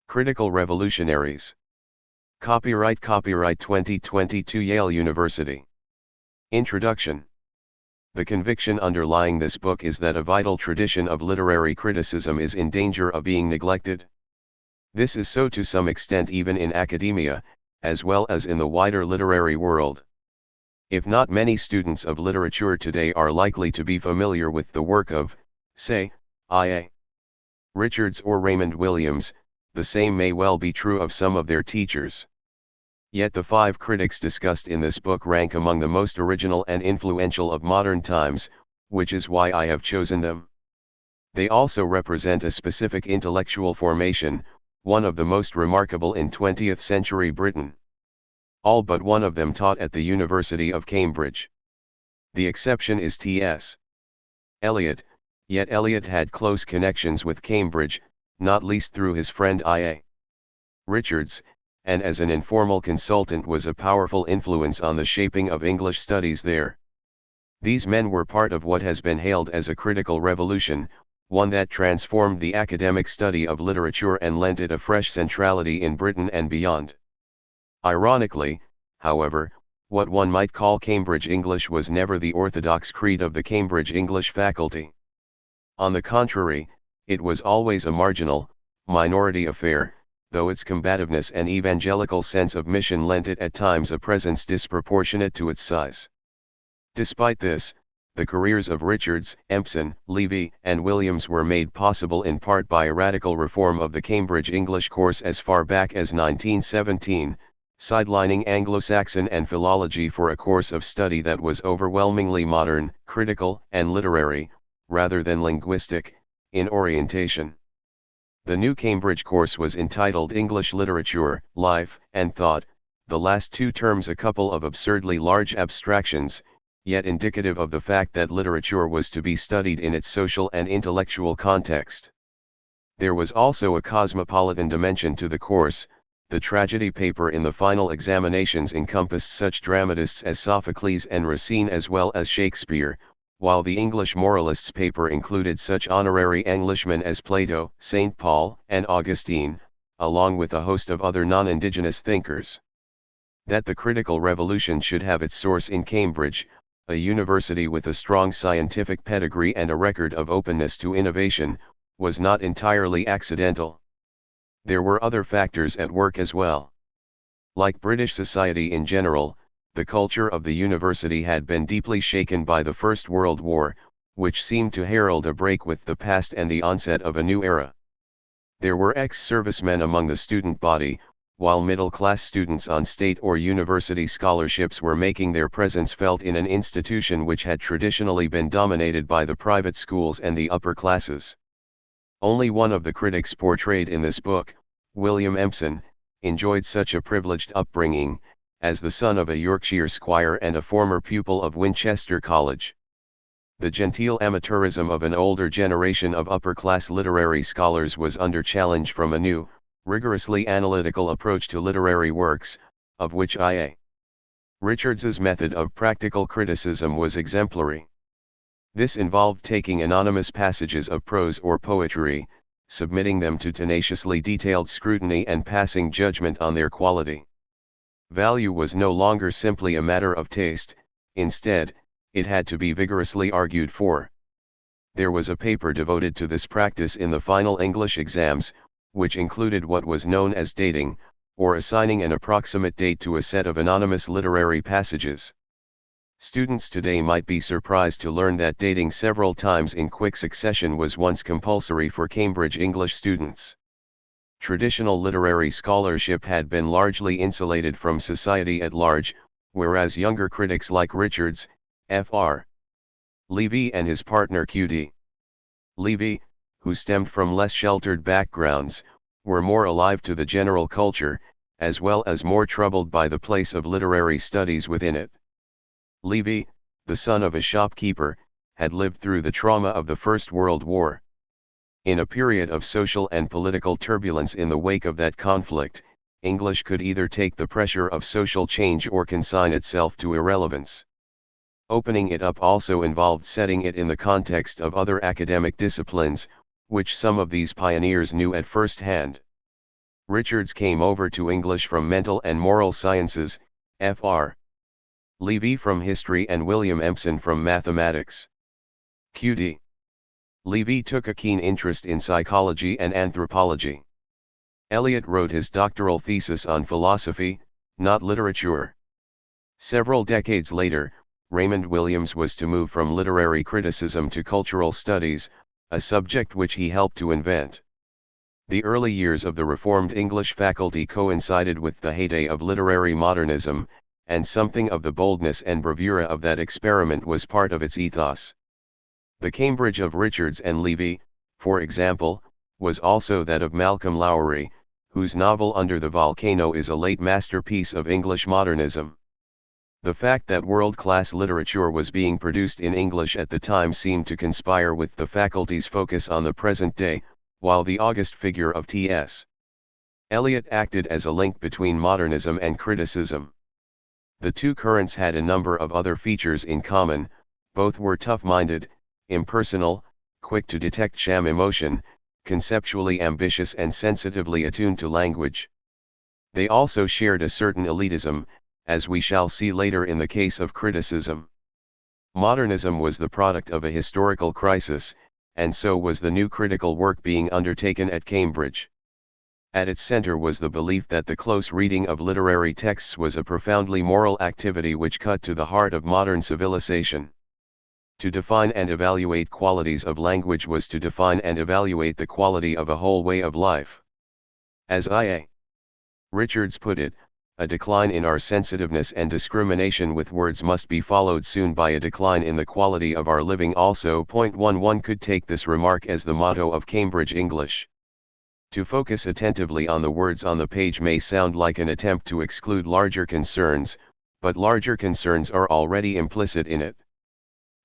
Critical Revolutionaries. Copyright 2022 Yale University. Introduction. The conviction underlying this book is that a vital tradition of literary criticism is in danger of being neglected. This is so to some extent even in academia, as well as in the wider literary world. If not, many students of literature today are likely to be familiar with the work of, say, I.A. Richards or Raymond Williams. The same may well be true of some of their teachers. Yet the 5 critics discussed in this book rank among the most original and influential of modern times, which is why I have chosen them. They also represent a specific intellectual formation, one of the most remarkable in 20th century Britain. All but one of them taught at the University of Cambridge. The exception is T.S. Eliot, yet Eliot had close connections with Cambridge, not least through his friend I.A. Richards, and as an informal consultant was a powerful influence on the shaping of English studies there. These men were part of what has been hailed as a critical revolution, one that transformed the academic study of literature and lent it a fresh centrality in Britain and beyond. Ironically, however, what one might call Cambridge English was never the orthodox creed of the Cambridge English faculty. On the contrary, it was always a marginal, minority affair, though its combativeness and evangelical sense of mission lent it at times a presence disproportionate to its size. Despite this, the careers of Richards, Empson, Levy, and Williams were made possible in part by a radical reform of the Cambridge English course as far back as 1917, sidelining Anglo-Saxon and philology for a course of study that was overwhelmingly modern, critical, and literary, rather than linguistic, in orientation. The new Cambridge course was entitled English Literature, Life, and Thought, the last 2 terms a couple of absurdly large abstractions, yet indicative of the fact that literature was to be studied in its social and intellectual context. There was also a cosmopolitan dimension to the course. The tragedy paper in the final examinations encompassed such dramatists as Sophocles and Racine as well as Shakespeare, while the English moralists paper included such honorary Englishmen as Plato, St. Paul, and Augustine, along with a host of other non-indigenous thinkers. That the critical revolution should have its source in Cambridge, a university with a strong scientific pedigree and a record of openness to innovation, was not entirely accidental. There were other factors at work as well. Like British society in general, the culture of the university had been deeply shaken by the First World War, which seemed to herald a break with the past and the onset of a new era. There were ex-servicemen among the student body, while middle-class students on state or university scholarships were making their presence felt in an institution which had traditionally been dominated by the private schools and the upper classes. Only one of the critics portrayed in this book, William Empson, enjoyed such a privileged upbringing, as the son of a Yorkshire squire and a former pupil of Winchester College. The genteel amateurism of an older generation of upper-class literary scholars was under challenge from a new, rigorously analytical approach to literary works, of which I.A. Richards's method of practical criticism was exemplary. This involved taking anonymous passages of prose or poetry, submitting them to tenaciously detailed scrutiny and passing judgment on their quality. Value was no longer simply a matter of taste, instead, it had to be vigorously argued for. There was a paper devoted to this practice in the final English exams, which included what was known as dating, or assigning an approximate date to a set of anonymous literary passages. Students today might be surprised to learn that dating several times in quick succession was once compulsory for Cambridge English students. Traditional literary scholarship had been largely insulated from society at large, whereas younger critics like Richards, Fr. Levy and his partner Q.D. Levy, who stemmed from less sheltered backgrounds, were more alive to the general culture, as well as more troubled by the place of literary studies within it. Levy, the son of a shopkeeper, had lived through the trauma of the First World War. In a period of social and political turbulence in the wake of that conflict, English could either take the pressure of social change or consign itself to irrelevance. Opening it up also involved setting it in the context of other academic disciplines, which some of these pioneers knew at first hand. Richards came over to English from Mental and Moral Sciences, Fr. Levy from History and William Empson from Mathematics. Q.D. Levy took a keen interest in psychology and anthropology. Eliot wrote his doctoral thesis on philosophy, not literature. Several decades later, Raymond Williams was to move from literary criticism to cultural studies, a subject which he helped to invent. The early years of the Reformed English faculty coincided with the heyday of literary modernism, and something of the boldness and bravura of that experiment was part of its ethos. The Cambridge of Richards and Levy, for example, was also that of Malcolm Lowry, whose novel Under the Volcano is a late masterpiece of English modernism. The fact that world-class literature was being produced in English at the time seemed to conspire with the faculty's focus on the present day, while the august figure of T.S. Eliot acted as a link between modernism and criticism. The two currents had a number of other features in common. Both were tough-minded, impersonal, quick to detect sham emotion, conceptually ambitious and sensitively attuned to language. They also shared a certain elitism, as we shall see later in the case of criticism. Modernism was the product of a historical crisis, and so was the new critical work being undertaken at Cambridge. At its center was the belief that the close reading of literary texts was a profoundly moral activity which cut to the heart of modern civilization. To define and evaluate qualities of language was to define and evaluate the quality of a whole way of life. As I.A. Richards put it, a decline in our sensitiveness and discrimination with words must be followed soon by a decline in the quality of our living also. 1 could take this remark as the motto of Cambridge English. To focus attentively on the words on the page may sound like an attempt to exclude larger concerns, but larger concerns are already implicit in it.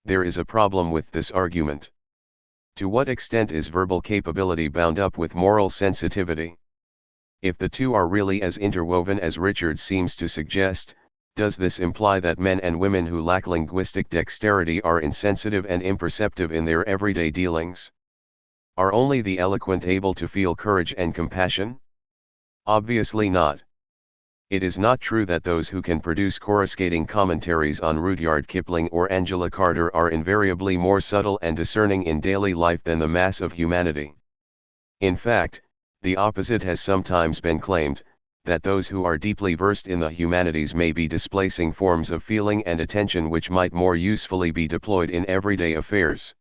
There is a problem with this argument. To what extent is verbal capability bound up with moral sensitivity? If the two are really as interwoven as Richards seems to suggest, does this imply that men and women who lack linguistic dexterity are insensitive and imperceptive in their everyday dealings? Are only the eloquent able to feel courage and compassion? Obviously not. It is not true that those who can produce coruscating commentaries on Rudyard Kipling or Angela Carter are invariably more subtle and discerning in daily life than the mass of humanity. In fact, the opposite has sometimes been claimed, that those who are deeply versed in the humanities may be displacing forms of feeling and attention which might more usefully be deployed in everyday affairs.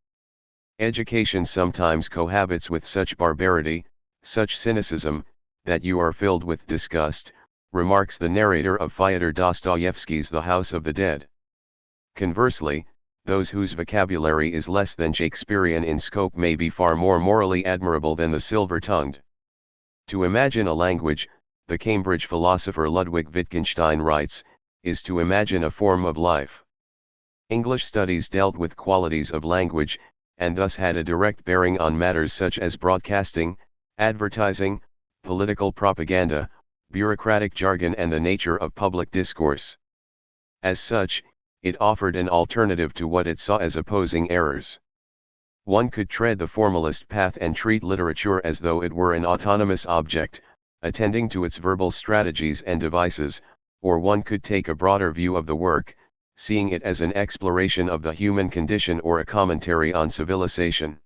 Education sometimes cohabits with such barbarity, such cynicism, that you are filled with disgust, remarks the narrator of Fyodor Dostoevsky's The House of the Dead. Conversely, those whose vocabulary is less than Shakespearean in scope may be far more morally admirable than the silver-tongued. To imagine a language, the Cambridge philosopher Ludwig Wittgenstein writes, is to imagine a form of life. English studies dealt with qualities of language, and thus had a direct bearing on matters such as broadcasting, advertising, political propaganda, bureaucratic jargon and the nature of public discourse. As such, it offered an alternative to what it saw as opposing errors. One could tread the formalist path and treat literature as though it were an autonomous object, attending to its verbal strategies and devices, or one could take a broader view of the work, seeing it as an exploration of the human condition or a commentary on civilization.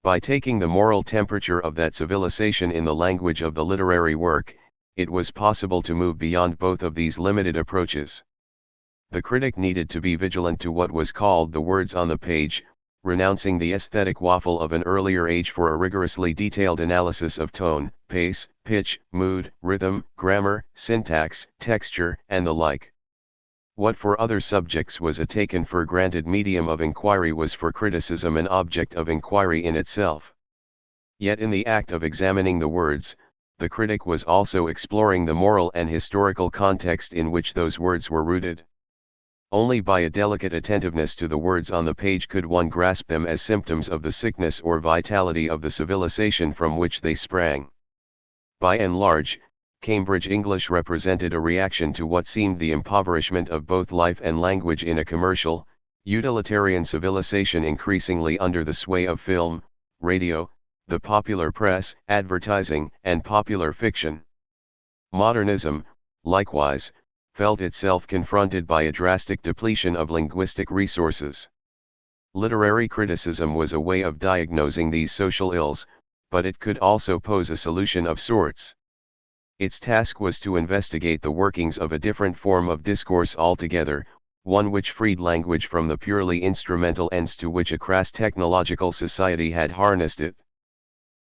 By taking the moral temperature of that civilization in the language of the literary work, it was possible to move beyond both of these limited approaches. The critic needed to be vigilant to what was called the words on the page, renouncing the aesthetic waffle of an earlier age for a rigorously detailed analysis of tone, pace, pitch, mood, rhythm, grammar, syntax, texture, and the like. What for other subjects was a taken-for-granted medium of inquiry was for criticism an object of inquiry in itself. Yet in the act of examining the words, the critic was also exploring the moral and historical context in which those words were rooted. Only by a delicate attentiveness to the words on the page could one grasp them as symptoms of the sickness or vitality of the civilization from which they sprang. By and large, Cambridge English represented a reaction to what seemed the impoverishment of both life and language in a commercial, utilitarian civilization increasingly under the sway of film, radio, the popular press, advertising, and popular fiction. Modernism, likewise, felt itself confronted by a drastic depletion of linguistic resources. Literary criticism was a way of diagnosing these social ills, but it could also pose a solution of sorts. Its task was to investigate the workings of a different form of discourse altogether, one which freed language from the purely instrumental ends to which a crass technological society had harnessed it.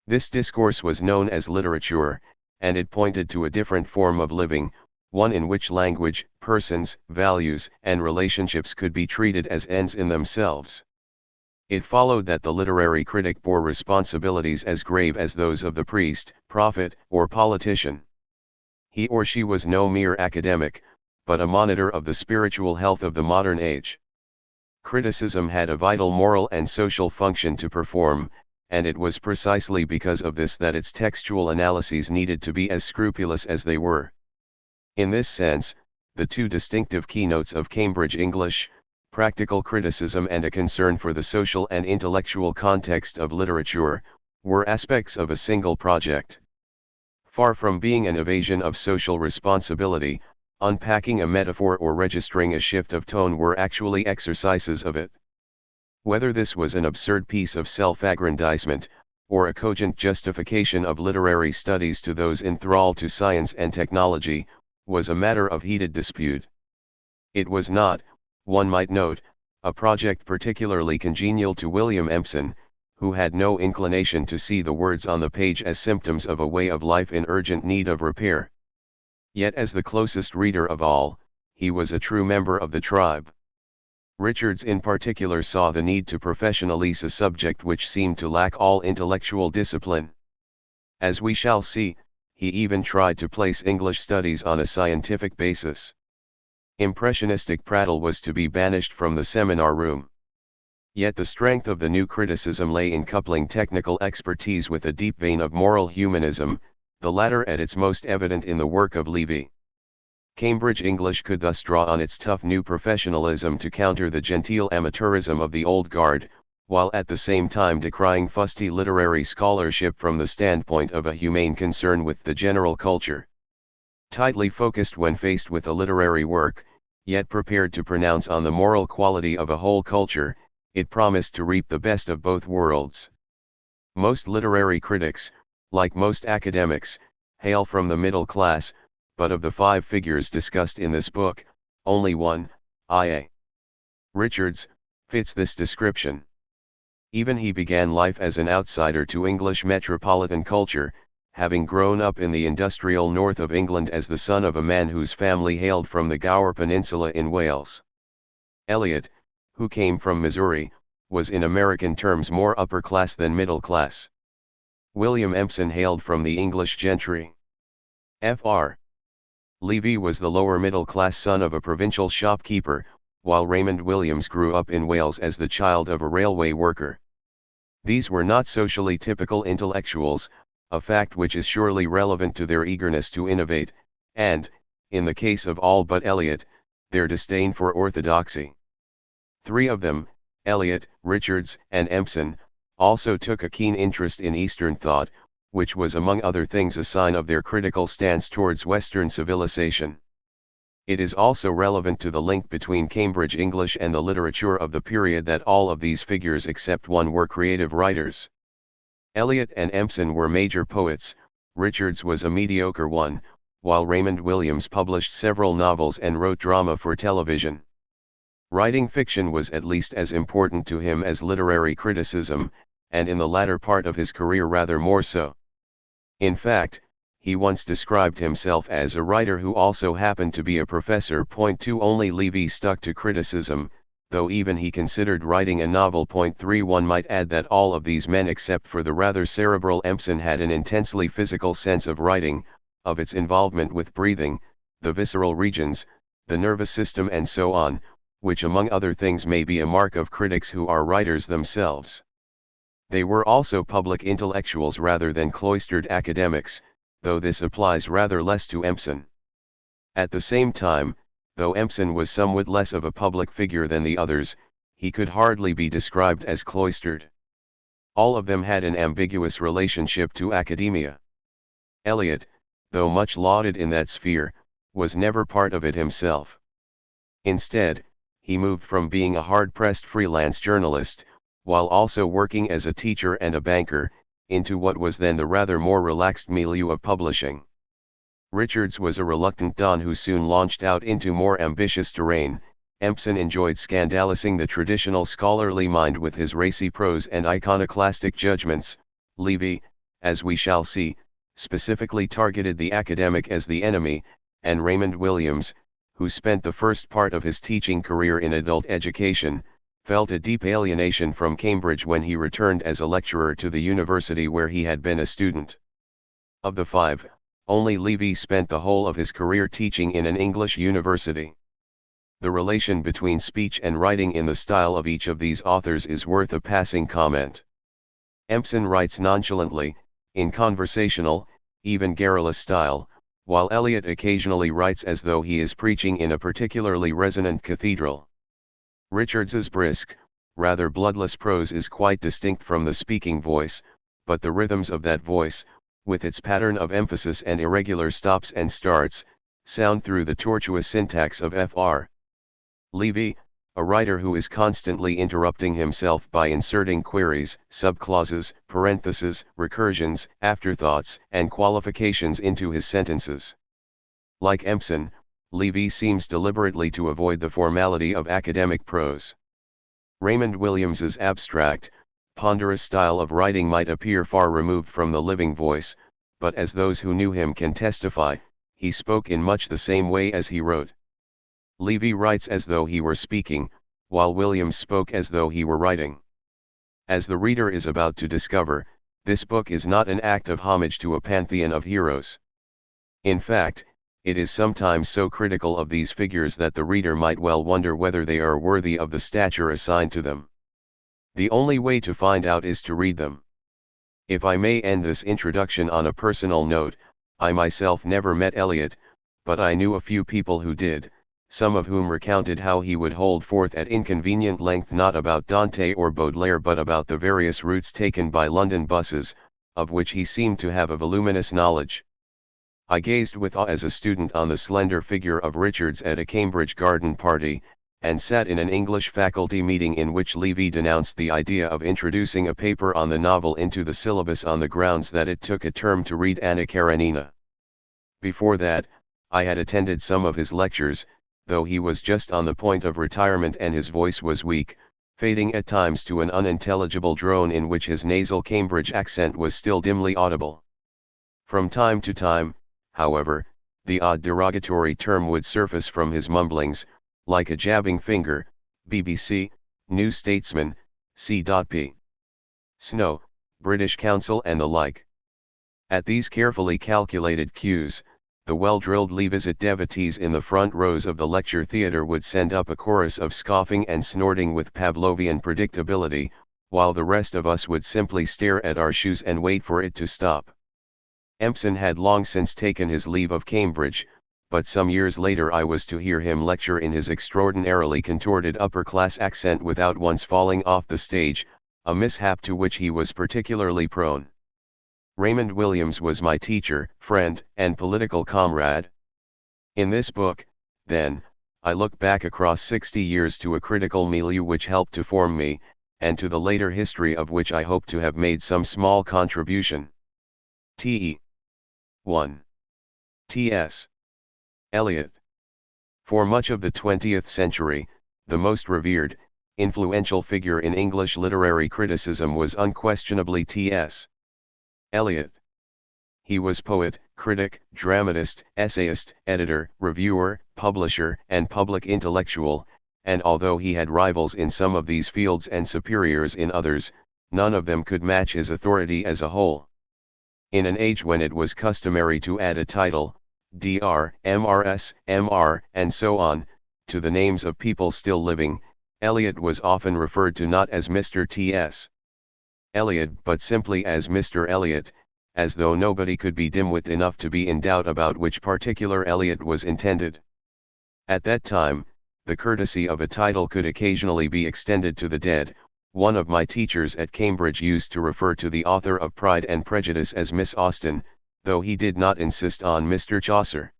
This discourse was known as literature, and it pointed to a different form of living, one in which language, persons, values, and relationships could be treated as ends in themselves. It followed that the literary critic bore responsibilities as grave as those of the priest, prophet, or politician. He or she was no mere academic, but a monitor of the spiritual health of the modern age. Criticism had a vital moral and social function to perform, and it was precisely because of this that its textual analyses needed to be as scrupulous as they were. In this sense, the two distinctive keynotes of Cambridge English, practical criticism and a concern for the social and intellectual context of literature, were aspects of a single project. Far from being an evasion of social responsibility, unpacking a metaphor or registering a shift of tone were actually exercises of it. Whether this was an absurd piece of self-aggrandizement, or a cogent justification of literary studies to those enthralled to science and technology, was a matter of heated dispute. It was not, one might note, a project particularly congenial to William Empson, who had no inclination to see the words on the page as symptoms of a way of life in urgent need of repair. Yet as the closest reader of all, he was a true member of the tribe. Richards in particular saw the need to professionalize a subject which seemed to lack all intellectual discipline. As we shall see, he even tried to place English studies on a scientific basis. Impressionistic prattle was to be banished from the seminar room. Yet the strength of the new criticism lay in coupling technical expertise with a deep vein of moral humanism, the latter at its most evident in the work of Levy. Cambridge English could thus draw on its tough new professionalism to counter the genteel amateurism of the old guard, while at the same time decrying fusty literary scholarship from the standpoint of a humane concern with the general culture. Tightly focused when faced with a literary work, yet prepared to pronounce on the moral quality of a whole culture, it promised to reap the best of both worlds. Most literary critics, like most academics, hail from the middle class, but of the 5 figures discussed in this book, only one, I.A. Richards, fits this description. Even he began life as an outsider to English metropolitan culture, having grown up in the industrial north of England as the son of a man whose family hailed from the Gower Peninsula in Wales. Eliot, who came from Missouri, was in American terms more upper class than middle class. William Empson hailed from the English gentry. Fr. Levy was the lower middle class son of a provincial shopkeeper, while Raymond Williams grew up in Wales as the child of a railway worker. These were not socially typical intellectuals, a fact which is surely relevant to their eagerness to innovate, and, in the case of all but Eliot, their disdain for orthodoxy. 3 of them, Eliot, Richards, and Empson, also took a keen interest in Eastern thought, which was among other things a sign of their critical stance towards Western civilization. It is also relevant to the link between Cambridge English and the literature of the period that all of these figures except one were creative writers. Eliot and Empson were major poets, Richards was a mediocre one, while Raymond Williams published several novels and wrote drama for television. Writing fiction was at least as important to him as literary criticism, and in the latter part of his career rather more so. In fact, he once described himself as a writer who also happened to be a professor. 2 Only Levy stuck to criticism, though even he considered writing a novel. 3 One might add that all of these men except for the rather cerebral Empson had an intensely physical sense of writing, of its involvement with breathing, the visceral regions, the nervous system and so on, which among other things may be a mark of critics who are writers themselves. They were also public intellectuals rather than cloistered academics, though this applies rather less to Empson. At the same time, though Empson was somewhat less of a public figure than the others, he could hardly be described as cloistered. All of them had an ambiguous relationship to academia. Eliot, though much lauded in that sphere, was never part of it himself. Instead, he moved from being a hard-pressed freelance journalist, while also working as a teacher and a banker, into what was then the rather more relaxed milieu of publishing. Richards was a reluctant don who soon launched out into more ambitious terrain. Empson enjoyed scandalizing the traditional scholarly mind with his racy prose and iconoclastic judgments. Levy, as we shall see, specifically targeted the academic as the enemy, and Raymond Williams, who spent the first part of his teaching career in adult education, felt a deep alienation from Cambridge when he returned as a lecturer to the university where he had been a student. Of the five, only Levy spent the whole of his career teaching in an English university. The relation between speech and writing in the style of each of these authors is worth a passing comment. Empson writes nonchalantly, in conversational, even garrulous style, while Eliot occasionally writes as though he is preaching in a particularly resonant cathedral. Richards's brisk, rather bloodless prose is quite distinct from the speaking voice, but the rhythms of that voice, with its pattern of emphasis and irregular stops and starts, sound through the tortuous syntax of Fr. Levy, a writer who is constantly interrupting himself by inserting queries, subclauses, parentheses, recursions, afterthoughts, and qualifications into his sentences. Like Empson, Levy seems deliberately to avoid the formality of academic prose. Raymond Williams's abstract, ponderous style of writing might appear far removed from the living voice, but as those who knew him can testify, he spoke in much the same way as he wrote. Levy writes as though he were speaking, while Williams spoke as though he were writing. As the reader is about to discover, this book is not an act of homage to a pantheon of heroes. In fact, it is sometimes so critical of these figures that the reader might well wonder whether they are worthy of the stature assigned to them. The only way to find out is to read them. If I may end this introduction on a personal note, I myself never met Eliot, but I knew a few people who did, some of whom recounted how he would hold forth at inconvenient length not about Dante or Baudelaire but about the various routes taken by London buses, of which he seemed to have a voluminous knowledge. I gazed with awe as a student on the slender figure of Richards at a Cambridge garden party, and sat in an English faculty meeting in which Levy denounced the idea of introducing a paper on the novel into the syllabus on the grounds that it took a term to read Anna Karenina. Before that, I had attended some of his lectures, though he was just on the point of retirement and his voice was weak, fading at times to an unintelligible drone in which his nasal Cambridge accent was still dimly audible. From time to time, however, the odd derogatory term would surface from his mumblings, like a jabbing finger, BBC, New Statesman, C.P. Snow, British Council and the like. At these carefully calculated cues, the well-drilled Levisit devotees in the front rows of the lecture theatre would send up a chorus of scoffing and snorting with Pavlovian predictability, while the rest of us would simply stare at our shoes and wait for it to stop. Empson had long since taken his leave of Cambridge, but some years later I was to hear him lecture in his extraordinarily contorted upper-class accent without once falling off the stage, a mishap to which he was particularly prone. Raymond Williams was my teacher, friend, and political comrade. In this book, then, I look back across 60 years to a critical milieu which helped to form me, and to the later history of which I hope to have made some small contribution. T.E. 1. T.S. Eliot. For much of the 20th century, the most revered, influential figure in English literary criticism was unquestionably T.S. Eliot. He was poet, critic, dramatist, essayist, editor, reviewer, publisher, and public intellectual, and although he had rivals in some of these fields and superiors in others, none of them could match his authority as a whole. In an age when it was customary to add a title, Dr., Mrs., Mr., and so on, to the names of people still living, Eliot was often referred to not as Mr. T.S. Eliot but simply as Mr. Eliot, as though nobody could be dimwit enough to be in doubt about which particular Eliot was intended. At that time, the courtesy of a title could occasionally be extended to the dead, One of my teachers at Cambridge used to refer to the author of Pride and Prejudice as Miss Austen, though he did not insist on Mr. Chaucer.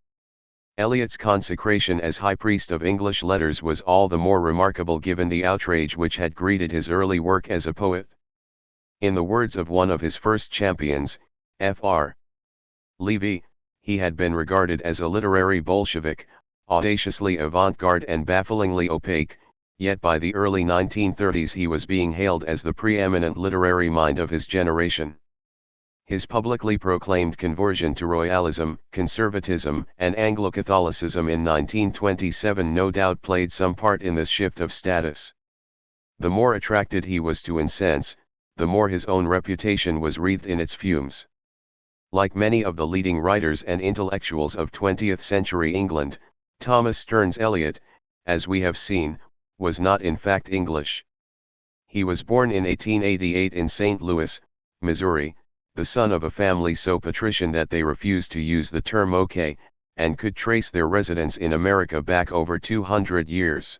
Eliot's consecration as High Priest of English letters was all the more remarkable given the outrage which had greeted his early work as a poet. In the words of one of his first champions, Fr. Levy, he had been regarded as a literary Bolshevik, audaciously avant-garde and bafflingly opaque, yet by the early 1930s he was being hailed as the preeminent literary mind of his generation. His publicly proclaimed conversion to royalism, conservatism, and Anglo-Catholicism in 1927 no doubt played some part in this shift of status. The more attracted he was to incense, the more his own reputation was wreathed in its fumes. Like many of the leading writers and intellectuals of 20th century England, Thomas Stearns Eliot, as we have seen, was not in fact English. He was born in 1888 in St. Louis, Missouri, the son of a family so patrician that they refused to use the term OK, and could trace their residence in America back over 200 years.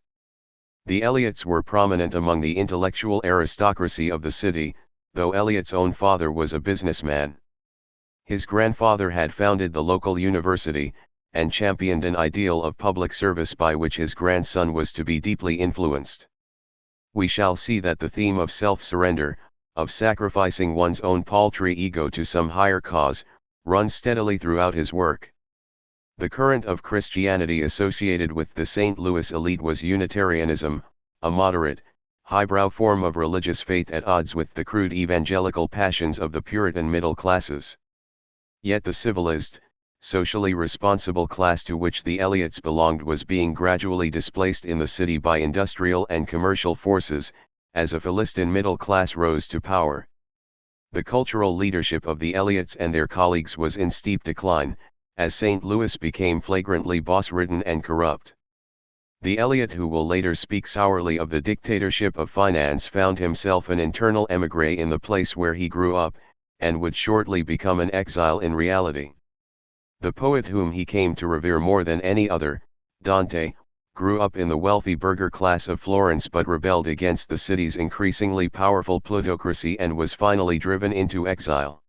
The Eliots were prominent among the intellectual aristocracy of the city, though Eliot's own father was a businessman. His grandfather had founded the local university, and championed an ideal of public service by which his grandson was to be deeply influenced. We shall see that the theme of self-surrender, of sacrificing one's own paltry ego to some higher cause, runs steadily throughout his work. The current of Christianity associated with the St. Louis elite was Unitarianism, a moderate, highbrow form of religious faith at odds with the crude evangelical passions of the Puritan middle classes. Yet the civilized, socially responsible class to which the Eliots belonged was being gradually displaced in the city by industrial and commercial forces, as a Philistine middle class rose to power. The cultural leadership of the Eliots and their colleagues was in steep decline, as St. Louis became flagrantly boss-ridden and corrupt. The Eliot who will later speak sourly of the dictatorship of finance found himself an internal émigré in the place where he grew up, and would shortly become an exile in reality. The poet whom he came to revere more than any other, Dante, grew up in the wealthy burgher class of Florence but rebelled against the city's increasingly powerful plutocracy and was finally driven into exile.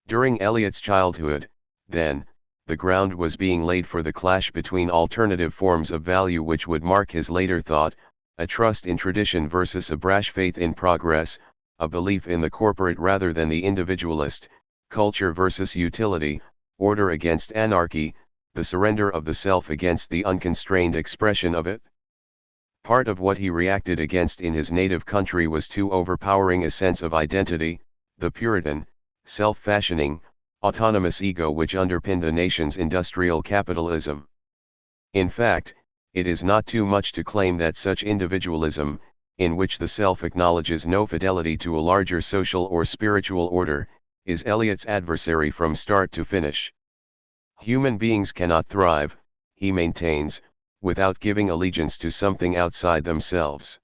During Eliot's childhood, then, the ground was being laid for the clash between alternative forms of value which would mark his later thought, a trust in tradition versus a brash faith in progress, a belief in the corporate rather than the individualist, culture versus utility, order against anarchy, the surrender of the self against the unconstrained expression of it. Part of what he reacted against in his native country was too overpowering a sense of identity, the Puritan, self-fashioning, autonomous ego which underpinned the nation's industrial capitalism. In fact, it is not too much to claim that such individualism, in which the self acknowledges no fidelity to a larger social or spiritual order, is Eliot's adversary from start to finish. Human beings cannot thrive, he maintains, without giving allegiance to something outside themselves.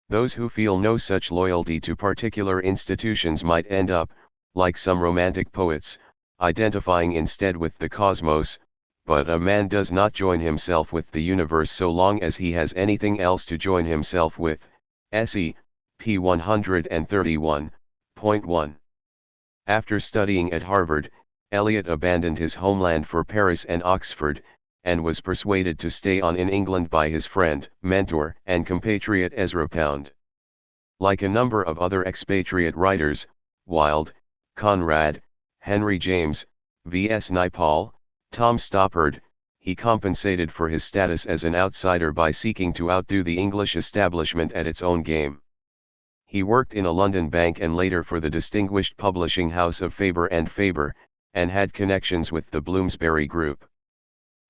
Those who feel no such loyalty to particular institutions might end up, like some romantic poets, identifying instead with the cosmos, but a man does not join himself with the universe so long as he has anything else to join himself with. S.E. p. 131.1. After studying at Harvard, Eliot abandoned his homeland for Paris and Oxford, and was persuaded to stay on in England by his friend, mentor, and compatriot Ezra Pound. Like a number of other expatriate writers, Wilde, Conrad, Henry James, V.S. Naipaul, Tom Stoppard, he compensated for his status as an outsider by seeking to outdo the English establishment at its own game. He worked in a London bank and later for the distinguished publishing house of Faber and Faber, and had connections with the Bloomsbury Group.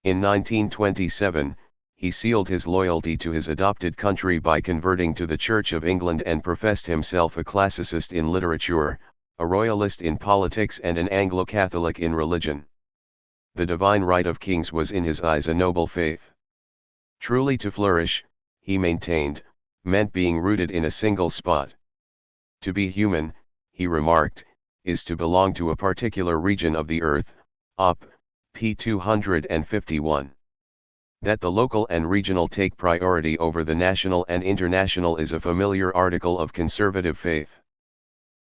In 1927, he sealed his loyalty to his adopted country by converting to the Church of England and professed himself a classicist in literature, a royalist in politics and an Anglo-Catholic in religion. The divine right of kings was in his eyes a noble faith. Truly to flourish, he maintained, meant being rooted in a single spot. To be human, he remarked, is to belong to a particular region of the earth, op. p. 251. That the local and regional take priority over the national and international is a familiar article of conservative faith.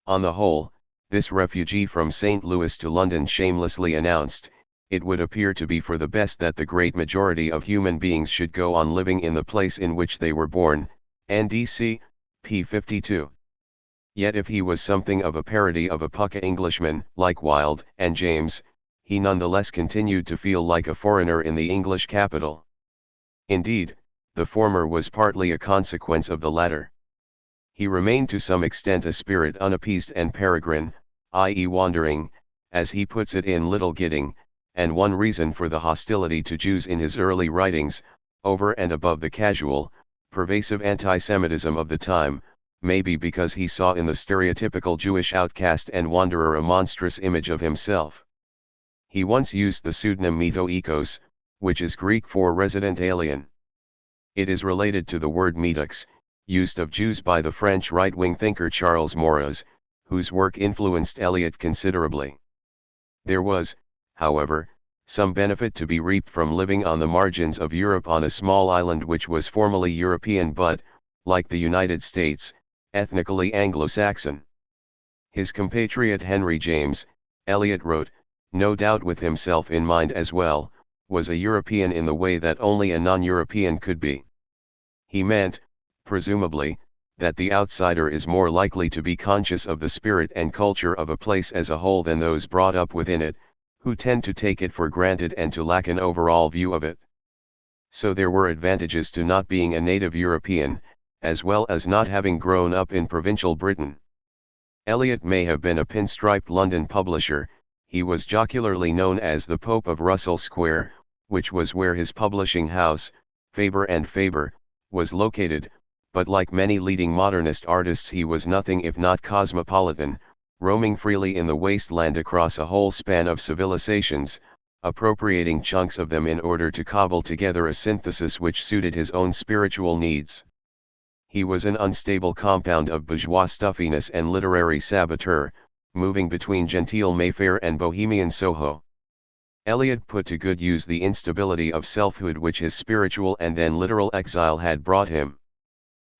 On the whole, this refugee from St. Louis to London shamelessly announced, it would appear to be for the best that the great majority of human beings should go on living in the place in which they were born, NDC, p. 52. Yet if he was something of a parody of a pukka Englishman, like Wilde and James, he nonetheless continued to feel like a foreigner in the English capital. Indeed, the former was partly a consequence of the latter. He remained to some extent a spirit unappeased and peregrine, i.e. wandering, as he puts it in Little Gidding, and one reason for the hostility to Jews in his early writings, over and above the casual, pervasive anti-Semitism of the time, may be because he saw in the stereotypical Jewish outcast and wanderer a monstrous image of himself. He once used the pseudonym Metoikos, which is Greek for resident alien. It is related to the word metox, used of Jews by the French right-wing thinker Charles Maurras, whose work influenced Eliot considerably. There was, however, some benefit to be reaped from living on the margins of Europe on a small island which was formerly European but, like the United States, ethnically Anglo-Saxon. His compatriot Henry James, Eliot wrote, no doubt with himself in mind as well, was a European in the way that only a non-European could be. He meant, presumably, that the outsider is more likely to be conscious of the spirit and culture of a place as a whole than those brought up within it, who tend to take it for granted and to lack an overall view of it. So there were advantages to not being a native European, as well as not having grown up in provincial Britain. Eliot may have been a pinstriped London publisher. He was jocularly known as the Pope of Russell Square, which was where his publishing house, Faber and Faber, was located, but like many leading modernist artists he was nothing if not cosmopolitan, roaming freely in the wasteland across a whole span of civilizations, appropriating chunks of them in order to cobble together a synthesis which suited his own spiritual needs. He was an unstable compound of bourgeois stuffiness and literary saboteur, moving between genteel Mayfair and bohemian Soho. Eliot put to good use the instability of selfhood which his spiritual and then literal exile had brought him.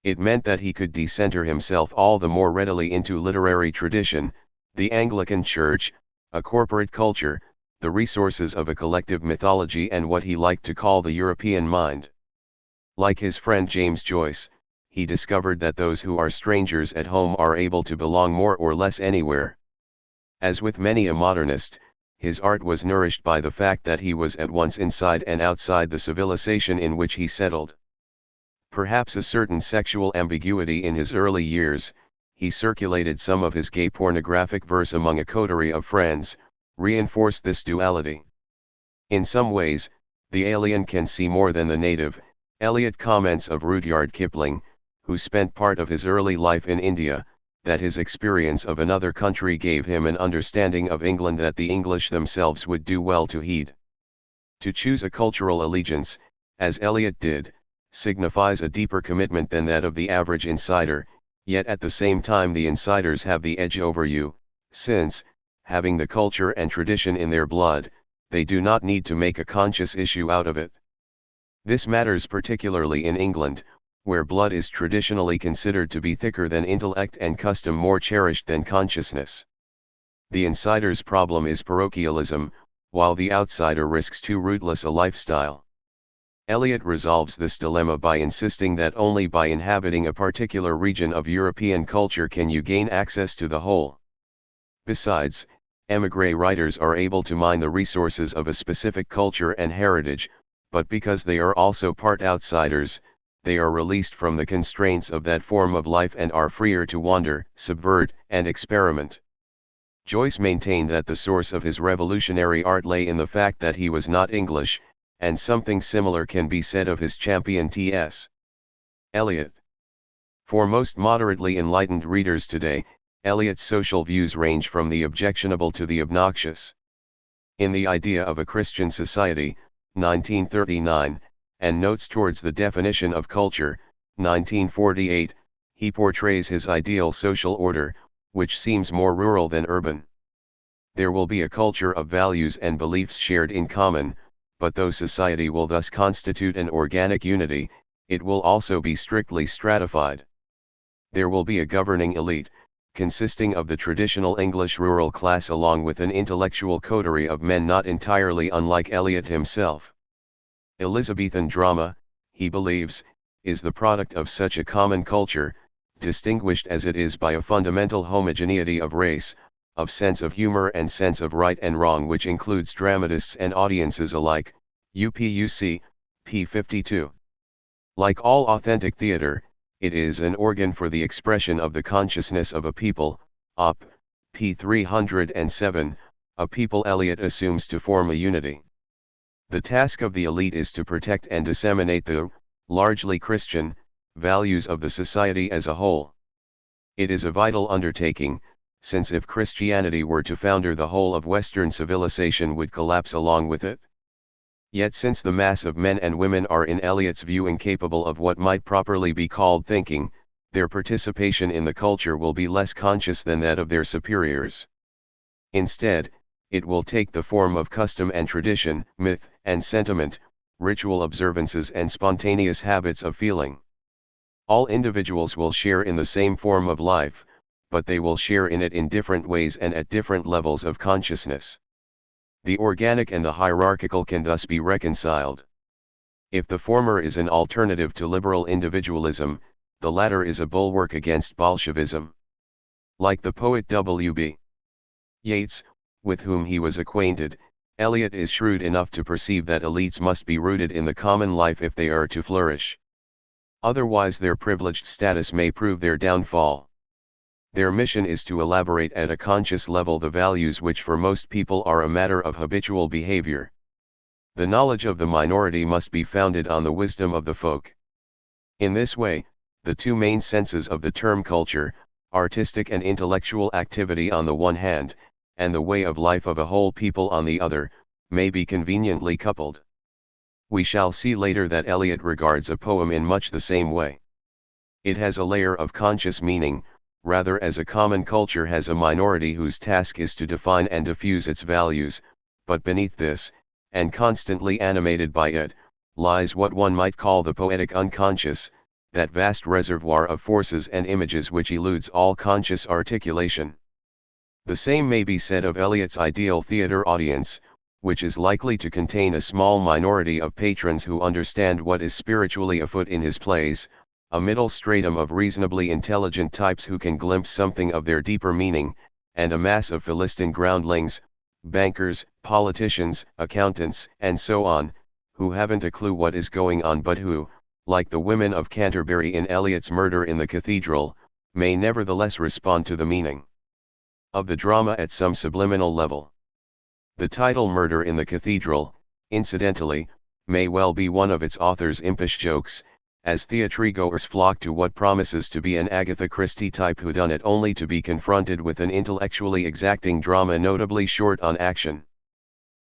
It meant that he could decenter himself all the more readily into literary tradition, the Anglican Church, a corporate culture, the resources of a collective mythology and what he liked to call the European mind. Like his friend James Joyce, he discovered that those who are strangers at home are able to belong more or less anywhere. As with many a modernist, his art was nourished by the fact that he was at once inside and outside the civilization in which he settled. Perhaps a certain sexual ambiguity in his early years, he circulated some of his gay pornographic verse among a coterie of friends, reinforced this duality. In some ways, the alien can see more than the native, Eliot comments of Rudyard Kipling, who spent part of his early life in India, that his experience of another country gave him an understanding of England that the English themselves would do well to heed. To choose a cultural allegiance, as Eliot did, signifies a deeper commitment than that of the average insider, yet at the same time the insiders have the edge over you, since, having the culture and tradition in their blood, they do not need to make a conscious issue out of it. This matters particularly in England, where blood is traditionally considered to be thicker than intellect and custom more cherished than consciousness. The insider's problem is parochialism, while the outsider risks too rootless a lifestyle. Eliot resolves this dilemma by insisting that only by inhabiting a particular region of European culture can you gain access to the whole. Besides, émigré writers are able to mine the resources of a specific culture and heritage, but because they are also part outsiders, they are released from the constraints of that form of life and are freer to wander, subvert, and experiment. Joyce maintained that the source of his revolutionary art lay in the fact that he was not English, and something similar can be said of his champion T.S. Eliot. For most moderately enlightened readers today, Eliot's social views range from the objectionable to the obnoxious. In The Idea of a Christian Society, 1939, and Notes Towards the Definition of Culture, 1948, he portrays his ideal social order, which seems more rural than urban. There will be a culture of values and beliefs shared in common, but though society will thus constitute an organic unity, it will also be strictly stratified. There will be a governing elite, consisting of the traditional English rural class along with an intellectual coterie of men not entirely unlike Eliot himself. Elizabethan drama, he believes, is the product of such a common culture, distinguished as it is by a fundamental homogeneity of race, of sense of humor and sense of right and wrong, which includes dramatists and audiences alike. UPUC, p. 52. Like all authentic theater, it is an organ for the expression of the consciousness of a people. Op. p. 307, a people Eliot assumes to form a unity. The task of the elite is to protect and disseminate the, largely Christian, values of the society as a whole. It is a vital undertaking, since if Christianity were to founder, the whole of Western civilization would collapse along with it. Yet since the mass of men and women are in Eliot's view incapable of what might properly be called thinking, their participation in the culture will be less conscious than that of their superiors. Instead, it will take the form of custom and tradition, myth and sentiment, ritual observances and spontaneous habits of feeling. All individuals will share in the same form of life, but they will share in it in different ways and at different levels of consciousness. The organic and the hierarchical can thus be reconciled. If the former is an alternative to liberal individualism, the latter is a bulwark against Bolshevism. Like the poet W.B. Yeats, with whom he was acquainted, Eliot is shrewd enough to perceive that elites must be rooted in the common life if they are to flourish. Otherwise their privileged status may prove their downfall. Their mission is to elaborate at a conscious level the values which for most people are a matter of habitual behavior. The knowledge of the minority must be founded on the wisdom of the folk. In this way, the two main senses of the term culture, artistic and intellectual activity on the one hand, and the way of life of a whole people on the other, may be conveniently coupled. We shall see later that Eliot regards a poem in much the same way. It has a layer of conscious meaning, rather as a common culture has a minority whose task is to define and diffuse its values, but beneath this, and constantly animated by it, lies what one might call the poetic unconscious, that vast reservoir of forces and images which eludes all conscious articulation. The same may be said of Eliot's ideal theatre audience, which is likely to contain a small minority of patrons who understand what is spiritually afoot in his plays, a middle stratum of reasonably intelligent types who can glimpse something of their deeper meaning, and a mass of Philistine groundlings, bankers, politicians, accountants, and so on, who haven't a clue what is going on but who, like the women of Canterbury in Eliot's Murder in the Cathedral, may nevertheless respond to the meaning of the drama at some subliminal level. The title Murder in the Cathedral, incidentally, may well be one of its author's impish jokes, as theatregoers flock to what promises to be an Agatha Christie type whodunit only to be confronted with an intellectually exacting drama notably short on action.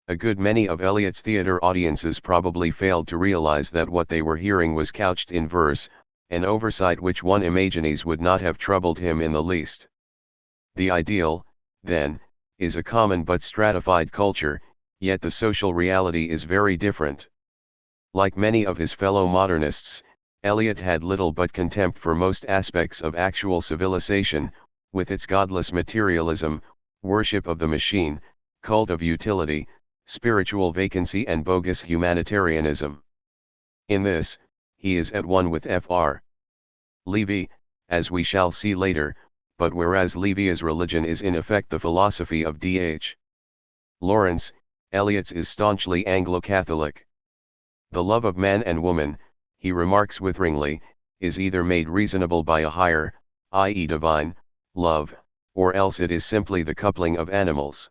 A good many of Eliot's theatre audiences probably failed to realize that what they were hearing was couched in verse, an oversight which one imagines would not have troubled him in the least. The ideal, then, is a common but stratified culture, yet the social reality is very different. Like many of his fellow modernists, Eliot had little but contempt for most aspects of actual civilization, with its godless materialism, worship of the machine, cult of utility, spiritual vacancy and bogus humanitarianism. In this, he is at one with Fr. Levy, as we shall see later, but whereas Levy's religion is in effect the philosophy of D.H. Lawrence, Eliot's is staunchly Anglo-Catholic. The love of man and woman, he remarks witheringly, is either made reasonable by a higher, i.e. divine, love, or else it is simply the coupling of animals.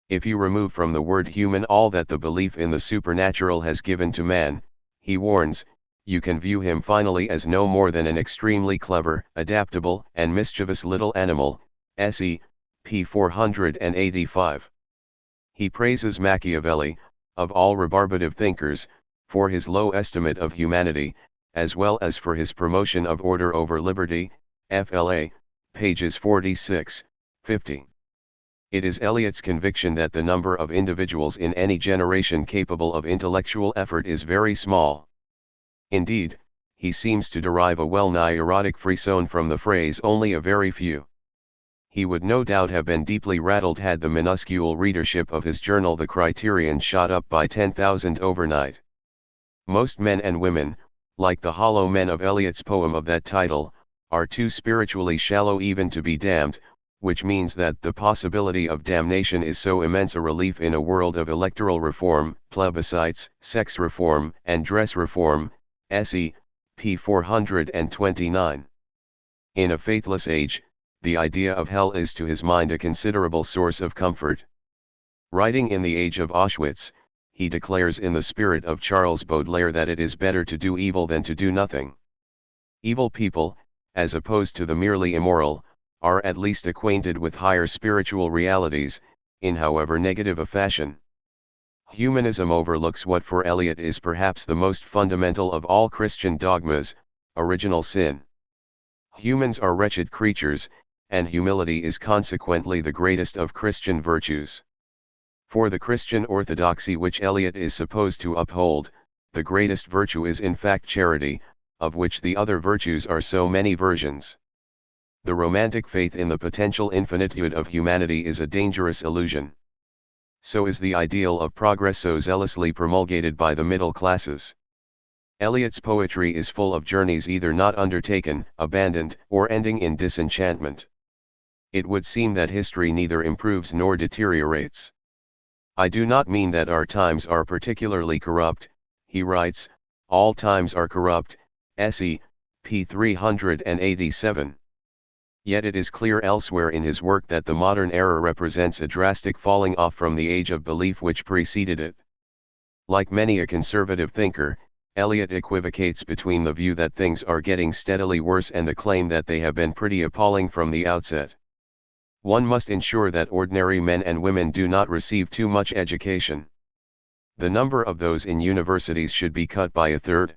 If you remove from the word human all that the belief in the supernatural has given to man, he warns, you can view him finally as no more than an extremely clever, adaptable, and mischievous little animal, se. p. 485. He praises Machiavelli, of all rebarbative thinkers, for his low estimate of humanity, as well as for his promotion of order over liberty, FLA, pages 46, 50. It is Eliot's conviction that the number of individuals in any generation capable of intellectual effort is very small. Indeed, he seems to derive a well-nigh erotic frisson from the phrase "only a very few." He would no doubt have been deeply rattled had the minuscule readership of his journal The Criterion shot up by 10,000 overnight. Most men and women, like the hollow men of Eliot's poem of that title, are too spiritually shallow even to be damned, which means that the possibility of damnation is so immense a relief in a world of electoral reform, plebiscites, sex reform, and dress reform. Se. p. 429. In a faithless age, the idea of hell is to his mind a considerable source of comfort. Writing in the age of Auschwitz, he declares in the spirit of Charles Baudelaire that it is better to do evil than to do nothing. Evil people, as opposed to the merely immoral, are at least acquainted with higher spiritual realities, in however negative a fashion. Humanism overlooks what for Eliot is perhaps the most fundamental of all Christian dogmas, original sin. Humans are wretched creatures, and humility is consequently the greatest of Christian virtues. For the Christian orthodoxy which Eliot is supposed to uphold, the greatest virtue is in fact charity, of which the other virtues are so many versions. The romantic faith in the potential infinitude of humanity is a dangerous illusion. So is the ideal of progress so zealously promulgated by the middle classes. Eliot's poetry is full of journeys either not undertaken, abandoned, or ending in disenchantment. It would seem that history neither improves nor deteriorates. I do not mean that our times are particularly corrupt, he writes, all times are corrupt, Se. p. 387. Yet it is clear elsewhere in his work that the modern era represents a drastic falling off from the age of belief which preceded it. Like many a conservative thinker, Eliot equivocates between the view that things are getting steadily worse and the claim that they have been pretty appalling from the outset. One must ensure that ordinary men and women do not receive too much education. The number of those in universities should be cut by a third.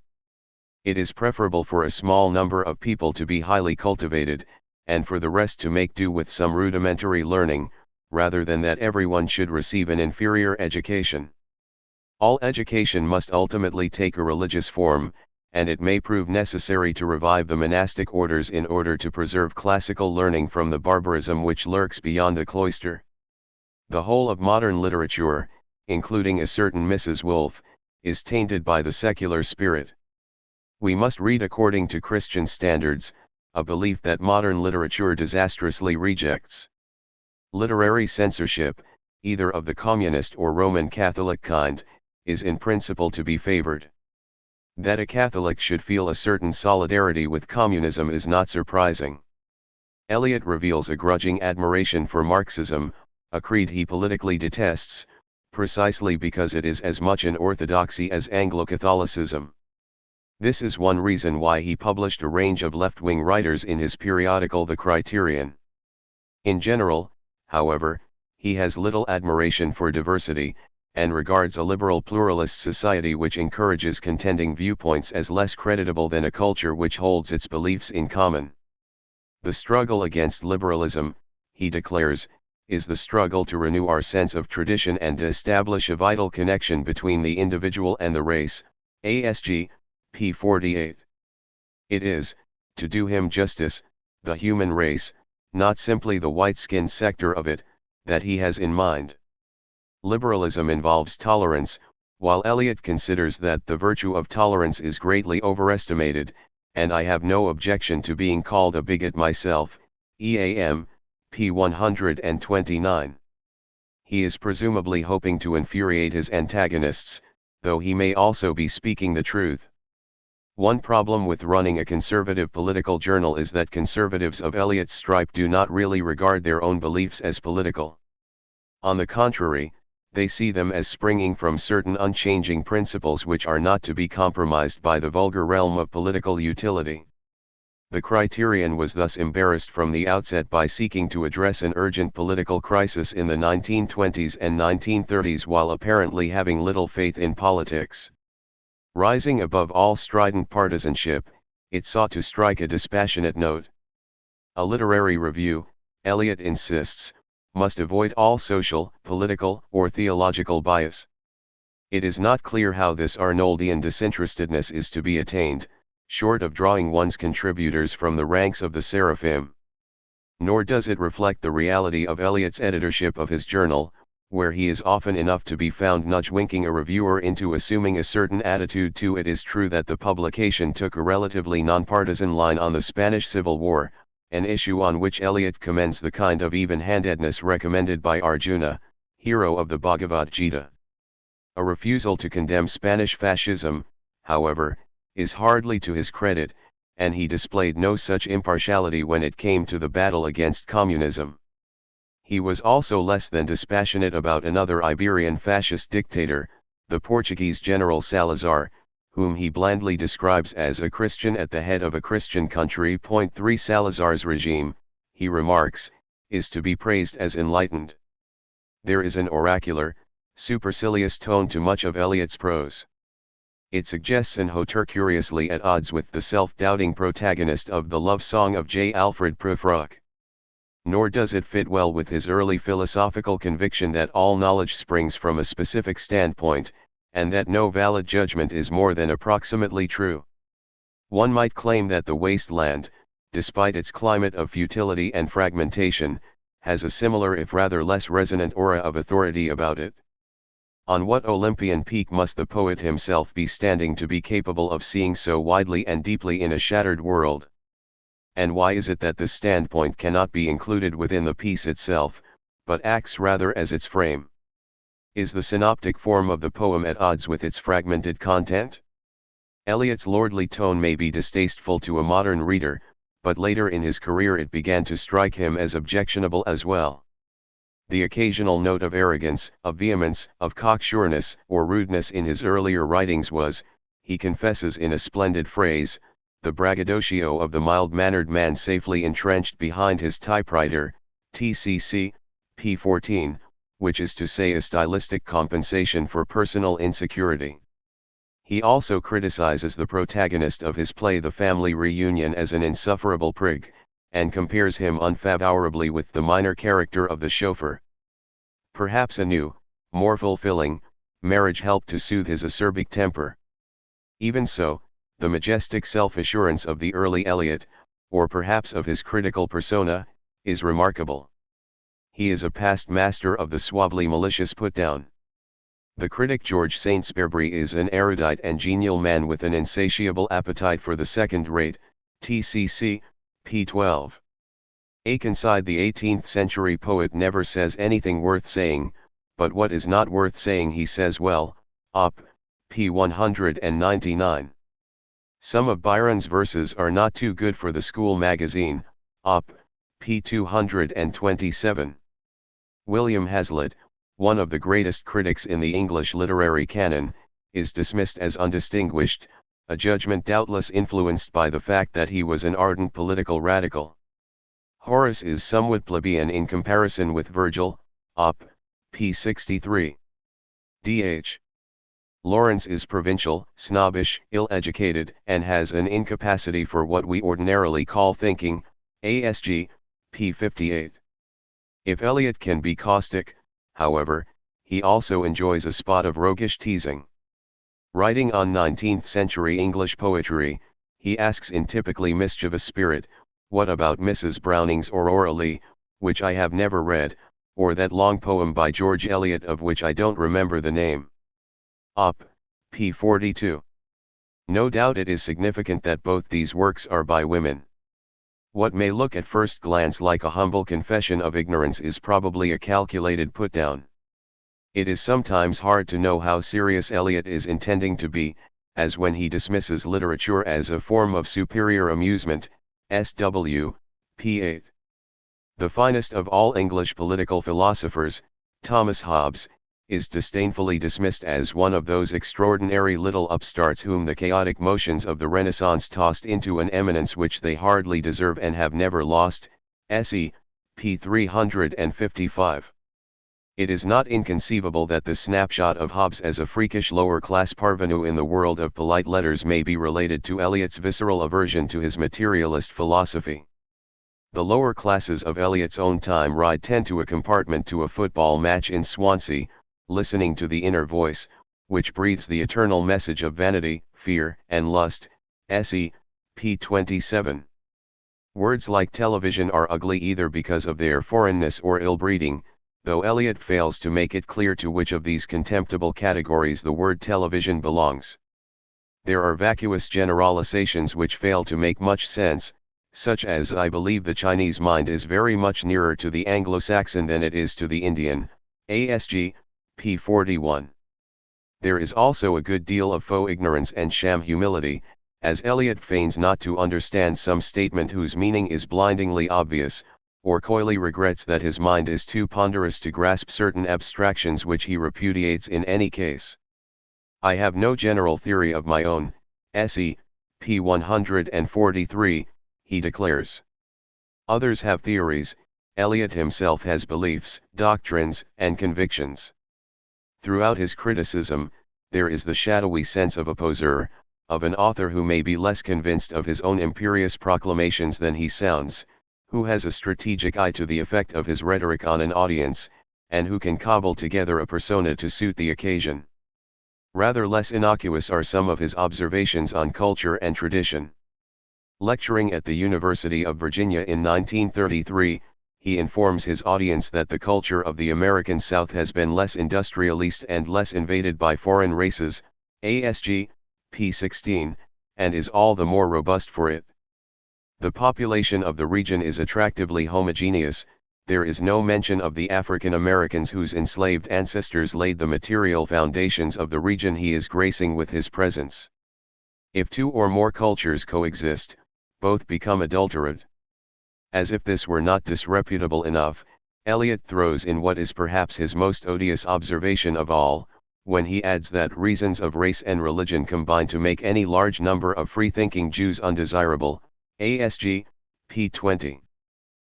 It is preferable for a small number of people to be highly cultivated, and for the rest to make do with some rudimentary learning, rather than that everyone should receive an inferior education. All education must ultimately take a religious form, and it may prove necessary to revive the monastic orders in order to preserve classical learning from the barbarism which lurks beyond the cloister. The whole of modern literature, including a certain Mrs. Wolfe, is tainted by the secular spirit. We must read according to Christian standards, a belief that modern literature disastrously rejects. Literary censorship, either of the communist or Roman Catholic kind, is in principle to be favored. That a Catholic should feel a certain solidarity with communism is not surprising. Eliot reveals a grudging admiration for Marxism, a creed he politically detests, precisely because it is as much an orthodoxy as Anglo-Catholicism. This is one reason why he published a range of left-wing writers in his periodical The Criterion. In general, however, he has little admiration for diversity, and regards a liberal pluralist society which encourages contending viewpoints as less creditable than a culture which holds its beliefs in common. The struggle against liberalism, he declares, is the struggle to renew our sense of tradition and to establish a vital connection between the individual and the race. ASG, p. 48. It is, to do him justice, the human race, not simply the white-skinned sector of it, that he has in mind. Liberalism involves tolerance, while Eliot considers that the virtue of tolerance is greatly overestimated, and I have no objection to being called a bigot myself. EAM, p. 129. He is presumably hoping to infuriate his antagonists, though he may also be speaking the truth. One problem with running a conservative political journal is that conservatives of Eliot's stripe do not really regard their own beliefs as political. On the contrary, they see them as springing from certain unchanging principles which are not to be compromised by the vulgar realm of political utility. The Criterion was thus embarrassed from the outset by seeking to address an urgent political crisis in the 1920s and 1930s while apparently having little faith in politics. Rising above all strident partisanship, it sought to strike a dispassionate note. A literary review, Eliot insists, must avoid all social, political, or theological bias. It is not clear how this Arnoldian disinterestedness is to be attained, short of drawing one's contributors from the ranks of the seraphim. Nor does it reflect the reality of Eliot's editorship of his journal, where he is often enough to be found nudge-winking a reviewer into assuming a certain attitude to it. Is true that the publication took a relatively nonpartisan line on the Spanish Civil War, an issue on which Eliot commends the kind of even-handedness recommended by Arjuna, hero of the Bhagavad Gita. A refusal to condemn Spanish fascism, however, is hardly to his credit, and he displayed no such impartiality when it came to the battle against communism. He was also less than dispassionate about another Iberian fascist dictator, the Portuguese General Salazar, whom he blandly describes as a Christian at the head of a Christian country. 3 Salazar's regime, he remarks, is to be praised as enlightened. There is an oracular, supercilious tone to much of Eliot's prose. It suggests an hauteur curiously at odds with the self-doubting protagonist of the love song of J. Alfred Prufrock. Nor does it fit well with his early philosophical conviction that all knowledge springs from a specific standpoint, and that no valid judgment is more than approximately true. One might claim that the wasteland, despite its climate of futility and fragmentation, has a similar if rather less resonant aura of authority about it. On what Olympian peak must the poet himself be standing to be capable of seeing so widely and deeply in a shattered world? And why is it that this standpoint cannot be included within the piece itself, but acts rather as its frame? Is the synoptic form of the poem at odds with its fragmented content? Eliot's lordly tone may be distasteful to a modern reader, but later in his career it began to strike him as objectionable as well. The occasional note of arrogance, of vehemence, of cocksureness, or rudeness in his earlier writings was, he confesses in a splendid phrase, the braggadocio of the mild-mannered man safely entrenched behind his typewriter, TCC, P14, which is to say a stylistic compensation for personal insecurity. He also criticizes the protagonist of his play The Family Reunion as an insufferable prig, and compares him unfavorably with the minor character of the chauffeur. Perhaps a new, more fulfilling, marriage helped to soothe his acerbic temper. Even so, the majestic self-assurance of the early Eliot, or perhaps of his critical persona, is remarkable. He is a past master of the suavely malicious put-down. The critic George Saintsbury is an erudite and genial man with an insatiable appetite for the second-rate, TCC, P12. Akenside, the 18th century poet, never says anything worth saying, but what is not worth saying he says well, op. P199. Some of Byron's verses are not too good for the school magazine, op. P227. William Hazlitt, one of the greatest critics in the English literary canon, is dismissed as undistinguished, a judgment doubtless influenced by the fact that he was an ardent political radical. Horace is somewhat plebeian in comparison with Virgil, op. P63. D.H. Lawrence is provincial, snobbish, ill-educated, and has an incapacity for what we ordinarily call thinking, ASG, P58. If Eliot can be caustic, however, he also enjoys a spot of roguish teasing. Writing on 19th-century English poetry, he asks in typically mischievous spirit, what about Mrs. Browning's Aurora Leigh, which I have never read, or that long poem by George Eliot of which I don't remember the name? Op. P42. No doubt it is significant that both these works are by women. What may look at first glance like a humble confession of ignorance is probably a calculated put-down. It is sometimes hard to know how serious Eliot is intending to be, as when he dismisses literature as a form of superior amusement, SW, P8. The finest of all English political philosophers, Thomas Hobbes, is disdainfully dismissed as one of those extraordinary little upstarts whom the chaotic motions of the Renaissance tossed into an eminence which they hardly deserve and have never lost, SE, p. 355. It is not inconceivable that the snapshot of Hobbes as a freakish lower-class parvenu in the world of polite letters may be related to Eliot's visceral aversion to his materialist philosophy. The lower classes of Eliot's own time ride 10 to a compartment to a football match in Swansea, listening to the inner voice, which breathes the eternal message of vanity, fear, and lust. SE, p. 27. Words like television are ugly either because of their foreignness or ill-breeding, though Eliot fails to make it clear to which of these contemptible categories the word television belongs. There are vacuous generalizations which fail to make much sense, such as I believe the Chinese mind is very much nearer to the Anglo-Saxon than it is to the Indian, ASG, p. 41. There is also a good deal of faux ignorance and sham humility, as Eliot feigns not to understand some statement whose meaning is blindingly obvious, or coyly regrets that his mind is too ponderous to grasp certain abstractions which he repudiates in any case. I have no general theory of my own, SE, p. 143, he declares. Others have theories, Eliot himself has beliefs, doctrines, and convictions. Throughout his criticism, there is the shadowy sense of a poseur, of an author who may be less convinced of his own imperious proclamations than he sounds, who has a strategic eye to the effect of his rhetoric on an audience, and who can cobble together a persona to suit the occasion. Rather less innocuous are some of his observations on culture and tradition. Lecturing at the University of Virginia in 1933, he informs his audience that the culture of the American South has been less industrialist and less invaded by foreign races, ASG, p. 16, and is all the more robust for it. The population of the region is attractively homogeneous, there is no mention of the African Americans whose enslaved ancestors laid the material foundations of the region he is gracing with his presence. If two or more cultures coexist, both become adulterate. As if this were not disreputable enough, Eliot throws in what is perhaps his most odious observation of all, when he adds that reasons of race and religion combine to make any large number of free-thinking Jews undesirable, ASG, p. 20.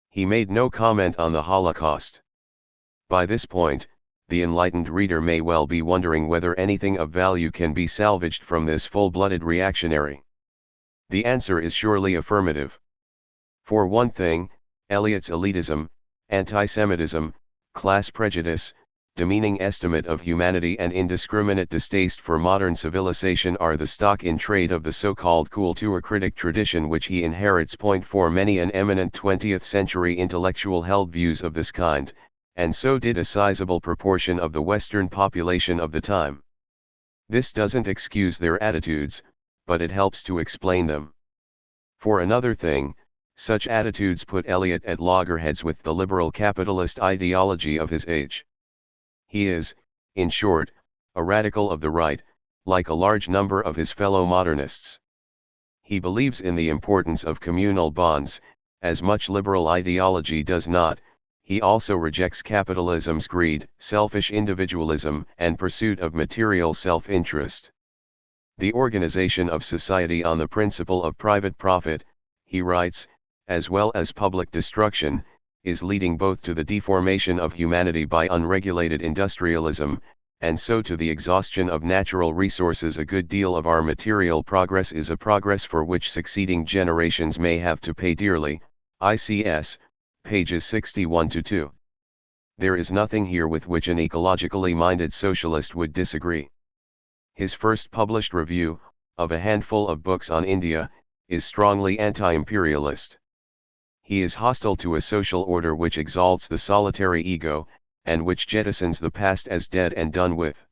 He made no comment on the Holocaust. By this point, the enlightened reader may well be wondering whether anything of value can be salvaged from this full-blooded reactionary. The answer is surely affirmative. For one thing, Eliot's elitism, anti-Semitism, class prejudice, demeaning estimate of humanity and indiscriminate distaste for modern civilization are the stock in trade of the so-called culture-critic tradition which he inherits. For many an eminent 20th century intellectual held views of this kind, and so did a sizable proportion of the Western population of the time. This doesn't excuse their attitudes, but it helps to explain them. For another thing, such attitudes put Eliot at loggerheads with the liberal capitalist ideology of his age. He is, in short, a radical of the right, like a large number of his fellow modernists. He believes in the importance of communal bonds, as much liberal ideology does not. He also rejects capitalism's greed, selfish individualism, and pursuit of material self-interest. The organization of society on the principle of private profit, he writes, as well as public destruction, is leading both to the deformation of humanity by unregulated industrialism, and so to the exhaustion of natural resources. A good deal of our material progress is a progress for which succeeding generations may have to pay dearly, ICS, pages 61-2. There is nothing here with which an ecologically minded socialist would disagree. His first published review, of a handful of books on India, is strongly anti-imperialist. He is hostile to a social order which exalts the solitary ego, and which jettisons the past as dead and done with.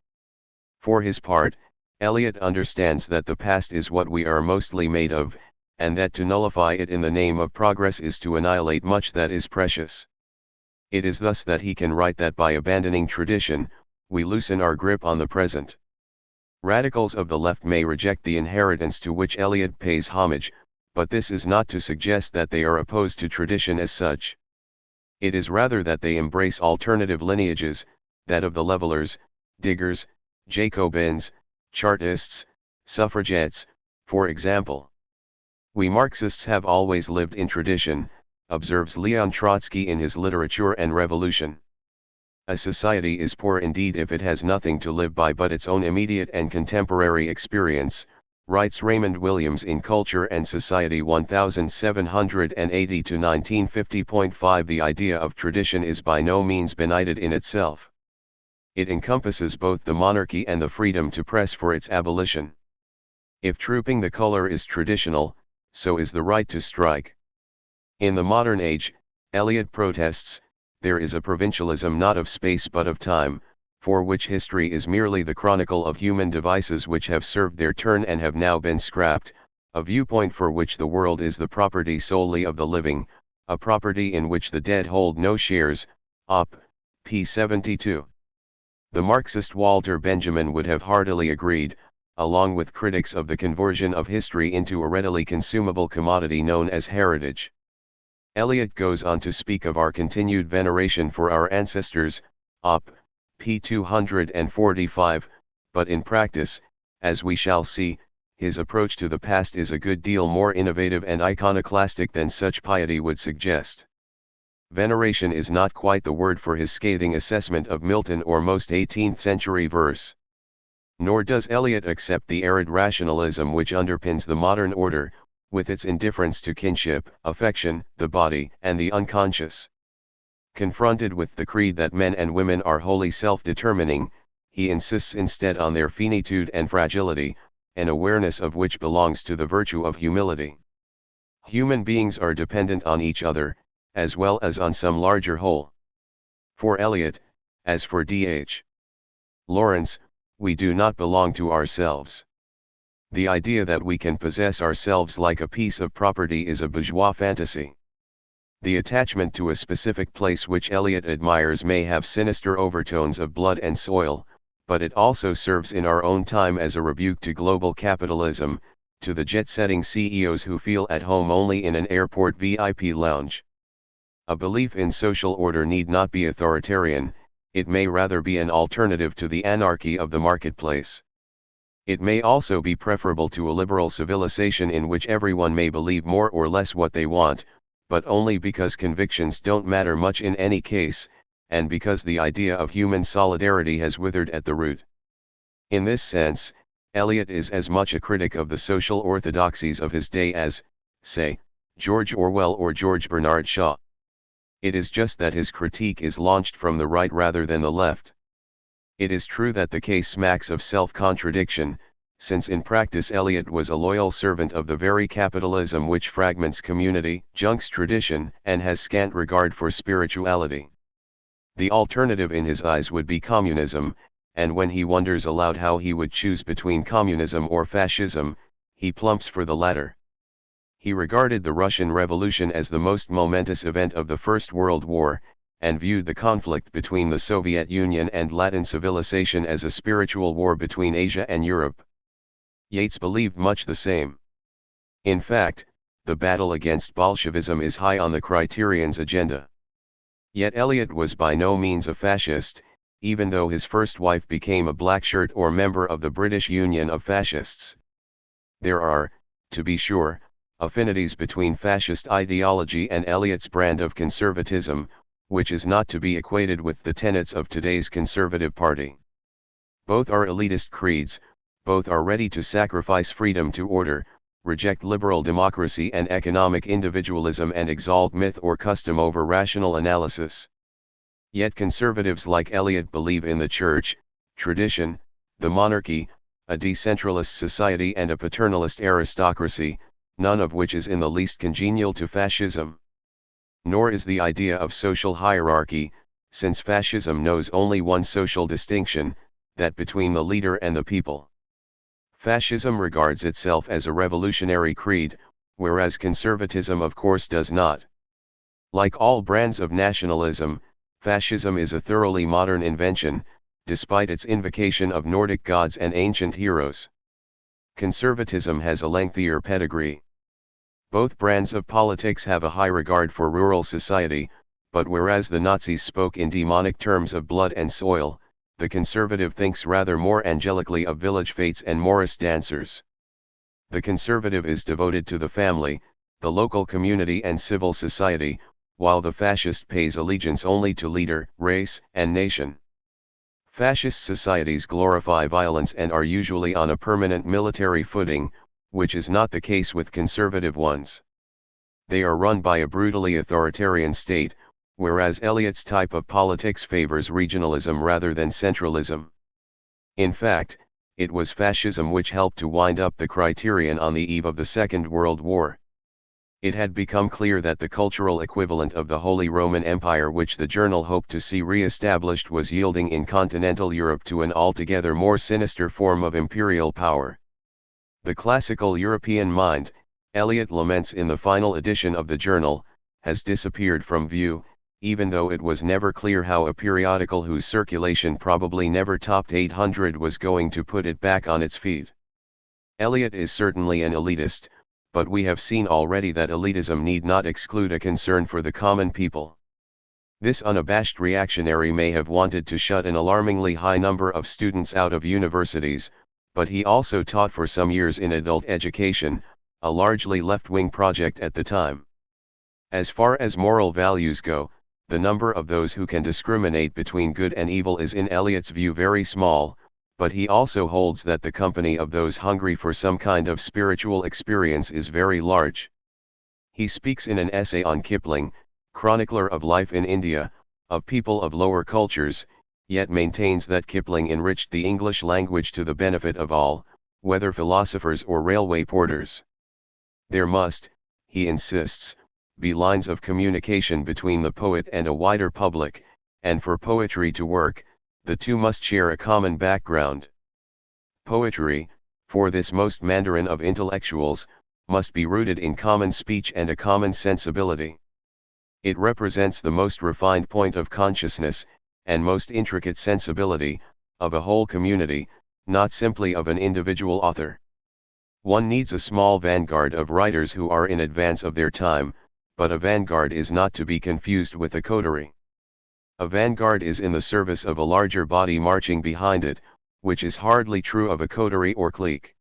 For his part, Eliot understands that the past is what we are mostly made of, and that to nullify it in the name of progress is to annihilate much that is precious. It is thus that he can write that by abandoning tradition, we loosen our grip on the present. Radicals of the left may reject the inheritance to which Eliot pays homage, but this is not to suggest that they are opposed to tradition as such. It is rather that they embrace alternative lineages, that of the levelers, diggers, Jacobins, Chartists, suffragettes, for example. We Marxists have always lived in tradition, observes Leon Trotsky in his Literature and Revolution. A society is poor indeed if it has nothing to live by but its own immediate and contemporary experience, Writes Raymond Williams in Culture and Society 1780 to 1950.5. The idea of tradition is by no means benighted in itself. It encompasses both the monarchy and the freedom to press for its abolition. If trooping the color is traditional, so is the right to strike. In the modern age, Eliot protests, there is a provincialism not of space but of time, for which history is merely the chronicle of human devices which have served their turn and have now been scrapped, a viewpoint for which the world is the property solely of the living, a property in which the dead hold no shares. Op. p. 72. The Marxist Walter Benjamin would have heartily agreed, along with critics of the conversion of history into a readily consumable commodity known as heritage. Eliot goes on to speak of our continued veneration for our ancestors, op. p. 245, but in practice, as we shall see, his approach to the past is a good deal more innovative and iconoclastic than such piety would suggest. Veneration is not quite the word for his scathing assessment of Milton or most 18th-century verse. Nor does Eliot accept the arid rationalism which underpins the modern order, with its indifference to kinship, affection, the body, and the unconscious. Confronted with the creed that men and women are wholly self-determining, he insists instead on their finitude and fragility, an awareness of which belongs to the virtue of humility. Human beings are dependent on each other, as well as on some larger whole. For Eliot, as for D.H. Lawrence, we do not belong to ourselves. The idea that we can possess ourselves like a piece of property is a bourgeois fantasy. The attachment to a specific place which Eliot admires may have sinister overtones of blood and soil, but it also serves in our own time as a rebuke to global capitalism, to the jet-setting CEOs who feel at home only in an airport VIP lounge. A belief in social order need not be authoritarian, it may rather be an alternative to the anarchy of the marketplace. It may also be preferable to a liberal civilization in which everyone may believe more or less what they want, but only because convictions don't matter much in any case, and because the idea of human solidarity has withered at the root. In this sense, Eliot is as much a critic of the social orthodoxies of his day as, say, George Orwell or George Bernard Shaw. It is just that his critique is launched from the right rather than the left. It is true that the case smacks of self-contradiction, since in practice Eliot was a loyal servant of the very capitalism which fragments community, junks tradition, and has scant regard for spirituality. The alternative in his eyes would be communism, and when he wonders aloud how he would choose between communism or fascism, he plumps for the latter. He regarded the Russian Revolution as the most momentous event of the First World War, and viewed the conflict between the Soviet Union and Latin civilization as a spiritual war between Asia and Europe. Yeats believed much the same. In fact, the battle against Bolshevism is high on the Criterion's agenda. Yet Eliot was by no means a fascist, even though his first wife became a blackshirt or member of the British Union of Fascists. There are, to be sure, affinities between fascist ideology and Eliot's brand of conservatism, which is not to be equated with the tenets of today's Conservative Party. Both are elitist creeds, both are ready to sacrifice freedom to order, reject liberal democracy and economic individualism and exalt myth or custom over rational analysis. Yet conservatives like Eliot believe in the church, tradition, the monarchy, a decentralist society and a paternalist aristocracy, none of which is in the least congenial to fascism. Nor is the idea of social hierarchy, since fascism knows only one social distinction, that between the leader and the people. Fascism regards itself as a revolutionary creed, whereas conservatism of course does not. Like all brands of nationalism, fascism is a thoroughly modern invention, despite its invocation of Nordic gods and ancient heroes. Conservatism has a lengthier pedigree. Both brands of politics have a high regard for rural society, but whereas the Nazis spoke in demonic terms of blood and soil, the conservative thinks rather more angelically of village fetes and Morris dancers. The conservative is devoted to the family, the local community and civil society, while the fascist pays allegiance only to leader, race, and nation. Fascist societies glorify violence and are usually on a permanent military footing, which is not the case with conservative ones. They are run by a brutally authoritarian state, whereas Eliot's type of politics favors regionalism rather than centralism. In fact, it was fascism which helped to wind up the Criterion on the eve of the Second World War. It had become clear that the cultural equivalent of the Holy Roman Empire which the journal hoped to see re-established was yielding in continental Europe to an altogether more sinister form of imperial power. The classical European mind, Eliot laments in the final edition of the journal, has disappeared from view, even though it was never clear how a periodical whose circulation probably never topped 800 was going to put it back on its feet. Eliot is certainly an elitist, but we have seen already that elitism need not exclude a concern for the common people. This unabashed reactionary may have wanted to shut an alarmingly high number of students out of universities, but he also taught for some years in adult education, a largely left-wing project at the time. As far as moral values go, the number of those who can discriminate between good and evil is in Eliot's view very small, but he also holds that the company of those hungry for some kind of spiritual experience is very large. He speaks in an essay on Kipling, chronicler of life in India, of people of lower cultures, yet maintains that Kipling enriched the English language to the benefit of all, whether philosophers or railway porters. There must, he insists, be lines of communication between the poet and a wider public, and for poetry to work, the two must share a common background. Poetry, for this most mandarin of intellectuals, must be rooted in common speech and a common sensibility. It represents the most refined point of consciousness, and most intricate sensibility, of a whole community, not simply of an individual author. One needs a small vanguard of writers who are in advance of their time, but a vanguard is not to be confused with a coterie. A vanguard is in the service of a larger body marching behind it, which is hardly true of a coterie or clique.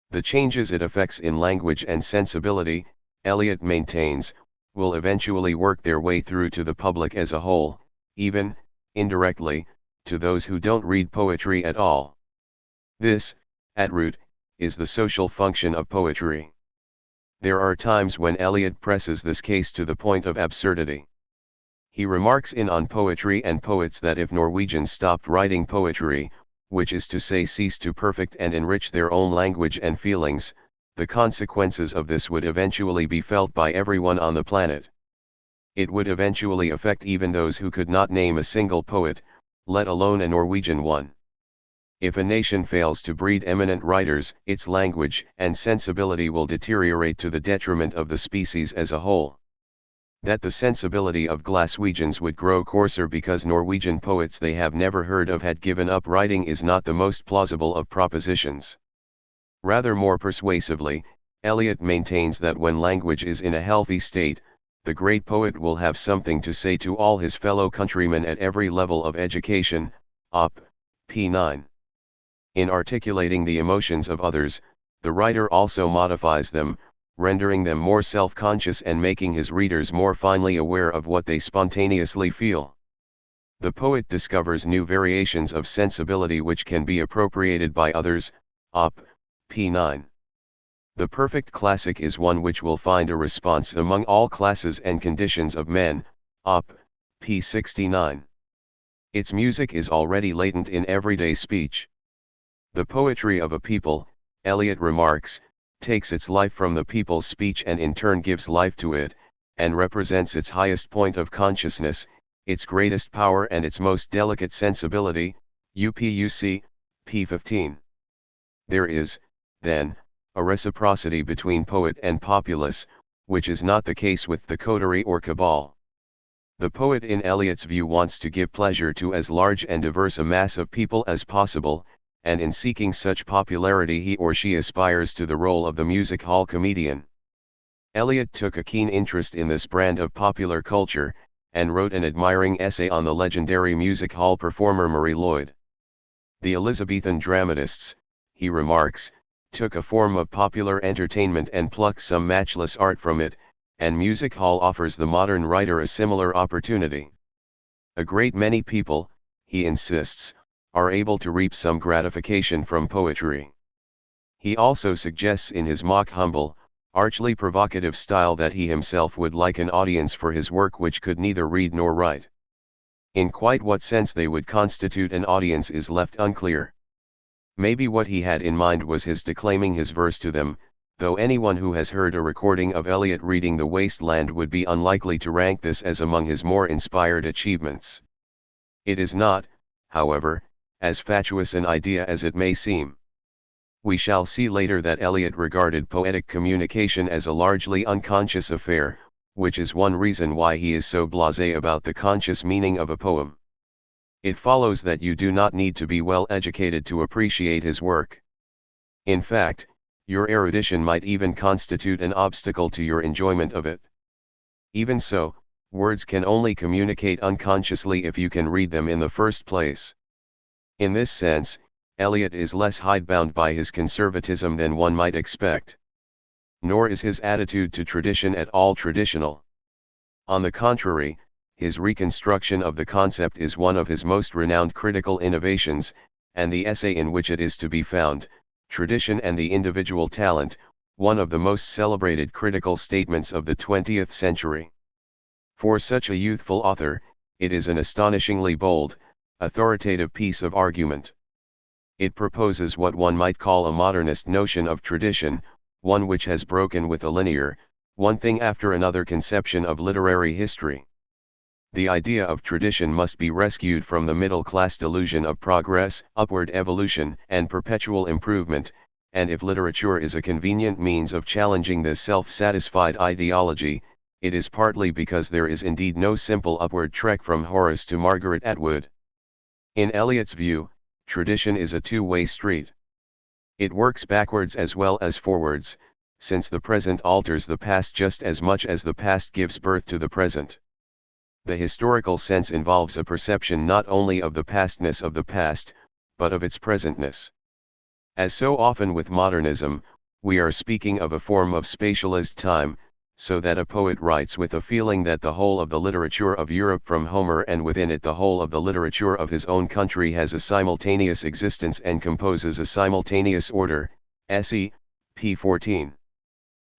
The changes it affects in language and sensibility, Eliot maintains, will eventually work their way through to the public as a whole, even, indirectly, to those who don't read poetry at all. This, at root, is the social function of poetry. There are times when Eliot presses this case to the point of absurdity. He remarks in On Poetry and Poets that if Norwegians stopped writing poetry, which is to say ceased to perfect and enrich their own language and feelings, the consequences of this would eventually be felt by everyone on the planet. It would eventually affect even those who could not name a single poet, let alone a Norwegian one. If a nation fails to breed eminent writers, its language and sensibility will deteriorate to the detriment of the species as a whole. That the sensibility of Glaswegians would grow coarser because Norwegian poets they have never heard of had given up writing is not the most plausible of propositions. Rather more persuasively, Eliot maintains that when language is in a healthy state, the great poet will have something to say to all his fellow countrymen at every level of education, op. p. 9. In articulating the emotions of others, the writer also modifies them, rendering them more self-conscious and making his readers more finely aware of what they spontaneously feel. The poet discovers new variations of sensibility which can be appropriated by others, op. p. 9. The perfect classic is one which will find a response among all classes and conditions of men, op. p. 69. Its music is already latent in everyday speech. The poetry of a people, Eliot remarks, takes its life from the people's speech and in turn gives life to it, and represents its highest point of consciousness, its greatest power and its most delicate sensibility, UPUC, p. 15. There is, then, a reciprocity between poet and populace, which is not the case with the coterie or cabal. The poet in Eliot's view wants to give pleasure to as large and diverse a mass of people as possible, and in seeking such popularity he or she aspires to the role of the music hall comedian. Eliot took a keen interest in this brand of popular culture, and wrote an admiring essay on the legendary music hall performer Marie Lloyd. The Elizabethan dramatists, he remarks, took a form of popular entertainment and plucked some matchless art from it, and music hall offers the modern writer a similar opportunity. A great many people, he insists, are able to reap some gratification from poetry. He also suggests in his mock humble, archly provocative style that he himself would like an audience for his work which could neither read nor write. In quite what sense they would constitute an audience is left unclear. Maybe what he had in mind was his declaiming his verse to them, though anyone who has heard a recording of Eliot reading The Waste Land would be unlikely to rank this as among his more inspired achievements. It is not, however, as fatuous an idea as it may seem. We shall see later that Eliot regarded poetic communication as a largely unconscious affair, which is one reason why he is so blasé about the conscious meaning of a poem. It follows that you do not need to be well educated to appreciate his work. In fact, your erudition might even constitute an obstacle to your enjoyment of it. Even so, words can only communicate unconsciously if you can read them in the first place. In this sense, Eliot is less hidebound by his conservatism than one might expect. Nor is his attitude to tradition at all traditional. On the contrary, his reconstruction of the concept is one of his most renowned critical innovations, and the essay in which it is to be found, Tradition and the Individual Talent, one of the most celebrated critical statements of the 20th century. For such a youthful author, it is an astonishingly bold, authoritative piece of argument. It proposes what one might call a modernist notion of tradition, one which has broken with a linear, one thing after another conception of literary history. The idea of tradition must be rescued from the middle-class delusion of progress, upward evolution, and perpetual improvement, and if literature is a convenient means of challenging this self-satisfied ideology, it is partly because there is indeed no simple upward trek from Horace to Margaret Atwood. In Eliot's view, tradition is a two-way street. It works backwards as well as forwards, since the present alters the past just as much as the past gives birth to the present. The historical sense involves a perception not only of the pastness of the past, but of its presentness. As so often with modernism, we are speaking of a form of spatialized time, so that a poet writes with a feeling that the whole of the literature of Europe from Homer and within it the whole of the literature of his own country has a simultaneous existence and composes a simultaneous order, se. p. 14.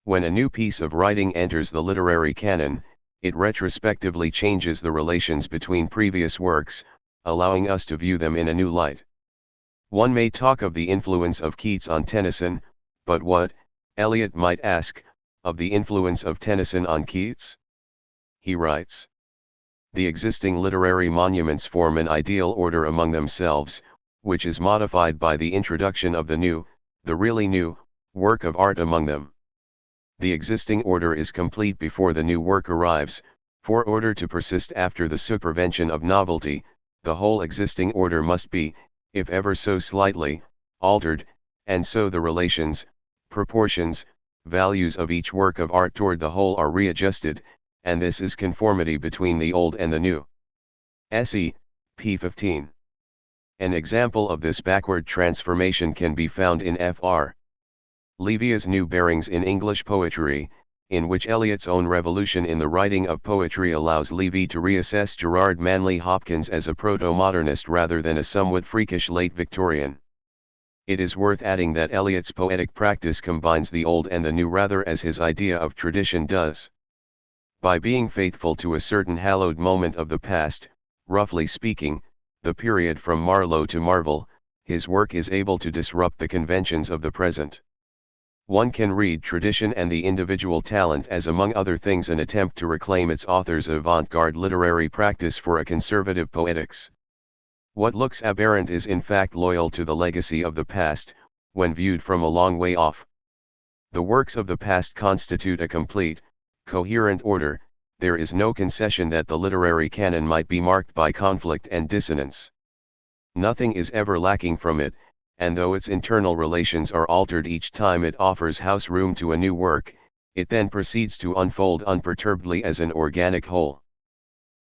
When a new piece of writing enters the literary canon, it retrospectively changes the relations between previous works, allowing us to view them in a new light. One may talk of the influence of Keats on Tennyson, but what, Eliot might ask, of the influence of Tennyson on Keats? He writes, "The existing literary monuments form an ideal order among themselves, which is modified by the introduction of the new, the really new, work of art among them. The existing order is complete before the new work arrives, for order to persist after the supervention of novelty, the whole existing order must be, if ever so slightly, altered, and so the relations, proportions, values of each work of art toward the whole are readjusted, and this is conformity between the old and the new." Se. p. 15. An example of this backward transformation can be found in Fr. Levia's New Bearings in English Poetry, in which Eliot's own revolution in the writing of poetry allows Levy to reassess Gerard Manley Hopkins as a proto-modernist rather than a somewhat freakish late Victorian. It is worth adding that Eliot's poetic practice combines the old and the new rather as his idea of tradition does. By being faithful to a certain hallowed moment of the past, roughly speaking, the period from Marlowe to Marvell, his work is able to disrupt the conventions of the present. One can read Tradition and the Individual Talent as among other things an attempt to reclaim its author's avant-garde literary practice for a conservative poetics. What looks aberrant is in fact loyal to the legacy of the past, when viewed from a long way off. The works of the past constitute a complete, coherent order, there is no concession that the literary canon might be marked by conflict and dissonance. Nothing is ever lacking from it, and though its internal relations are altered each time it offers house room to a new work, it then proceeds to unfold unperturbedly as an organic whole.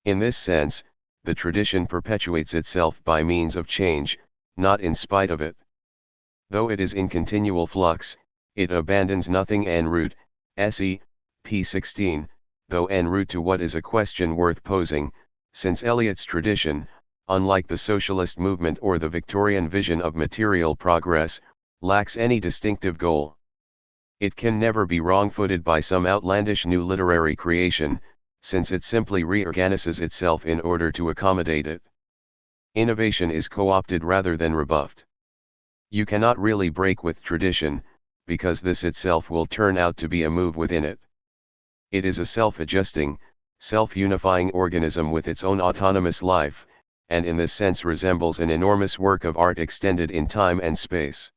In this sense, the tradition perpetuates itself by means of change, not in spite of it. Though it is in continual flux, it abandons nothing en route, se. p. 16, though en route to what is a question worth posing, since Eliot's tradition, unlike the socialist movement or the Victorian vision of material progress, lacks any distinctive goal. It can never be wrong-footed by some outlandish new literary creation, since it simply reorganizes itself in order to accommodate it. Innovation is co-opted rather than rebuffed. You cannot really break with tradition, because this itself will turn out to be a move within it. It is a self-adjusting, self-unifying organism with its own autonomous life, and in this sense resembles an enormous work of art extended in time and space.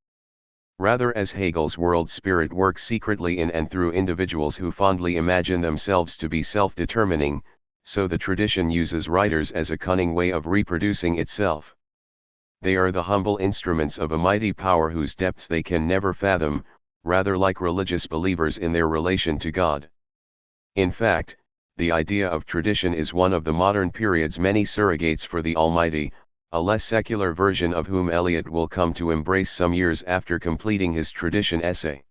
Rather as Hegel's world spirit works secretly in and through individuals who fondly imagine themselves to be self-determining, so the tradition uses writers as a cunning way of reproducing itself. They are the humble instruments of a mighty power whose depths they can never fathom, rather like religious believers in their relation to God. In fact, the idea of tradition is one of the modern period's many surrogates for the Almighty, a less secular version of whom Eliot will come to embrace some years after completing his tradition essay.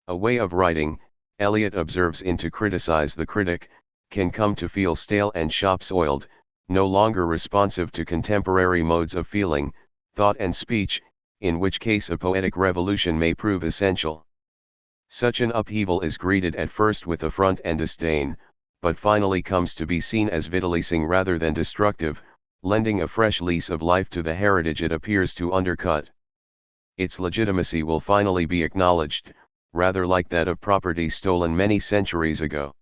A way of writing, Eliot observes, in to criticize the critic, can come to feel stale and shop-soiled, no longer responsive to contemporary modes of feeling, thought and speech, in which case a poetic revolution may prove essential. Such an upheaval is greeted at first with affront and disdain, but finally comes to be seen as vitalizing rather than destructive, lending a fresh lease of life to the heritage it appears to undercut. Its legitimacy will finally be acknowledged, rather like that of property stolen many centuries ago.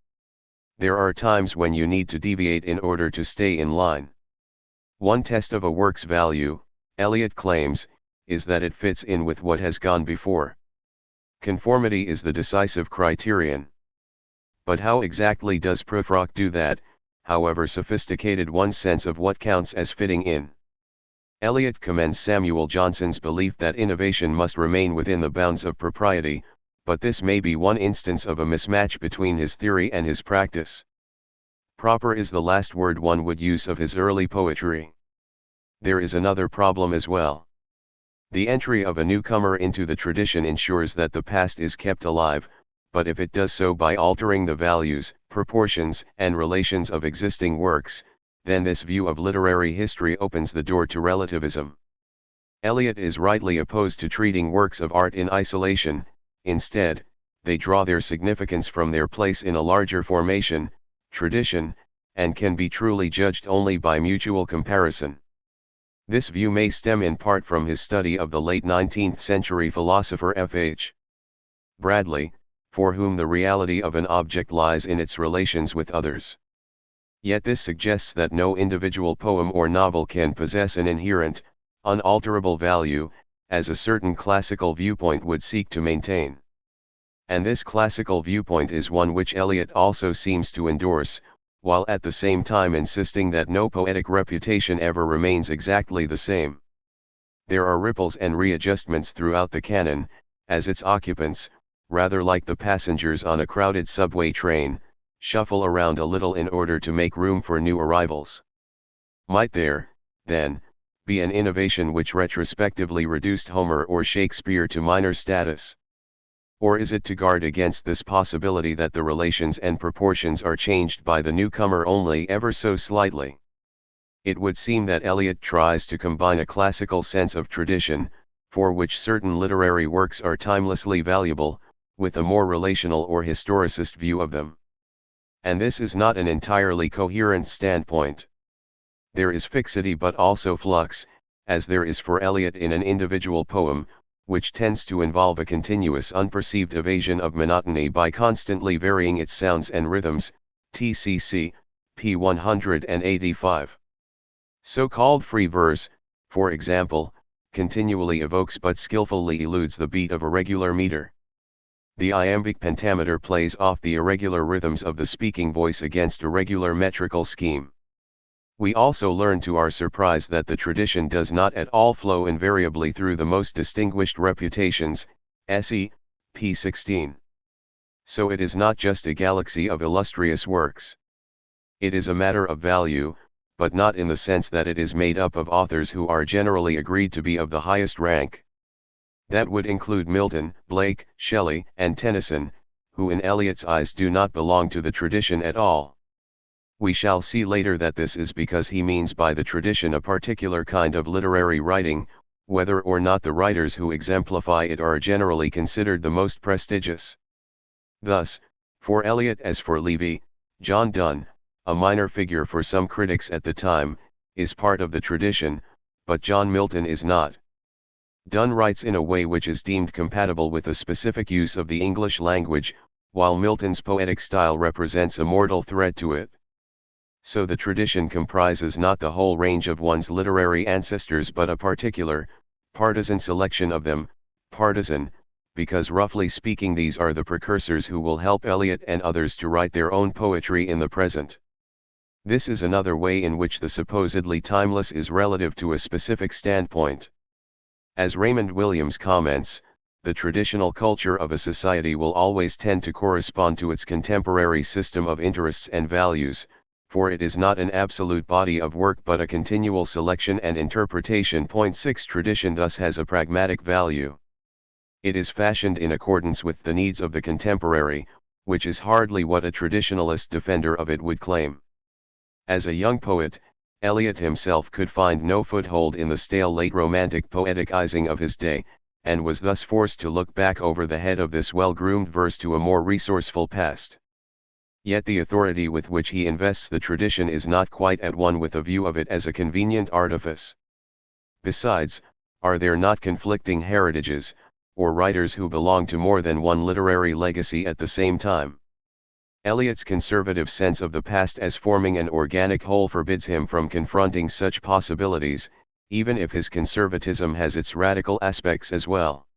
There are times when you need to deviate in order to stay in line. One test of a work's value, Eliot claims, is that it fits in with what has gone before. Conformity is the decisive criterion. But how exactly does Prufrock do that, however sophisticated one's sense of what counts as fitting in? Eliot commends Samuel Johnson's belief that innovation must remain within the bounds of propriety, but this may be one instance of a mismatch between his theory and his practice. Proper is the last word one would use of his early poetry. There is another problem as well. The entry of a newcomer into the tradition ensures that the past is kept alive, but if it does so by altering the values, proportions, and relations of existing works, then this view of literary history opens the door to relativism. Eliot is rightly opposed to treating works of art in isolation. Instead, they draw their significance from their place in a larger formation, tradition, and can be truly judged only by mutual comparison. This view may stem in part from his study of the late 19th century philosopher F.H. Bradley, for whom the reality of an object lies in its relations with others. Yet this suggests that no individual poem or novel can possess an inherent, unalterable value, as a certain classical viewpoint would seek to maintain. And this classical viewpoint is one which Eliot also seems to endorse, while at the same time insisting that no poetic reputation ever remains exactly the same. There are ripples and readjustments throughout the canon, as its occupants, rather like the passengers on a crowded subway train, shuffle around a little in order to make room for new arrivals. Might there, then, be an innovation which retrospectively reduced Homer or Shakespeare to minor status? Or is it to guard against this possibility that the relations and proportions are changed by the newcomer only ever so slightly? It would seem that Eliot tries to combine a classical sense of tradition, for which certain literary works are timelessly valuable, with a more relational or historicist view of them. And this is not an entirely coherent standpoint. There is fixity but also flux, as there is for Eliot in an individual poem, which tends to involve a continuous unperceived evasion of monotony by constantly varying its sounds and rhythms, TCC, p. 185. So-called free verse, for example, continually evokes but skillfully eludes the beat of a regular meter. The iambic pentameter plays off the irregular rhythms of the speaking voice against a regular metrical scheme. We also learn to our surprise that the tradition does not at all flow invariably through the most distinguished reputations, se. p. 16. So it is not just a galaxy of illustrious works. It is a matter of value, but not in the sense that it is made up of authors who are generally agreed to be of the highest rank. That would include Milton, Blake, Shelley, and Tennyson, who in Eliot's eyes do not belong to the tradition at all. We shall see later that this is because he means by the tradition a particular kind of literary writing, whether or not the writers who exemplify it are generally considered the most prestigious. Thus, for Eliot as for Levy, John Donne, a minor figure for some critics at the time, is part of the tradition, but John Milton is not. Donne writes in a way which is deemed compatible with a specific use of the English language, while Milton's poetic style represents a mortal threat to it. So the tradition comprises not the whole range of one's literary ancestors but a particular, partisan selection of them, partisan, because roughly speaking these are the precursors who will help Eliot and others to write their own poetry in the present. This is another way in which the supposedly timeless is relative to a specific standpoint. As Raymond Williams comments, the traditional culture of a society will always tend to correspond to its contemporary system of interests and values, for it is not an absolute body of work but a continual selection and interpretation. 6 Tradition thus has a pragmatic value. It is fashioned in accordance with the needs of the contemporary, which is hardly what a traditionalist defender of it would claim. As a young poet, Eliot himself could find no foothold in the stale late romantic poeticizing of his day, and was thus forced to look back over the head of this well-groomed verse to a more resourceful past. Yet the authority with which he invests the tradition is not quite at one with a view of it as a convenient artifice. Besides, are there not conflicting heritages, or writers who belong to more than one literary legacy at the same time? Eliot's conservative sense of the past as forming an organic whole forbids him from confronting such possibilities, even if his conservatism has its radical aspects as well.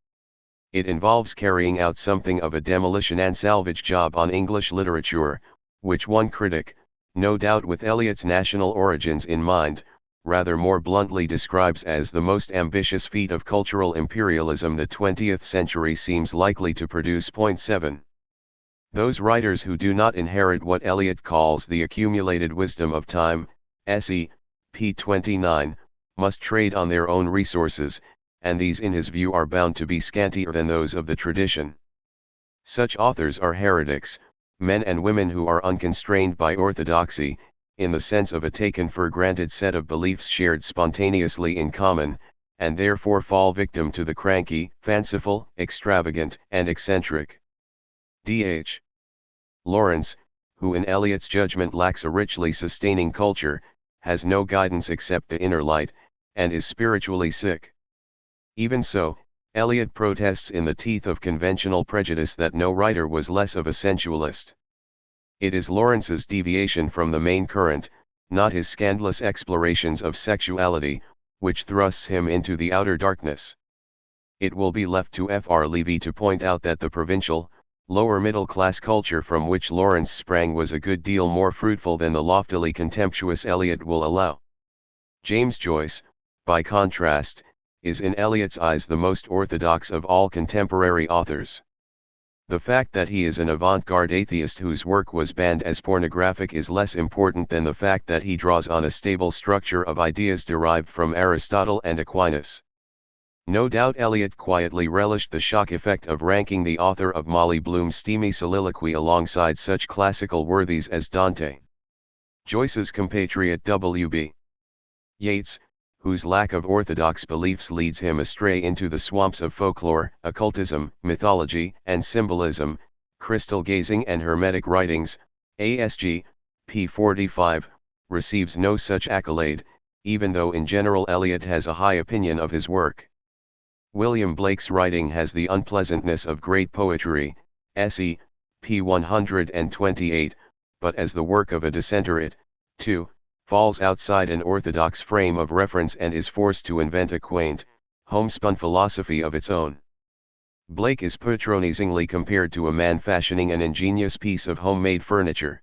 It involves carrying out something of a demolition and salvage job on English literature, which one critic, no doubt with Eliot's national origins in mind, rather more bluntly describes as the most ambitious feat of cultural imperialism the 20th century seems likely to produce. 7. Those writers who do not inherit what Eliot calls the accumulated wisdom of time, s.e., p. 29, must trade on their own resources, and these in his view are bound to be scantier than those of the tradition. Such authors are heretics, men and women who are unconstrained by orthodoxy, in the sense of a taken-for-granted set of beliefs shared spontaneously in common, and therefore fall victim to the cranky, fanciful, extravagant, and eccentric. D.H. Lawrence, who in Eliot's judgment lacks a richly sustaining culture, has no guidance except the inner light, and is spiritually sick. Even so, Eliot protests in the teeth of conventional prejudice that no writer was less of a sensualist. It is Lawrence's deviation from the main current, not his scandalous explorations of sexuality, which thrusts him into the outer darkness. It will be left to Fr. Levy to point out that the provincial, lower middle-class culture from which Lawrence sprang was a good deal more fruitful than the loftily contemptuous Eliot will allow. James Joyce, by contrast, is in Eliot's eyes the most orthodox of all contemporary authors. The fact that he is an avant-garde atheist whose work was banned as pornographic is less important than the fact that he draws on a stable structure of ideas derived from Aristotle and Aquinas. No doubt Eliot quietly relished the shock effect of ranking the author of Molly Bloom's steamy soliloquy alongside such classical worthies as Dante. Joyce's compatriot W.B. Yeats, whose lack of orthodox beliefs leads him astray into the swamps of folklore, occultism, mythology, and symbolism, crystal gazing and hermetic writings, ASG, p. 45, receives no such accolade, even though in general Eliot has a high opinion of his work. William Blake's writing has the unpleasantness of great poetry, se, p. 128, but as the work of a dissenter it, too, falls outside an orthodox frame of reference and is forced to invent a quaint, homespun philosophy of its own. Blake is patronizingly compared to a man fashioning an ingenious piece of homemade furniture.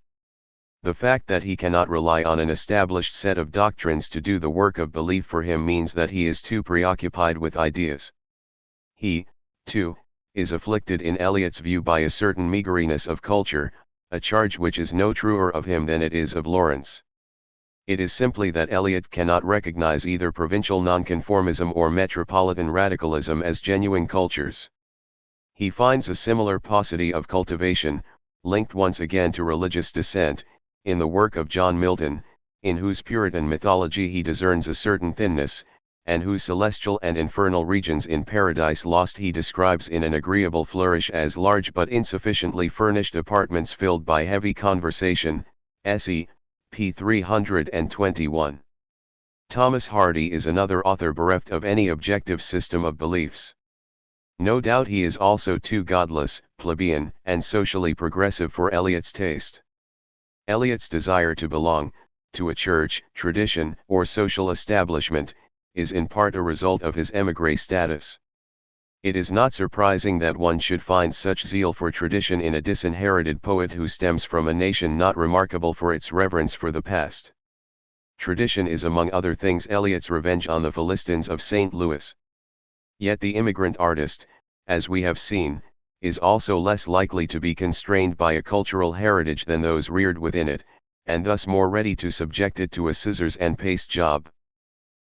The fact that he cannot rely on an established set of doctrines to do the work of belief for him means that he is too preoccupied with ideas. He, too, is afflicted in Eliot's view by a certain meageriness of culture, a charge which is no truer of him than it is of Lawrence. It is simply that Eliot cannot recognize either provincial nonconformism or metropolitan radicalism as genuine cultures. He finds a similar paucity of cultivation, linked once again to religious dissent, in the work of John Milton, in whose Puritan mythology he discerns a certain thinness, and whose celestial and infernal regions in Paradise Lost he describes in an agreeable flourish as large but insufficiently furnished apartments filled by heavy conversation, S.E. p. 321. Thomas Hardy is another author bereft of any objective system of beliefs. No doubt he is also too godless, plebeian, and socially progressive for Eliot's taste. Eliot's desire to belong to a church, tradition, or social establishment is in part a result of his émigré status. It is not surprising that one should find such zeal for tradition in a disinherited poet who stems from a nation not remarkable for its reverence for the past. Tradition is among other things Eliot's revenge on the Philistines of St. Louis. Yet the immigrant artist, as we have seen, is also less likely to be constrained by a cultural heritage than those reared within it, and thus more ready to subject it to a scissors and paste job.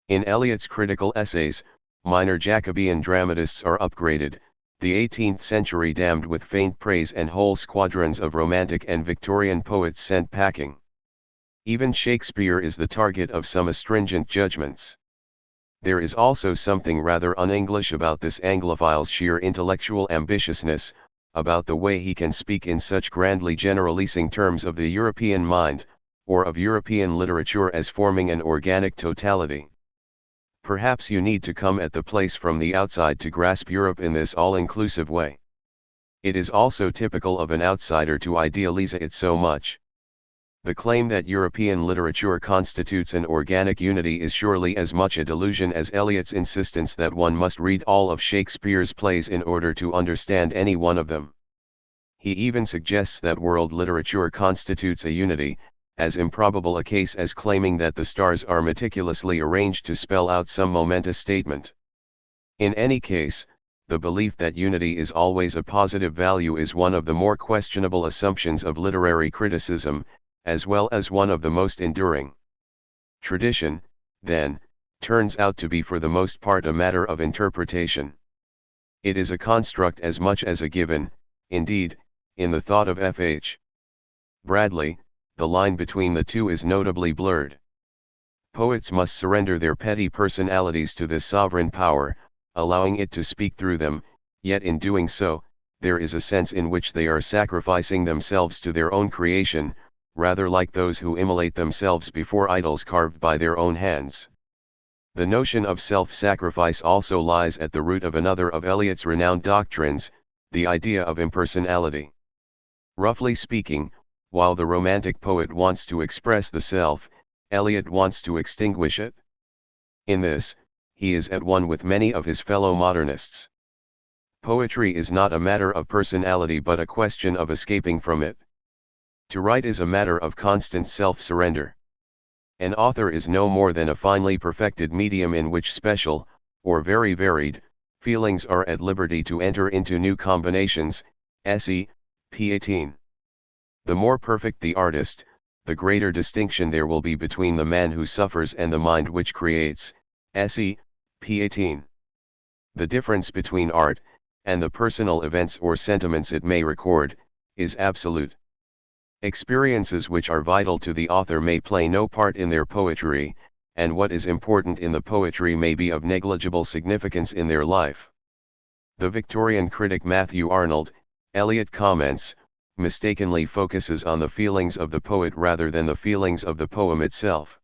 In Eliot's critical essays, minor Jacobean dramatists are upgraded, the 18th century damned with faint praise and whole squadrons of Romantic and Victorian poets sent packing. Even Shakespeare is the target of some astringent judgments. There is also something rather un-English about this Anglophile's sheer intellectual ambitiousness, about the way he can speak in such grandly generalizing terms of the European mind, or of European literature as forming an organic totality. Perhaps you need to come at the place from the outside to grasp Europe in this all-inclusive way. It is also typical of an outsider to idealize it so much. The claim that European literature constitutes an organic unity is surely as much a delusion as Eliot's insistence that one must read all of Shakespeare's plays in order to understand any one of them. He even suggests that world literature constitutes a unity, as improbable a case as claiming that the stars are meticulously arranged to spell out some momentous statement. In any case, the belief that unity is always a positive value is one of the more questionable assumptions of literary criticism, as well as one of the most enduring. Tradition, then, turns out to be for the most part a matter of interpretation. It is a construct as much as a given, indeed, in the thought of F.H. Bradley, the line between the two is notably blurred. Poets must surrender their petty personalities to this sovereign power, allowing it to speak through them, yet in doing so, there is a sense in which they are sacrificing themselves to their own creation, rather like those who immolate themselves before idols carved by their own hands. The notion of self-sacrifice also lies at the root of another of Eliot's renowned doctrines, the idea of impersonality. Roughly speaking, while the Romantic poet wants to express the self, Eliot wants to extinguish it. In this, he is at one with many of his fellow modernists. Poetry is not a matter of personality but a question of escaping from it. To write is a matter of constant self-surrender. An author is no more than a finely perfected medium in which special, or very varied, feelings are at liberty to enter into new combinations, S.E. p. 18. The more perfect the artist, the greater distinction there will be between the man who suffers and the mind which creates, S.E. p. 18. The difference between art, and the personal events or sentiments it may record, is absolute. Experiences which are vital to the author may play no part in their poetry, and what is important in the poetry may be of negligible significance in their life. The Victorian critic Matthew Arnold, Eliot comments, mistakenly focuses on the feelings of the poet rather than the feelings of the poem itself.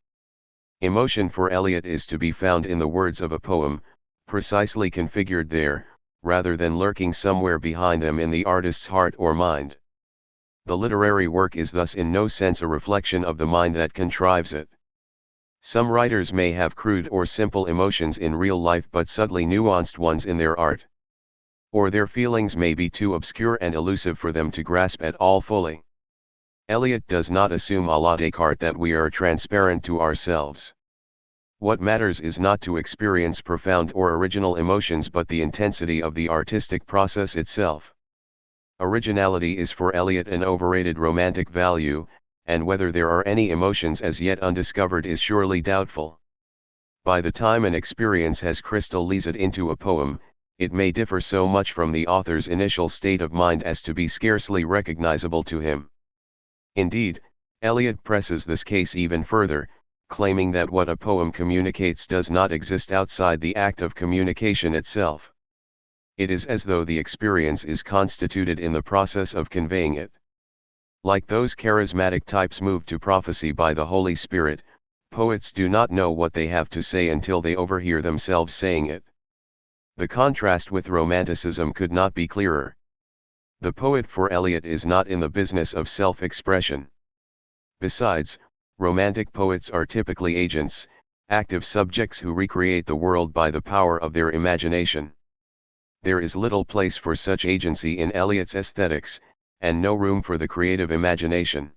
Emotion for Eliot is to be found in the words of a poem, precisely configured there, rather than lurking somewhere behind them in the artist's heart or mind. The literary work is thus in no sense a reflection of the mind that contrives it. Some writers may have crude or simple emotions in real life but subtly nuanced ones in their art. Or their feelings may be too obscure and elusive for them to grasp at all fully. Eliot does not assume à la Descartes that we are transparent to ourselves. What matters is not to experience profound or original emotions but the intensity of the artistic process itself. Originality is for Eliot an overrated romantic value, and whether there are any emotions as yet undiscovered is surely doubtful. By the time an experience has crystallized into a poem, it may differ so much from the author's initial state of mind as to be scarcely recognizable to him. Indeed, Eliot presses this case even further, claiming that what a poem communicates does not exist outside the act of communication itself. It is as though the experience is constituted in the process of conveying it. Like those charismatic types moved to prophecy by the Holy Spirit, poets do not know what they have to say until they overhear themselves saying it. The contrast with Romanticism could not be clearer. The poet for Eliot is not in the business of self-expression. Besides, Romantic poets are typically agents, active subjects who recreate the world by the power of their imagination. There is little place for such agency in Eliot's aesthetics, and no room for the creative imagination.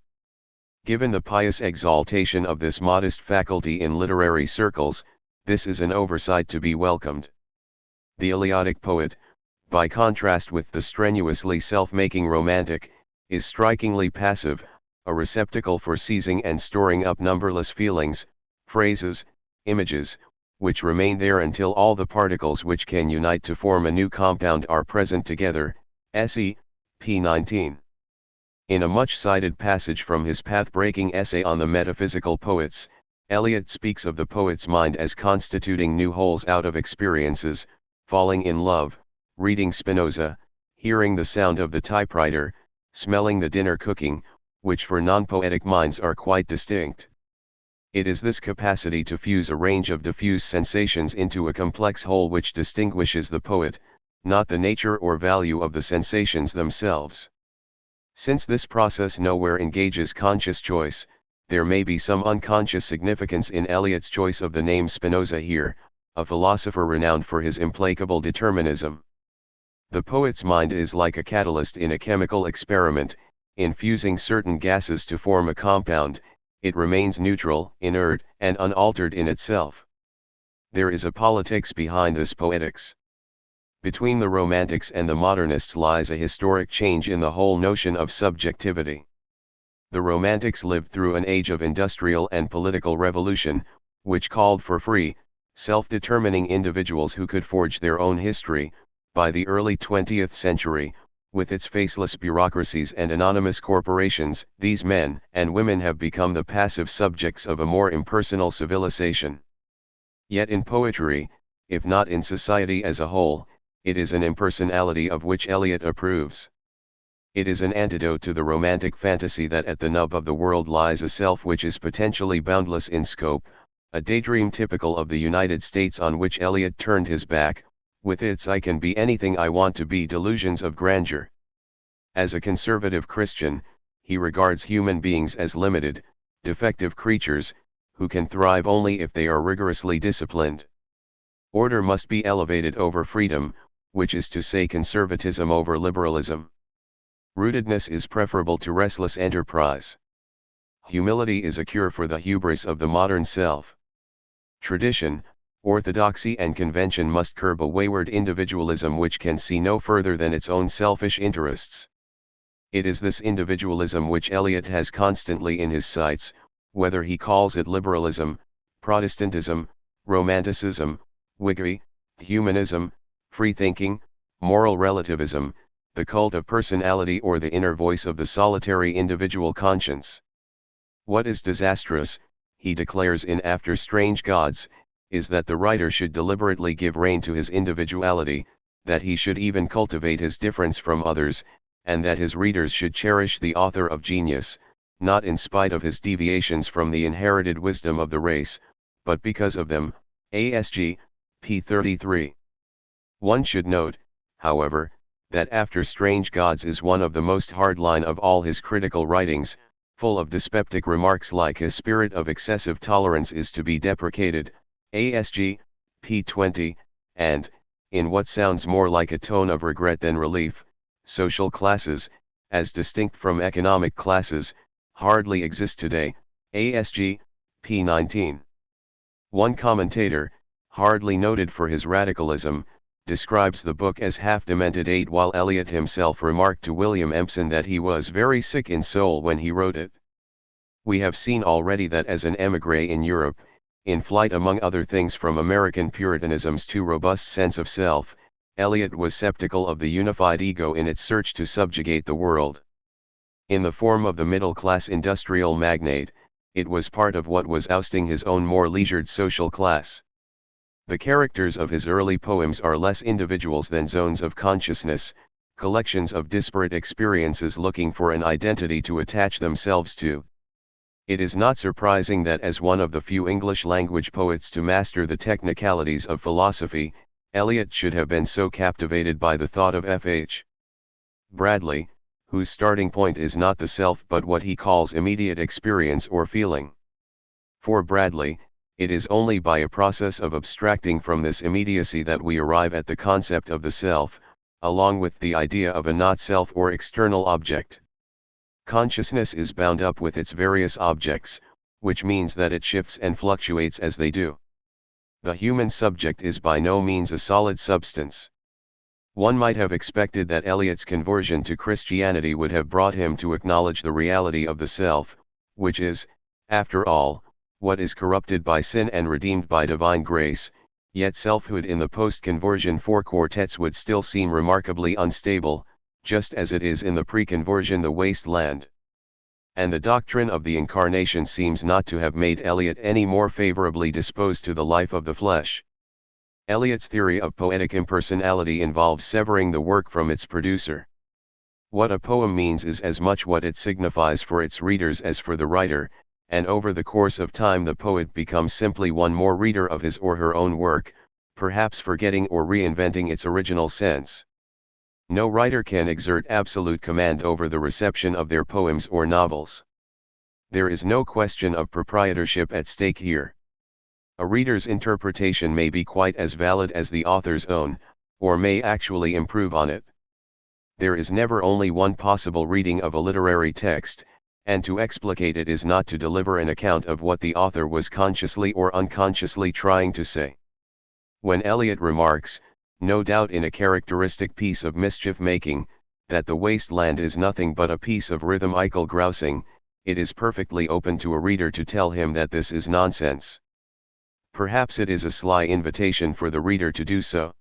Given the pious exaltation of this modest faculty in literary circles, this is an oversight to be welcomed. The Eleatic poet, by contrast with the strenuously self-making Romantic, is strikingly passive, a receptacle for seizing and storing up numberless feelings, phrases, images, which remain there until all the particles which can unite to form a new compound are present together. S.E. p. 19. In a much-cited passage from his path-breaking essay on the metaphysical poets, Eliot speaks of the poet's mind as constituting new wholes out of experiences, falling in love, reading Spinoza, hearing the sound of the typewriter, smelling the dinner cooking, which for non-poetic minds are quite distinct. It is this capacity to fuse a range of diffuse sensations into a complex whole which distinguishes the poet, not the nature or value of the sensations themselves. Since this process nowhere engages conscious choice, there may be some unconscious significance in Eliot's choice of the name Spinoza here, a philosopher renowned for his implacable determinism. The poet's mind is like a catalyst in a chemical experiment, infusing certain gases to form a compound. It remains neutral, inert, and unaltered in itself. There is a politics behind this poetics. Between the Romantics and the Modernists lies a historic change in the whole notion of subjectivity. The Romantics lived through an age of industrial and political revolution, which called for free, self-determining individuals who could forge their own history. By the early 20th century, with its faceless bureaucracies and anonymous corporations, these men and women have become the passive subjects of a more impersonal civilization. Yet in poetry, if not in society as a whole, it is an impersonality of which Eliot approves. It is an antidote to the romantic fantasy that at the nub of the world lies a self which is potentially boundless in scope, a daydream typical of the United States on which Eliot turned his back, with its "I can be anything I want to be" delusions of grandeur. As a conservative Christian, he regards human beings as limited, defective creatures, who can thrive only if they are rigorously disciplined. Order must be elevated over freedom, which is to say conservatism over liberalism. Rootedness is preferable to restless enterprise. Humility is a cure for the hubris of the modern self. Tradition, orthodoxy and convention must curb a wayward individualism which can see no further than its own selfish interests. It is this individualism which Eliot has constantly in his sights, whether he calls it liberalism, Protestantism, Romanticism, Whiggery, humanism, freethinking, moral relativism, the cult of personality or the inner voice of the solitary individual conscience. What is disastrous, he declares in After Strange Gods, is that the writer should deliberately give rein to his individuality, that he should even cultivate his difference from others, and that his readers should cherish the author of genius, not in spite of his deviations from the inherited wisdom of the race, but because of them. ASG, p. 33. One should note, however, that After Strange Gods is one of the most hardline of all his critical writings, full of dyspeptic remarks like "a spirit of excessive tolerance is to be deprecated," ASG, p. 20, and, in what sounds more like a tone of regret than relief, social classes, as distinct from economic classes, hardly exist today, ASG, p. 19. One commentator, hardly noted for his radicalism, describes the book as half-demented aid, while Eliot himself remarked to William Empson that he was very sick in soul when he wrote it. We have seen already that as an émigré in Europe, in flight among other things from American Puritanism's too robust sense of self, Eliot was skeptical of the unified ego in its search to subjugate the world. In the form of the middle-class industrial magnate, it was part of what was ousting his own more leisured social class. The characters of his early poems are less individuals than zones of consciousness, collections of disparate experiences looking for an identity to attach themselves to. It is not surprising that as one of the few English-language poets to master the technicalities of philosophy, Eliot should have been so captivated by the thought of F.H. Bradley, whose starting point is not the self but what he calls immediate experience or feeling. For Bradley, it is only by a process of abstracting from this immediacy that we arrive at the concept of the self, along with the idea of a not-self or external object. Consciousness is bound up with its various objects, which means that it shifts and fluctuates as they do. The human subject is by no means a solid substance. One might have expected that Eliot's conversion to Christianity would have brought him to acknowledge the reality of the self, which is, after all, what is corrupted by sin and redeemed by divine grace, yet selfhood in the post-conversion four quartets would still seem remarkably unstable, just as it is in the pre-conversion The Waste Land. And the doctrine of the Incarnation seems not to have made Eliot any more favorably disposed to the life of the flesh. Eliot's theory of poetic impersonality involves severing the work from its producer. What a poem means is as much what it signifies for its readers as for the writer, and over the course of time the poet becomes simply one more reader of his or her own work, perhaps forgetting or reinventing its original sense. No writer can exert absolute command over the reception of their poems or novels. There is no question of proprietorship at stake here. A reader's interpretation may be quite as valid as the author's own, or may actually improve on it. There is never only one possible reading of a literary text, and to explicate it is not to deliver an account of what the author was consciously or unconsciously trying to say. When Eliot remarks, no doubt in a characteristic piece of mischief-making, that the waste land is nothing but a piece of rhythmical grousing, it is perfectly open to a reader to tell him that this is nonsense. Perhaps it is a sly invitation for the reader to do so.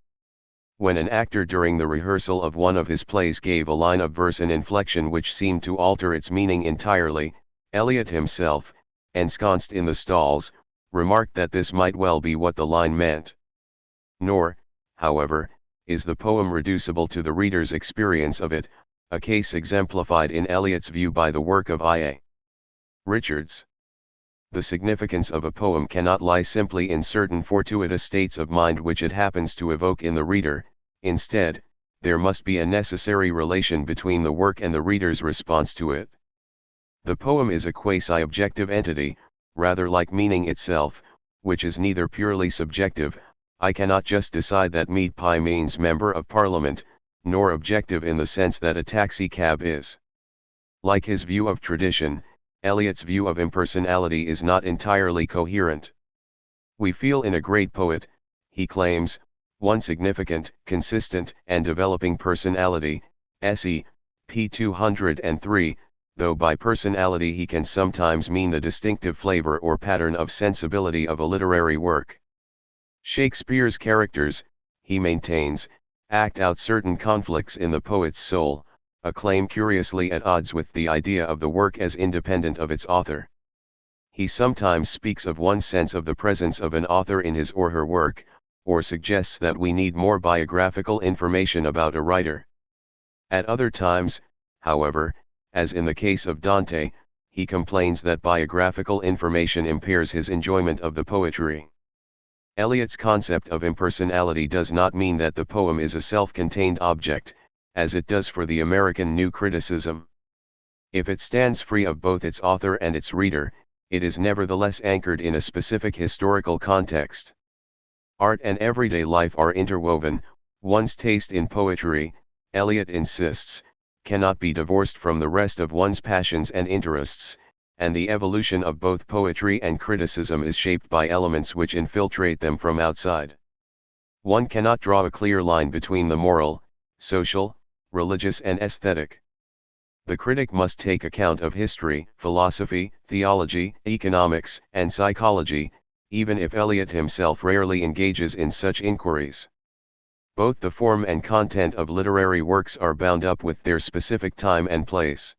When an actor during the rehearsal of one of his plays gave a line of verse an inflection which seemed to alter its meaning entirely, Eliot himself, ensconced in the stalls, remarked that this might well be what the line meant. Nor, however, is the poem reducible to the reader's experience of it, a case exemplified in Eliot's view by the work of I.A. Richards. The significance of a poem cannot lie simply in certain fortuitous states of mind which it happens to evoke in the reader. Instead, there must be a necessary relation between the work and the reader's response to it. The poem is a quasi-objective entity, rather like meaning itself, which is neither purely subjective, I cannot just decide that meat pie means member of parliament, nor objective in the sense that a taxi cab is. Like his view of tradition, Eliot's view of impersonality is not entirely coherent. We feel in a great poet, he claims, one significant, consistent, and developing personality, S.E. p. 203, though by personality he can sometimes mean the distinctive flavor or pattern of sensibility of a literary work. Shakespeare's characters, he maintains, act out certain conflicts in the poet's soul, a claim curiously at odds with the idea of the work as independent of its author. He sometimes speaks of one's sense of the presence of an author in his or her work, or suggests that we need more biographical information about a writer. At other times, however, as in the case of Dante, he complains that biographical information impairs his enjoyment of the poetry. Eliot's concept of impersonality does not mean that the poem is a self-contained object, as it does for the American New Criticism. If it stands free of both its author and its reader, it is nevertheless anchored in a specific historical context. Art and everyday life are interwoven. One's taste in poetry, Eliot insists, cannot be divorced from the rest of one's passions and interests, and the evolution of both poetry and criticism is shaped by elements which infiltrate them from outside. One cannot draw a clear line between the moral, social, religious and aesthetic. The critic must take account of history, philosophy, theology, economics, and psychology, even if Eliot himself rarely engages in such inquiries. Both the form and content of literary works are bound up with their specific time and place.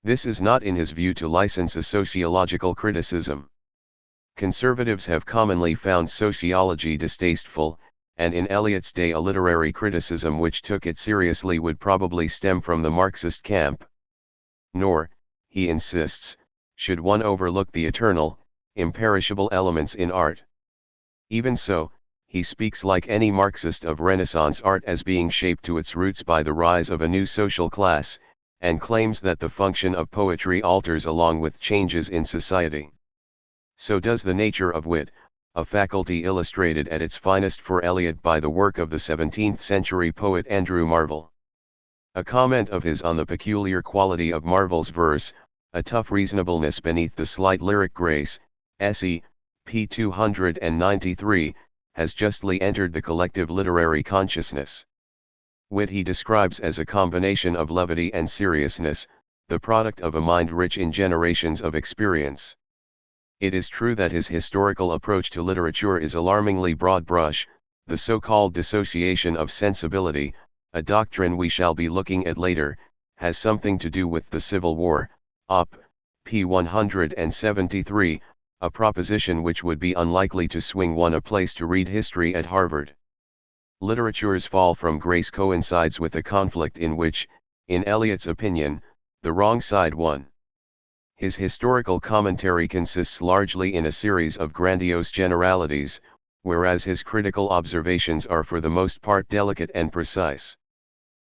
This is not in his view to license a sociological criticism. Conservatives have commonly found sociology distasteful, and in Eliot's day a literary criticism which took it seriously would probably stem from the Marxist camp. Nor, he insists, should one overlook the eternal, imperishable elements in art. Even so, he speaks like any Marxist of Renaissance art as being shaped to its roots by the rise of a new social class, and claims that the function of poetry alters along with changes in society. So does the nature of wit, a faculty illustrated at its finest for Eliot by the work of the 17th-century poet Andrew Marvell. A comment of his on the peculiar quality of Marvell's verse, a tough reasonableness beneath the slight lyric grace, S.E. p. 293, has justly entered the collective literary consciousness. Wit he describes as a combination of levity and seriousness, the product of a mind rich in generations of experience. It is true that his historical approach to literature is alarmingly broad brush, the so-called dissociation of sensibility, a doctrine we shall be looking at later, has something to do with the Civil War, Op. p. 173, a proposition which would be unlikely to swing one a place to read history at Harvard. Literature's fall from grace coincides with a conflict in which, in Eliot's opinion, the wrong side won. His historical commentary consists largely in a series of grandiose generalities, whereas his critical observations are for the most part delicate and precise.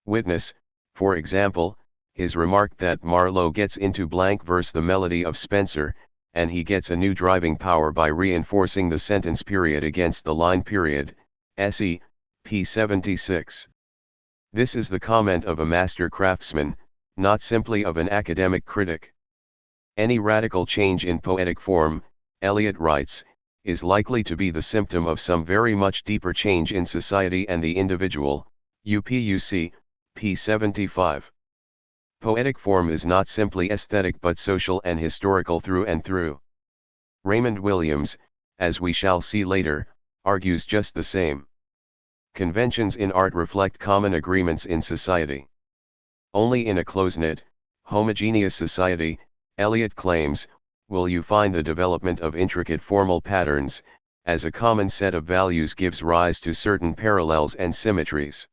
Witness, for example, his remark that Marlowe gets into blank verse the melody of Spenser, and he gets a new driving power by reinforcing the sentence period against the line period, S.E. p. 76. This is the comment of a master craftsman, not simply of an academic critic. Any radical change in poetic form, Eliot writes, is likely to be the symptom of some very much deeper change in society and the individual, UPUC, p. 75. Poetic form is not simply aesthetic but social and historical through and through. Raymond Williams, as we shall see later, argues just the same. Conventions in art reflect common agreements in society. Only in a close-knit, homogeneous society, Eliot claims, will you find the development of intricate formal patterns, as a common set of values gives rise to certain parallels and symmetries.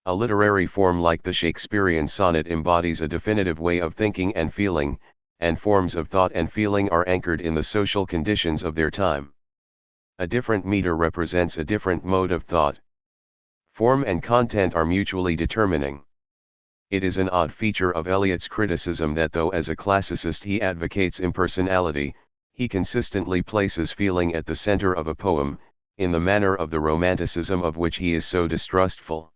A literary form like the Shakespearean sonnet embodies a definitive way of thinking and feeling, and forms of thought and feeling are anchored in the social conditions of their time. A different meter represents a different mode of thought. Form and content are mutually determining. It is an odd feature of Eliot's criticism that though as a classicist he advocates impersonality, he consistently places feeling at the center of a poem, in the manner of the romanticism of which he is so distrustful.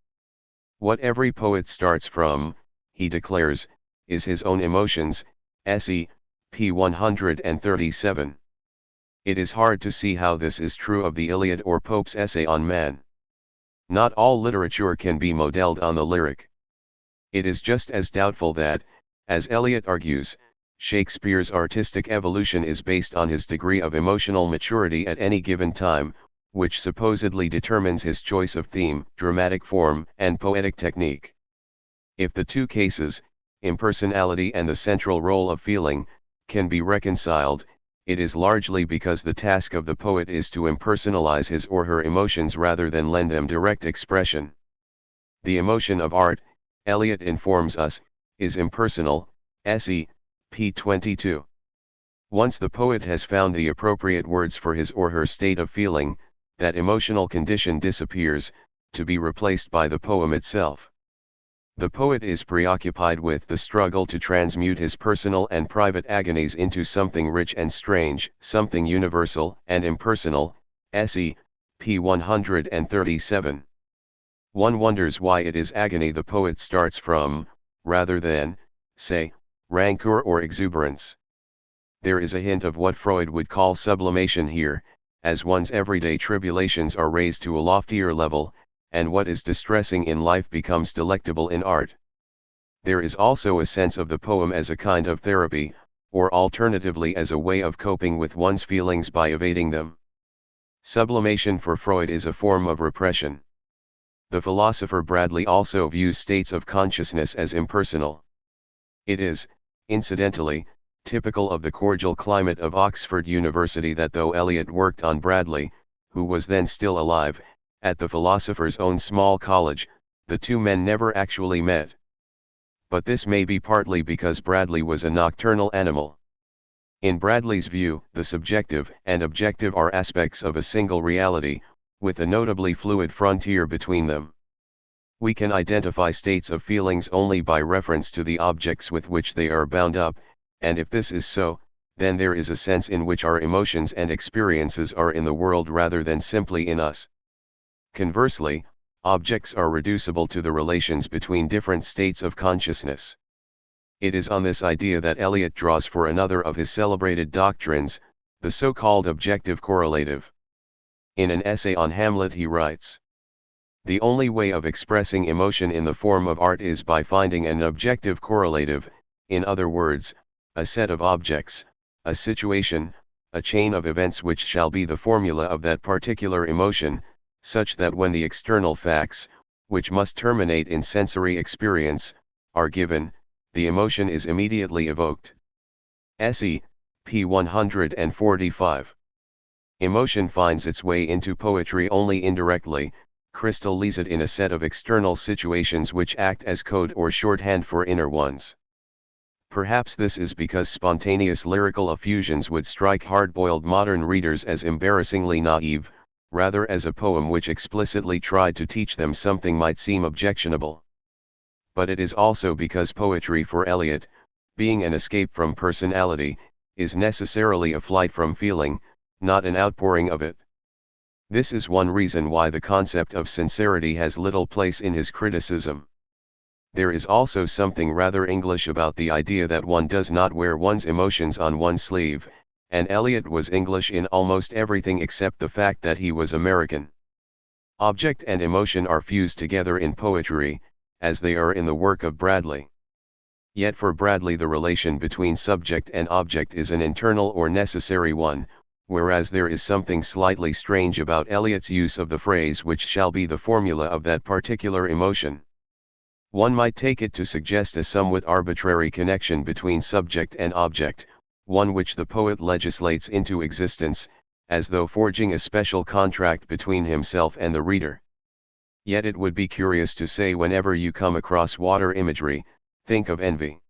What every poet starts from, he declares, is his own emotions, S.E. p. 137. It is hard to see how this is true of the Iliad or Pope's essay on man. Not all literature can be modeled on the lyric. It is just as doubtful that, as Eliot argues, Shakespeare's artistic evolution is based on his degree of emotional maturity at any given time, which supposedly determines his choice of theme, dramatic form, and poetic technique. If the two cases, impersonality and the central role of feeling, can be reconciled, it is largely because the task of the poet is to impersonalize his or her emotions rather than lend them direct expression. The emotion of art, Eliot informs us, is impersonal, S.E. p. 22. Once the poet has found the appropriate words for his or her state of feeling, that emotional condition disappears, to be replaced by the poem itself. The poet is preoccupied with the struggle to transmute his personal and private agonies into something rich and strange, something universal and impersonal, S.E. p. 137. One wonders why it is agony the poet starts from, rather than, say, rancor or exuberance. There is a hint of what Freud would call sublimation here, as one's everyday tribulations are raised to a loftier level, and what is distressing in life becomes delectable in art. There is also a sense of the poem as a kind of therapy, or alternatively as a way of coping with one's feelings by evading them. Sublimation for Freud is a form of repression. The philosopher Bradley also views states of consciousness as impersonal. It is, Incidentally, typical of the cordial climate of Oxford University that though Eliot worked on Bradley, who was then still alive, at the philosopher's own small college, the two men never actually met. But this may be partly because Bradley was a nocturnal animal. In Bradley's view, the subjective and objective are aspects of a single reality, with a notably fluid frontier between them. We can identify states of feelings only by reference to the objects with which they are bound up, and if this is so, then there is a sense in which our emotions and experiences are in the world rather than simply in us. Conversely, objects are reducible to the relations between different states of consciousness. It is on this idea that Eliot draws for another of his celebrated doctrines, the so-called objective correlative. In an essay on Hamlet he writes, "The only way of expressing emotion in the form of art is by finding an objective correlative, in other words, a set of objects, a situation, a chain of events which shall be the formula of that particular emotion, such that when the external facts, which must terminate in sensory experience, are given, the emotion is immediately evoked." SE, p. 145. Emotion finds its way into poetry only indirectly. Crystal leaves it in a set of external situations which act as code or shorthand for inner ones. Perhaps this is because spontaneous lyrical effusions would strike hard-boiled modern readers as embarrassingly naive, rather as a poem which explicitly tried to teach them something might seem objectionable. But it is also because poetry for Eliot, being an escape from personality, is necessarily a flight from feeling, not an outpouring of it. This is one reason why the concept of sincerity has little place in his criticism. There is also something rather English about the idea that one does not wear one's emotions on one's sleeve, and Eliot was English in almost everything except the fact that he was American. Object and emotion are fused together in poetry, as they are in the work of Bradley. Yet for Bradley the relation between subject and object is an internal or necessary one, whereas there is something slightly strange about Eliot's use of the phrase which shall be the formula of that particular emotion. One might take it to suggest a somewhat arbitrary connection between subject and object, one which the poet legislates into existence, as though forging a special contract between himself and the reader. Yet it would be curious to say whenever you come across water imagery, think of envy.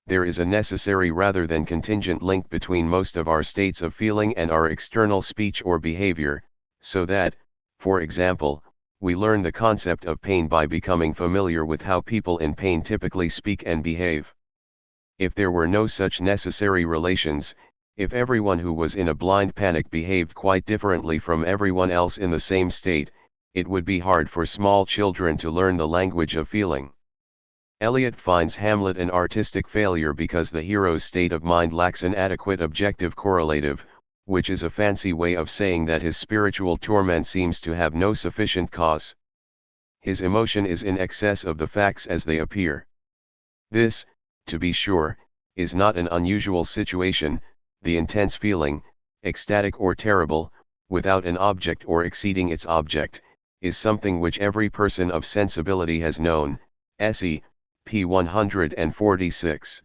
There is a necessary rather than contingent link between most of our states of feeling and our external speech or behavior, so that, for example, we learn the concept of pain by becoming familiar with how people in pain typically speak and behave. If there were no such necessary relations, if everyone who was in a blind panic behaved quite differently from everyone else in the same state, it would be hard for small children to learn the language of feeling. Eliot finds Hamlet an artistic failure because the hero's state of mind lacks an adequate objective correlative, which is a fancy way of saying that his spiritual torment seems to have no sufficient cause. His emotion is in excess of the facts as they appear. This, to be sure, is not an unusual situation. The intense feeling, ecstatic or terrible, without an object or exceeding its object, is something which every person of sensibility has known. Se, p. 146.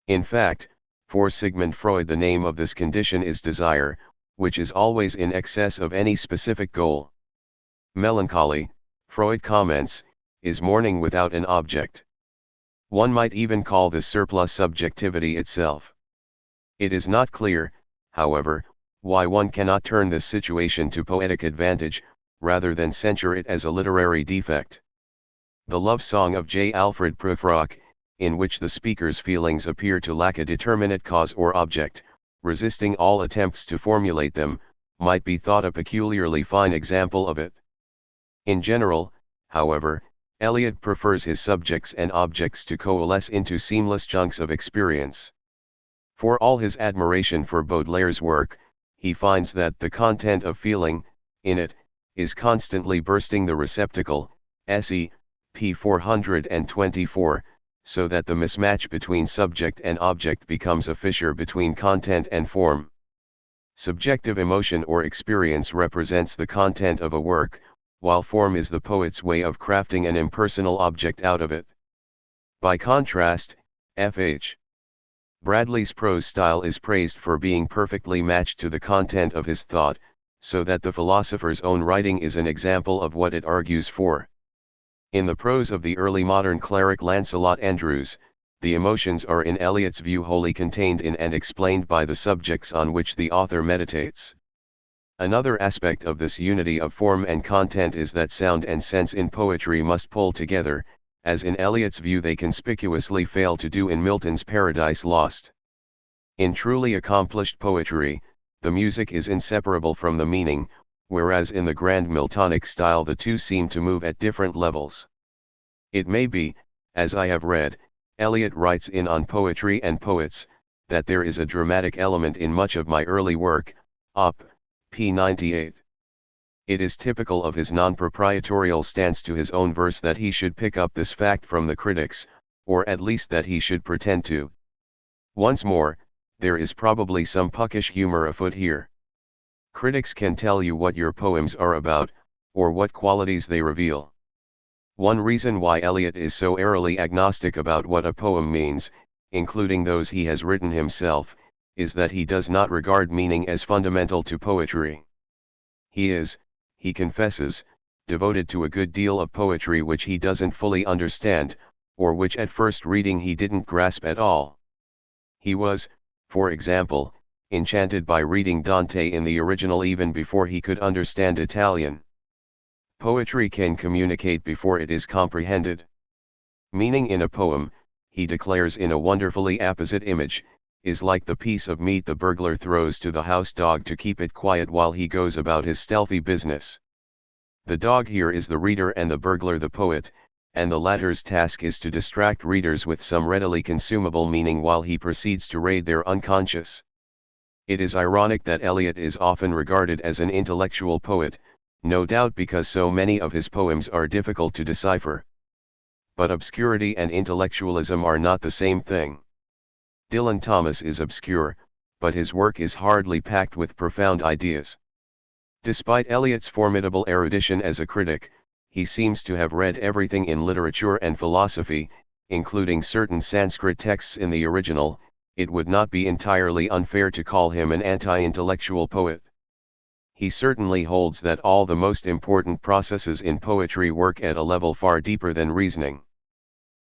In fact, for Sigmund Freud the name of this condition is desire, which is always in excess of any specific goal. Melancholy, Freud comments, is mourning without an object. One might even call this surplus subjectivity itself. It is not clear, however, why one cannot turn this situation to poetic advantage, rather than censure it as a literary defect. The love song of J. Alfred Prufrock, in which the speaker's feelings appear to lack a determinate cause or object, resisting all attempts to formulate them, might be thought a peculiarly fine example of it. In general, however, Eliot prefers his subjects and objects to coalesce into seamless chunks of experience. For all his admiration for Baudelaire's work, he finds that the content of feeling, in it, is constantly bursting the receptacle, se, p. 424, so that the mismatch between subject and object becomes a fissure between content and form. Subjective emotion or experience represents the content of a work, while form is the poet's way of crafting an impersonal object out of it. By contrast, F.H. Bradley's prose style is praised for being perfectly matched to the content of his thought, so that the philosopher's own writing is an example of what it argues for. In the prose of the early modern cleric Lancelot Andrewes, the emotions are in Eliot's view wholly contained in and explained by the subjects on which the author meditates. Another aspect of this unity of form and content is that sound and sense in poetry must pull together, as in Eliot's view they conspicuously fail to do in Milton's Paradise Lost. In truly accomplished poetry, the music is inseparable from the meaning, whereas in the grand Miltonic style the two seem to move at different levels. It may be, as I have read, Eliot writes in On Poetry and Poets, that there is a dramatic element in much of my early work, Op. p. 98. It is typical of his non-proprietorial stance to his own verse that he should pick up this fact from the critics, or at least that he should pretend to. Once more, there is probably some puckish humor afoot here. Critics can tell you what your poems are about, or what qualities they reveal. One reason why Eliot is so airily agnostic about what a poem means, including those he has written himself, is that he does not regard meaning as fundamental to poetry. He is, he confesses, devoted to a good deal of poetry which he doesn't fully understand, or which at first reading he didn't grasp at all. He was, for example, enchanted by reading Dante in the original even before he could understand Italian. Poetry can communicate before it is comprehended. Meaning in a poem, he declares in a wonderfully apposite image, is like the piece of meat the burglar throws to the house dog to keep it quiet while he goes about his stealthy business. The dog here is the reader and the burglar the poet, and the latter's task is to distract readers with some readily consumable meaning while he proceeds to raid their unconscious. It is ironic that Eliot is often regarded as an intellectual poet, no doubt because so many of his poems are difficult to decipher. But obscurity and intellectualism are not the same thing. Dylan Thomas is obscure, but his work is hardly packed with profound ideas. Despite Eliot's formidable erudition as a critic, he seems to have read everything in literature and philosophy, including certain Sanskrit texts in the original. It would not be entirely unfair to call him an anti-intellectual poet. He certainly holds that all the most important processes in poetry work at a level far deeper than reasoning.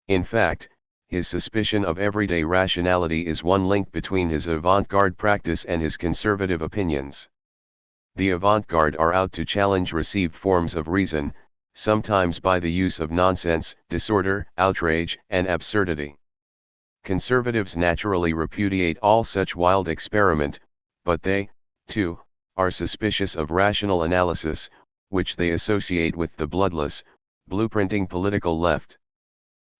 In fact, his suspicion of everyday rationality is one link between his avant-garde practice and his conservative opinions. The avant-garde are out to challenge received forms of reason, sometimes by the use of nonsense, disorder, outrage, and absurdity. Conservatives naturally repudiate all such wild experiment, but they, too, are suspicious of rational analysis, which they associate with the bloodless, blueprinting political left.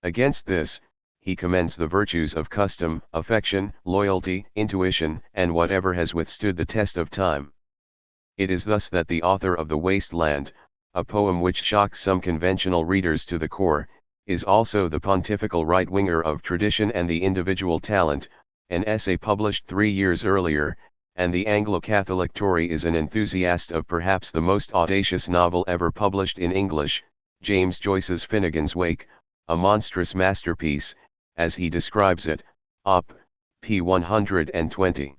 Against this, he commends the virtues of custom, affection, loyalty, intuition, and whatever has withstood the test of time. It is thus that the author of The Waste Land, a poem which shocks some conventional readers to the core, is also the pontifical right-winger of tradition and the individual talent, an essay published 3 years earlier, and the Anglo-Catholic Tory is an enthusiast of perhaps the most audacious novel ever published in English, James Joyce's Finnegan's Wake, a monstrous masterpiece, as he describes it, Op. p. 120.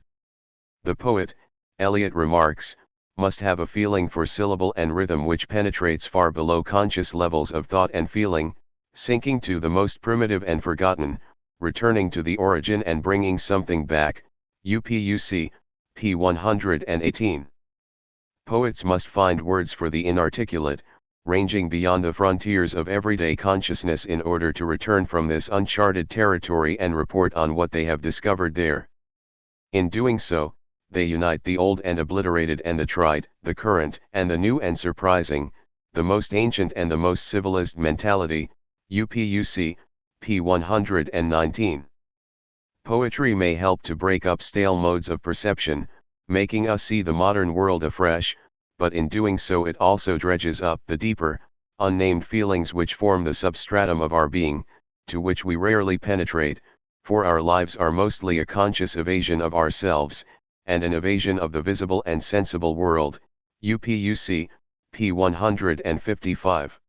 The poet, Eliot remarks, must have a feeling for syllable and rhythm which penetrates far below conscious levels of thought and feeling, sinking to the most primitive and forgotten, returning to the origin and bringing something back, UPUC, p. 118. Poets must find words for the inarticulate, ranging beyond the frontiers of everyday consciousness in order to return from this uncharted territory and report on what they have discovered there. In doing so, they unite the old and obliterated and the tried, the current and the new and surprising, the most ancient and the most civilized mentality, UPUC, p. 119. Poetry may help to break up stale modes of perception, making us see the modern world afresh, but in doing so it also dredges up the deeper, unnamed feelings which form the substratum of our being, to which we rarely penetrate, for our lives are mostly a conscious evasion of ourselves, and an evasion of the visible and sensible world, UPUC, p. 155.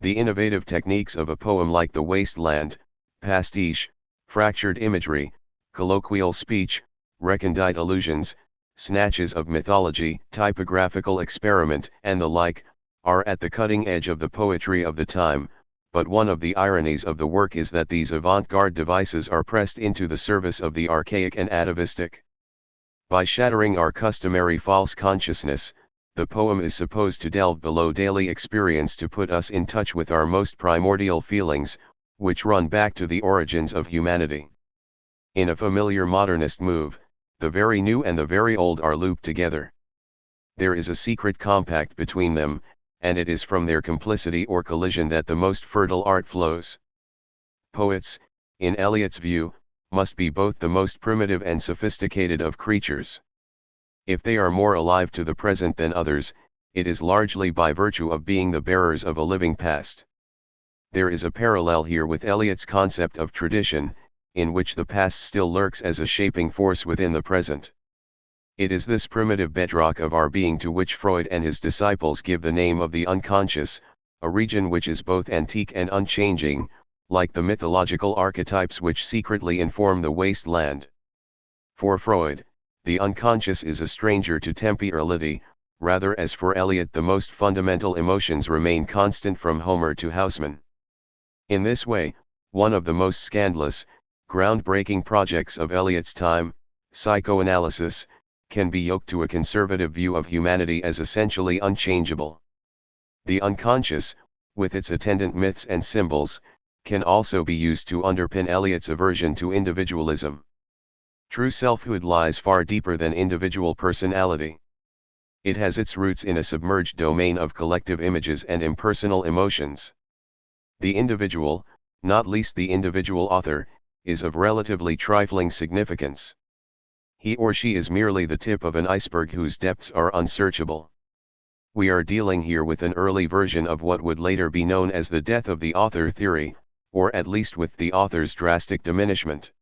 The innovative techniques of a poem like The Waste Land, pastiche, fractured imagery, colloquial speech, recondite allusions, snatches of mythology, typographical experiment, and the like, are at the cutting edge of the poetry of the time, but one of the ironies of the work is that these avant-garde devices are pressed into the service of the archaic and atavistic. By shattering our customary false consciousness, the poem is supposed to delve below daily experience to put us in touch with our most primordial feelings, which run back to the origins of humanity. In a familiar modernist move, the very new and the very old are looped together. There is a secret compact between them, and it is from their complicity or collision that the most fertile art flows. Poets, in Eliot's view, must be both the most primitive and sophisticated of creatures. If they are more alive to the present than others, it is largely by virtue of being the bearers of a living past. There is a parallel here with Eliot's concept of tradition, in which the past still lurks as a shaping force within the present. It is this primitive bedrock of our being to which Freud and his disciples give the name of the unconscious, a region which is both antique and unchanging, like the mythological archetypes which secretly inform the wasteland. For Freud, the unconscious is a stranger to temporality, rather as for Eliot the most fundamental emotions remain constant from Homer to Haussmann. In this way, one of the most scandalous, groundbreaking projects of Eliot's time, psychoanalysis, can be yoked to a conservative view of humanity as essentially unchangeable. The unconscious, with its attendant myths and symbols, can also be used to underpin Eliot's aversion to individualism. True selfhood lies far deeper than individual personality. It has its roots in a submerged domain of collective images and impersonal emotions. The individual, not least the individual author, is of relatively trifling significance. He or she is merely the tip of an iceberg whose depths are unsearchable. We are dealing here with an early version of what would later be known as the death of the author theory, or at least with the author's drastic diminishment.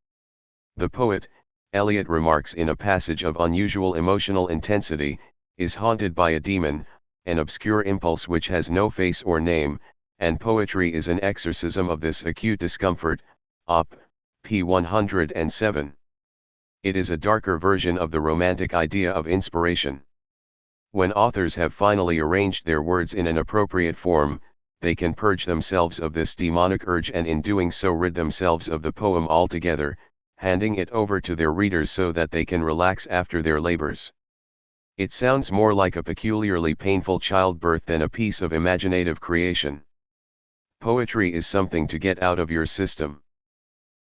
The poet, Eliot remarks in a passage of unusual emotional intensity, is haunted by a demon, an obscure impulse which has no face or name, and poetry is an exorcism of this acute discomfort, Op. p. 107. It is a darker version of the romantic idea of inspiration. When authors have finally arranged their words in an appropriate form, they can purge themselves of this demonic urge and in doing so rid themselves of the poem altogether, handing it over to their readers so that they can relax after their labors. It sounds more like a peculiarly painful childbirth than a piece of imaginative creation. Poetry is something to get out of your system.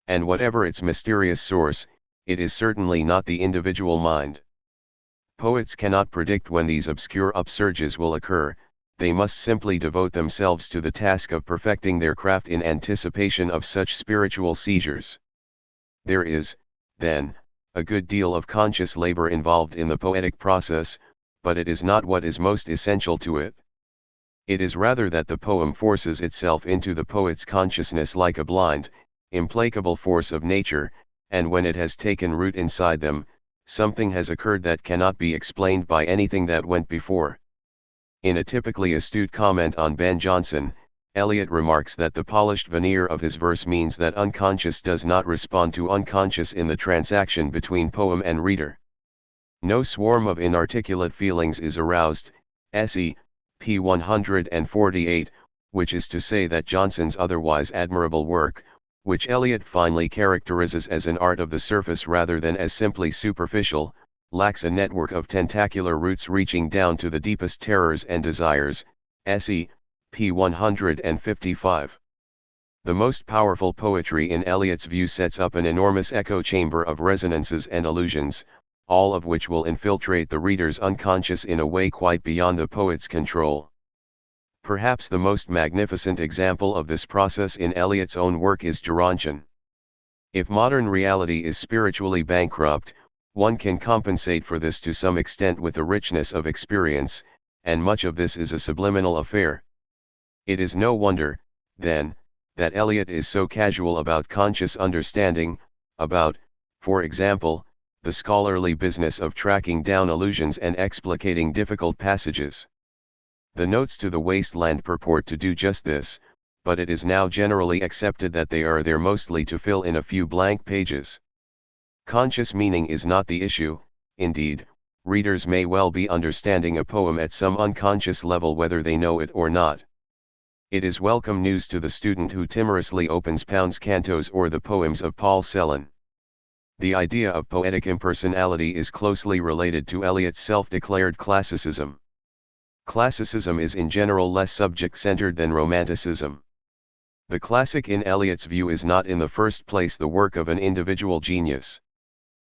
And whatever its mysterious source, it is certainly not the individual mind. Poets cannot predict when these obscure upsurges will occur, they must simply devote themselves to the task of perfecting their craft in anticipation of such spiritual seizures. There is, then, a good deal of conscious labor involved in the poetic process, but it is not what is most essential to it. It is rather that the poem forces itself into the poet's consciousness like a blind, implacable force of nature, and when it has taken root inside them, something has occurred that cannot be explained by anything that went before. In a typically astute comment on Ben Jonson, Eliot remarks that the polished veneer of his verse means that unconscious does not respond to unconscious in the transaction between poem and reader. No swarm of inarticulate feelings is aroused, se. p. 148, which is to say that Jonson's otherwise admirable work, which Eliot finally characterizes as an art of the surface rather than as simply superficial, lacks a network of tentacular roots reaching down to the deepest terrors and desires, se. p. 155. The most powerful poetry in Eliot's view sets up an enormous echo chamber of resonances and allusions, all of which will infiltrate the reader's unconscious in a way quite beyond the poet's control. Perhaps the most magnificent example of this process in Eliot's own work is Gerontion. If modern reality is spiritually bankrupt, one can compensate for this to some extent with the richness of experience, and much of this is a subliminal affair. It is no wonder, then, that Eliot is so casual about conscious understanding, about, for example, the scholarly business of tracking down allusions and explicating difficult passages. The notes to the Wasteland purport to do just this, but it is now generally accepted that they are there mostly to fill in a few blank pages. Conscious meaning is not the issue. Indeed, readers may well be understanding a poem at some unconscious level whether they know it or not. It is welcome news to the student who timorously opens Pound's cantos or the poems of Paul Celan. The idea of poetic impersonality is closely related to Eliot's self-declared classicism. Classicism is in general less subject-centered than Romanticism. The classic in Eliot's view is not in the first place the work of an individual genius.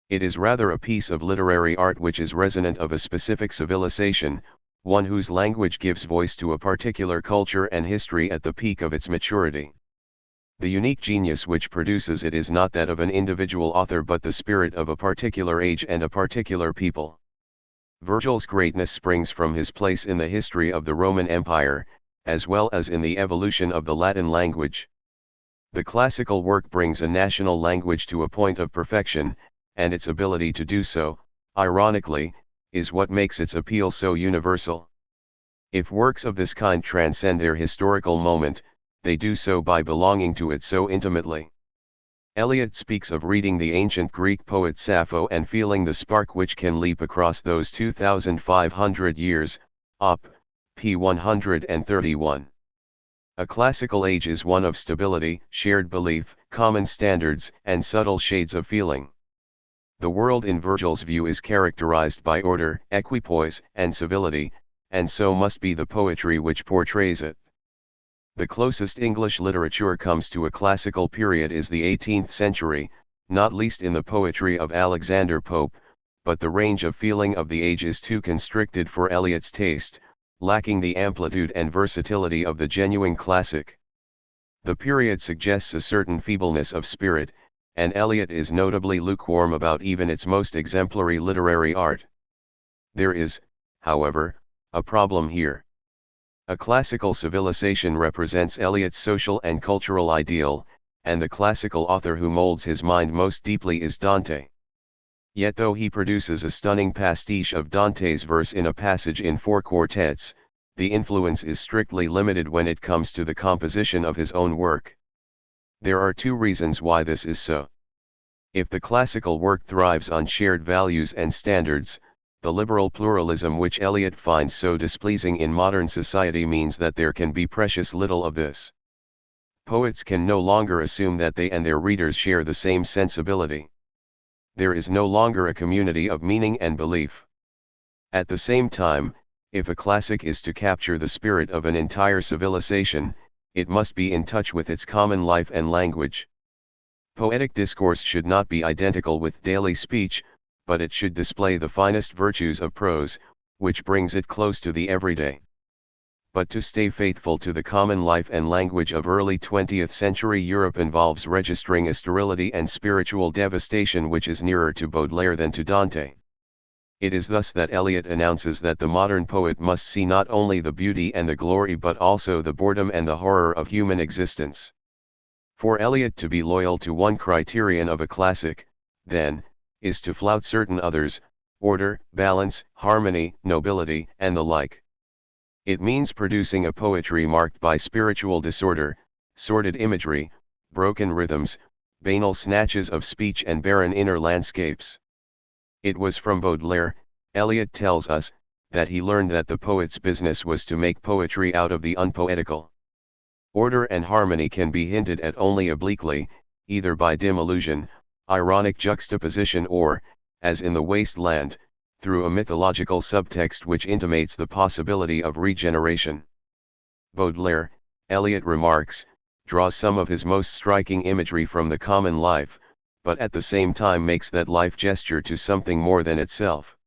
It is rather a piece of literary art which is resonant of a specific civilization, one whose language gives voice to a particular culture and history at the peak of its maturity. The unique genius which produces it is not that of an individual author but the spirit of a particular age and a particular people. Virgil's greatness springs from his place in the history of the Roman Empire, as well as in the evolution of the Latin language. The classical work brings a national language to a point of perfection, and its ability to do so, ironically, is what makes its appeal so universal. If works of this kind transcend their historical moment, they do so by belonging to it so intimately. Eliot speaks of reading the ancient Greek poet Sappho and feeling the spark which can leap across those 2,500 years, Op. p. 131. A classical age is one of stability, shared belief, common standards, and subtle shades of feeling. The world in Virgil's view is characterized by order, equipoise, and civility, and so must be the poetry which portrays it. The closest English literature comes to a classical period is the 18th century, not least in the poetry of Alexander Pope, but the range of feeling of the age is too constricted for Eliot's taste, lacking the amplitude and versatility of the genuine classic. The period suggests a certain feebleness of spirit, and Eliot is notably lukewarm about even its most exemplary literary art. There is, however, a problem here. A classical civilization represents Eliot's social and cultural ideal, and the classical author who molds his mind most deeply is Dante. Yet though he produces a stunning pastiche of Dante's verse in a passage in 4 quartets, the influence is strictly limited when it comes to the composition of his own work. There are 2 reasons why this is so. If the classical work thrives on shared values and standards, the liberal pluralism which Eliot finds so displeasing in modern society means that there can be precious little of this. Poets can no longer assume that they and their readers share the same sensibility. There is no longer a community of meaning and belief. At the same time, if a classic is to capture the spirit of an entire civilization, it must be in touch with its common life and language. Poetic discourse should not be identical with daily speech, but it should display the finest virtues of prose, which brings it close to the everyday. But to stay faithful to the common life and language of early 20th century Europe involves registering a sterility and spiritual devastation which is nearer to Baudelaire than to Dante. It is thus that Eliot announces that the modern poet must see not only the beauty and the glory but also the boredom and the horror of human existence. For Eliot to be loyal to one criterion of a classic, then, is to flout certain others, order, balance, harmony, nobility, and the like. It means producing a poetry marked by spiritual disorder, sordid imagery, broken rhythms, banal snatches of speech and barren inner landscapes. It was from Baudelaire, Eliot tells us, that he learned that the poet's business was to make poetry out of the unpoetical. Order and harmony can be hinted at only obliquely, either by dim allusion, ironic juxtaposition or, as in The Waste Land, through a mythological subtext which intimates the possibility of regeneration. Baudelaire, Eliot remarks, draws some of his most striking imagery from the common life, but at the same time makes that life gesture to something more than itself.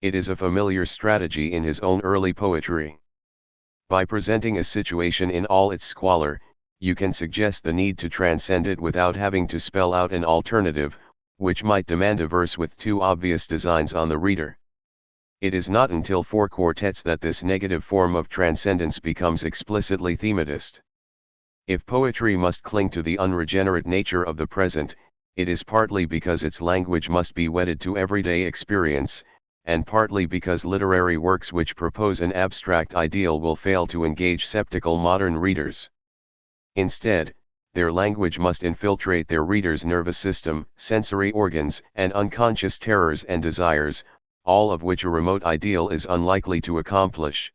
It is a familiar strategy in his own early poetry. By presenting a situation in all its squalor, you can suggest the need to transcend it without having to spell out an alternative, which might demand a verse with 2 obvious designs on the reader. It is not until 4 quartets that this negative form of transcendence becomes explicitly thematist. If poetry must cling to the unregenerate nature of the present, it is partly because its language must be wedded to everyday experience, and partly because literary works which propose an abstract ideal will fail to engage skeptical modern readers. Instead, their language must infiltrate their reader's nervous system, sensory organs, and unconscious terrors and desires, all of which a remote ideal is unlikely to accomplish.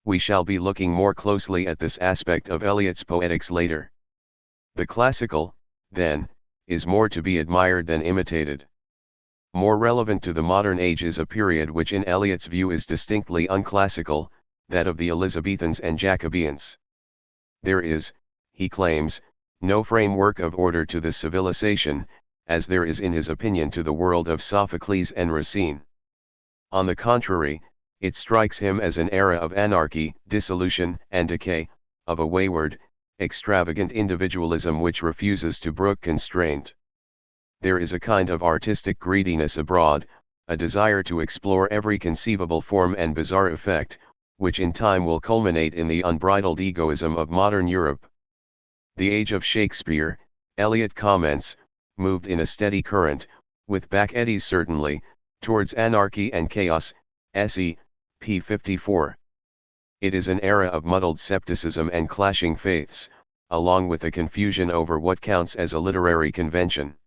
We shall be looking more closely at this aspect of Eliot's poetics later. The classical, then, is more to be admired than imitated. More relevant to the modern age is a period which in Eliot's view is distinctly unclassical, that of the Elizabethans and Jacobeans. There is, he claims, no framework of order to this civilization, as there is in his opinion to the world of Sophocles and Racine. On the contrary, it strikes him as an era of anarchy, dissolution, and decay, of a wayward, extravagant individualism which refuses to brook constraint. There is a kind of artistic greediness abroad, a desire to explore every conceivable form and bizarre effect, which in time will culminate in the unbridled egoism of modern Europe. The age of Shakespeare, Eliot comments, moved in a steady current, with back eddies certainly, towards anarchy and chaos, s.e., p. 54. It is an era of muddled scepticism and clashing faiths, along with a confusion over what counts as a literary convention.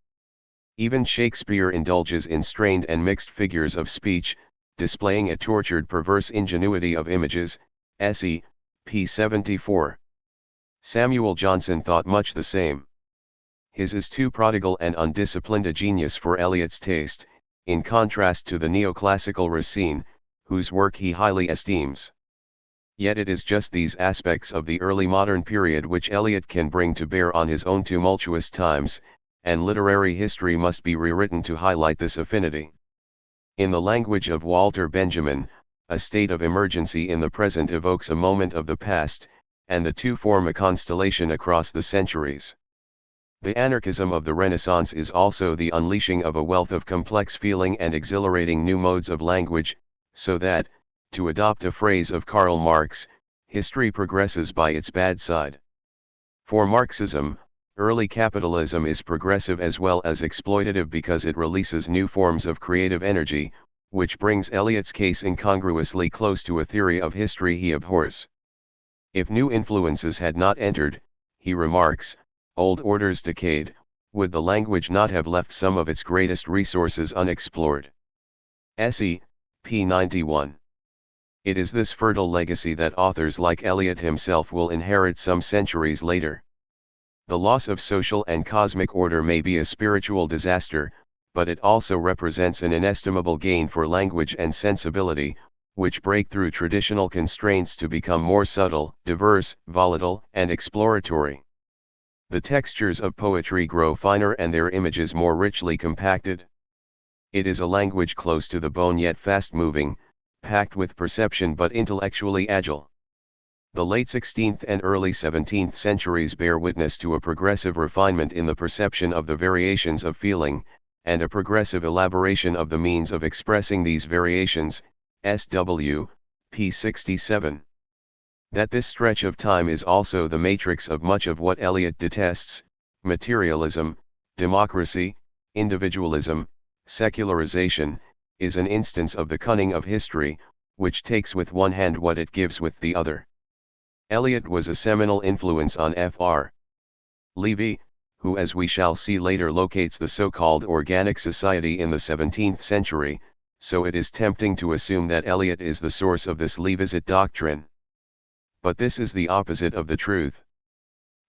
Even Shakespeare indulges in strained and mixed figures of speech, displaying a tortured perverse ingenuity of images, s.e., p. 74. Samuel Johnson thought much the same. His is too prodigal and undisciplined a genius for Eliot's taste, in contrast to the neoclassical Racine, whose work he highly esteems. Yet it is just these aspects of the early modern period which Eliot can bring to bear on his own tumultuous times, and literary history must be rewritten to highlight this affinity. In the language of Walter Benjamin, a state of emergency in the present evokes a moment of the past, and the two form a constellation across the centuries. The anarchism of the Renaissance is also the unleashing of a wealth of complex feeling and exhilarating new modes of language, so that, to adopt a phrase of Karl Marx, history progresses by its bad side. For Marxism, early capitalism is progressive as well as exploitative because it releases new forms of creative energy, which brings Eliot's case incongruously close to a theory of history he abhors. If new influences had not entered, he remarks, old orders decayed, would the language not have left some of its greatest resources unexplored? S.E., p. 91. It is this fertile legacy that authors like Eliot himself will inherit some centuries later. The loss of social and cosmic order may be a spiritual disaster, but it also represents an inestimable gain for language and sensibility, which break through traditional constraints to become more subtle, diverse, volatile, and exploratory. The textures of poetry grow finer and their images more richly compacted. It is a language close to the bone yet fast-moving, packed with perception but intellectually agile. The late 16th and early 17th centuries bear witness to a progressive refinement in the perception of the variations of feeling, and a progressive elaboration of the means of expressing these variations, SW, p. 67. That this stretch of time is also the matrix of much of what Eliot detests, materialism, democracy, individualism, secularization, is an instance of the cunning of history, which takes with one hand what it gives with the other. Eliot was a seminal influence on Fr. Levy, who as we shall see later locates the so-called organic society in the 17th century, so it is tempting to assume that Eliot is the source of this Levisite doctrine. But this is the opposite of the truth.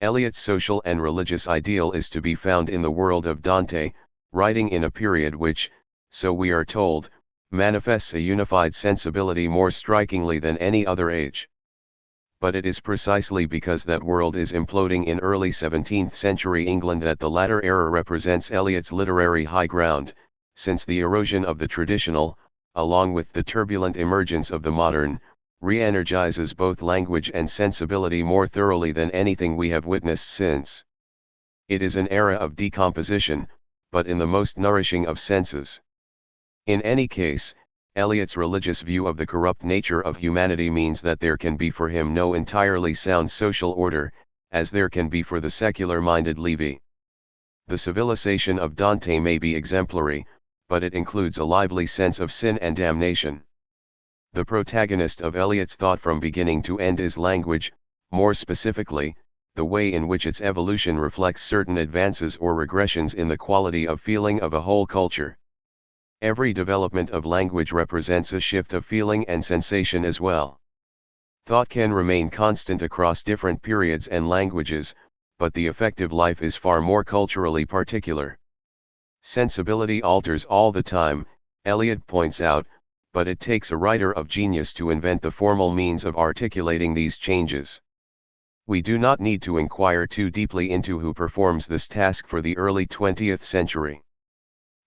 Eliot's social and religious ideal is to be found in the world of Dante, writing in a period which, so we are told, manifests a unified sensibility more strikingly than any other age. But it is precisely because that world is imploding in early 17th century England that the latter era represents Eliot's literary high ground, since the erosion of the traditional, along with the turbulent emergence of the modern, re-energizes both language and sensibility more thoroughly than anything we have witnessed since. It is an era of decomposition, but in the most nourishing of senses. In any case, Eliot's religious view of the corrupt nature of humanity means that there can be for him no entirely sound social order, as there can be for the secular-minded Levy. The civilization of Dante may be exemplary, but it includes a lively sense of sin and damnation. The protagonist of Eliot's thought from beginning to end is language, more specifically, the way in which its evolution reflects certain advances or regressions in the quality of feeling of a whole culture. Every development of language represents a shift of feeling and sensation as well. Thought can remain constant across different periods and languages, but the effective life is far more culturally particular. Sensibility alters all the time, Eliot points out, but it takes a writer of genius to invent the formal means of articulating these changes. We do not need to inquire too deeply into who performs this task for the early 20th century.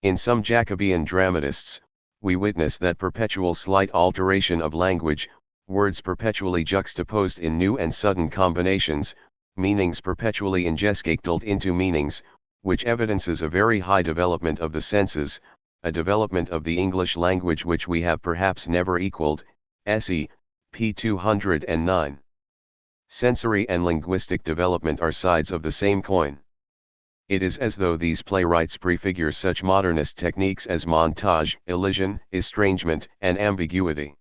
In some Jacobean dramatists, we witness that perpetual slight alteration of language, words perpetually juxtaposed in new and sudden combinations, meanings perpetually ingescattled into meanings, which evidences a very high development of the senses, a development of the English language which we have perhaps never equaled, se. p. 209. Sensory and linguistic development are sides of the same coin. It is as though these playwrights prefigure such modernist techniques as montage, elision, estrangement, and ambiguity.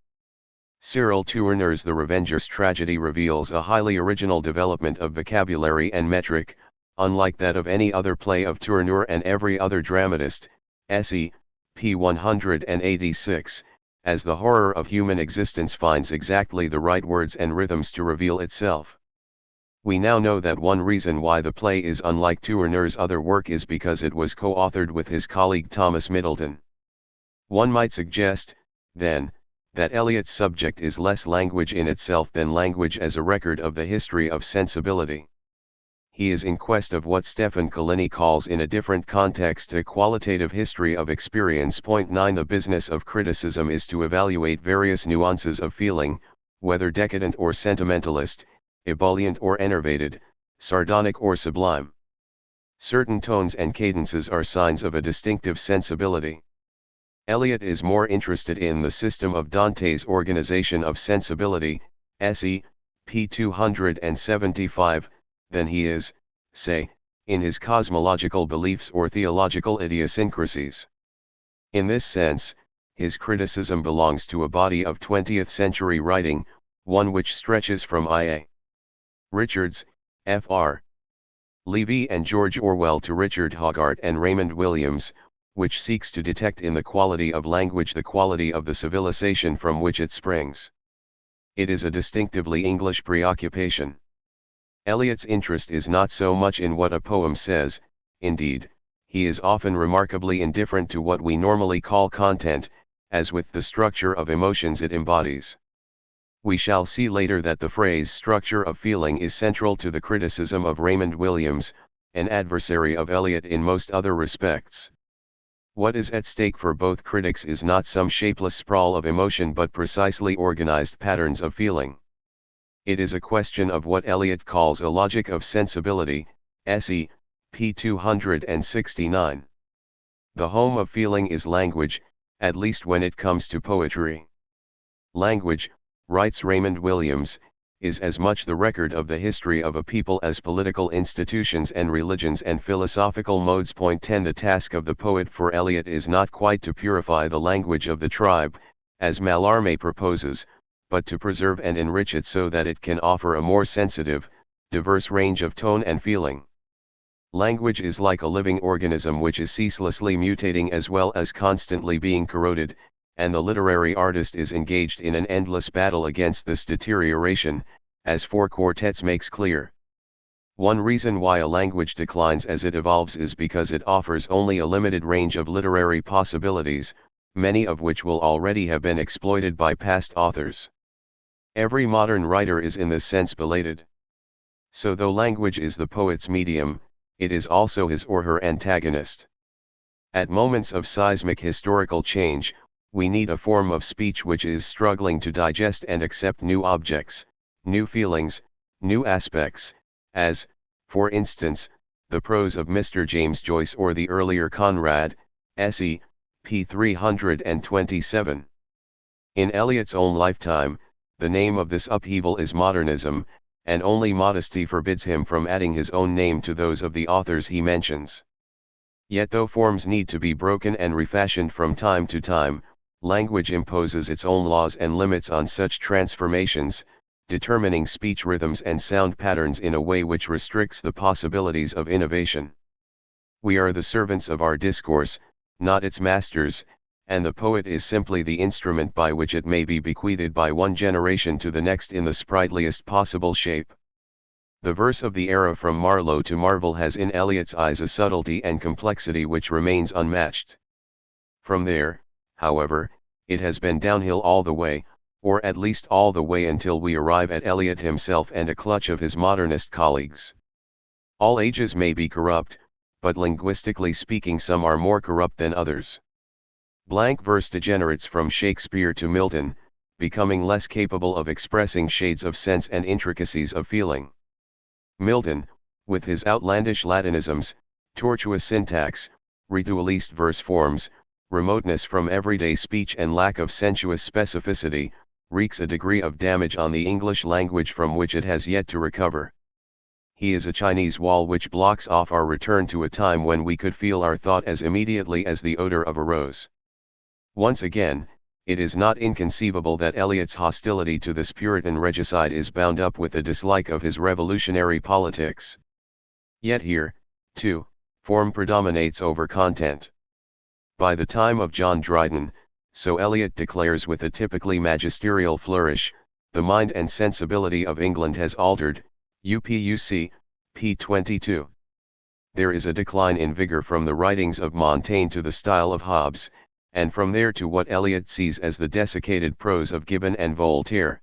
Cyril Tourneur's The Revenger's Tragedy reveals a highly original development of vocabulary and metric, unlike that of any other play of Tourneur and every other dramatist, se. p. 186, as the horror of human existence finds exactly the right words and rhythms to reveal itself. We now know that one reason why the play is unlike Tourneur's other work is because it was co-authored with his colleague Thomas Middleton. One might suggest, then, that Eliot's subject is less language in itself than language as a record of the history of sensibility. He is in quest of what Stephen Collini calls in a different context a qualitative history of experience. 9 The business of criticism is to evaluate various nuances of feeling, whether decadent or sentimentalist, ebullient or enervated, sardonic or sublime. Certain tones and cadences are signs of a distinctive sensibility. Eliot is more interested in the system of Dante's organization of sensibility, se. p. 275, than he is, say, in his cosmological beliefs or theological idiosyncrasies. In this sense, his criticism belongs to a body of 20th century writing, one which stretches from I.A. Richards, Fr. Levy and George Orwell to Richard Hoggart and Raymond Williams, which seeks to detect in the quality of language the quality of the civilization from which it springs. It is a distinctively English preoccupation. Eliot's interest is not so much in what a poem says, indeed, he is often remarkably indifferent to what we normally call content, as with the structure of emotions it embodies. We shall see later that the phrase structure of feeling is central to the criticism of Raymond Williams, an adversary of Eliot in most other respects. What is at stake for both critics is not some shapeless sprawl of emotion but precisely organized patterns of feeling. It is a question of what Eliot calls a logic of sensibility, se. p. 269. The home of feeling is language, at least when it comes to poetry. Language, writes Raymond Williams, is as much the record of the history of a people as political institutions and religions and philosophical modes. 10 The task of the poet for Eliot is not quite to purify the language of the tribe, as Mallarmé proposes, but to preserve and enrich it so that it can offer a more sensitive, diverse range of tone and feeling. Language is like a living organism which is ceaselessly mutating as well as constantly being corroded, and the literary artist is engaged in an endless battle against this deterioration, as Four Quartets makes clear. One reason why a language declines as it evolves is because it offers only a limited range of literary possibilities, many of which will already have been exploited by past authors. Every modern writer is in this sense belated. So though language is the poet's medium, it is also his or her antagonist. At moments of seismic historical change, we need a form of speech which is struggling to digest and accept new objects, new feelings, new aspects, as, for instance, the prose of Mr. James Joyce or the earlier Conrad, se. p. 327. In Eliot's own lifetime, the name of this upheaval is modernism, and only modesty forbids him from adding his own name to those of the authors he mentions. Yet though forms need to be broken and refashioned from time to time, language imposes its own laws and limits on such transformations, determining speech rhythms and sound patterns in a way which restricts the possibilities of innovation. We are the servants of our discourse, not its masters, and the poet is simply the instrument by which it may be bequeathed by one generation to the next in the sprightliest possible shape. The verse of the era from Marlowe to Marvell has in Eliot's eyes a subtlety and complexity which remains unmatched. From there, however, it has been downhill all the way, or at least all the way until we arrive at Eliot himself and a clutch of his modernist colleagues. All ages may be corrupt, but linguistically speaking some are more corrupt than others. Blank verse degenerates from Shakespeare to Milton, becoming less capable of expressing shades of sense and intricacies of feeling. Milton, with his outlandish Latinisms, tortuous syntax, ritualist verse forms, remoteness from everyday speech and lack of sensuous specificity, wreaks a degree of damage on the English language from which it has yet to recover. He is a Chinese wall which blocks off our return to a time when we could feel our thought as immediately as the odor of a rose. Once again, it is not inconceivable that Eliot's hostility to this Puritan regicide is bound up with a dislike of his revolutionary politics. Yet here, too, form predominates over content. By the time of John Dryden, so Eliot declares with a typically magisterial flourish, the mind and sensibility of England has altered, UPUC, p. 22. There is a decline in vigor from the writings of Montaigne to the style of Hobbes, and from there to what Eliot sees as the desiccated prose of Gibbon and Voltaire.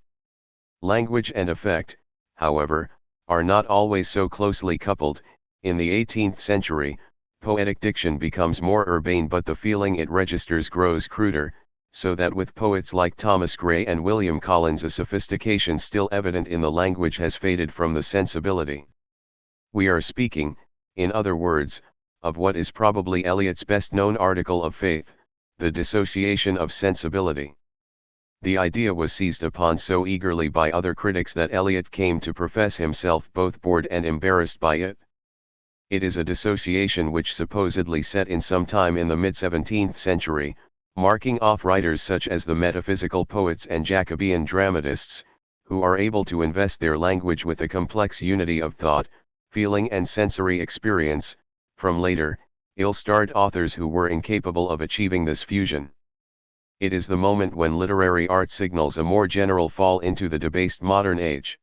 Language and effect, however, are not always so closely coupled. In the 18th century, poetic diction becomes more urbane but the feeling it registers grows cruder, so that with poets like Thomas Gray and William Collins a sophistication still evident in the language has faded from the sensibility. We are speaking, in other words, of what is probably Eliot's best-known article of faith, the dissociation of sensibility. The idea was seized upon so eagerly by other critics that Eliot came to profess himself both bored and embarrassed by it. It is a dissociation which supposedly set in some time in the mid-17th century, marking off writers such as the metaphysical poets and Jacobean dramatists, who are able to invest their language with a complex unity of thought, feeling and sensory experience, from later, ill-starred authors who were incapable of achieving this fusion. It is the moment when literary art signals a more general fall into the debased modern age.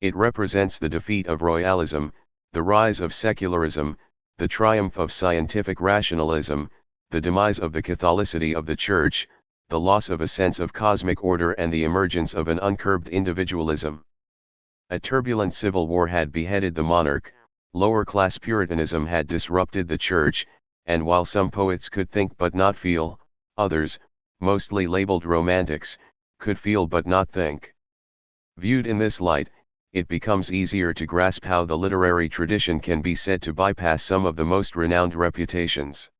It represents the defeat of royalism, the rise of secularism, the triumph of scientific rationalism, the demise of the Catholicity of the Church, the loss of a sense of cosmic order and the emergence of an uncurbed individualism. A turbulent civil war had beheaded the monarch, lower-class Puritanism had disrupted the Church, and while some poets could think but not feel, others, mostly labeled romantics, could feel but not think. Viewed in this light, it becomes easier to grasp how the literary tradition can be said to bypass some of the most renowned reputations.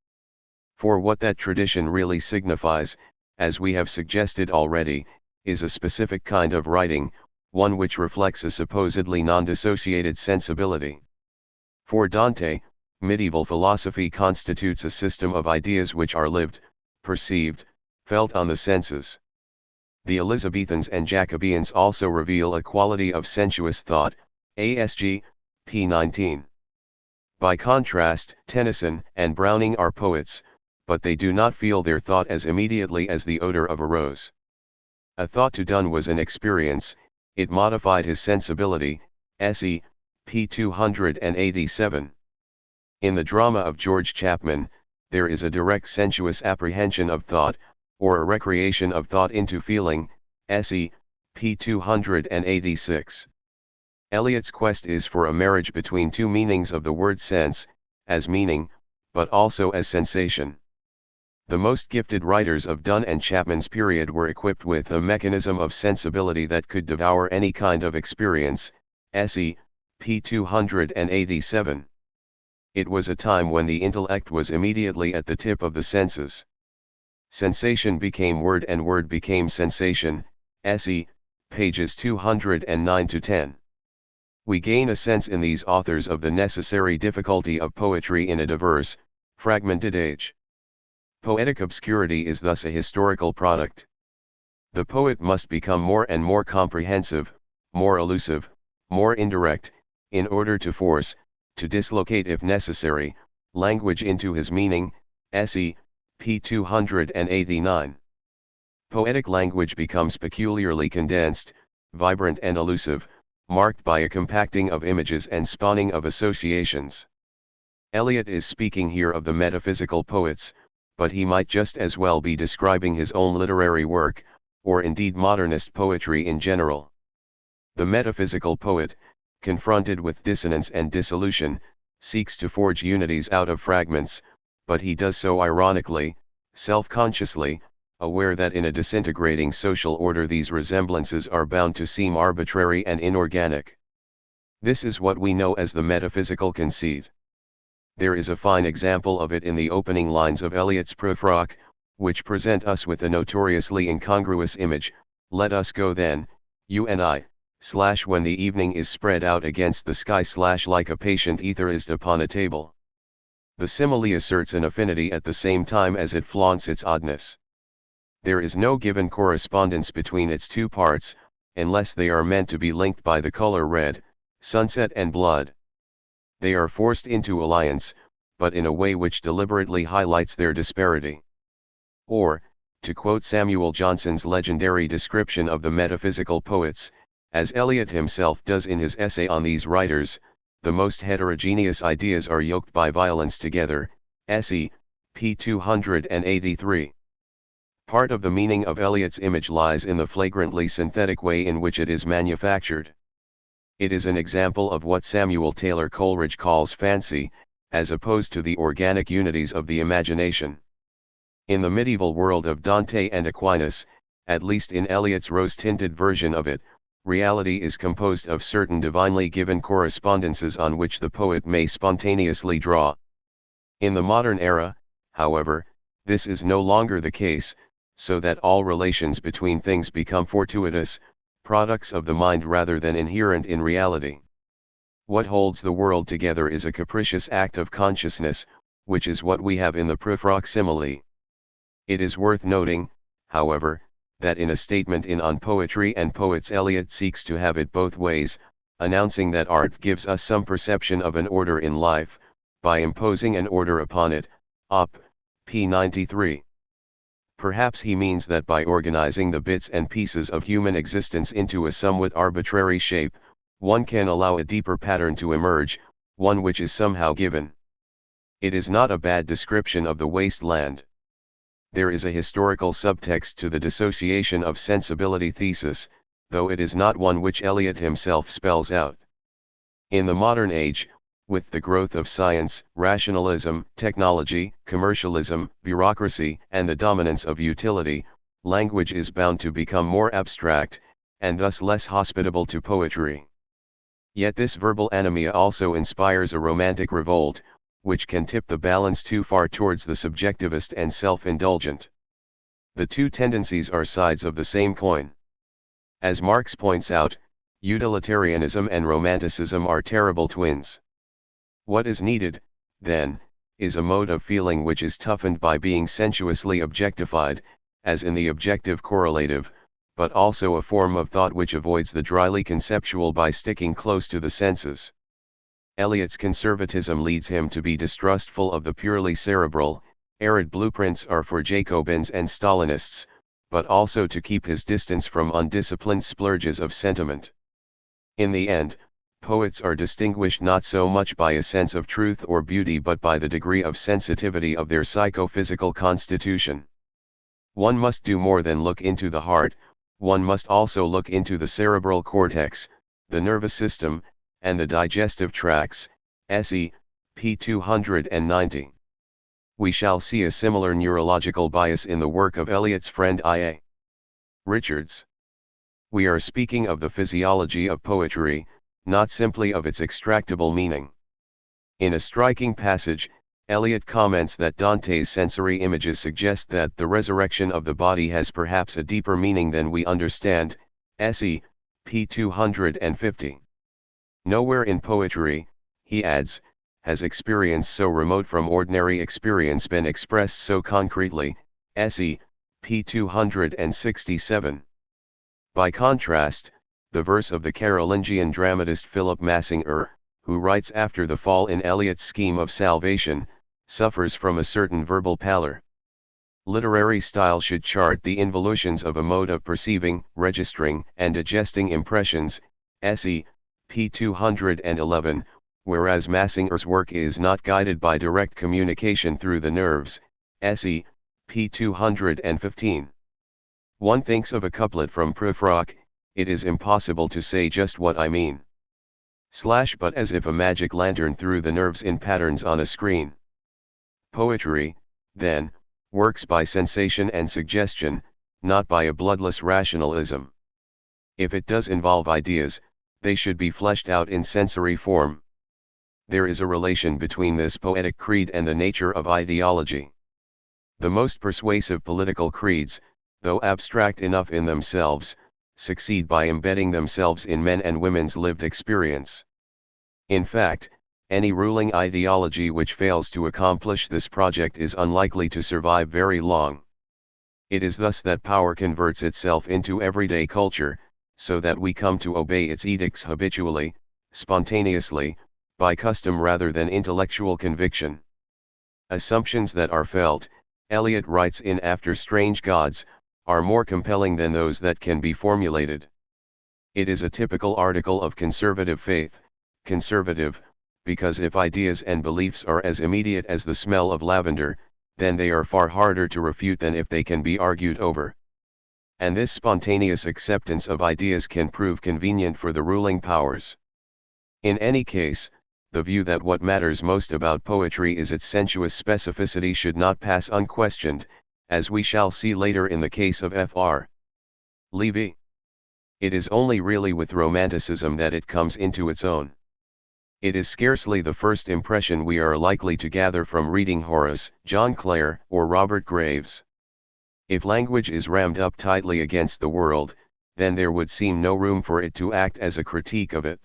For what that tradition really signifies, as we have suggested already, is a specific kind of writing, one which reflects a supposedly non-dissociated sensibility. For Dante, medieval philosophy constitutes a system of ideas which are lived, perceived, felt on the senses. The Elizabethans and Jacobeans also reveal a quality of sensuous thought, ASG, p. 19. By contrast, Tennyson and Browning are poets, but they do not feel their thought as immediately as the odor of a rose. A thought to Donne was an experience, it modified his sensibility, se, p. 287. In the drama of George Chapman, there is a direct sensuous apprehension of thought, or a recreation of thought into feeling, se, p. 286. Eliot's quest is for a marriage between two meanings of the word sense, as meaning, but also as sensation. The most gifted writers of Donne and Chapman's period were equipped with a mechanism of sensibility that could devour any kind of experience, se, p. 287. It was a time when the intellect was immediately at the tip of the senses. Sensation became word and word became sensation, se, pages 209 to 10. We gain a sense in these authors of the necessary difficulty of poetry in a diverse, fragmented age. Poetic obscurity is thus a historical product. The poet must become more and more comprehensive, more elusive, more indirect, in order to force, to dislocate if necessary, language into his meaning, se. p. 289. Poetic language becomes peculiarly condensed, vibrant and elusive, marked by a compacting of images and spawning of associations. Eliot is speaking here of the metaphysical poets, but he might just as well be describing his own literary work, or indeed modernist poetry in general. The metaphysical poet, confronted with dissonance and dissolution, seeks to forge unities out of fragments, but he does so ironically, self-consciously, aware that in a disintegrating social order these resemblances are bound to seem arbitrary and inorganic. This is what we know as the metaphysical conceit. There is a fine example of it in the opening lines of Eliot's Prufrock, which present us with a notoriously incongruous image: "Let us go then, you and I, when the evening is spread out against the sky like a patient ether is upon a table." The simile asserts an affinity at the same time as it flaunts its oddness. There is no given correspondence between its two parts, unless they are meant to be linked by the color red, sunset and blood. They are forced into alliance, but in a way which deliberately highlights their disparity. Or, to quote Samuel Johnson's legendary description of the metaphysical poets, as Eliot himself does in his essay on these writers, the most heterogeneous ideas are yoked by violence together, se. p. 283. Part of the meaning of Eliot's image lies in the flagrantly synthetic way in which it is manufactured. It is an example of what Samuel Taylor Coleridge calls fancy, as opposed to the organic unities of the imagination. In the medieval world of Dante and Aquinas, at least in Eliot's rose-tinted version of it, reality is composed of certain divinely given correspondences on which the poet may spontaneously draw. In the modern era, however, this is no longer the case, so that all relations between things become fortuitous, products of the mind rather than inherent in reality. What holds the world together is a capricious act of consciousness, which is what we have in the Prufrock simile. It is worth noting, however, that in a statement On Poetry and Poets Eliot seeks to have it both ways, announcing that art gives us some perception of an order in life, by imposing an order upon it, op. p. 93. Perhaps he means that by organizing the bits and pieces of human existence into a somewhat arbitrary shape, one can allow a deeper pattern to emerge, one which is somehow given. It is not a bad description of the wasteland. There is a historical subtext to the dissociation of sensibility thesis, though it is not one which Eliot himself spells out. In the modern age, with the growth of science, rationalism, technology, commercialism, bureaucracy, and the dominance of utility, language is bound to become more abstract, and thus less hospitable to poetry. Yet this verbal anemia also inspires a romantic revolt, which can tip the balance too far towards the subjectivist and self-indulgent. The two tendencies are sides of the same coin. As Marx points out, utilitarianism and romanticism are terrible twins. What is needed, then, is a mode of feeling which is toughened by being sensuously objectified, as in the objective correlative, but also a form of thought which avoids the dryly conceptual by sticking close to the senses. Eliot's conservatism leads him to be distrustful of the purely cerebral, arid blueprints are for Jacobins and Stalinists, but also to keep his distance from undisciplined splurges of sentiment. In the end, poets are distinguished not so much by a sense of truth or beauty but by the degree of sensitivity of their psychophysical constitution. One must do more than look into the heart, one must also look into the cerebral cortex, the nervous system, and the digestive tracts, se. p. 290. We shall see a similar neurological bias in the work of Eliot's friend I.A. Richards. We are speaking of the physiology of poetry, not simply of its extractable meaning. In a striking passage, Eliot comments that Dante's sensory images suggest that the resurrection of the body has perhaps a deeper meaning than we understand, se. p. 250. Nowhere in poetry, he adds, has experience so remote from ordinary experience been expressed so concretely, se. p. 267. By contrast, the verse of the Carolingian dramatist Philip Massinger, who writes after the fall in Eliot's scheme of salvation, suffers from a certain verbal pallor. Literary style should chart the involutions of a mode of perceiving, registering, and digesting impressions, se. p. 211, whereas Massinger's work is not guided by direct communication through the nerves, se. p. 215. One thinks of a couplet from Prufrock, "It is impossible to say just what I mean." But as if a magic lantern threw the nerves in patterns on a screen. Poetry, then, works by sensation and suggestion, not by a bloodless rationalism. If it does involve ideas, they should be fleshed out in sensory form. There is a relation between this poetic creed and the nature of ideology. The most persuasive political creeds, though abstract enough in themselves, succeed by embedding themselves in men and women's lived experience. In fact, any ruling ideology which fails to accomplish this project is unlikely to survive very long. It is thus that power converts itself into everyday culture, so that we come to obey its edicts habitually, spontaneously, by custom rather than intellectual conviction. Assumptions that are felt, Eliot writes in After Strange Gods, are more compelling than those that can be formulated. It is a typical article of conservative faith, conservative, because if ideas and beliefs are as immediate as the smell of lavender, then they are far harder to refute than if they can be argued over. And this spontaneous acceptance of ideas can prove convenient for the ruling powers. In any case, the view that what matters most about poetry is its sensuous specificity should not pass unquestioned, as we shall see later in the case of Fr. Levy. It is only really with Romanticism that it comes into its own. It is scarcely the first impression we are likely to gather from reading Horace, John Clare, or Robert Graves. If language is rammed up tightly against the world, then there would seem no room for it to act as a critique of it.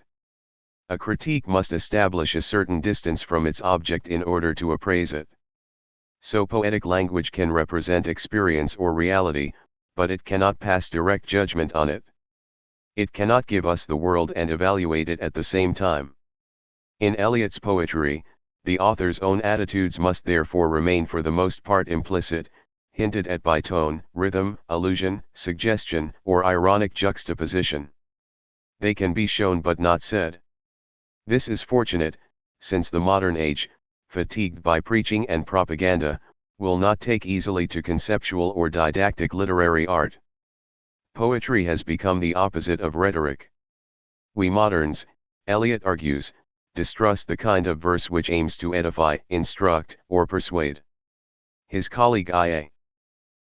A critique must establish a certain distance from its object in order to appraise it. So poetic language can represent experience or reality, but it cannot pass direct judgment on it. It cannot give us the world and evaluate it at the same time. In Eliot's poetry, the author's own attitudes must therefore remain for the most part implicit, hinted at by tone, rhythm, allusion, suggestion, or ironic juxtaposition. They can be shown but not said. This is fortunate, since the modern age, fatigued by preaching and propaganda, will not take easily to conceptual or didactic literary art. Poetry has become the opposite of rhetoric. We moderns, Eliot argues, distrust the kind of verse which aims to edify, instruct, or persuade. His colleague I.A.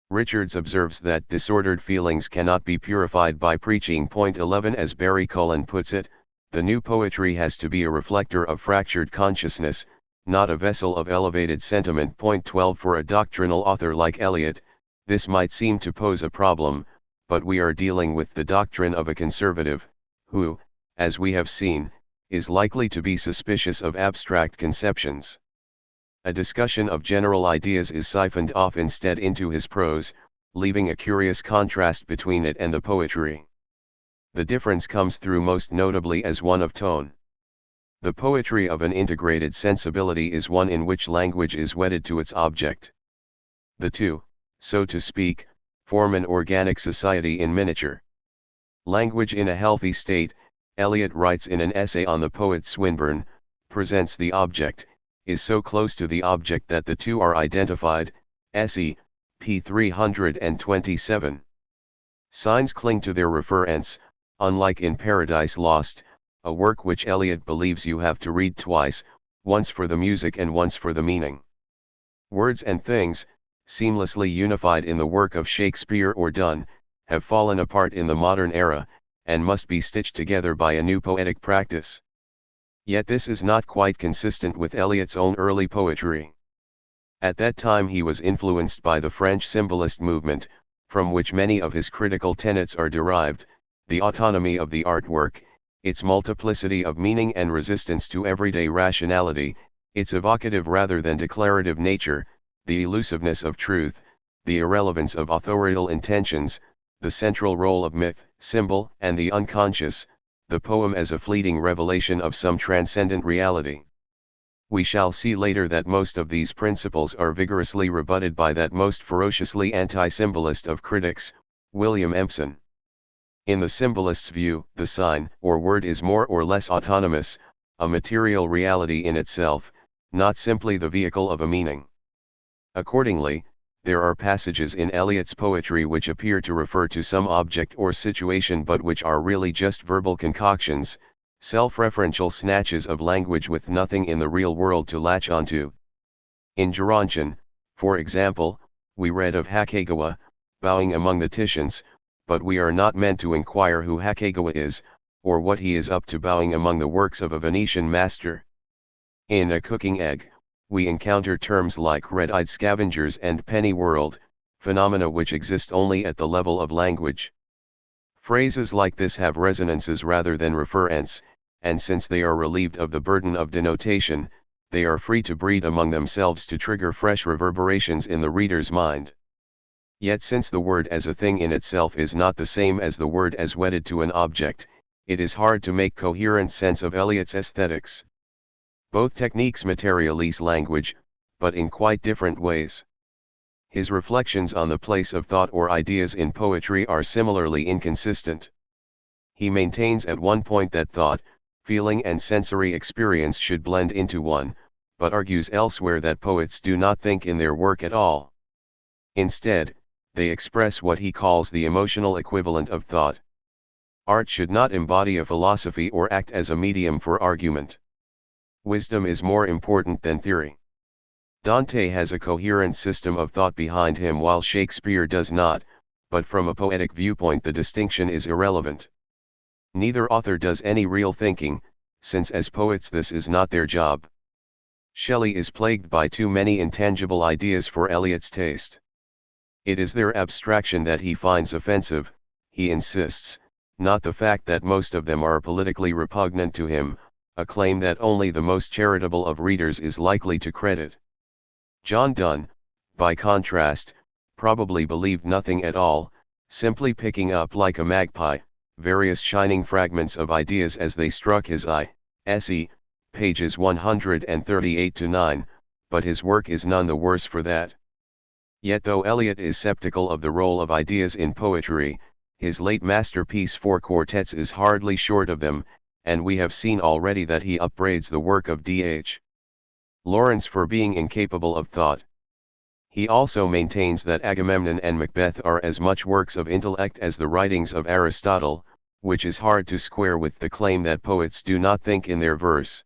Richards observes that disordered feelings cannot be purified by preaching. 11 As Barry Cullen puts it, the new poetry has to be a reflector of fractured consciousness, not a vessel of elevated sentiment. 12 For a doctrinal author like Eliot, this might seem to pose a problem, but we are dealing with the doctrine of a conservative, who, as we have seen, is likely to be suspicious of abstract conceptions. A discussion of general ideas is siphoned off instead into his prose, leaving a curious contrast between it and the poetry. The difference comes through most notably as one of tone. The poetry of an integrated sensibility is one in which language is wedded to its object. The two, so to speak, form an organic society in miniature. Language in a healthy state, Eliot writes in an essay on the poet Swinburne, presents the object, is so close to the object that the two are identified, se. p. 327. Signs cling to their referents, unlike in Paradise Lost, a work which Eliot believes you have to read twice, once for the music and once for the meaning. Words and things, seamlessly unified in the work of Shakespeare or Donne, have fallen apart in the modern era, and must be stitched together by a new poetic practice. Yet this is not quite consistent with Eliot's own early poetry. At that time he was influenced by the French symbolist movement, from which many of his critical tenets are derived, the autonomy of the artwork, its multiplicity of meaning and resistance to everyday rationality, its evocative rather than declarative nature, the elusiveness of truth, the irrelevance of authorial intentions, the central role of myth, symbol, and the unconscious, the poem as a fleeting revelation of some transcendent reality. We shall see later that most of these principles are vigorously rebutted by that most ferociously anti-symbolist of critics, William Empson. In the symbolist's view, the sign, or word is more or less autonomous, a material reality in itself, not simply the vehicle of a meaning. Accordingly, there are passages in Eliot's poetry which appear to refer to some object or situation but which are really just verbal concoctions, self-referential snatches of language with nothing in the real world to latch onto. In Gerontion, for example, we read of Hakegawa, bowing among the Titians, but we are not meant to inquire who Hakegawa is, or what he is up to bowing among the works of a Venetian master. In A Cooking Egg, we encounter terms like red-eyed scavengers and penny world, phenomena which exist only at the level of language. Phrases like this have resonances rather than referents, and since they are relieved of the burden of denotation, they are free to breed among themselves to trigger fresh reverberations in the reader's mind. Yet since the word as a thing in itself is not the same as the word as wedded to an object, it is hard to make coherent sense of Eliot's aesthetics. Both techniques materialize language, but in quite different ways. His reflections on the place of thought or ideas in poetry are similarly inconsistent. He maintains at one point that thought, feeling and sensory experience should blend into one, but argues elsewhere that poets do not think in their work at all. Instead, they express what he calls the emotional equivalent of thought. Art should not embody a philosophy or act as a medium for argument. Wisdom is more important than theory. Dante has a coherent system of thought behind him while Shakespeare does not, but from a poetic viewpoint the distinction is irrelevant. Neither author does any real thinking, since as poets this is not their job. Shelley is plagued by too many intangible ideas for Eliot's taste. It is their abstraction that he finds offensive, he insists, not the fact that most of them are politically repugnant to him, a claim that only the most charitable of readers is likely to credit. John Donne, by contrast, probably believed nothing at all, simply picking up like a magpie, various shining fragments of ideas as they struck his eye, se, pages 138-9, but his work is none the worse for that. Yet though Eliot is skeptical of the role of ideas in poetry, his late masterpiece Four Quartets is hardly short of them, and we have seen already that he upbraids the work of D.H. Lawrence for being incapable of thought. He also maintains that Agamemnon and Macbeth are as much works of intellect as the writings of Aristotle, which is hard to square with the claim that poets do not think in their verse.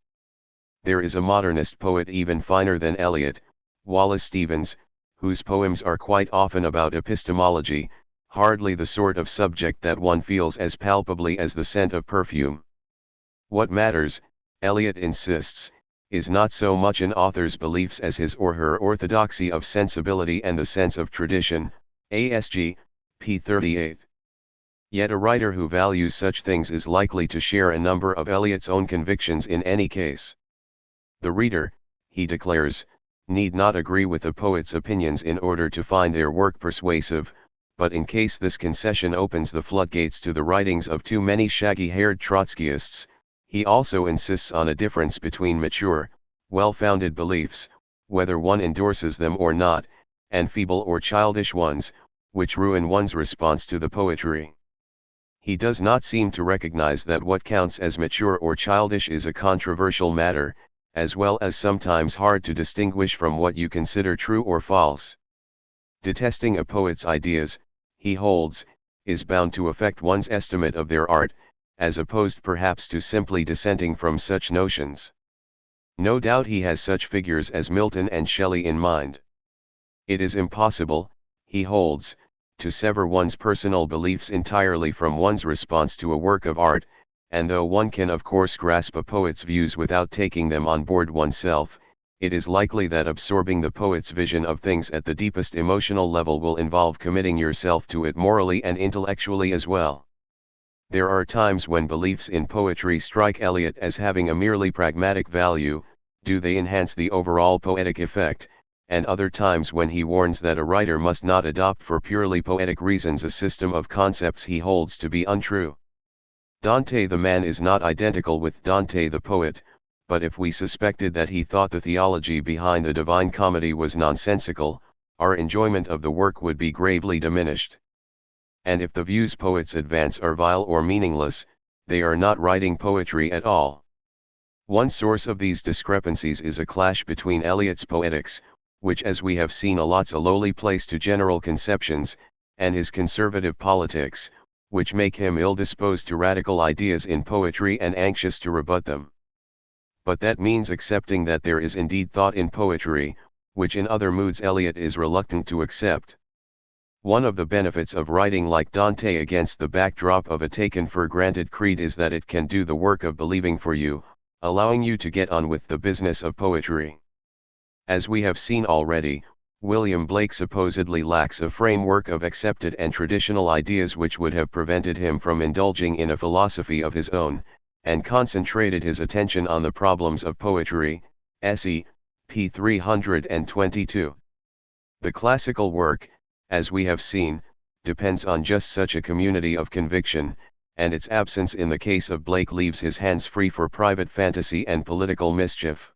There is a modernist poet even finer than Eliot, Wallace Stevens, whose poems are quite often about epistemology, hardly the sort of subject that one feels as palpably as the scent of perfume. What matters, Eliot insists, is not so much an author's beliefs as his or her orthodoxy of sensibility and the sense of tradition, ASG, p. 38. Yet a writer who values such things is likely to share a number of Eliot's own convictions in any case. The reader, he declares, need not agree with the poet's opinions in order to find their work persuasive, but in case this concession opens the floodgates to the writings of too many shaggy-haired Trotskyists, he also insists on a difference between mature, well-founded beliefs, whether one endorses them or not, and feeble or childish ones, which ruin one's response to the poetry. He does not seem to recognize that what counts as mature or childish is a controversial matter, as well as sometimes hard to distinguish from what you consider true or false. Detesting a poet's ideas, he holds, is bound to affect one's estimate of their art, as opposed perhaps to simply dissenting from such notions. No doubt he has such figures as Milton and Shelley in mind. It is impossible, he holds, to sever one's personal beliefs entirely from one's response to a work of art, and though one can of course grasp a poet's views without taking them on board oneself, it is likely that absorbing the poet's vision of things at the deepest emotional level will involve committing yourself to it morally and intellectually as well. There are times when beliefs in poetry strike Eliot as having a merely pragmatic value. Do they enhance the overall poetic effect, and other times when he warns that a writer must not adopt for purely poetic reasons a system of concepts he holds to be untrue. Dante the man is not identical with Dante the poet, but if we suspected that he thought the theology behind the Divine Comedy was nonsensical, our enjoyment of the work would be gravely diminished. And if the views poets advance are vile or meaningless, they are not writing poetry at all. One source of these discrepancies is a clash between Eliot's poetics, which as we have seen allots a lowly place to general conceptions, and his conservative politics, which make him ill-disposed to radical ideas in poetry and anxious to rebut them. But that means accepting that there is indeed thought in poetry, which in other moods Eliot is reluctant to accept. One of the benefits of writing like Dante against the backdrop of a taken-for-granted creed is that it can do the work of believing for you, allowing you to get on with the business of poetry. As we have seen already, William Blake supposedly lacks a framework of accepted and traditional ideas which would have prevented him from indulging in a philosophy of his own, and concentrated his attention on the problems of poetry, s.e., p. 322. The classical work, as we have seen, depends on just such a community of conviction, and its absence in the case of Blake leaves his hands free for private fantasy and political mischief.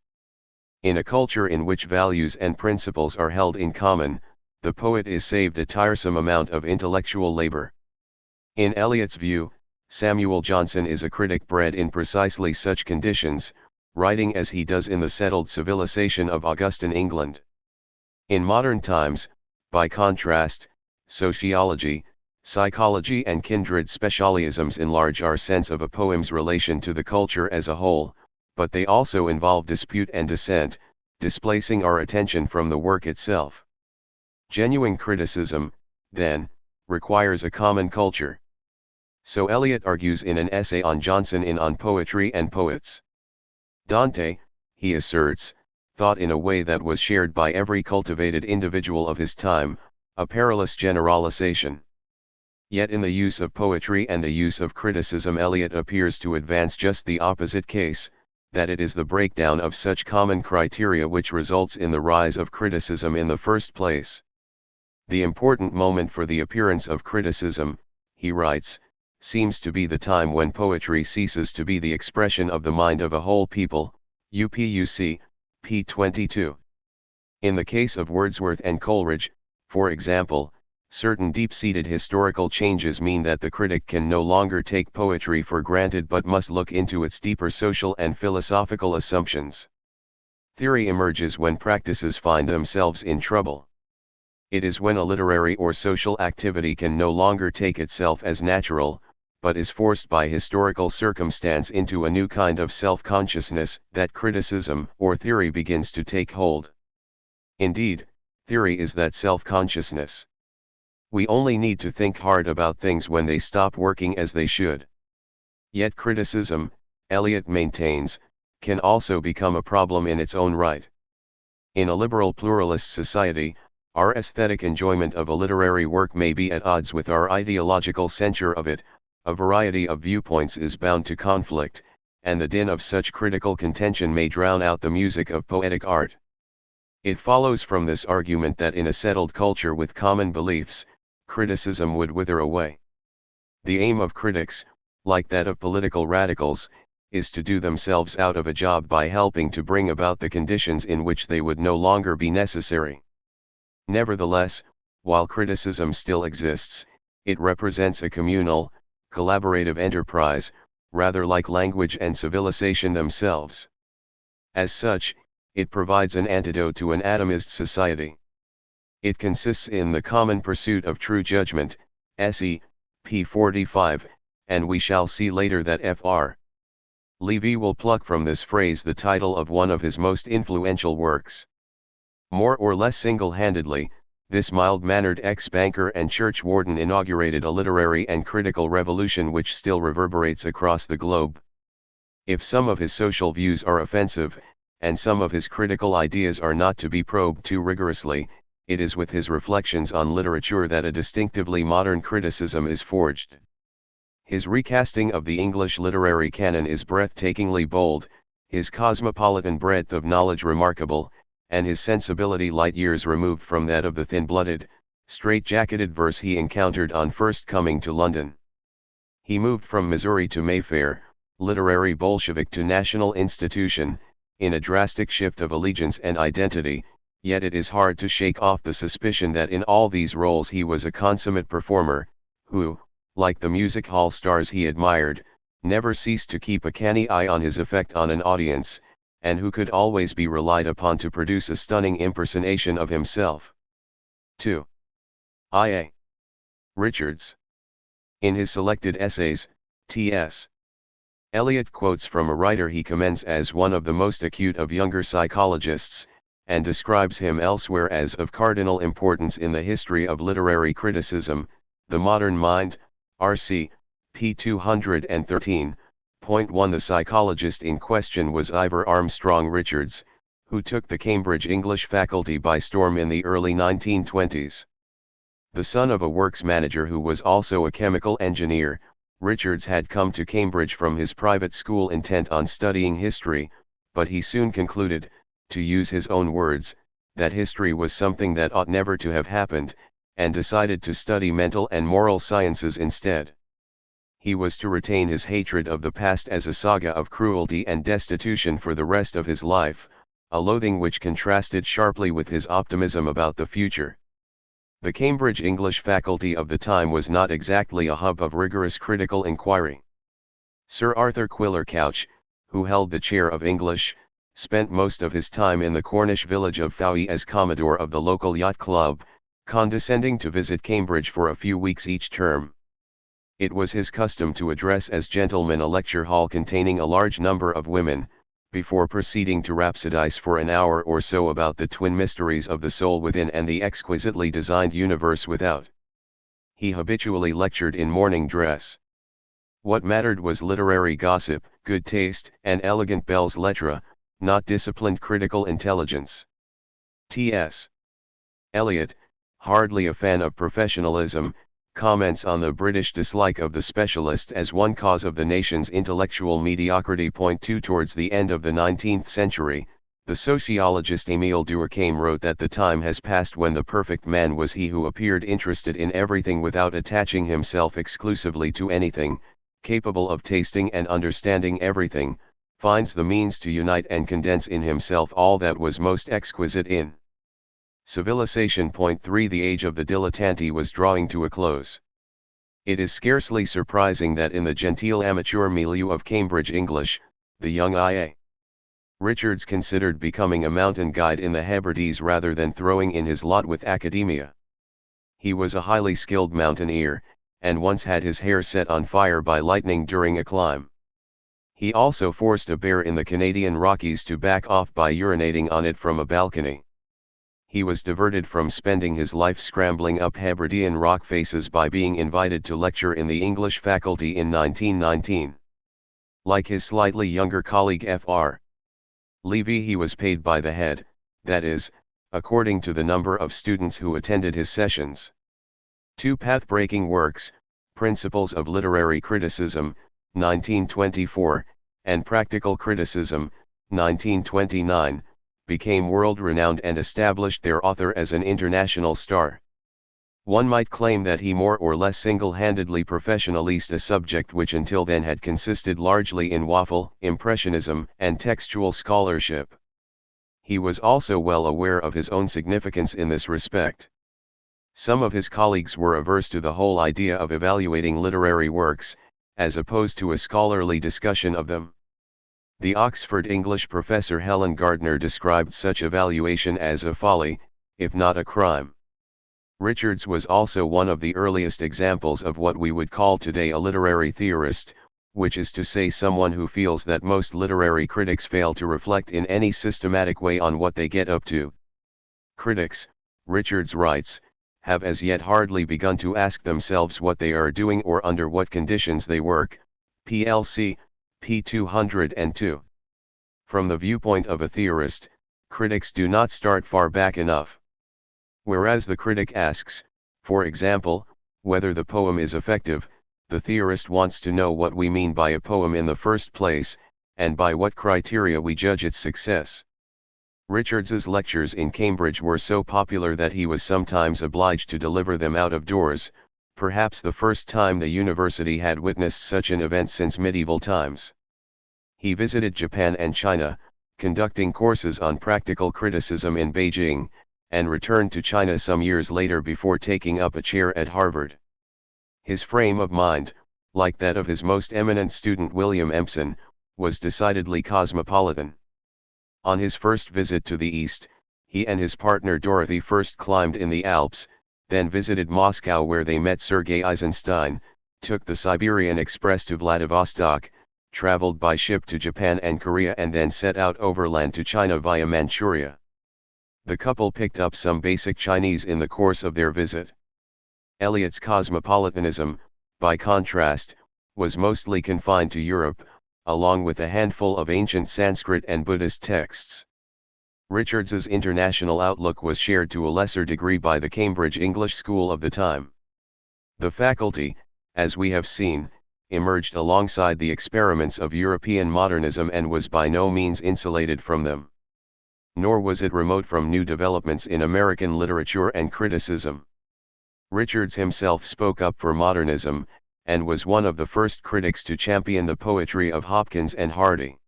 In a culture in which values and principles are held in common, the poet is saved a tiresome amount of intellectual labor. In Eliot's view, Samuel Johnson is a critic bred in precisely such conditions, writing as he does in the settled civilization of Augustan England. In modern times, by contrast, sociology, psychology and kindred specialisms enlarge our sense of a poem's relation to the culture as a whole, but they also involve dispute and dissent, displacing our attention from the work itself. Genuine criticism, then, requires a common culture. So Eliot argues in an essay on Johnson in On Poetry and Poets. Dante, he asserts, thought in a way that was shared by every cultivated individual of his time, a perilous generalization. Yet in the use of poetry and the use of criticism Eliot appears to advance just the opposite case, that it is the breakdown of such common criteria which results in the rise of criticism in the first place. The important moment for the appearance of criticism, he writes, seems to be the time when poetry ceases to be the expression of the mind of a whole people, UPUC, p. 22. In the case of Wordsworth and Coleridge, for example, certain deep-seated historical changes mean that the critic can no longer take poetry for granted but must look into its deeper social and philosophical assumptions. Theory emerges when practices find themselves in trouble. It is when a literary or social activity can no longer take itself as natural, but is forced by historical circumstance into a new kind of self-consciousness, that criticism or theory begins to take hold. Indeed, theory is that self-consciousness. We only need to think hard about things when they stop working as they should. Yet criticism, Eliot maintains, can also become a problem in its own right. In a liberal pluralist society, our aesthetic enjoyment of a literary work may be at odds with our ideological censure of it. A variety of viewpoints is bound to conflict, and the din of such critical contention may drown out the music of poetic art. It follows from this argument that in a settled culture with common beliefs, criticism would wither away. The aim of critics, like that of political radicals, is to do themselves out of a job by helping to bring about the conditions in which they would no longer be necessary. Nevertheless, while criticism still exists, it represents a communal, collaborative enterprise, rather like language and civilization themselves. As such, it provides an antidote to an atomist society. It consists in the common pursuit of true judgment, s.e., p. 45, and we shall see later that Fr. Levy will pluck from this phrase the title of one of his most influential works. More or less single-handedly, this mild-mannered ex-banker and church warden inaugurated a literary and critical revolution which still reverberates across the globe. If some of his social views are offensive, and some of his critical ideas are not to be probed too rigorously, it is with his reflections on literature that a distinctively modern criticism is forged. His recasting of the English literary canon is breathtakingly bold, his cosmopolitan breadth of knowledge remarkable, and his sensibility light years removed from that of the thin-blooded, straight-jacketed verse he encountered on first coming to London. He moved from Missouri to Mayfair, literary Bolshevik to national institution, in a drastic shift of allegiance and identity, yet it is hard to shake off the suspicion that in all these roles he was a consummate performer, who, like the music hall stars he admired, never ceased to keep a canny eye on his effect on an audience, and who could always be relied upon to produce a stunning impersonation of himself. 2. I.A. Richards. In his selected essays, T.S. Eliot quotes from a writer he commends as one of the most acute of younger psychologists, and describes him elsewhere as of cardinal importance in the history of literary criticism, The Modern Mind, R.C., p. 213.1. The psychologist in question was Ivor Armstrong Richards, who took the Cambridge English faculty by storm in the early 1920s. The son of a works manager who was also a chemical engineer, Richards had come to Cambridge from his private school intent on studying history, but he soon concluded, to use his own words, that history was something that ought never to have happened, and decided to study mental and moral sciences instead. He was to retain his hatred of the past as a saga of cruelty and destitution for the rest of his life, a loathing which contrasted sharply with his optimism about the future. The Cambridge English faculty of the time was not exactly a hub of rigorous critical inquiry. Sir Arthur Quiller Couch, who held the chair of English, spent most of his time in the Cornish village of Fowey as commodore of the local yacht club, condescending to visit Cambridge for a few weeks each term. It was his custom to address as gentlemen a lecture hall containing a large number of women, before proceeding to rhapsodize for an hour or so about the twin mysteries of the soul within and the exquisitely designed universe without. He habitually lectured in morning dress. What mattered was literary gossip, good taste, and elegant belles lettres, not disciplined critical intelligence. T.S. Eliot, hardly a fan of professionalism, comments on the British dislike of the specialist as one cause of the nation's intellectual mediocrity. 2. Towards the end of the 19th century, the sociologist Émile Durkheim wrote that the time has passed when the perfect man was he who appeared interested in everything without attaching himself exclusively to anything, capable of tasting and understanding everything, finds the means to unite and condense in himself all that was most exquisite in civilization. 3. The age of the dilettante was drawing to a close. It is scarcely surprising that in the genteel amateur milieu of Cambridge English, the young I.A. Richards considered becoming a mountain guide in the Hebrides rather than throwing in his lot with academia. He was a highly skilled mountaineer, and once had his hair set on fire by lightning during a climb. He also forced a bear in the Canadian Rockies to back off by urinating on it from a balcony. He was diverted from spending his life scrambling up Hebridean rock faces by being invited to lecture in the English faculty in 1919. Like his slightly younger colleague Fr. Levy, he was paid by the head, that is, according to the number of students who attended his sessions. 2 path-breaking works, Principles of Literary Criticism, 1924, and Practical Criticism, 1929, became world-renowned and established their author as an international star. One might claim that he more or less single-handedly professionalized a subject which until then had consisted largely in waffle, impressionism, and textual scholarship. He was also well aware of his own significance in this respect. Some of his colleagues were averse to the whole idea of evaluating literary works, as opposed to a scholarly discussion of them. The Oxford English professor Helen Gardner described such evaluation as a folly, if not a crime. Richards was also one of the earliest examples of what we would call today a literary theorist, which is to say someone who feels that most literary critics fail to reflect in any systematic way on what they get up to. Critics, Richards writes, have as yet hardly begun to ask themselves what they are doing or under what conditions they work. PLC, p. 202. From the viewpoint of a theorist, critics do not start far back enough. Whereas the critic asks, for example, whether the poem is effective, the theorist wants to know what we mean by a poem in the first place, and by what criteria we judge its success. Richards's lectures in Cambridge were so popular that he was sometimes obliged to deliver them out of doors, perhaps the first time the university had witnessed such an event since medieval times. He visited Japan and China, conducting courses on practical criticism in Beijing, and returned to China some years later before taking up a chair at Harvard. His frame of mind, like that of his most eminent student William Empson, was decidedly cosmopolitan. On his first visit to the East, he and his partner Dorothy first climbed in the Alps, then visited Moscow where they met Sergei Eisenstein, took the Siberian Express to Vladivostok, traveled by ship to Japan and Korea and then set out overland to China via Manchuria. The couple picked up some basic Chinese in the course of their visit. Eliot's cosmopolitanism, by contrast, was mostly confined to Europe, along with a handful of ancient Sanskrit and Buddhist texts. Richards's international outlook was shared to a lesser degree by the Cambridge English School of the time. The faculty, as we have seen, emerged alongside the experiments of European modernism and was by no means insulated from them. Nor was it remote from new developments in American literature and criticism. Richards himself spoke up for modernism, and was one of the first critics to champion the poetry of Hopkins and Hardy.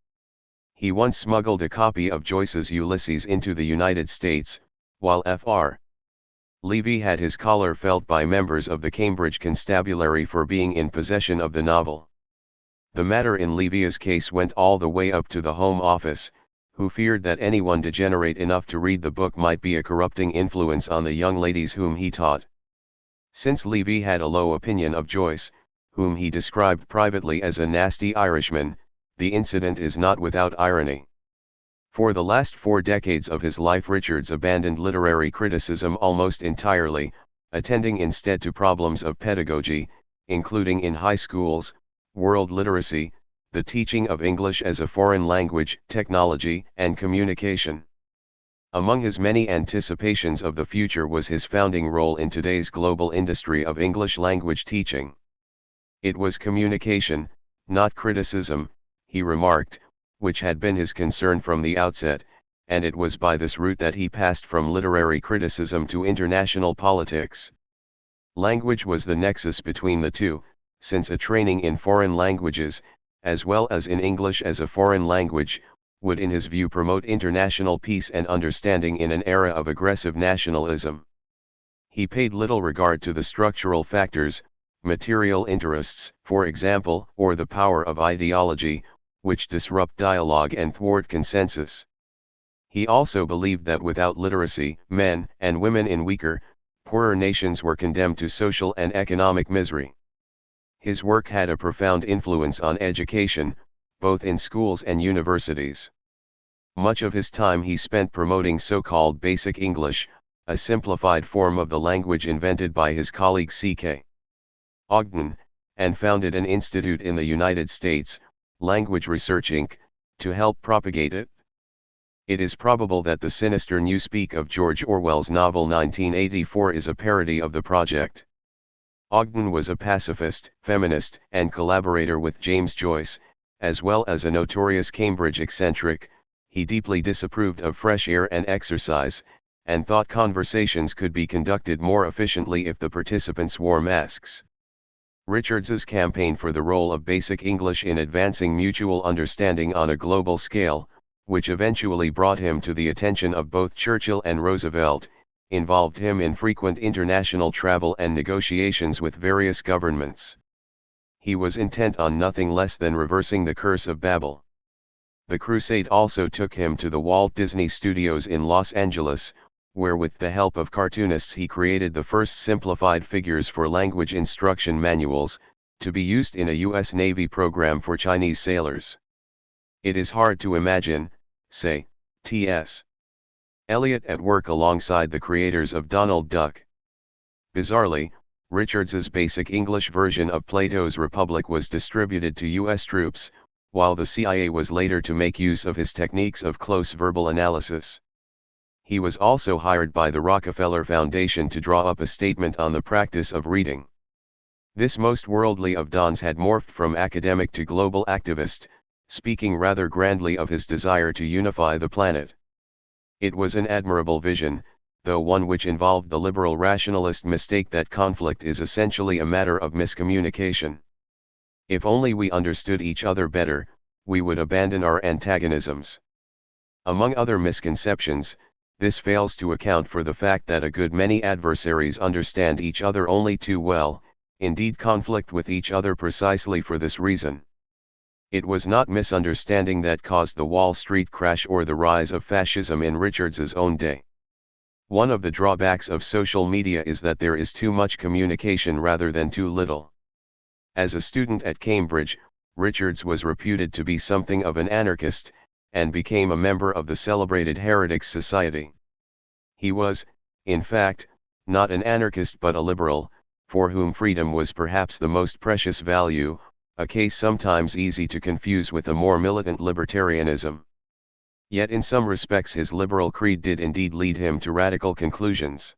He once smuggled a copy of Joyce's Ulysses into the United States, while Fr. Levy had his collar felt by members of the Cambridge Constabulary for being in possession of the novel. The matter in Levy's case went all the way up to the Home Office, who feared that anyone degenerate enough to read the book might be a corrupting influence on the young ladies whom he taught. Since Levy had a low opinion of Joyce, whom he described privately as a nasty Irishman, the incident is not without irony. For the last 4 decades of his life Richards abandoned literary criticism almost entirely, attending instead to problems of pedagogy, including in high schools, world literacy, the teaching of English as a foreign language, technology, and communication. Among his many anticipations of the future was his founding role in today's global industry of English language teaching. It was communication, not criticism, he remarked, which had been his concern from the outset, and it was by this route that he passed from literary criticism to international politics. Language was the nexus between the two, since a training in foreign languages, as well as in English as a foreign language, would in his view promote international peace and understanding in an era of aggressive nationalism. He paid little regard to the structural factors, material interests, for example, or the power of ideology, which disrupt dialogue and thwart consensus. He also believed that without literacy, men and women in weaker, poorer nations were condemned to social and economic misery. His work had a profound influence on education, both in schools and universities. Much of his time he spent promoting so-called Basic English, a simplified form of the language invented by his colleague C.K. Ogden, and founded an institute in the United States, Language Research Inc., to help propagate it. It is probable that the sinister newspeak of George Orwell's novel 1984 is a parody of the project. Ogden was a pacifist, feminist, and collaborator with James Joyce, as well as a notorious Cambridge eccentric. He deeply disapproved of fresh air and exercise, and thought conversations could be conducted more efficiently if the participants wore masks. Richards's campaign for the role of Basic English in advancing mutual understanding on a global scale, which eventually brought him to the attention of both Churchill and Roosevelt, involved him in frequent international travel and negotiations with various governments. He was intent on nothing less than reversing the curse of Babel. The crusade also took him to the Walt Disney Studios in Los Angeles, where with the help of cartoonists he created the first simplified figures for language instruction manuals, to be used in a U.S. Navy program for Chinese sailors. It is hard to imagine, say, T.S. Eliot at work alongside the creators of Donald Duck. Bizarrely, Richards's Basic English version of Plato's Republic was distributed to U.S. troops, while the CIA was later to make use of his techniques of close verbal analysis. He was also hired by the Rockefeller Foundation to draw up a statement on the practice of reading. This most worldly of dons had morphed from academic to global activist, speaking rather grandly of his desire to unify the planet. It was an admirable vision, though one which involved the liberal rationalist mistake that conflict is essentially a matter of miscommunication. If only we understood each other better, we would abandon our antagonisms. Among other misconceptions, this fails to account for the fact that a good many adversaries understand each other only too well, indeed conflict with each other precisely for this reason. It was not misunderstanding that caused the Wall Street crash or the rise of fascism in Richards's own day. One of the drawbacks of social media is that there is too much communication rather than too little. As a student at Cambridge, Richards was reputed to be something of an anarchist, and became a member of the celebrated Heretics Society. He was, in fact, not an anarchist but a liberal, for whom freedom was perhaps the most precious value, a case sometimes easy to confuse with a more militant libertarianism. Yet in some respects his liberal creed did indeed lead him to radical conclusions.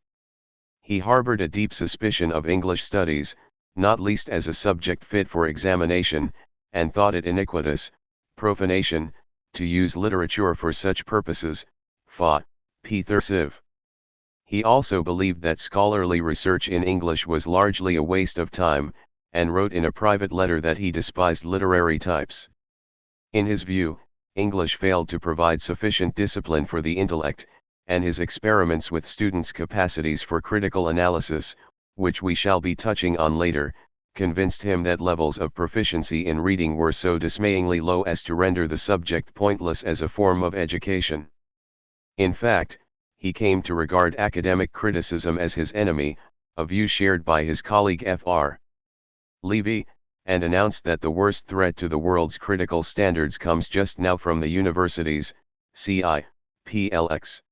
He harbored a deep suspicion of English studies, not least as a subject fit for examination, and thought it iniquitous, profanation, to use literature for such purposes, fought, Civ. He also believed that scholarly research in English was largely a waste of time, and wrote in a private letter that he despised literary types. In his view, English failed to provide sufficient discipline for the intellect, and his experiments with students' capacities for critical analysis, which we shall be touching on later, convinced him that levels of proficiency in reading were so dismayingly low as to render the subject pointless as a form of education. In fact, he came to regard academic criticism as his enemy, a view shared by his colleague Fr. Levy, and announced that the worst threat to the world's critical standards comes just now from the universities, CIPLX.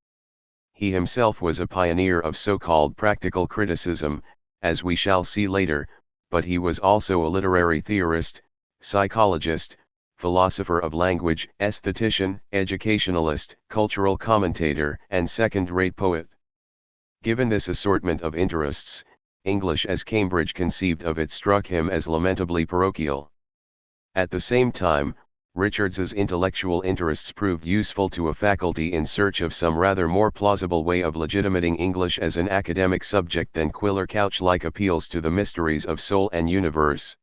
He himself was a pioneer of so-called practical criticism, as we shall see later, but he was also a literary theorist, psychologist, philosopher of language, aesthetician, educationalist, cultural commentator, and second-rate poet. Given this assortment of interests, English as Cambridge conceived of it struck him as lamentably parochial. At the same time, Richards's intellectual interests proved useful to a faculty in search of some rather more plausible way of legitimating English as an academic subject than Quiller Couch-like appeals to the mysteries of soul and universe.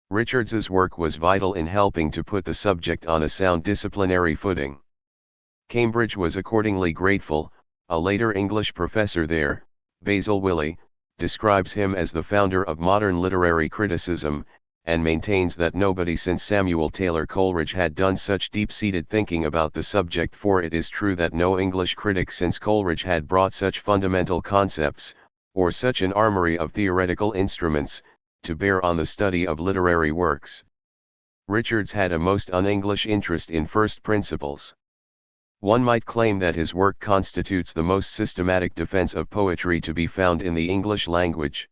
Richards's work was vital in helping to put the subject on a sound disciplinary footing. Cambridge was accordingly grateful. A later English professor there, Basil Willey, describes him as the founder of modern literary criticism, and maintains that nobody since Samuel Taylor Coleridge had done such deep-seated thinking about the subject, for it is true that no English critic since Coleridge had brought such fundamental concepts, or such an armory of theoretical instruments, to bear on the study of literary works. Richards had a most un-English interest in first principles. One might claim that his work constitutes the most systematic defense of poetry to be found in the English language.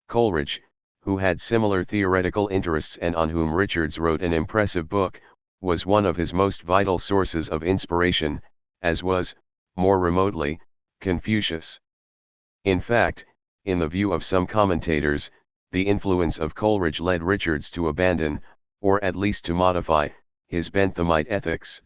Coleridge, who had similar theoretical interests and on whom Richards wrote an impressive book, was one of his most vital sources of inspiration, as was, more remotely, Confucius. In fact, in the view of some commentators, the influence of Coleridge led Richards to abandon, or at least to modify, his Benthamite ethics.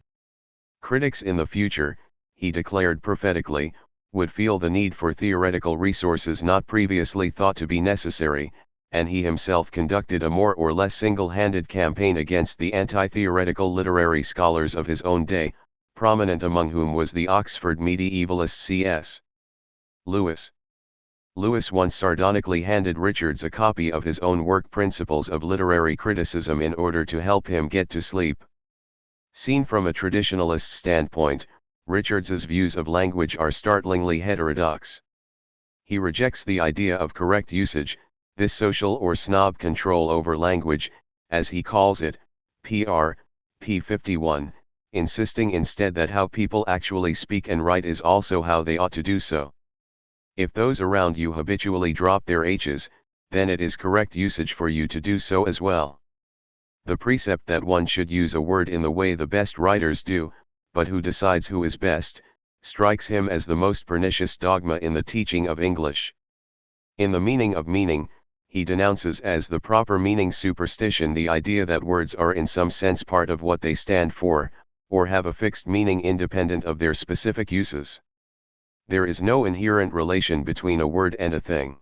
Critics in the future, he declared prophetically, would feel the need for theoretical resources not previously thought to be necessary, and he himself conducted a more or less single-handed campaign against the anti-theoretical literary scholars of his own day, prominent among whom was the Oxford medievalist C.S. Lewis. Lewis once sardonically handed Richards a copy of his own work Principles of Literary Criticism in order to help him get to sleep. Seen from a traditionalist standpoint, Richards's views of language are startlingly heterodox. He rejects the idea of correct usage, this social or snob control over language, as he calls it, p. 51, insisting instead that how people actually speak and write is also how they ought to do so. If those around you habitually drop their H's, then it is correct usage for you to do so as well. The precept that one should use a word in the way the best writers do, but who decides who is best, strikes him as the most pernicious dogma in the teaching of English. In The Meaning of Meaning, he denounces as the proper meaning superstition the idea that words are in some sense part of what they stand for, or have a fixed meaning independent of their specific uses. There is no inherent relation between a word and a thing.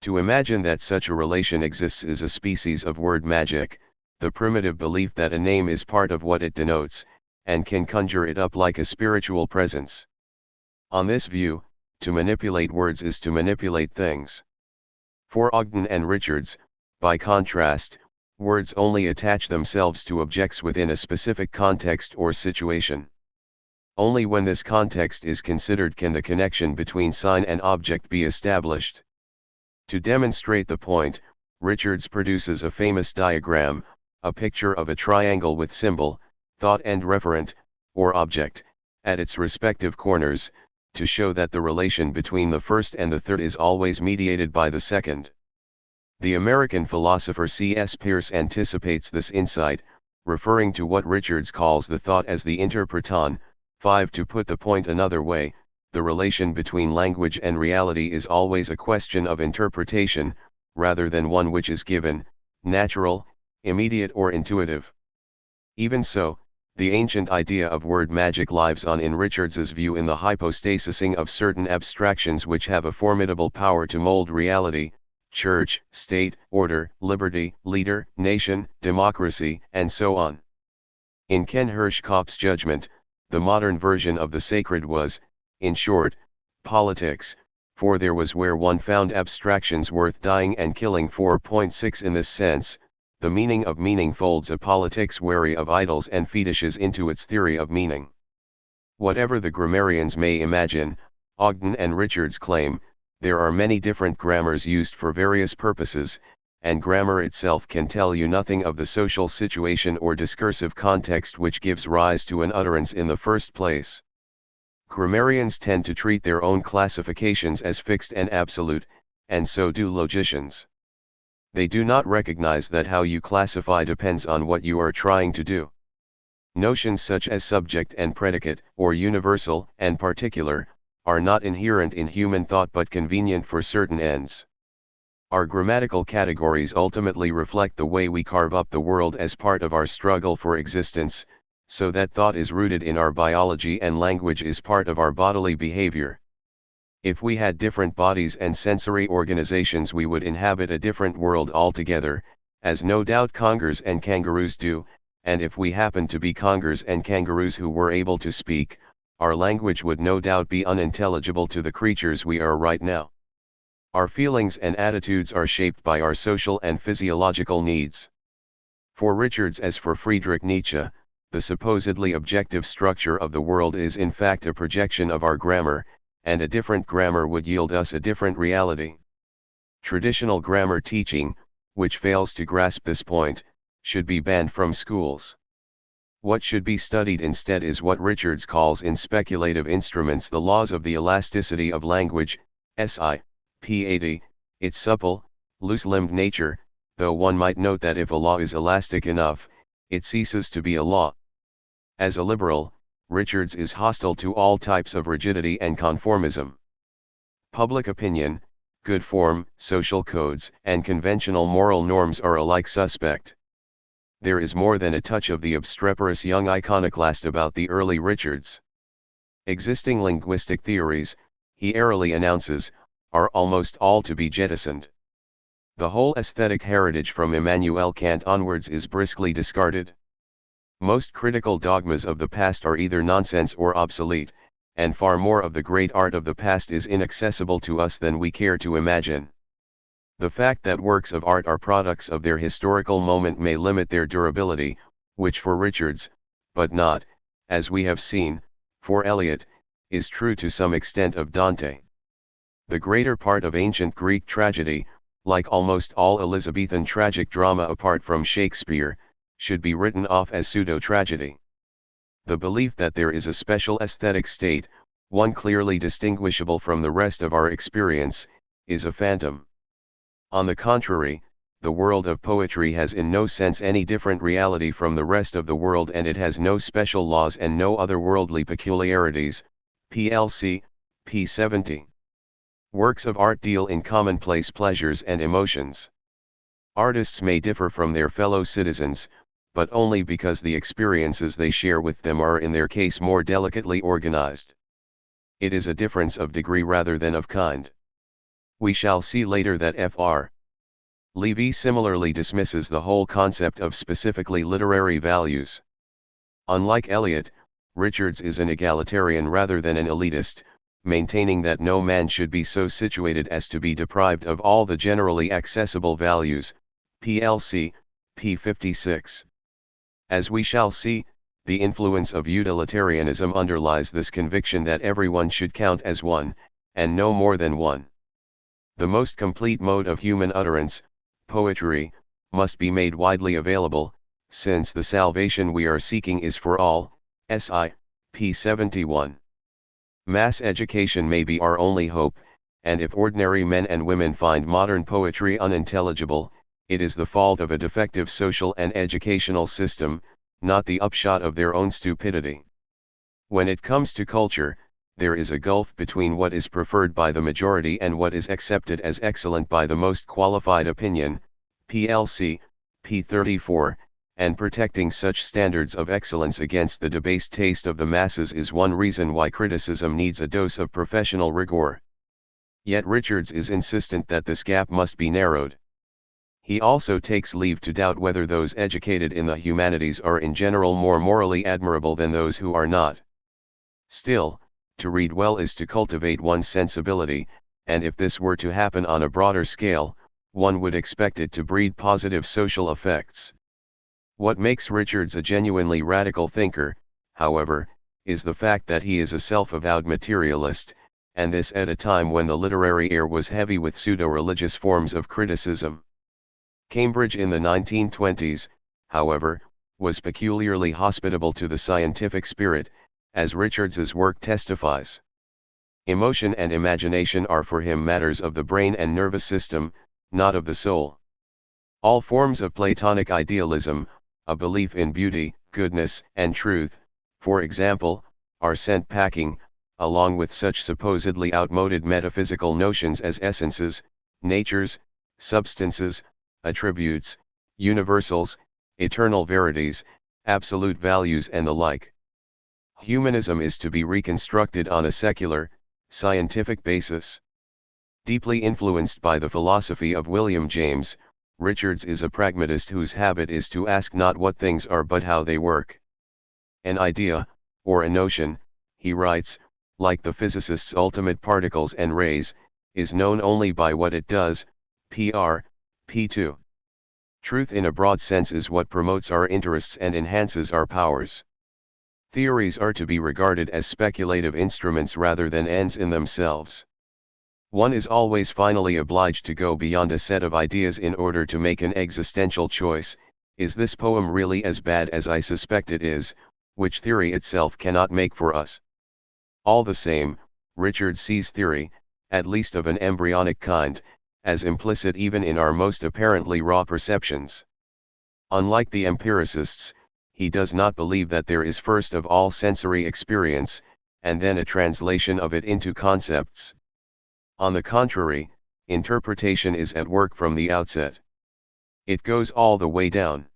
To imagine that such a relation exists is a species of word magic, the primitive belief that a name is part of what it denotes, and can conjure it up like a spiritual presence. On this view, to manipulate words is to manipulate things. For Ogden and Richards, by contrast, words only attach themselves to objects within a specific context or situation. Only when this context is considered can the connection between sign and object be established. To demonstrate the point, Richards produces a famous diagram, a picture of a triangle with symbol, thought and referent, or object, at its respective corners, to show that the relation between the first and the third is always mediated by the second. The American philosopher C.S. Peirce anticipates this insight, referring to what Richards calls the thought as the interpreton. 5. To put the point another way, the relation between language and reality is always a question of interpretation, rather than one which is given, natural, immediate or intuitive. Even so, the ancient idea of word magic lives on in Richards's view in the hypostasising of certain abstractions which have a formidable power to mold reality: church, state, order, liberty, leader, nation, democracy, and so on. In Ken Hirschkopf's judgment, the modern version of the sacred was, in short, politics, for there was where one found abstractions worth dying and killing. 4.6 In this sense, the meaning of meaning folds a politics wary of idols and fetishes into its theory of meaning. Whatever the grammarians may imagine, Ogden and Richards claim, there are many different grammars used for various purposes, and grammar itself can tell you nothing of the social situation or discursive context which gives rise to an utterance in the first place. Grammarians tend to treat their own classifications as fixed and absolute, and so do logicians. They do not recognize that how you classify depends on what you are trying to do. Notions such as subject and predicate, or universal and particular, are not inherent in human thought but convenient for certain ends. Our grammatical categories ultimately reflect the way we carve up the world as part of our struggle for existence, so that thought is rooted in our biology and language is part of our bodily behavior. If we had different bodies and sensory organizations, we would inhabit a different world altogether, as no doubt congers and kangaroos do, and if we happened to be congers and kangaroos who were able to speak, our language would no doubt be unintelligible to the creatures we are right now. Our feelings and attitudes are shaped by our social and physiological needs. For Richards, as for Friedrich Nietzsche, the supposedly objective structure of the world is in fact a projection of our grammar, and a different grammar would yield us a different reality. Traditional grammar teaching, which fails to grasp this point, should be banned from schools. What should be studied instead is what Richards calls in speculative instruments the laws of the elasticity of language, SI.PAD, its supple, loose-limbed nature, though one might note that if a law is elastic enough, it ceases to be a law. As a liberal, Richards is hostile to all types of rigidity and conformism. Public opinion, good form, social codes, and conventional moral norms are alike suspect. There is more than a touch of the obstreperous young iconoclast about the early Richards. Existing linguistic theories, he airily announces, are almost all to be jettisoned. The whole aesthetic heritage from Immanuel Kant onwards is briskly discarded. Most critical dogmas of the past are either nonsense or obsolete, and far more of the great art of the past is inaccessible to us than we care to imagine. The fact that works of art are products of their historical moment may limit their durability, which for Richards, but not, as we have seen, for Eliot, is true to some extent of Dante. The greater part of ancient Greek tragedy, like almost all Elizabethan tragic drama apart from Shakespeare, should be written off as pseudo-tragedy. The belief that there is a special aesthetic state, one clearly distinguishable from the rest of our experience, is a phantom. On the contrary, the world of poetry has in no sense any different reality from the rest of the world, and it has no special laws and no otherworldly peculiarities. PLC, p. 70. Works of art deal in commonplace pleasures and emotions. Artists may differ from their fellow citizens, but only because the experiences they share with them are in their case more delicately organized. It is a difference of degree rather than of kind. We shall see later that Fr. Levy similarly dismisses the whole concept of specifically literary values. Unlike Eliot, Richards is an egalitarian rather than an elitist, maintaining that no man should be so situated as to be deprived of all the generally accessible values, plc. p. 56. As we shall see, the influence of utilitarianism underlies this conviction that everyone should count as one, and no more than one. The most complete mode of human utterance, poetry, must be made widely available, since the salvation we are seeking is for all, si. p. 71. Mass education may be our only hope, and if ordinary men and women find modern poetry unintelligible, it is the fault of a defective social and educational system, not the upshot of their own stupidity. When it comes to culture, there is a gulf between what is preferred by the majority and what is accepted as excellent by the most qualified opinion, plc. p. 34, and protecting such standards of excellence against the debased taste of the masses is one reason why criticism needs a dose of professional rigor. Yet Richards is insistent that this gap must be narrowed. He also takes leave to doubt whether those educated in the humanities are in general more morally admirable than those who are not. Still, to read well is to cultivate one's sensibility, and if this were to happen on a broader scale, one would expect it to breed positive social effects. What makes Richards a genuinely radical thinker, however, is the fact that he is a self-avowed materialist, and this at a time when the literary air was heavy with pseudo-religious forms of criticism. Cambridge in the 1920s, however, was peculiarly hospitable to the scientific spirit, as Richards's work testifies. Emotion and imagination are for him matters of the brain and nervous system, not of the soul. All forms of Platonic idealism, a belief in beauty, goodness, and truth, for example, are sent packing, along with such supposedly outmoded metaphysical notions as essences, natures, substances, attributes, universals, eternal verities, absolute values and the like. Humanism is to be reconstructed on a secular, scientific basis. Deeply influenced by the philosophy of William James, Richards is a pragmatist whose habit is to ask not what things are but how they work. An idea, or a notion, he writes, like the physicist's ultimate particles and rays, is known only by what it does, pr. p2. Truth in a broad sense is what promotes our interests and enhances our powers. Theories are to be regarded as speculative instruments rather than ends in themselves. One is always finally obliged to go beyond a set of ideas in order to make an existential choice: is this poem really as bad as I suspect it is, which theory itself cannot make for us. All the same, Richard sees theory, at least of an embryonic kind, as implicit even in our most apparently raw perceptions. Unlike the empiricists, he does not believe that there is first of all sensory experience, and then a translation of it into concepts. On the contrary, interpretation is at work from the outset. It goes all the way down.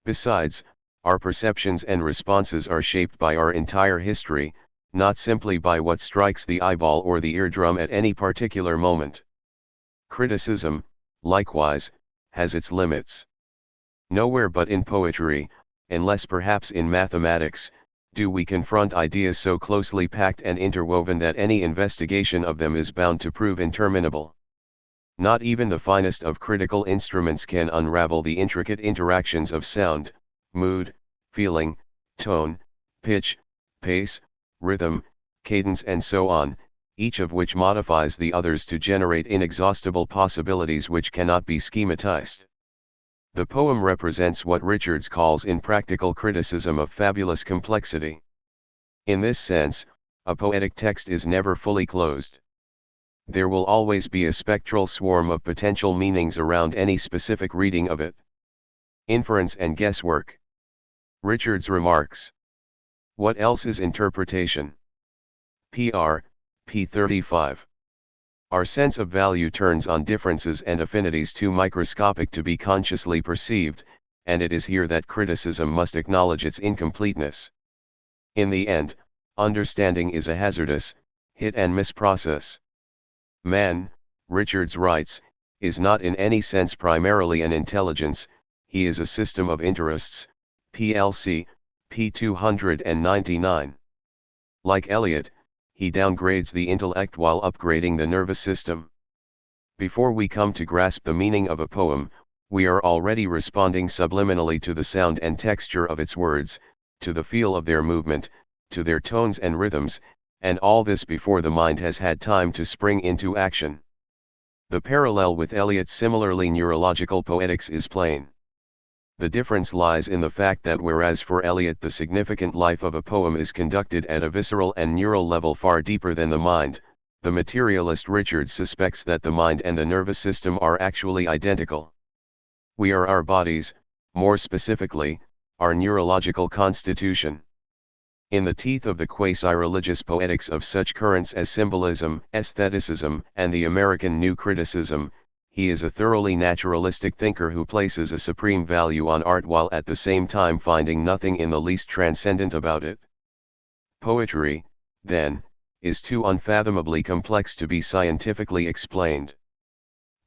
Besides, our perceptions and responses are shaped by our entire history, not simply by what strikes the eyeball or the eardrum at any particular moment. Criticism, likewise, has its limits. Nowhere but in poetry, unless perhaps in mathematics, do we confront ideas so closely packed and interwoven that any investigation of them is bound to prove interminable. Not even the finest of critical instruments can unravel the intricate interactions of sound, mood, feeling, tone, pitch, pace, rhythm, cadence and so on, each of which modifies the others to generate inexhaustible possibilities which cannot be schematized. The poem represents what Richards calls in practical criticism of fabulous complexity. In this sense, a poetic text is never fully closed. There will always be a spectral swarm of potential meanings around any specific reading of it. Inference and guesswork. Richards remarks. What else is interpretation? Pr. p. 35. Our sense of value turns on differences and affinities too microscopic to be consciously perceived, and it is here that criticism must acknowledge its incompleteness. In the end, understanding is a hazardous, hit-and-miss process. Man, Richards writes, is not in any sense primarily an intelligence, he is a system of interests, PLC, p. 299. Like Eliot, he downgrades the intellect while upgrading the nervous system. Before we come to grasp the meaning of a poem, we are already responding subliminally to the sound and texture of its words, to the feel of their movement, to their tones and rhythms, and all this before the mind has had time to spring into action. The parallel with Eliot's similarly neurological poetics is plain. The difference lies in the fact that whereas for Eliot the significant life of a poem is conducted at a visceral and neural level far deeper than the mind, the materialist Richards suspects that the mind and the nervous system are actually identical. We are our bodies, more specifically, our neurological constitution. In the teeth of the quasi-religious poetics of such currents as symbolism, aestheticism, and the American New Criticism, he is a thoroughly naturalistic thinker who places a supreme value on art while at the same time finding nothing in the least transcendent about it. Poetry, then, is too unfathomably complex to be scientifically explained.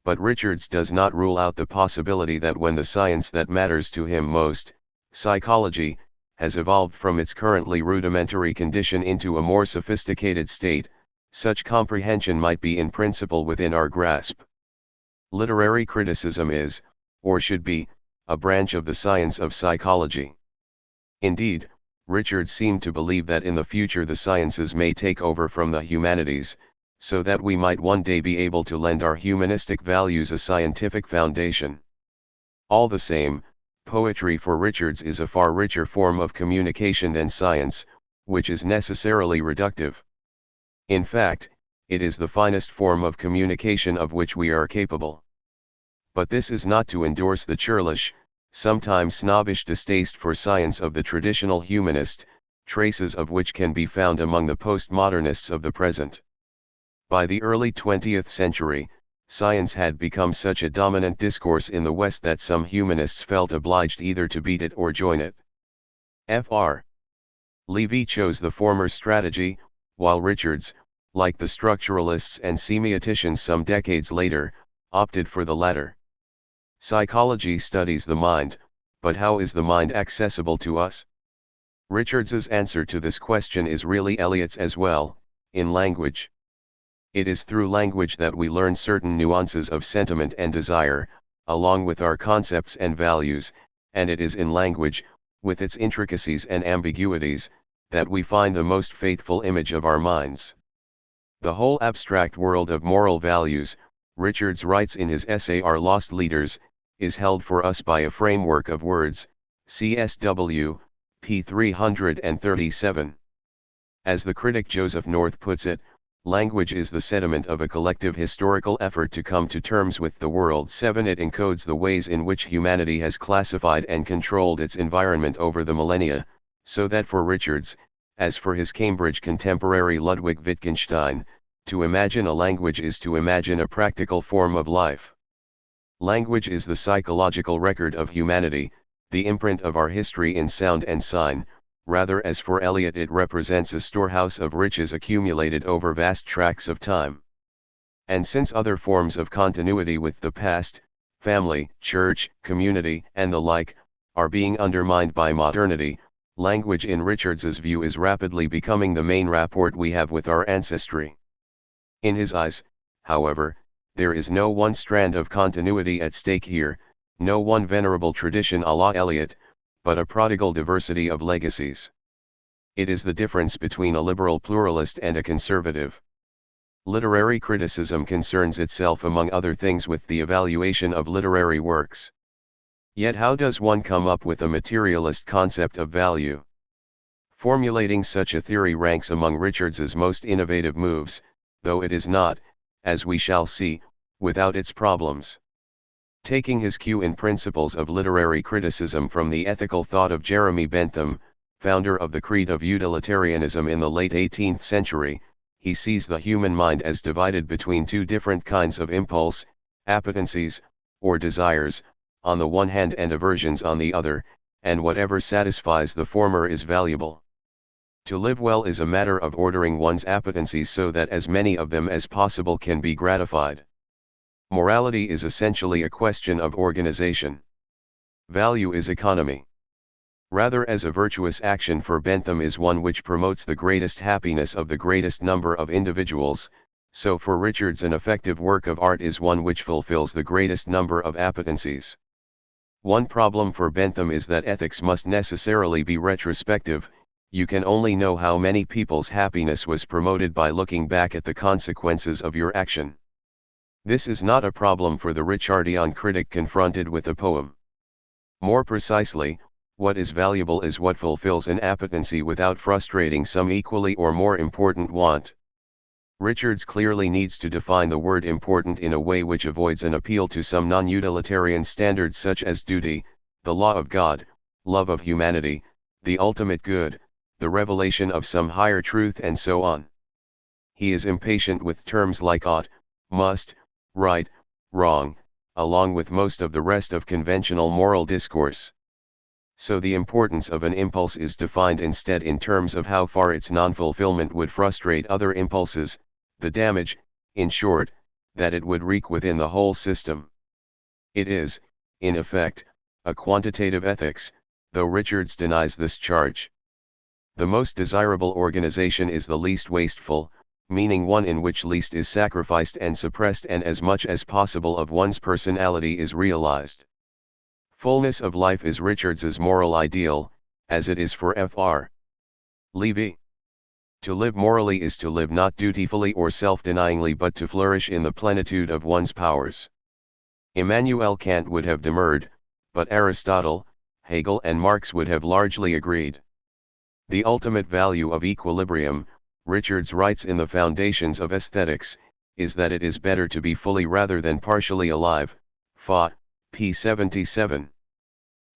But Richards does not rule out the possibility that when the science that matters to him most, psychology, has evolved from its currently rudimentary condition into a more sophisticated state, such comprehension might be in principle within our grasp. Literary criticism is, or should be, a branch of the science of psychology. Indeed, Richards seemed to believe that in the future the sciences may take over from the humanities, so that we might one day be able to lend our humanistic values a scientific foundation. All the same, poetry for Richards is a far richer form of communication than science, which is necessarily reductive. In fact, it is the finest form of communication of which we are capable. But this is not to endorse the churlish, sometimes snobbish distaste for science of the traditional humanist, traces of which can be found among the postmodernists of the present. By the early 20th century, science had become such a dominant discourse in the West that some humanists felt obliged either to beat it or join it. Fr. Levy chose the former strategy, while Richards, like the structuralists and semioticians some decades later, opted for the latter. Psychology studies the mind, but how is the mind accessible to us? Richards's answer to this question is really Eliot's as well, in language. It is through language that we learn certain nuances of sentiment and desire, along with our concepts and values, and it is in language, with its intricacies and ambiguities, that we find the most faithful image of our minds. The whole abstract world of moral values, Richards writes in his essay Our Lost Leaders, is held for us by a framework of words, CSW, p. 337. As the critic Joseph North puts it, language is the sediment of a collective historical effort to come to terms with the world. 7. It encodes the ways in which humanity has classified and controlled its environment over the millennia, so that for Richards, as for his Cambridge contemporary Ludwig Wittgenstein, to imagine a language is to imagine a practical form of life. Language is the psychological record of humanity, the imprint of our history in sound and sign, rather as for Eliot it represents a storehouse of riches accumulated over vast tracts of time. And since other forms of continuity with the past, family, church, community, and the like, are being undermined by modernity, language in Richards's view is rapidly becoming the main rapport we have with our ancestry. In his eyes, however, there is no one strand of continuity at stake here, no one venerable tradition à la Eliot, but a prodigal diversity of legacies. It is the difference between a liberal pluralist and a conservative. Literary criticism concerns itself among other things with the evaluation of literary works. Yet how does one come up with a materialist concept of value? Formulating such a theory ranks among Richards's most innovative moves, though it is not, as we shall see, without its problems. Taking his cue in principles of literary criticism from the ethical thought of Jeremy Bentham, founder of the creed of utilitarianism in the late 18th century, he sees the human mind as divided between two different kinds of impulse, appetencies, or desires, on the one hand and aversions on the other, and whatever satisfies the former is valuable. To live well is a matter of ordering one's appetencies so that as many of them as possible can be gratified. Morality is essentially a question of organization. Value is economy. Rather as a virtuous action for Bentham is one which promotes the greatest happiness of the greatest number of individuals, so for Richards an effective work of art is one which fulfills the greatest number of appetencies. One problem for Bentham is that ethics must necessarily be retrospective. You can only know how many people's happiness was promoted by looking back at the consequences of your action. This is not a problem for the Richardian critic confronted with a poem. More precisely, what is valuable is what fulfills an appetency without frustrating some equally or more important want. Richards clearly needs to define the word important in a way which avoids an appeal to some non-utilitarian standards such as duty, the law of God, love of humanity, the ultimate good, the revelation of some higher truth and so on. He is impatient with terms like ought, must, right, wrong, along with most of the rest of conventional moral discourse. So the importance of an impulse is defined instead in terms of how far its non-fulfillment would frustrate other impulses, the damage, in short, that it would wreak within the whole system. It is, in effect, a quantitative ethics, though Richards denies this charge. The most desirable organization is the least wasteful, meaning one in which least is sacrificed and suppressed and as much as possible of one's personality is realized. Fullness of life is Richards's moral ideal, as it is for Fr. Levy. To live morally is to live not dutifully or self-denyingly but to flourish in the plenitude of one's powers. Immanuel Kant would have demurred, but Aristotle, Hegel and Marx would have largely agreed. The ultimate value of equilibrium, Richards writes in the Foundations of Aesthetics, is that it is better to be fully rather than partially alive, Fa. p. 77.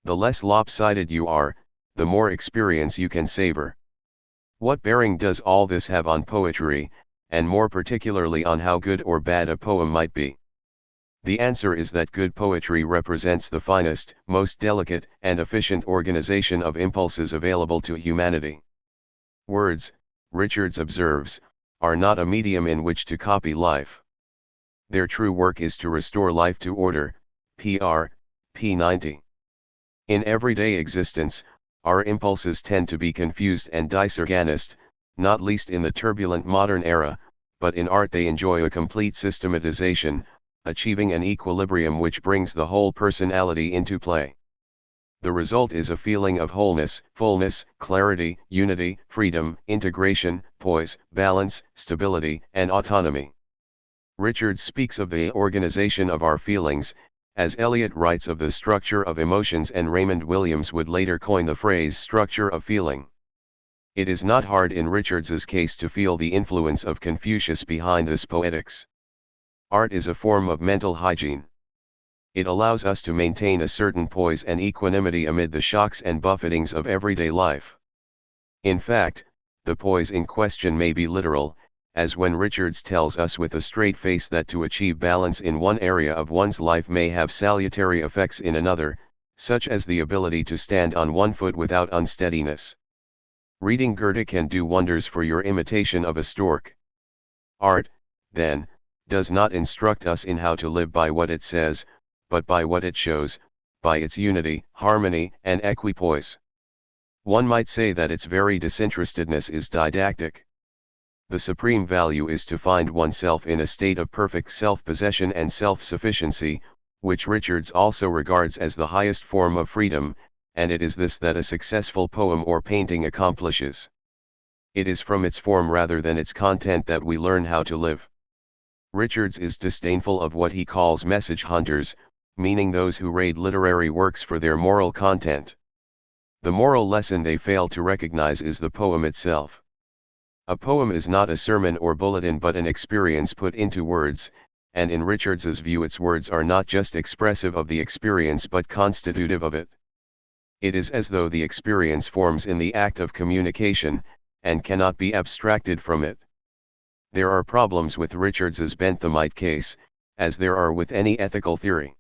The less lopsided you are, the more experience you can savor. What bearing does all this have on poetry, and more particularly on how good or bad a poem might be? The answer is that good poetry represents the finest, most delicate and efficient organization of impulses available to humanity. Words, Richards observes, are not a medium in which to copy life. Their true work is to restore life to order, pr. p. 90. In everyday existence, our impulses tend to be confused and disorganized, not least in the turbulent modern era, but in art they enjoy a complete systematization, achieving an equilibrium which brings the whole personality into play. The result is a feeling of wholeness, fullness, clarity, unity, freedom, integration, poise, balance, stability, and autonomy. Richards speaks of the organization of our feelings, as Eliot writes of the structure of emotions, and Raymond Williams would later coin the phrase structure of feeling. It is not hard in Richards's case to feel the influence of Confucius behind this poetics. Art is a form of mental hygiene. It allows us to maintain a certain poise and equanimity amid the shocks and buffetings of everyday life. In fact, the poise in question may be literal, as when Richards tells us with a straight face that to achieve balance in one area of one's life may have salutary effects in another, such as the ability to stand on one foot without unsteadiness. Reading Goethe can do wonders for your imitation of a stork. Art, then, does not instruct us in how to live by what it says, but by what it shows, by its unity, harmony, and equipoise. One might say that its very disinterestedness is didactic. The supreme value is to find oneself in a state of perfect self-possession and self-sufficiency, which Richards also regards as the highest form of freedom, and it is this that a successful poem or painting accomplishes. It is from its form rather than its content that we learn how to live. Richards is disdainful of what he calls message hunters, meaning those who raid literary works for their moral content. The moral lesson they fail to recognize is the poem itself. A poem is not a sermon or bulletin but an experience put into words, and in Richards's view its words are not just expressive of the experience but constitutive of it. It is as though the experience forms in the act of communication, and cannot be abstracted from it. There are problems with Richards's Benthamite case, as there are with any ethical theory.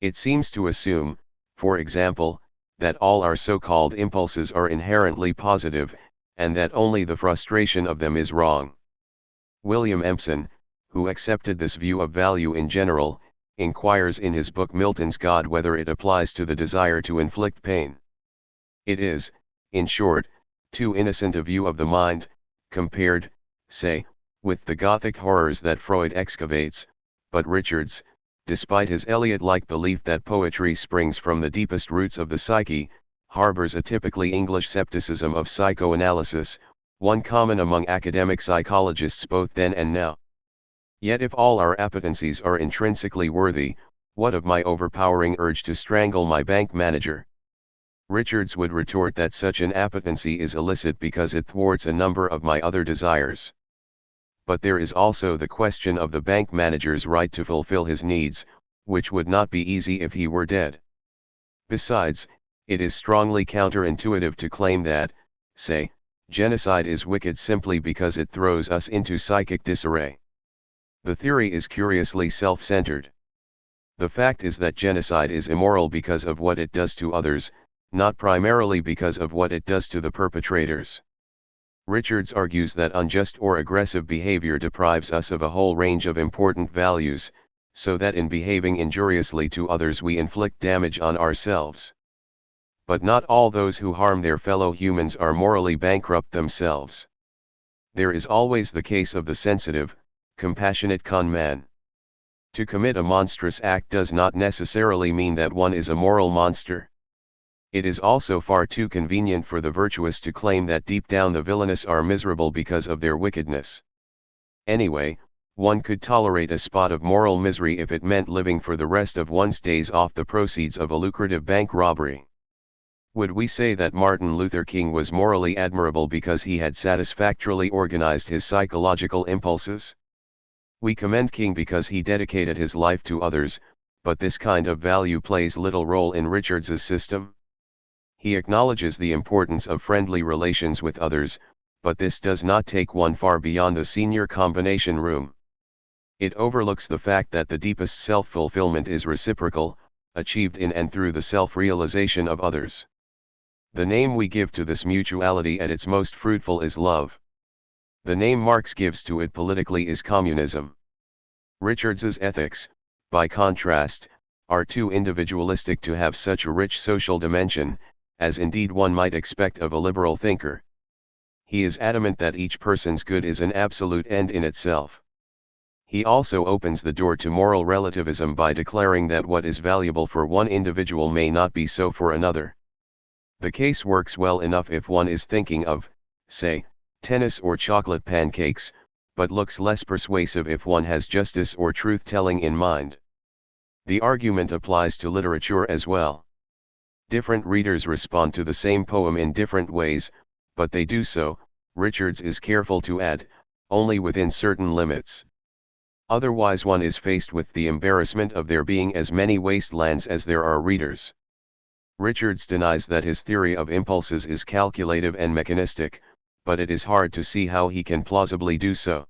It seems to assume, for example, that all our so-called impulses are inherently positive, and that only the frustration of them is wrong. William Empson, who accepted this view of value in general, inquires in his book Milton's God whether it applies to the desire to inflict pain. It is, in short, too innocent a view of the mind, compared, say, with the Gothic horrors that Freud excavates, but Richards, despite his Eliot-like belief that poetry springs from the deepest roots of the psyche, harbors a typically English skepticism of psychoanalysis, one common among academic psychologists both then and now. Yet if all our appetencies are intrinsically worthy, what of my overpowering urge to strangle my bank manager? Richards would retort that such an appetency is illicit because it thwarts a number of my other desires. But there is also the question of the bank manager's right to fulfill his needs, which would not be easy if he were dead. Besides, it is strongly counterintuitive to claim that, say, genocide is wicked simply because it throws us into psychic disarray. The theory is curiously self-centered. The fact is that genocide is immoral because of what it does to others, not primarily because of what it does to the perpetrators. Richards argues that unjust or aggressive behavior deprives us of a whole range of important values, so that in behaving injuriously to others we inflict damage on ourselves. But not all those who harm their fellow humans are morally bankrupt themselves. There is always the case of the sensitive, compassionate con man. To commit a monstrous act does not necessarily mean that one is a moral monster. It is also far too convenient for the virtuous to claim that deep down the villainous are miserable because of their wickedness. Anyway, one could tolerate a spot of moral misery if it meant living for the rest of one's days off the proceeds of a lucrative bank robbery. Would we say that Martin Luther King was morally admirable because he had satisfactorily organized his psychological impulses? We commend King because he dedicated his life to others, but this kind of value plays little role in Richards's system. He acknowledges the importance of friendly relations with others, but this does not take one far beyond the senior combination room. It overlooks the fact that the deepest self-fulfillment is reciprocal, achieved in and through the self-realization of others. The name we give to this mutuality at its most fruitful is love. The name Marx gives to it politically is communism. Richards's ethics, by contrast, are too individualistic to have such a rich social dimension, as indeed one might expect of a liberal thinker. He is adamant that each person's good is an absolute end in itself. He also opens the door to moral relativism by declaring that what is valuable for one individual may not be so for another. The case works well enough if one is thinking of, say, tennis or chocolate pancakes, but looks less persuasive if one has justice or truth-telling in mind. The argument applies to literature as well. Different readers respond to the same poem in different ways, but they do so, Richards is careful to add, only within certain limits. Otherwise one is faced with the embarrassment of there being as many wastelands as there are readers. Richards denies that his theory of impulses is calculative and mechanistic, but it is hard to see how he can plausibly do so.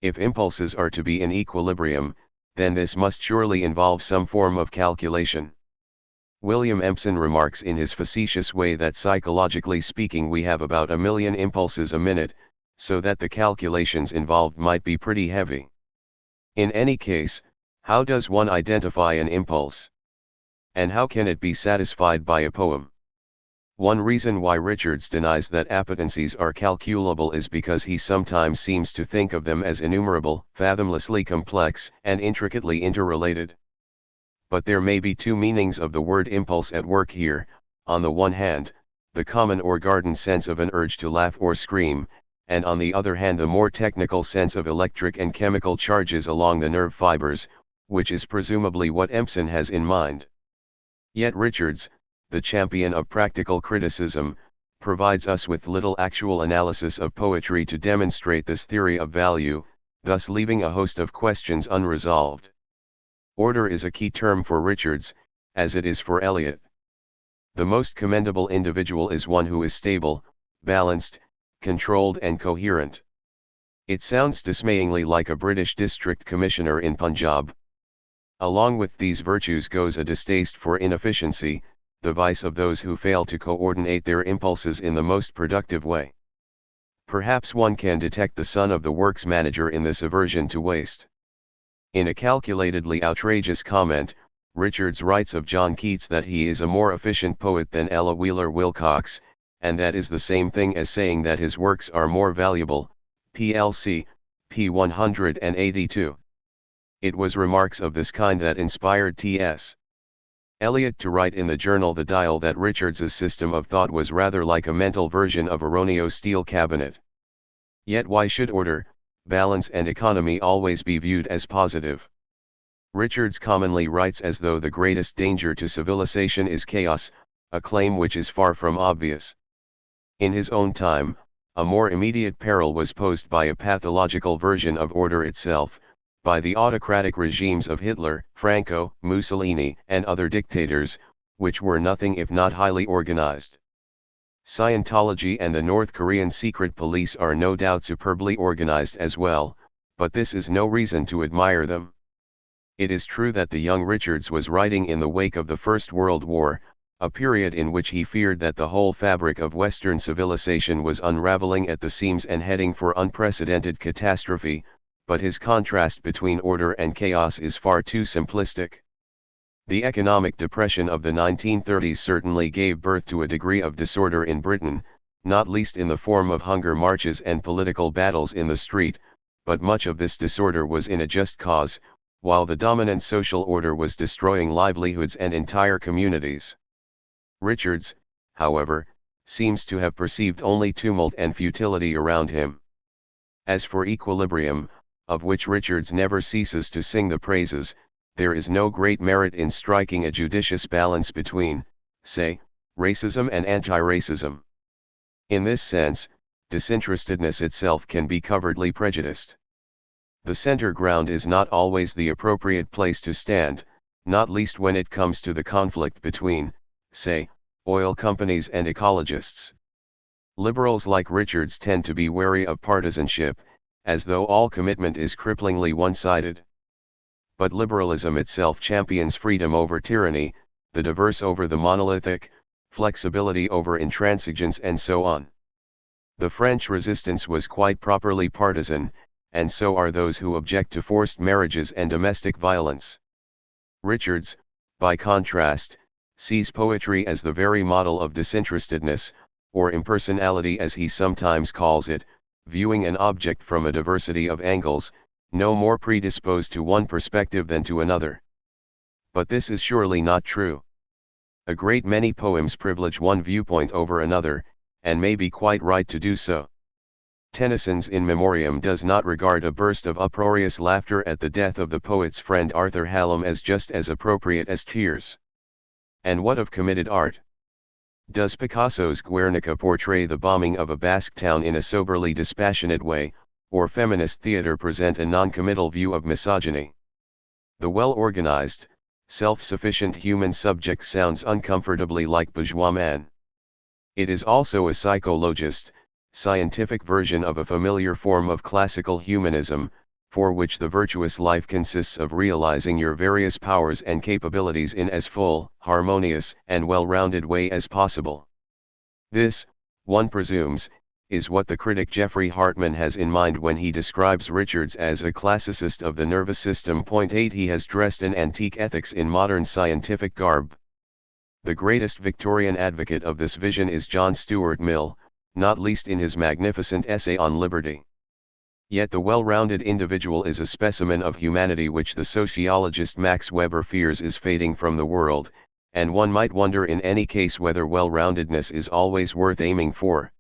If impulses are to be in equilibrium, then this must surely involve some form of calculation. William Empson remarks in his facetious way that psychologically speaking we have about 1 million impulses a minute, so that the calculations involved might be pretty heavy. In any case, how does one identify an impulse? And how can it be satisfied by a poem? One reason why Richards denies that appetencies are calculable is because he sometimes seems to think of them as innumerable, fathomlessly complex, and intricately interrelated. But there may be two meanings of the word impulse at work here. On the one hand, the common or garden sense of an urge to laugh or scream, and on the other hand the more technical sense of electric and chemical charges along the nerve fibers, which is presumably what Empson has in mind. Yet Richards, the champion of practical criticism, provides us with little actual analysis of poetry to demonstrate this theory of value, thus leaving a host of questions unresolved. Order is a key term for Richards, as it is for Eliot. The most commendable individual is one who is stable, balanced, controlled and coherent. It sounds dismayingly like a British district commissioner in Punjab. Along with these virtues goes a distaste for inefficiency, the vice of those who fail to coordinate their impulses in the most productive way. Perhaps one can detect the son of the works manager in this aversion to waste. In a calculatedly outrageous comment, Richards writes of John Keats that he is a more efficient poet than Ella Wheeler Wilcox, and that is the same thing as saying that his works are more valuable, PLC, p. 182. It was remarks of this kind that inspired T.S. Eliot to write in the journal The Dial that Richards's system of thought was rather like a mental version of a Roneo steel cabinet. Yet why should order, balance and economy always be viewed as positive? Richards commonly writes as though the greatest danger to civilization is chaos, a claim which is far from obvious. In his own time, a more immediate peril was posed by a pathological version of order itself, by the autocratic regimes of Hitler, Franco, Mussolini, and other dictators, which were nothing if not highly organized. Scientology and the North Korean secret police are no doubt superbly organized as well, but this is no reason to admire them. It is true that the young Richards was writing in the wake of the First World War, a period in which he feared that the whole fabric of Western civilization was unraveling at the seams and heading for unprecedented catastrophe, but his contrast between order and chaos is far too simplistic. The economic depression of the 1930s certainly gave birth to a degree of disorder in Britain, not least in the form of hunger marches and political battles in the street, but much of this disorder was in a just cause, while the dominant social order was destroying livelihoods and entire communities. Richards, however, seems to have perceived only tumult and futility around him. As for equilibrium, of which Richards never ceases to sing the praises, there is no great merit in striking a judicious balance between, say, racism and anti-racism. In this sense, disinterestedness itself can be covertly prejudiced. The center ground is not always the appropriate place to stand, not least when it comes to the conflict between, say, oil companies and ecologists. Liberals like Richards tend to be wary of partisanship, as though all commitment is cripplingly one-sided. But liberalism itself champions freedom over tyranny, the diverse over the monolithic, flexibility over intransigence and so on. The French resistance was quite properly partisan, and so are those who object to forced marriages and domestic violence. Richards, by contrast, sees poetry as the very model of disinterestedness, or impersonality as he sometimes calls it, viewing an object from a diversity of angles, no more predisposed to one perspective than to another. But this is surely not true. A great many poems privilege one viewpoint over another, and may be quite right to do so. Tennyson's In Memoriam does not regard a burst of uproarious laughter at the death of the poet's friend Arthur Hallam as just as appropriate as tears. And what of committed art? Does Picasso's Guernica portray the bombing of a Basque town in a soberly dispassionate way, or feminist theater present a non-committal view of misogyny? The well-organized, self-sufficient human subject sounds uncomfortably like bourgeois man. It is also a psychologist, scientific version of a familiar form of classical humanism, for which the virtuous life consists of realizing your various powers and capabilities in as full, harmonious, and well-rounded way as possible. This, one presumes, is what the critic Jeffrey Hartman has in mind when he describes Richards as a classicist of the nervous system. 8 He has dressed an antique ethics in modern scientific garb. The greatest Victorian advocate of this vision is John Stuart Mill, not least in his magnificent essay on liberty. Yet the well-rounded individual is a specimen of humanity which the sociologist Max Weber fears is fading from the world, and one might wonder in any case whether well-roundedness is always worth aiming for.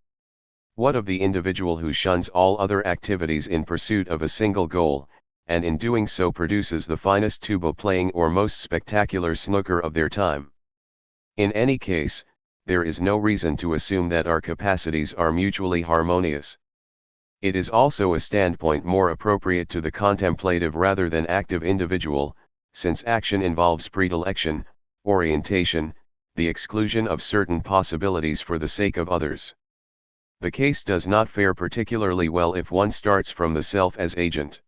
What of the individual who shuns all other activities in pursuit of a single goal, and in doing so produces the finest tuba playing or most spectacular snooker of their time? In any case, there is no reason to assume that our capacities are mutually harmonious. It is also a standpoint more appropriate to the contemplative rather than active individual, since action involves predilection, orientation, the exclusion of certain possibilities for the sake of others. The case does not fare particularly well if one starts from the self as agent.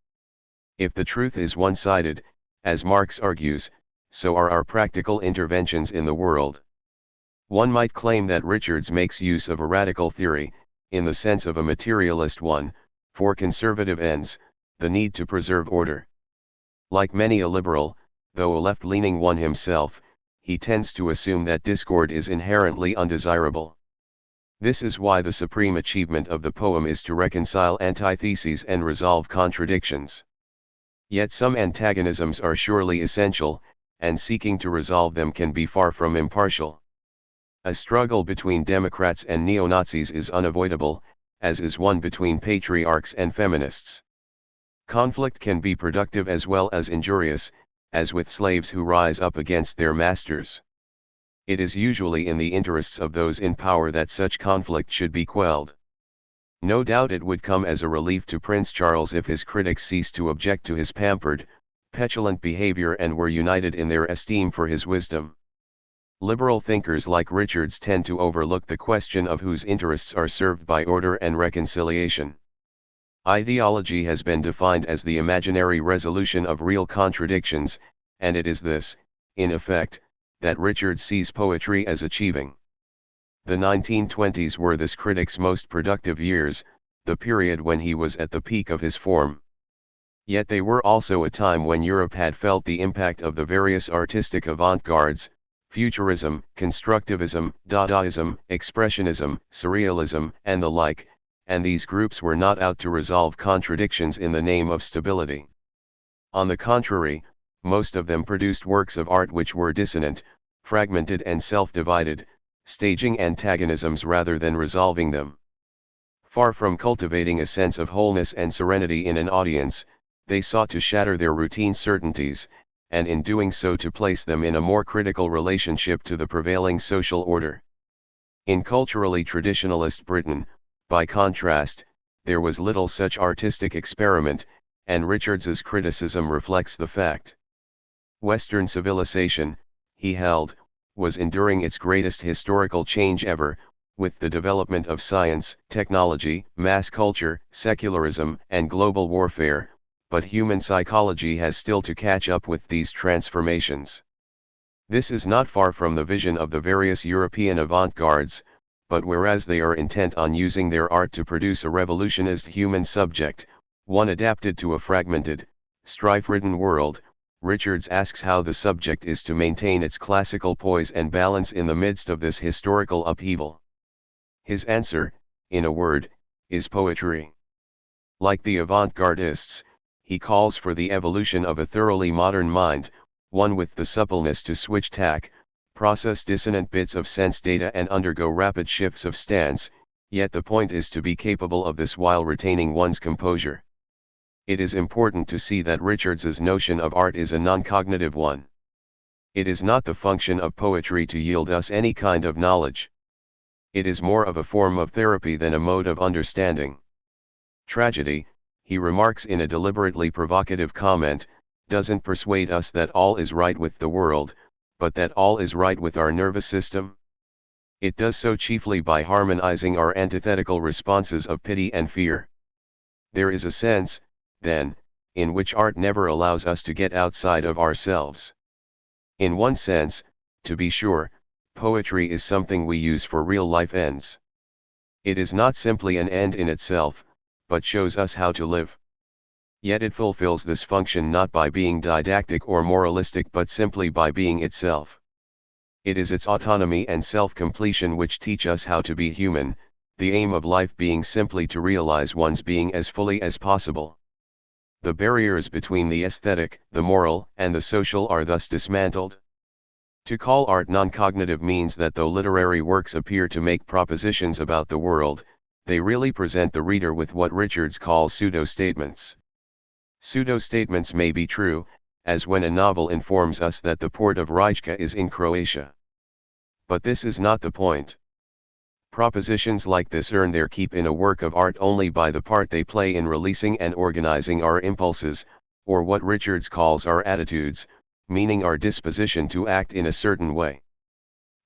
If the truth is one-sided, As Marx argues, so are our practical interventions in the world. One might claim that Richards makes use of a radical theory, in the sense of a materialist one, for conservative ends, the need to preserve order. Like many a liberal, though a left-leaning one himself, he tends to assume that discord is inherently undesirable. This is why the supreme achievement of the poem is to reconcile antitheses and resolve contradictions. Yet some antagonisms are surely essential, and seeking to resolve them can be far from impartial. A struggle between Democrats and neo-Nazis is unavoidable, as is one between patriarchs and feminists. Conflict can be productive as well as injurious, as with slaves who rise up against their masters. It is usually in the interests of those in power that such conflict should be quelled. No doubt it would come as a relief to Prince Charles if his critics ceased to object to his pampered, petulant behavior and were united in their esteem for his wisdom. Liberal thinkers like Richards tend to overlook the question of whose interests are served by order and reconciliation. Ideology has been defined as the imaginary resolution of real contradictions, and it is this, in effect, that Richards sees poetry as achieving. The 1920s were this critic's most productive years, the period when he was at the peak of his form. Yet they were also a time when Europe had felt the impact of the various artistic avant-gardes, Futurism, Constructivism, Dadaism, Expressionism, Surrealism, and the like, and these groups were not out to resolve contradictions in the name of stability. On the contrary, most of them produced works of art which were dissonant, fragmented and self-divided, staging antagonisms rather than resolving them. Far from cultivating a sense of wholeness and serenity in an audience, they sought to shatter their routine certainties, and in doing so to place them in a more critical relationship to the prevailing social order. In culturally traditionalist Britain, by contrast, there was little such artistic experiment, and Richards's criticism reflects the fact. Western civilization, he held, was enduring its greatest historical change ever, with the development of science, technology, mass culture, secularism, and global warfare, but human psychology has still to catch up with these transformations. This is not far from the vision of the various European avant-gardes, but whereas they are intent on using their art to produce a revolutionist human subject, one adapted to a fragmented, strife-ridden world, Richards asks how the subject is to maintain its classical poise and balance in the midst of this historical upheaval. His answer, in a word, is poetry. Like the avant-gardists, he calls for the evolution of a thoroughly modern mind, one with the suppleness to switch tack, process dissonant bits of sense data and undergo rapid shifts of stance, yet the point is to be capable of this while retaining one's composure. It is important to see that Richards's notion of art is a non-cognitive one. It is not the function of poetry to yield us any kind of knowledge. It is more of a form of therapy than a mode of understanding. Tragedy, he remarks in a deliberately provocative comment, doesn't persuade us that all is right with the world, but that all is right with our nervous system. It does so chiefly by harmonizing our antithetical responses of pity and fear. There is a sense, then, in which art never allows us to get outside of ourselves. In one sense, to be sure, poetry is something we use for real-life ends. It is not simply an end in itself, but shows us how to live. Yet it fulfills this function not by being didactic or moralistic but simply by being itself. It is its autonomy and self-completion which teach us how to be human, the aim of life being simply to realize one's being as fully as possible. The barriers between the aesthetic, the moral, and the social are thus dismantled. To call art non-cognitive means that though literary works appear to make propositions about the world, they really present the reader with what Richards calls pseudo-statements. Pseudo-statements may be true, as when a novel informs us that the port of Rijeka is in Croatia. But this is not the point. Propositions like this earn their keep in a work of art only by the part they play in releasing and organizing our impulses, or what Richards calls our attitudes, meaning our disposition to act in a certain way.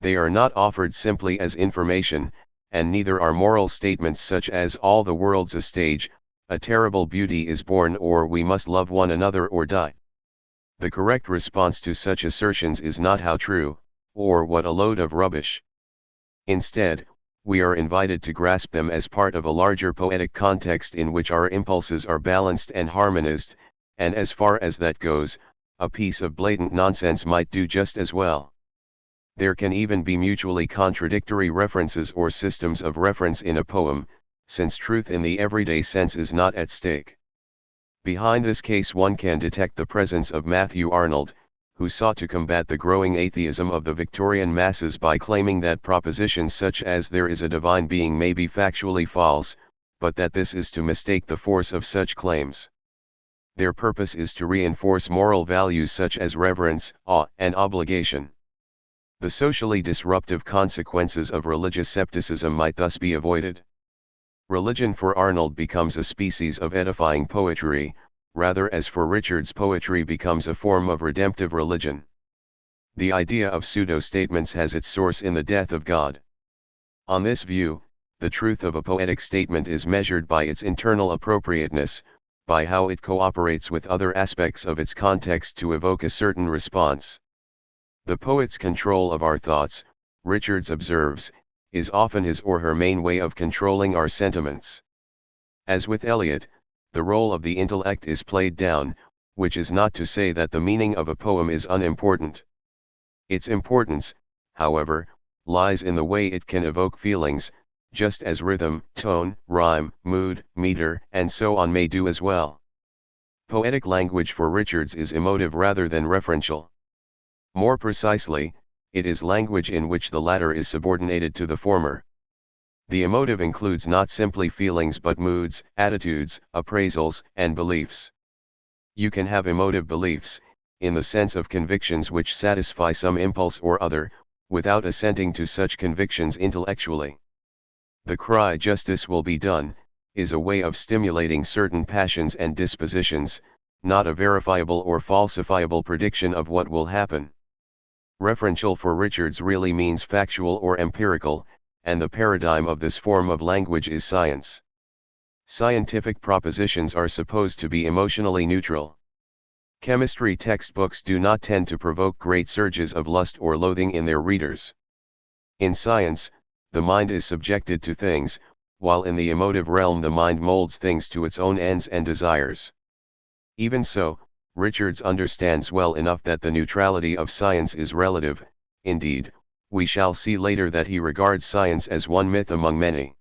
They are not offered simply as information, and neither are moral statements such as all the world's a stage, a terrible beauty is born or we must love one another or die. The correct response to such assertions is not how true, or what a load of rubbish. Instead, we are invited to grasp them as part of a larger poetic context in which our impulses are balanced and harmonized, and as far as that goes, a piece of blatant nonsense might do just as well. There can even be mutually contradictory references or systems of reference in a poem, since truth in the everyday sense is not at stake. Behind this case one can detect the presence of Matthew Arnold, who sought to combat the growing atheism of the Victorian masses by claiming that propositions such as there is a divine being may be factually false, but that this is to mistake the force of such claims. Their purpose is to reinforce moral values such as reverence, awe, and obligation. The socially disruptive consequences of religious scepticism might thus be avoided. Religion for Arnold becomes a species of edifying poetry, rather as for Richards poetry becomes a form of redemptive religion. The idea of pseudo-statements has its source in the death of God. On this view, the truth of a poetic statement is measured by its internal appropriateness, by how it cooperates with other aspects of its context to evoke a certain response. The poet's control of our thoughts, Richards observes, is often his or her main way of controlling our sentiments. As with Eliot, the role of the intellect is played down, which is not to say that the meaning of a poem is unimportant. Its importance, however, lies in the way it can evoke feelings, just as rhythm, tone, rhyme, mood, meter, and so on may do as well. Poetic language for Richards is emotive rather than referential. More precisely, it is language in which the latter is subordinated to the former. The emotive includes not simply feelings but moods, attitudes, appraisals, and beliefs. You can have emotive beliefs, in the sense of convictions which satisfy some impulse or other, without assenting to such convictions intellectually. The cry "justice will be done," is a way of stimulating certain passions and dispositions, not a verifiable or falsifiable prediction of what will happen. Referential for Richards really means factual or empirical, and the paradigm of this form of language is science. Scientific propositions are supposed to be emotionally neutral. Chemistry textbooks do not tend to provoke great surges of lust or loathing in their readers. In science, the mind is subjected to things, while in the emotive realm the mind molds things to its own ends and desires. Even so, Richards understands well enough that the neutrality of science is relative. Indeed, we shall see later that he regards science as one myth among many.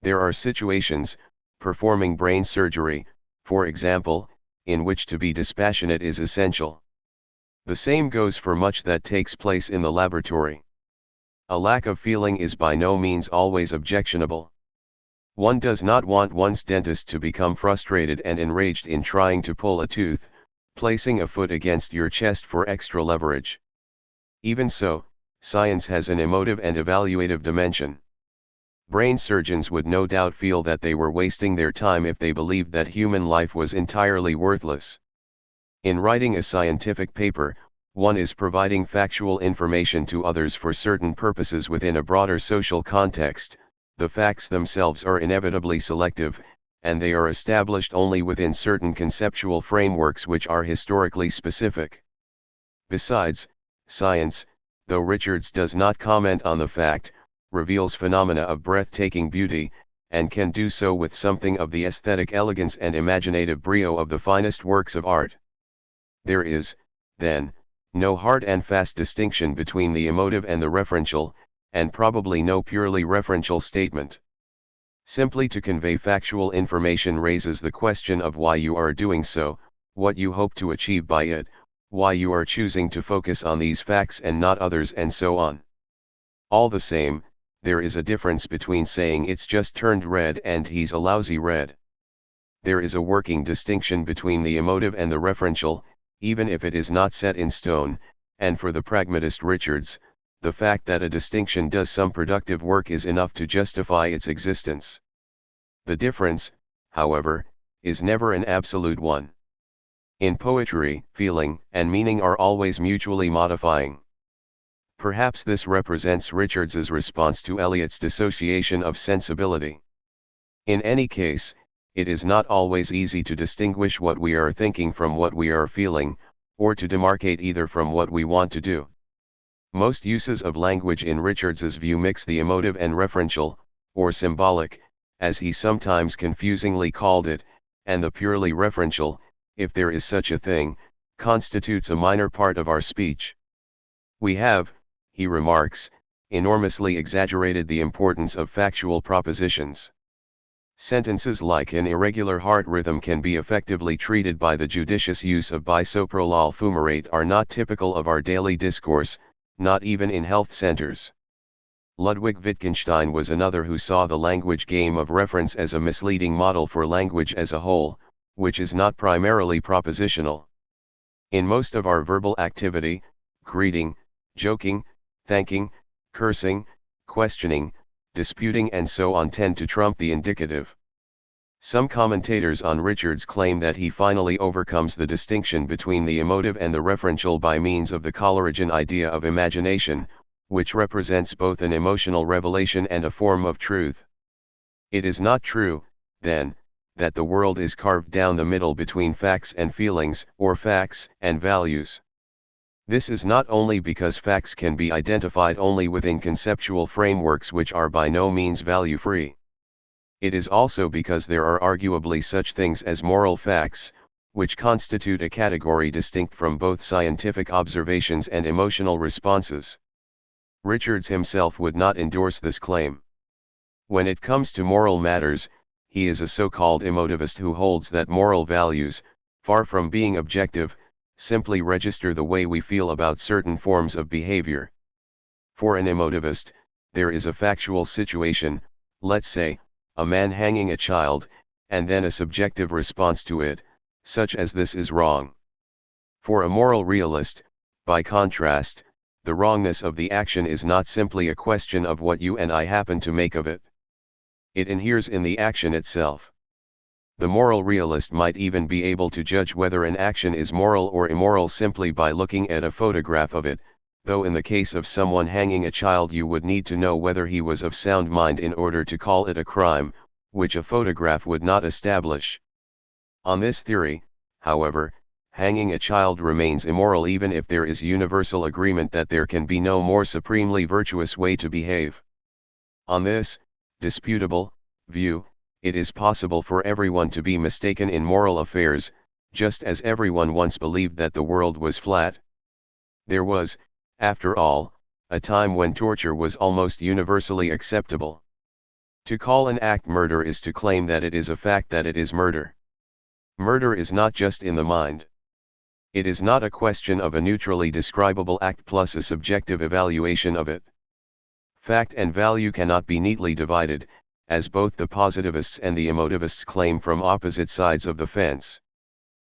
There are situations, performing brain surgery, for example, in which to be dispassionate is essential. The same goes for much that takes place in the laboratory. A lack of feeling is by no means always objectionable. One does not want one's dentist to become frustrated and enraged in trying to pull a tooth, placing a foot against your chest for extra leverage. Even so, science has an emotive and evaluative dimension. Brain surgeons would no doubt feel that they were wasting their time if they believed that human life was entirely worthless. In writing a scientific paper, one is providing factual information to others for certain purposes within a broader social context. The facts themselves are inevitably selective, and they are established only within certain conceptual frameworks which are historically specific. Besides, science, though Richards does not comment on the fact, reveals phenomena of breathtaking beauty, and can do so with something of the aesthetic elegance and imaginative brio of the finest works of art. There is, then, no hard and fast distinction between the emotive and the referential, and probably no purely referential statement. Simply to convey factual information raises the question of why you are doing so, what you hope to achieve by it, why you are choosing to focus on these facts and not others, and so on. All the same, there is a difference between saying it's just turned red and he's a lousy red. There is a working distinction between the emotive and the referential, even if it is not set in stone, and for the pragmatist Richards, the fact that a distinction does some productive work is enough to justify its existence. The difference, however, is never an absolute one. In poetry, feeling and meaning are always mutually modifying. Perhaps this represents Richards's response to Eliot's dissociation of sensibility. In any case, it is not always easy to distinguish what we are thinking from what we are feeling, or to demarcate either from what we want to do. Most uses of language in Richards's view mix the emotive and referential, or symbolic, as he sometimes confusingly called it, and the purely referential, if there is such a thing, constitutes a minor part of our speech. We have, he remarks, enormously exaggerated the importance of factual propositions. Sentences like an irregular heart rhythm can be effectively treated by the judicious use of bisoprolol fumarate are not typical of our daily discourse, not even in health centers. Ludwig Wittgenstein was another who saw the language game of reference as a misleading model for language as a whole, which is not primarily propositional. In most of our verbal activity, greeting, joking, thanking, cursing, questioning, disputing and so on tend to trump the indicative. Some commentators on Richards claim that he finally overcomes the distinction between the emotive and the referential by means of the Coleridgean idea of imagination, which represents both an emotional revelation and a form of truth. It is not true, then, that the world is carved down the middle between facts and feelings, or facts and values. This is not only because facts can be identified only within conceptual frameworks which are by no means value-free. It is also because there are arguably such things as moral facts, which constitute a category distinct from both scientific observations and emotional responses. Richards himself would not endorse this claim. When it comes to moral matters, he is a so-called emotivist who holds that moral values, far from being objective, simply register the way we feel about certain forms of behavior. For an emotivist, there is a factual situation, let's say, a man hanging a child, and then a subjective response to it, such as this is wrong. For a moral realist, by contrast, the wrongness of the action is not simply a question of what you and I happen to make of it. It inheres in the action itself. The moral realist might even be able to judge whether an action is moral or immoral simply by looking at a photograph of it, though in the case of someone hanging a child you would need to know whether he was of sound mind in order to call it a crime, which a photograph would not establish. On this theory, however, hanging a child remains immoral even if there is universal agreement that there can be no more supremely virtuous way to behave. On this, disputable, view, it is possible for everyone to be mistaken in moral affairs, just as everyone once believed that the world was flat. There was, after all, a time when torture was almost universally acceptable. To call an act murder is to claim that it is a fact that it is murder. Murder is not just in the mind. It is not a question of a neutrally describable act plus a subjective evaluation of it. Fact and value cannot be neatly divided, as both the positivists and the emotivists claim from opposite sides of the fence.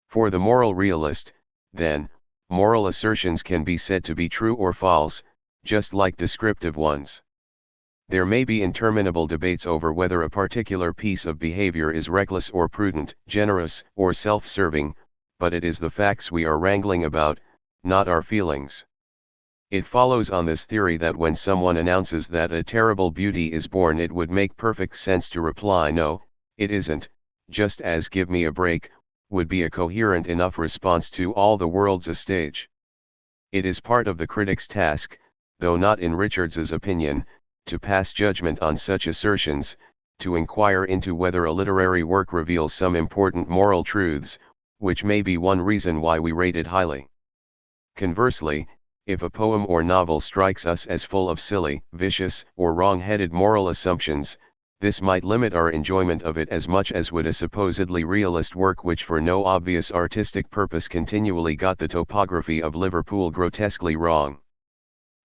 For the moral realist, then, moral assertions can be said to be true or false, just like descriptive ones. There may be interminable debates over whether a particular piece of behavior is reckless or prudent, generous or self-serving, but it is the facts we are wrangling about, not our feelings. It follows on this theory that when someone announces that a terrible beauty is born, it would make perfect sense to reply no, it isn't, just as give me a break, would be a coherent enough response to all the world's a stage. It is part of the critic's task, though not in Richards's opinion, to pass judgment on such assertions, to inquire into whether a literary work reveals some important moral truths, which may be one reason why we rate it highly. Conversely, if a poem or novel strikes us as full of silly, vicious, or wrong-headed moral assumptions, this might limit our enjoyment of it as much as would a supposedly realist work which for no obvious artistic purpose continually got the topography of Liverpool grotesquely wrong.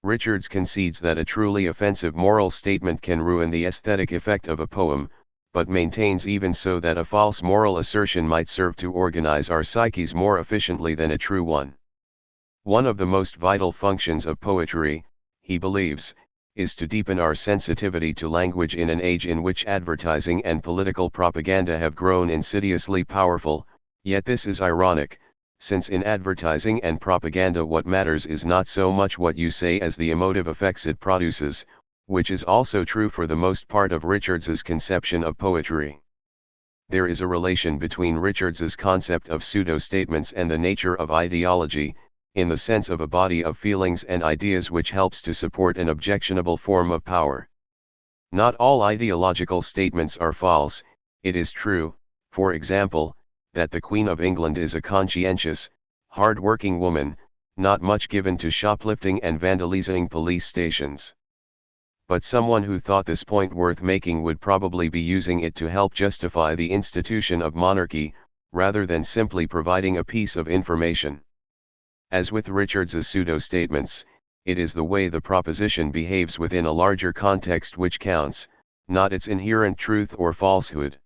Richards concedes that a truly offensive moral statement can ruin the aesthetic effect of a poem, but maintains even so that a false moral assertion might serve to organize our psyches more efficiently than a true one. One of the most vital functions of poetry, he believes, is to deepen our sensitivity to language in an age in which advertising and political propaganda have grown insidiously powerful, yet this is ironic, since in advertising and propaganda what matters is not so much what you say as the emotive effects it produces, which is also true for the most part of Richards's conception of poetry. there is a relation between Richards's concept of pseudo-statements and the nature of ideology, in the sense of a body of feelings and ideas which helps to support an objectionable form of power. Not all ideological statements are false. It is true, for example, that the Queen of England is a conscientious, hard-working woman, not much given to shoplifting and vandalizing police stations. But someone who thought this point worth making would probably be using it to help justify the institution of monarchy, rather than simply providing a piece of information. As with Richards's pseudo-statements, it is the way the proposition behaves within a larger context which counts, not its inherent truth or falsehood.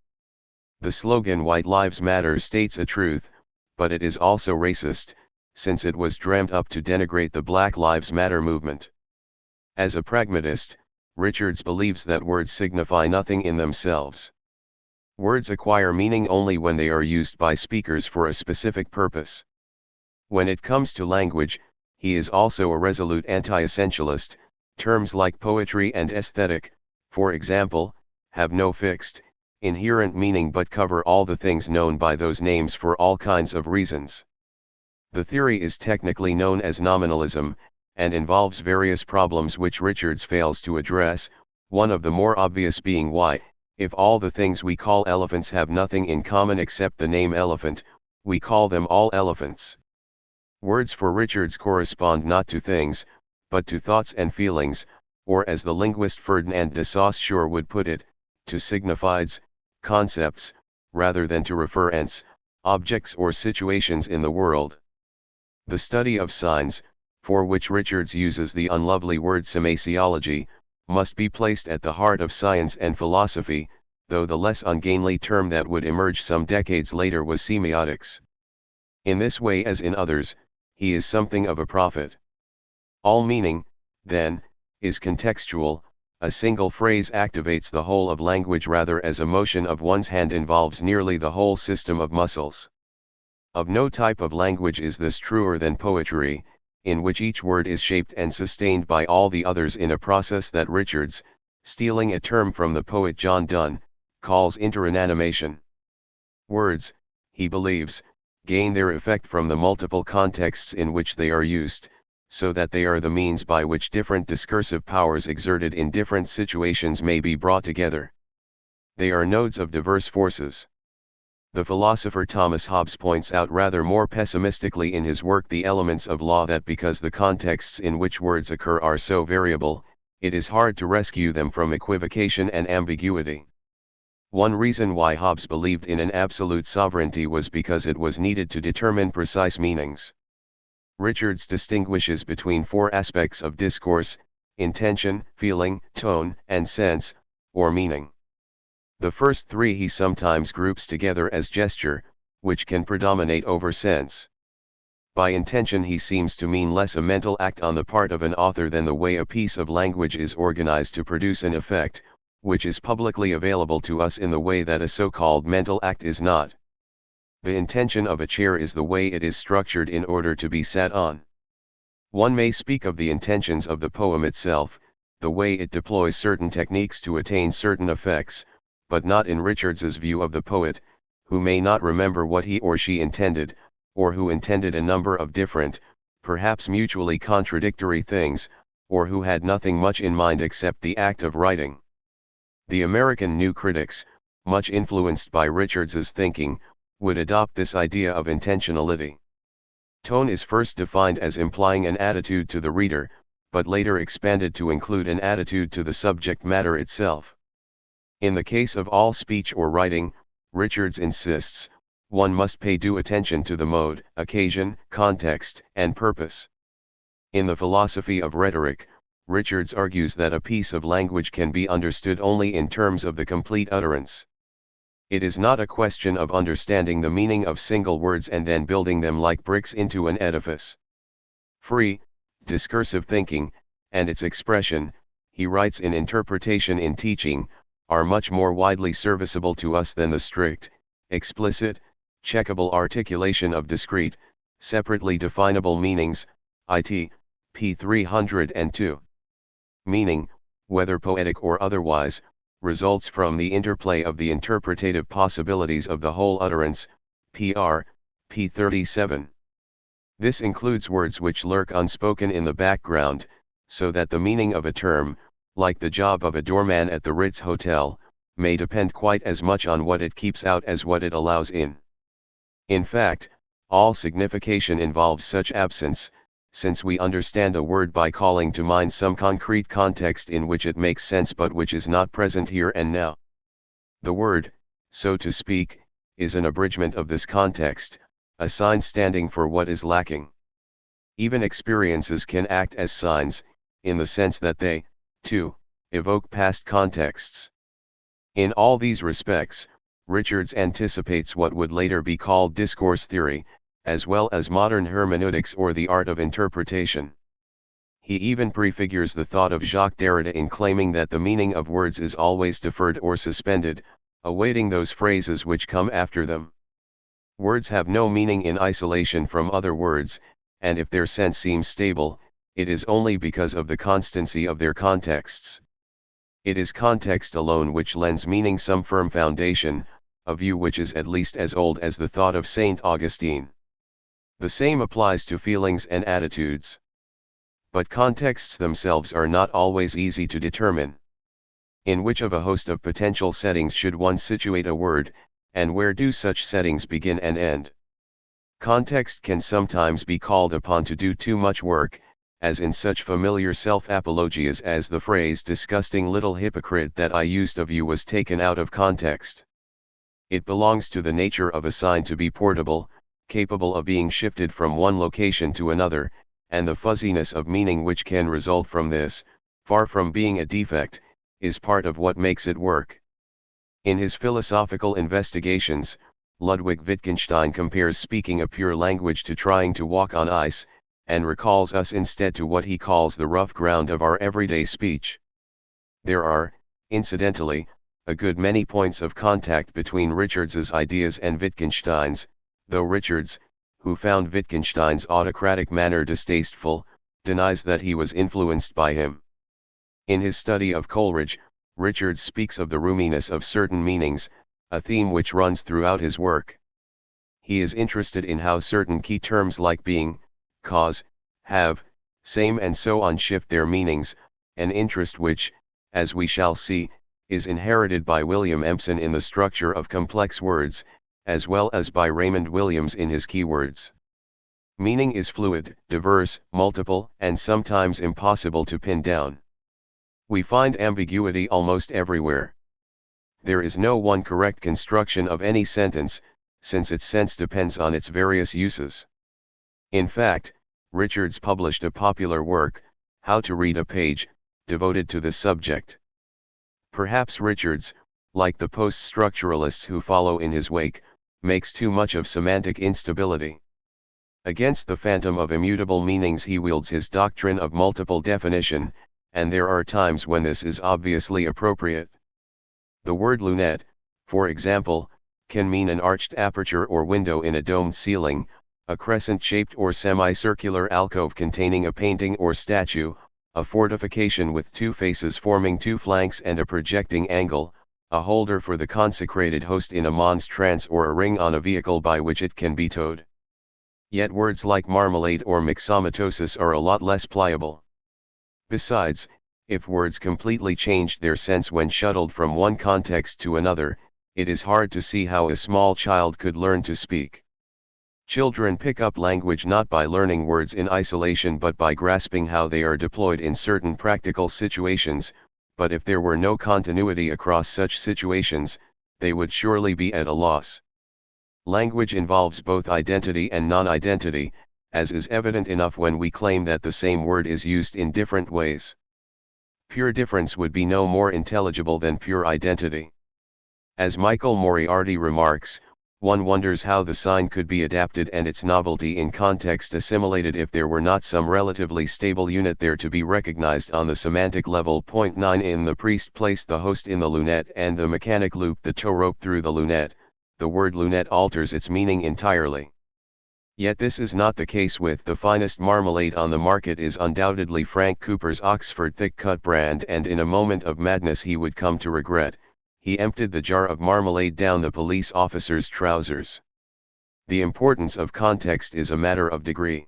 The slogan "White Lives Matter" states a truth, but it is also racist, since it was dreamt up to denigrate the Black Lives Matter movement. As a pragmatist, Richards believes that words signify nothing in themselves. Words acquire meaning only when they are used by speakers for a specific purpose. When it comes to language, he is also a resolute anti-essentialist. Terms like poetry and aesthetic, for example, have no fixed, inherent meaning but cover all the things known by those names for all kinds of reasons. The theory is technically known as nominalism, and involves various problems which Richards fails to address, one of the more obvious being why, if all the things we call elephants have nothing in common except the name elephant, we call them all elephants. Words for Richards correspond not to things, but to thoughts and feelings, or as the linguist Ferdinand de Saussure would put it, to signifieds, concepts, rather than to referents, objects or situations in the world. The study of signs, for which Richards uses the unlovely word semasiology, must be placed at the heart of science and philosophy, though the less ungainly term that would emerge some decades later was semiotics. In this way as in others, he is something of a prophet. All meaning, then, is contextual. A single phrase activates the whole of language rather as a motion of one's hand involves nearly the whole system of muscles. Of no type of language is this truer than poetry, in which each word is shaped and sustained by all the others in a process that Richards, stealing a term from the poet John Donne, calls interinanimation. Words, he believes, gain their effect from the multiple contexts in which they are used, so that they are the means by which different discursive powers exerted in different situations may be brought together. They are nodes of diverse forces. The philosopher Thomas Hobbes points out rather more pessimistically in his work The Elements of Law that because the contexts in which words occur are so variable, it is hard to rescue them from equivocation and ambiguity. One reason why Hobbes believed in an absolute sovereignty was because it was needed to determine precise meanings. Richards distinguishes between four aspects of discourse: intention, feeling, tone, and sense, or meaning. The first three he sometimes groups together as gesture, which can predominate over sense. By intention he seems to mean less a mental act on the part of an author than the way a piece of language is organized to produce an effect, which is publicly available to us in the way that a so-called mental act is not. The intention of a chair is the way it is structured in order to be sat on. One may speak of the intentions of the poem itself, the way it deploys certain techniques to attain certain effects, but not in Richards's view of the poet, who may not remember what he or she intended, or who intended a number of different, perhaps mutually contradictory things, or who had nothing much in mind except the act of writing. The American New Critics, much influenced by Richards's thinking, would adopt this idea of intentionality. Tone is first defined as implying an attitude to the reader, but later expanded to include an attitude to the subject matter itself. In the case of all speech or writing, Richards insists, one must pay due attention to the mode, occasion, context, and purpose. In the philosophy of rhetoric, Richards argues that a piece of language can be understood only in terms of the complete utterance. It is not a question of understanding the meaning of single words and then building them like bricks into an edifice. Free, discursive thinking, and its expression, he writes in Interpretation in Teaching, are much more widely serviceable to us than the strict, explicit, checkable articulation of discrete, separately definable meanings, it. p. 302. Meaning, whether poetic or otherwise, results from the interplay of the interpretative possibilities of the whole utterance, pr. p. 37. This includes words which lurk unspoken in the background, so that the meaning of a term, like the job of a doorman at the Ritz Hotel, may depend quite as much on what it keeps out as what it allows in. In fact, all signification involves such absence, since we understand a word by calling to mind some concrete context in which it makes sense but which is not present here and now. The word, so to speak, is an abridgment of this context, a sign standing for what is lacking. Even experiences can act as signs, in the sense that they, too, evoke past contexts. In all these respects, Richards anticipates what would later be called discourse theory, as well as modern hermeneutics or the art of interpretation. He even prefigures the thought of Jacques Derrida in claiming that the meaning of words is always deferred or suspended, awaiting those phrases which come after them. Words have no meaning in isolation from other words, and if their sense seems stable, it is only because of the constancy of their contexts. It is context alone which lends meaning some firm foundation, a view which is at least as old as the thought of Saint Augustine. The same applies to feelings and attitudes. But contexts themselves are not always easy to determine. In which of a host of potential settings should one situate a word, and where do such settings begin and end? Context can sometimes be called upon to do too much work, as in such familiar self-apologias as the phrase "disgusting little hypocrite" that I used of you was taken out of context. It belongs to the nature of a sign to be portable, capable of being shifted from one location to another, and the fuzziness of meaning which can result from this, far from being a defect, is part of what makes it work. In his philosophical investigations, Ludwig Wittgenstein compares speaking a pure language to trying to walk on ice, and recalls us instead to what he calls the rough ground of our everyday speech. There are, incidentally, a good many points of contact between Richards's ideas and Wittgenstein's, though Richards, who found Wittgenstein's autocratic manner distasteful, denies that he was influenced by him. In his study of Coleridge, Richards speaks of the roominess of certain meanings, a theme which runs throughout his work. He is interested in how certain key terms like being, cause, have, same and so on shift their meanings, an interest which, as we shall see, is inherited by William Empson in the structure of complex words, as well as by Raymond Williams in his keywords. Meaning is fluid, diverse, multiple, and sometimes impossible to pin down. We find ambiguity almost everywhere. There is no one correct construction of any sentence, since its sense depends on its various uses. In fact, Richards published a popular work, How to Read a Page, devoted to this subject. Perhaps Richards, like the post-structuralists who follow in his wake, makes too much of semantic instability. Against the phantom of immutable meanings he wields his doctrine of multiple definition, and there are times when this is obviously appropriate. The word lunette, for example, can mean an arched aperture or window in a domed ceiling, a crescent-shaped or semicircular alcove containing a painting or statue, a fortification with two faces forming two flanks and a projecting angle, a holder for the consecrated host in a monstrance or a ring on a vehicle by which it can be towed. Yet words like marmalade or myxomatosis are a lot less pliable. Besides, if words completely changed their sense when shuttled from one context to another, it is hard to see how a small child could learn to speak. Children pick up language not by learning words in isolation but by grasping how they are deployed in certain practical situations, but if there were no continuity across such situations, they would surely be at a loss. Language involves both identity and non-identity, as is evident enough when we claim that the same word is used in different ways. Pure difference would be no more intelligible than pure identity. As Michael Moriarty remarks, one wonders how the sign could be adapted and its novelty in context assimilated if there were not some relatively stable unit there to be recognized on the semantic level. 9 In the priest placed the host in the lunette and the mechanic looped the tow rope through the lunette, the word lunette alters its meaning entirely. Yet this is not the case with the finest marmalade on the market is undoubtedly Frank Cooper's Oxford thick-cut brand, and in a moment of madness he would come to regret, he emptied the jar of marmalade down the police officer's trousers. The importance of context is a matter of degree.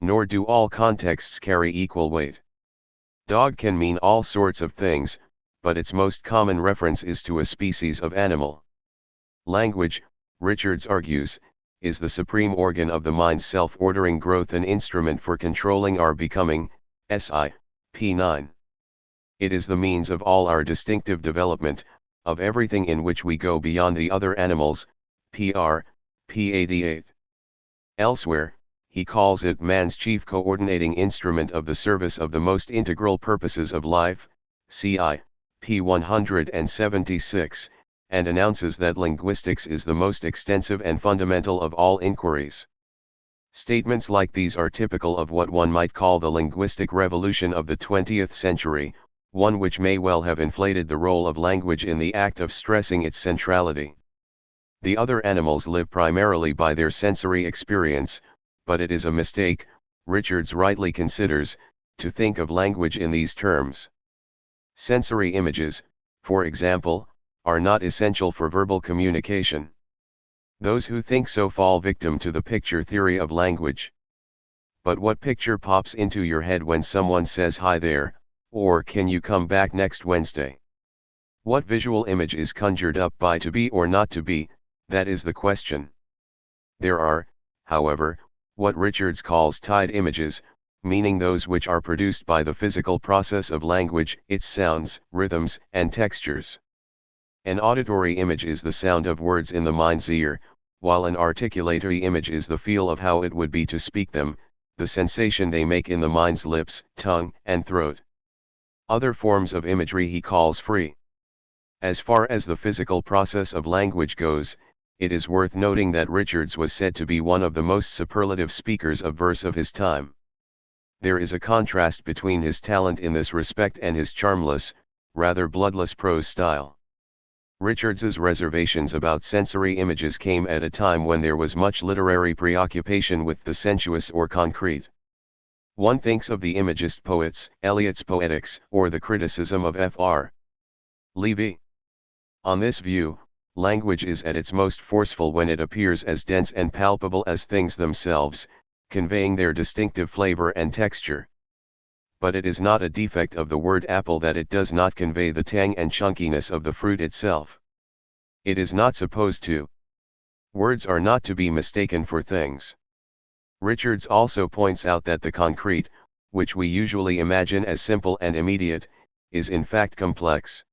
Nor do all contexts carry equal weight. Dog can mean all sorts of things, but its most common reference is to a species of animal. Language, Richards argues, is the supreme organ of the mind's self-ordering growth, an instrument for controlling our becoming, p. 9. It is the means of all our distinctive development, of everything in which we go beyond the other animals, pr. p. 88. Elsewhere, he calls it man's chief coordinating instrument of the service of the most integral purposes of life, ci. p. 176, and announces that linguistics is the most extensive and fundamental of all inquiries. Statements like these are typical of what one might call the linguistic revolution of the 20th century, one which may well have inflated the role of language in the act of stressing its centrality. The other animals live primarily by their sensory experience, but it is a mistake, Richards rightly considers, to think of language in these terms. Sensory images, for example, are not essential for verbal communication. Those who think so fall victim to the picture theory of language. But what picture pops into your head when someone says hi there, or can you come back next Wednesday? What visual image is conjured up by to be or not to be, that is the question. There are, however, what Richards calls tied images, meaning those which are produced by the physical process of language, its sounds, rhythms, and textures. An auditory image is the sound of words in the mind's ear, while an articulatory image is the feel of how it would be to speak them, the sensation they make in the mind's lips, tongue, and throat. Other forms of imagery he calls free. As far as the physical process of language goes, it is worth noting that Richards was said to be one of the most superlative speakers of verse of his time. There is a contrast between his talent in this respect and his charmless, rather bloodless prose style. Richards's reservations about sensory images came at a time when there was much literary preoccupation with the sensuous or concrete. One thinks of the Imagist poets, Eliot's Poetics, or the criticism of Fr. Levy. On this view, language is at its most forceful when it appears as dense and palpable as things themselves, conveying their distinctive flavor and texture. But it is not a defect of the word apple that it does not convey the tang and chunkiness of the fruit itself. It is not supposed to. Words are not to be mistaken for things. Richards also points out that the concrete, which we usually imagine as simple and immediate, is in fact complex.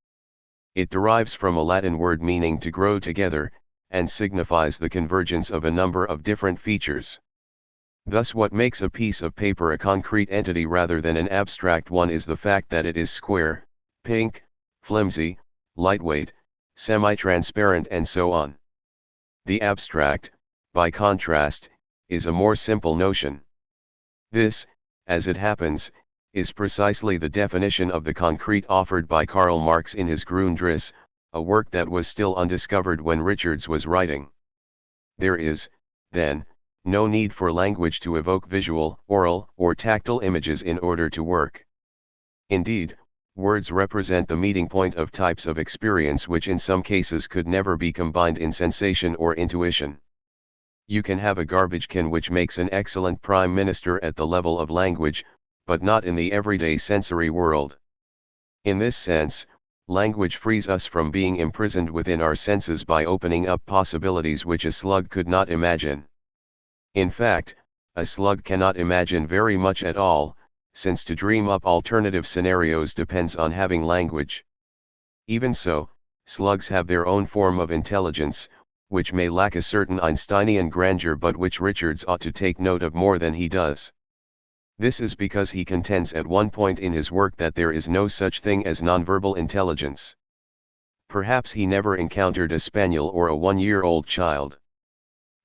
It derives from a Latin word meaning to grow together, and signifies the convergence of a number of different features. Thus what makes a piece of paper a concrete entity rather than an abstract one is the fact that it is square, pink, flimsy, lightweight, semi-transparent, and so on. The abstract, by contrast, is a more simple notion. This, as it happens, is precisely the definition of the concrete offered by Karl Marx in his Grundrisse, a work that was still undiscovered when Richards was writing. There is, then, no need for language to evoke visual, oral, or tactile images in order to work. Indeed, words represent the meeting point of types of experience which in some cases could never be combined in sensation or intuition. You can have a garbage can which makes an excellent prime minister at the level of language, but not in the everyday sensory world. In this sense, language frees us from being imprisoned within our senses by opening up possibilities which a slug could not imagine. In fact, a slug cannot imagine very much at all, since to dream up alternative scenarios depends on having language. Even so, slugs have their own form of intelligence, which may lack a certain Einsteinian grandeur but which Richards ought to take note of more than he does. This is because he contends at one point in his work that there is no such thing as nonverbal intelligence. Perhaps he never encountered a spaniel or a one-year-old child.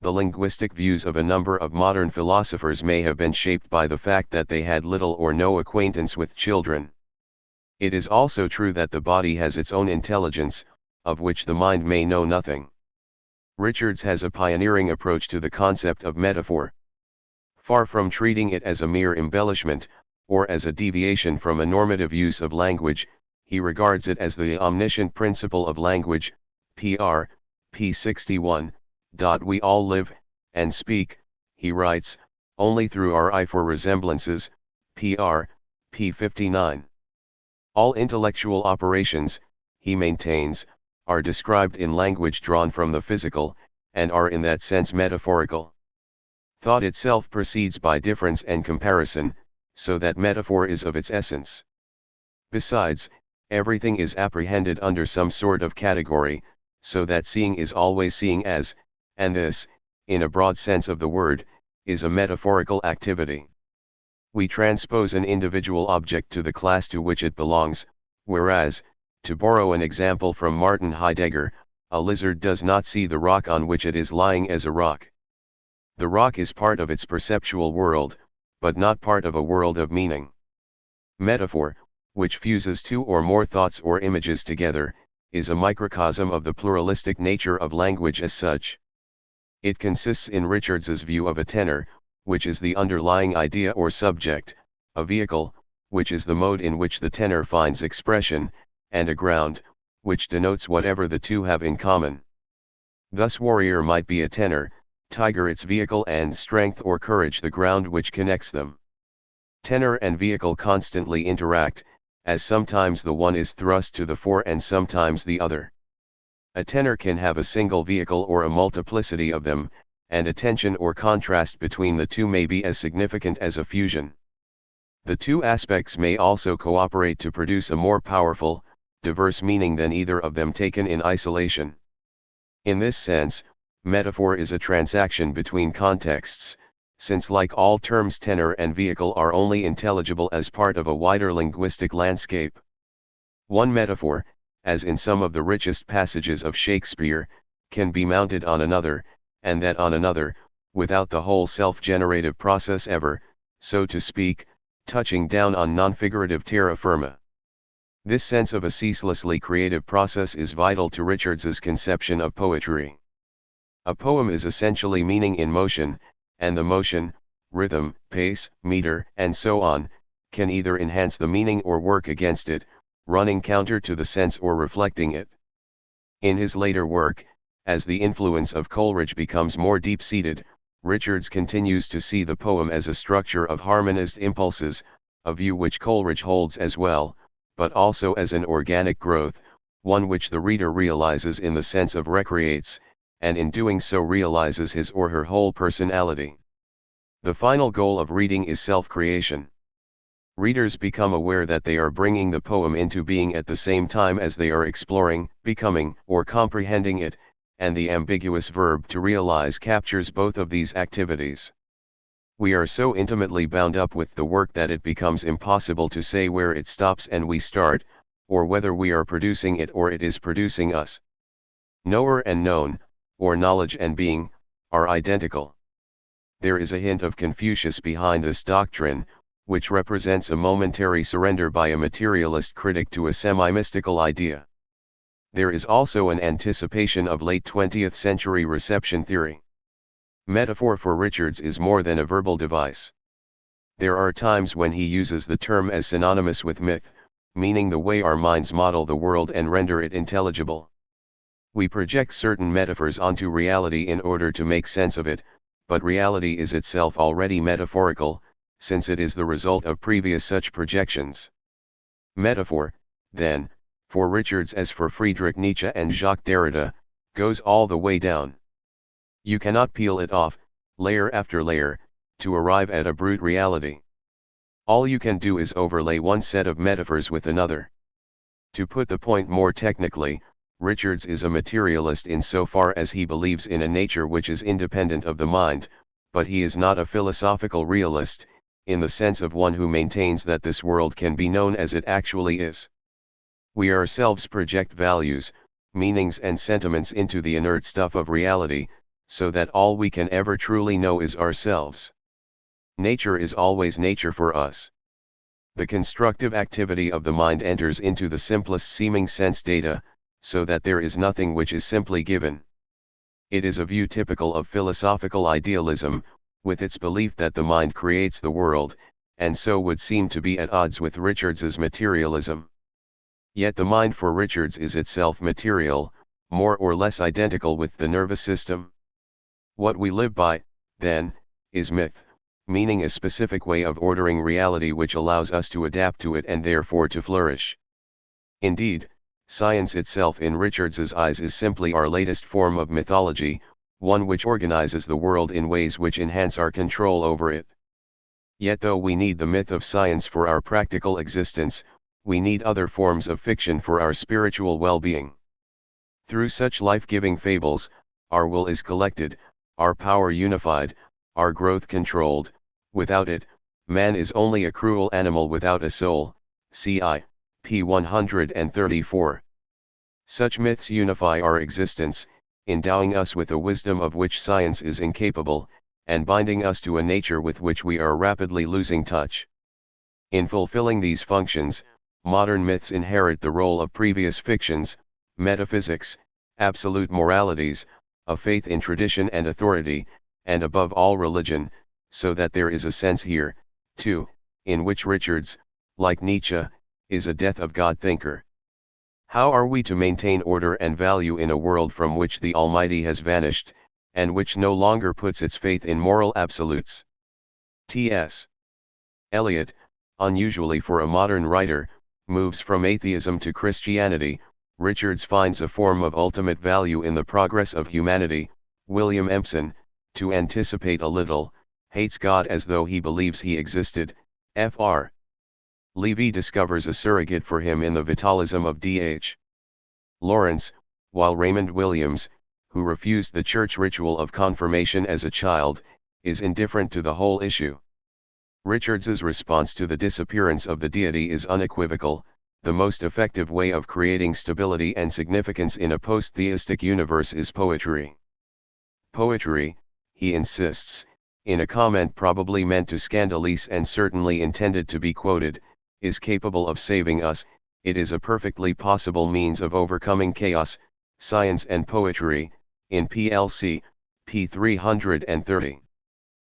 The linguistic views of a number of modern philosophers may have been shaped by the fact that they had little or no acquaintance with children. It is also true that the body has its own intelligence, of which the mind may know nothing. Richards has a pioneering approach to the concept of metaphor. Far from treating it as a mere embellishment, or as a deviation from a normative use of language, he regards it as the omniscient principle of language, p. 61. We all live, and speak, he writes, only through our eye for resemblances, p. 59. All intellectual operations, he maintains, are described in language drawn from the physical, and are in that sense metaphorical. Thought itself proceeds by difference and comparison, so that metaphor is of its essence. Besides, everything is apprehended under some sort of category, so that seeing is always seeing as, and this, in a broad sense of the word, is a metaphorical activity. We transpose an individual object to the class to which it belongs, whereas, to borrow an example from Martin Heidegger, a lizard does not see the rock on which it is lying as a rock. The rock is part of its perceptual world, but not part of a world of meaning. Metaphor, which fuses two or more thoughts or images together, is a microcosm of the pluralistic nature of language as such. It consists in Richards's view of a tenor, which is the underlying idea or subject, a vehicle, which is the mode in which the tenor finds expression, and a ground, which denotes whatever the two have in common. Thus warrior might be a tenor, tiger its vehicle, and strength or courage the ground which connects them. Tenor and vehicle constantly interact, as sometimes the one is thrust to the fore and sometimes the other. A tenor can have a single vehicle or a multiplicity of them, and a tension or contrast between the two may be as significant as a fusion. The two aspects may also cooperate to produce a more powerful, diverse meaning than either of them taken in isolation. In this sense, metaphor is a transaction between contexts, since like all terms tenor and vehicle are only intelligible as part of a wider linguistic landscape. One metaphor, as in some of the richest passages of Shakespeare, can be mounted on another, and that on another, without the whole self-generative process ever, so to speak, touching down on non-figurative terra firma. This sense of a ceaselessly creative process is vital to Richards's conception of poetry. A poem is essentially meaning in motion, and the motion, rhythm, pace, meter, and so on, can either enhance the meaning or work against it, running counter to the sense or reflecting it. In his later work, as the influence of Coleridge becomes more deep-seated, Richards continues to see the poem as a structure of harmonized impulses, a view which Coleridge holds as well, but also as an organic growth, one which the reader realizes in the sense of recreates, and in doing so realizes his or her whole personality. The final goal of reading is self-creation. Readers become aware that they are bringing the poem into being at the same time as they are exploring, becoming, or comprehending it, and the ambiguous verb to realize captures both of these activities. We are so intimately bound up with the work that it becomes impossible to say where it stops and we start, or whether we are producing it or it is producing us. Knower and known, or knowledge and being, are identical. There is a hint of Confucius behind this doctrine, which represents a momentary surrender by a materialist critic to a semi-mystical idea. There is also an anticipation of late 20th century reception theory. Metaphor for Richards is more than a verbal device. There are times when he uses the term as synonymous with myth, meaning the way our minds model the world and render it intelligible. We project certain metaphors onto reality in order to make sense of it, but reality is itself already metaphorical, since it is the result of previous such projections. Metaphor, then, for Richards as for Friedrich Nietzsche and Jacques Derrida, goes all the way down. You cannot peel it off, layer after layer, to arrive at a brute reality. All you can do is overlay one set of metaphors with another. To put the point more technically, Richards is a materialist insofar as he believes in a nature which is independent of the mind, but he is not a philosophical realist, in the sense of one who maintains that this world can be known as it actually is. We ourselves project values, meanings and sentiments into the inert stuff of reality, so that all we can ever truly know is ourselves. Nature is always nature for us. The constructive activity of the mind enters into the simplest seeming sense data, so that there is nothing which is simply given. It is a view typical of philosophical idealism, with its belief that the mind creates the world, and so would seem to be at odds with Richards's materialism. Yet the mind for Richards is itself material, more or less identical with the nervous system. What we live by, then, is myth, meaning a specific way of ordering reality which allows us to adapt to it and therefore to flourish. Indeed, science itself in Richards's eyes is simply our latest form of mythology, one which organizes the world in ways which enhance our control over it. Yet though we need the myth of science for our practical existence, we need other forms of fiction for our spiritual well-being. Through such life-giving fables, our will is collected, our power unified, our growth controlled. Without it, man is only a cruel animal without a soul, c.i. p. 134. Such myths unify our existence, endowing us with a wisdom of which science is incapable, and binding us to a nature with which we are rapidly losing touch. In fulfilling these functions, modern myths inherit the role of previous fictions, metaphysics, absolute moralities, a faith in tradition and authority, and above all religion, so that there is a sense here, too, in which Richards, like Nietzsche, is a death of God thinker. How are we to maintain order and value in a world from which the Almighty has vanished, and which no longer puts its faith in moral absolutes? T.S. Eliot, unusually for a modern writer, moves from atheism to Christianity. Richards finds a form of ultimate value in the progress of humanity. William Empson, to anticipate a little, hates God as though he believes he existed. Fr. Levy discovers a surrogate for him in the vitalism of D.H. Lawrence, while Raymond Williams, who refused the church ritual of confirmation as a child, is indifferent to the whole issue. Richards's response to the disappearance of the deity is unequivocal: the most effective way of creating stability and significance in a post-theistic universe is poetry. Poetry, he insists, in a comment probably meant to scandalize and certainly intended to be quoted, is capable of saving us. It is a perfectly possible means of overcoming chaos. Science and Poetry, in PLC, p. 330.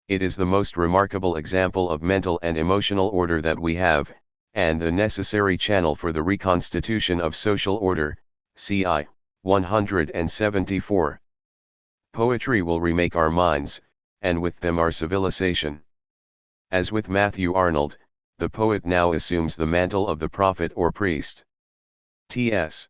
It is the most remarkable example of mental and emotional order that we have, and the necessary channel for the reconstitution of social order, ci. 174. Poetry will remake our minds, and with them our civilization. As with Matthew Arnold, the poet now assumes the mantle of the prophet or priest. T.S.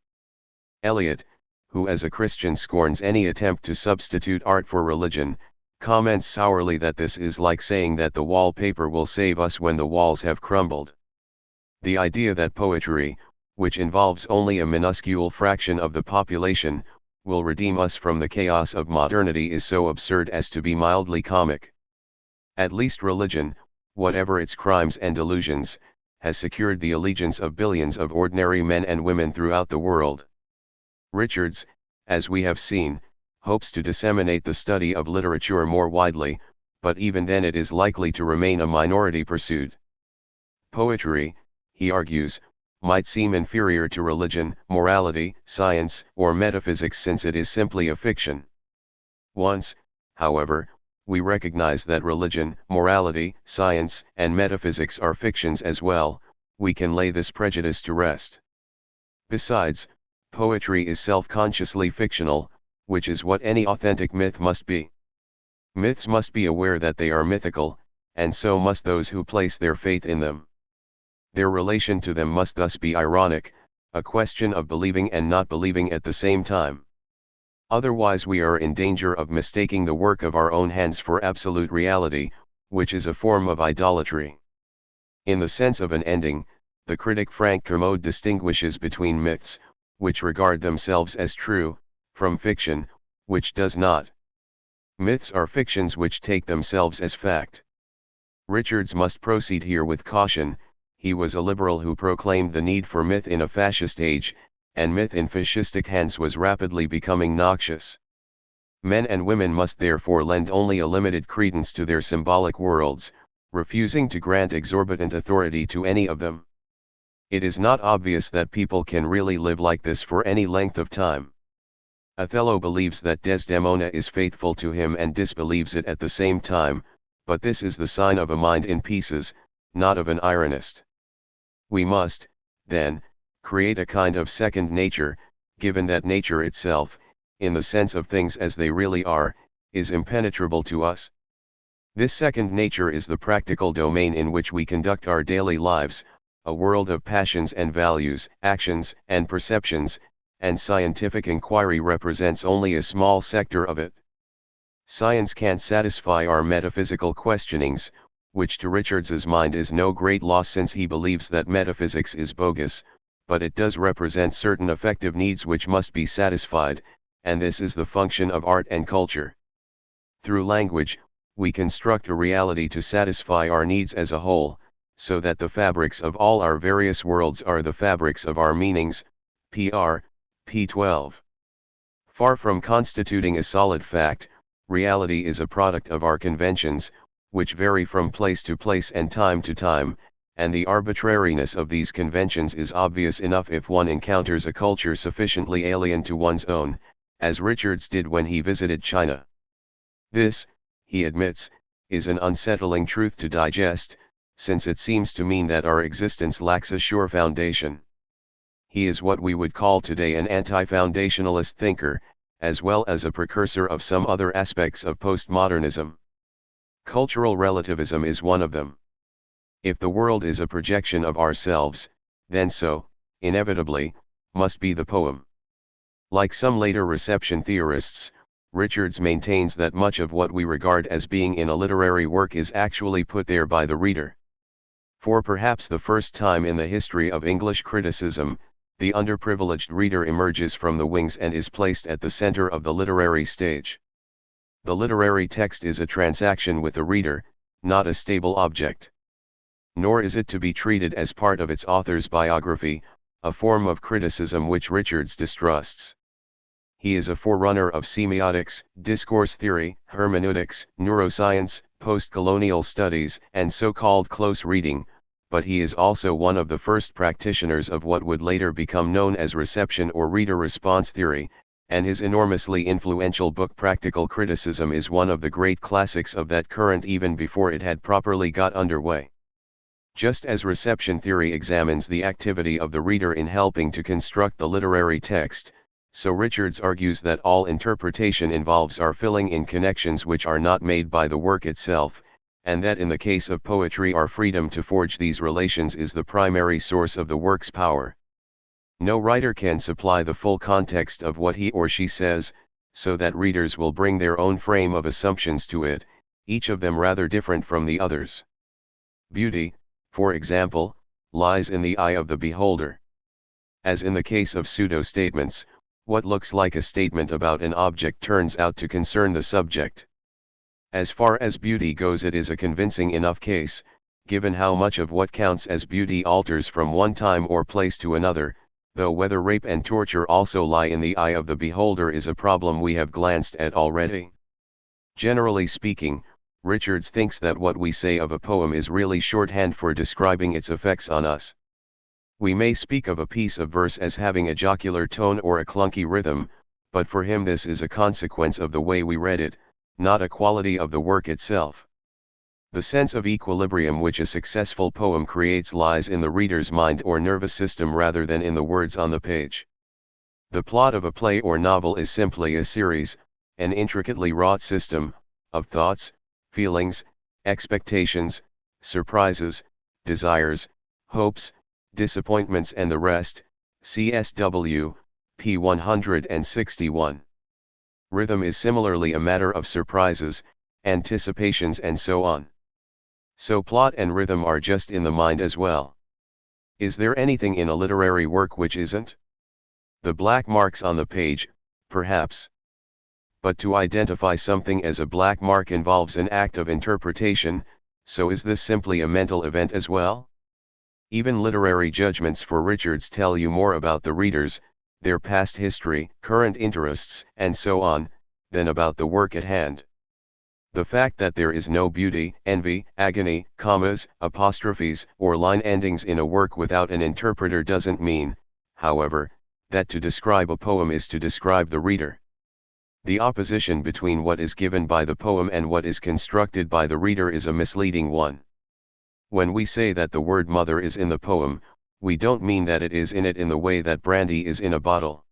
Eliot, who as a Christian scorns any attempt to substitute art for religion, comments sourly that this is like saying that the wallpaper will save us when the walls have crumbled. The idea that poetry, which involves only a minuscule fraction of the population, will redeem us from the chaos of modernity is so absurd as to be mildly comic. At least religion, whatever its crimes and delusions, has secured the allegiance of billions of ordinary men and women throughout the world. Richards, as we have seen, hopes to disseminate the study of literature more widely, but even then it is likely to remain a minority pursuit. Poetry, he argues, might seem inferior to religion, morality, science, or metaphysics since it is simply a fiction. Once, however, we recognize that religion, morality, science, and metaphysics are fictions as well, we can lay this prejudice to rest. Besides, poetry is self-consciously fictional, which is what any authentic myth must be. Myths must be aware that they are mythical, and so must those who place their faith in them. Their relation to them must thus be ironic, a question of believing and not believing at the same time. Otherwise we are in danger of mistaking the work of our own hands for absolute reality, which is a form of idolatry. In the sense of an ending, the critic Frank Kermode distinguishes between myths, which regard themselves as true, from fiction, which does not. Myths are fictions which take themselves as fact. Richards must proceed here with caution. He was a liberal who proclaimed the need for myth in a fascist age, and myth in fascistic hands was rapidly becoming noxious. Men and women must therefore lend only a limited credence to their symbolic worlds, refusing to grant exorbitant authority to any of them. It is not obvious that people can really live like this for any length of time. Othello believes that Desdemona is faithful to him and disbelieves it at the same time, but this is the sign of a mind in pieces, not of an ironist. We must, then, create a kind of second nature, given that nature itself, in the sense of things as they really are, is impenetrable to us. This second nature is the practical domain in which we conduct our daily lives, a world of passions and values, actions and perceptions, and scientific inquiry represents only a small sector of it. Science can't satisfy our metaphysical questionings, which to Richards's mind is no great loss since he believes that metaphysics is bogus, but it does represent certain effective needs which must be satisfied, and this is the function of art and culture. Through language, we construct a reality to satisfy our needs as a whole, so that the fabrics of all our various worlds are the fabrics of our meanings, pr. p. 12. Far from constituting a solid fact, reality is a product of our conventions, which vary from place to place and time to time, and the arbitrariness of these conventions is obvious enough if one encounters a culture sufficiently alien to one's own, as Richards did when he visited China. This, he admits, is an unsettling truth to digest, since it seems to mean that our existence lacks a sure foundation. He is what we would call today an anti-foundationalist thinker, as well as a precursor of some other aspects of postmodernism. Cultural relativism is one of them. If the world is a projection of ourselves, then so, inevitably, must be the poem. Like some later reception theorists, Richards maintains that much of what we regard as being in a literary work is actually put there by the reader. For perhaps the first time in the history of English criticism, the underprivileged reader emerges from the wings and is placed at the center of the literary stage. The literary text is a transaction with the reader, not a stable object. Nor is it to be treated as part of its author's biography, a form of criticism which Richards distrusts. He is a forerunner of semiotics, discourse theory, hermeneutics, neuroscience, post-colonial studies, and so-called close reading, but he is also one of the first practitioners of what would later become known as reception or reader response theory, and his enormously influential book Practical Criticism is one of the great classics of that current even before it had properly got underway. Just as reception theory examines the activity of the reader in helping to construct the literary text, so Richards argues that all interpretation involves our filling in connections which are not made by the work itself, and that in the case of poetry our freedom to forge these relations is the primary source of the work's power. No writer can supply the full context of what he or she says, so that readers will bring their own frame of assumptions to it, each of them rather different from the others. Beauty, for example, lies in the eye of the beholder. As in the case of pseudo-statements, what looks like a statement about an object turns out to concern the subject. As far as beauty goes, it is a convincing enough case, given how much of what counts as beauty alters from one time or place to another, though whether rape and torture also lie in the eye of the beholder is a problem we have glanced at already. Generally speaking, Richards thinks that what we say of a poem is really shorthand for describing its effects on us. We may speak of a piece of verse as having a jocular tone or a clunky rhythm, but for him this is a consequence of the way we read it, not a quality of the work itself. The sense of equilibrium which a successful poem creates lies in the reader's mind or nervous system rather than in the words on the page. The plot of a play or novel is simply a series, an intricately wrought system, of thoughts, feelings, expectations, surprises, desires, hopes, disappointments and the rest, CSW, p. 161. Rhythm is similarly a matter of surprises, anticipations and so on. So plot and rhythm are just in the mind as well. Is there anything in a literary work which isn't? The black marks on the page, perhaps. But to identify something as a black mark involves an act of interpretation, so is this simply a mental event as well? Even literary judgments for Richards tell you more about the readers, their past history, current interests, and so on, than about the work at hand. The fact that there is no beauty, envy, agony, commas, apostrophes, or line endings in a work without an interpreter doesn't mean, however, that to describe a poem is to describe the reader. The opposition between what is given by the poem and what is constructed by the reader is a misleading one. When we say that the word mother is in the poem, we don't mean that it is in it in the way that brandy is in a bottle.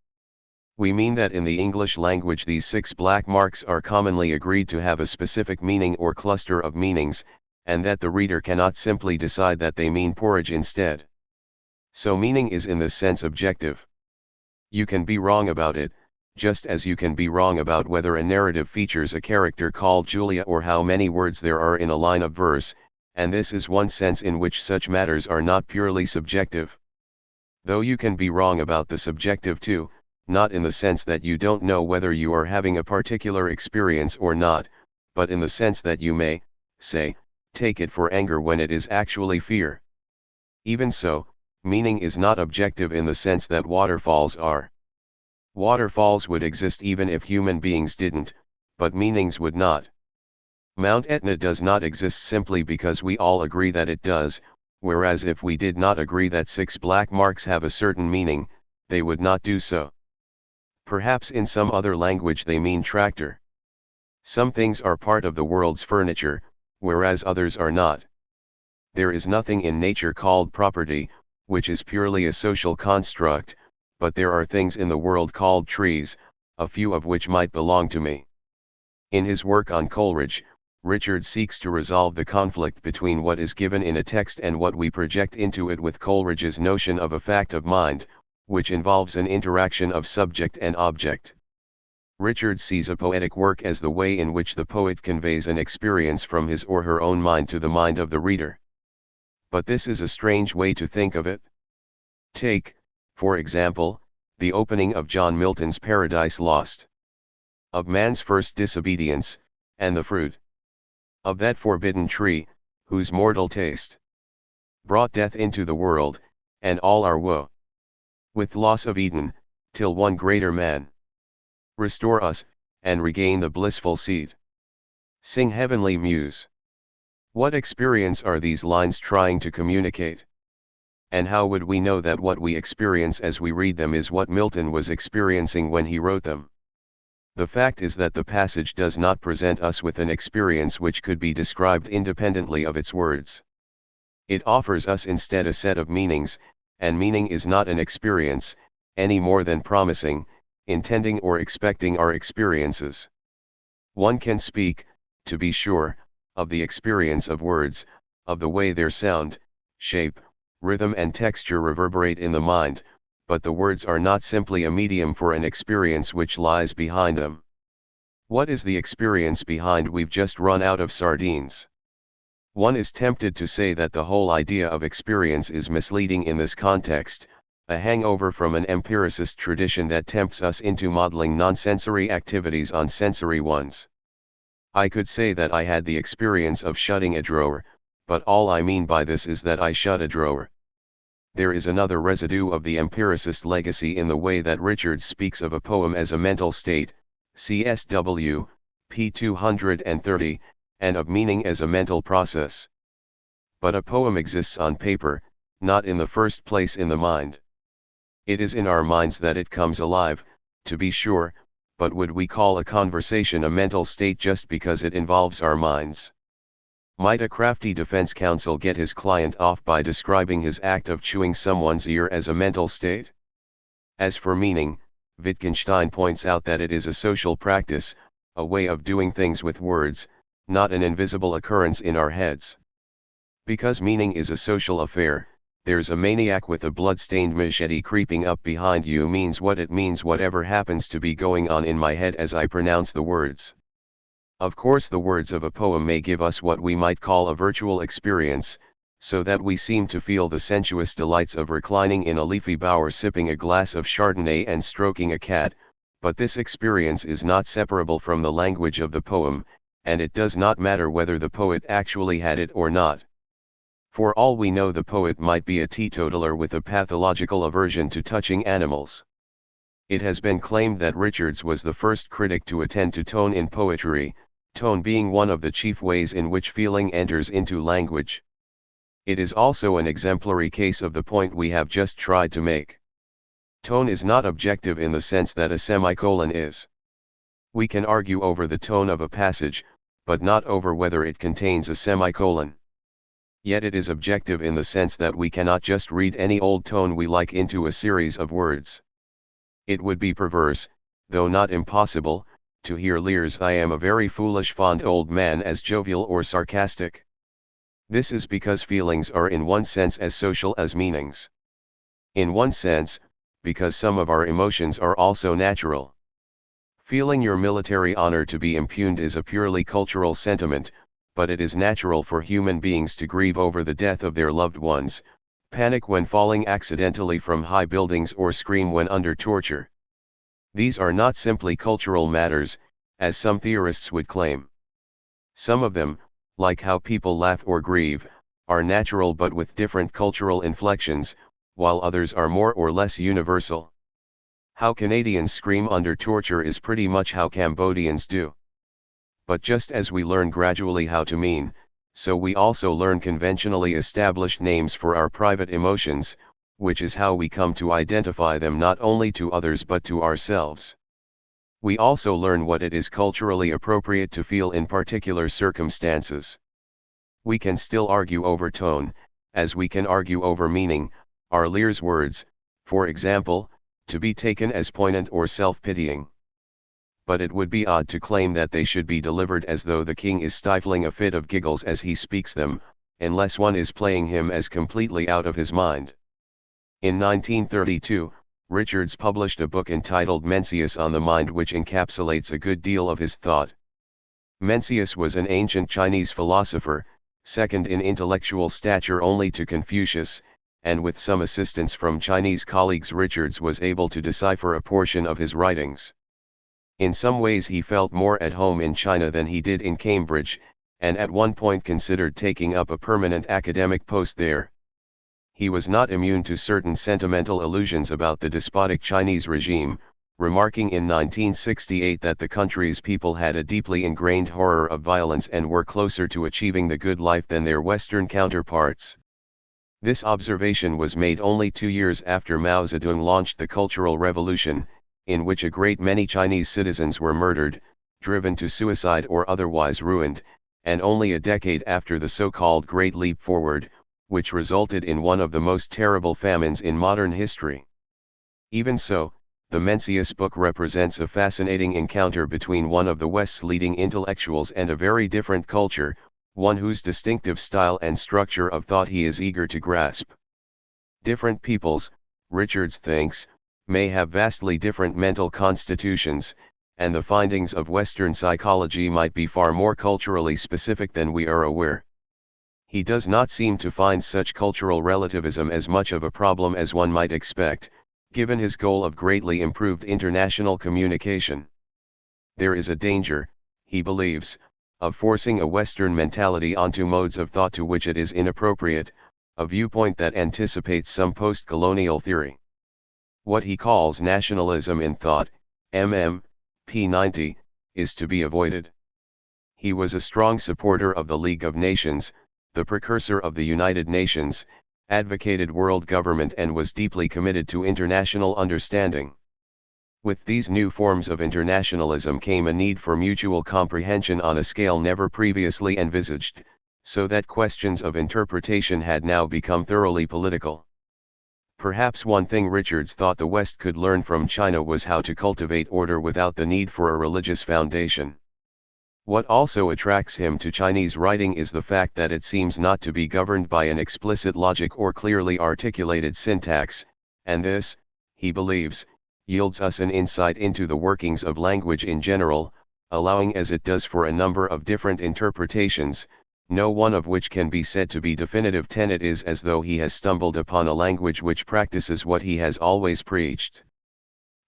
We mean that in the English language these 6 black marks are commonly agreed to have a specific meaning or cluster of meanings, and that the reader cannot simply decide that they mean porridge instead. So meaning is in this sense objective. You can be wrong about it, just as you can be wrong about whether a narrative features a character called Julia or how many words there are in a line of verse, and this is one sense in which such matters are not purely subjective. Though you can be wrong about the subjective too, not in the sense that you don't know whether you are having a particular experience or not, but in the sense that you may, say, take it for anger when it is actually fear. Even so, meaning is not objective in the sense that waterfalls are. Waterfalls would exist even if human beings didn't, but meanings would not. Mount Etna does not exist simply because we all agree that it does, whereas if we did not agree that 6 black marks have a certain meaning, they would not do so. Perhaps in some other language they mean tractor. Some things are part of the world's furniture, whereas others are not. There is nothing in nature called property, which is purely a social construct, but there are things in the world called trees, a few of which might belong to me. In his work on Coleridge, Richard seeks to resolve the conflict between what is given in a text and what we project into it with Coleridge's notion of a fact of mind, which involves an interaction of subject and object. Richard sees a poetic work as the way in which the poet conveys an experience from his or her own mind to the mind of the reader. But this is a strange way to think of it. Take, for example, the opening of John Milton's Paradise Lost. Of man's first disobedience, and the fruit of that forbidden tree, whose mortal taste brought death into the world, and all our woe. With loss of Eden, till one greater man restore us, and regain the blissful seed. Sing heavenly muse. What experience are these lines trying to communicate? And how would we know that what we experience as we read them is what Milton was experiencing when he wrote them? The fact is that the passage does not present us with an experience which could be described independently of its words. It offers us instead a set of meanings, and meaning is not an experience, any more than promising, intending or expecting our experiences. One can speak, to be sure, of the experience of words, of the way their sound, shape, rhythm and texture reverberate in the mind, but the words are not simply a medium for an experience which lies behind them. What is the experience behind "we've just run out of sardines"? One is tempted to say that the whole idea of experience is misleading in this context, a hangover from an empiricist tradition that tempts us into modeling non-sensory activities on sensory ones. I could say that I had the experience of shutting a drawer, but all I mean by this is that I shut a drawer. There is another residue of the empiricist legacy in the way that Richard speaks of a poem as a mental state, CSW, p. 230, and of meaning as a mental process. But a poem exists on paper, not in the first place in the mind. It is in our minds that it comes alive, to be sure, but would we call a conversation a mental state just because it involves our minds? Might a crafty defense counsel get his client off by describing his act of chewing someone's ear as a mental state? As for meaning, Wittgenstein points out that it is a social practice, a way of doing things with words, not an invisible occurrence in our heads. Because meaning is a social affair, there's a maniac with a blood-stained machete creeping up behind you means what it means whatever happens to be going on in my head as I pronounce the words. Of course the words of a poem may give us what we might call a virtual experience, so that we seem to feel the sensuous delights of reclining in a leafy bower sipping a glass of Chardonnay and stroking a cat, but this experience is not separable from the language of the poem, and it does not matter whether the poet actually had it or not. For all we know, the poet might be a teetotaler with a pathological aversion to touching animals. It has been claimed that Richards was the first critic to attend to tone in poetry, tone being one of the chief ways in which feeling enters into language. It is also an exemplary case of the point we have just tried to make. Tone is not objective in the sense that a semicolon is. We can argue over the tone of a passage, but not over whether it contains a semicolon. Yet it is objective in the sense that we cannot just read any old tone we like into a series of words. It would be perverse, though not impossible, to hear Lear's "I am a very foolish fond old man" as jovial or sarcastic. This is because feelings are in one sense as social as meanings. In one sense, because some of our emotions are also natural. Feeling your military honor to be impugned is a purely cultural sentiment, but it is natural for human beings to grieve over the death of their loved ones, panic when falling accidentally from high buildings, or scream when under torture. These are not simply cultural matters, as some theorists would claim. Some of them, like how people laugh or grieve, are natural but with different cultural inflections, while others are more or less universal. How Canadians scream under torture is pretty much how Cambodians do. But just as we learn gradually how to mean, so we also learn conventionally established names for our private emotions, which is how we come to identify them not only to others but to ourselves. We also learn what it is culturally appropriate to feel in particular circumstances. We can still argue over tone, as we can argue over meaning. Are Lear's words, for example, to be taken as poignant or self-pitying? But it would be odd to claim that they should be delivered as though the king is stifling a fit of giggles as he speaks them, unless one is playing him as completely out of his mind. In 1932, Richards published a book entitled Mencius on the Mind, which encapsulates a good deal of his thought. Mencius was an ancient Chinese philosopher, second in intellectual stature only to Confucius, and with some assistance from Chinese colleagues Richards was able to decipher a portion of his writings. In some ways he felt more at home in China than he did in Cambridge, and at one point considered taking up a permanent academic post there. He was not immune to certain sentimental illusions about the despotic Chinese regime, remarking in 1968 that the country's people had a deeply ingrained horror of violence and were closer to achieving the good life than their Western counterparts. This observation was made only 2 years after Mao Zedong launched the Cultural Revolution, in which a great many Chinese citizens were murdered, driven to suicide or otherwise ruined, and only a decade after the so-called Great Leap Forward, which resulted in one of the most terrible famines in modern history. Even so, the Mencius book represents a fascinating encounter between one of the West's leading intellectuals and a very different culture, one whose distinctive style and structure of thought he is eager to grasp. Different peoples, Richards thinks, may have vastly different mental constitutions, and the findings of Western psychology might be far more culturally specific than we are aware. He does not seem to find such cultural relativism as much of a problem as one might expect, given his goal of greatly improved international communication. There is a danger, he believes, of forcing a Western mentality onto modes of thought to which it is inappropriate, a viewpoint that anticipates some post-colonial theory. What he calls nationalism in thought, p. 90, is to be avoided. He was a strong supporter of the League of Nations, the precursor of the United Nations, advocated world government and was deeply committed to international understanding. With these new forms of internationalism came a need for mutual comprehension on a scale never previously envisaged, so that questions of interpretation had now become thoroughly political. Perhaps one thing Richards thought the West could learn from China was how to cultivate order without the need for a religious foundation. What also attracts him to Chinese writing is the fact that it seems not to be governed by an explicit logic or clearly articulated syntax, and this, he believes, yields us an insight into the workings of language in general, allowing as it does for a number of different interpretations, no one of which can be said to be definitive. It is as though he has stumbled upon a language which practices what he has always preached.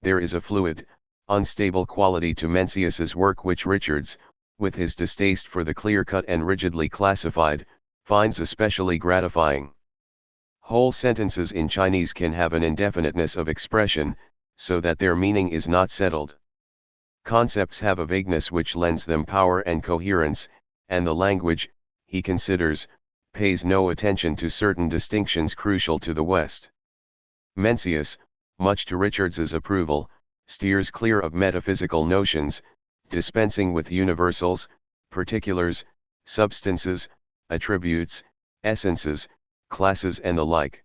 There is a fluid, unstable quality to Mencius's work which Richards, with his distaste for the clear-cut and rigidly classified, finds especially gratifying. Whole sentences in Chinese can have an indefiniteness of expression, so that their meaning is not settled. Concepts have a vagueness which lends them power and coherence, and the language, he considers, pays no attention to certain distinctions crucial to the West. Mencius, much to Richards's approval, steers clear of metaphysical notions, dispensing with universals, particulars, substances, attributes, essences, classes and the like.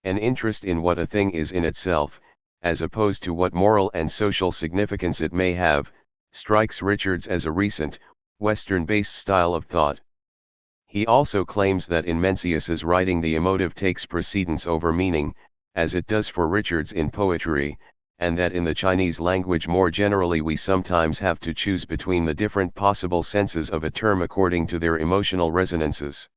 An interest in what a thing is in itself, as opposed to what moral and social significance it may have, strikes Richards as a recent, Western-based style of thought. He also claims that in Mencius's writing the emotive takes precedence over meaning, as it does for Richards in poetry, and that in the Chinese language more generally we sometimes have to choose between the different possible senses of a term according to their emotional resonances.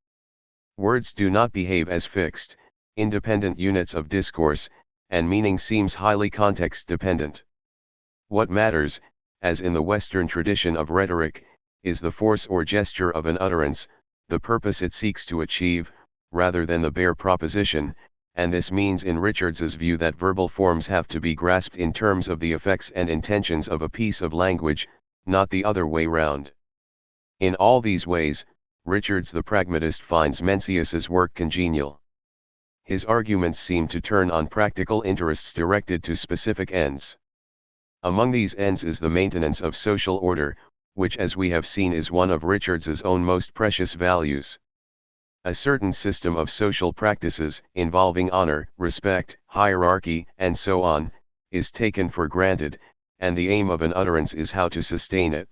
Words do not behave as fixed, independent units of discourse, and meaning seems highly context-dependent. What matters, as in the Western tradition of rhetoric, is the force or gesture of an utterance, the purpose it seeks to achieve, rather than the bare proposition, and this means in Richards's view that verbal forms have to be grasped in terms of the effects and intentions of a piece of language, not the other way round. In all these ways, Richards the pragmatist finds Mencius's work congenial. His arguments seem to turn on practical interests directed to specific ends. Among these ends is the maintenance of social order, which as we have seen is one of Richards's own most precious values. A certain system of social practices, involving honor, respect, hierarchy, and so on, is taken for granted, and the aim of an utterance is how to sustain it.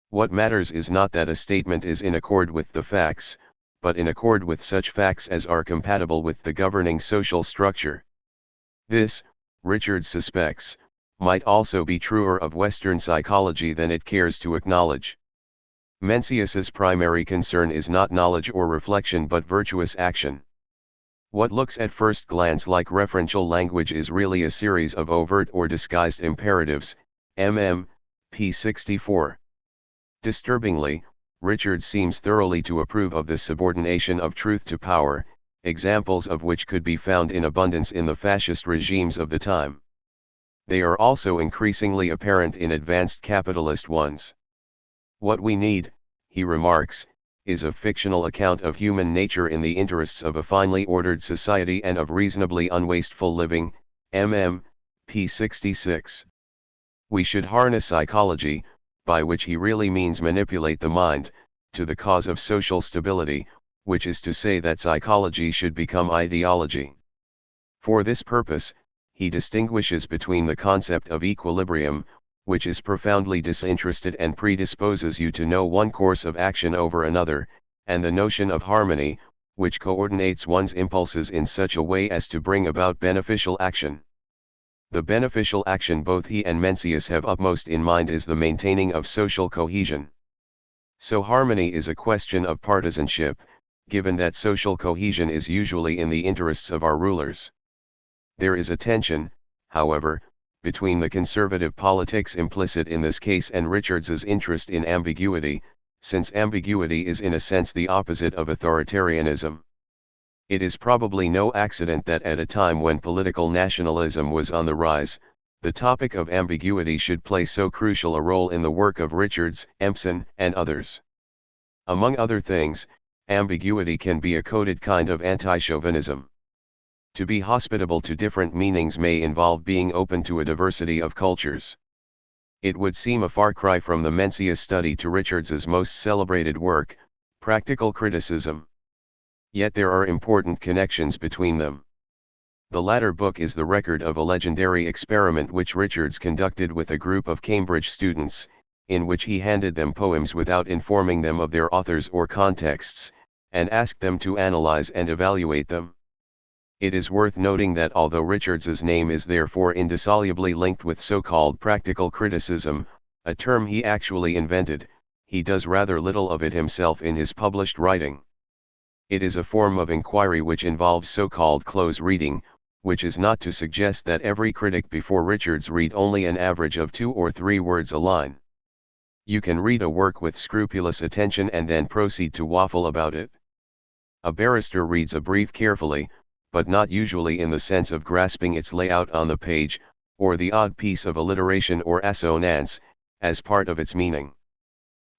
What matters is not that a statement is in accord with the facts, but in accord with such facts as are compatible with the governing social structure. This, Richards suspects, might also be truer of Western psychology than it cares to acknowledge. Mencius's primary concern is not knowledge or reflection but virtuous action. What looks at first glance like referential language is really a series of overt or disguised imperatives, p. 64. Disturbingly, Richards seems thoroughly to approve of this subordination of truth to power, examples of which could be found in abundance in the fascist regimes of the time. They are also increasingly apparent in advanced capitalist ones. What we need, he remarks, is a fictional account of human nature in the interests of a finely ordered society and of reasonably unwasteful living, p. 66. We should harness psychology, by which he really means manipulate the mind, to the cause of social stability, which is to say that psychology should become ideology. For this purpose, he distinguishes between the concept of equilibrium, which is profoundly disinterested and predisposes you to know one course of action over another, and the notion of harmony, which coordinates one's impulses in such a way as to bring about beneficial action. The beneficial action both he and Mencius have upmost in mind is the maintaining of social cohesion. So harmony is a question of partisanship, given that social cohesion is usually in the interests of our rulers. There is a tension, however, between the conservative politics implicit in this case and Richards's interest in ambiguity, since ambiguity is in a sense the opposite of authoritarianism. It is probably no accident that at a time when political nationalism was on the rise, the topic of ambiguity should play so crucial a role in the work of Richards, Empson, and others. Among other things, ambiguity can be a coded kind of anti-chauvinism. To be hospitable to different meanings may involve being open to a diversity of cultures. It would seem a far cry from the Mencius study to Richards's most celebrated work, Practical Criticism. Yet there are important connections between them. The latter book is the record of a legendary experiment which Richards conducted with a group of Cambridge students, in which he handed them poems without informing them of their authors or contexts, and asked them to analyze and evaluate them. It is worth noting that although Richards's name is therefore indissolubly linked with so-called practical criticism, a term he actually invented, he does rather little of it himself in his published writing. It is a form of inquiry which involves so-called close reading, which is not to suggest that every critic before Richards read only an average of 2 or 3 words a line. You can read a work with scrupulous attention and then proceed to waffle about it. A barrister reads a brief carefully, but not usually in the sense of grasping its layout on the page, or the odd piece of alliteration or assonance, as part of its meaning.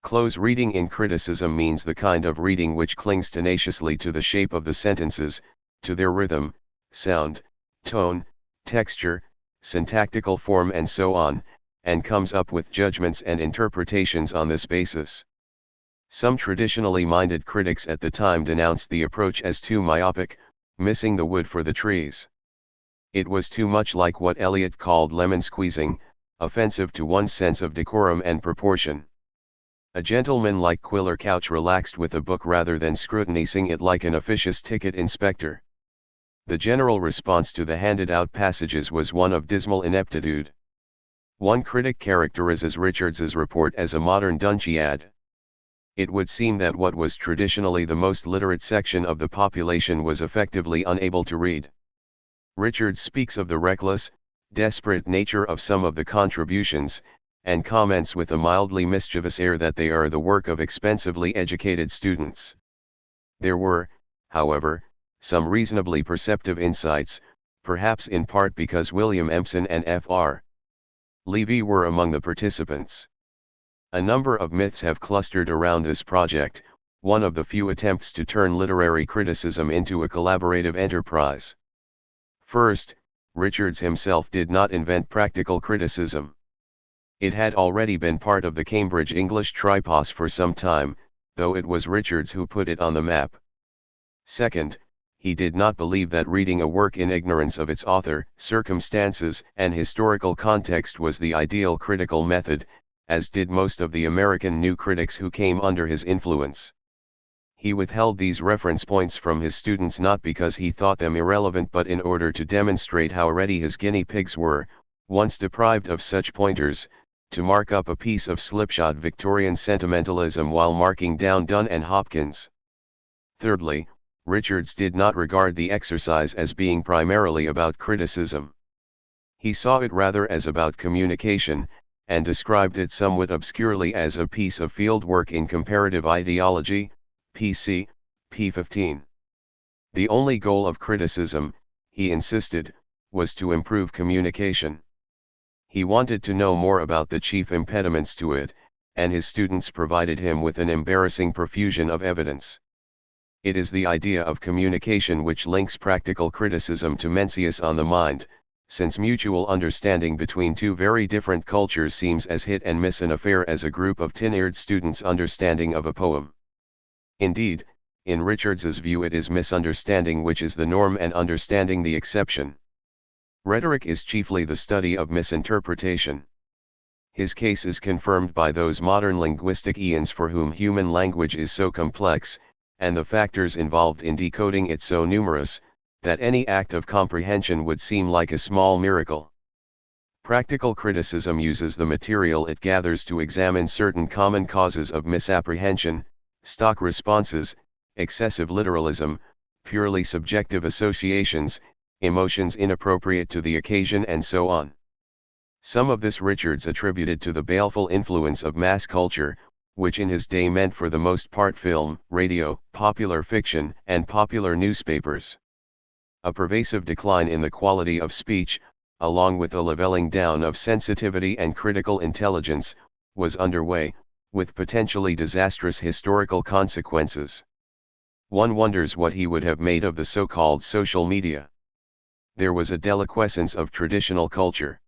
Close reading in criticism means the kind of reading which clings tenaciously to the shape of the sentences, to their rhythm, sound, tone, texture, syntactical form and so on, and comes up with judgments and interpretations on this basis. Some traditionally minded critics at the time denounced the approach as too myopic, missing the wood for the trees. It was too much like what Eliot called lemon squeezing, offensive to one's sense of decorum and proportion. A gentleman like Quiller Couch relaxed with a book rather than scrutinizing it like an officious ticket inspector. The general response to the handed-out passages was one of dismal ineptitude. One critic characterizes Richards's report as a modern Dunciad. It would seem that what was traditionally the most literate section of the population was effectively unable to read. Richards speaks of the reckless, desperate nature of some of the contributions, and comments with a mildly mischievous air that they are the work of expensively educated students. There were, however, some reasonably perceptive insights, perhaps in part because William Empson and Fr. Levy were among the participants. A number of myths have clustered around this project, one of the few attempts to turn literary criticism into a collaborative enterprise. First, Richards himself did not invent practical criticism. It had already been part of the Cambridge English Tripos for some time, though it was Richards who put it on the map. Second, he did not believe that reading a work in ignorance of its author, circumstances, and historical context was the ideal critical method, as did most of the American new critics who came under his influence. He withheld these reference points from his students not because he thought them irrelevant but in order to demonstrate how ready his guinea pigs were, once deprived of such pointers, to mark up a piece of slipshod Victorian sentimentalism while marking down Donne and Hopkins. Thirdly, Richards did not regard the exercise as being primarily about criticism. He saw it rather as about communication, and described it somewhat obscurely as a piece of field work in comparative ideology, PC, p. 15. The only goal of criticism, he insisted, was to improve communication. He wanted to know more about the chief impediments to it, and his students provided him with an embarrassing profusion of evidence. It is the idea of communication which links practical criticism to Mencius on the mind, since mutual understanding between two very different cultures seems as hit and miss an affair as a group of tin-eared students' understanding of a poem. Indeed, in Richards's view it is misunderstanding which is the norm and understanding the exception. Rhetoric is chiefly the study of misinterpretation. His case is confirmed by those modern linguistic eons for whom human language is so complex, and the factors involved in decoding it so numerous, that any act of comprehension would seem like a small miracle. Practical criticism uses the material it gathers to examine certain common causes of misapprehension, stock responses, excessive literalism, purely subjective associations, emotions inappropriate to the occasion and so on. Some of this Richards attributed to the baleful influence of mass culture, which in his day meant for the most part film, radio, popular fiction, and popular newspapers. A pervasive decline in the quality of speech, along with a leveling down of sensitivity and critical intelligence, was underway, with potentially disastrous historical consequences. One wonders what he would have made of the so-called social media. There was a deliquescence of traditional culture.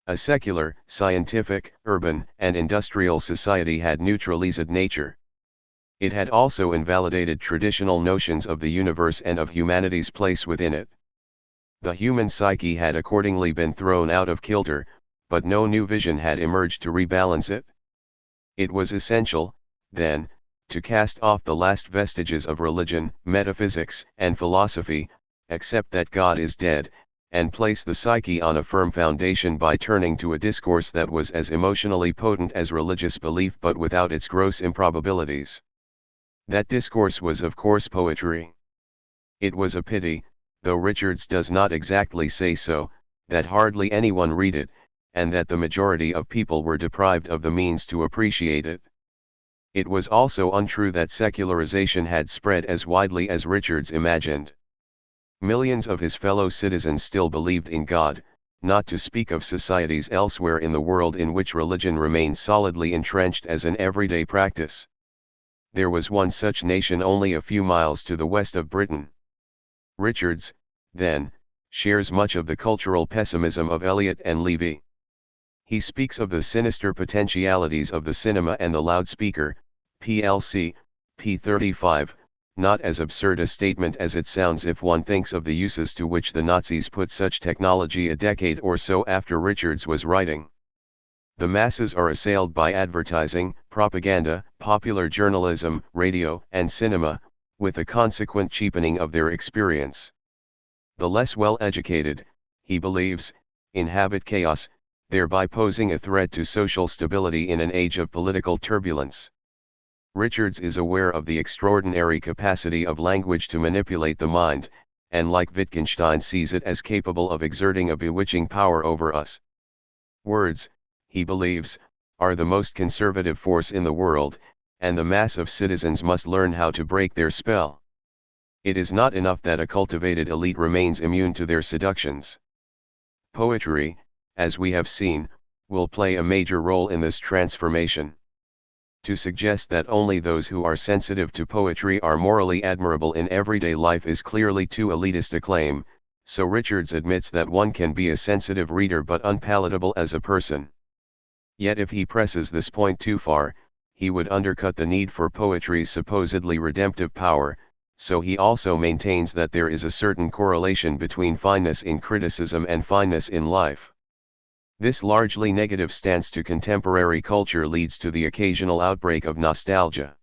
A secular, scientific, urban, and industrial society had neutralized nature. It had also invalidated traditional notions of the universe and of humanity's place within it. The human psyche had accordingly been thrown out of kilter, but no new vision had emerged to rebalance it. It was essential, then, to cast off the last vestiges of religion, metaphysics, and philosophy, accept that God is dead, and place the psyche on a firm foundation by turning to a discourse that was as emotionally potent as religious belief but without its gross improbabilities. That discourse was of course poetry. It was a pity, though Richards does not exactly say so, that hardly anyone read it, and that the majority of people were deprived of the means to appreciate it. It was also untrue that secularization had spread as widely as Richards imagined. Millions of his fellow citizens still believed in God, not to speak of societies elsewhere in the world in which religion remained solidly entrenched as an everyday practice. There was one such nation only a few miles to the west of Britain. Richards, then, shares much of the cultural pessimism of Eliot and Levy. He speaks of the sinister potentialities of the cinema and the loudspeaker, PLC, p. 35, not as absurd a statement as it sounds if one thinks of the uses to which the Nazis put such technology a decade or so after Richards was writing. The masses are assailed by advertising, propaganda, popular journalism, radio, and cinema, with a consequent cheapening of their experience. The less well-educated, he believes, inhabit chaos, thereby posing a threat to social stability in an age of political turbulence. Richards is aware of the extraordinary capacity of language to manipulate the mind, and like Wittgenstein sees it as capable of exerting a bewitching power over us. Words, he believes, are the most conservative force in the world, and the mass of citizens must learn how to break their spell. It is not enough that a cultivated elite remains immune to their seductions. Poetry, as we have seen, will play a major role in this transformation. To suggest that only those who are sensitive to poetry are morally admirable in everyday life is clearly too elitist a claim, so Richards admits that one can be a sensitive reader but unpalatable as a person. Yet if he presses this point too far, he would undercut the need for poetry's supposedly redemptive power, so he also maintains that there is a certain correlation between fineness in criticism and fineness in life. This largely negative stance to contemporary culture leads to the occasional outbreak of nostalgia.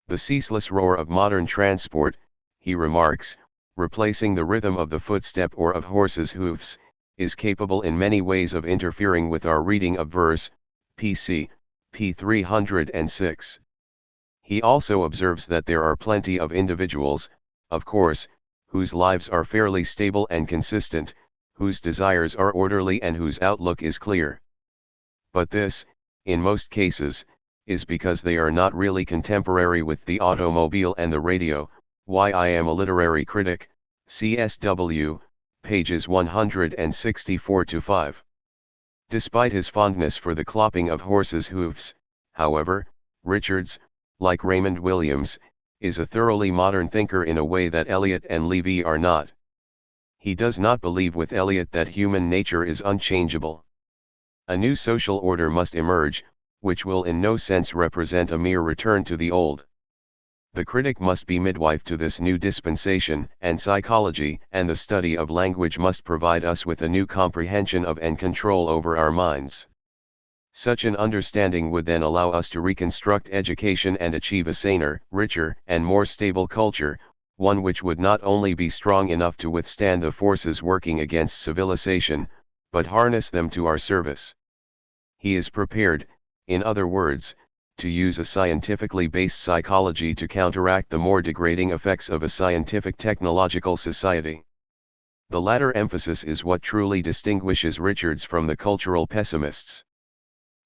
The ceaseless roar of modern transport, he remarks, replacing the rhythm of the footstep or of horses' hoofs, is capable in many ways of interfering with our reading of verse, p. 306. He also observes that there are plenty of individuals, of course, whose lives are fairly stable and consistent, whose desires are orderly and whose outlook is clear. But this, in most cases, is because they are not really contemporary with the automobile and the radio. Why I Am a Literary Critic, CSW, pages 164-5. Despite his fondness for the clopping of horses' hoofs, however, Richards, like Raymond Williams, is a thoroughly modern thinker in a way that Eliot and Levy are not. He does not believe with Eliot that human nature is unchangeable. A new social order must emerge, which will in no sense represent a mere return to the old. The critic must be midwife to this new dispensation, and psychology and the study of language must provide us with a new comprehension of and control over our minds. Such an understanding would then allow us to reconstruct education and achieve a saner, richer, and more stable culture, one which would not only be strong enough to withstand the forces working against civilization, but harness them to our service. He is prepared, in other words, to use a scientifically based psychology to counteract the more degrading effects of a scientific technological society. The latter emphasis is what truly distinguishes Richards from the cultural pessimists.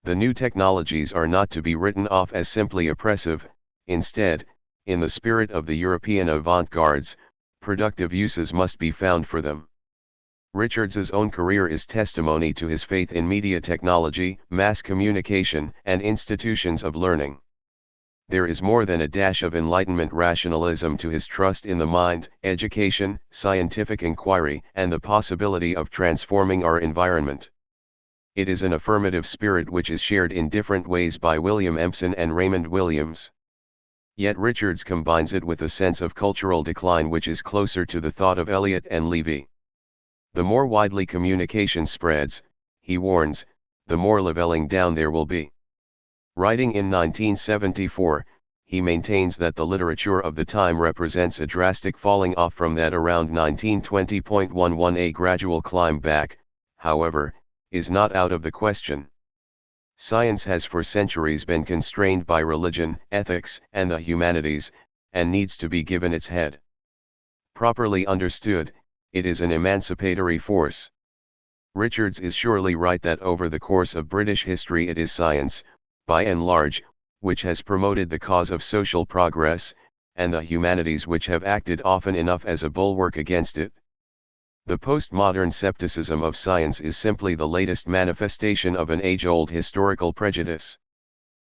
The new technologies are not to be written off as simply oppressive. Instead, in the spirit of the European avant-gardes, productive uses must be found for them. Richards's own career is testimony to his faith in media technology, mass communication, and institutions of learning. There is more than a dash of Enlightenment rationalism to his trust in the mind, education, scientific inquiry, and the possibility of transforming our environment. It is an affirmative spirit which is shared in different ways by William Empson and Raymond Williams. Yet Richards combines it with a sense of cultural decline which is closer to the thought of Eliot and Levy. The more widely communication spreads, he warns, the more leveling down there will be. Writing in 1974, he maintains that the literature of the time represents a drastic falling off from that around 1920.11. A gradual climb back, however, is not out of the question. Science has for centuries been constrained by religion, ethics, and the humanities, and needs to be given its head. Properly understood, it is an emancipatory force. Richards is surely right that over the course of British history it is science, by and large, which has promoted the cause of social progress, and the humanities which have acted often enough as a bulwark against it. The postmodern skepticism of science is simply the latest manifestation of an age-old historical prejudice.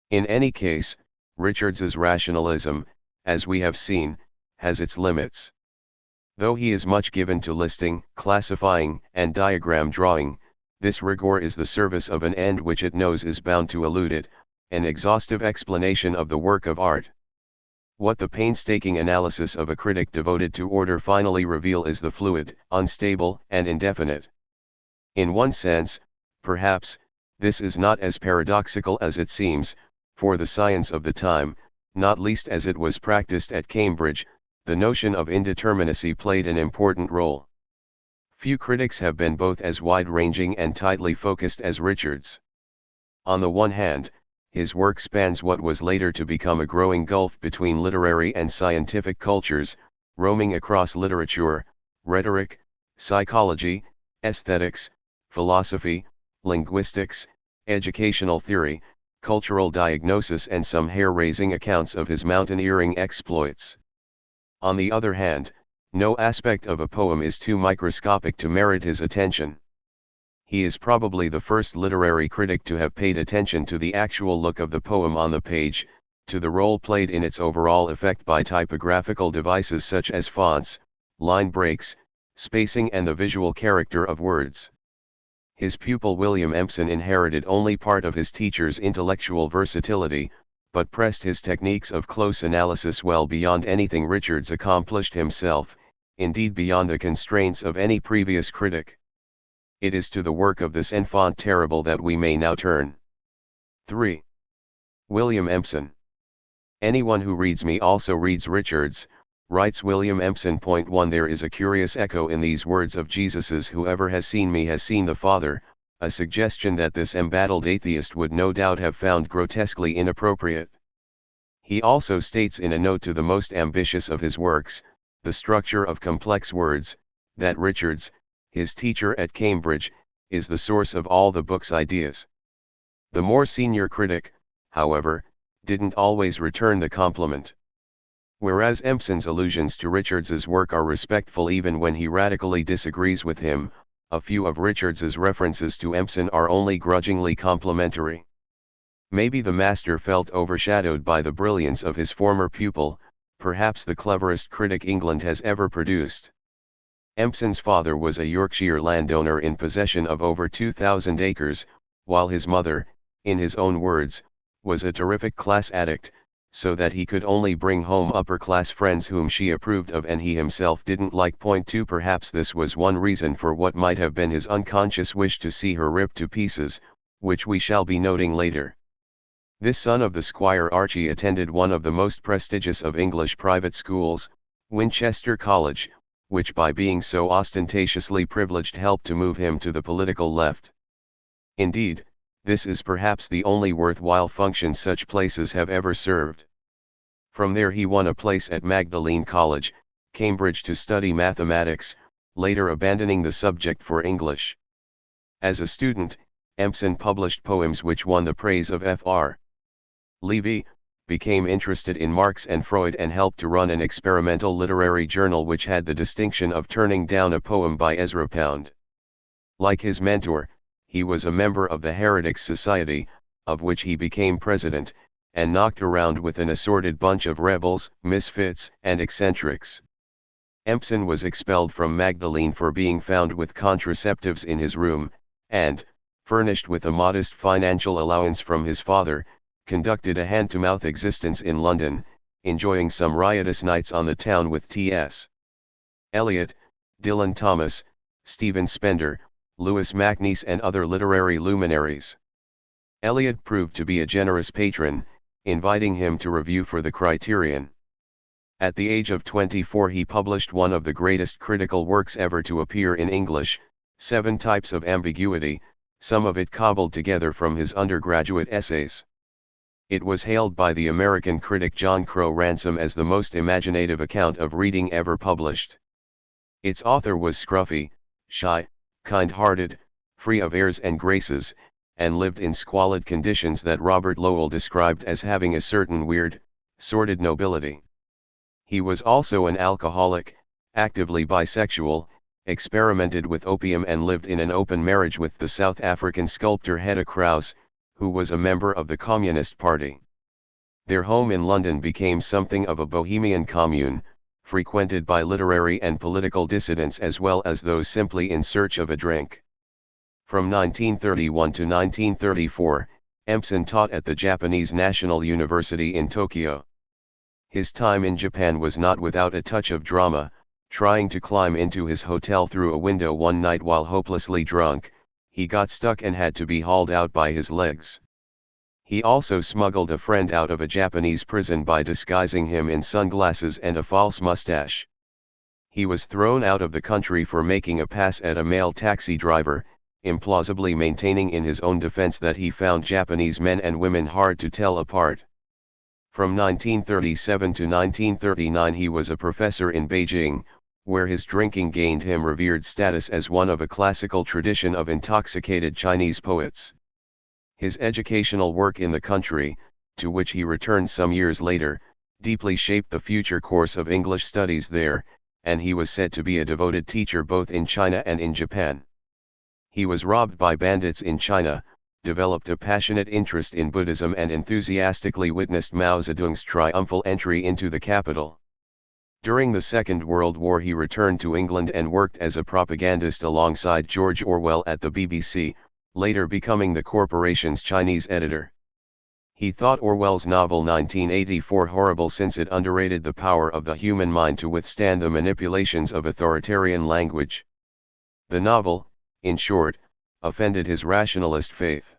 In any case, Richards's rationalism, as we have seen, has its limits. Though he is much given to listing, classifying, and diagram drawing, This rigor is the service of an end which it knows is bound to elude it, an exhaustive explanation of the work of art. What the painstaking analysis of a critic devoted to order finally reveal is the fluid, unstable, and indefinite. In one sense, perhaps, this is not as paradoxical as it seems, for the science of the time, not least as it was practiced at Cambridge, the notion of indeterminacy played an important role. Few critics have been both as wide-ranging and tightly focused as Richards. On the one hand, his work spans what was later to become a growing gulf between literary and scientific cultures, roaming across literature, rhetoric, psychology, aesthetics, philosophy, linguistics, educational theory, cultural diagnosis and some hair-raising accounts of his mountaineering exploits. On the other hand, no aspect of a poem is too microscopic to merit his attention. He is probably the first literary critic to have paid attention to the actual look of the poem on the page, to the role played in its overall effect by typographical devices such as fonts, line breaks, spacing and the visual character of words. His pupil William Empson inherited only part of his teacher's intellectual versatility, but pressed his techniques of close analysis well beyond anything Richards accomplished himself, indeed beyond the constraints of any previous critic. It is to the work of this enfant terrible that we may now turn. 3. William Empson. Anyone who reads me also reads Richards, writes William Empson. 1. There is a curious echo in these words of Jesus's "Whoever has seen me has seen the Father," a suggestion that this embattled atheist would no doubt have found grotesquely inappropriate. He also states in a note to the most ambitious of his works, The Structure of Complex Words, that Richards, his teacher at Cambridge, is the source of all the book's ideas. The more senior critic, however, didn't always return the compliment. Whereas Empson's allusions to Richards's work are respectful even when he radically disagrees with him, a few of Richards's references to Empson are only grudgingly complimentary. Maybe the master felt overshadowed by the brilliance of his former pupil, perhaps the cleverest critic England has ever produced. Empson's father was a Yorkshire landowner in possession of over 2,000 acres, while his mother, in his own words, was a terrific class addict, so that he could only bring home upper-class friends whom she approved of and he himself didn't like. 2 Perhaps this was one reason for what might have been his unconscious wish to see her ripped to pieces, which we shall be noting later. This son of the Squire Archie attended one of the most prestigious of English private schools, Winchester College, which by being so ostentatiously privileged helped to move him to the political left. Indeed, this is perhaps the only worthwhile function such places have ever served. From there he won a place at Magdalene College, Cambridge to study mathematics, later abandoning the subject for English. As a student, Empson published poems which won the praise of Fr. Levy, became interested in Marx and Freud and helped to run an experimental literary journal which had the distinction of turning down a poem by Ezra Pound. Like his mentor, he was a member of the Heretics Society, of which he became president, and knocked around with an assorted bunch of rebels, misfits, and eccentrics. Empson was expelled from Magdalene for being found with contraceptives in his room, and, furnished with a modest financial allowance from his father, conducted a hand-to-mouth existence in London, enjoying some riotous nights on the town with T.S. Eliot, Dylan Thomas, Stephen Spender, Louis MacNeice and other literary luminaries. Eliot proved to be a generous patron, inviting him to review for the Criterion. At the age of 24 he published one of the greatest critical works ever to appear in English, 7 Types of Ambiguity, some of it cobbled together from his undergraduate essays. It was hailed by the American critic John Crow Ransom as the most imaginative account of reading ever published. Its author was scruffy, shy, kind-hearted, free of airs and graces, and lived in squalid conditions that Robert Lowell described as having a certain weird, sordid nobility. He was also an alcoholic, actively bisexual, experimented with opium and lived in an open marriage with the South African sculptor Hedda Kraus, who was a member of the Communist Party. Their home in London became something of a bohemian commune, frequented by literary and political dissidents as well as those simply in search of a drink. From 1931 to 1934, Empson taught at the Japanese National University in Tokyo. His time in Japan was not without a touch of drama. Trying to climb into his hotel through a window one night while hopelessly drunk, he got stuck and had to be hauled out by his legs. He also smuggled a friend out of a Japanese prison by disguising him in sunglasses and a false mustache. He was thrown out of the country for making a pass at a male taxi driver, implausibly maintaining in his own defense that he found Japanese men and women hard to tell apart. From 1937 to 1939 he was a professor in Beijing, where his drinking gained him revered status as one of a classical tradition of intoxicated Chinese poets. His educational work in the country, to which he returned some years later, deeply shaped the future course of English studies there, and he was said to be a devoted teacher both in China and in Japan. He was robbed by bandits in China, developed a passionate interest in Buddhism and enthusiastically witnessed Mao Zedong's triumphal entry into the capital. During the Second World War he returned to England and worked as a propagandist alongside George Orwell at the BBC, later becoming the corporation's Chinese editor. He thought Orwell's novel 1984 horrible since it underrated the power of the human mind to withstand the manipulations of authoritarian language. The novel, in short, offended his rationalist faith.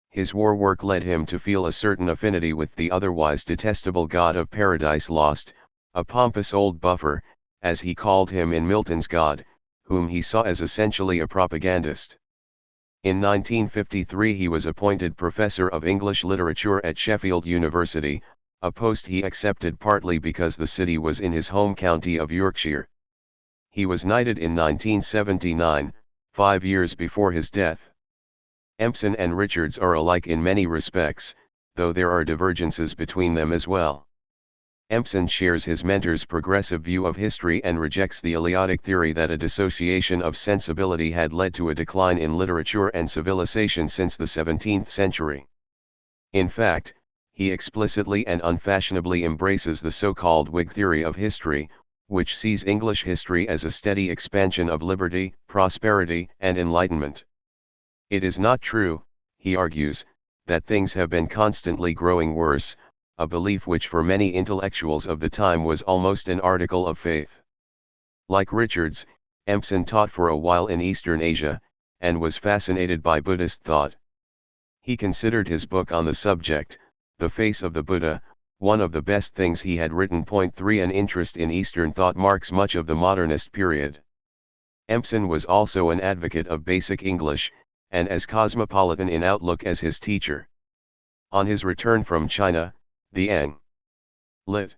His war work led him to feel a certain affinity with the otherwise detestable God of Paradise Lost, a pompous old buffer, as he called him in Milton's God, whom he saw as essentially a propagandist. In 1953 he was appointed Professor of English Literature at Sheffield University, a post he accepted partly because the city was in his home county of Yorkshire. He was knighted in 1979, 5 years before his death. Empson and Richards are alike in many respects, though there are divergences between them as well. Empson shares his mentor's progressive view of history and rejects the Eleatic theory that a dissociation of sensibility had led to a decline in literature and civilization since the 17th century. In fact, he explicitly and unfashionably embraces the so-called Whig theory of history, which sees English history as a steady expansion of liberty, prosperity, and enlightenment. It is not true, he argues, that things have been constantly growing worse, a belief which for many intellectuals of the time was almost an article of faith. Like Richards, Empson taught for a while in Eastern Asia, and was fascinated by Buddhist thought. He considered his book on the subject, The Face of the Buddha, one of the best things he had written. 3 An interest in Eastern thought marks much of the modernist period. Empson was also an advocate of basic English, and as cosmopolitan in outlook as his teacher. On his return from China, the Lit.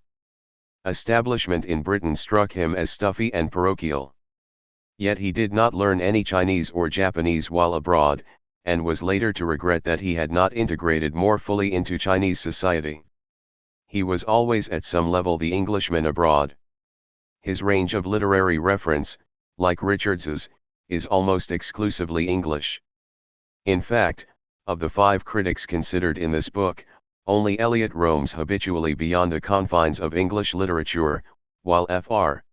establishment in Britain struck him as stuffy and parochial. Yet he did not learn any Chinese or Japanese while abroad, and was later to regret that he had not integrated more fully into Chinese society. He was always at some level the Englishman abroad. His range of literary reference, like Richards's, is almost exclusively English. In fact, of the 5 critics considered in this book, only Eliot roams habitually beyond the confines of English literature, while Fr.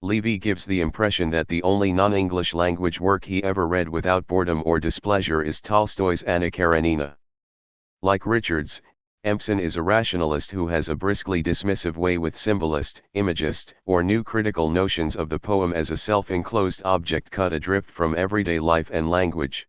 Levy gives the impression that the only non-English language work he ever read without boredom or displeasure is Tolstoy's Anna Karenina. Like Richards, Empson is a rationalist who has a briskly dismissive way with symbolist, imagist, or new critical notions of the poem as a self-enclosed object cut adrift from everyday life and language.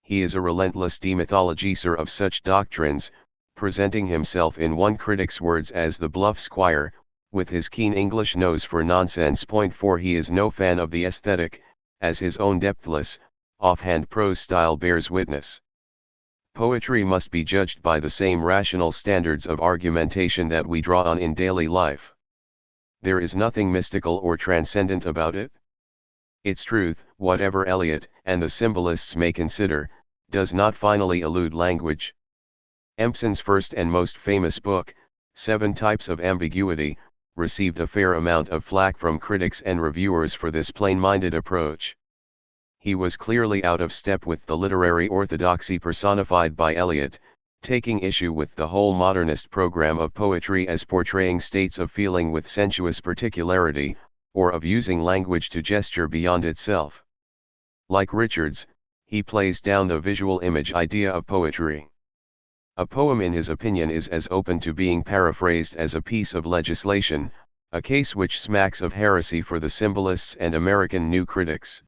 He is a relentless demythologizer of such doctrines, presenting himself in one critic's words as the bluff squire, with his keen English nose for nonsense. 4 He is no fan of the aesthetic, as his own depthless, offhand prose style bears witness. Poetry must be judged by the same rational standards of argumentation that we draw on in daily life. There is nothing mystical or transcendent about it. Its truth, whatever Eliot and the symbolists may consider, does not finally elude language. Empson's first and most famous book, 7 Types of Ambiguity, received a fair amount of flack from critics and reviewers for this plain-minded approach. He was clearly out of step with the literary orthodoxy personified by Eliot, taking issue with the whole modernist program of poetry as portraying states of feeling with sensuous particularity, or of using language to gesture beyond itself. Like Richards, he plays down the visual image idea of poetry. A poem in his opinion is as open to being paraphrased as a piece of legislation, a case which smacks of heresy for the symbolists and American new critics.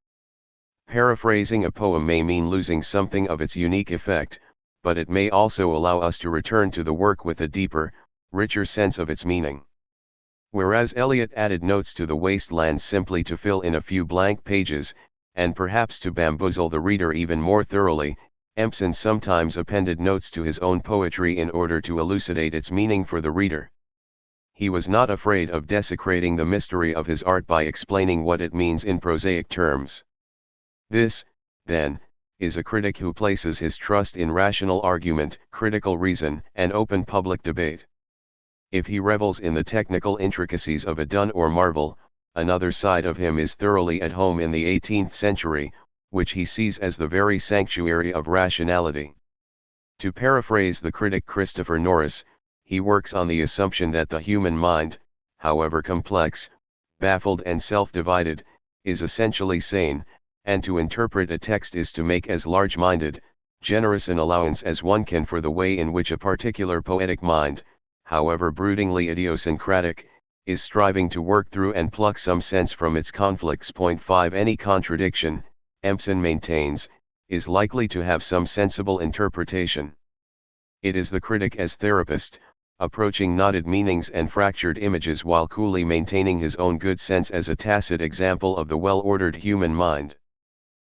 Paraphrasing a poem may mean losing something of its unique effect, but it may also allow us to return to the work with a deeper, richer sense of its meaning. Whereas Eliot added notes to the wasteland simply to fill in a few blank pages, and perhaps to bamboozle the reader even more thoroughly, Empson sometimes appended notes to his own poetry in order to elucidate its meaning for the reader. He was not afraid of desecrating the mystery of his art by explaining what it means in prosaic terms. This, then, is a critic who places his trust in rational argument, critical reason, and open public debate. If he revels in the technical intricacies of a Donne or Marvell, another side of him is thoroughly at home in the 18th century, which he sees as the very sanctuary of rationality. To paraphrase the critic Christopher Norris, he works on the assumption that the human mind, however complex, baffled and self-divided, is essentially sane, and to interpret a text is to make as large-minded, generous an allowance as one can for the way in which a particular poetic mind, however broodingly idiosyncratic, is striving to work through and pluck some sense from its conflicts. 5 Any contradiction, Empson maintains, is likely to have some sensible interpretation. It is the critic as therapist, approaching knotted meanings and fractured images while coolly maintaining his own good sense as a tacit example of the well-ordered human mind.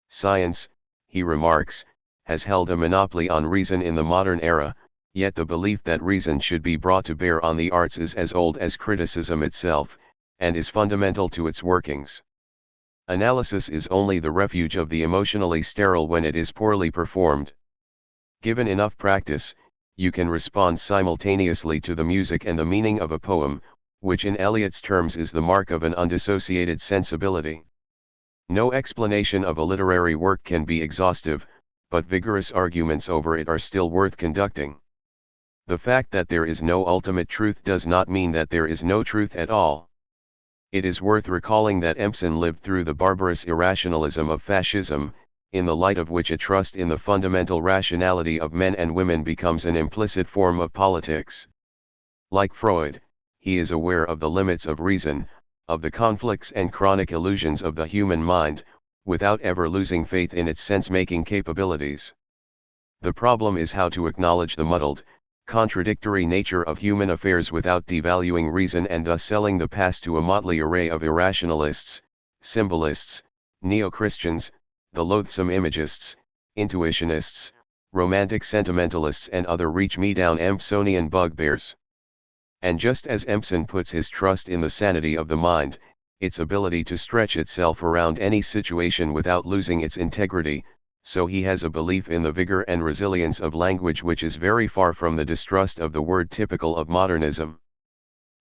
Science, he remarks, has held a monopoly on reason in the modern era, yet the belief that reason should be brought to bear on the arts is as old as criticism itself, and is fundamental to its workings. Analysis is only the refuge of the emotionally sterile when it is poorly performed. Given enough practice, you can respond simultaneously to the music and the meaning of a poem, which in Eliot's terms is the mark of an undissociated sensibility. No explanation of a literary work can be exhaustive, but vigorous arguments over it are still worth conducting. The fact that there is no ultimate truth does not mean that there is no truth at all. It is worth recalling that Empson lived through the barbarous irrationalism of fascism, in the light of which a trust in the fundamental rationality of men and women becomes an implicit form of politics. Like Freud, he is aware of the limits of reason, of the conflicts and chronic illusions of the human mind, without ever losing faith in its sense-making capabilities. The problem is how to acknowledge the muddled, contradictory nature of human affairs without devaluing reason and thus selling the past to a motley array of irrationalists, symbolists, neo-Christians, the loathsome imagists, intuitionists, romantic sentimentalists and other reach-me-down Empsonian bugbears. And just as Empson puts his trust in the sanity of the mind, its ability to stretch itself around any situation without losing its integrity, so he has a belief in the vigor and resilience of language which is very far from the distrust of the word typical of modernism.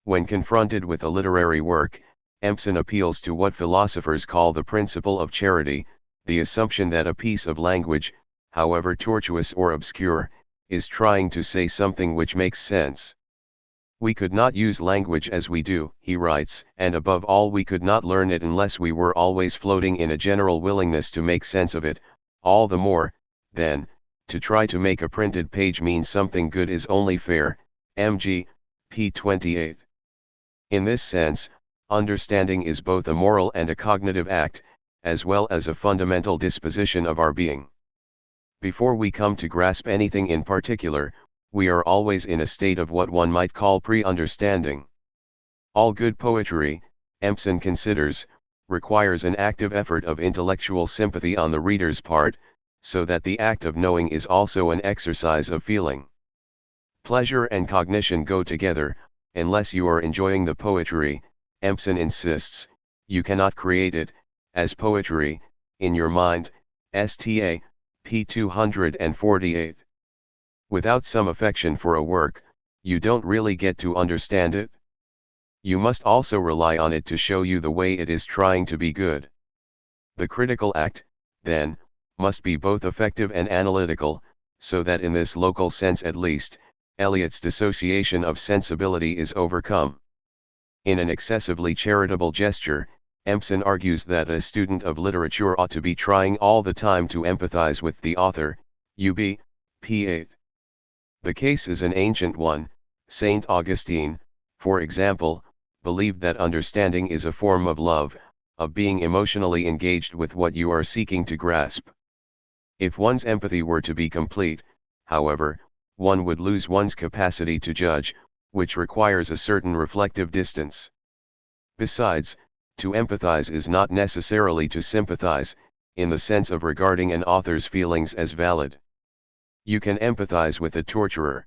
When confronted with a literary work, Empson appeals to what philosophers call the principle of charity, the assumption that a piece of language, however tortuous or obscure, is trying to say something which makes sense. We could not use language as we do, he writes, and above all we could not learn it unless we were always floating in a general willingness to make sense of it. All the more, then, to try to make a printed page mean something good is only fair. Mg. p. 28. In this sense, understanding is both a moral and a cognitive act, as well as a fundamental disposition of our being. Before we come to grasp anything in particular, we are always in a state of what one might call pre-understanding. All good poetry, Empson considers, requires an active effort of intellectual sympathy on the reader's part, so that the act of knowing is also an exercise of feeling. Pleasure and cognition go together. Unless you are enjoying the poetry, Empson insists, you cannot create it, as poetry, in your mind. Sta. p. 248. Without some affection for a work, you don't really get to understand it. You must also rely on it to show you the way it is trying to be good. The critical act, then, must be both effective and analytical, so that in this local sense at least, Eliot's dissociation of sensibility is overcome. In an excessively charitable gesture, Empson argues that a student of literature ought to be trying all the time to empathize with the author, UB, p. 8. The case is an ancient one. Saint Augustine, for example, believed that understanding is a form of love, of being emotionally engaged with what you are seeking to grasp. If one's empathy were to be complete, however, one would lose one's capacity to judge, which requires a certain reflective distance. Besides, to empathize is not necessarily to sympathize, in the sense of regarding an author's feelings as valid. You can empathize with a torturer.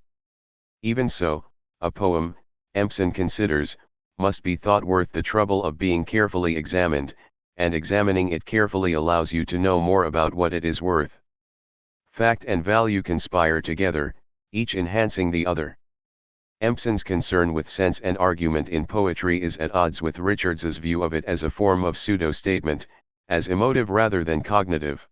Even so, a poem, Empson considers, must be thought worth the trouble of being carefully examined, and examining it carefully allows you to know more about what it is worth. Fact and value conspire together, each enhancing the other. Empson's concern with sense and argument in poetry is at odds with Richards's view of it as a form of pseudo-statement, as emotive rather than cognitive.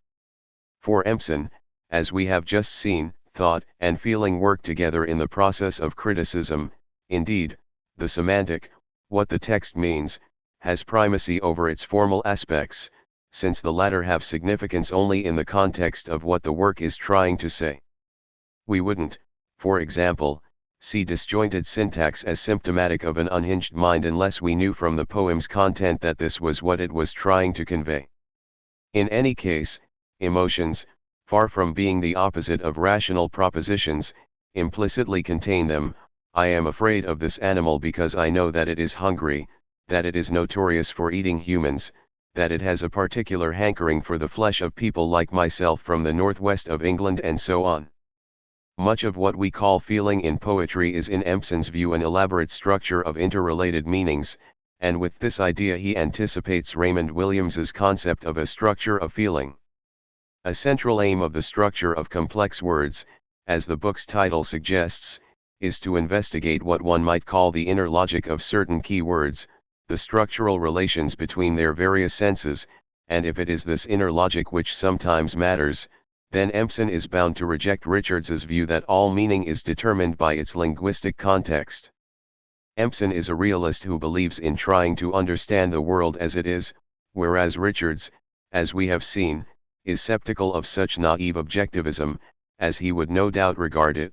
For Empson, as we have just seen, thought and feeling work together in the process of criticism. Indeed, the semantic, what the text means, has primacy over its formal aspects, since the latter have significance only in the context of what the work is trying to say. We wouldn't, for example, see disjointed syntax as symptomatic of an unhinged mind unless we knew from the poem's content that this was what it was trying to convey. In any case, emotions, far from being the opposite of rational propositions, implicitly contain them. I am afraid of this animal because I know that it is hungry, that it is notorious for eating humans, that it has a particular hankering for the flesh of people like myself from the northwest of England, and so on. Much of what we call feeling in poetry is in Empson's view an elaborate structure of interrelated meanings, and with this idea he anticipates Raymond Williams's concept of a structure of feeling. A central aim of the structure of complex words, as the book's title suggests, is to investigate what one might call the inner logic of certain key words, the structural relations between their various senses, and if it is this inner logic which sometimes matters, then Empson is bound to reject Richards's view that all meaning is determined by its linguistic context. Empson is a realist who believes in trying to understand the world as it is, whereas Richards, as we have seen, is skeptical of such naive objectivism, as he would no doubt regard it.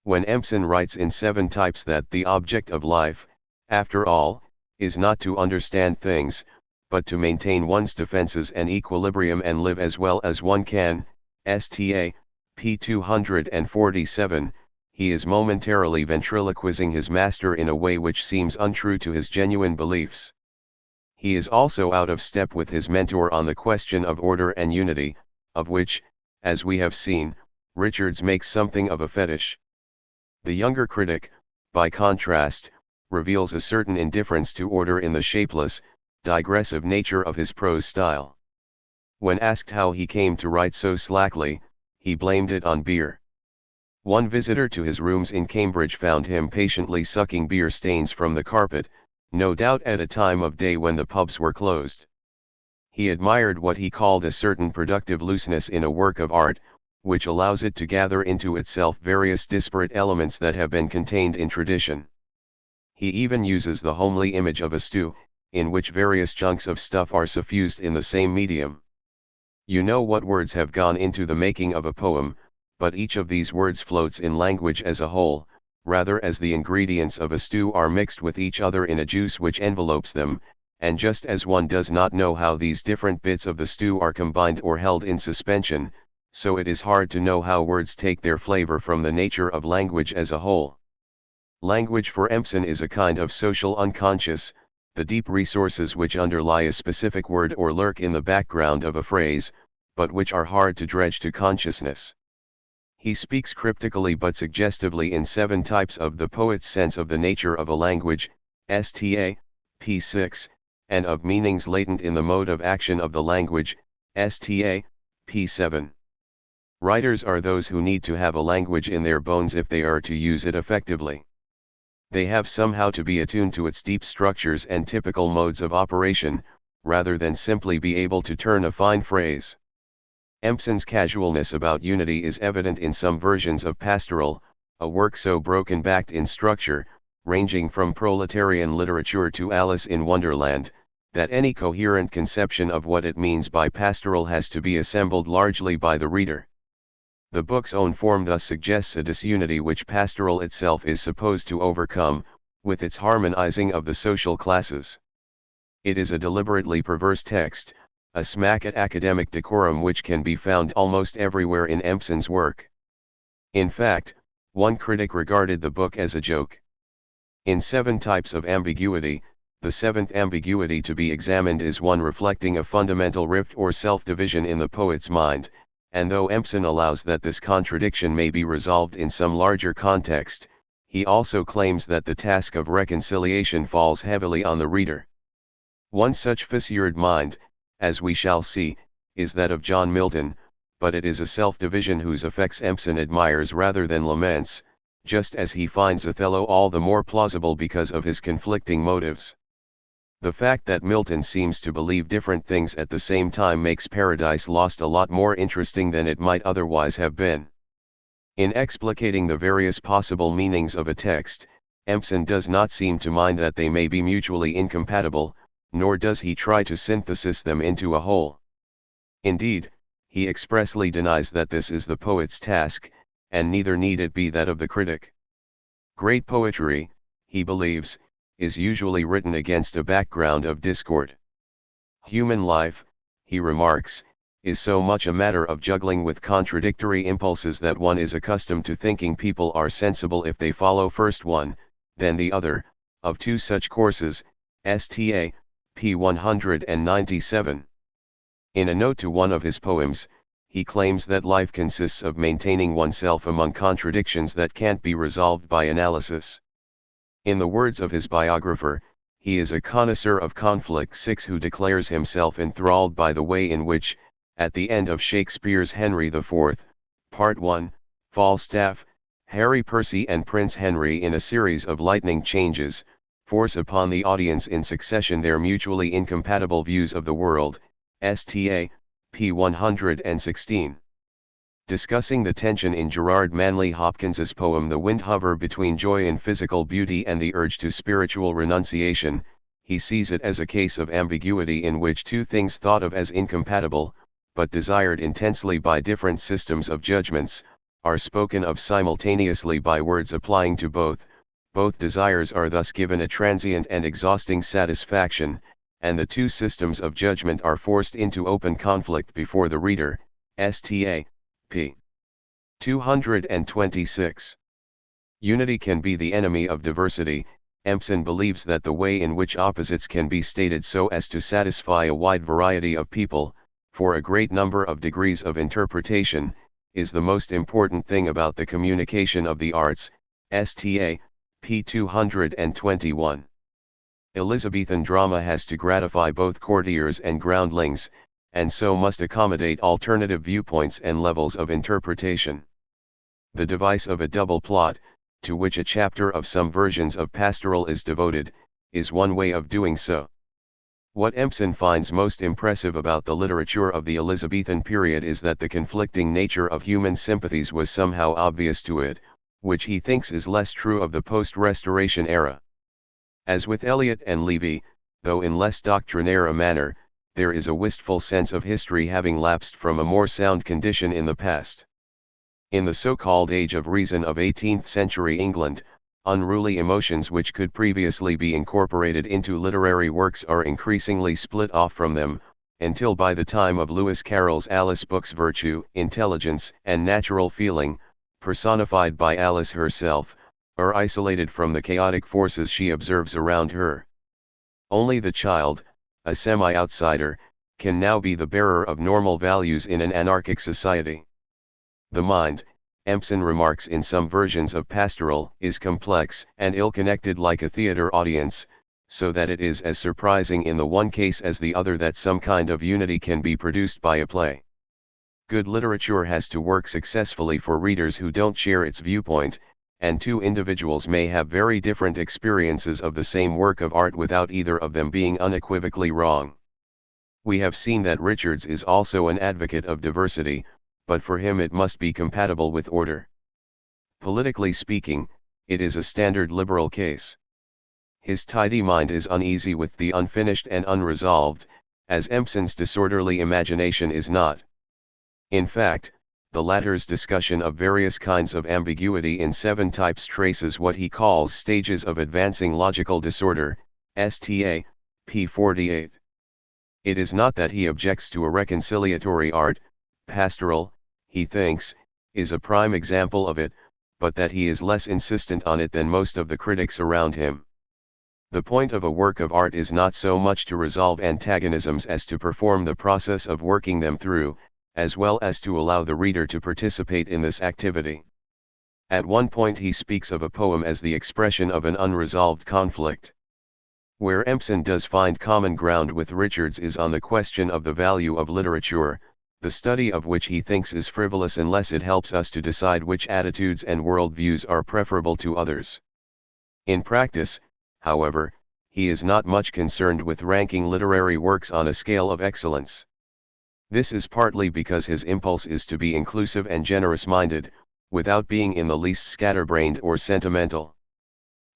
When Empson writes in 7 Types that the object of life, after all, is not to understand things, but to maintain one's defenses and equilibrium and live as well as one can, Sta. p. 247, he is momentarily ventriloquizing his master in a way which seems untrue to his genuine beliefs. He is also out of step with his mentor on the question of order and unity, of which, as we have seen, Richards makes something of a fetish. The younger critic, by contrast, reveals a certain indifference to order in the shapeless, digressive nature of his prose style. When asked how he came to write so slackly, he blamed it on beer. One visitor to his rooms in Cambridge found him patiently sucking beer stains from the carpet, no doubt at a time of day when the pubs were closed. He admired what he called a certain productive looseness in a work of art, which allows it to gather into itself various disparate elements that have been contained in tradition. He even uses the homely image of a stew, in which various chunks of stuff are suffused in the same medium. You know what words have gone into the making of a poem, but each of these words floats in language as a whole, rather as the ingredients of a stew are mixed with each other in a juice which envelopes them, and just as one does not know how these different bits of the stew are combined or held in suspension, so it is hard to know how words take their flavor from the nature of language as a whole. Language for Empson is a kind of social unconscious, the deep resources which underlie a specific word or lurk in the background of a phrase, but which are hard to dredge to consciousness. He speaks cryptically but suggestively in 7 Types of the poet's sense of the nature of a language, Sta. p. 6, and of meanings latent in the mode of action of the language, Sta. p. 7. Writers are those who need to have a language in their bones if they are to use it effectively. They have somehow to be attuned to its deep structures and typical modes of operation, rather than simply be able to turn a fine phrase. Empson's casualness about unity is evident in some versions of Pastoral, a work so broken-backed in structure, ranging from proletarian literature to Alice in Wonderland, that any coherent conception of what it means by pastoral has to be assembled largely by the reader. The book's own form thus suggests a disunity which pastoral itself is supposed to overcome, with its harmonizing of the social classes. It is a deliberately perverse text, a smack at academic decorum which can be found almost everywhere in Empson's work. In fact, one critic regarded the book as a joke. In 7 Types of Ambiguity, the 7th ambiguity to be examined is one reflecting a fundamental rift or self-division in the poet's mind, and though Empson allows that this contradiction may be resolved in some larger context, he also claims that the task of reconciliation falls heavily on the reader. One such fissured mind, as we shall see, is that of John Milton, but it is a self-division whose effects Empson admires rather than laments, just as he finds Othello all the more plausible because of his conflicting motives. The fact that Milton seems to believe different things at the same time makes Paradise Lost a lot more interesting than it might otherwise have been. In explicating the various possible meanings of a text, Empson does not seem to mind that they may be mutually incompatible, nor does he try to synthesize them into a whole. Indeed, he expressly denies that this is the poet's task, and neither need it be that of the critic. Great poetry, he believes, is usually written against a background of discord. Human life, he remarks, is so much a matter of juggling with contradictory impulses that one is accustomed to thinking people are sensible if they follow first one, then the other, of 2 such courses, sta. p. 197. In a note to one of his poems, he claims that life consists of maintaining oneself among contradictions that can't be resolved by analysis. In the words of his biographer, he is a connoisseur of conflict 6 who declares himself enthralled by the way in which, at the end of Shakespeare's Henry IV, Part 1, Falstaff, Harry Percy and Prince Henry in a series of lightning changes, force upon the audience in succession their mutually incompatible views of the world, sta. p. 116. Discussing the tension in Gerard Manley Hopkins's poem The Wind Hover between joy in physical beauty and the urge to spiritual renunciation, he sees it as a case of ambiguity in which 2 things thought of as incompatible, but desired intensely by different systems of judgments, are spoken of simultaneously by words applying to both desires are thus given a transient and exhausting satisfaction, and the 2 systems of judgment are forced into open conflict before the reader, sta. p. 226. Unity can be the enemy of diversity. Empson believes that the way in which opposites can be stated so as to satisfy a wide variety of people, for a great number of degrees of interpretation, is the most important thing about the communication of the arts, sta. p. 221. Elizabethan drama has to gratify both courtiers and groundlings, and so must accommodate alternative viewpoints and levels of interpretation. The device of a double plot, to which a chapter of some versions of pastoral is devoted, is one way of doing so. What Empson finds most impressive about the literature of the Elizabethan period is that the conflicting nature of human sympathies was somehow obvious to it, which he thinks is less true of the post-Restoration era. As with Eliot and Levy, though in less doctrinaire a manner, there is a wistful sense of history having lapsed from a more sound condition in the past. In the so-called Age of Reason of 18th-century England, unruly emotions which could previously be incorporated into literary works are increasingly split off from them, until by the time of Lewis Carroll's Alice books virtue, intelligence, and natural feeling, personified by Alice herself, are isolated from the chaotic forces she observes around her. Only the child, a semi-outsider, can now be the bearer of normal values in an anarchic society. The mind, Empson remarks in some versions of Pastoral, is complex and ill-connected like a theater audience, so that it is as surprising in the one case as the other that some kind of unity can be produced by a play. Good literature has to work successfully for readers who don't share its viewpoint, and 2 individuals may have very different experiences of the same work of art without either of them being unequivocally wrong. We have seen that Richards is also an advocate of diversity, but for him it must be compatible with order. Politically speaking, it is a standard liberal case. his tidy mind is uneasy with the unfinished and unresolved, as Empson's disorderly imagination is not. In fact, the latter's discussion of various kinds of ambiguity in 7 types traces what he calls stages of advancing logical disorder, STA, p. 48. It is not that he objects to a reconciliatory art, pastoral, he thinks, is a prime example of it, but that he is less insistent on it than most of the critics around him. The point of a work of art is not so much to resolve antagonisms as to perform the process of working them through, as well as to allow the reader to participate in this activity. At one point he speaks of a poem as the expression of an unresolved conflict. Where Empson does find common ground with Richards is on the question of the value of literature, the study of which he thinks is frivolous unless it helps us to decide which attitudes and worldviews are preferable to others. In practice, however, he is not much concerned with ranking literary works on a scale of excellence. This is partly because his impulse is to be inclusive and generous-minded, without being in the least scatterbrained or sentimental.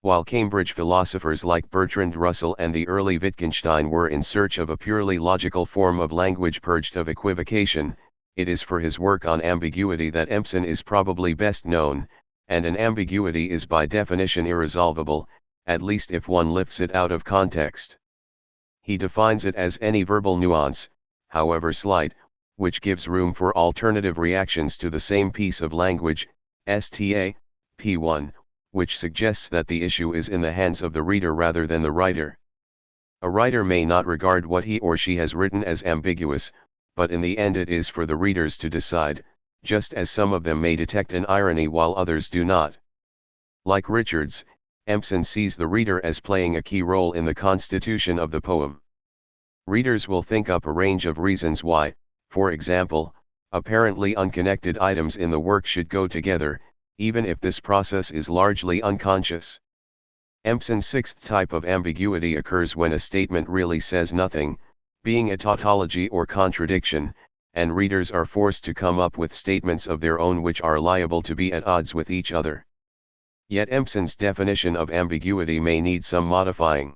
While Cambridge philosophers like Bertrand Russell and the early Wittgenstein were in search of a purely logical form of language purged of equivocation, it is for his work on ambiguity that Empson is probably best known, and an ambiguity is by definition irresolvable, at least if one lifts it out of context. He defines it as any verbal nuance, however slight, which gives room for alternative reactions to the same piece of language, sta, p1, which suggests that the issue is in the hands of the reader rather than the writer. A writer may not regard what he or she has written as ambiguous, but in the end it is for the readers to decide, just as some of them may detect an irony while others do not. Like Richards, Empson sees the reader as playing a key role in the constitution of the poem. Readers will think up a range of reasons why, for example, apparently unconnected items in the work should go together, even if this process is largely unconscious. Empson's 6th type of ambiguity occurs when a statement really says nothing, being a tautology or contradiction, and readers are forced to come up with statements of their own which are liable to be at odds with each other. Yet Empson's definition of ambiguity may need some modifying.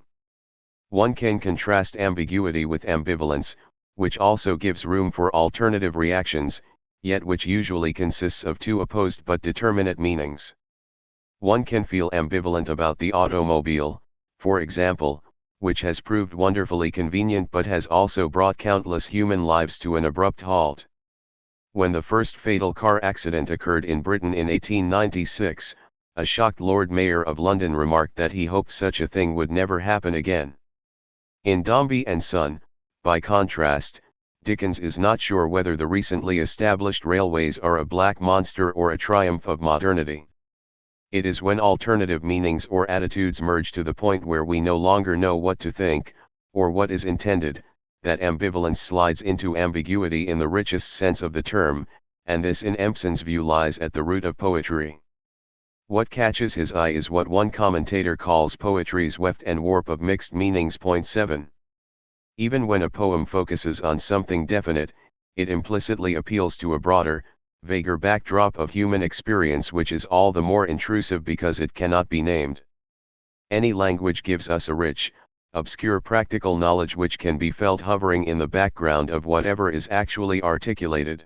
One can contrast ambiguity with ambivalence, which also gives room for alternative reactions, yet which usually consists of 2 opposed but determinate meanings. One can feel ambivalent about the automobile, for example, which has proved wonderfully convenient but has also brought countless human lives to an abrupt halt. When the first fatal car accident occurred in Britain in 1896, a shocked Lord Mayor of London remarked that he hoped such a thing would never happen again. In Dombey and Son, by contrast, Dickens is not sure whether the recently established railways are a black monster or a triumph of modernity. It is when alternative meanings or attitudes merge to the point where we no longer know what to think, or what is intended, that ambivalence slides into ambiguity in the richest sense of the term, and this in Empson's view lies at the root of poetry. What catches his eye is what one commentator calls poetry's weft and warp of mixed meanings. Point 7. Even when a poem focuses on something definite, it implicitly appeals to a broader, vaguer backdrop of human experience which is all the more intrusive because it cannot be named. Any language gives us a rich, obscure practical knowledge which can be felt hovering in the background of whatever is actually articulated.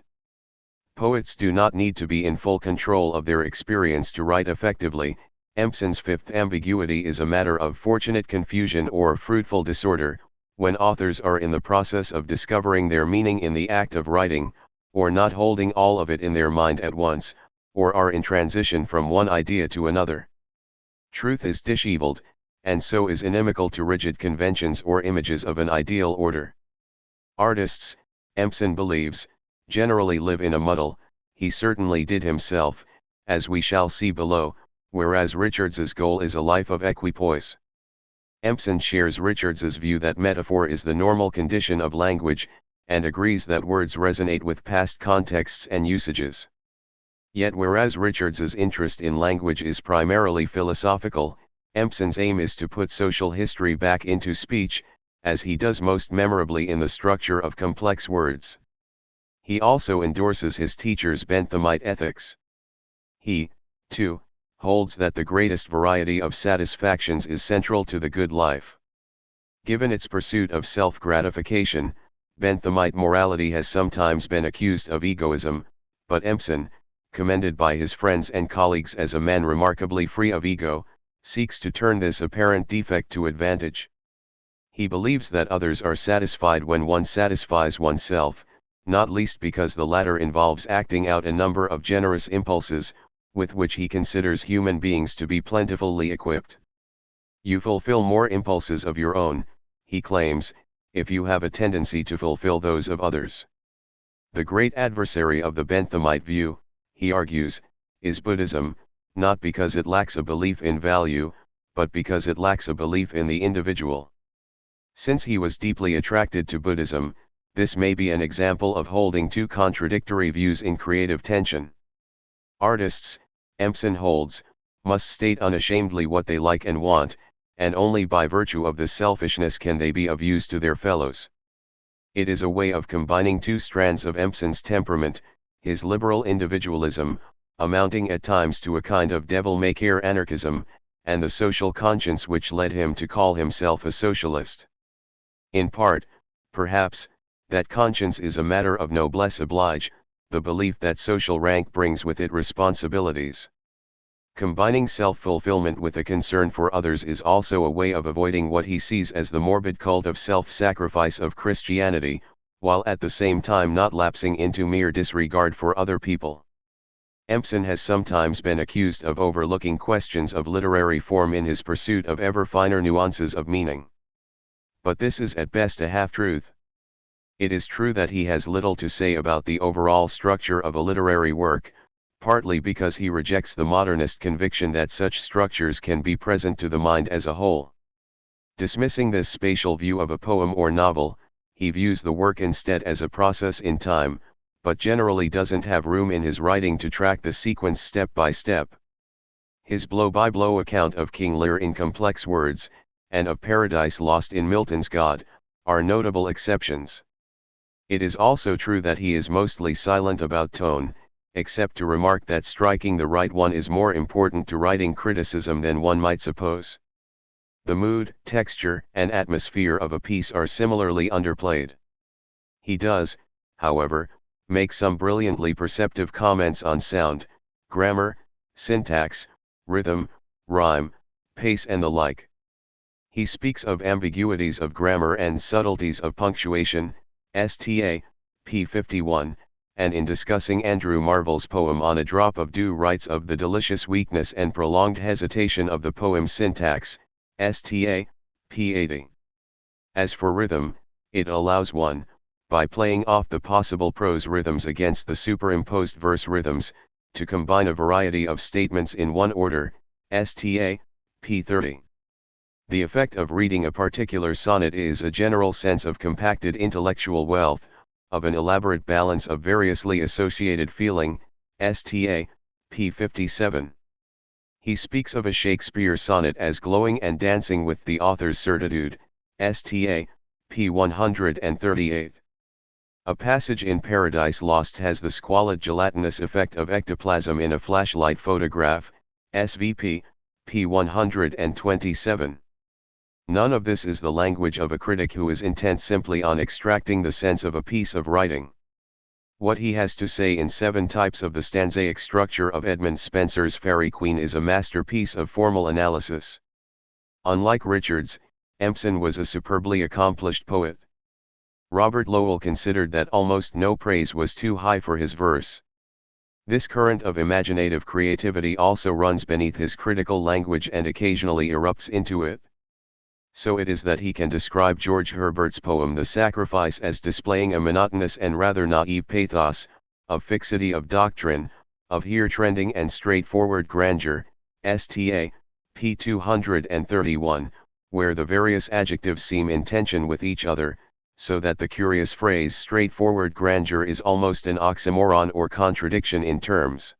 Poets do not need to be in full control of their experience to write effectively. Empson's 5th ambiguity is a matter of fortunate confusion or fruitful disorder, when authors are in the process of discovering their meaning in the act of writing, or not holding all of it in their mind at once, or are in transition from one idea to another. Truth is disheveled, and so is inimical to rigid conventions or images of an ideal order. Artists, Empson believes, generally live in a muddle. He certainly did himself, as we shall see below, whereas Richards's goal is a life of equipoise. Empson shares Richards's view that metaphor is the normal condition of language, and agrees that words resonate with past contexts and usages. Yet whereas Richards's interest in language is primarily philosophical, Empson's aim is to put social history back into speech, as he does most memorably in the structure of complex words. He also endorses his teacher's Benthamite ethics. He, too, holds that the greatest variety of satisfactions is central to the good life. Given its pursuit of self-gratification, Benthamite morality has sometimes been accused of egoism, but Empson, commended by his friends and colleagues as a man remarkably free of ego, seeks to turn this apparent defect to advantage. He believes that others are satisfied when one satisfies oneself, not least because the latter involves acting out a number of generous impulses, with which he considers human beings to be plentifully equipped. You fulfill more impulses of your own, he claims, if you have a tendency to fulfill those of others. The great adversary of the Benthamite view, he argues, is Buddhism, not because it lacks a belief in value, but because it lacks a belief in the individual. Since he was deeply attracted to Buddhism, this may be an example of holding two contradictory views in creative tension. Artists, Empson holds, must state unashamedly what they like and want, and only by virtue of this selfishness can they be of use to their fellows. It is a way of combining two strands of Empson's temperament, his liberal individualism, amounting at times to a kind of devil-may-care anarchism, and the social conscience which led him to call himself a socialist. In part, perhaps, that conscience is a matter of noblesse oblige, the belief that social rank brings with it responsibilities. Combining self-fulfillment with a concern for others is also a way of avoiding what he sees as the morbid cult of self-sacrifice of Christianity, while at the same time not lapsing into mere disregard for other people. Empson has sometimes been accused of overlooking questions of literary form in his pursuit of ever finer nuances of meaning. But this is at best a half-truth. It is true that he has little to say about the overall structure of a literary work, partly because he rejects the modernist conviction that such structures can be present to the mind as a whole. Dismissing this spatial view of a poem or novel, he views the work instead as a process in time, but generally doesn't have room in his writing to track the sequence step by step. His blow-by-blow account of King Lear in complex words, and of Paradise Lost in Milton's God, are notable exceptions. It is also true that he is mostly silent about tone, except to remark that striking the right one is more important to writing criticism than one might suppose. The mood, texture, and atmosphere of a piece are similarly underplayed. He does, however, make some brilliantly perceptive comments on sound, grammar, syntax, rhythm, rhyme, pace and the like. He speaks of ambiguities of grammar and subtleties of punctuation, sta. p. 51, and in discussing Andrew Marvell's poem On a Drop of Dew writes of the delicious weakness and prolonged hesitation of the poem's syntax, sta. p. 80. As for rhythm, it allows one, by playing off the possible prose rhythms against the superimposed verse rhythms, to combine a variety of statements in one order, sta. p. 30. The effect of reading a particular sonnet is a general sense of compacted intellectual wealth, of an elaborate balance of variously associated feeling, sta. p. 57. He speaks of a Shakespeare sonnet as glowing and dancing with the author's certitude, sta. p. 138. A passage in Paradise Lost has the squalid gelatinous effect of ectoplasm in a flashlight photograph, svp. p. 127. None of this is the language of a critic who is intent simply on extracting the sense of a piece of writing. What he has to say in 7 types of the stanzaic structure of Edmund Spenser's Faerie Queene is a masterpiece of formal analysis. Unlike Richards, Empson was a superbly accomplished poet. Robert Lowell considered that almost no praise was too high for his verse. This current of imaginative creativity also runs beneath his critical language and occasionally erupts into it. So it is that he can describe George Herbert's poem The Sacrifice as displaying a monotonous and rather naive pathos, of fixity of doctrine, of here trending and straightforward grandeur, sta. p. 231, where the various adjectives seem in tension with each other, so that the curious phrase straightforward grandeur is almost an oxymoron or contradiction in terms.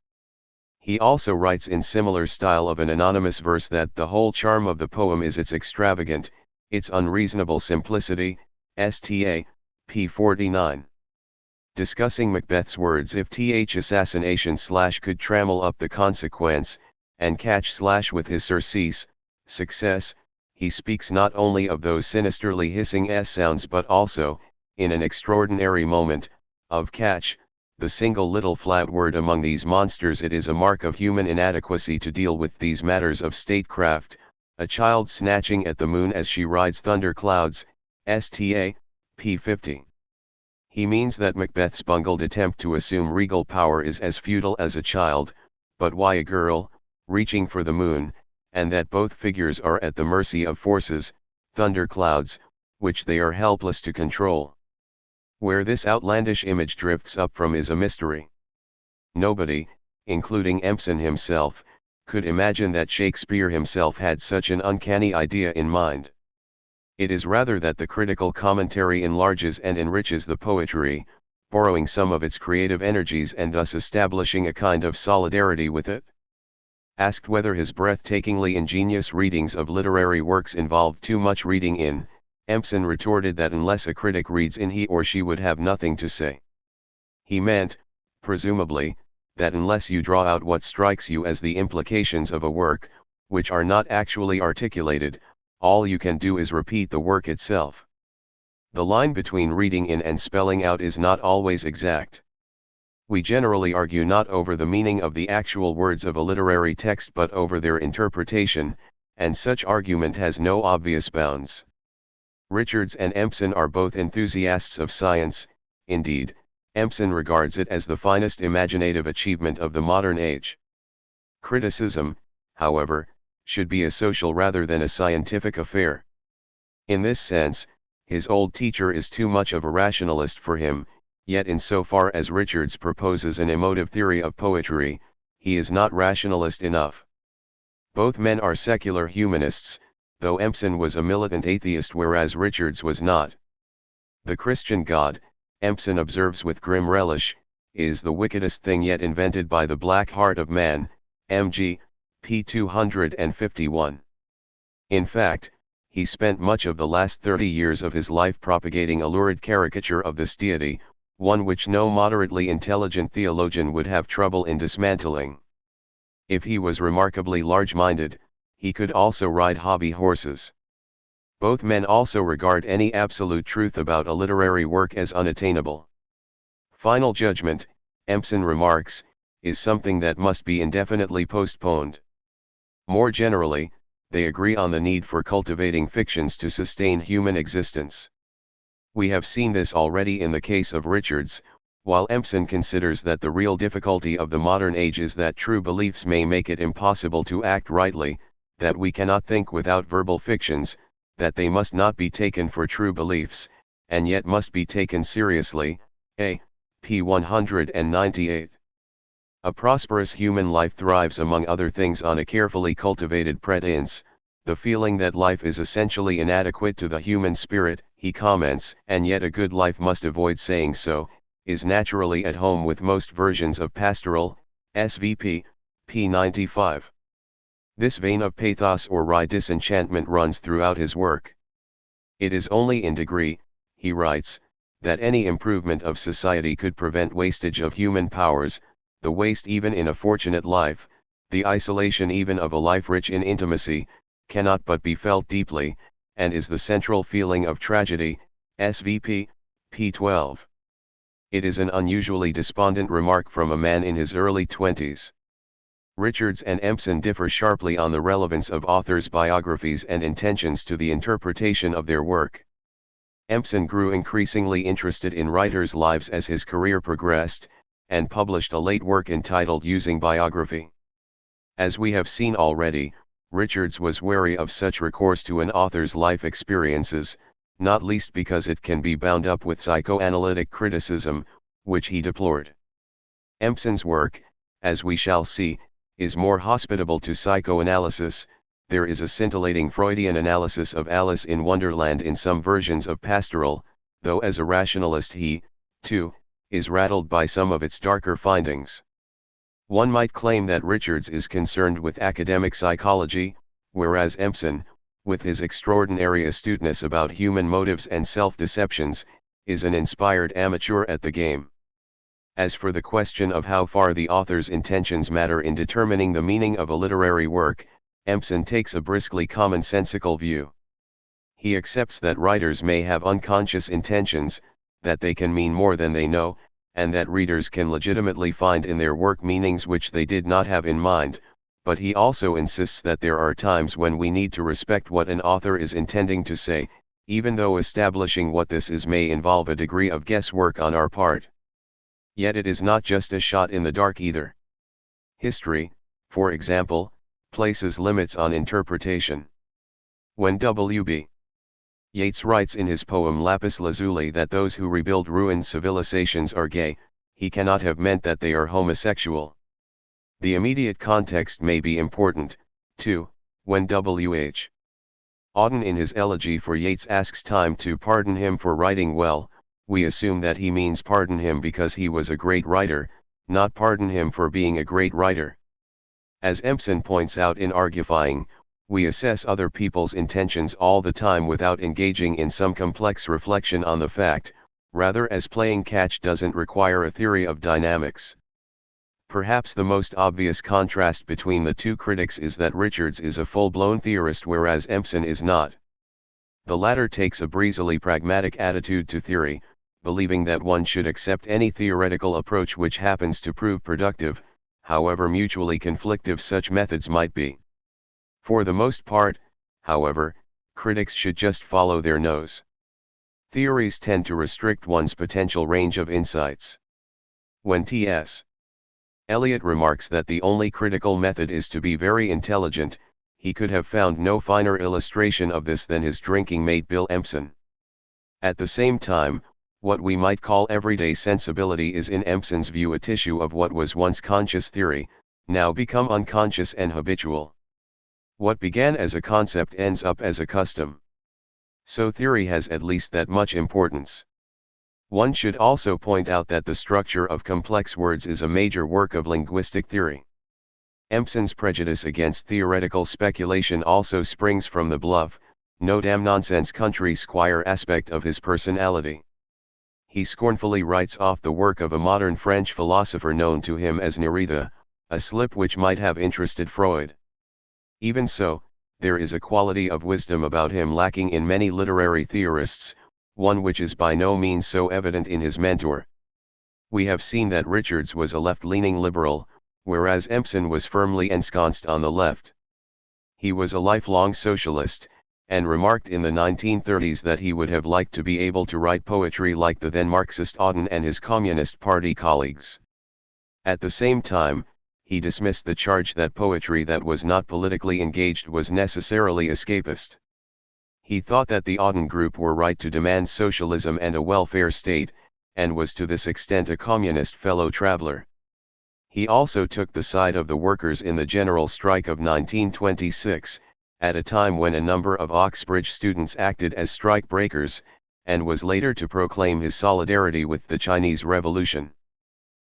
He also writes in similar style of an anonymous verse that the whole charm of the poem is its extravagant, its unreasonable simplicity, sta. p. 49. Discussing Macbeth's words if th assassination / could trammel up the consequence, and catch / with his surcease, success, he speaks not only of those sinisterly hissing s sounds but also, in an extraordinary moment, of catch, the single little flat word among these monsters. It is a mark of human inadequacy to deal with these matters of statecraft, a child snatching at the moon as she rides thunder clouds, sta. p. 50. He means that Macbeth's bungled attempt to assume regal power is as futile as a child, but why a girl, reaching for the moon, and that both figures are at the mercy of forces, thunder clouds, which they are helpless to control. Where this outlandish image drifts up from is a mystery. Nobody, including Empson himself, could imagine that Shakespeare himself had such an uncanny idea in mind. It is rather that the critical commentary enlarges and enriches the poetry, borrowing some of its creative energies and thus establishing a kind of solidarity with it. Asked whether his breathtakingly ingenious readings of literary works involved too much reading in, Empson retorted that unless a critic reads in he or she would have nothing to say. He meant, presumably, that unless you draw out what strikes you as the implications of a work, which are not actually articulated, all you can do is repeat the work itself. The line between reading in and spelling out is not always exact. We generally argue not over the meaning of the actual words of a literary text but over their interpretation, and such argument has no obvious bounds. Richards and Empson are both enthusiasts of science. Indeed, Empson regards it as the finest imaginative achievement of the modern age. Criticism, however, should be a social rather than a scientific affair. In this sense, his old teacher is too much of a rationalist for him, yet insofar as Richards proposes an emotive theory of poetry, he is not rationalist enough. Both men are secular humanists, though Empson was a militant atheist whereas Richards was not. The Christian God, Empson observes with grim relish, is the wickedest thing yet invented by the black heart of man, mg. p. 251. In fact, he spent much of the last 30 years of his life propagating a lurid caricature of this deity, one which no moderately intelligent theologian would have trouble in dismantling. If he was remarkably large-minded, he could also ride hobby horses. Both men also regard any absolute truth about a literary work as unattainable. Final judgment, Empson remarks, is something that must be indefinitely postponed. More generally, they agree on the need for cultivating fictions to sustain human existence. We have seen this already in the case of Richards, while Empson considers that the real difficulty of the modern age is that true beliefs may make it impossible to act rightly, that we cannot think without verbal fictions, that they must not be taken for true beliefs, and yet must be taken seriously. A. p. 198. A prosperous human life thrives among other things on a carefully cultivated pretense, the feeling that life is essentially inadequate to the human spirit, he comments, and yet a good life must avoid saying so, is naturally at home with most versions of pastoral, svp. p. 95. This vein of pathos or wry disenchantment runs throughout his work. It is only in degree, he writes, that any improvement of society could prevent wastage of human powers, the waste even in a fortunate life, the isolation even of a life rich in intimacy, cannot but be felt deeply, and is the central feeling of tragedy, svp. p. 12. It is an unusually despondent remark from a man in his early 20s. Richards and Empson differ sharply on the relevance of authors' biographies and intentions to the interpretation of their work. Empson grew increasingly interested in writers' lives as his career progressed, and published a late work entitled Using Biography. As we have seen already, Richards was wary of such recourse to an author's life experiences, not least because it can be bound up with psychoanalytic criticism, which he deplored. Empson's work, as we shall see, is more hospitable to psychoanalysis. There is a scintillating Freudian analysis of Alice in Wonderland in some versions of Pastoral, though as a rationalist he, too, is rattled by some of its darker findings. One might claim that Richards is concerned with academic psychology, whereas Empson, with his extraordinary astuteness about human motives and self-deceptions, is an inspired amateur at the game. As for the question of how far the author's intentions matter in determining the meaning of a literary work, Empson takes a briskly commonsensical view. He accepts that writers may have unconscious intentions, that they can mean more than they know, and that readers can legitimately find in their work meanings which they did not have in mind, but he also insists that there are times when we need to respect what an author is intending to say, even though establishing what this is may involve a degree of guesswork on our part. Yet it is not just a shot in the dark either. History, for example, places limits on interpretation. When W.B. Yeats writes in his poem Lapis Lazuli that those who rebuild ruined civilizations are gay, he cannot have meant that they are homosexual. The immediate context may be important, too. When W.H. Auden in his elegy for Yeats asks time to pardon him for writing well, we assume that he means pardon him because he was a great writer, not pardon him for being a great writer. As Empson points out in Argufying, we assess other people's intentions all the time without engaging in some complex reflection on the fact, rather as playing catch doesn't require a theory of dynamics. Perhaps the most obvious contrast between the two critics is that Richards is a full-blown theorist whereas Empson is not. The latter takes a breezily pragmatic attitude to theory, believing that one should accept any theoretical approach which happens to prove productive, however mutually conflictive such methods might be. For the most part, however, critics should just follow their nose. Theories tend to restrict one's potential range of insights. When T.S. Eliot remarks that the only critical method is to be very intelligent, he could have found no finer illustration of this than his drinking mate Bill Empson. At the same time, what we might call everyday sensibility is in Empson's view a tissue of what was once conscious theory, now become unconscious and habitual. What began as a concept ends up as a custom. So theory has at least that much importance. One should also point out that the structure of complex words is a major work of linguistic theory. Empson's prejudice against theoretical speculation also springs from the bluff, no-damn-nonsense country squire aspect of his personality. He scornfully writes off the work of a modern French philosopher known to him as Derrida, a slip which might have interested Freud. Even so, there is a quality of wisdom about him lacking in many literary theorists, one which is by no means so evident in his mentor. We have seen that Richards was a left-leaning liberal, whereas Empson was firmly ensconced on the left. He was a lifelong socialist, and remarked in the 1930s that he would have liked to be able to write poetry like the then Marxist Auden and his Communist Party colleagues. At the same time, he dismissed the charge that poetry that was not politically engaged was necessarily escapist. He thought that the Auden group were right to demand socialism and a welfare state, and was to this extent a communist fellow traveler. He also took the side of the workers in the general strike of 1926, at a time when a number of Oxbridge students acted as strike breakers, and was later to proclaim his solidarity with the Chinese Revolution.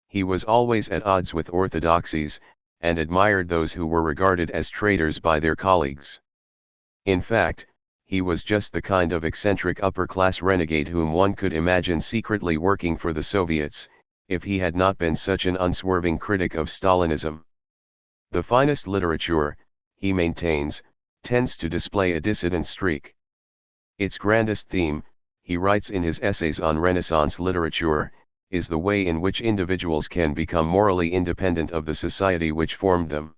He was always at odds with orthodoxies, and admired those who were regarded as traitors by their colleagues. In fact, he was just the kind of eccentric upper-class renegade whom one could imagine secretly working for the Soviets, if he had not been such an unswerving critic of Stalinism. The finest literature, he maintains, tends to display a dissident streak. Its grandest theme, he writes in his essays on Renaissance literature, is the way in which individuals can become morally independent of the society which formed them.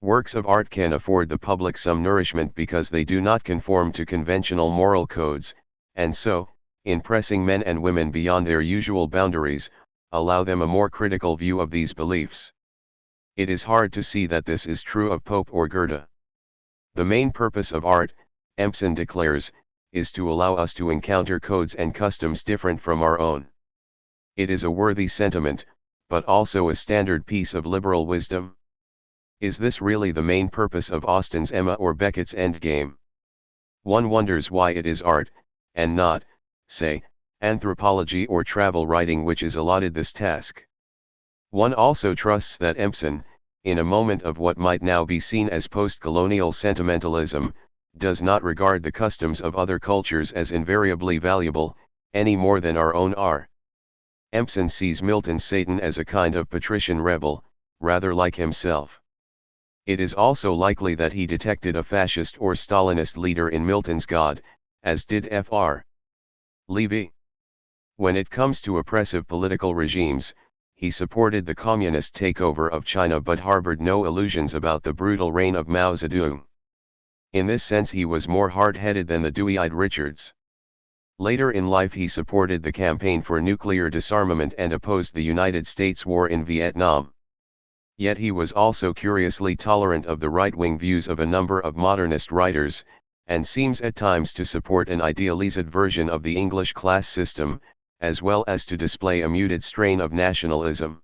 Works of art can afford the public some nourishment because they do not conform to conventional moral codes, and so, in pressing men and women beyond their usual boundaries, allow them a more critical view of these beliefs. It is hard to see that this is true of Pope or Goethe. The main purpose of art, Empson declares, is to allow us to encounter codes and customs different from our own. It is a worthy sentiment, but also a standard piece of liberal wisdom. Is this really the main purpose of Austen's Emma or Beckett's Endgame? One wonders why it is art, and not, say, anthropology or travel writing which is allotted this task. One also trusts that Empson, in a moment of what might now be seen as post-colonial sentimentalism, does not regard the customs of other cultures as invariably valuable, any more than our own are. Empson sees Milton's Satan as a kind of patrician rebel, rather like himself. It is also likely that he detected a fascist or Stalinist leader in Milton's God, as did Fr. Levy. When it comes to oppressive political regimes, he supported the communist takeover of China but harbored no illusions about the brutal reign of Mao Zedong. In this sense he was more hard-headed than the dewy-eyed Richards. Later in life he supported the campaign for nuclear disarmament and opposed the United States war in Vietnam. Yet he was also curiously tolerant of the right-wing views of a number of modernist writers, and seems at times to support an idealized version of the English class system, as well as to display a muted strain of nationalism.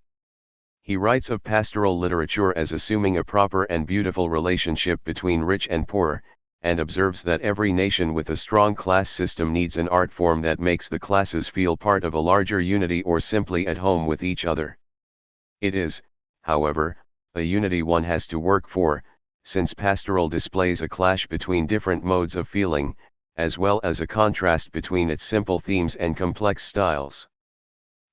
He writes of pastoral literature as assuming a proper and beautiful relationship between rich and poor, and observes that every nation with a strong class system needs an art form that makes the classes feel part of a larger unity or simply at home with each other. It is, however, a unity one has to work for, since pastoral displays a clash between different modes of feeling, as well as a contrast between its simple themes and complex styles.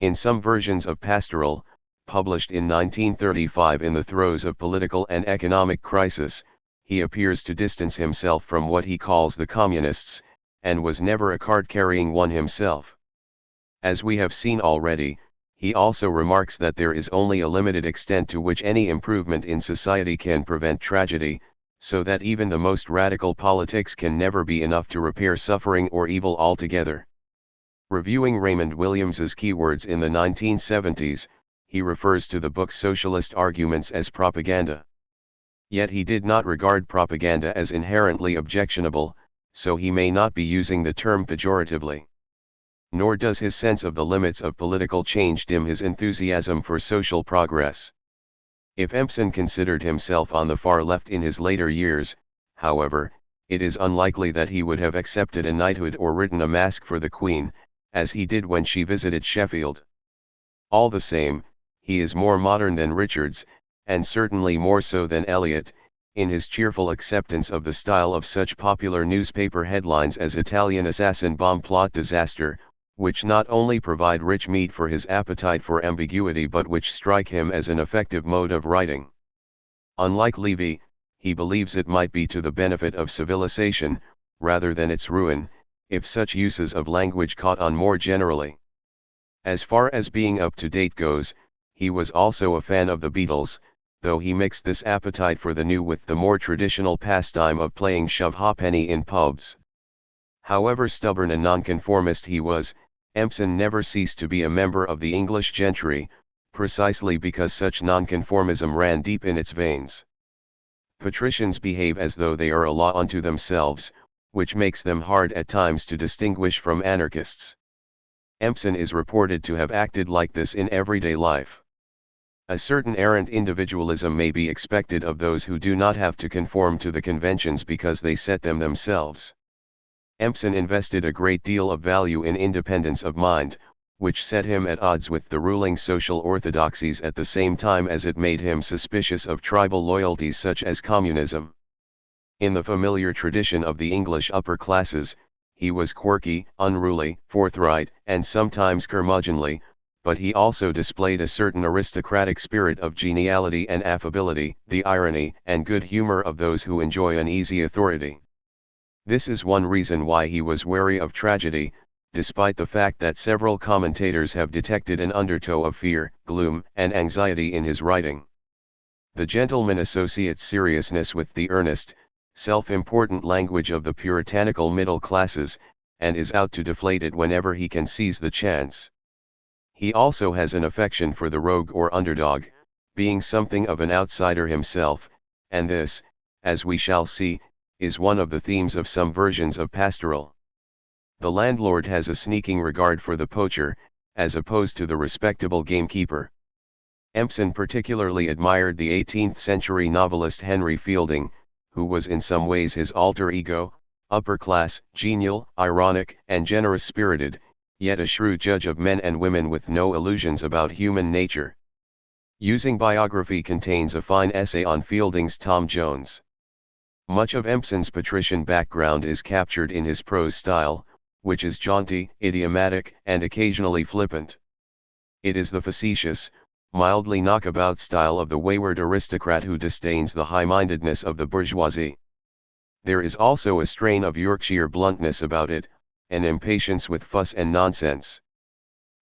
In some versions of pastoral, published in 1935 in the throes of political and economic crisis, he appears to distance himself from what he calls the communists, and was never a card-carrying one himself. As we have seen already, he also remarks that there is only a limited extent to which any improvement in society can prevent tragedy, so that even the most radical politics can never be enough to repair suffering or evil altogether. Reviewing Raymond Williams's keywords in the 1970s, he refers to the book's socialist arguments as propaganda. Yet he did not regard propaganda as inherently objectionable, so he may not be using the term pejoratively. Nor does his sense of the limits of political change dim his enthusiasm for social progress. If Empson considered himself on the far left in his later years, however, it is unlikely that he would have accepted a knighthood or written a masque for the Queen, as he did when she visited Sheffield. All the same, he is more modern than Richards, and certainly more so than Eliot, in his cheerful acceptance of the style of such popular newspaper headlines as Italian Assassin Bomb Plot Disaster, which not only provide rich meat for his appetite for ambiguity but which strike him as an effective mode of writing. Unlike Levy, he believes it might be to the benefit of civilization, rather than its ruin, if such uses of language caught on more generally. As far as being up to date goes, he was also a fan of the Beatles, though he mixed this appetite for the new with the more traditional pastime of playing shove-ha'penny in pubs. However stubborn and nonconformist he was, Empson never ceased to be a member of the English gentry, precisely because such nonconformism ran deep in its veins. Patricians behave as though they are a law unto themselves, which makes them hard at times to distinguish from anarchists. Empson is reported to have acted like this in everyday life. A certain errant individualism may be expected of those who do not have to conform to the conventions because they set them themselves. Empson invested a great deal of value in independence of mind, which set him at odds with the ruling social orthodoxies at the same time as it made him suspicious of tribal loyalties such as communism. In the familiar tradition of the English upper classes, he was quirky, unruly, forthright, and sometimes curmudgeonly, but he also displayed a certain aristocratic spirit of geniality and affability, the irony and good humor of those who enjoy an easy authority. This is one reason why he was wary of tragedy, despite the fact that several commentators have detected an undertow of fear, gloom, and anxiety in his writing. The gentleman associates seriousness with the earnest, self-important language of the puritanical middle classes, and is out to deflate it whenever he can seize the chance. He also has an affection for the rogue or underdog, being something of an outsider himself, and this, as we shall see, is one of the themes of some versions of pastoral. The landlord has a sneaking regard for the poacher, as opposed to the respectable gamekeeper. Empson particularly admired the 18th-century novelist Henry Fielding, who was in some ways his alter ego, upper-class, genial, ironic, and generous-spirited, yet a shrewd judge of men and women with no illusions about human nature. Using Biography contains a fine essay on Fielding's Tom Jones. Much of Empson's patrician background is captured in his prose style, which is jaunty, idiomatic, and occasionally flippant. It is the facetious, mildly knockabout style of the wayward aristocrat who disdains the high-mindedness of the bourgeoisie. There is also a strain of Yorkshire bluntness about it, an impatience with fuss and nonsense.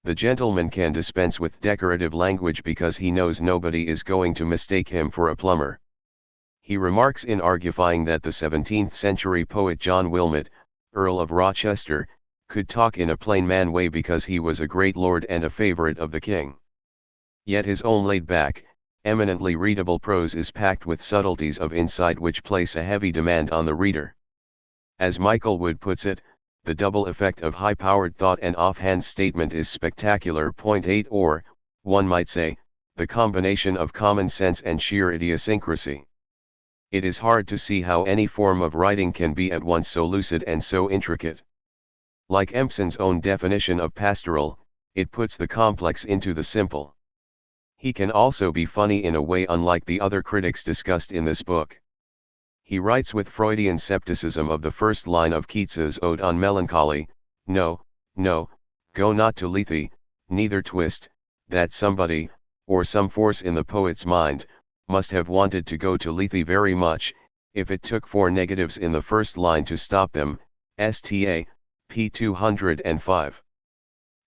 The gentleman can dispense with decorative language because he knows nobody is going to mistake him for a plumber. He remarks in argufying that the 17th-century poet John Wilmot, Earl of Rochester, could talk in a plain man way because he was a great lord and a favourite of the king. Yet his own laid-back, eminently readable prose is packed with subtleties of insight which place a heavy demand on the reader. As Michael Wood puts it, the double effect of high-powered thought and offhand statement is spectacular. 8 or, one might say, the combination of common sense and sheer idiosyncrasy. It is hard to see how any form of writing can be at once so lucid and so intricate. Like Empson's own definition of pastoral, it puts the complex into the simple. He can also be funny in a way unlike the other critics discussed in this book. He writes with Freudian scepticism of the first line of Keats's Ode on Melancholy, "No, no, go not to Lethe, neither twist, that somebody, or some force in the poet's mind, must have wanted to go to Lethe very much, if it took 4 negatives in the first line to stop them, sta. p. 205.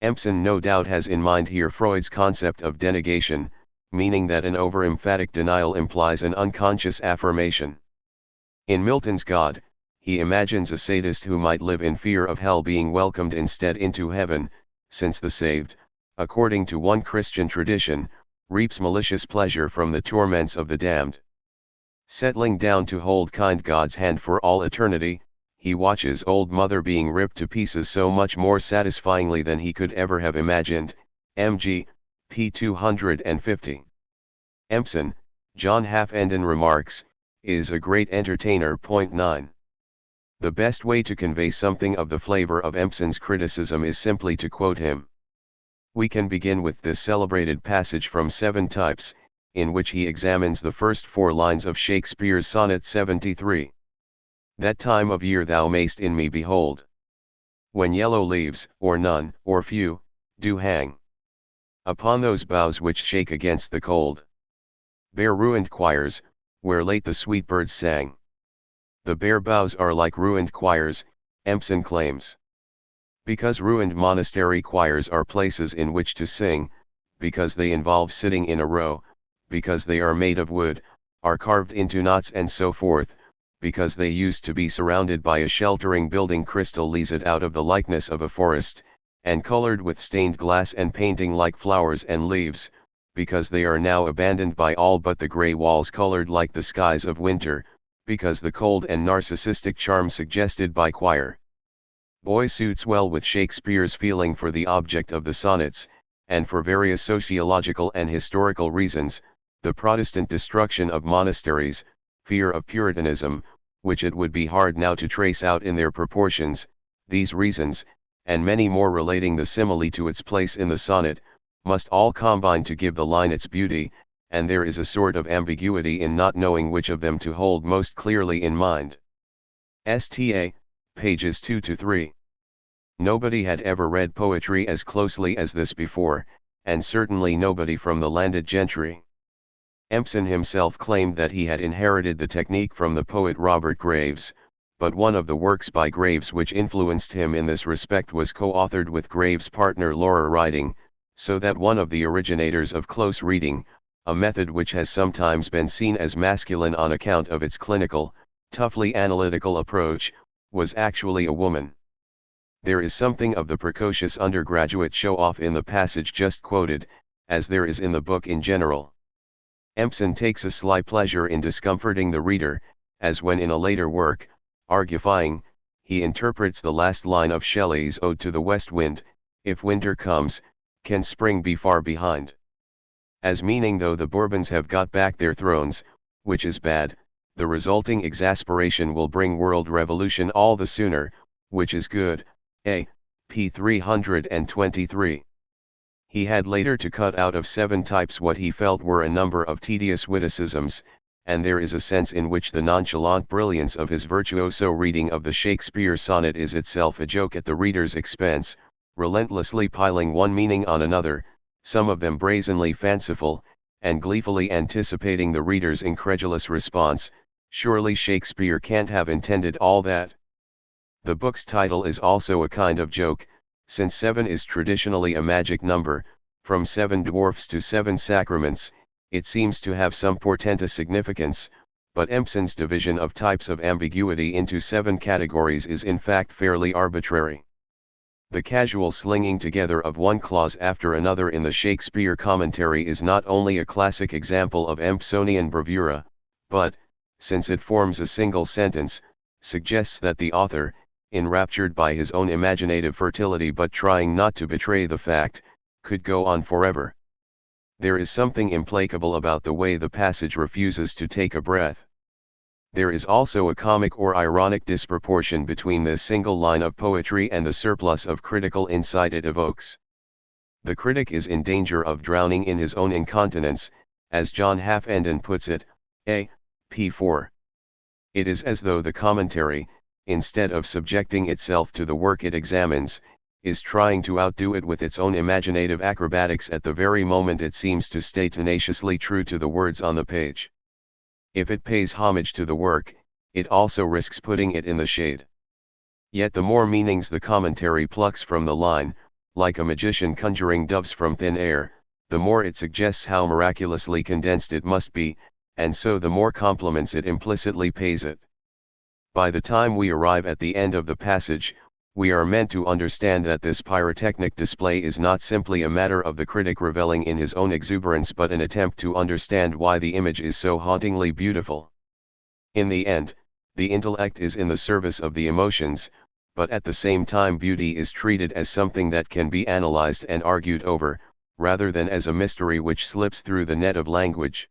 Empson no doubt has in mind here Freud's concept of denegation, meaning that an over-emphatic denial implies an unconscious affirmation. In Milton's God, he imagines a sadist who might live in fear of hell being welcomed instead into heaven, since the saved, according to one Christian tradition, reaps malicious pleasure from the torments of the damned. Settling down to hold kind God's hand for all eternity, he watches old Mother being ripped to pieces so much more satisfyingly than he could ever have imagined. Mg. p. 250. Empson, John Half-Enden remarks, is a great entertainer. 9. The best way to convey something of the flavor of Empson's criticism is simply to quote him. We can begin with this celebrated passage from Seven Types, in which he examines the first 4 lines of Shakespeare's Sonnet 73. That time of year thou mayst in me behold, when yellow leaves, or none, or few, do hang upon those boughs which shake against the cold. Bare ruined choirs, where late the sweet birds sang. The bare boughs are like ruined choirs, Empson claims. Because ruined monastery choirs are places in which to sing, because they involve sitting in a row, because they are made of wood, are carved into knots and so forth, because they used to be surrounded by a sheltering building crystal leased out of the likeness of a forest, and colored with stained glass and painting like flowers and leaves, because they are now abandoned by all but the gray walls colored like the skies of winter, because the cold and narcissistic charm suggested by choir boy suits well with Shakespeare's feeling for the object of the sonnets, and for various sociological and historical reasons, the Protestant destruction of monasteries, fear of Puritanism, which it would be hard now to trace out in their proportions, these reasons, and many more relating the simile to its place in the sonnet, must all combine to give the line its beauty, and there is a sort of ambiguity in not knowing which of them to hold most clearly in mind. Sta. pages 2-3. Nobody had ever read poetry as closely as this before, and certainly nobody from the landed gentry. Empson himself claimed that he had inherited the technique from the poet Robert Graves, but one of the works by Graves which influenced him in this respect was co-authored with Graves' partner Laura Riding, so that one of the originators of close reading, a method which has sometimes been seen as masculine on account of its clinical, toughly analytical approach, was actually a woman. There is something of the precocious undergraduate show-off in the passage just quoted, as there is in the book in general. Empson takes a sly pleasure in discomforting the reader, as when in a later work, Argufying, he interprets the last line of Shelley's Ode to the West Wind, if winter comes, can spring be far behind? As meaning though the Bourbons have got back their thrones, which is bad, the resulting exasperation will bring world revolution all the sooner, which is good. p. 323. He had later to cut out of Seven Types what he felt were a number of tedious witticisms, and there is a sense in which the nonchalant brilliance of his virtuoso reading of the Shakespeare sonnet is itself a joke at the reader's expense, relentlessly piling one meaning on another, some of them brazenly fanciful, and gleefully anticipating the reader's incredulous response, "Surely Shakespeare can't have intended all that." The book's title is also a kind of joke, since 7 is traditionally a magic number, from 7 dwarfs to 7 sacraments, it seems to have some portentous significance, but Empson's division of types of ambiguity into 7 categories is in fact fairly arbitrary. The casual slinging together of one clause after another in the Shakespeare commentary is not only a classic example of Empsonian bravura, but, since it forms a single sentence, suggests that the author, enraptured by his own imaginative fertility but trying not to betray the fact, could go on forever. There is something implacable about the way the passage refuses to take a breath. There is also a comic or ironic disproportion between this single line of poetry and the surplus of critical insight it evokes. The critic is in danger of drowning in his own incontinence, as John Halfenden puts it, p4. It is as though the commentary, instead of subjecting itself to the work it examines, is trying to outdo it with its own imaginative acrobatics at the very moment it seems to stay tenaciously true to the words on the page. If it pays homage to the work, it also risks putting it in the shade. Yet the more meanings the commentary plucks from the line, like a magician conjuring doves from thin air, the more it suggests how miraculously condensed it must be, and so the more compliments it implicitly pays it. By the time we arrive at the end of the passage, we are meant to understand that this pyrotechnic display is not simply a matter of the critic reveling in his own exuberance but an attempt to understand why the image is so hauntingly beautiful. In the end, the intellect is in the service of the emotions, but at the same time beauty is treated as something that can be analyzed and argued over, rather than as a mystery which slips through the net of language.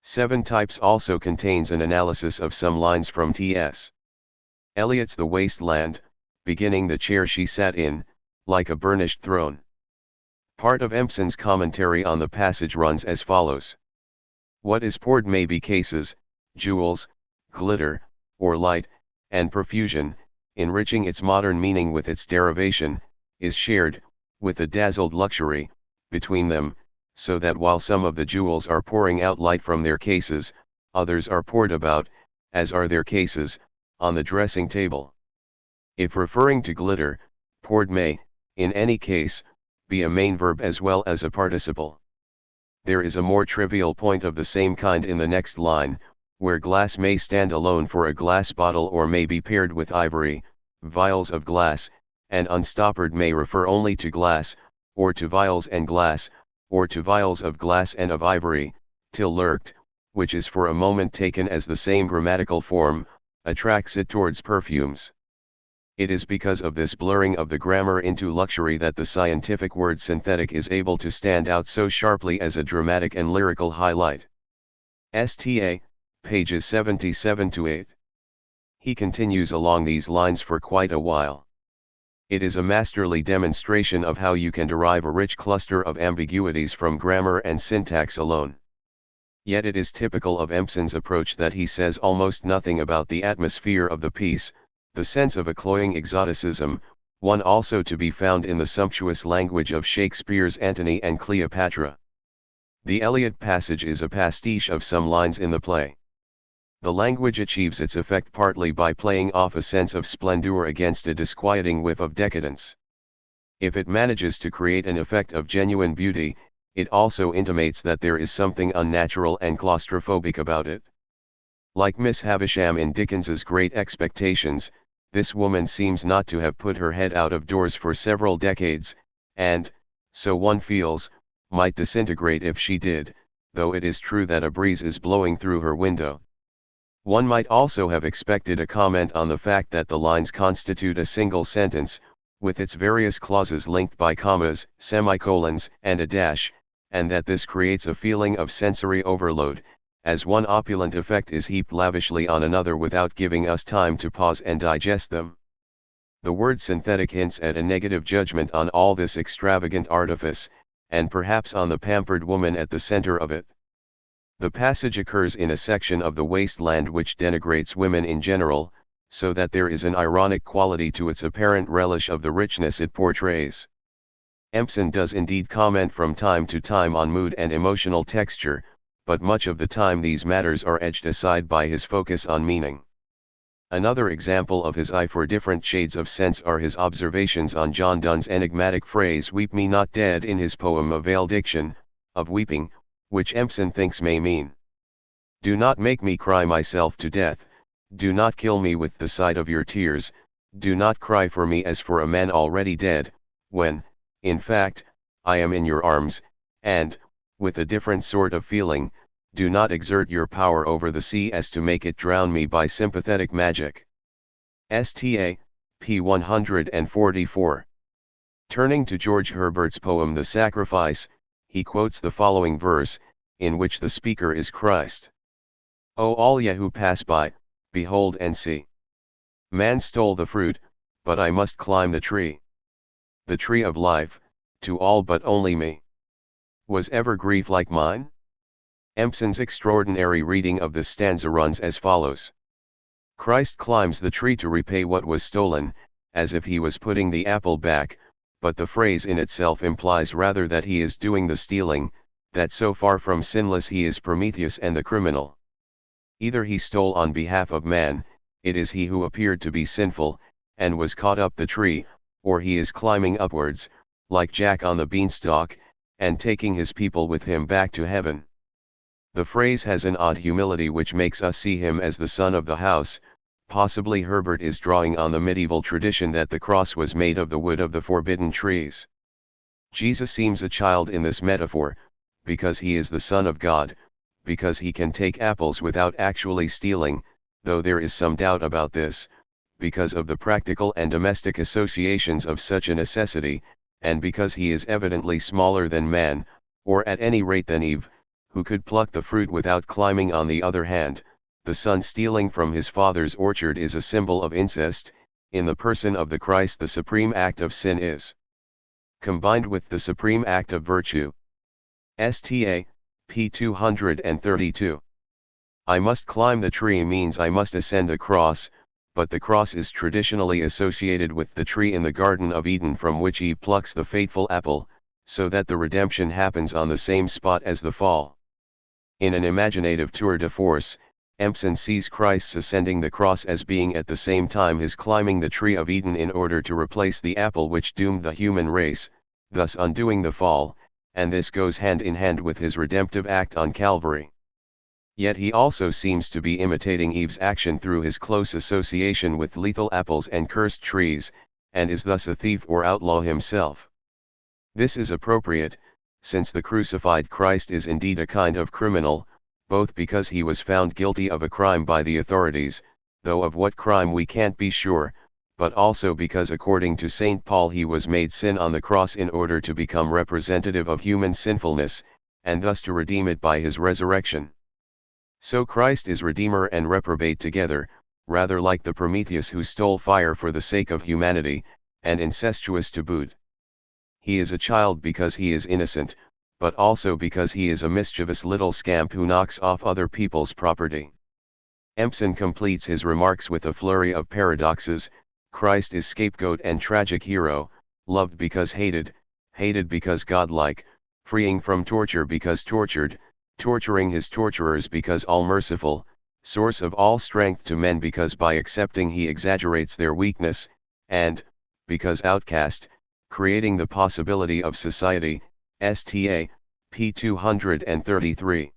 7 Types also contains an analysis of some lines from T.S. Eliot's The Waste Land, beginning "The chair she sat in, like a burnished throne." Part of Empson's commentary on the passage runs as follows. What is poured may be cases, jewels, glitter, or light, and profusion, enriching its modern meaning with its derivation, is shared, with the dazzled luxury, between them, so that while some of the jewels are pouring out light from their cases, others are poured about, as are their cases, on the dressing table. If referring to glitter, poured may, in any case, be a main verb as well as a participle. There is a more trivial point of the same kind in the next line, where glass may stand alone for a glass bottle or may be paired with ivory, vials of glass, and unstoppered may refer only to glass, or to vials and glass, or to vials of glass and of ivory, till lurked, which is for a moment taken as the same grammatical form, attracts it towards perfumes. It is because of this blurring of the grammar into luxury that the scientific word synthetic is able to stand out so sharply as a dramatic and lyrical highlight. Sta. Pages 77-8. He continues along these lines for quite a while. It is a masterly demonstration of how you can derive a rich cluster of ambiguities from grammar and syntax alone. Yet it is typical of Empson's approach that he says almost nothing about the atmosphere of the piece, the sense of a cloying exoticism, one also to be found in the sumptuous language of Shakespeare's Antony and Cleopatra. The Eliot passage is a pastiche of some lines in the play. The language achieves its effect partly by playing off a sense of splendor against a disquieting whiff of decadence. If it manages to create an effect of genuine beauty, it also intimates that there is something unnatural and claustrophobic about it. Like Miss Havisham in Dickens's Great Expectations, this woman seems not to have put her head out of doors for several decades, and, so one feels, might disintegrate if she did, though it is true that a breeze is blowing through her window. One might also have expected a comment on the fact that the lines constitute a single sentence, with its various clauses linked by commas, semicolons, and a dash, and that this creates a feeling of sensory overload, as one opulent effect is heaped lavishly on another without giving us time to pause and digest them. The word synthetic hints at a negative judgment on all this extravagant artifice, and perhaps on the pampered woman at the center of it. The passage occurs in a section of the Waste Land which denigrates women in general, so that there is an ironic quality to its apparent relish of the richness it portrays. Empson does indeed comment from time to time on mood and emotional texture, but much of the time these matters are edged aside by his focus on meaning. Another example of his eye for different shades of sense are his observations on John Donne's enigmatic phrase "weep me not dead" in his poem A Valediction, of weeping, which Empson thinks may mean, "Do not make me cry myself to death, do not kill me with the sight of your tears, do not cry for me as for a man already dead, when, in fact, I am in your arms, and, with a different sort of feeling, do not exert your power over the sea as to make it drown me by sympathetic magic." Sta. p. 144. Turning to George Herbert's poem The Sacrifice, he quotes the following verse, in which the speaker is Christ. "O all ye who pass by, behold and see. Man stole the fruit, but I must climb the tree of life, to all but only me. Was ever grief like mine?" Empson's extraordinary reading of this stanza runs as follows. Christ climbs the tree to repay what was stolen, as if he was putting the apple back, but the phrase in itself implies rather that he is doing the stealing, that so far from sinless he is Prometheus and the criminal. Either he stole on behalf of man, it is he who appeared to be sinful, and was caught up the tree, or he is climbing upwards, like Jack on the beanstalk, and taking his people with him back to heaven. The phrase has an odd humility which makes us see him as the son of the house. Possibly Herbert is drawing on the medieval tradition that the cross was made of the wood of the forbidden trees. Jesus seems a child in this metaphor, because he is the Son of God, because he can take apples without actually stealing, though there is some doubt about this, because of the practical and domestic associations of such a necessity, and because he is evidently smaller than man, or at any rate than Eve, who could pluck the fruit without climbing. On the other hand, the son stealing from his father's orchard is a symbol of incest. In the person of the Christ the supreme act of sin is combined with the supreme act of virtue. Sta. p. 232. I must climb the tree means I must ascend the cross, but the cross is traditionally associated with the tree in the Garden of Eden from which Eve plucks the fateful apple, so that the redemption happens on the same spot as the fall. In an imaginative tour de force, Empson sees Christ's ascending the cross as being at the same time his climbing the tree of Eden in order to replace the apple which doomed the human race, thus undoing the fall, and this goes hand in hand with his redemptive act on Calvary. Yet he also seems to be imitating Eve's action through his close association with lethal apples and cursed trees, and is thus a thief or outlaw himself. This is appropriate, since the crucified Christ is indeed a kind of criminal, both because he was found guilty of a crime by the authorities, though of what crime we can't be sure, but also because according to St. Paul he was made sin on the cross in order to become representative of human sinfulness, and thus to redeem it by his resurrection. So Christ is Redeemer and reprobate together, rather like the Prometheus who stole fire for the sake of humanity, and incestuous to boot. He is a child because he is innocent, but also because he is a mischievous little scamp who knocks off other people's property. Empson completes his remarks with a flurry of paradoxes. Christ is scapegoat and tragic hero, loved because hated, hated because godlike, freeing from torture because tortured, torturing his torturers because all-merciful, source of all strength to men because by accepting he exaggerates their weakness, and, because outcast, creating the possibility of society. Sta. p. 233.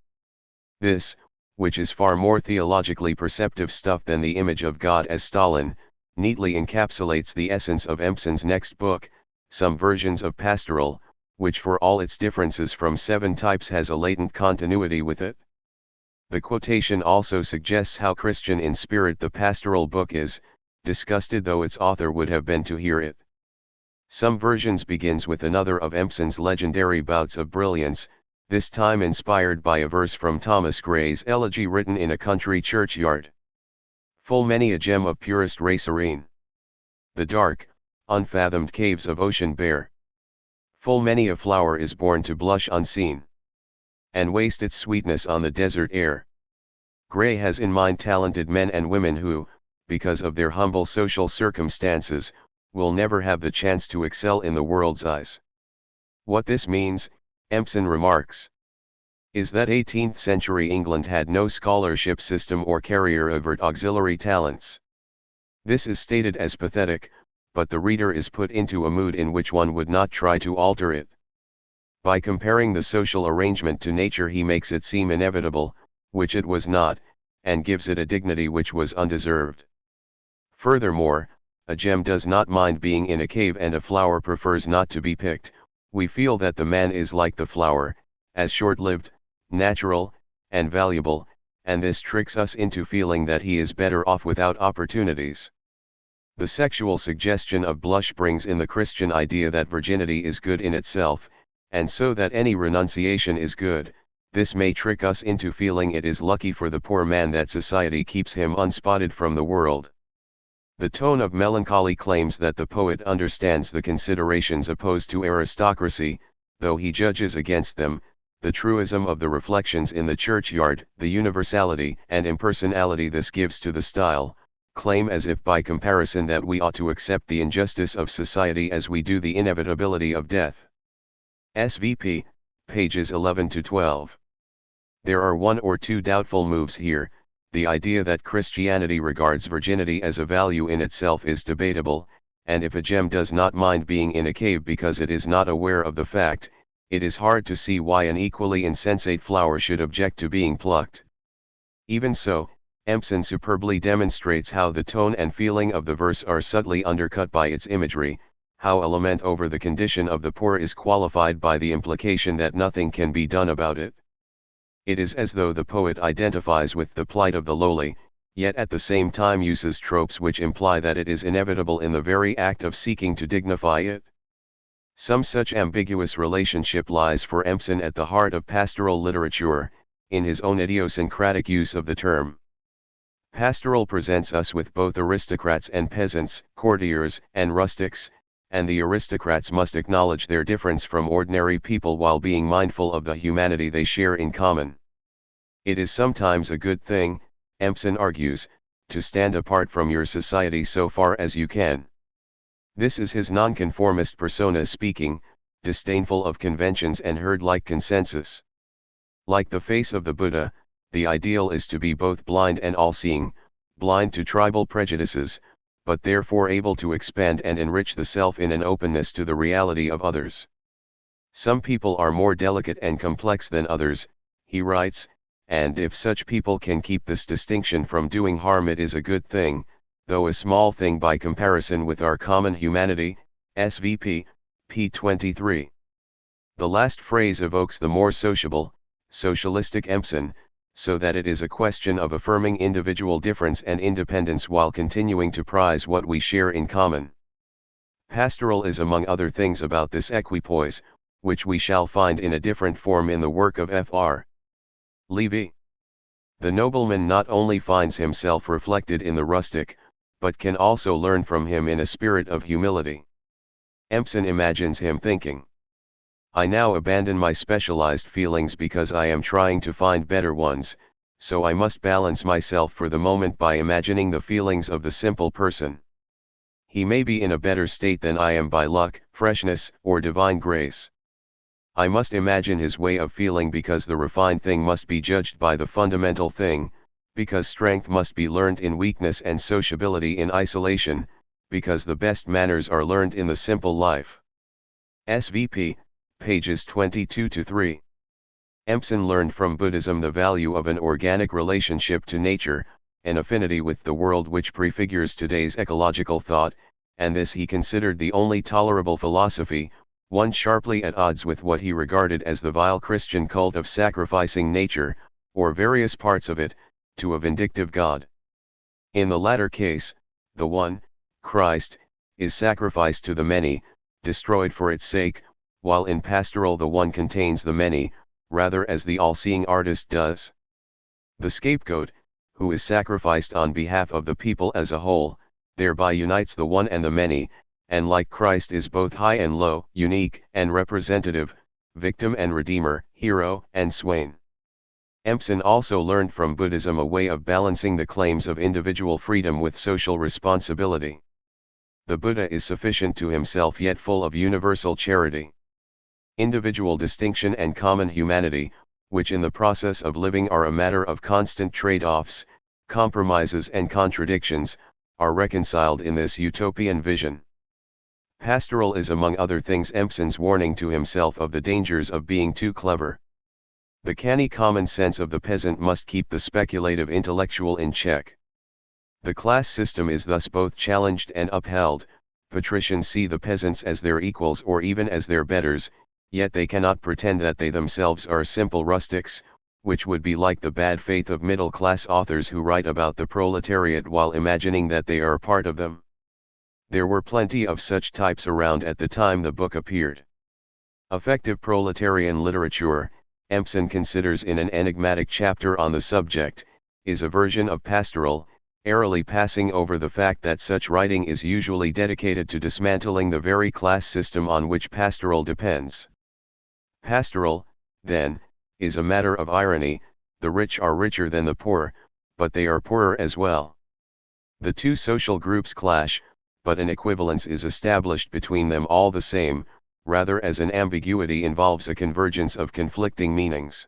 This, which is far more theologically perceptive stuff than the image of God as Stalin, neatly encapsulates the essence of Empson's next book, Some Versions of Pastoral, which for all its differences from Seven Types has a latent continuity with it. The quotation also suggests how Christian in spirit the pastoral book is, disgusted though its author would have been to hear it. Some Versions begins with another of Empson's legendary bouts of brilliance, this time inspired by a verse from Thomas Gray's elegy written in a country churchyard. Full many a gem of purest ray serene the dark, unfathomed caves of ocean bear. Full many a flower is born to blush unseen, and waste its sweetness on the desert air. Gray has in mind talented men and women who, because of their humble social circumstances, will never have the chance to excel in the world's eyes. What this means, Empson remarks, is that 18th century England had no scholarship system or carrier overt auxiliary talents. This is stated as pathetic, but the reader is put into a mood in which one would not try to alter it. By comparing the social arrangement to nature he makes it seem inevitable, which it was not, and gives it a dignity which was undeserved. Furthermore, a gem does not mind being in a cave and a flower prefers not to be picked. We feel that the man is like the flower, as short-lived, natural, and valuable, and this tricks us into feeling that he is better off without opportunities. The sexual suggestion of blush brings in the Christian idea that virginity is good in itself, and so that any renunciation is good. This may trick us into feeling it is lucky for the poor man that society keeps him unspotted from the world. The tone of melancholy claims that the poet understands the considerations opposed to aristocracy, though he judges against them, the truism of the reflections in the churchyard, the universality and impersonality this gives to the style, claim as if by comparison that we ought to accept the injustice of society as we do the inevitability of death. SVP, pages 11 to 12. There are one or two doubtful moves here. The idea that Christianity regards virginity as a value in itself is debatable, and if a gem does not mind being in a cave because it is not aware of the fact, it is hard to see why an equally insensate flower should object to being plucked. Even so, Empson superbly demonstrates how the tone and feeling of the verse are subtly undercut by its imagery, how a lament over the condition of the poor is qualified by the implication that nothing can be done about it. It is as though the poet identifies with the plight of the lowly, yet at the same time uses tropes which imply that it is inevitable in the very act of seeking to dignify it. Some such ambiguous relationship lies for Empson at the heart of pastoral literature, in his own idiosyncratic use of the term. Pastoral presents us with both aristocrats and peasants, courtiers and rustics, and the aristocrats must acknowledge their difference from ordinary people while being mindful of the humanity they share in common. It is sometimes a good thing, Empson argues, to stand apart from your society so far as you can. This is his nonconformist persona speaking, disdainful of conventions and herd-like consensus. Like the face of the Buddha, the ideal is to be both blind and all-seeing, blind to tribal prejudices, but therefore able to expand and enrich the self in an openness to the reality of others. Some people are more delicate and complex than others, he writes, and if such people can keep this distinction from doing harm it is a good thing, though a small thing by comparison with our common humanity. SVP, p. 23. The last phrase evokes the more sociable, socialistic Empson, so that it is a question of affirming individual difference and independence while continuing to prize what we share in common. Pastoral is among other things about this equipoise, which we shall find in a different form in the work of Fr. Levy. The nobleman not only finds himself reflected in the rustic, but can also learn from him in a spirit of humility. Empson imagines him thinking, I now abandon my specialized feelings because I am trying to find better ones, so I must balance myself for the moment by imagining the feelings of the simple person. He may be in a better state than I am by luck, freshness, or divine grace. I must imagine his way of feeling because the refined thing must be judged by the fundamental thing, because strength must be learned in weakness and sociability in isolation, because the best manners are learned in the simple life. SVP, pages 22 to 3. Empson learned from Buddhism the value of an organic relationship to nature, an affinity with the world which prefigures today's ecological thought, and this he considered the only tolerable philosophy, one sharply at odds with what he regarded as the vile Christian cult of sacrificing nature, or various parts of it, to a vindictive God. In the latter case, the one, Christ, is sacrificed to the many, destroyed for its sake, while in pastoral the one contains the many, rather as the all-seeing artist does. The scapegoat, who is sacrificed on behalf of the people as a whole, thereby unites the one and the many, and like Christ is both high and low, unique and representative, victim and redeemer, hero and swain. Empson also learned from Buddhism a way of balancing the claims of individual freedom with social responsibility. The Buddha is sufficient to himself yet full of universal charity. Individual distinction and common humanity, which in the process of living are a matter of constant trade-offs, compromises and contradictions, are reconciled in this utopian vision. Pastoral is among other things Empson's warning to himself of the dangers of being too clever. The canny common sense of the peasant must keep the speculative intellectual in check. The class system is thus both challenged and upheld. Patricians see the peasants as their equals or even as their betters, yet they cannot pretend that they themselves are simple rustics, which would be like the bad faith of middle-class authors who write about the proletariat while imagining that they are part of them. There were plenty of such types around at the time the book appeared. Effective proletarian literature, Empson considers in an enigmatic chapter on the subject, is a version of pastoral, airily passing over the fact that such writing is usually dedicated to dismantling the very class system on which pastoral depends. Pastoral, then, is a matter of irony. The rich are richer than the poor, but they are poorer as well. The two social groups clash, but an equivalence is established between them all the same, rather as an ambiguity involves a convergence of conflicting meanings.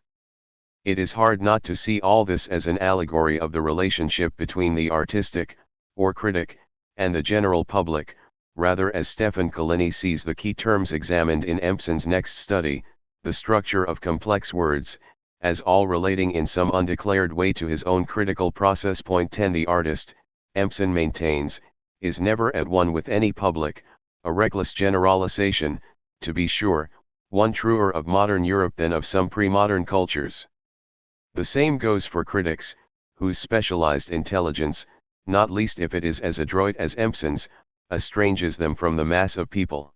It is hard not to see all this as an allegory of the relationship between the artistic, or critic, and the general public, rather as Stephen Collini sees the key terms examined in Empson's next study, the structure of complex words, as all relating in some undeclared way to his own critical process. Point 10 The artist, Empson maintains, is never at one with any public, a reckless generalization, to be sure, one truer of modern Europe than of some pre-modern cultures. The same goes for critics, whose specialized intelligence, not least if it is as adroit as Empson's, estranges them from the mass of people.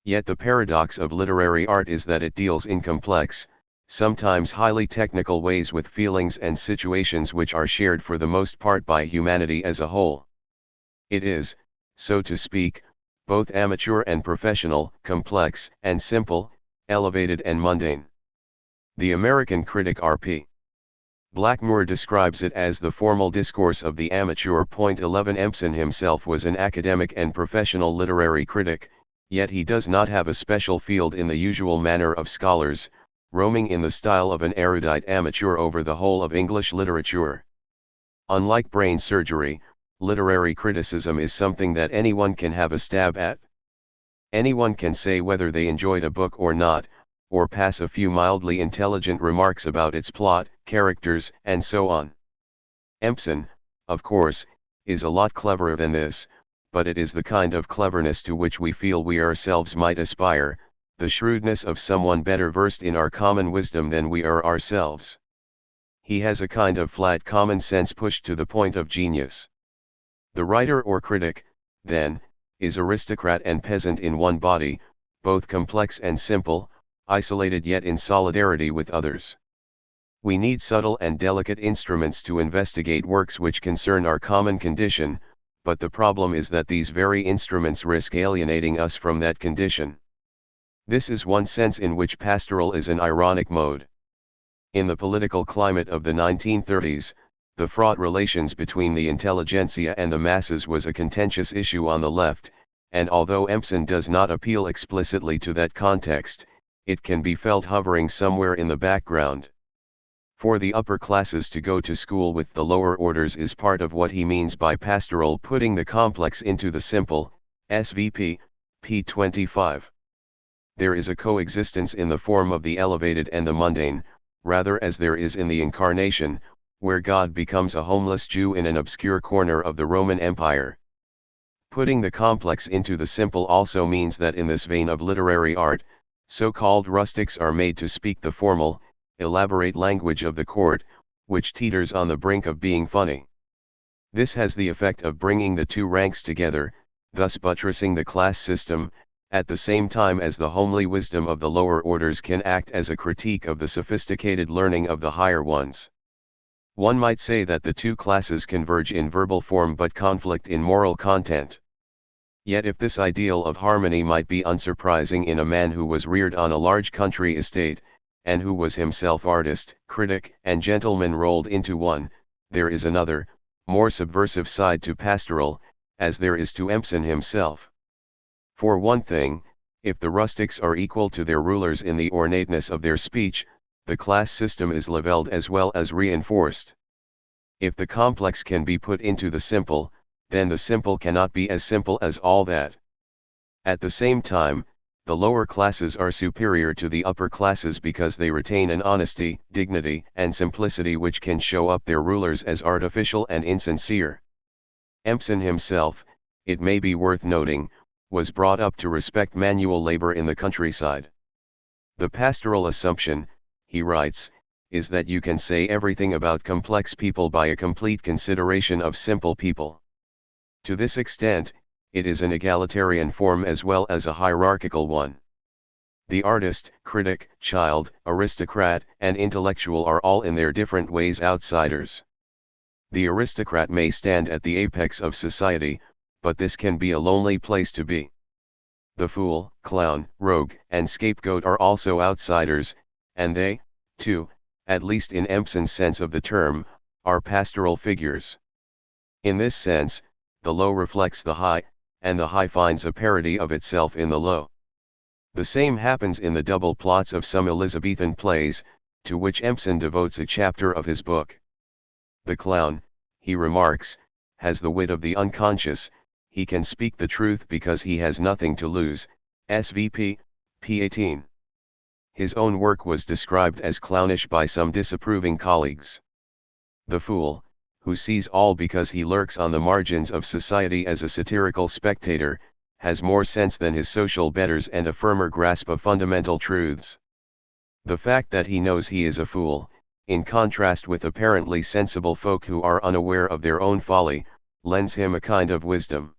Yet the paradox of literary art is that it deals in complex, sometimes highly technical ways with feelings and situations which are shared for the most part by humanity as a whole. It is, so to speak, both amateur and professional, complex and simple, elevated and mundane. The American critic R.P. Blackmore describes it as the formal discourse of the amateur. 11 Empson himself was an academic and professional literary critic, yet he does not have a special field in the usual manner of scholars, roaming in the style of an erudite amateur over the whole of English literature. Unlike brain surgery, literary criticism is something that anyone can have a stab at. Anyone can say whether they enjoyed a book or not, or pass a few mildly intelligent remarks about its plot, characters, and so on. Empson, of course, is a lot cleverer than this, but it is the kind of cleverness to which we feel we ourselves might aspire, the shrewdness of someone better versed in our common wisdom than we are ourselves. He has a kind of flat common sense pushed to the point of genius. The writer or critic, then, is aristocrat and peasant in one body, both complex and simple, isolated yet in solidarity with others. We need subtle and delicate instruments to investigate works which concern our common condition, but the problem is that these very instruments risk alienating us from that condition. This is one sense in which pastoral is an ironic mode. In the political climate of the 1930s, the fraught relations between the intelligentsia and the masses was a contentious issue on the left, and although Empson does not appeal explicitly to that context, it can be felt hovering somewhere in the background. For the upper classes to go to school with the lower orders is part of what he means by pastoral putting the complex into the simple, SVP, p. 25. There is a coexistence in the form of the elevated and the mundane, rather as there is in the Incarnation, where God becomes a homeless Jew in an obscure corner of the Roman Empire. Putting the complex into the simple also means that in this vein of literary art, so-called rustics are made to speak the formal, elaborate language of the court, which teeters on the brink of being funny. This has the effect of bringing the two ranks together, thus buttressing the class system, at the same time as the homely wisdom of the lower orders can act as a critique of the sophisticated learning of the higher ones. One might say that the two classes converge in verbal form but conflict in moral content. Yet if this ideal of harmony might be unsurprising in a man who was reared on a large country estate, and who was himself artist, critic, and gentleman rolled into one, there is another, more subversive side to pastoral, as there is to Empson himself. For one thing, If the rustics are equal to their rulers in the ornateness of their speech, the class system is leveled as well as reinforced. If the complex can be put into the simple, then the simple cannot be as simple as all that. At the same time, the lower classes are superior to the upper classes because they retain an honesty, dignity, and simplicity which can show up their rulers as artificial and insincere. Empson himself, it may be worth noting, was brought up to respect manual labor in the countryside. The pastoral assumption, he writes, is that you can say everything about complex people by a complete consideration of simple people. To this extent, it is an egalitarian form as well as a hierarchical one. The artist, critic, child, aristocrat, and intellectual are all in their different ways outsiders. The aristocrat may stand at the apex of society, but this can be a lonely place to be. The fool, clown, rogue, and scapegoat are also outsiders, and they, too, at least in Empson's sense of the term, are pastoral figures. In this sense, the low reflects the high, and the high finds a parody of itself in the low. The same happens in the double plots of some Elizabethan plays, to which Empson devotes a chapter of his book. The clown, he remarks, has the wit of the unconscious, he can speak the truth because he has nothing to lose. SVP, p. 18. His own work was described as clownish by some disapproving colleagues. The fool, who sees all because he lurks on the margins of society as a satirical spectator, has more sense than his social betters and a firmer grasp of fundamental truths. The fact that he knows he is a fool, in contrast with apparently sensible folk who are unaware of their own folly, lends him a kind of wisdom.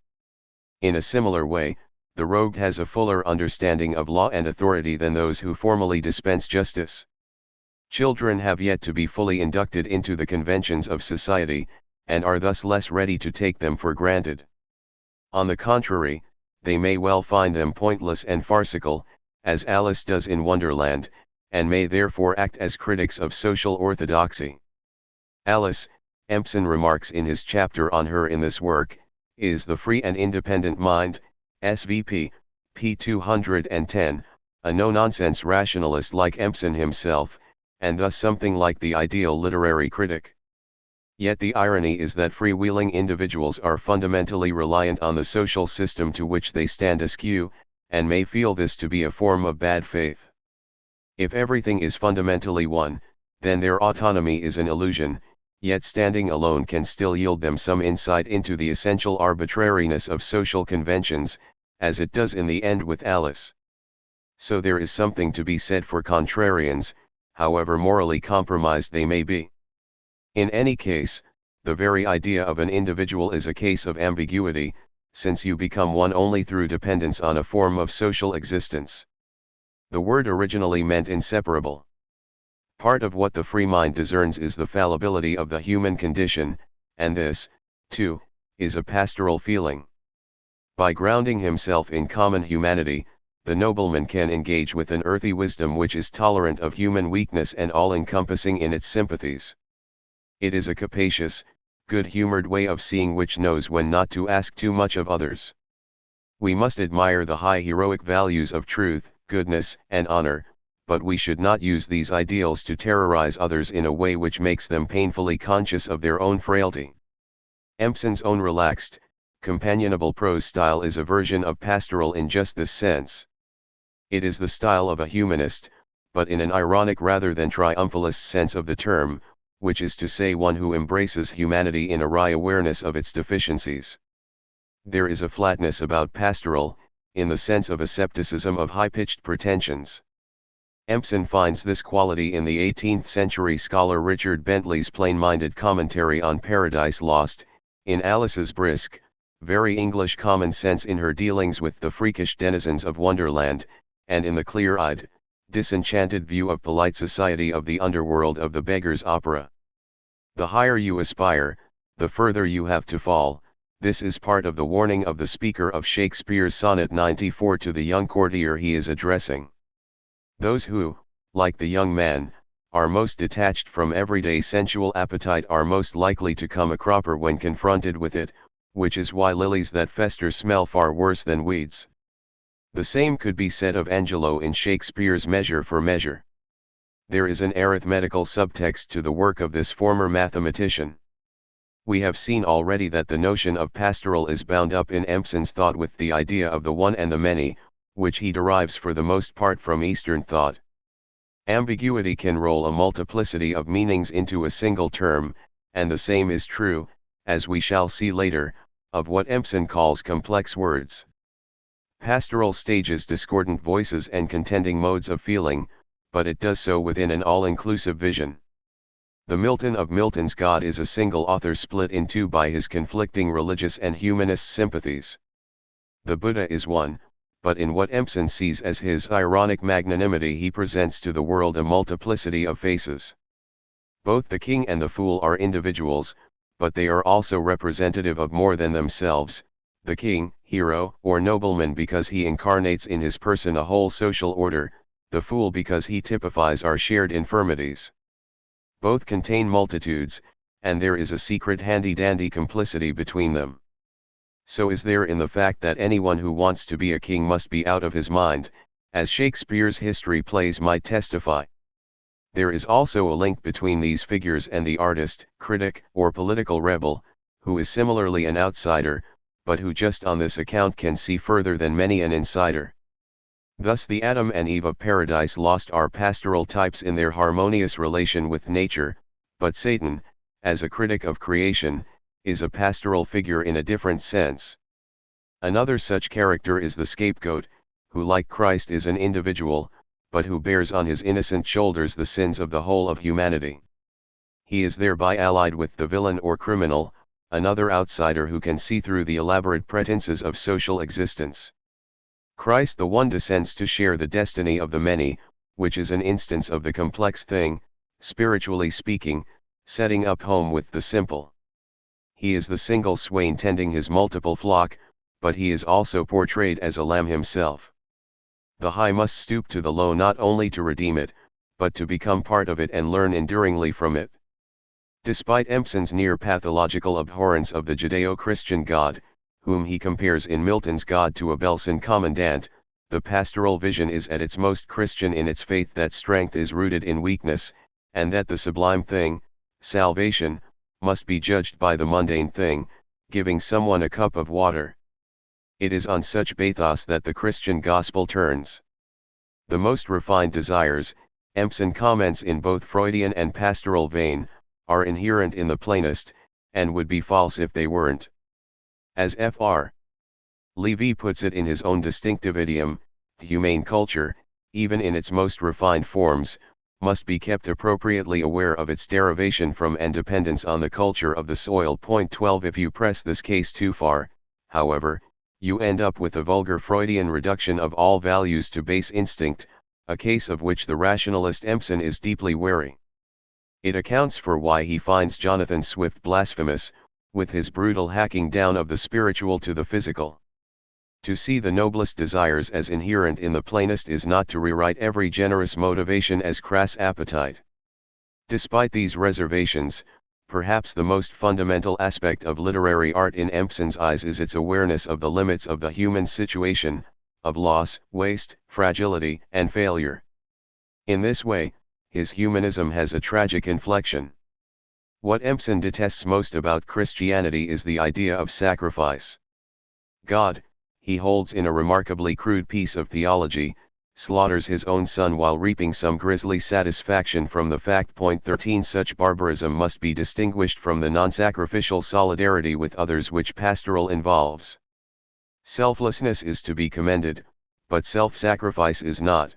In a similar way, the rogue has a fuller understanding of law and authority than those who formally dispense justice. Children have yet to be fully inducted into the conventions of society, and are thus less ready to take them for granted. On the contrary, they may well find them pointless and farcical, as Alice does in Wonderland, and may therefore act as critics of social orthodoxy. Alice, Empson remarks in his chapter on her in this work, is the free and independent mind, SVP, p. 210, a no-nonsense rationalist like Empson himself, and thus something like the ideal literary critic. Yet the irony is that freewheeling individuals are fundamentally reliant on the social system to which they stand askew, and may feel this to be a form of bad faith. If everything is fundamentally one, then their autonomy is an illusion, yet standing alone can still yield them some insight into the essential arbitrariness of social conventions, as it does in the end with Alice. So there is something to be said for contrarians, however morally compromised they may be. In any case, the very idea of an individual is a case of ambiguity, since you become one only through dependence on a form of social existence. The word originally meant inseparable. Part of what the free mind discerns is the fallibility of the human condition, and this, too, is a pastoral feeling. By grounding himself in common humanity, the nobleman can engage with an earthy wisdom which is tolerant of human weakness and all-encompassing in its sympathies. It is a capacious, good-humored way of seeing which knows when not to ask too much of others. We must admire the high heroic values of truth, goodness, and honor, but we should not use these ideals to terrorize others in a way which makes them painfully conscious of their own frailty. Empson's own relaxed, companionable prose style is a version of pastoral in just this sense. It is the style of a humanist, but in an ironic rather than triumphalist sense of the term, which is to say one who embraces humanity in a wry awareness of its deficiencies. There is a flatness about pastoral, in the sense of a scepticism of high-pitched pretensions. Empson finds this quality in the 18th-century scholar Richard Bentley's plain-minded commentary on Paradise Lost, in Alice's brisk, very English common sense in her dealings with the freakish denizens of Wonderland, and in the clear-eyed, disenchanted view of polite society of the underworld of the Beggar's Opera. The higher you aspire, the further you have to fall. This is part of the warning of the speaker of Shakespeare's Sonnet 94 to the young courtier he is addressing. Those who, like the young man, are most detached from everyday sensual appetite are most likely to come a cropper when confronted with it, which is why lilies that fester smell far worse than weeds. The same could be said of Angelo in Shakespeare's Measure for Measure. There is an arithmetical subtext to the work of this former mathematician. We have seen already that the notion of pastoral is bound up in Empson's thought with the idea of the one and the many, which he derives for the most part from Eastern thought. Ambiguity can roll a multiplicity of meanings into a single term, and the same is true, as we shall see later, of what Empson calls complex words. Pastoral stages discordant voices and contending modes of feeling, but it does so within an all-inclusive vision. The Milton of Milton's God is a single author split in two by his conflicting religious and humanist sympathies. The Buddha is one, but in what Empson sees as his ironic magnanimity he presents to the world a multiplicity of faces. Both the king and the fool are individuals, but they are also representative of more than themselves, the king, hero, or nobleman because he incarnates in his person a whole social order, the fool because he typifies our shared infirmities. Both contain multitudes, and there is a secret handy-dandy complicity between them. So is there in the fact that anyone who wants to be a king must be out of his mind, as Shakespeare's history plays might testify. There is also a link between these figures and the artist, critic, or political rebel, who is similarly an outsider, but who just on this account can see further than many an insider. Thus the Adam and Eve of Paradise Lost are pastoral types in their harmonious relation with nature, but Satan, as a critic of creation, is a pastoral figure in a different sense. Another such character is the scapegoat, who like Christ is an individual, but who bears on his innocent shoulders the sins of the whole of humanity. He is thereby allied with the villain or criminal, another outsider who can see through the elaborate pretenses of social existence. Christ the one descends to share the destiny of the many, which is an instance of the complex thing, spiritually speaking, setting up home with the simple. He is the single swain tending his multiple flock, but he is also portrayed as a lamb himself. The high must stoop to the low not only to redeem it, but to become part of it and learn enduringly from it. Despite Empson's near pathological abhorrence of the Judeo-Christian God, whom he compares in Milton's God to a Belsen commandant, the pastoral vision is at its most Christian in its faith that strength is rooted in weakness, and that the sublime thing, salvation, must be judged by the mundane thing, giving someone a cup of water. It is on such bathos that the Christian gospel turns. The most refined desires, Empson comments in both Freudian and pastoral vein, are inherent in the plainest, and would be false if they weren't. As Fr. Levy puts it in his own distinctive idiom, humane culture, even in its most refined forms, must be kept appropriately aware of its derivation from and dependence on the culture of the soil. 12 If you press this case too far, however, you end up with a vulgar Freudian reduction of all values to base instinct, a case of which the rationalist Empson is deeply wary. It accounts for why he finds Jonathan Swift blasphemous, with his brutal hacking down of the spiritual to the physical. To see the noblest desires as inherent in the plainest is not to rewrite every generous motivation as crass appetite. Despite these reservations, perhaps the most fundamental aspect of literary art in Empson's eyes is its awareness of the limits of the human situation, of loss, waste, fragility, and failure. In this way, his humanism has a tragic inflection. What Empson detests most about Christianity is the idea of sacrifice. God, he holds in a remarkably crude piece of theology, slaughters his own son while reaping some grisly satisfaction from the fact. 13 Such barbarism must be distinguished from the non-sacrificial solidarity with others which pastoral involves. Selflessness is to be commended, but self-sacrifice is not.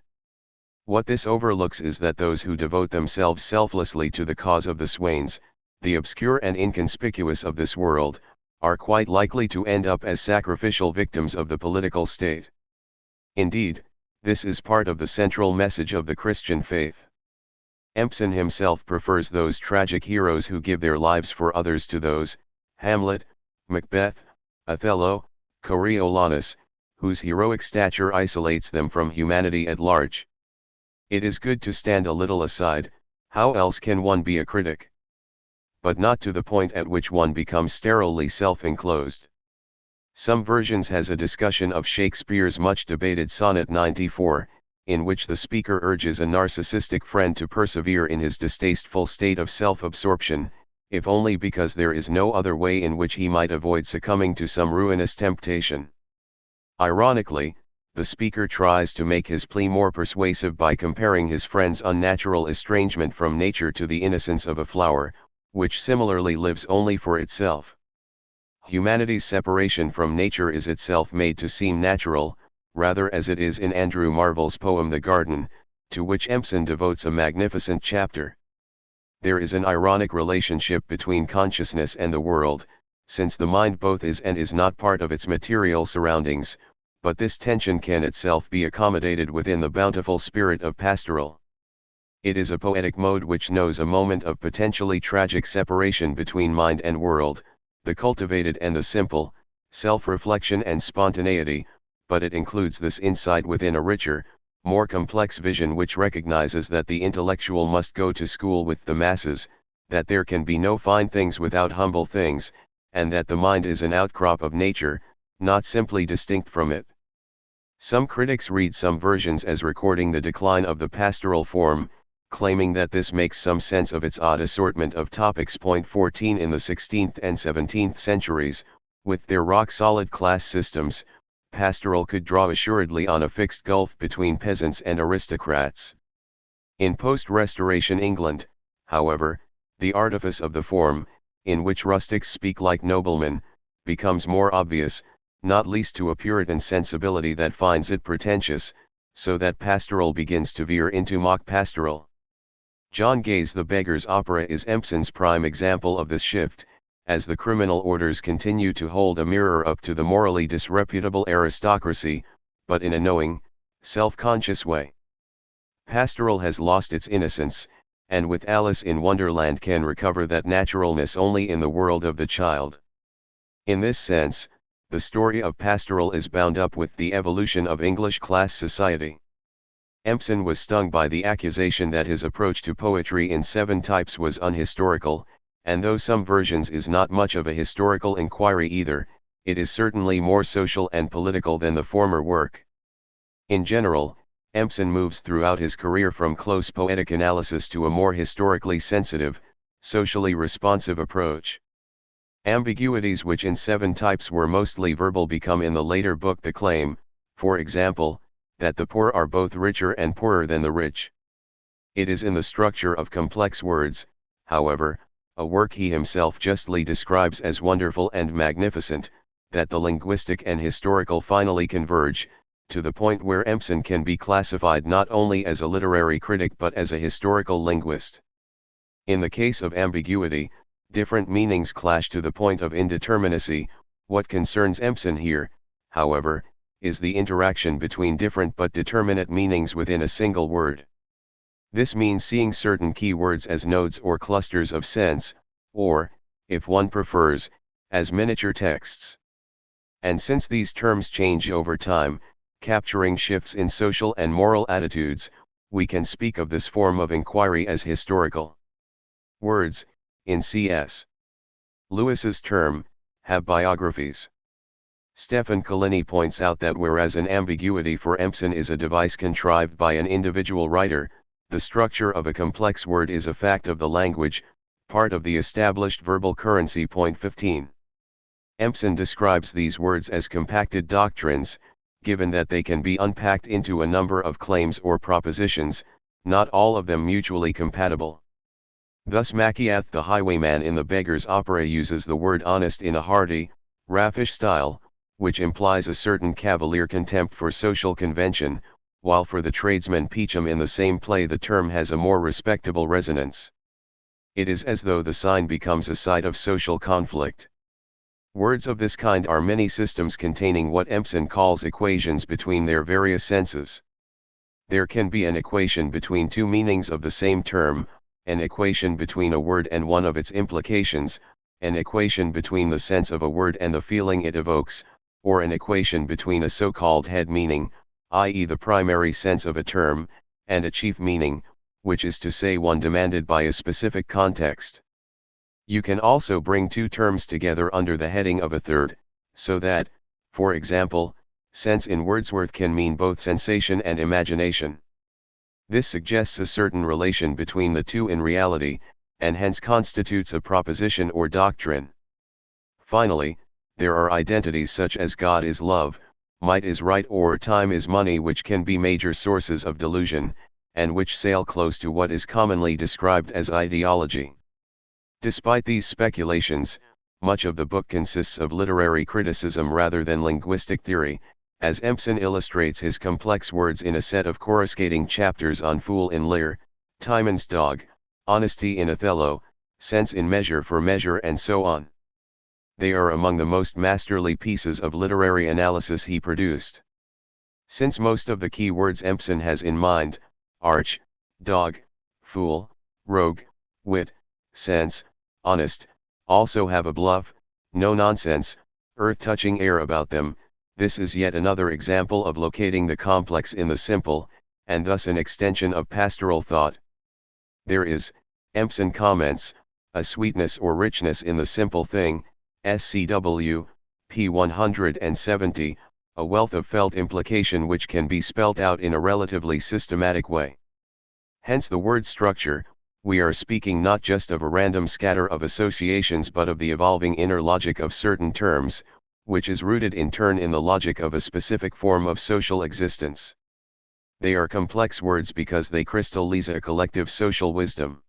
What this overlooks is that those who devote themselves selflessly to the cause of the swains, the obscure and inconspicuous of this world, are quite likely to end up as sacrificial victims of the political state. Indeed, this is part of the central message of the Christian faith. Empson himself prefers those tragic heroes who give their lives for others to those, Hamlet, Macbeth, Othello, Coriolanus, whose heroic stature isolates them from humanity at large. It is good to stand a little aside, how else can one be a critic? But not to the point at which one becomes sterilely self-enclosed. Some versions has a discussion of Shakespeare's much debated Sonnet 94, in which the speaker urges a narcissistic friend to persevere in his distasteful state of self-absorption, if only because there is no other way in which he might avoid succumbing to some ruinous temptation. Ironically, the speaker tries to make his plea more persuasive by comparing his friend's unnatural estrangement from nature to the innocence of a flower, which similarly lives only for itself. Humanity's separation from nature is itself made to seem natural, rather as it is in Andrew Marvell's poem The Garden, to which Empson devotes a magnificent chapter. There is an ironic relationship between consciousness and the world, since the mind both is and is not part of its material surroundings, but this tension can itself be accommodated within the bountiful spirit of pastoral. It is a poetic mode which knows a moment of potentially tragic separation between mind and world, the cultivated and the simple, self-reflection and spontaneity, but it includes this insight within a richer, more complex vision which recognizes that the intellectual must go to school with the masses, that there can be no fine things without humble things, and that the mind is an outcrop of nature, not simply distinct from it. Some critics read some versions as recording the decline of the pastoral form, claiming that this makes some sense of its odd assortment of topics. 14 In the 16th and 17th centuries, with their rock-solid class systems, pastoral could draw assuredly on a fixed gulf between peasants and aristocrats. In post-Restoration England, however, the artifice of the form, in which rustics speak like noblemen, becomes more obvious, not least to a Puritan sensibility that finds it pretentious, so that pastoral begins to veer into mock pastoral. John Gay's The Beggar's Opera is Empson's prime example of this shift, as the criminal orders continue to hold a mirror up to the morally disreputable aristocracy, but in a knowing, self-conscious way. Pastoral has lost its innocence, and with Alice in Wonderland can recover that naturalness only in the world of the child. In this sense, the story of pastoral is bound up with the evolution of English class society. Empson was stung by the accusation that his approach to poetry in 7 Types was unhistorical, and though some versions is not much of a historical inquiry either, it is certainly more social and political than the former work. In general, Empson moves throughout his career from close poetic analysis to a more historically sensitive, socially responsive approach. Ambiguities which in 7 Types were mostly verbal become in the later book the claim, for example, that the poor are both richer and poorer than the rich. It is in the structure of complex words, however, a work he himself justly describes as wonderful and magnificent, that the linguistic and historical finally converge, to the point where Empson can be classified not only as a literary critic but as a historical linguist. In the case of ambiguity, different meanings clash to the point of indeterminacy. What concerns Empson here, however, is the interaction between different but determinate meanings within a single word. This means seeing certain key words as nodes or clusters of sense, or, if one prefers, as miniature texts. And since these terms change over time, capturing shifts in social and moral attitudes, we can speak of this form of inquiry as historical. Words, in C.S. Lewis's term, have biographies. Stefan Collini points out that whereas an ambiguity for Empson is a device contrived by an individual writer, the structure of a complex word is a fact of the language, part of the established verbal currency. 15. Empson describes these words as compacted doctrines, given that they can be unpacked into a number of claims or propositions, not all of them mutually compatible. Thus Maciath the highwayman in The Beggar's Opera uses the word honest in a hearty, raffish style, which implies a certain cavalier contempt for social convention, while for the tradesman Peacham in the same play the term has a more respectable resonance. It is as though the sign becomes a site of social conflict. Words of this kind are many systems containing what Empson calls equations between their various senses. There can be an equation between two meanings of the same term, an equation between a word and one of its implications, an equation between the sense of a word and the feeling it evokes, or an equation between a so-called head meaning, i.e. the primary sense of a term, and a chief meaning, which is to say one demanded by a specific context. You can also bring two terms together under the heading of a third, so that, For example, sense in Wordsworth can mean both sensation and imagination. This suggests a certain relation between the two in reality, and hence constitutes a proposition or doctrine. Finally, there are identities such as God is love, might is right, or time is money, which can be major sources of delusion, and which sail close to what is commonly described as ideology. Despite these speculations, much of the book consists of literary criticism rather than linguistic theory, as Empson illustrates his complex words in a set of coruscating chapters on fool in Lear, Timon's dog, honesty in Othello, sense in Measure for Measure, and so on. They are among the most masterly pieces of literary analysis he produced. Since most of the key words Empson has in mind, arch, dog, fool, rogue, wit, sense, honest, also have a bluff, no-nonsense, earth-touching air about them, this is yet another example of locating the complex in the simple, and thus an extension of pastoral thought. There is, Empson comments, a sweetness or richness in the simple thing, SCW, p. 170, a wealth of felt implication which can be spelt out in a relatively systematic way. Hence the word structure, we are speaking not just of a random scatter of associations but of the evolving inner logic of certain terms, which is rooted in turn in the logic of a specific form of social existence. They are complex words because they crystallize a collective social wisdom.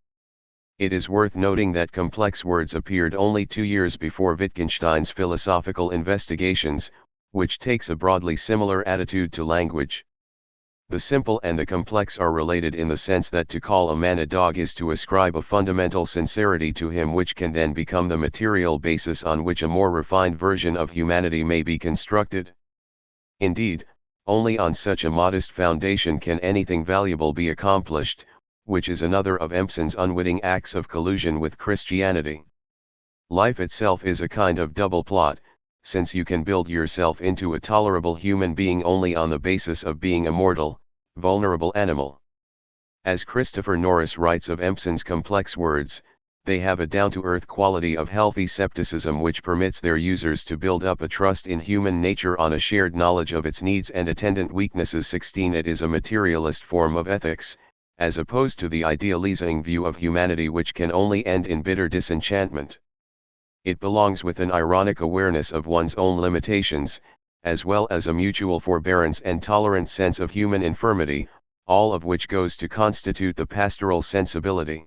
It is worth noting that complex words appeared only 2 years before Wittgenstein's philosophical investigations, which takes a broadly similar attitude to language. The simple and the complex are related in the sense that to call a man a dog is to ascribe a fundamental sincerity to him which can then become the material basis on which a more refined version of humanity may be constructed. Indeed, only on such a modest foundation can anything valuable be accomplished, which is another of Empson's unwitting acts of collusion with Christianity. Life itself is a kind of double plot, since you can build yourself into a tolerable human being only on the basis of being a mortal, vulnerable animal. As Christopher Norris writes of Empson's complex words, they have a down-to-earth quality of healthy skepticism which permits their users to build up a trust in human nature on a shared knowledge of its needs and attendant weaknesses. 16 It is a materialist form of ethics, as opposed to the idealizing view of humanity which can only end in bitter disenchantment. It belongs with an ironic awareness of one's own limitations, as well as a mutual forbearance and tolerant sense of human infirmity, all of which goes to constitute the pastoral sensibility.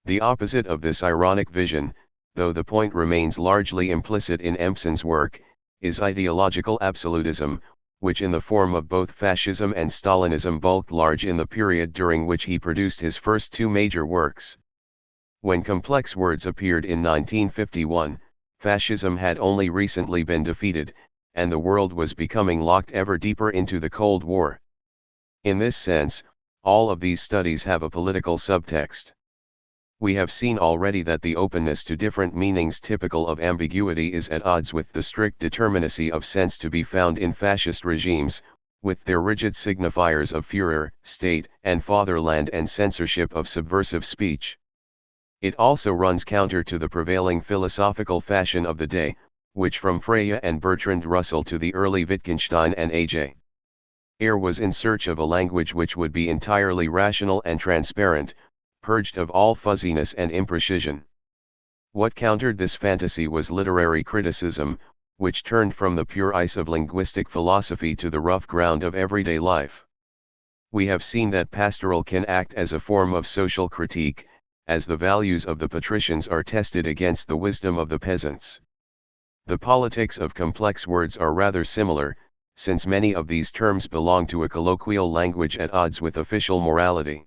The opposite of this ironic vision, though the point remains largely implicit in Empson's work, is ideological absolutism, which in the form of both fascism and Stalinism bulked large in the period during which he produced his first two major works. When Complex Words appeared in 1951, fascism had only recently been defeated, and the world was becoming locked ever deeper into the Cold War. In this sense, all of these studies have a political subtext. We have seen already that the openness to different meanings typical of ambiguity is at odds with the strict determinacy of sense to be found in fascist regimes, with their rigid signifiers of Führer, state, and fatherland and censorship of subversive speech. It also runs counter to the prevailing philosophical fashion of the day, which from Freya and Bertrand Russell to the early Wittgenstein and A.J. Ayer was in search of a language which would be entirely rational and transparent, purged of all fuzziness and imprecision. What countered this fantasy was literary criticism, which turned from the pure ice of linguistic philosophy to the rough ground of everyday life. We have seen that pastoral can act as a form of social critique, as the values of the patricians are tested against the wisdom of the peasants. The politics of complex words are rather similar, since many of these terms belong to a colloquial language at odds with official morality.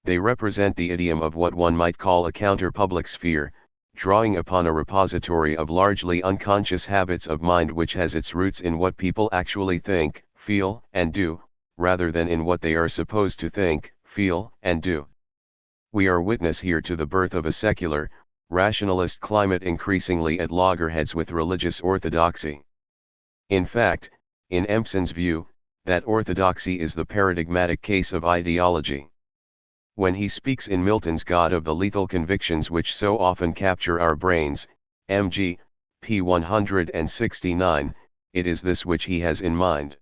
They represent the idiom of what one might call a counter-public sphere, drawing upon a repository of largely unconscious habits of mind which has its roots in what people actually think, feel, and do, rather than in what they are supposed to think, feel, and do. We are witness here to the birth of a secular, rationalist climate increasingly at loggerheads with religious orthodoxy. In fact, in Empson's view, that orthodoxy is the paradigmatic case of ideology. When he speaks in Milton's God of the lethal convictions which so often capture our brains, mg. p. 169, it is this which he has in mind.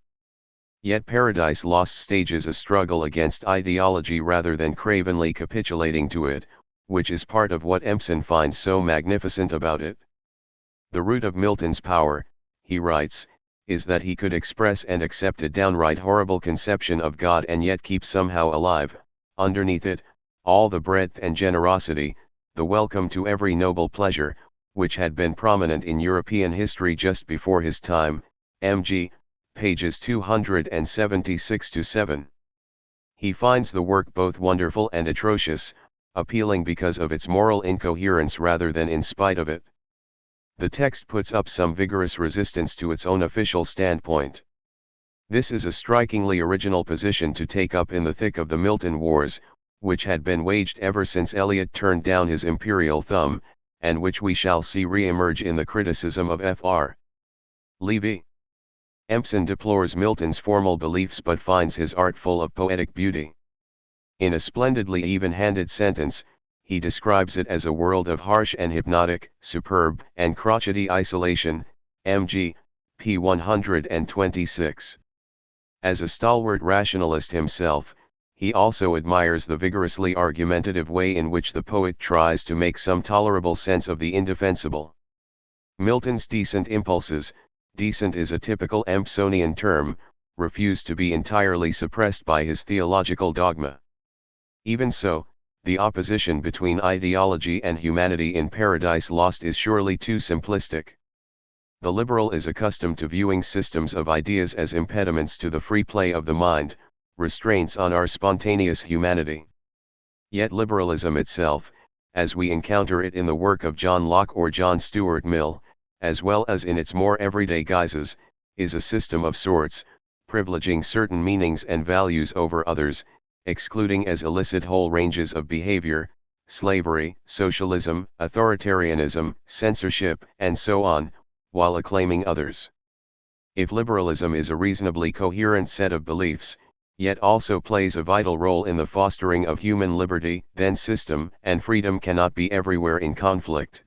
Yet Paradise Lost stages a struggle against ideology rather than cravenly capitulating to it, which is part of what Empson finds so magnificent about it. The root of Milton's power, he writes, is that he could express and accept a downright horrible conception of God and yet keep somehow alive, underneath it, all the breadth and generosity, the welcome to every noble pleasure, which had been prominent in European history just before his time, mg. pages 276-7. He finds the work both wonderful and atrocious, appealing because of its moral incoherence rather than in spite of it. The text puts up some vigorous resistance to its own official standpoint. This is a strikingly original position to take up in the thick of the Milton Wars, which had been waged ever since Eliot turned down his imperial thumb, and which we shall see re-emerge in the criticism of Fr. Levy. Empson deplores Milton's formal beliefs but finds his art full of poetic beauty. In a splendidly even-handed sentence, he describes it as a world of harsh and hypnotic, superb and crotchety isolation, mg. p. 126. As a stalwart rationalist himself, he also admires the vigorously argumentative way in which the poet tries to make some tolerable sense of the indefensible. Milton's decent impulses, decent is a typical Empsonian term, refuse to be entirely suppressed by his theological dogma. Even so, the opposition between ideology and humanity in Paradise Lost is surely too simplistic. The liberal is accustomed to viewing systems of ideas as impediments to the free play of the mind, restraints on our spontaneous humanity. Yet liberalism itself, as we encounter it in the work of John Locke or John Stuart Mill, as well as in its more everyday guises, is a system of sorts, privileging certain meanings and values over others, excluding as illicit whole ranges of behavior, slavery, socialism, authoritarianism, censorship, and so on, while acclaiming others. If liberalism is a reasonably coherent set of beliefs, yet also plays a vital role in the fostering of human liberty, then system and freedom cannot be everywhere in conflict.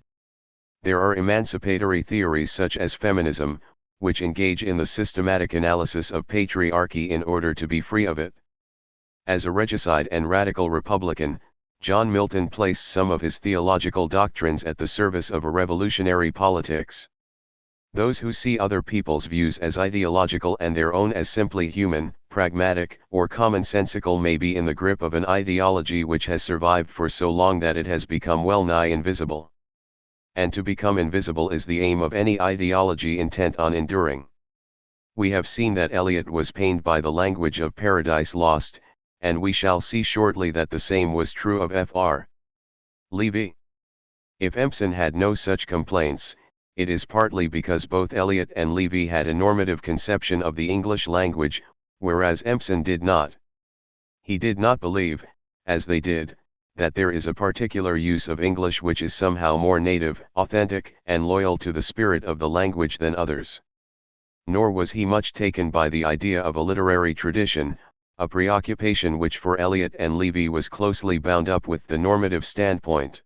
There are emancipatory theories such as feminism, which engage in the systematic analysis of patriarchy in order to be free of it. As a regicide and radical Republican, John Milton placed some of his theological doctrines at the service of a revolutionary politics. Those who see other people's views as ideological and their own as simply human, pragmatic, or commonsensical may be in the grip of an ideology which has survived for so long that it has become well nigh invisible. And to become invisible is the aim of any ideology intent on enduring. We have seen that Eliot was pained by the language of Paradise Lost, and we shall see shortly that the same was true of Fr. Levy. If Empson had no such complaints, it is partly because both Eliot and Levy had a normative conception of the English language, whereas Empson did not. He did not believe, as they did, that there is a particular use of English which is somehow more native, authentic, and loyal to the spirit of the language than others. Nor was he much taken by the idea of a literary tradition, a preoccupation which for Eliot and Levy was closely bound up with the normative standpoint.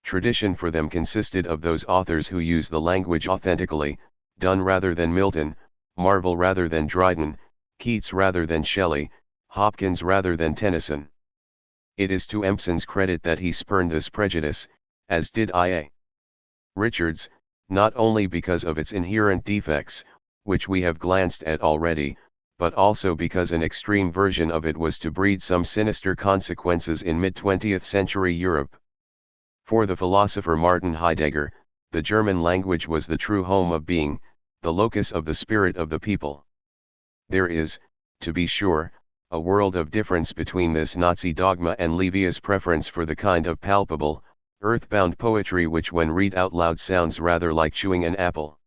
Tradition for them consisted of those authors who use the language authentically, Donne rather than Milton, Marvell rather than Dryden, Keats rather than Shelley, Hopkins rather than Tennyson. It is to Empson's credit that he spurned this prejudice, as did I.A. Richards, not only because of its inherent defects, which we have glanced at already, but also because an extreme version of it was to breed some sinister consequences in mid-20th century Europe. For the philosopher Martin Heidegger, the German language was the true home of being, the locus of the spirit of the people. There is, to be sure, a world of difference between this Nazi dogma and Levy's preference for the kind of palpable, earthbound poetry which when read out loud sounds rather like chewing an apple.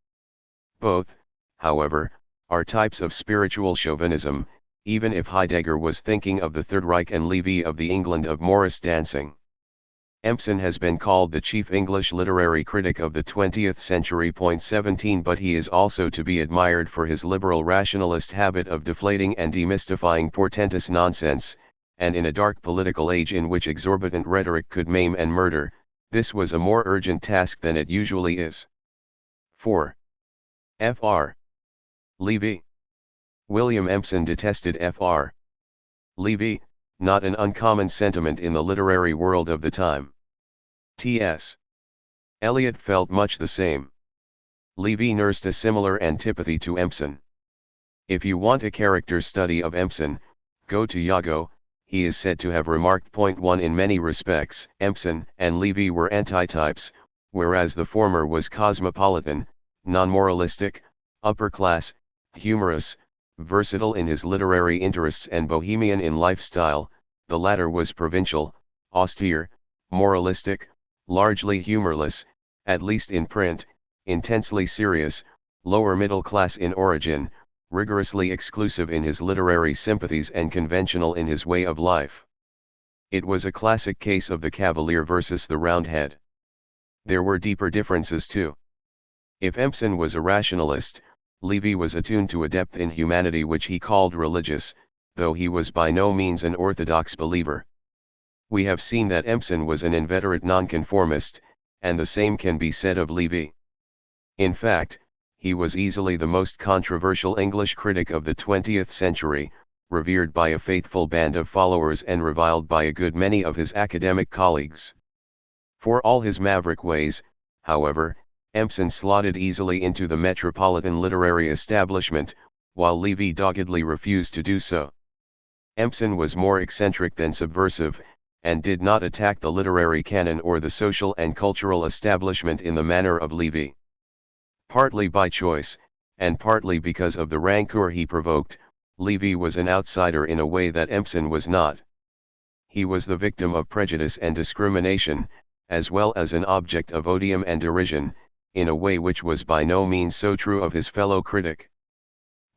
Both, however, are types of spiritual chauvinism, even if Heidegger was thinking of the Third Reich and Levy of the England of Morris dancing. Empson has been called the chief English literary critic of the 20th century. 17 But he is also to be admired for his liberal rationalist habit of deflating and demystifying portentous nonsense, and in a dark political age in which exorbitant rhetoric could maim and murder, this was a more urgent task than it usually is. 4. Fr. Levy. William Empson detested Fr. Levy, not an uncommon sentiment in the literary world of the time. T.S. Eliot felt much the same. Levy nursed a similar antipathy to Empson. If you want a character study of Empson, go to Iago. He is said to have remarked, Point 1, in many respects, Empson and Levy were antitypes, whereas the former was cosmopolitan, non-moralistic, upper-class, humorous, versatile in his literary interests and bohemian in lifestyle, the latter was provincial, austere, moralistic, largely humorless, at least in print, intensely serious, lower middle class in origin, rigorously exclusive in his literary sympathies and conventional in his way of life. It was a classic case of the Cavalier versus the Roundhead. There were deeper differences too. If Empson was a rationalist, Levy was attuned to a depth in humanity which he called religious, though he was by no means an orthodox believer. We have seen that Empson was an inveterate nonconformist, and the same can be said of Levy. In fact, he was easily the most controversial English critic of the 20th century, revered by a faithful band of followers and reviled by a good many of his academic colleagues. For all his maverick ways, however, Empson slotted easily into the metropolitan literary establishment, while Levy doggedly refused to do so. Empson was more eccentric than subversive, and did not attack the literary canon or the social and cultural establishment in the manner of Levy. Partly by choice, and partly because of the rancor he provoked, Levy was an outsider in a way that Empson was not. He was the victim of prejudice and discrimination, as well as an object of odium and derision, in a way which was by no means so true of his fellow critic.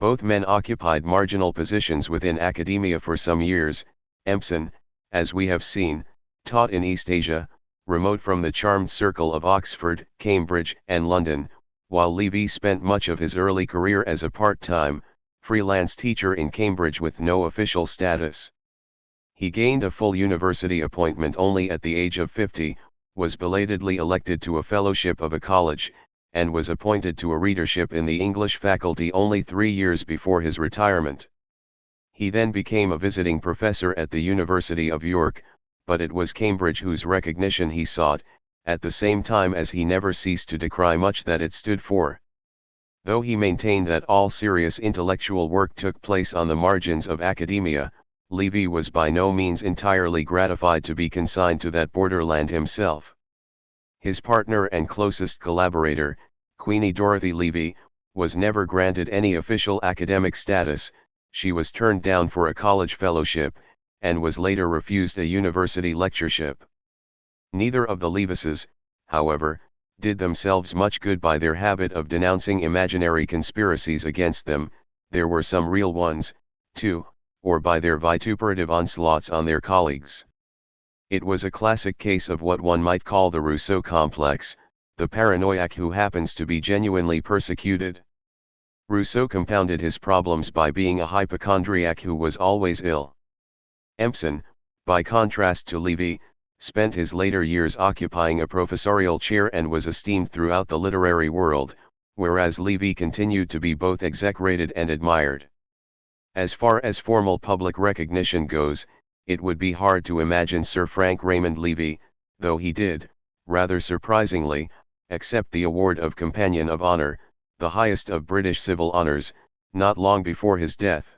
Both men occupied marginal positions within academia for some years. Empson, as we have seen, taught in East Asia, remote from the charmed circle of Oxford, Cambridge, and London, while Levy spent much of his early career as a part-time, freelance teacher in Cambridge with no official status. He gained a full university appointment only at the age of 50, was belatedly elected to a fellowship of a college, and was appointed to a readership in the English faculty only 3 years before his retirement. He then became a visiting professor at the University of York, but it was Cambridge whose recognition he sought, at the same time as he never ceased to decry much that it stood for. Though he maintained that all serious intellectual work took place on the margins of academia, Levy was by no means entirely gratified to be consigned to that borderland himself. His partner and closest collaborator, Queenie Dorothy Levy, was never granted any official academic status. She was turned down for a college fellowship, and was later refused a university lectureship. Neither of the Levises, however, did themselves much good by their habit of denouncing imaginary conspiracies against them. There were some real ones, too, or by their vituperative onslaughts on their colleagues. It was a classic case of what one might call the Rousseau complex, the paranoiac who happens to be genuinely persecuted. Rousseau compounded his problems by being a hypochondriac who was always ill. Empson, by contrast to Levy, spent his later years occupying a professorial chair and was esteemed throughout the literary world, whereas Levy continued to be both execrated and admired. As far as formal public recognition goes, it would be hard to imagine Sir Frank Raymond Levy, though he did, rather surprisingly, accept the award of Companion of Honour, the highest of British civil honours, not long before his death.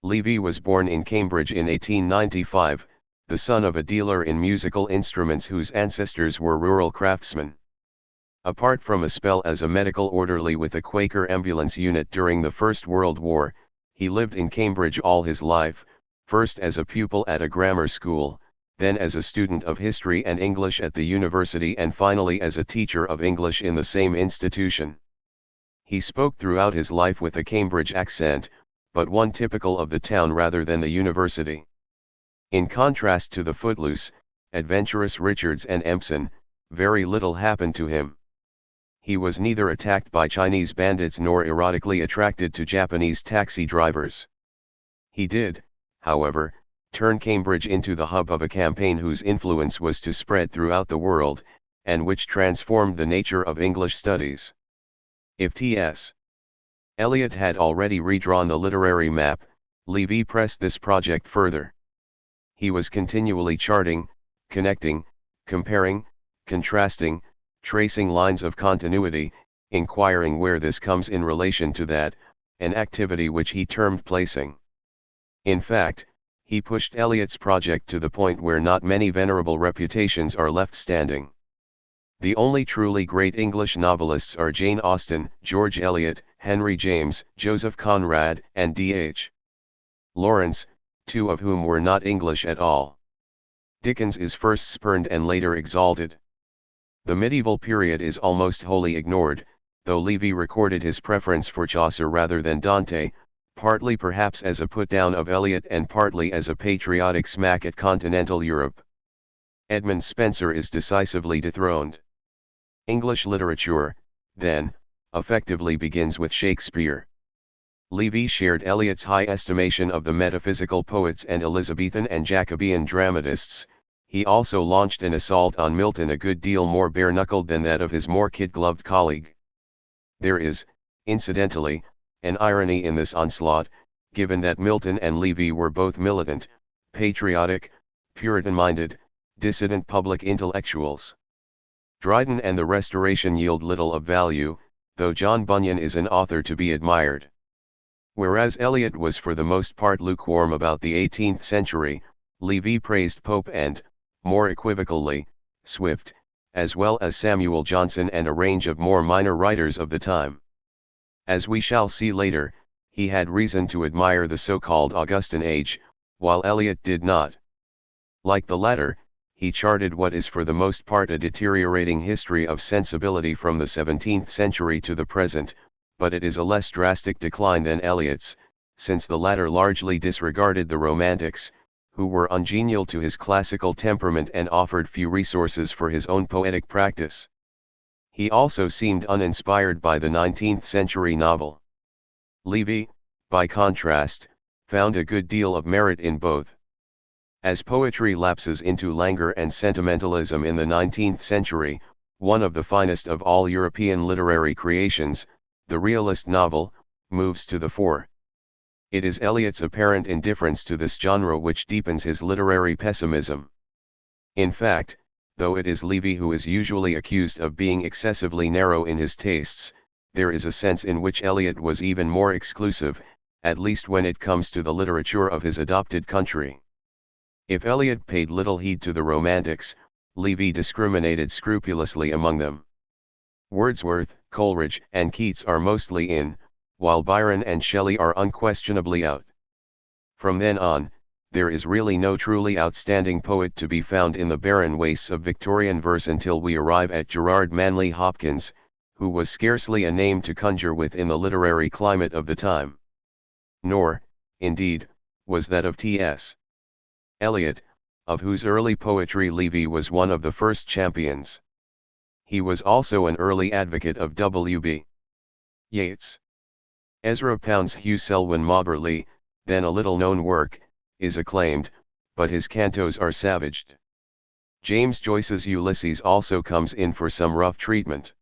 Levy was born in Cambridge in 1895, the son of a dealer in musical instruments whose ancestors were rural craftsmen. Apart from a spell as a medical orderly with a Quaker ambulance unit during the First World War, he lived in Cambridge all his life, first as a pupil at a grammar school, then as a student of history and English at the university, and finally as a teacher of English in the same institution. He spoke throughout his life with a Cambridge accent, but one typical of the town rather than the university. In contrast to the footloose, adventurous Richards and Empson, very little happened to him. He was neither attacked by Chinese bandits nor erotically attracted to Japanese taxi drivers. He did, however, turn Cambridge into the hub of a campaign whose influence was to spread throughout the world, and which transformed the nature of English studies. If T.S. Eliot had already redrawn the literary map. Levy pressed this project further. He was continually charting, connecting, comparing, contrasting, tracing lines of continuity, inquiring where this comes in relation to that, an activity which he termed placing. In fact, he pushed Eliot's project to the point where not many venerable reputations are left standing. The only truly great English novelists are Jane Austen, George Eliot, Henry James, Joseph Conrad, and D.H. Lawrence, two of whom were not English at all. Dickens is first spurned and later exalted. The medieval period is almost wholly ignored, though Levy recorded his preference for Chaucer rather than Dante, partly perhaps as a put-down of Eliot and partly as a patriotic smack at continental Europe. Edmund Spenser is decisively dethroned. English literature, then, effectively begins with Shakespeare. Levy shared Eliot's high estimation of the metaphysical poets and Elizabethan and Jacobean dramatists. He also launched an assault on Milton a good deal more bare-knuckled than that of his more kid-gloved colleague. There is, incidentally, an irony in this onslaught, given that Milton and Levy were both militant, patriotic, Puritan-minded, dissident public intellectuals. Dryden and the Restoration yield little of value, though John Bunyan is an author to be admired. Whereas Eliot was for the most part lukewarm about the 18th century, Levy praised Pope and, more equivocally, Swift, as well as Samuel Johnson and a range of more minor writers of the time. As we shall see later, he had reason to admire the so-called Augustan age, while Eliot did not. Like the latter, he charted what is for the most part a deteriorating history of sensibility from the 17th century to the present, but it is a less drastic decline than Eliot's, since the latter largely disregarded the Romantics, who were ungenial to his classical temperament and offered few resources for his own poetic practice. He also seemed uninspired by the 19th century novel. Levy, by contrast, found a good deal of merit in both. As poetry lapses into languor and sentimentalism in the 19th century, one of the finest of all European literary creations, the realist novel, moves to the fore. It is Eliot's apparent indifference to this genre which deepens his literary pessimism. In fact, though it is Levy who is usually accused of being excessively narrow in his tastes, there is a sense in which Eliot was even more exclusive, at least when it comes to the literature of his adopted country. If Eliot paid little heed to the Romantics, Levy discriminated scrupulously among them. Wordsworth, Coleridge, and Keats are mostly in, while Byron and Shelley are unquestionably out. From then on, there is really no truly outstanding poet to be found in the barren wastes of Victorian verse until we arrive at Gerard Manley Hopkins, who was scarcely a name to conjure with in the literary climate of the time. Nor, indeed, was that of T.S. Eliot, of whose early poetry Levy was one of the first champions. He was also an early advocate of W.B. Yeats. Ezra Pound's Hugh Selwyn Mauberley, then a little-known work, is acclaimed, but his cantos are savaged. James Joyce's Ulysses also comes in for some rough treatment.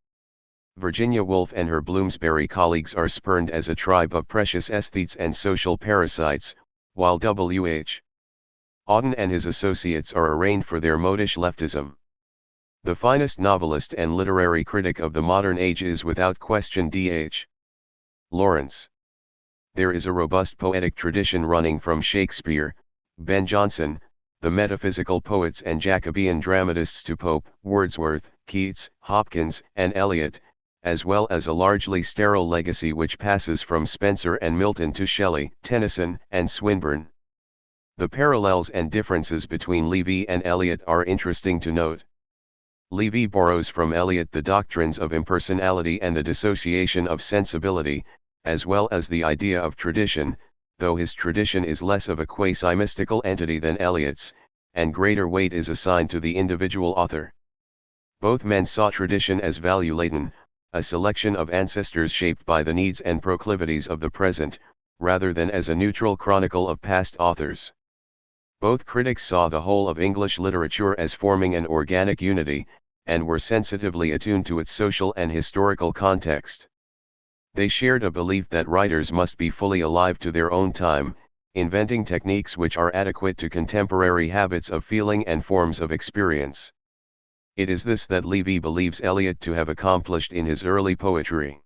Virginia Woolf and her Bloomsbury colleagues are spurned as a tribe of precious aesthetes and social parasites, while W.H. Auden and his associates are arraigned for their modish leftism. The finest novelist and literary critic of the modern age is without question D.H. Lawrence. There is a robust poetic tradition running from Shakespeare, Ben Jonson, the metaphysical poets and Jacobean dramatists to Pope, Wordsworth, Keats, Hopkins, and Eliot, as well as a largely sterile legacy which passes from Spenser and Milton to Shelley, Tennyson, and Swinburne. The parallels and differences between Levy and Eliot are interesting to note. Levy borrows from Eliot the doctrines of impersonality and the dissociation of sensibility, as well as the idea of tradition, though his tradition is less of a quasi-mystical entity than Eliot's, and greater weight is assigned to the individual author. Both men saw tradition as value-laden, a selection of ancestors shaped by the needs and proclivities of the present, rather than as a neutral chronicle of past authors. Both critics saw the whole of English literature as forming an organic unity, and were sensitively attuned to its social and historical context. They shared a belief that writers must be fully alive to their own time, inventing techniques which are adequate to contemporary habits of feeling and forms of experience. It is this that Levy believes Eliot to have accomplished in his early poetry.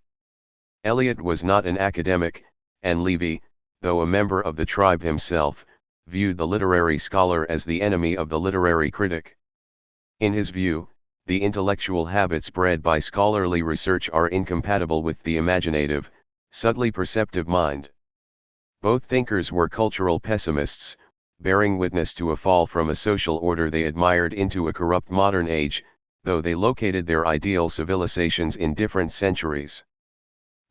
Eliot was not an academic, and Levy, though a member of the tribe himself, viewed the literary scholar as the enemy of the literary critic. In his view, the intellectual habits bred by scholarly research are incompatible with the imaginative, subtly perceptive mind. Both thinkers were cultural pessimists, bearing witness to a fall from a social order they admired into a corrupt modern age, though they located their ideal civilizations in different centuries.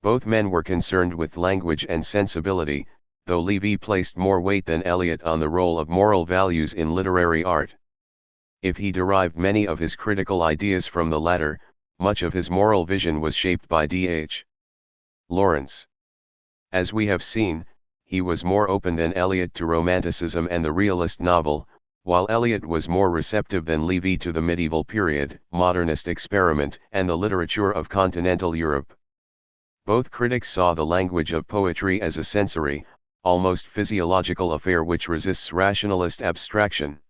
Both men were concerned with language and sensibility, though Levy placed more weight than Eliot on the role of moral values in literary art. If he derived many of his critical ideas from the latter, much of his moral vision was shaped by D.H. Lawrence. As we have seen, he was more open than Eliot to Romanticism and the realist novel, while Eliot was more receptive than Levy to the medieval period, modernist experiment, and the literature of continental Europe. Both critics saw the language of poetry as a sensory, almost physiological affair which resists rationalist abstraction.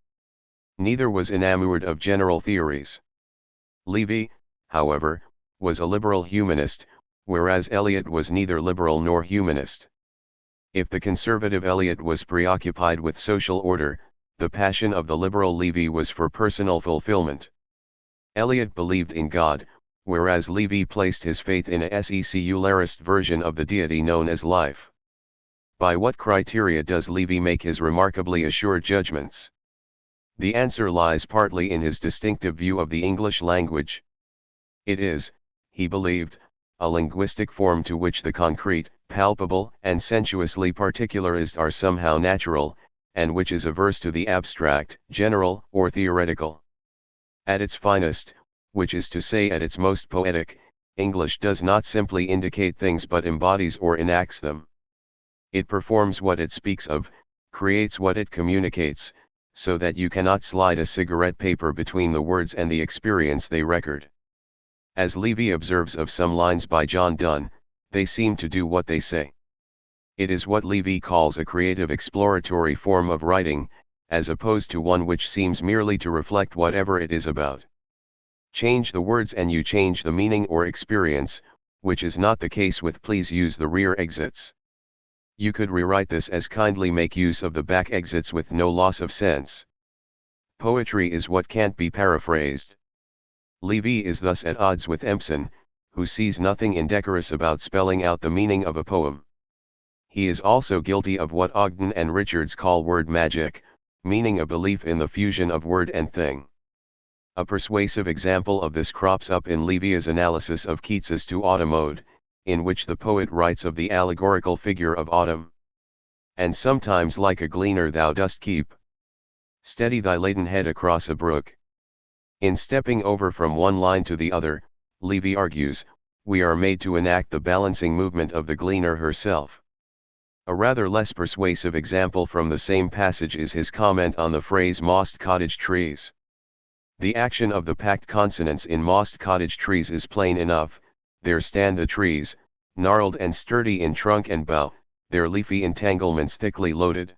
Neither was enamored of general theories. Levy, however, was a liberal humanist, whereas Eliot was neither liberal nor humanist. If the conservative Eliot was preoccupied with social order, the passion of the liberal Levy was for personal fulfillment. Eliot believed in God, whereas Levy placed his faith in a secularist version of the deity known as life. By what criteria does Levy make his remarkably assured judgments? The answer lies partly in his distinctive view of the English language. It is, he believed, a linguistic form to which the concrete, palpable, and sensuously particularized are somehow natural, and which is averse to the abstract, general, or theoretical. At its finest, which is to say at its most poetic, English does not simply indicate things but embodies or enacts them. It performs what it speaks of, creates what it communicates, so that you cannot slide a cigarette paper between the words and the experience they record. As Levy observes of some lines by John Donne, they seem to do what they say. It is what Levy calls a creative exploratory form of writing, as opposed to one which seems merely to reflect whatever it is about. Change the words and you change the meaning or experience, which is not the case with please use the rear exits. You could rewrite this as kindly make use of the back exits with no loss of sense. Poetry is what can't be paraphrased. Levy is thus at odds with Empson, who sees nothing indecorous about spelling out the meaning of a poem. He is also guilty of what Ogden and Richards call word magic, meaning a belief in the fusion of word and thing. A persuasive example of this crops up in Levy's analysis of Keats's To Autumn Ode, in which the poet writes of the allegorical figure of autumn. And sometimes like a gleaner thou dost keep steady thy laden head across a brook. In stepping over from one line to the other, Levy argues, we are made to enact the balancing movement of the gleaner herself. A rather less persuasive example from the same passage is his comment on the phrase mossed cottage trees. The action of the packed consonants in mossed cottage trees is plain enough. There stand the trees, gnarled and sturdy in trunk and bough, their leafy entanglements thickly loaded.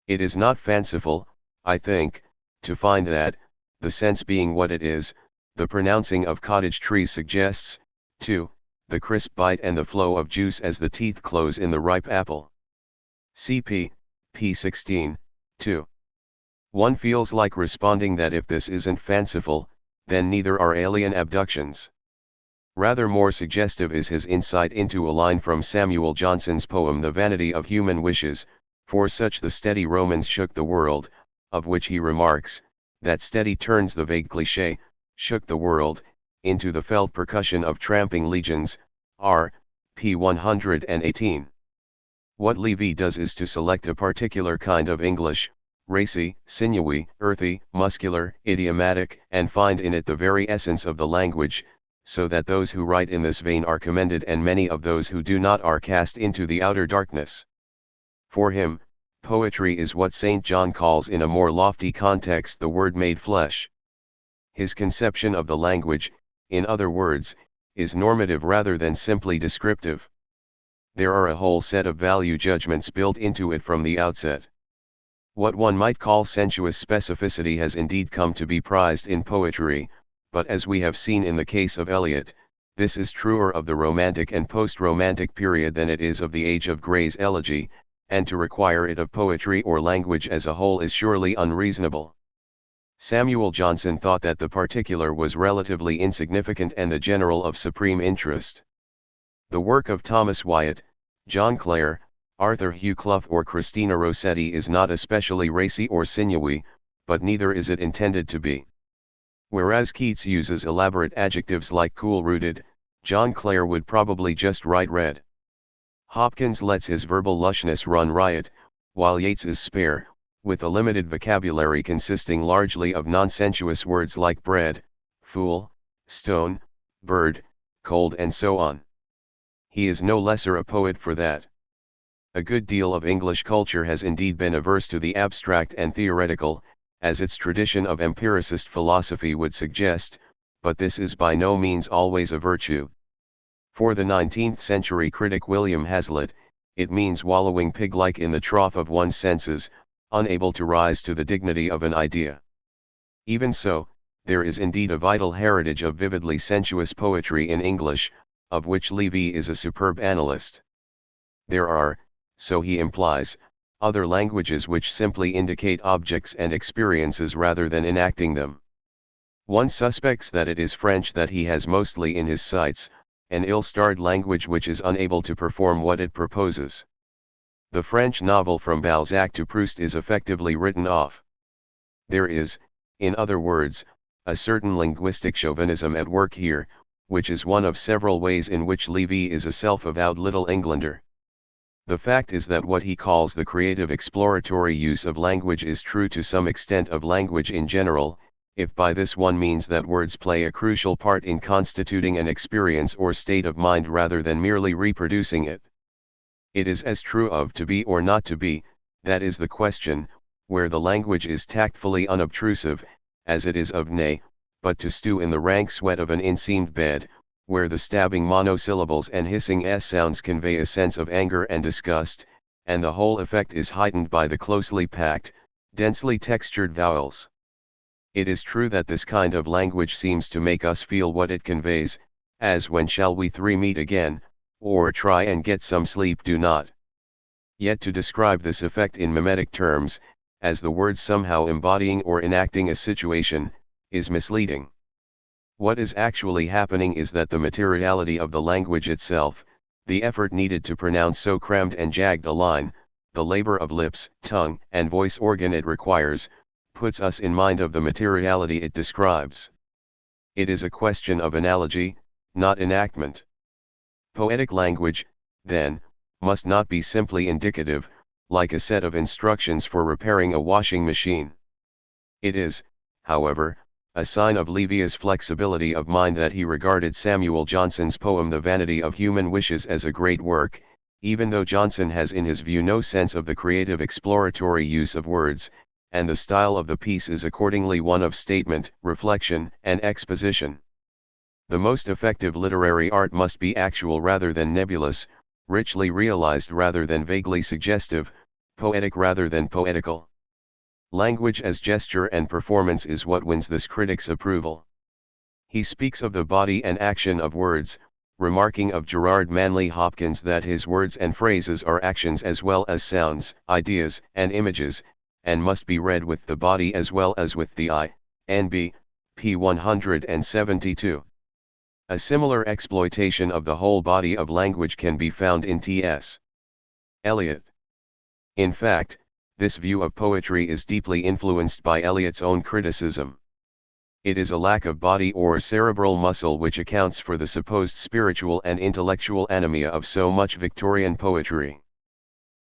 It is not fanciful, I think, to find that, the sense being what it is, the pronouncing of cottage trees suggests, too, the crisp bite and the flow of juice as the teeth close in the ripe apple. Cp. p. 16, 2. One feels like responding that if this isn't fanciful, then neither are alien abductions. Rather more suggestive is his insight into a line from Samuel Johnson's poem The Vanity of Human Wishes, for such the steady Romans shook the world, of which he remarks, that steady turns the vague cliché, shook the world, into the felt percussion of tramping legions, r. p. 118. What Levy does is to select a particular kind of English, racy, sinewy, earthy, muscular, idiomatic, and find in it the very essence of the language, so that those who write in this vein are commended and many of those who do not are cast into the outer darkness. For him, poetry is what St. John calls in a more lofty context the Word made flesh. His conception of the language, in other words, is normative rather than simply descriptive. There are a whole set of value judgments built into it from the outset. What one might call sensuous specificity has indeed come to be prized in poetry, but as we have seen in the case of Eliot, this is truer of the Romantic and post-Romantic period than it is of the age of Gray's elegy, and to require it of poetry or language as a whole is surely unreasonable. Samuel Johnson thought that the particular was relatively insignificant and the general of supreme interest. The work of Thomas Wyatt, John Clare, Arthur Hugh Clough or Christina Rossetti is not especially racy or sinewy, but neither is it intended to be. Whereas Keats uses elaborate adjectives like cool-rooted, John Clare would probably just write red. Hopkins lets his verbal lushness run riot, while Yeats is spare, with a limited vocabulary consisting largely of nonsensuous words like bread, fool, stone, bird, cold and so on. He is no lesser a poet for that. A good deal of English culture has indeed been averse to the abstract and theoretical, as its tradition of empiricist philosophy would suggest, but this is by no means always a virtue. For the 19th century critic William Hazlitt, it means wallowing pig-like in the trough of one's senses, unable to rise to the dignity of an idea. Even so, there is indeed a vital heritage of vividly sensuous poetry in English, of which Livy is a superb analyst. There are, so he implies, other languages which simply indicate objects and experiences rather than enacting them. One suspects that it is French that he has mostly in his sights, an ill-starred language which is unable to perform what it proposes. The French novel from Balzac to Proust is effectively written off. There is, in other words, a certain linguistic chauvinism at work here, which is one of several ways in which Livy is a self-avowed Little Englander. The fact is that what he calls the creative exploratory use of language is true to some extent of language in general, if by this one means that words play a crucial part in constituting an experience or state of mind rather than merely reproducing it. It is as true of to be or not to be, that is the question, where the language is tactfully unobtrusive, as it is of nay, but to stew in the rank sweat of an inseamed bed, where the stabbing monosyllables and hissing s-sounds convey a sense of anger and disgust, and the whole effect is heightened by the closely packed, densely textured vowels. It is true that this kind of language seems to make us feel what it conveys, as when shall we three meet again, or try and get some sleep do not. Yet to describe this effect in mimetic terms, as the words somehow embodying or enacting a situation, is misleading. What is actually happening is that the materiality of the language itself, the effort needed to pronounce so crammed and jagged a line, the labor of lips, tongue, and voice organ it requires, puts us in mind of the materiality it describes. It is a question of analogy, not enactment. Poetic language, then, must not be simply indicative, like a set of instructions for repairing a washing machine. It is, however, a sign of Livia's flexibility of mind that he regarded Samuel Johnson's poem The Vanity of Human Wishes as a great work, even though Johnson has in his view no sense of the creative exploratory use of words, and the style of the piece is accordingly one of statement, reflection, and exposition. The most effective literary art must be actual rather than nebulous, richly realized rather than vaguely suggestive, poetic rather than poetical. Language as gesture and performance is what wins this critic's approval. He speaks of the body and action of words, remarking of Gerard Manley Hopkins that his words and phrases are actions as well as sounds, ideas, and images, and must be read with the body as well as with the eye, N.B., p. 172. A similar exploitation of the whole body of language can be found in T.S. Eliot. In fact, this view of poetry is deeply influenced by Eliot's own criticism. It is a lack of body or cerebral muscle which accounts for the supposed spiritual and intellectual anemia of so much Victorian poetry.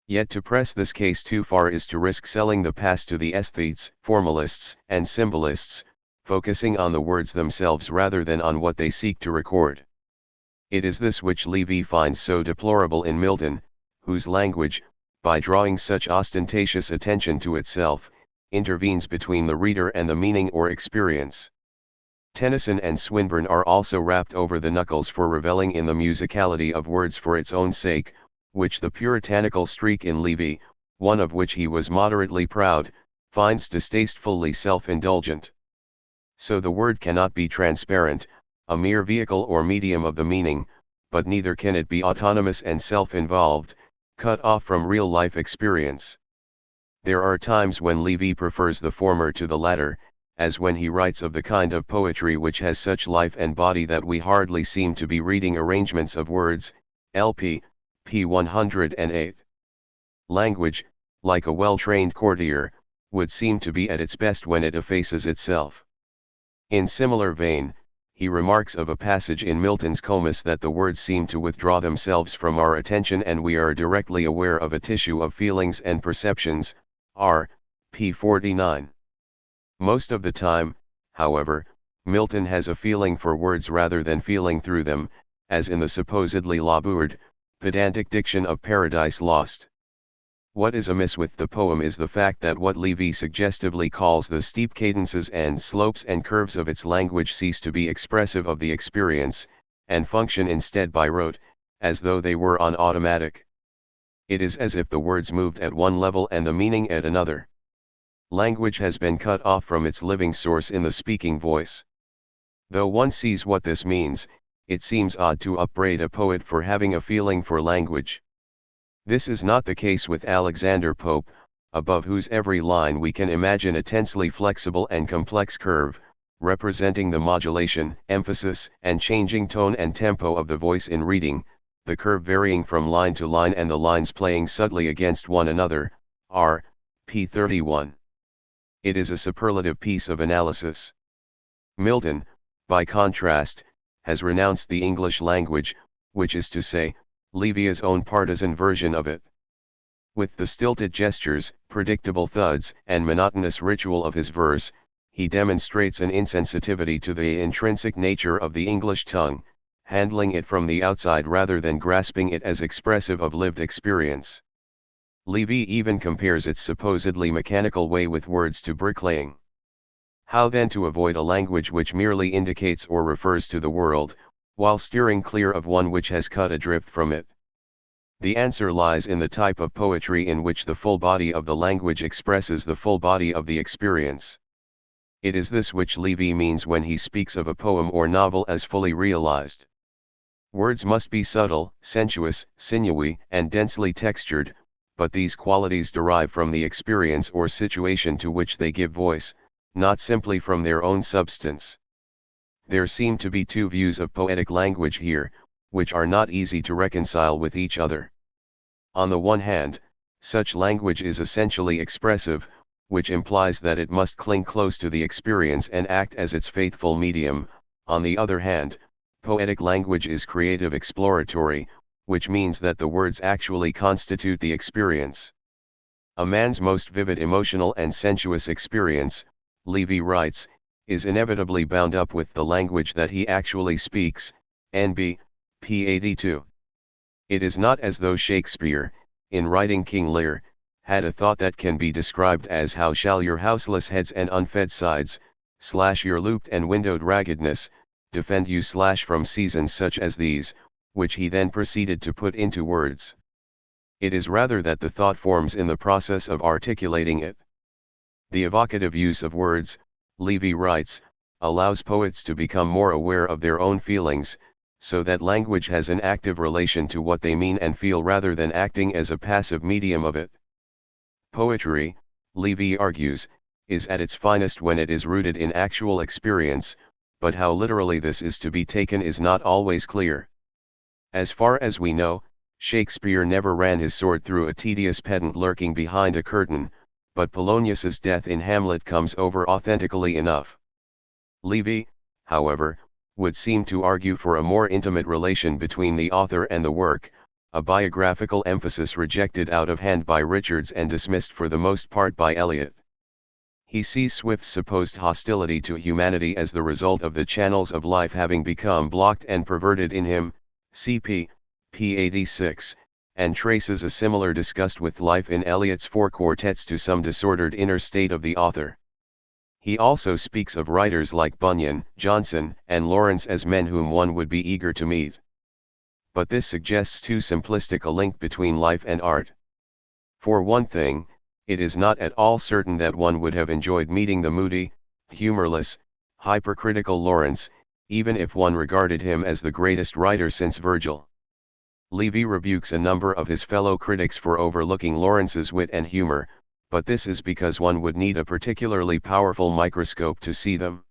Yet to press this case too far is to risk selling the past to the aesthetes, formalists, and symbolists, focusing on the words themselves rather than on what they seek to record. It is this which Livy finds so deplorable in Milton, whose language, by drawing such ostentatious attention to itself, intervenes between the reader and the meaning or experience. Tennyson and Swinburne are also rapped over the knuckles for reveling in the musicality of words for its own sake, which the puritanical streak in Livy, one of which he was moderately proud, finds distastefully self-indulgent. So the word cannot be transparent, a mere vehicle or medium of the meaning, but neither can it be autonomous and self-involved, cut off from real-life experience. There are times when Livy prefers the former to the latter, as when he writes of the kind of poetry which has such life and body that we hardly seem to be reading arrangements of words, LP, p. 108. Language, like a well-trained courtier, would seem to be at its best when it effaces itself. In similar vein, he remarks of a passage in Milton's Comus that the words seem to withdraw themselves from our attention and we are directly aware of a tissue of feelings and perceptions, r. p. 49. Most of the time, however, Milton has a feeling for words rather than feeling through them, as in the supposedly labored, pedantic diction of Paradise Lost. What is amiss with the poem is the fact that what Livy suggestively calls the steep cadences and slopes and curves of its language cease to be expressive of the experience, and function instead by rote, as though they were on automatic. It is as if the words moved at one level and the meaning at another. Language has been cut off from its living source in the speaking voice. Though one sees what this means, it seems odd to upbraid a poet for having a feeling for language. This is not the case with Alexander Pope, above whose every line we can imagine a tensely flexible and complex curve, representing the modulation, emphasis, and changing tone and tempo of the voice in reading, the curve varying from line to line and the lines playing subtly against one another, r. p. 31. It is a superlative piece of analysis. Milton, by contrast, has renounced the English language, which is to say, Livia's own partisan version of it. With the stilted gestures, predictable thuds, and monotonous ritual of his verse, he demonstrates an insensitivity to the intrinsic nature of the English tongue, handling it from the outside rather than grasping it as expressive of lived experience. Livy even compares its supposedly mechanical way with words to bricklaying. How then to avoid a language which merely indicates or refers to the world, while steering clear of one which has cut adrift from it? The answer lies in the type of poetry in which the full body of the language expresses the full body of the experience. It is this which Livy means when he speaks of a poem or novel as fully realized. Words must be subtle, sensuous, sinewy, and densely textured, but these qualities derive from the experience or situation to which they give voice, not simply from their own substance. There seem to be two views of poetic language here, which are not easy to reconcile with each other. On the one hand, such language is essentially expressive, which implies that it must cling close to the experience and act as its faithful medium. On the other hand, poetic language is creative exploratory, which means that the words actually constitute the experience. A man's most vivid emotional and sensuous experience, Livy writes, is inevitably bound up with the language that he actually speaks, N.B., p. 82. It is not as though Shakespeare, in writing King Lear, had a thought that can be described as "How shall your houseless heads and unfed sides, / your looped and windowed raggedness, defend you / from seasons such as these," which he then proceeded to put into words. It is rather that the thought forms in the process of articulating it. The evocative use of words, Livy writes, allows poets to become more aware of their own feelings, so that language has an active relation to what they mean and feel rather than acting as a passive medium of it. Poetry, Livy argues, is at its finest when it is rooted in actual experience, but how literally this is to be taken is not always clear. As far as we know, Shakespeare never ran his sword through a tedious pedant lurking behind a curtain, but Polonius's death in Hamlet comes over authentically enough. Livy, however, would seem to argue for a more intimate relation between the author and the work, a biographical emphasis rejected out of hand by Richards and dismissed for the most part by Eliot. He sees Swift's supposed hostility to humanity as the result of the channels of life having become blocked and perverted in him, cp. p. 86, and traces a similar disgust with life in Eliot's four quartets to some disordered inner state of the author. He also speaks of writers like Bunyan, Johnson, and Lawrence as men whom one would be eager to meet. But this suggests too simplistic a link between life and art. For one thing, it is not at all certain that one would have enjoyed meeting the moody, humorless, hypercritical Lawrence, even if one regarded him as the greatest writer since Virgil. Livy rebukes a number of his fellow critics for overlooking Lawrence's wit and humor, but this is because one would need a particularly powerful microscope to see them.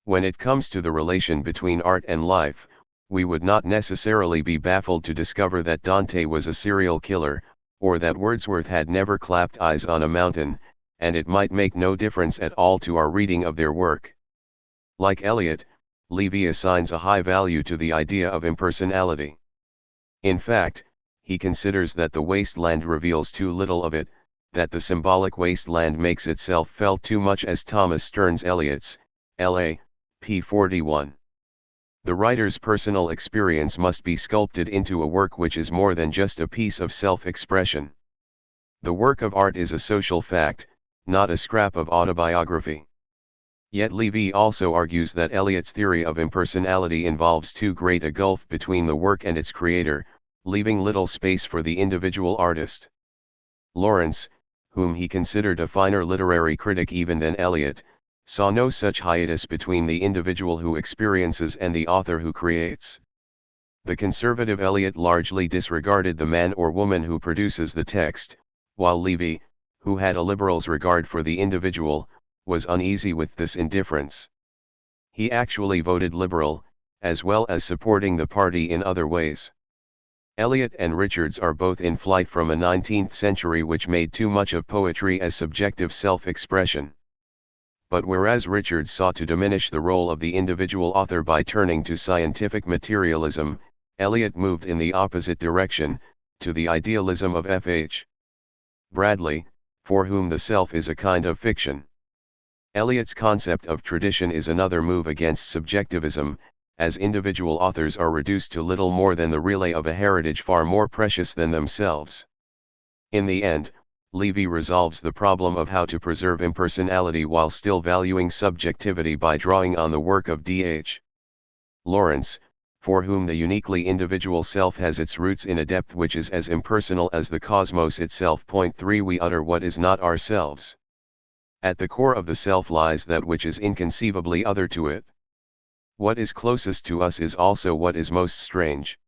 When it comes to the relation between art and life, we would not necessarily be baffled to discover that Dante was a serial killer, or that Wordsworth had never clapped eyes on a mountain, and it might make no difference at all to our reading of their work. Like Eliot, Livy assigns a high value to the idea of impersonality. In fact, he considers that the wasteland reveals too little of it, that the symbolic wasteland makes itself felt too much, as Thomas Stearns Eliot's, L.A., p. 41. The writer's personal experience must be sculpted into a work which is more than just a piece of self-expression. The work of art is a social fact, not a scrap of autobiography. Yet Livy also argues that Eliot's theory of impersonality involves too great a gulf between the work and its creator, leaving little space for the individual artist. Lawrence, whom he considered a finer literary critic even than Eliot, saw no such hiatus between the individual who experiences and the author who creates. The conservative Eliot largely disregarded the man or woman who produces the text, while Livy, who had a liberal's regard for the individual, was uneasy with this indifference. He actually voted liberal, as well as supporting the party in other ways. Eliot and Richards are both in flight from a 19th century which made too much of poetry as subjective self-expression. But whereas Richards sought to diminish the role of the individual author by turning to scientific materialism, Eliot moved in the opposite direction, to the idealism of F.H. Bradley, for whom the self is a kind of fiction. Eliot's concept of tradition is another move against subjectivism, as individual authors are reduced to little more than the relay of a heritage far more precious than themselves. In the end, Livy resolves the problem of how to preserve impersonality while still valuing subjectivity by drawing on the work of D.H. Lawrence, for whom the uniquely individual self has its roots in a depth which is as impersonal as the cosmos itself. 3 We utter what is not ourselves. At the core of the self lies that which is inconceivably other to it. What is closest to us is also what is most strange.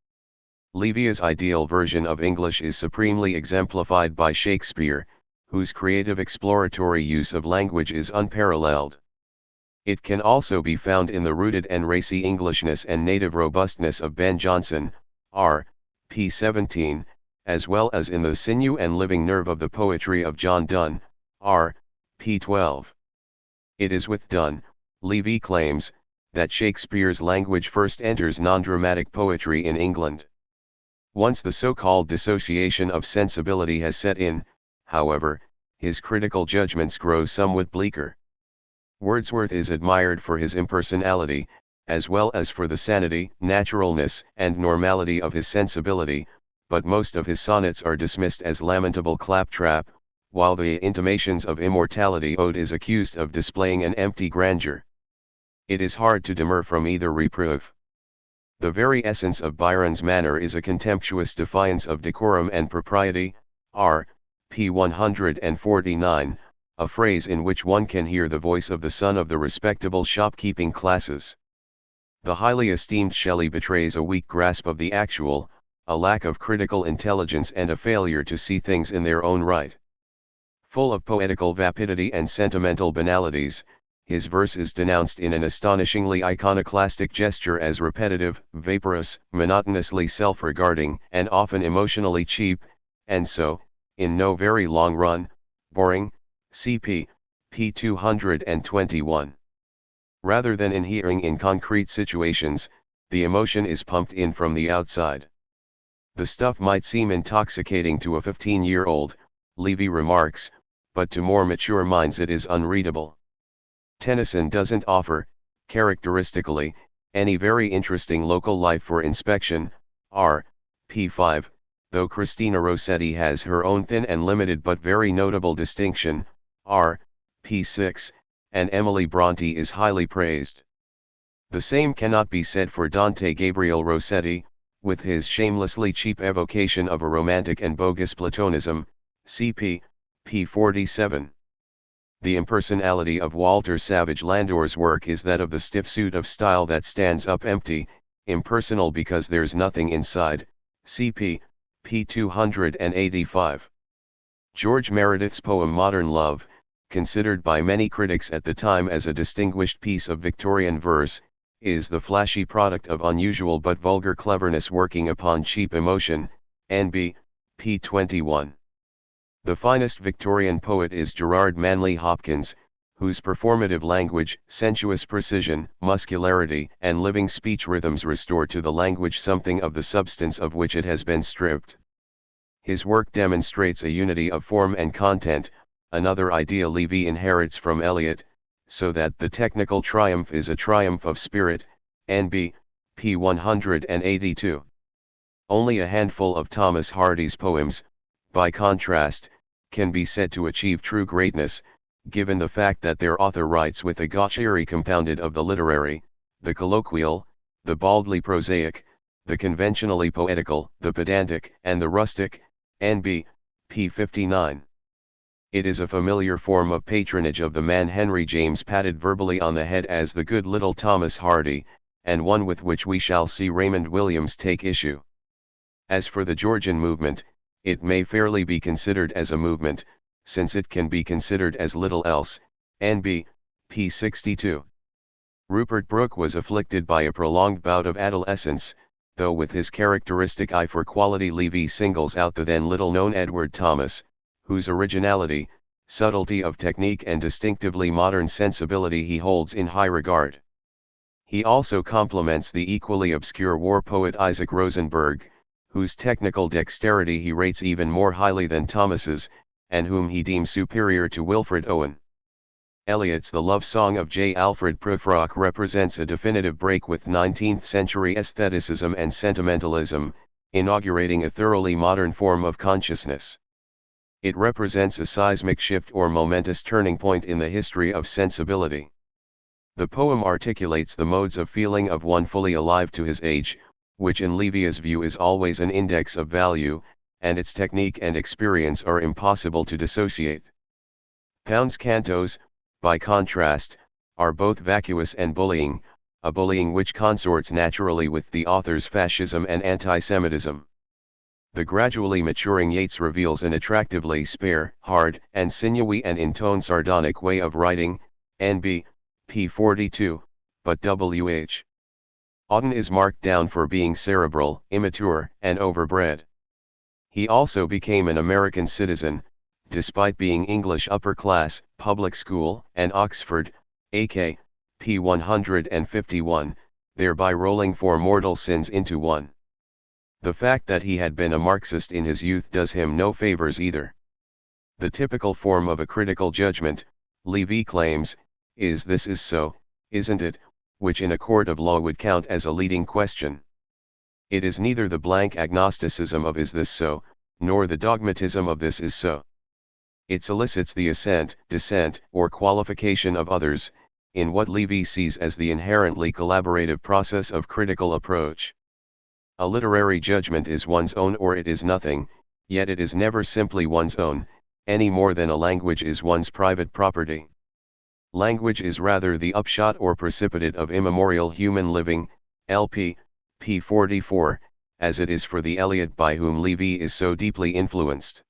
Livy's ideal version of English is supremely exemplified by Shakespeare, whose creative exploratory use of language is unparalleled. It can also be found in the rooted and racy Englishness and native robustness of Ben Jonson, R. p. 17, as well as in the sinew and living nerve of the poetry of John Donne, R. p. 12. It is with Donne, Livy claims, that Shakespeare's language first enters non-dramatic poetry in England. Once the so-called dissociation of sensibility has set in, however, his critical judgments grow somewhat bleaker. Wordsworth is admired for his impersonality, as well as for the sanity, naturalness, and normality of his sensibility, but most of his sonnets are dismissed as lamentable claptrap, while the Intimations of Immortality ode is accused of displaying an empty grandeur. It is hard to demur from either reproof. The very essence of Byron's manner is a contemptuous defiance of decorum and propriety, R. p. 149, a phrase in which one can hear the voice of the son of the respectable shopkeeping classes. The highly esteemed Shelley betrays a weak grasp of the actual, a lack of critical intelligence and a failure to see things in their own right. Full of poetical vapidity and sentimental banalities, his verse is denounced in an astonishingly iconoclastic gesture as repetitive, vaporous, monotonously self-regarding, and often emotionally cheap, and so, in no very long run, boring. Cp. p. 221. Rather than inhering in concrete situations, the emotion is pumped in from the outside. The stuff might seem intoxicating to a 15-year-old, Livy remarks, but to more mature minds it is unreadable. Tennyson doesn't offer, characteristically, any very interesting local life for inspection, R. p. 5, though Christina Rossetti has her own thin and limited but very notable distinction, R. p. 6, and Emily Bronte is highly praised. The same cannot be said for Dante Gabriel Rossetti, with his shamelessly cheap evocation of a romantic and bogus Platonism, cp. p. 47. The impersonality of Walter Savage Landor's work is that of the stiff suit of style that stands up empty, impersonal because there's nothing inside, cp. p. 285. George Meredith's poem Modern Love, considered by many critics at the time as a distinguished piece of Victorian verse, is the flashy product of unusual but vulgar cleverness working upon cheap emotion, N.B., p. 21. The finest Victorian poet is Gerard Manley Hopkins, whose performative language, sensuous precision, muscularity, and living speech rhythms restore to the language something of the substance of which it has been stripped. His work demonstrates a unity of form and content, another idea Levy inherits from Eliot, so that the technical triumph is a triumph of spirit, N.B., p. 182. Only a handful of Thomas Hardy's poems, by contrast, can be said to achieve true greatness, given the fact that their author writes with a gaucherie compounded of the literary, the colloquial, the baldly prosaic, the conventionally poetical, the pedantic, and the rustic, N.B., p. 59. It is a familiar form of patronage of the man Henry James patted verbally on the head as the good little Thomas Hardy, and one with which we shall see Raymond Williams take issue. As for the Georgian movement, it may fairly be considered as a movement, since it can be considered as little else, N.B., p. 62. Rupert Brooke was afflicted by a prolonged bout of adolescence, though with his characteristic eye for quality Levy singles out the then little-known Edward Thomas, whose originality, subtlety of technique and distinctively modern sensibility he holds in high regard. He also compliments the equally obscure war poet Isaac Rosenberg, whose technical dexterity he rates even more highly than Thomas's, and whom he deems superior to Wilfred Owen. Eliot's The Love Song of J. Alfred Prufrock represents a definitive break with 19th-century aestheticism and sentimentalism, inaugurating a thoroughly modern form of consciousness. It represents a seismic shift or momentous turning point in the history of sensibility. The poem articulates the modes of feeling of one fully alive to his age, which in Levi's view is always an index of value, and its technique and experience are impossible to dissociate. Pound's cantos, by contrast, are both vacuous and bullying, a bullying which consorts naturally with the author's fascism and anti-Semitism. The gradually maturing Yeats reveals an attractively spare, hard, and sinewy and in tone sardonic way of writing, N.B., p. 42, but W.H. Auden is marked down for being cerebral, immature, and overbred. He also became an American citizen, despite being English upper class, public school, and Oxford, a.k. p. 151, thereby rolling four mortal sins into one. The fact that he had been a Marxist in his youth does him no favors either. The typical form of a critical judgment, Levy claims, is "this is so, isn't it?" which in a court of law would count as a leading question. It is neither the blank agnosticism of "is this so," nor the dogmatism of "this is so." It solicits the assent, dissent, or qualification of others, in what Levy sees as the inherently collaborative process of critical approach. A literary judgment is one's own or it is nothing, yet it is never simply one's own, any more than a language is one's private property. Language is rather the upshot or precipitate of immemorial human living, LP, p. 44, as it is for the Eliot by whom Levy is so deeply influenced.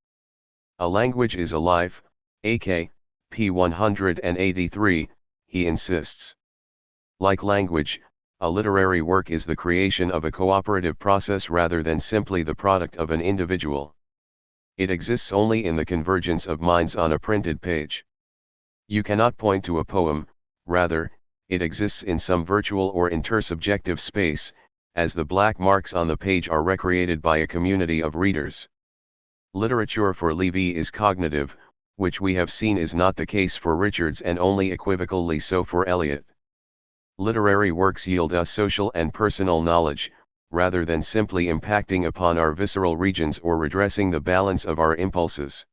A language is a life, AK, p. 183, he insists. Like language, a literary work is the creation of a cooperative process rather than simply the product of an individual. It exists only in the convergence of minds on a printed page. You cannot point to a poem, rather, it exists in some virtual or intersubjective space, as the black marks on the page are recreated by a community of readers. Literature for Levy is cognitive, which we have seen is not the case for Richards and only equivocally so for Eliot. Literary works yield us social and personal knowledge, rather than simply impacting upon our visceral regions or redressing the balance of our impulses.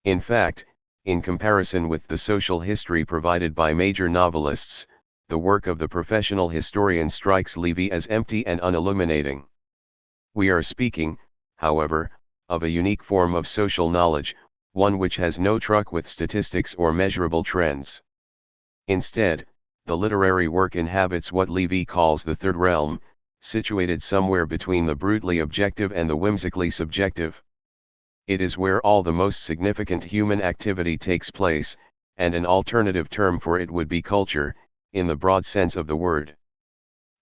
In fact, in comparison with the social history provided by major novelists, the work of the professional historian strikes Levy as empty and unilluminating. We are speaking, however, of a unique form of social knowledge, one which has no truck with statistics or measurable trends. Instead, the literary work inhabits what Levy calls the third realm, situated somewhere between the brutally objective and the whimsically subjective. It is where all the most significant human activity takes place, and an alternative term for it would be culture, in the broad sense of the word.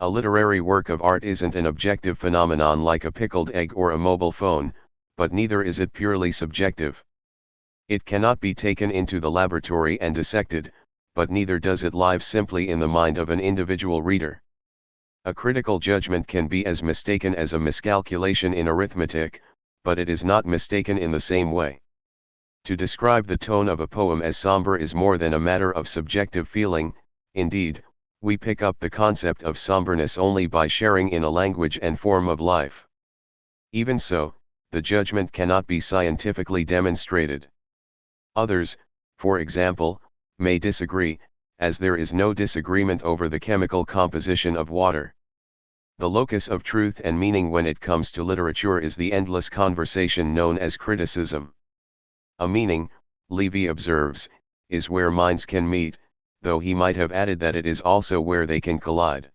A literary work of art isn't an objective phenomenon like a pickled egg or a mobile phone, but neither is it purely subjective. It cannot be taken into the laboratory and dissected, but neither does it live simply in the mind of an individual reader. A critical judgment can be as mistaken as a miscalculation in arithmetic, but it is not mistaken in the same way. To describe the tone of a poem as somber is more than a matter of subjective feeling. Indeed, we pick up the concept of somberness only by sharing in a language and form of life. Even so, the judgment cannot be scientifically demonstrated. Others, for example, may disagree, as there is no disagreement over the chemical composition of water. The locus of truth and meaning when it comes to literature is the endless conversation known as criticism. A meaning, Levy observes, is where minds can meet, though he might have added that it is also where they can collide.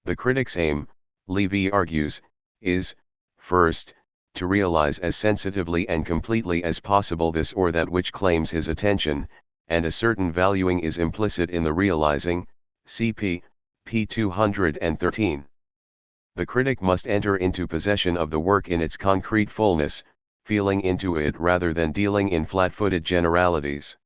The critic's aim, Levy argues, is, first, to realize as sensitively and completely as possible this or that which claims his attention, and a certain valuing is implicit in the realizing, cp. p. 213. The critic must enter into possession of the work in its concrete fullness, feeling into it rather than dealing in flat-footed generalities.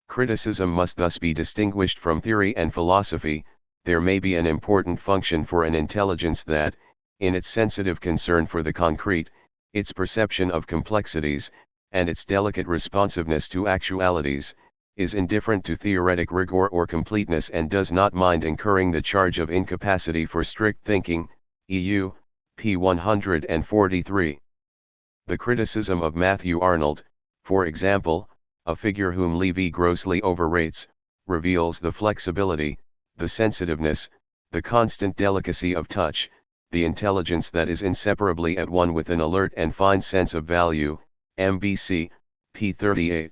Criticism must thus be distinguished from theory and philosophy. There may be an important function for an intelligence that, in its sensitive concern for the concrete, its perception of complexities, and its delicate responsiveness to actualities, is indifferent to theoretic rigor or completeness and does not mind incurring the charge of incapacity for strict thinking, EU, p. 143. The criticism of Matthew Arnold, for example, a figure whom Levy grossly overrates, reveals the flexibility, the sensitiveness, the constant delicacy of touch, the intelligence that is inseparably at one with an alert and fine sense of value, MBC, p. 38.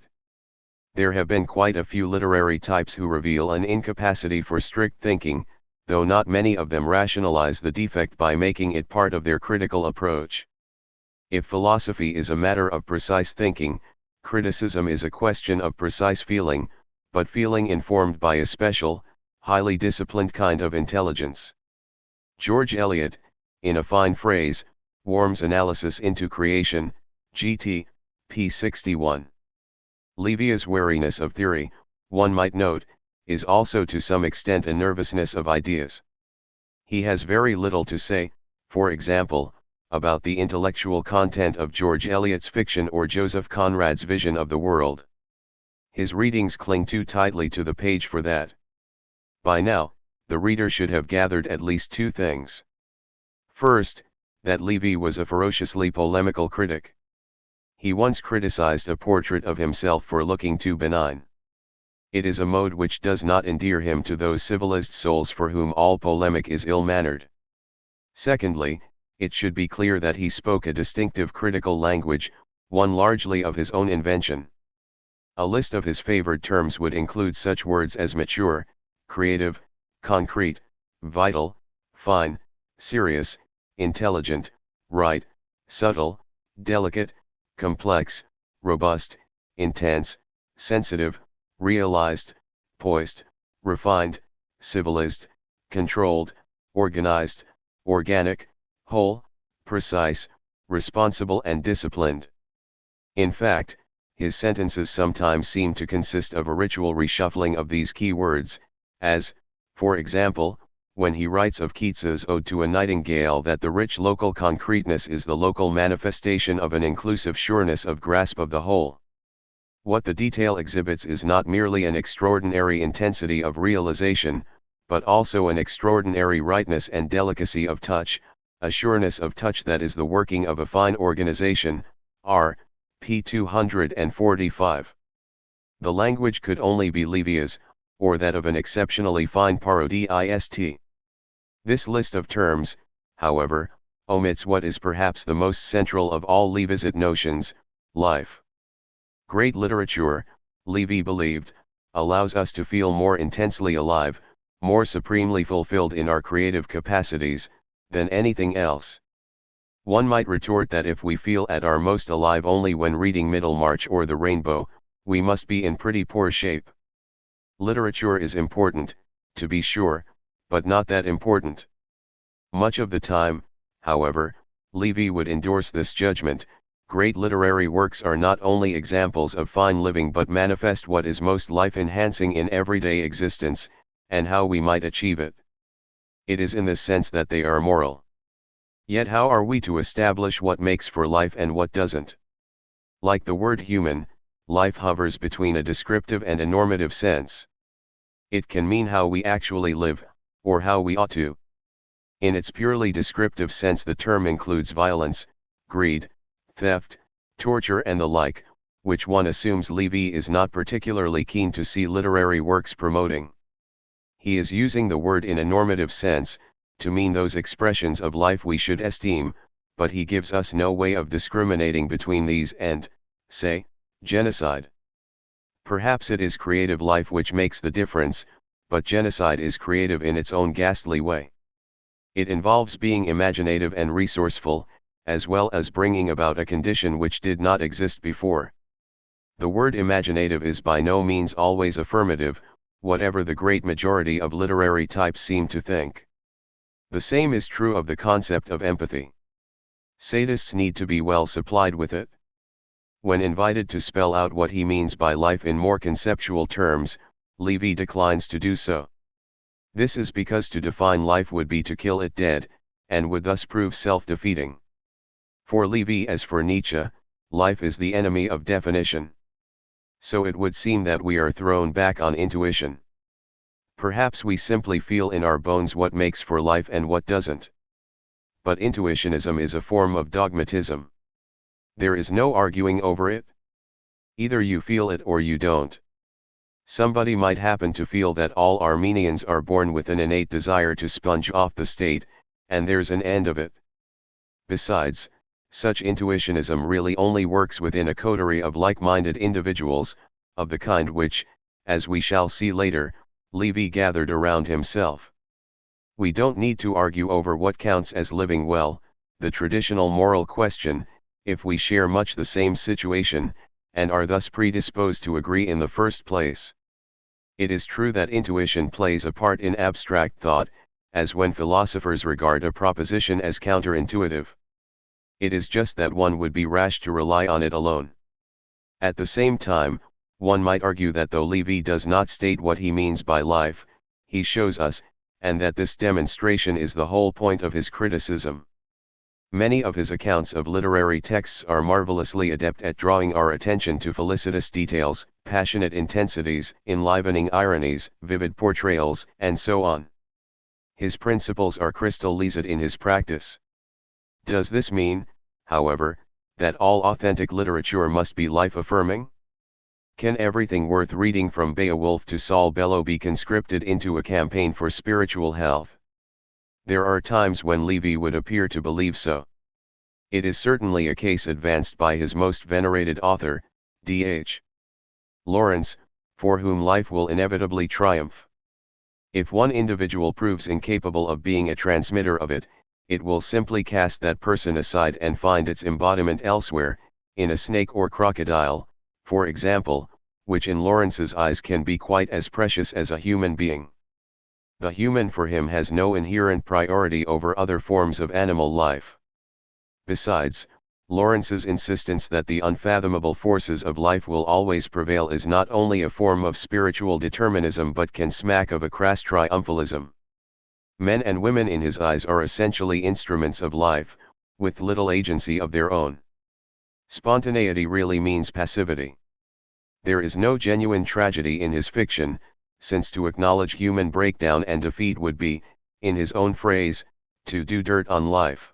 There have been quite a few literary types who reveal an incapacity for strict thinking, though not many of them rationalize the defect by making it part of their critical approach. If philosophy is a matter of precise thinking, criticism is a question of precise feeling, but feeling informed by a special, highly disciplined kind of intelligence. George Eliot, in a fine phrase, warms analysis into creation, GT, p. 61. Levy's wariness of theory, one might note, is also to some extent a nervousness of ideas. He has very little to say, for example, about the intellectual content of George Eliot's fiction or Joseph Conrad's vision of the world. His readings cling too tightly to the page for that. By now, the reader should have gathered at least two things. First, that Levy was a ferociously polemical critic. He once criticized a portrait of himself for looking too benign. It is a mode which does not endear him to those civilized souls for whom all polemic is ill-mannered. Secondly, it should be clear that he spoke a distinctive critical language, one largely of his own invention. A list of his favored terms would include such words as mature, creative, concrete, vital, fine, serious, intelligent, right, subtle, delicate, complex, robust, intense, sensitive, realized, poised, refined, civilized, controlled, organized, organic, whole, precise, responsible and disciplined. In fact, his sentences sometimes seem to consist of a ritual reshuffling of these key words, as, for example, when he writes of Keats's Ode to a Nightingale that the rich local concreteness is the local manifestation of an inclusive sureness of grasp of the whole. What the detail exhibits is not merely an extraordinary intensity of realization, but also an extraordinary rightness and delicacy of touch, a sureness of touch that is the working of a fine organization, r. p. 245. The language could only be Levi's, or that of an exceptionally fine parodist. This list of terms, however, omits what is perhaps the most central of all Levi's notions, life. Great literature, Levy believed, allows us to feel more intensely alive, more supremely fulfilled in our creative capacities, than anything else. One might retort that if we feel at our most alive only when reading Middlemarch or The Rainbow, we must be in pretty poor shape. Literature is important, to be sure, but not that important. Much of the time, however, Levy would endorse this judgment. Great literary works are not only examples of fine living but manifest what is most life-enhancing in everyday existence, and how we might achieve it. It is in this sense that they are moral. Yet how are we to establish what makes for life and what doesn't? Like the word human, life hovers between a descriptive and a normative sense. It can mean how we actually live, or how we ought to. In its purely descriptive sense, the term includes violence, greed, theft, torture and the like, which one assumes Levy is not particularly keen to see literary works promoting. He is using the word in a normative sense, to mean those expressions of life we should esteem, but he gives us no way of discriminating between these and, say, genocide. Perhaps it is creative life which makes the difference, but genocide is creative in its own ghastly way. It involves being imaginative and resourceful, as well as bringing about a condition which did not exist before. The word imaginative is by no means always affirmative, whatever the great majority of literary types seem to think. The same is true of the concept of empathy. Sadists need to be well supplied with it. When invited to spell out what he means by life in more conceptual terms, Levy declines to do so. This is because to define life would be to kill it dead, and would thus prove self-defeating. For Levy as for Nietzsche, life is the enemy of definition. So it would seem that we are thrown back on intuition. Perhaps we simply feel in our bones what makes for life and what doesn't. But intuitionism is a form of dogmatism. There is no arguing over it. Either you feel it or you don't. Somebody might happen to feel that all Armenians are born with an innate desire to sponge off the state, and there's an end of it. Besides, such intuitionism really only works within a coterie of like-minded individuals, of the kind which, as we shall see later, Levy gathered around himself. We don't need to argue over what counts as living well, the traditional moral question, if we share much the same situation, and are thus predisposed to agree in the first place. It is true that intuition plays a part in abstract thought, as when philosophers regard a proposition as counterintuitive. It is just that one would be rash to rely on it alone. At the same time, one might argue that though Levy does not state what he means by life, he shows us, and that this demonstration is the whole point of his criticism. Many of his accounts of literary texts are marvelously adept at drawing our attention to felicitous details, passionate intensities, enlivening ironies, vivid portrayals, and so on. His principles are crystal lucid in his practice. Does this mean, however, that all authentic literature must be life-affirming? Can everything worth reading from Beowulf to Saul Bellow be conscripted into a campaign for spiritual health? There are times when Levy would appear to believe so. It is certainly a case advanced by his most venerated author, D.H. Lawrence, for whom life will inevitably triumph. If one individual proves incapable of being a transmitter of it, it will simply cast that person aside and find its embodiment elsewhere, in a snake or crocodile, for example, which in Lawrence's eyes can be quite as precious as a human being. The human for him has no inherent priority over other forms of animal life. Besides, Lawrence's insistence that the unfathomable forces of life will always prevail is not only a form of spiritual determinism but can smack of a crass triumphalism. Men and women in his eyes are essentially instruments of life, with little agency of their own. Spontaneity really means passivity. There is no genuine tragedy in his fiction, since to acknowledge human breakdown and defeat would be, in his own phrase, to do dirt on life.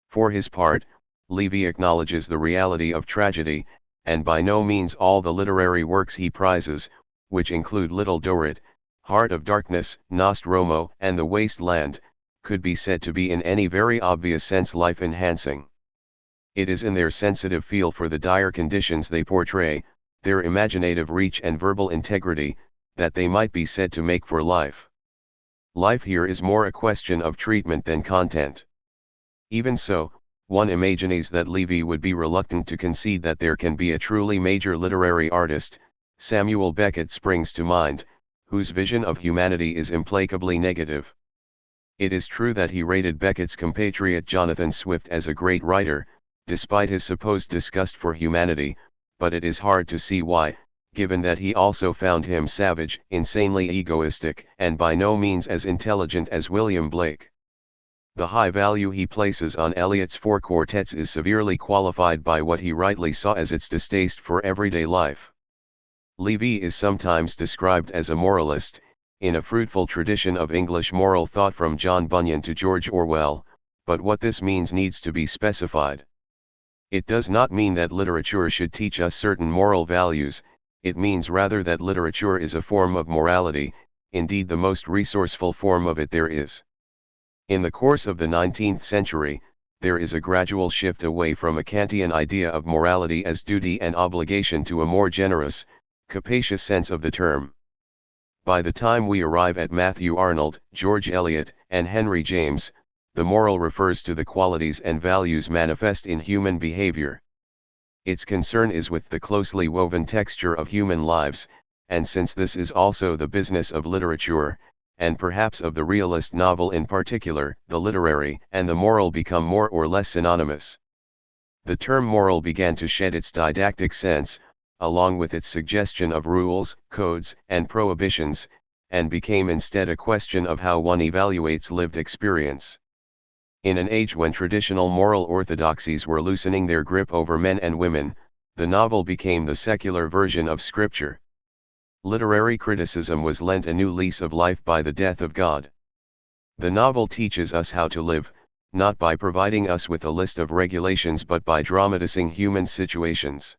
For his part, Levy acknowledges the reality of tragedy, and by no means all the literary works he prizes, which include Little Dorrit, Heart of Darkness, Nostromo, and The Waste Land, could be said to be in any very obvious sense life-enhancing. It is in their sensitive feel for the dire conditions they portray, their imaginative reach and verbal integrity, that they might be said to make for life. Life here is more a question of treatment than content. Even so, one imagines that Levy would be reluctant to concede that there can be a truly major literary artist. Samuel Beckett springs to mind, whose vision of humanity is implacably negative. It is true that he rated Beckett's compatriot Jonathan Swift as a great writer, despite his supposed disgust for humanity, but it is hard to see why, given that he also found him savage, insanely egoistic, and by no means as intelligent as William Blake. The high value he places on Eliot's four quartets is severely qualified by what he rightly saw as its distaste for everyday life. Levy is sometimes described as a moralist, in a fruitful tradition of English moral thought from John Bunyan to George Orwell, but what this means needs to be specified. It does not mean that literature should teach us certain moral values, it means rather that literature is a form of morality, indeed the most resourceful form of it there is. In the course of the 19th century, there is a gradual shift away from a Kantian idea of morality as duty and obligation to a more generous, capacious sense of the term. By the time we arrive at Matthew Arnold, George Eliot, and Henry James, the moral refers to the qualities and values manifest in human behavior. Its concern is with the closely woven texture of human lives, and since this is also the business of literature, and perhaps of the realist novel in particular, the literary and the moral become more or less synonymous. The term moral began to shed its didactic sense, along with its suggestion of rules, codes, and prohibitions, and became instead a question of how one evaluates lived experience. In an age when traditional moral orthodoxies were loosening their grip over men and women, the novel became the secular version of Scripture. Literary criticism was lent a new lease of life by the death of God. The novel teaches us how to live, not by providing us with a list of regulations but by dramatizing human situations.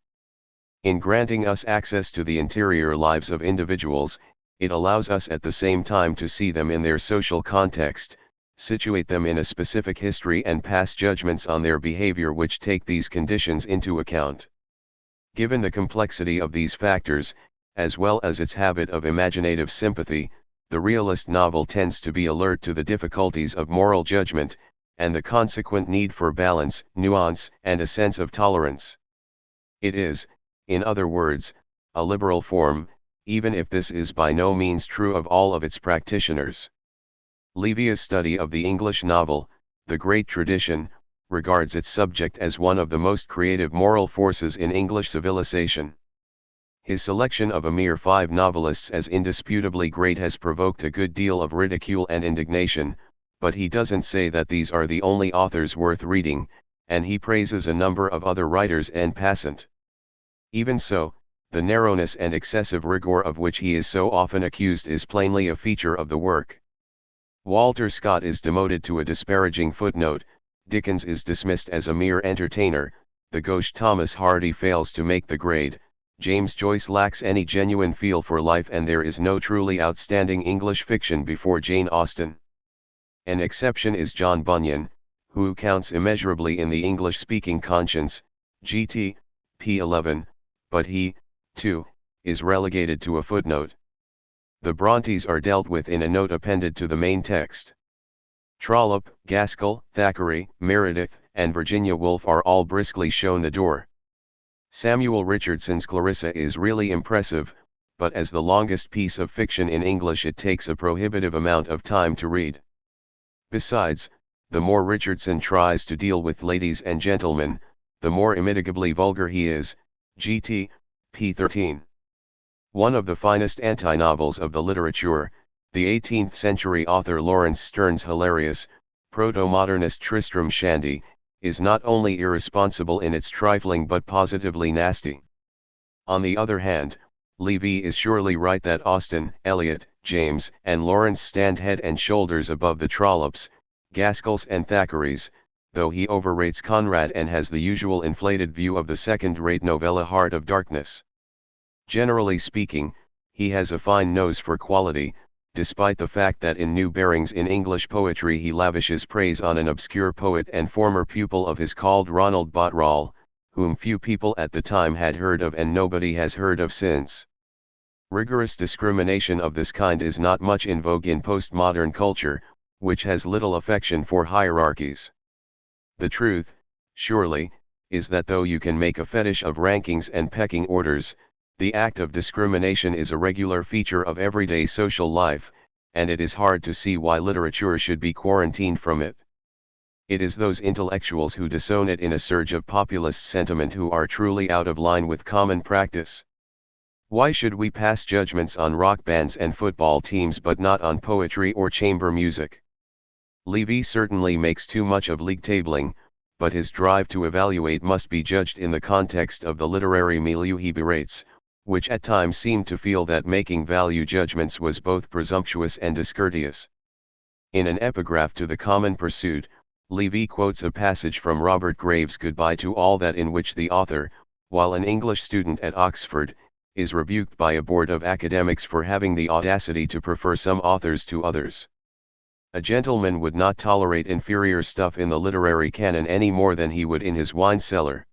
In granting us access to the interior lives of individuals, it allows us at the same time to see them in their social context, situate them in a specific history and pass judgments on their behavior which take these conditions into account. Given the complexity of these factors, as well as its habit of imaginative sympathy, the realist novel tends to be alert to the difficulties of moral judgment, and the consequent need for balance, nuance, and a sense of tolerance. It is, in other words, a liberal form, even if this is by no means true of all of its practitioners. Levy's study of the English novel, the great tradition, regards its subject as one of the most creative moral forces in English civilization. His selection of a mere 5 novelists as indisputably great has provoked a good deal of ridicule and indignation, but he doesn't say that these are the only authors worth reading, and he praises a number of other writers en passant. Even so, the narrowness and excessive rigor of which he is so often accused is plainly a feature of the work. Walter Scott is demoted to a disparaging footnote, Dickens is dismissed as a mere entertainer, the gauche Thomas Hardy fails to make the grade, James Joyce lacks any genuine feel for life, and there is no truly outstanding English fiction before Jane Austen. An exception is John Bunyan, who counts immeasurably in the English-speaking conscience, Gt. p. 11, but he, too, is relegated to a footnote. The Brontes are dealt with in a note appended to the main text. Trollope, Gaskell, Thackeray, Meredith, and Virginia Woolf are all briskly shown the door. Samuel Richardson's Clarissa is really impressive, but as the longest piece of fiction in English it takes a prohibitive amount of time to read. Besides, the more Richardson tries to deal with ladies and gentlemen, the more immitigably vulgar he is, Gt. p. 13. One of the finest anti-novels of the literature, the 18th century author Lawrence Sterne's hilarious, proto-modernist Tristram Shandy, is not only irresponsible in its trifling but positively nasty. On the other hand, Levy is surely right that Austen, Eliot, James, and Lawrence stand head and shoulders above the Trollops, Gaskells and Thackeray's, though he overrates Conrad and has the usual inflated view of the second-rate novella Heart of Darkness. Generally speaking, he has a fine nose for quality, despite the fact that in New Bearings in English Poetry he lavishes praise on an obscure poet and former pupil of his called Ronald Bottrell, whom few people at the time had heard of and nobody has heard of since. Rigorous discrimination of this kind is not much in vogue in postmodern culture, which has little affection for hierarchies. The truth, surely, is that though you can make a fetish of rankings and pecking orders, the act of discrimination is a regular feature of everyday social life, and it is hard to see why literature should be quarantined from it. It is those intellectuals who disown it in a surge of populist sentiment who are truly out of line with common practice. Why should we pass judgments on rock bands and football teams but not on poetry or chamber music? Levy certainly makes too much of league tabling, but his drive to evaluate must be judged in the context of the literary milieu he berates, which at times seemed to feel that making value judgments was both presumptuous and discourteous. In an epigraph to the common pursuit, Levy quotes a passage from Robert Graves' Goodbye to All That, in which the author, while an English student at Oxford, is rebuked by a board of academics for having the audacity to prefer some authors to others. A gentleman would not tolerate inferior stuff in the literary canon any more than he would in his wine cellar.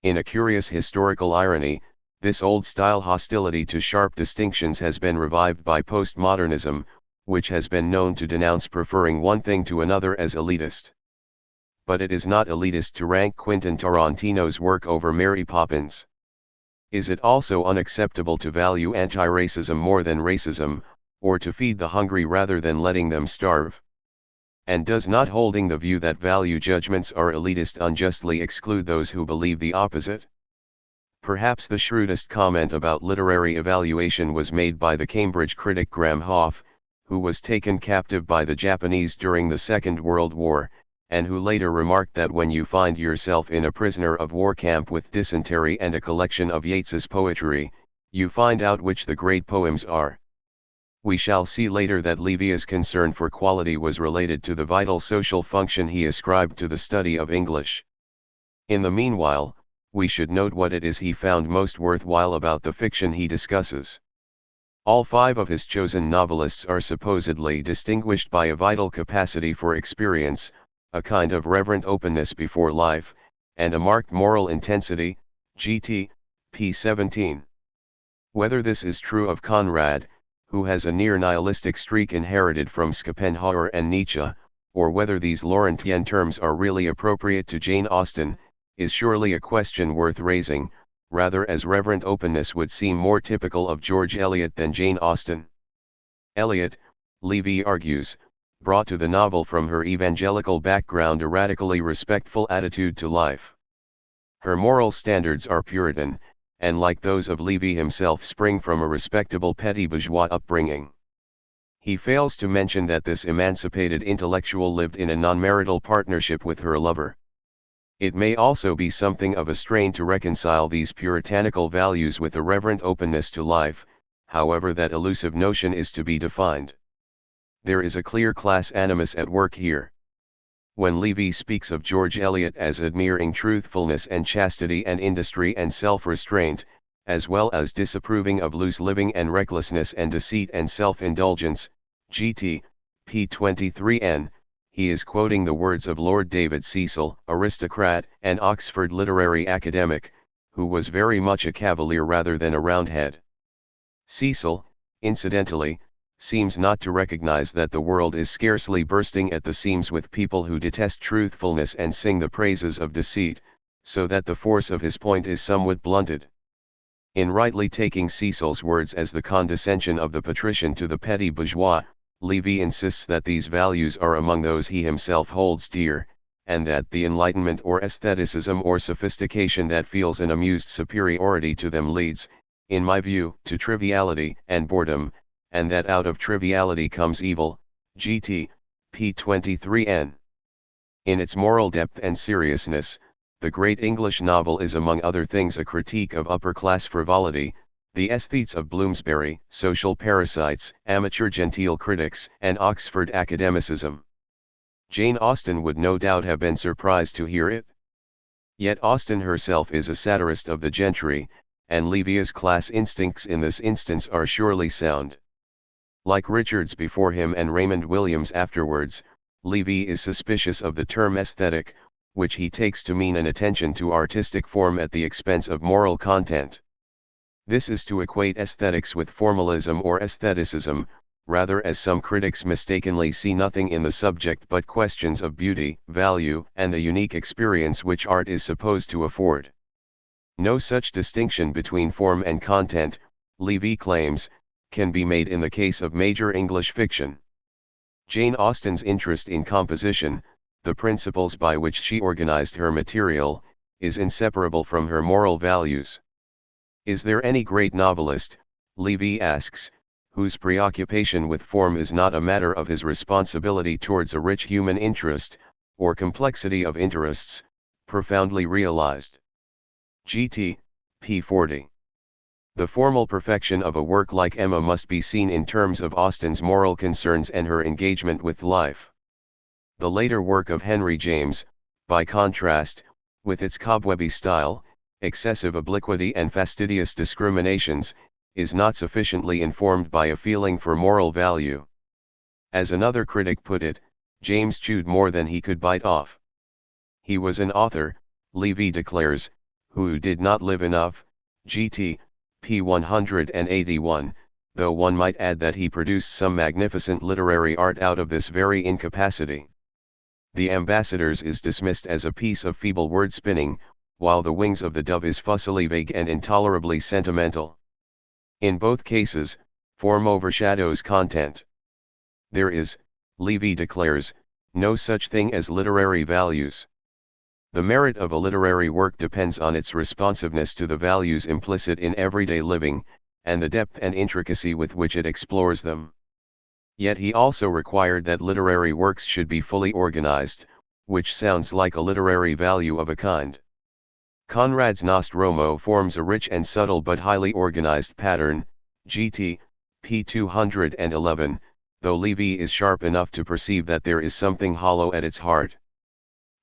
In a curious historical irony, this old-style hostility to sharp distinctions has been revived by postmodernism, which has been known to denounce preferring one thing to another as elitist. But it is not elitist to rank Quentin Tarantino's work over Mary Poppins. Is it also unacceptable to value anti-racism more than racism, or to feed the hungry rather than letting them starve? And does not holding the view that value judgments are elitist unjustly exclude those who believe the opposite? Perhaps the shrewdest comment about literary evaluation was made by the Cambridge critic Graham Hoff, who was taken captive by the Japanese during the Second World War, and who later remarked that when you find yourself in a prisoner of war camp with dysentery and a collection of Yeats's poetry, you find out which the great poems are. We shall see later that Levy's concern for quality was related to the vital social function he ascribed to the study of English. In the meanwhile, we should note what it is he found most worthwhile about the fiction he discusses. All 5 of his chosen novelists are supposedly distinguished by a vital capacity for experience, a kind of reverent openness before life, and a marked moral intensity, gt. p. 17. Whether this is true of Conrad, who has a near-nihilistic streak inherited from Schopenhauer and Nietzsche, or whether these Laurentian terms are really appropriate to Jane Austen, is surely a question worth raising, rather as reverent openness would seem more typical of George Eliot than Jane Austen. Eliot, Levy argues, brought to the novel from her evangelical background a radically respectful attitude to life. Her moral standards are Puritan, and like those of Levy himself spring from a respectable petty bourgeois upbringing. He fails to mention that this emancipated intellectual lived in a non-marital partnership with her lover. It may also be something of a strain to reconcile these puritanical values with a reverent openness to life, however that elusive notion is to be defined. There is a clear class animus at work here. When Levy speaks of George Eliot as admiring truthfulness and chastity and industry and self-restraint, as well as disapproving of loose living and recklessness and deceit and self-indulgence, gt. p. 23n, he is quoting the words of Lord David Cecil, aristocrat and Oxford literary academic, who was very much a cavalier rather than a roundhead. Cecil, incidentally, seems not to recognize that the world is scarcely bursting at the seams with people who detest truthfulness and sing the praises of deceit, so that the force of his point is somewhat blunted. In rightly taking Cecil's words as the condescension of the patrician to the petty bourgeois, Levy insists that these values are among those he himself holds dear, and that the enlightenment or aestheticism or sophistication that feels an amused superiority to them leads, in my view, to triviality and boredom, and that out of triviality comes evil, gt. p. 23n. In its moral depth and seriousness, the great English novel is among other things a critique of upper-class frivolity, the aesthetes of Bloomsbury, social parasites, amateur genteel critics, and Oxford academicism. Jane Austen would no doubt have been surprised to hear it. Yet Austen herself is a satirist of the gentry, and Levy's class instincts in this instance are surely sound. Like Richards before him and Raymond Williams afterwards, Levy is suspicious of the term aesthetic, which he takes to mean an attention to artistic form at the expense of moral content. This is to equate aesthetics with formalism or aestheticism, rather, as some critics mistakenly see nothing in the subject but questions of beauty, value, and the unique experience which art is supposed to afford. No such distinction between form and content, Levy claims, can be made in the case of major English fiction. Jane Austen's interest in composition, the principles by which she organized her material, is inseparable from her moral values. Is there any great novelist, Levy asks, whose preoccupation with form is not a matter of his responsibility towards a rich human interest, or complexity of interests, profoundly realized? Gt. p. 40. The formal perfection of a work like Emma must be seen in terms of Austen's moral concerns and her engagement with life. The later work of Henry James, by contrast, with its cobwebby style, excessive obliquity and fastidious discriminations, is not sufficiently informed by a feeling for moral value. As another critic put it, James chewed more than he could bite off. He was an author, Levy declares, who did not live enough, Gt. p. 181, though one might add that he produced some magnificent literary art out of this very incapacity. The Ambassadors is dismissed as a piece of feeble word-spinning, while The Wings of the Dove is fussily vague and intolerably sentimental. In both cases, form overshadows content. There is, Levy declares, no such thing as literary values. The merit of a literary work depends on its responsiveness to the values implicit in everyday living, and the depth and intricacy with which it explores them. Yet he also required that literary works should be fully organized, which sounds like a literary value of a kind. Conrad's Nostromo forms a rich and subtle but highly organized pattern, Gt. p. 211, though Levy is sharp enough to perceive that there is something hollow at its heart.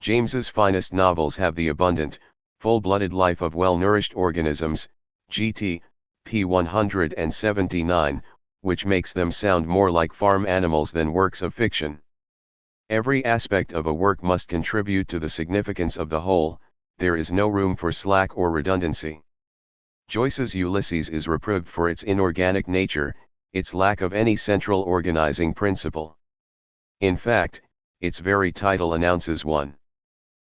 James's finest novels have the abundant, full-blooded life of well-nourished organisms, Gt. p. 179, which makes them sound more like farm animals than works of fiction. Every aspect of a work must contribute to the significance of the whole, there is no room for slack or redundancy. Joyce's Ulysses is reproved for its inorganic nature, its lack of any central organizing principle. In fact, its very title announces one.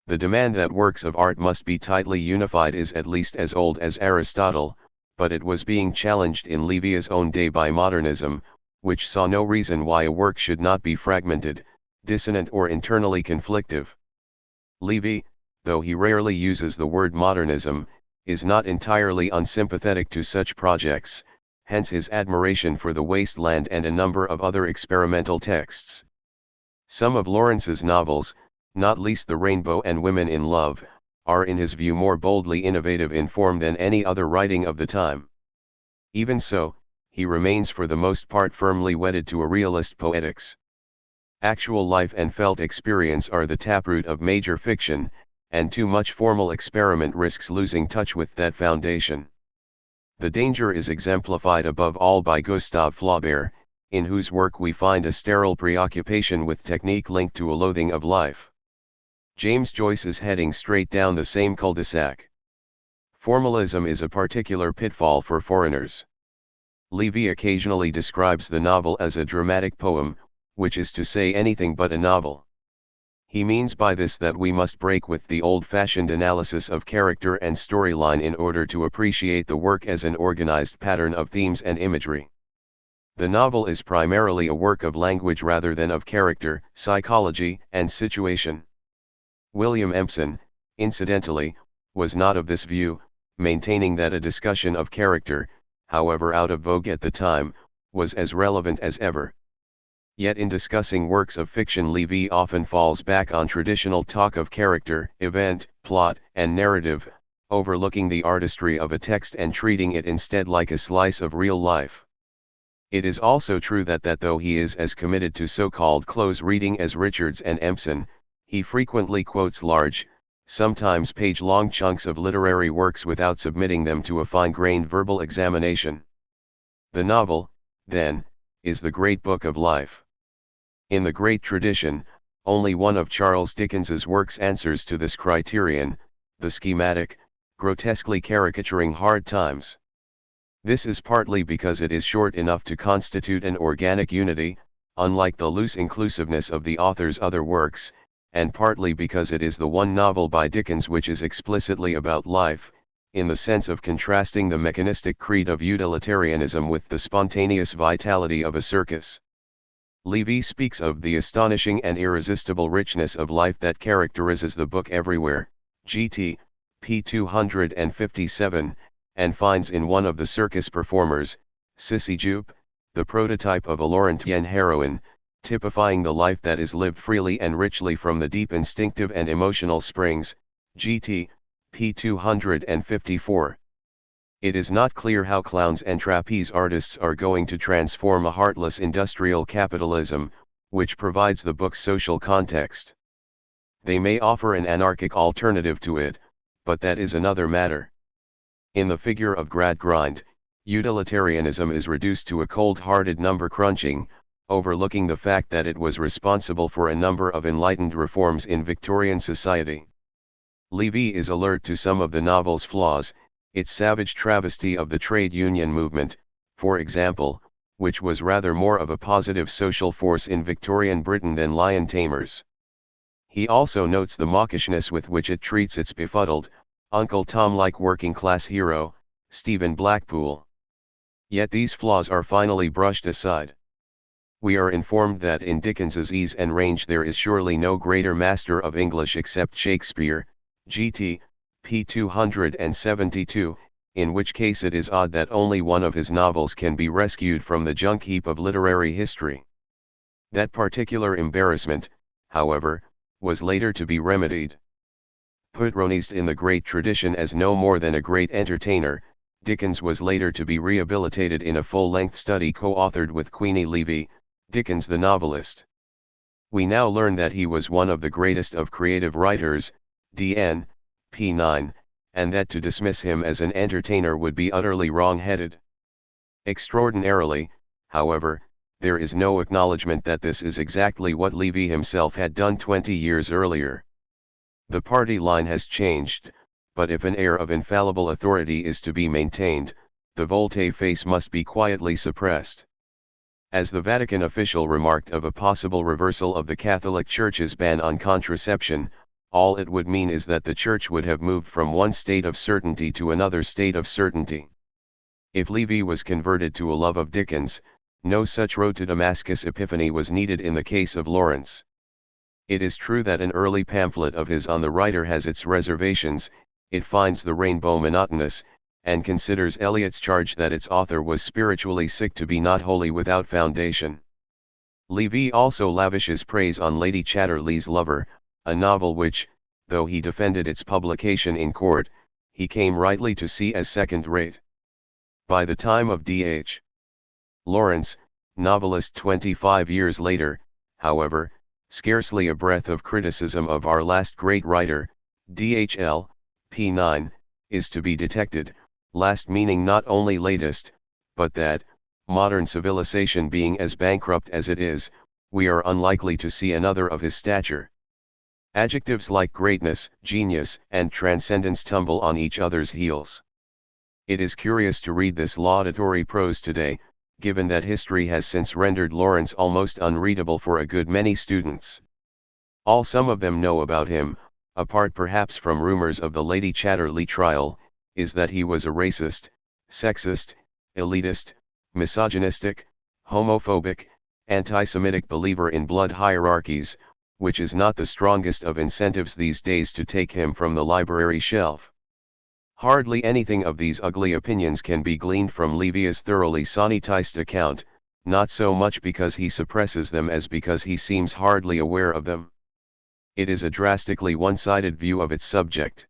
The demand that works of art must be tightly unified is at least as old as Aristotle, but it was being challenged in Levy's own day by modernism, which saw no reason why a work should not be fragmented, dissonant or internally conflictive. Levy, though he rarely uses the word modernism, is not entirely unsympathetic to such projects, hence his admiration for The Waste Land and a number of other experimental texts. Some of Lawrence's novels, not least The Rainbow and Women in Love, are in his view more boldly innovative in form than any other writing of the time. Even so, he remains for the most part firmly wedded to a realist poetics. Actual life and felt experience are the taproot of major fiction, and too much formal experiment risks losing touch with that foundation. The danger is exemplified above all by Gustave Flaubert, in whose work we find a sterile preoccupation with technique linked to a loathing of life. James Joyce is heading straight down the same cul-de-sac. Formalism is a particular pitfall for foreigners. Levy occasionally describes the novel as a dramatic poem, which is to say anything but a novel. He means by this that we must break with the old-fashioned analysis of character and storyline in order to appreciate the work as an organized pattern of themes and imagery. The novel is primarily a work of language rather than of character, psychology, and situation. William Empson, incidentally, was not of this view, maintaining that a discussion of character, however out of vogue at the time, was as relevant as ever. Yet in discussing works of fiction, Levy often falls back on traditional talk of character, event, plot, and narrative, overlooking the artistry of a text and treating it instead like a slice of real life. It is also true that though he is as committed to so-called close reading as Richards and Empson, he frequently quotes large, sometimes page-long chunks of literary works without submitting them to a fine-grained verbal examination. The novel, then, is the great book of life. In the great tradition, only one of Charles Dickens's works answers to this criterion, the schematic, grotesquely caricaturing hard times. This is partly because it is short enough to constitute an organic unity, unlike the loose inclusiveness of the author's other works, and partly because it is the one novel by Dickens which is explicitly about life, in the sense of contrasting the mechanistic creed of utilitarianism with the spontaneous vitality of a circus. Levy speaks of the astonishing and irresistible richness of life that characterizes the book everywhere, gt. p. 257, and finds in one of the circus performers, Sissy Jupe, the prototype of a Laurentian heroine, typifying the life that is lived freely and richly from the deep instinctive and emotional springs, gt. p. 254. It is not clear how clowns and trapeze artists are going to transform a heartless industrial capitalism, which provides the book's social context. They may offer an anarchic alternative to it, but that is another matter. In the figure of Gradgrind, utilitarianism is reduced to a cold-hearted number crunching, overlooking the fact that it was responsible for a number of enlightened reforms in Victorian society. Levy is alert to some of the novel's flaws, its savage travesty of the trade union movement, for example, which was rather more of a positive social force in Victorian Britain than Lion Tamers. He also notes the mawkishness with which it treats its befuddled, Uncle Tom-like working-class hero, Stephen Blackpool. Yet these flaws are finally brushed aside. We are informed that in Dickens's ease and range there is surely no greater master of English except Shakespeare, gt. p. 272, in which case it is odd that only one of his novels can be rescued from the junk heap of literary history. That particular embarrassment, however, was later to be remedied. Patronized in the great tradition as no more than a great entertainer, Dickens was later to be rehabilitated in a full-length study co-authored with Queenie Levy, Dickens the Novelist. We now learn that he was one of the greatest of creative writers, D.N. p. 9, and that to dismiss him as an entertainer would be utterly wrong-headed. Extraordinarily, however, there is no acknowledgement that this is exactly what Levy himself had done 20 years earlier. The party line has changed, but if an air of infallible authority is to be maintained, the volte-face must be quietly suppressed. As the Vatican official remarked of a possible reversal of the Catholic Church's ban on contraception, all it would mean is that the Church would have moved from one state of certainty to another state of certainty. If Levy was converted to a love of Dickens, no such road to Damascus epiphany was needed in the case of Lawrence. It is true that an early pamphlet of his on the writer has its reservations, it finds the rainbow monotonous, and considers Eliot's charge that its author was spiritually sick to be not wholly without foundation. Levy also lavishes praise on Lady Chatterley's Lover, a novel which, though he defended its publication in court, he came rightly to see as second-rate. By the time of D.H. Lawrence, novelist 25 years later, however, scarcely a breath of criticism of our last great writer, DHL, p. 9, is to be detected, last meaning not only latest, but that, modern civilization being as bankrupt as it is, we are unlikely to see another of his stature. Adjectives like greatness, genius, and transcendence tumble on each other's heels. It is curious to read this laudatory prose today, given that history has since rendered Lawrence almost unreadable for a good many students. All some of them know about him, apart perhaps from rumors of the Lady Chatterley trial, is that he was a racist, sexist, elitist, misogynistic, homophobic, anti-Semitic believer in blood hierarchies, which is not the strongest of incentives these days to take him from the library shelf. Hardly anything of these ugly opinions can be gleaned from Levy's thoroughly sanitized account, not so much because he suppresses them as because he seems hardly aware of them. It is a drastically one-sided view of its subject.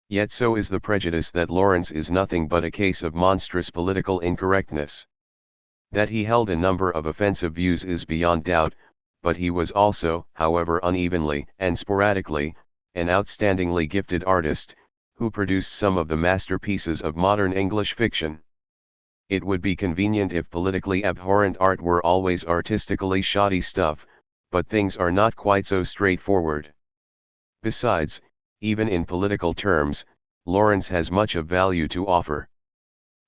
Yet so is the prejudice that Lawrence is nothing but a case of monstrous political incorrectness. That he held a number of offensive views is beyond doubt, but he was also, however unevenly and sporadically, an outstandingly gifted artist, who produced some of the masterpieces of modern English fiction. It would be convenient if politically abhorrent art were always artistically shoddy stuff, but things are not quite so straightforward. Besides, even in political terms, Lawrence has much of value to offer.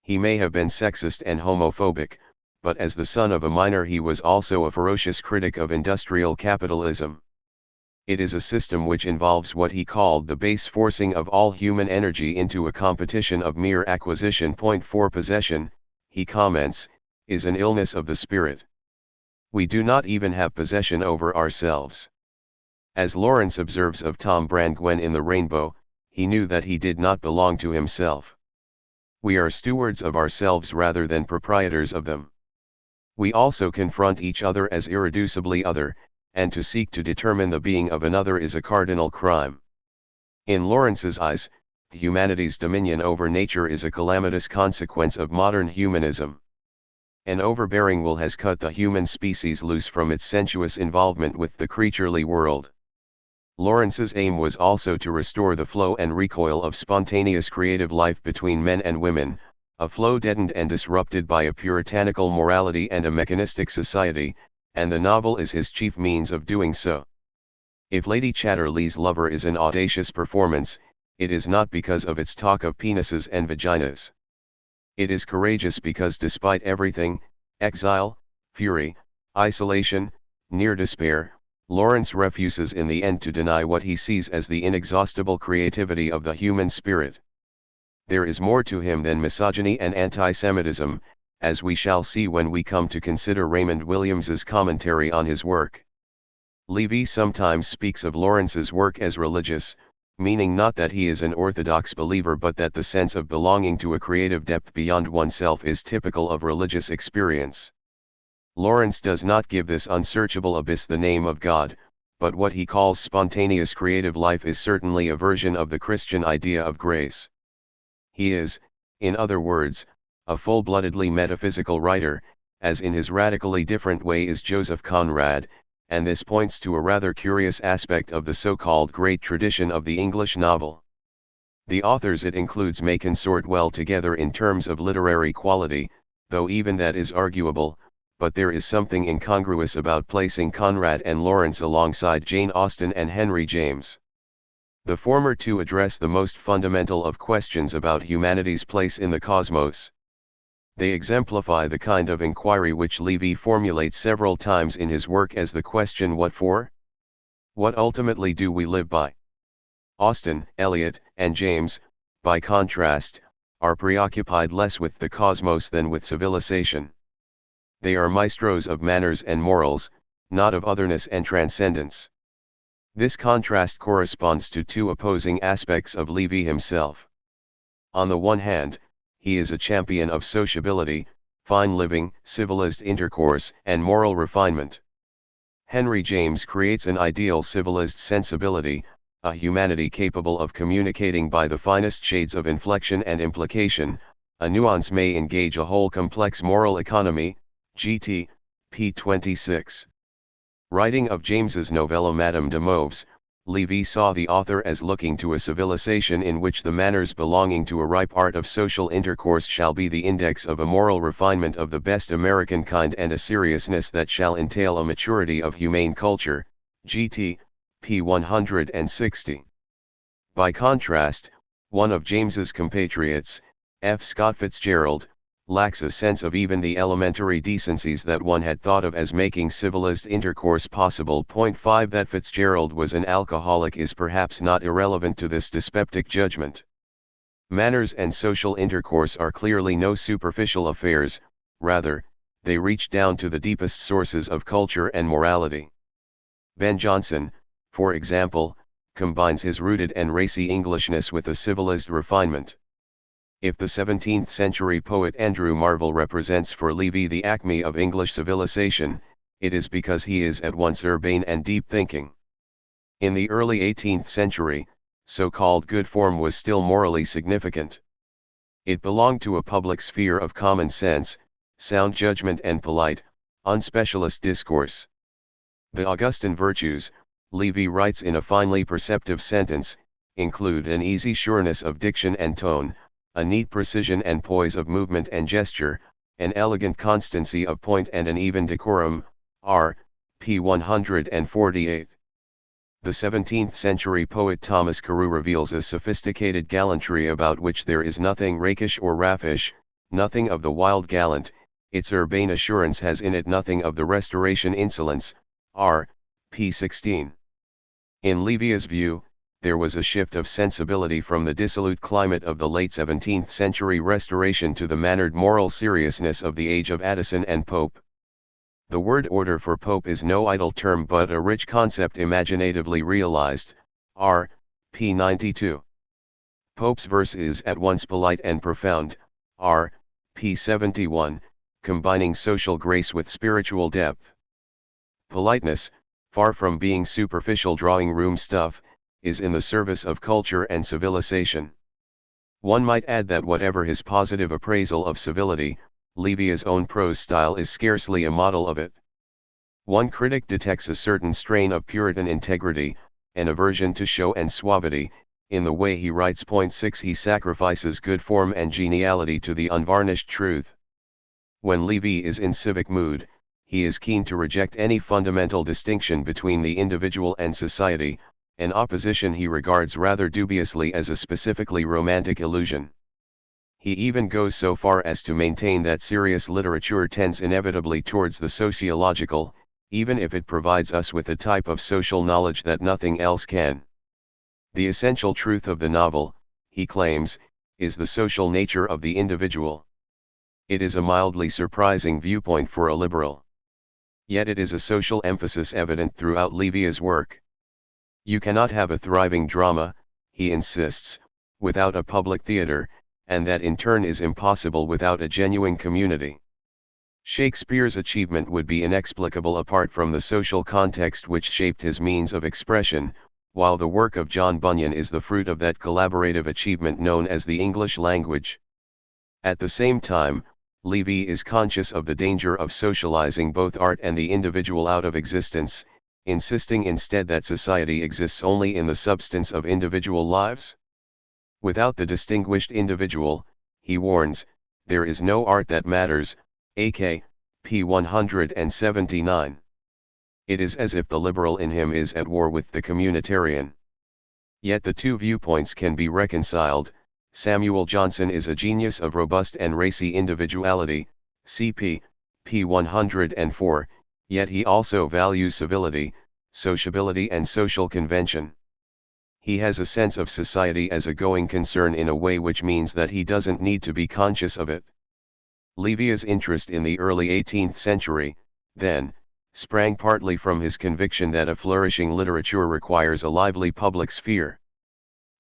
He may have been sexist and homophobic, but as the son of a miner he was also a ferocious critic of industrial capitalism. It is a system which involves what he called the base forcing of all human energy into a competition of mere acquisition. For possession, he comments, is an illness of the spirit. We do not even have possession over ourselves. As Lawrence observes of Tom Brangwen in The Rainbow, he knew that he did not belong to himself. We are stewards of ourselves rather than proprietors of them. We also confront each other as irreducibly other, and to seek to determine the being of another is a cardinal crime. In Lawrence's eyes, humanity's dominion over nature is a calamitous consequence of modern humanism. An overbearing will has cut the human species loose from its sensuous involvement with the creaturely world. Lawrence's aim was also to restore the flow and recoil of spontaneous creative life between men and women, a flow deadened and disrupted by a puritanical morality and a mechanistic society, and the novel is his chief means of doing so. If Lady Chatterley's Lover is an audacious performance, it is not because of its talk of penises and vaginas. It is courageous because despite everything, exile, fury, isolation, near despair, Lawrence refuses in the end to deny what he sees as the inexhaustible creativity of the human spirit. There is more to him than misogyny and anti-Semitism, as we shall see when we come to consider Raymond Williams's commentary on his work. Levy sometimes speaks of Lawrence's work as religious, meaning not that he is an orthodox believer but that the sense of belonging to a creative depth beyond oneself is typical of religious experience. Lawrence does not give this unsearchable abyss the name of God, but what he calls spontaneous creative life is certainly a version of the Christian idea of grace. He is, in other words, a full-bloodedly metaphysical writer, as in his radically different way is Joseph Conrad, and this points to a rather curious aspect of the so-called great tradition of the English novel. The authors it includes may consort well together in terms of literary quality, though even that is arguable, but there is something incongruous about placing Conrad and Lawrence alongside Jane Austen and Henry James. The former two address the most fundamental of questions about humanity's place in the cosmos. They exemplify the kind of inquiry which Levy formulates several times in his work as the question what for? What ultimately do we live by? Austen, Eliot, and James, by contrast, are preoccupied less with the cosmos than with civilization. They are maestros of manners and morals, not of otherness and transcendence. This contrast corresponds to two opposing aspects of Levy himself. On the one hand, he is a champion of sociability, fine living, civilized intercourse, and moral refinement. Henry James creates an ideal civilized sensibility, a humanity capable of communicating by the finest shades of inflection and implication, a nuance may engage a whole complex moral economy, Gt. p. 26. Writing of James's novella Madame de Mauves, Levy saw the author as looking to a civilization in which the manners belonging to a ripe art of social intercourse shall be the index of a moral refinement of the best American kind and a seriousness that shall entail a maturity of humane culture, Gt. p. 160. By contrast, one of James's compatriots, F. Scott Fitzgerald, lacks a sense of even the elementary decencies that one had thought of as making civilized intercourse possible. 5 That Fitzgerald was an alcoholic is perhaps not irrelevant to this dyspeptic judgment. Manners and social intercourse are clearly no superficial affairs, rather, they reach down to the deepest sources of culture and morality. Ben Jonson, for example, combines his rooted and racy Englishness with a civilized refinement. If the 17th century poet Andrew Marvell represents for Levy the acme of English civilization, it is because he is at once urbane and deep thinking. In the early 18th century, so-called good form was still morally significant. It belonged to a public sphere of common sense, sound judgment and polite, unspecialist discourse. The Augustan virtues, Livy writes in a finely perceptive sentence, include an easy sureness of diction and tone, a neat precision and poise of movement and gesture, an elegant constancy of point and an even decorum, r. p. 148. The 17th-century poet Thomas Carew reveals a sophisticated gallantry about which there is nothing rakish or raffish, nothing of the wild gallant. Its urbane assurance has in it nothing of the Restoration insolence, r. p. 16. In Livia's view, there was a shift of sensibility from the dissolute climate of the late 17th century Restoration to the mannered moral seriousness of the age of Addison and Pope. The word order for Pope is no idle term but a rich concept imaginatively realized, r. p. 92. Pope's verse is at once polite and profound, r. p. 71, combining social grace with spiritual depth. Politeness, far from being superficial drawing room stuff, is in the service of culture and civilization. One might add that whatever his positive appraisal of civility, Livia's own prose style is scarcely a model of it. One critic detects a certain strain of Puritan integrity, an aversion to show and suavity, in the way he writes. 6 He sacrifices good form and geniality to the unvarnished truth. When Livy is in civic mood, he is keen to reject any fundamental distinction between the individual and society, an opposition he regards rather dubiously as a specifically romantic illusion. He even goes so far as to maintain that serious literature tends inevitably towards the sociological, even if it provides us with a type of social knowledge that nothing else can. The essential truth of the novel, he claims, is the social nature of the individual. It is a mildly surprising viewpoint for a liberal. Yet it is a social emphasis evident throughout Livia's work. You cannot have a thriving drama, he insists, without a public theatre, and that in turn is impossible without a genuine community. Shakespeare's achievement would be inexplicable apart from the social context which shaped his means of expression, while the work of John Bunyan is the fruit of that collaborative achievement known as the English language. At the same time, Livy is conscious of the danger of socializing both art and the individual out of existence, insisting instead that society exists only in the substance of individual lives. Without the distinguished individual, he warns, there is no art that matters, a.k. p. 179. It is as if the liberal in him is at war with the communitarian. Yet the two viewpoints can be reconciled. Samuel Johnson is a genius of robust and racy individuality, cp. p. 104, yet he also values civility, sociability and social convention. He has a sense of society as a going concern in a way which means that he doesn't need to be conscious of it. Livia's interest in the early 18th century, then, sprang partly from his conviction that a flourishing literature requires a lively public sphere.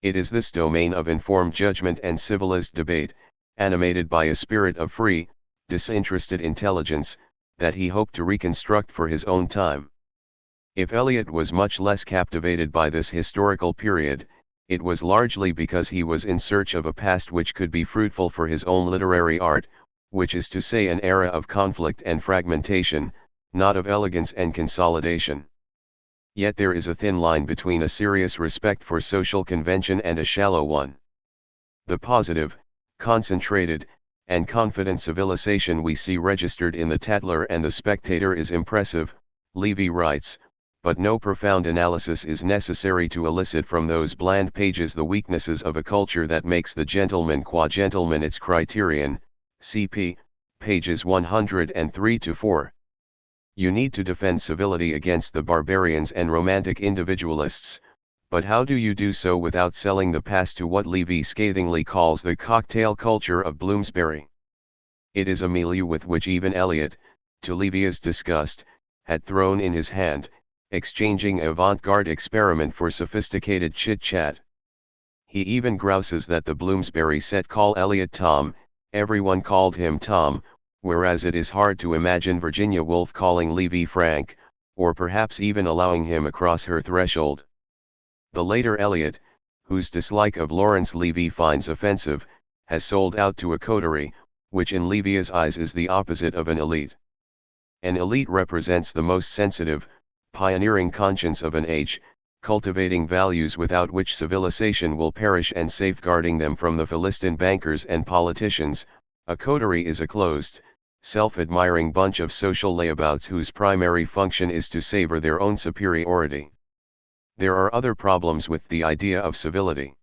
It is this domain of informed judgment and civilized debate, animated by a spirit of free, disinterested intelligence, that he hoped to reconstruct for his own time. If Eliot was much less captivated by this historical period, it was largely because he was in search of a past which could be fruitful for his own literary art, which is to say an era of conflict and fragmentation, not of elegance and consolidation. Yet there is a thin line between a serious respect for social convention and a shallow one. The positive, concentrated, and confident civilization we see registered in the Tatler and the Spectator is impressive, Livy writes, but no profound analysis is necessary to elicit from those bland pages the weaknesses of a culture that makes the gentleman qua gentleman its criterion, cp. pages 103-4. You need to defend civility against the barbarians and romantic individualists, but how do you do so without selling the past to what Livy scathingly calls the cocktail culture of Bloomsbury? It is a milieu with which even Eliot, to Livia's disgust, had thrown in his hand, exchanging avant-garde experiment for sophisticated chit-chat. He even grouses that the Bloomsbury set call Eliot Tom, everyone called him Tom, whereas it is hard to imagine Virginia Woolf calling Livy Frank, or perhaps even allowing him across her threshold. The later Eliot, whose dislike of Laurence Livy finds offensive, has sold out to a coterie, which in Levy's eyes is the opposite of an elite. An elite represents the most sensitive, pioneering conscience of an age, cultivating values without which civilization will perish and safeguarding them from the Philistine bankers and politicians. A coterie is a closed, self-admiring bunch of social layabouts whose primary function is to savor their own superiority. There are other problems with the idea of civility.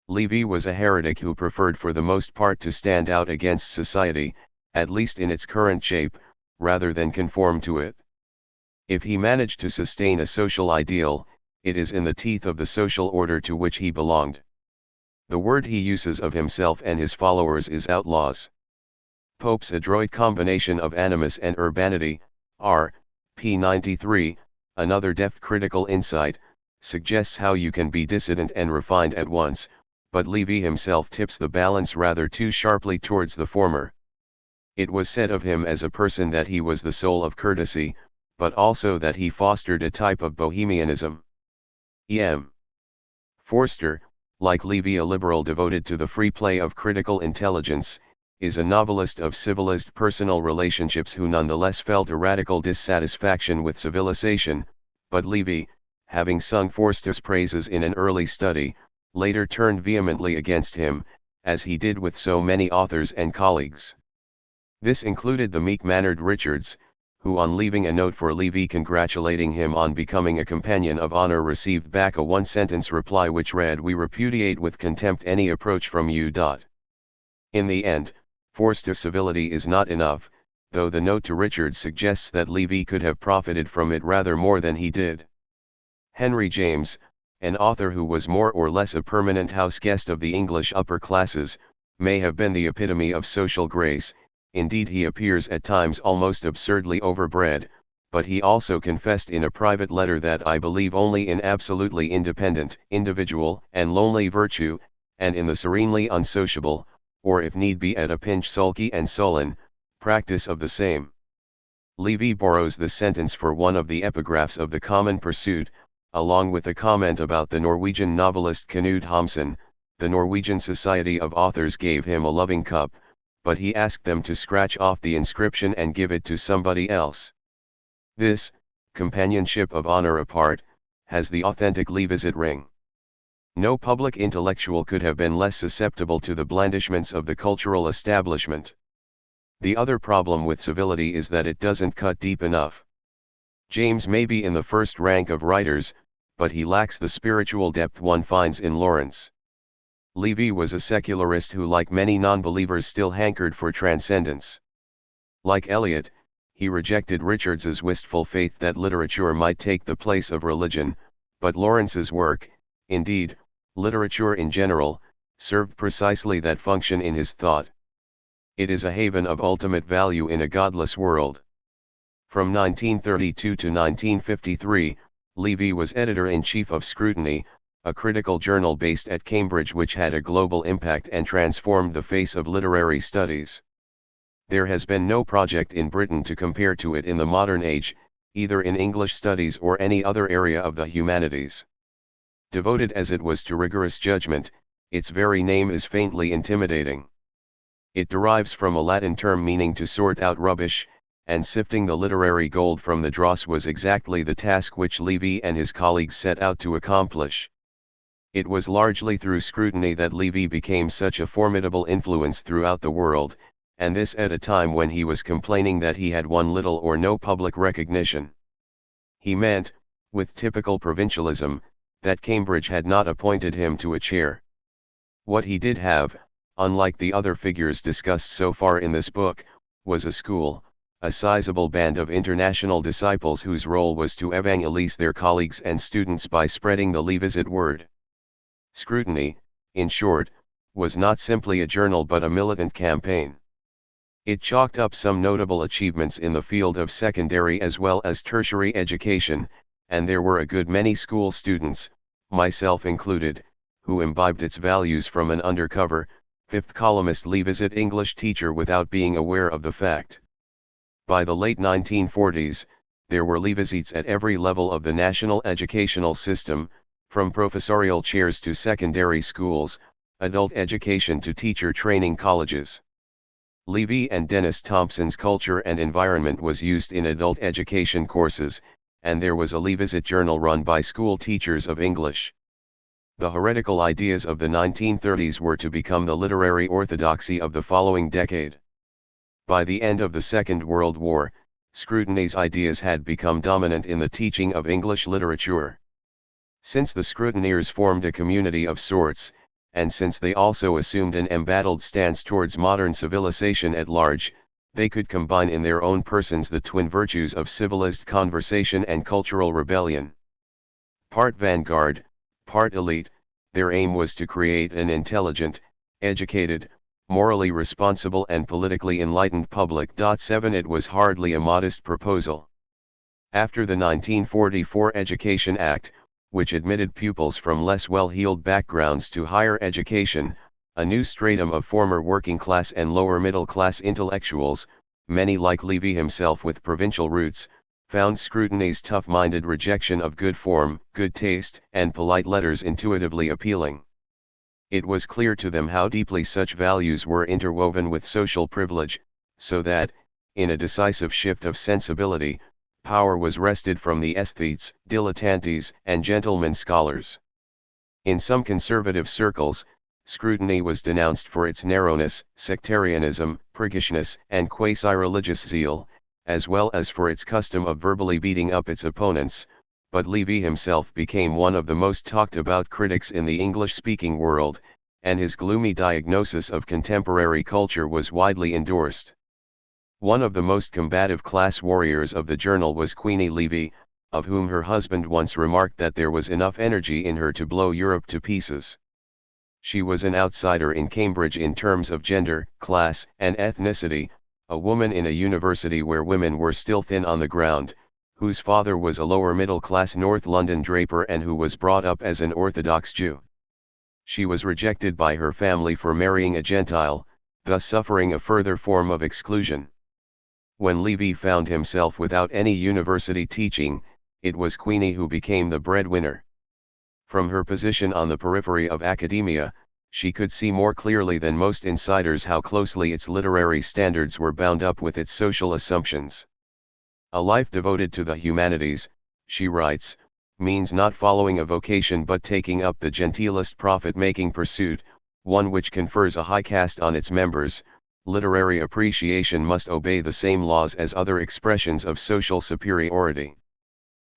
Levy was a heretic who preferred for the most part to stand out against society, at least in its current shape, rather than conform to it. If he managed to sustain a social ideal, it is in the teeth of the social order to which he belonged. The word he uses of himself and his followers is outlaws. Pope's adroit combination of animus and urbanity, R. p. 93, another deft critical insight, suggests how you can be dissident and refined at once, but Levy himself tips the balance rather too sharply towards the former. It was said of him as a person that he was the soul of courtesy, but also that he fostered a type of bohemianism. E.M. Forster, like Levy a liberal devoted to the free play of critical intelligence, is a novelist of civilized personal relationships who nonetheless felt a radical dissatisfaction with civilization, but Levy, having sung Forster's praises in an early study, later turned vehemently against him, as he did with so many authors and colleagues. This included the meek-mannered Richards, who on leaving a note for Levy congratulating him on becoming a companion of honor received back a one-sentence reply which read, "We repudiate with contempt any approach from you." In the end, Forster's civility is not enough, though the note to Richards suggests that Levy could have profited from it rather more than he did. Henry James, an author who was more or less a permanent house guest of the English upper classes, may have been the epitome of social grace. Indeed, he appears at times almost absurdly overbred, but he also confessed in a private letter that I believe only in absolutely independent, individual, and lonely virtue, and in the serenely unsociable, or if need be at a pinch sulky and sullen, practice of the same. Levy borrows this sentence for one of the epigraphs of The Common Pursuit, along with a comment about the Norwegian novelist Knut Hamsun. The Norwegian Society of Authors gave him a loving cup, but he asked them to scratch off the inscription and give it to somebody else. This, companionship of honor apart, has the authentic Levisit ring. No public intellectual could have been less susceptible to the blandishments of the cultural establishment. The other problem with civility is that it doesn't cut deep enough. James may be in the first rank of writers, but he lacks the spiritual depth one finds in Lawrence. Levy was a secularist who, like many non-believers, still hankered for transcendence. Like Eliot, he rejected Richards's wistful faith that literature might take the place of religion, but Lawrence's work, indeed, literature in general, served precisely that function in his thought. It is a haven of ultimate value in a godless world. From 1932 to 1953, Levy was editor-in-chief of Scrutiny, a critical journal based at Cambridge which had a global impact and transformed the face of literary studies. There has been no project in Britain to compare to it in the modern age, either in English studies or any other area of the humanities. Devoted as it was to rigorous judgment, its very name is faintly intimidating. It derives from a Latin term meaning to sort out rubbish, and sifting the literary gold from the dross was exactly the task which Levy and his colleagues set out to accomplish. It was largely through Scrutiny that Levy became such a formidable influence throughout the world, and this at a time when he was complaining that he had won little or no public recognition. He meant, with typical provincialism, that Cambridge had not appointed him to a chair. What he did have, unlike the other figures discussed so far in this book, was a school, a sizable band of international disciples whose role was to evangelize their colleagues and students by spreading the Levisit word. Scrutiny, in short, was not simply a journal but a militant campaign. It chalked up some notable achievements in the field of secondary as well as tertiary education, and there were a good many school students, myself included, who imbibed its values from an undercover, fifth columnist Levisit English teacher without being aware of the fact. By the late 1940s, there were Levisits at every level of the national educational system, from professorial chairs to secondary schools, adult education to teacher training colleges. Levy and Dennis Thompson's Culture and Environment was used in adult education courses, and there was a Levisit journal run by school teachers of English. The heretical ideas of the 1930s were to become the literary orthodoxy of the following decade. By the end of the Second World War, Scrutiny's ideas had become dominant in the teaching of English literature. Since the Scrutineers formed a community of sorts, and since they also assumed an embattled stance towards modern civilization at large, they could combine in their own persons the twin virtues of civilized conversation and cultural rebellion. Part vanguard, part elite, their aim was to create an intelligent, educated, morally responsible and politically enlightened public. 7 It was hardly a modest proposal. After the 1944 Education Act, which admitted pupils from less well-heeled backgrounds to higher education, a new stratum of former working-class and lower-middle-class intellectuals, many like Levy himself with provincial roots, found Scrutiny's tough-minded rejection of good form, good taste, and polite letters intuitively appealing. It was clear to them how deeply such values were interwoven with social privilege, so that, in a decisive shift of sensibility, power was wrested from the aesthetes, dilettantes, and gentlemen scholars. In some conservative circles, Scrutiny was denounced for its narrowness, sectarianism, priggishness, and quasi-religious zeal, as well as for its custom of verbally beating up its opponents, but Levy himself became one of the most talked-about critics in the English-speaking world, and his gloomy diagnosis of contemporary culture was widely endorsed. One of the most combative class warriors of the journal was Queenie Levy, of whom her husband once remarked that there was enough energy in her to blow Europe to pieces. She was an outsider in Cambridge in terms of gender, class, and ethnicity, a woman in a university where women were still thin on the ground, whose father was a lower-middle-class North London draper and who was brought up as an Orthodox Jew. She was rejected by her family for marrying a Gentile, thus suffering a further form of exclusion. When Levy found himself without any university teaching, it was Queenie who became the breadwinner. From her position on the periphery of academia, she could see more clearly than most insiders how closely its literary standards were bound up with its social assumptions. A life devoted to the humanities, she writes, means not following a vocation but taking up the genteelest profit-making pursuit, one which confers a high caste on its members. Literary appreciation must obey the same laws as other expressions of social superiority.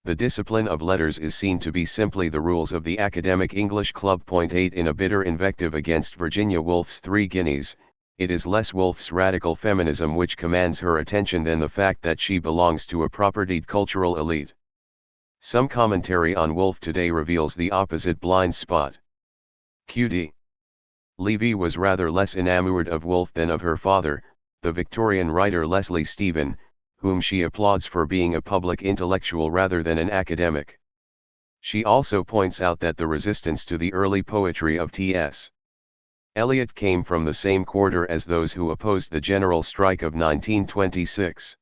The discipline of letters is seen to be simply the rules of the Academic English Club. 8 In a bitter invective against Virginia Woolf's Three Guineas, it is less Woolf's radical feminism which commands her attention than the fact that she belongs to a propertied cultural elite. Some commentary on Woolf today reveals the opposite blind spot. QD. Levy was rather less enamored of Woolf than of her father, the Victorian writer Leslie Stephen, whom she applauds for being a public intellectual rather than an academic. She also points out that the resistance to the early poetry of T.S. Eliot came from the same quarter as those who opposed the general strike of 1926.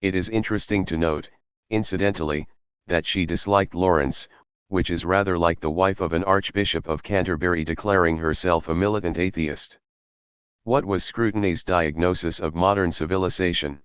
It is interesting to note, incidentally, that she disliked Lawrence, which is rather like the wife of an Archbishop of Canterbury declaring herself a militant atheist. What was Scrutiny's diagnosis of modern civilization?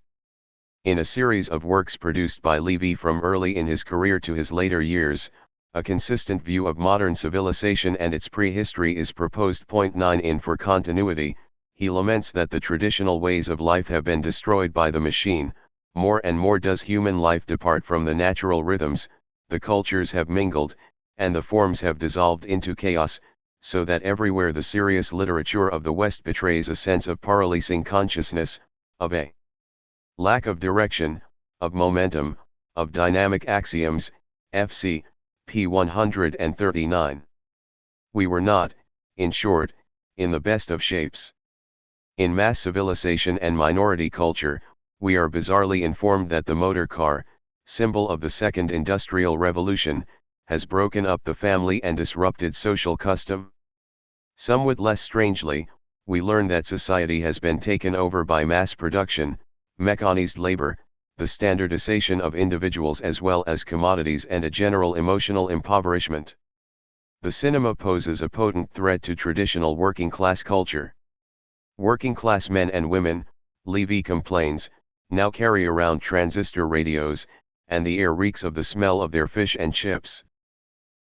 In a series of works produced by Levy from early in his career to his later years, a consistent view of modern civilization and its prehistory is proposed. 9 In For Continuity, he laments that the traditional ways of life have been destroyed by the machine. More and more does human life depart from the natural rhythms, the cultures have mingled, and the forms have dissolved into chaos, so that everywhere the serious literature of the West betrays a sense of paralyzing consciousness, of a lack of direction, of momentum, of dynamic axioms. FC, p. 139. We were not, in short, in the best of shapes. In mass civilization and minority culture, we are bizarrely informed that the motor car, symbol of the Second Industrial Revolution, has broken up the family and disrupted social custom. Somewhat less strangely, we learn that society has been taken over by mass production, mechanized labor, the standardization of individuals as well as commodities, and a general emotional impoverishment. The cinema poses a potent threat to traditional working-class culture. Working-class men and women, Levy complains, now carry around transistor radios, and the air reeks of the smell of their fish and chips.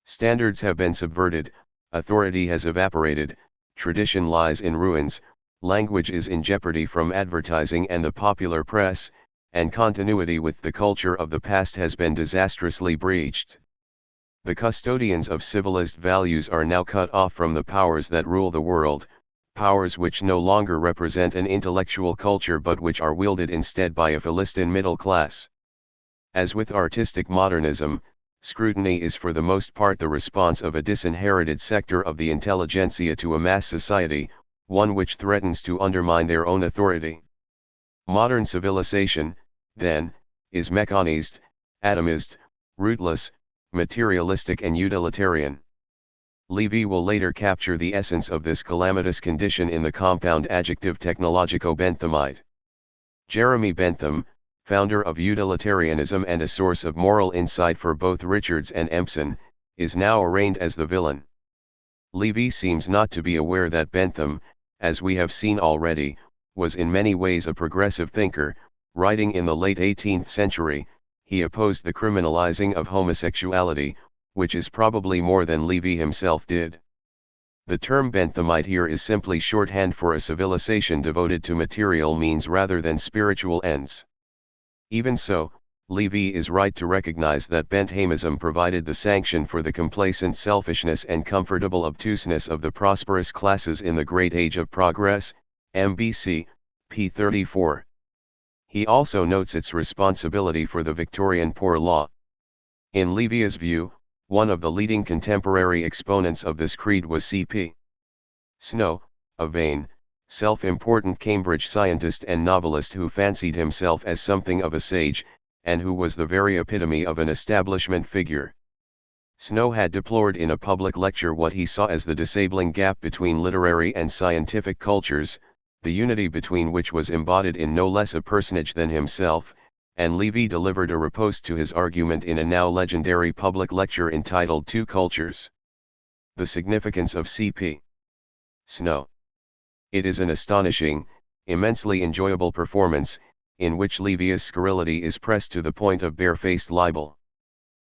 Standards have been subverted, authority has evaporated, tradition lies in ruins, language is in jeopardy from advertising and the popular press, and continuity with the culture of the past has been disastrously breached. The custodians of civilized values are now cut off from the powers that rule the world, powers which no longer represent an intellectual culture but which are wielded instead by a Philistine middle class. As with artistic modernism, scrutiny is for the most part the response of a disinherited sector of the intelligentsia to a mass society, one which threatens to undermine their own authority. Modern civilization, then, is mechanized, atomized, rootless, materialistic and utilitarian. Levy will later capture the essence of this calamitous condition in the compound adjective technologico-benthamite. Jeremy Bentham, founder of utilitarianism and a source of moral insight for both Richards and Empson, is now arraigned as the villain. Levy seems not to be aware that Bentham, as we have seen already, was in many ways a progressive thinker. Writing in the late 18th century, he opposed the criminalizing of homosexuality, which is probably more than Levy himself did. The term Benthamite here is simply shorthand for a civilization devoted to material means rather than spiritual ends. Even so, Levy is right to recognize that Benthamism provided the sanction for the complacent selfishness and comfortable obtuseness of the prosperous classes in the Great Age of Progress, MBC, p. 34. He also notes its responsibility for the Victorian Poor Law. In Levy's view, one of the leading contemporary exponents of this creed was C.P. Snow, a vain, self-important Cambridge scientist and novelist who fancied himself as something of a sage, and who was the very epitome of an establishment figure. Snow had deplored in a public lecture what he saw as the disabling gap between literary and scientific cultures, the unity between which was embodied in no less a personage than himself, and Levy delivered a riposte to his argument in a now legendary public lecture entitled Two Cultures. The Significance of C.P. Snow. It is an astonishing, immensely enjoyable performance, in which Levy's scurrility is pressed to the point of barefaced libel.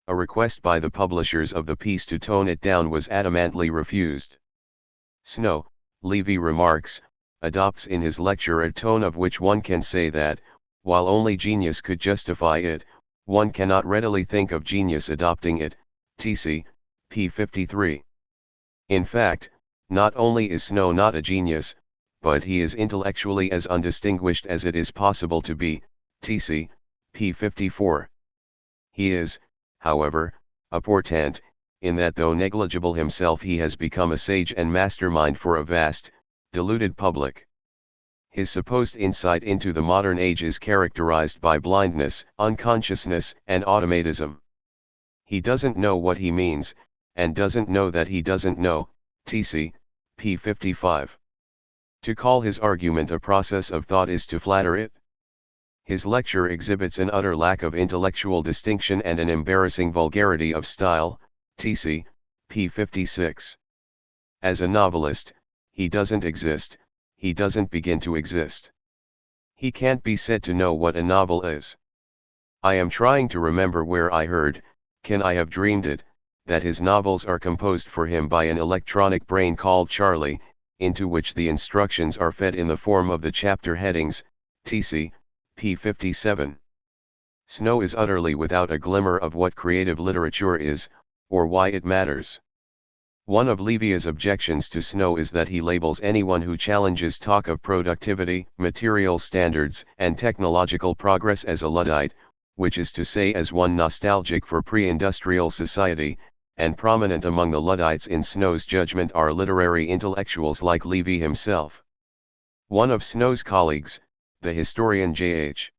A request by the publishers of the piece to tone it down was adamantly refused. Snow, Levy remarks, adopts in his lecture a tone of which one can say that, while only genius could justify it, one cannot readily think of genius adopting it, tc. p. 53. In fact, not only is Snow not a genius, but he is intellectually as undistinguished as it is possible to be, tc. p. 54. He is, however, a portent, in that though negligible himself he has become a sage and mastermind for a vast, deluded public. His supposed insight into the modern age is characterized by blindness, unconsciousness, and automatism. He doesn't know what he means, and doesn't know that he doesn't know, tc. p. 55. To call his argument a process of thought is to flatter it. His lecture exhibits an utter lack of intellectual distinction and an embarrassing vulgarity of style, tc. p. 56. As a novelist, he doesn't exist. He doesn't begin to exist. He can't be said to know what a novel is. I am trying to remember where I heard, can I have dreamed it, that his novels are composed for him by an electronic brain called Charlie, into which the instructions are fed in the form of the chapter headings, tc. p. 57. Snow is utterly without a glimmer of what creative literature is, or why it matters. One of Levy's objections to Snow is that he labels anyone who challenges talk of productivity, material standards, and technological progress as a Luddite, which is to say as one nostalgic for pre-industrial society, and prominent among the Luddites in Snow's judgment are literary intellectuals like Levy himself. One of Snow's colleagues, the historian J.H.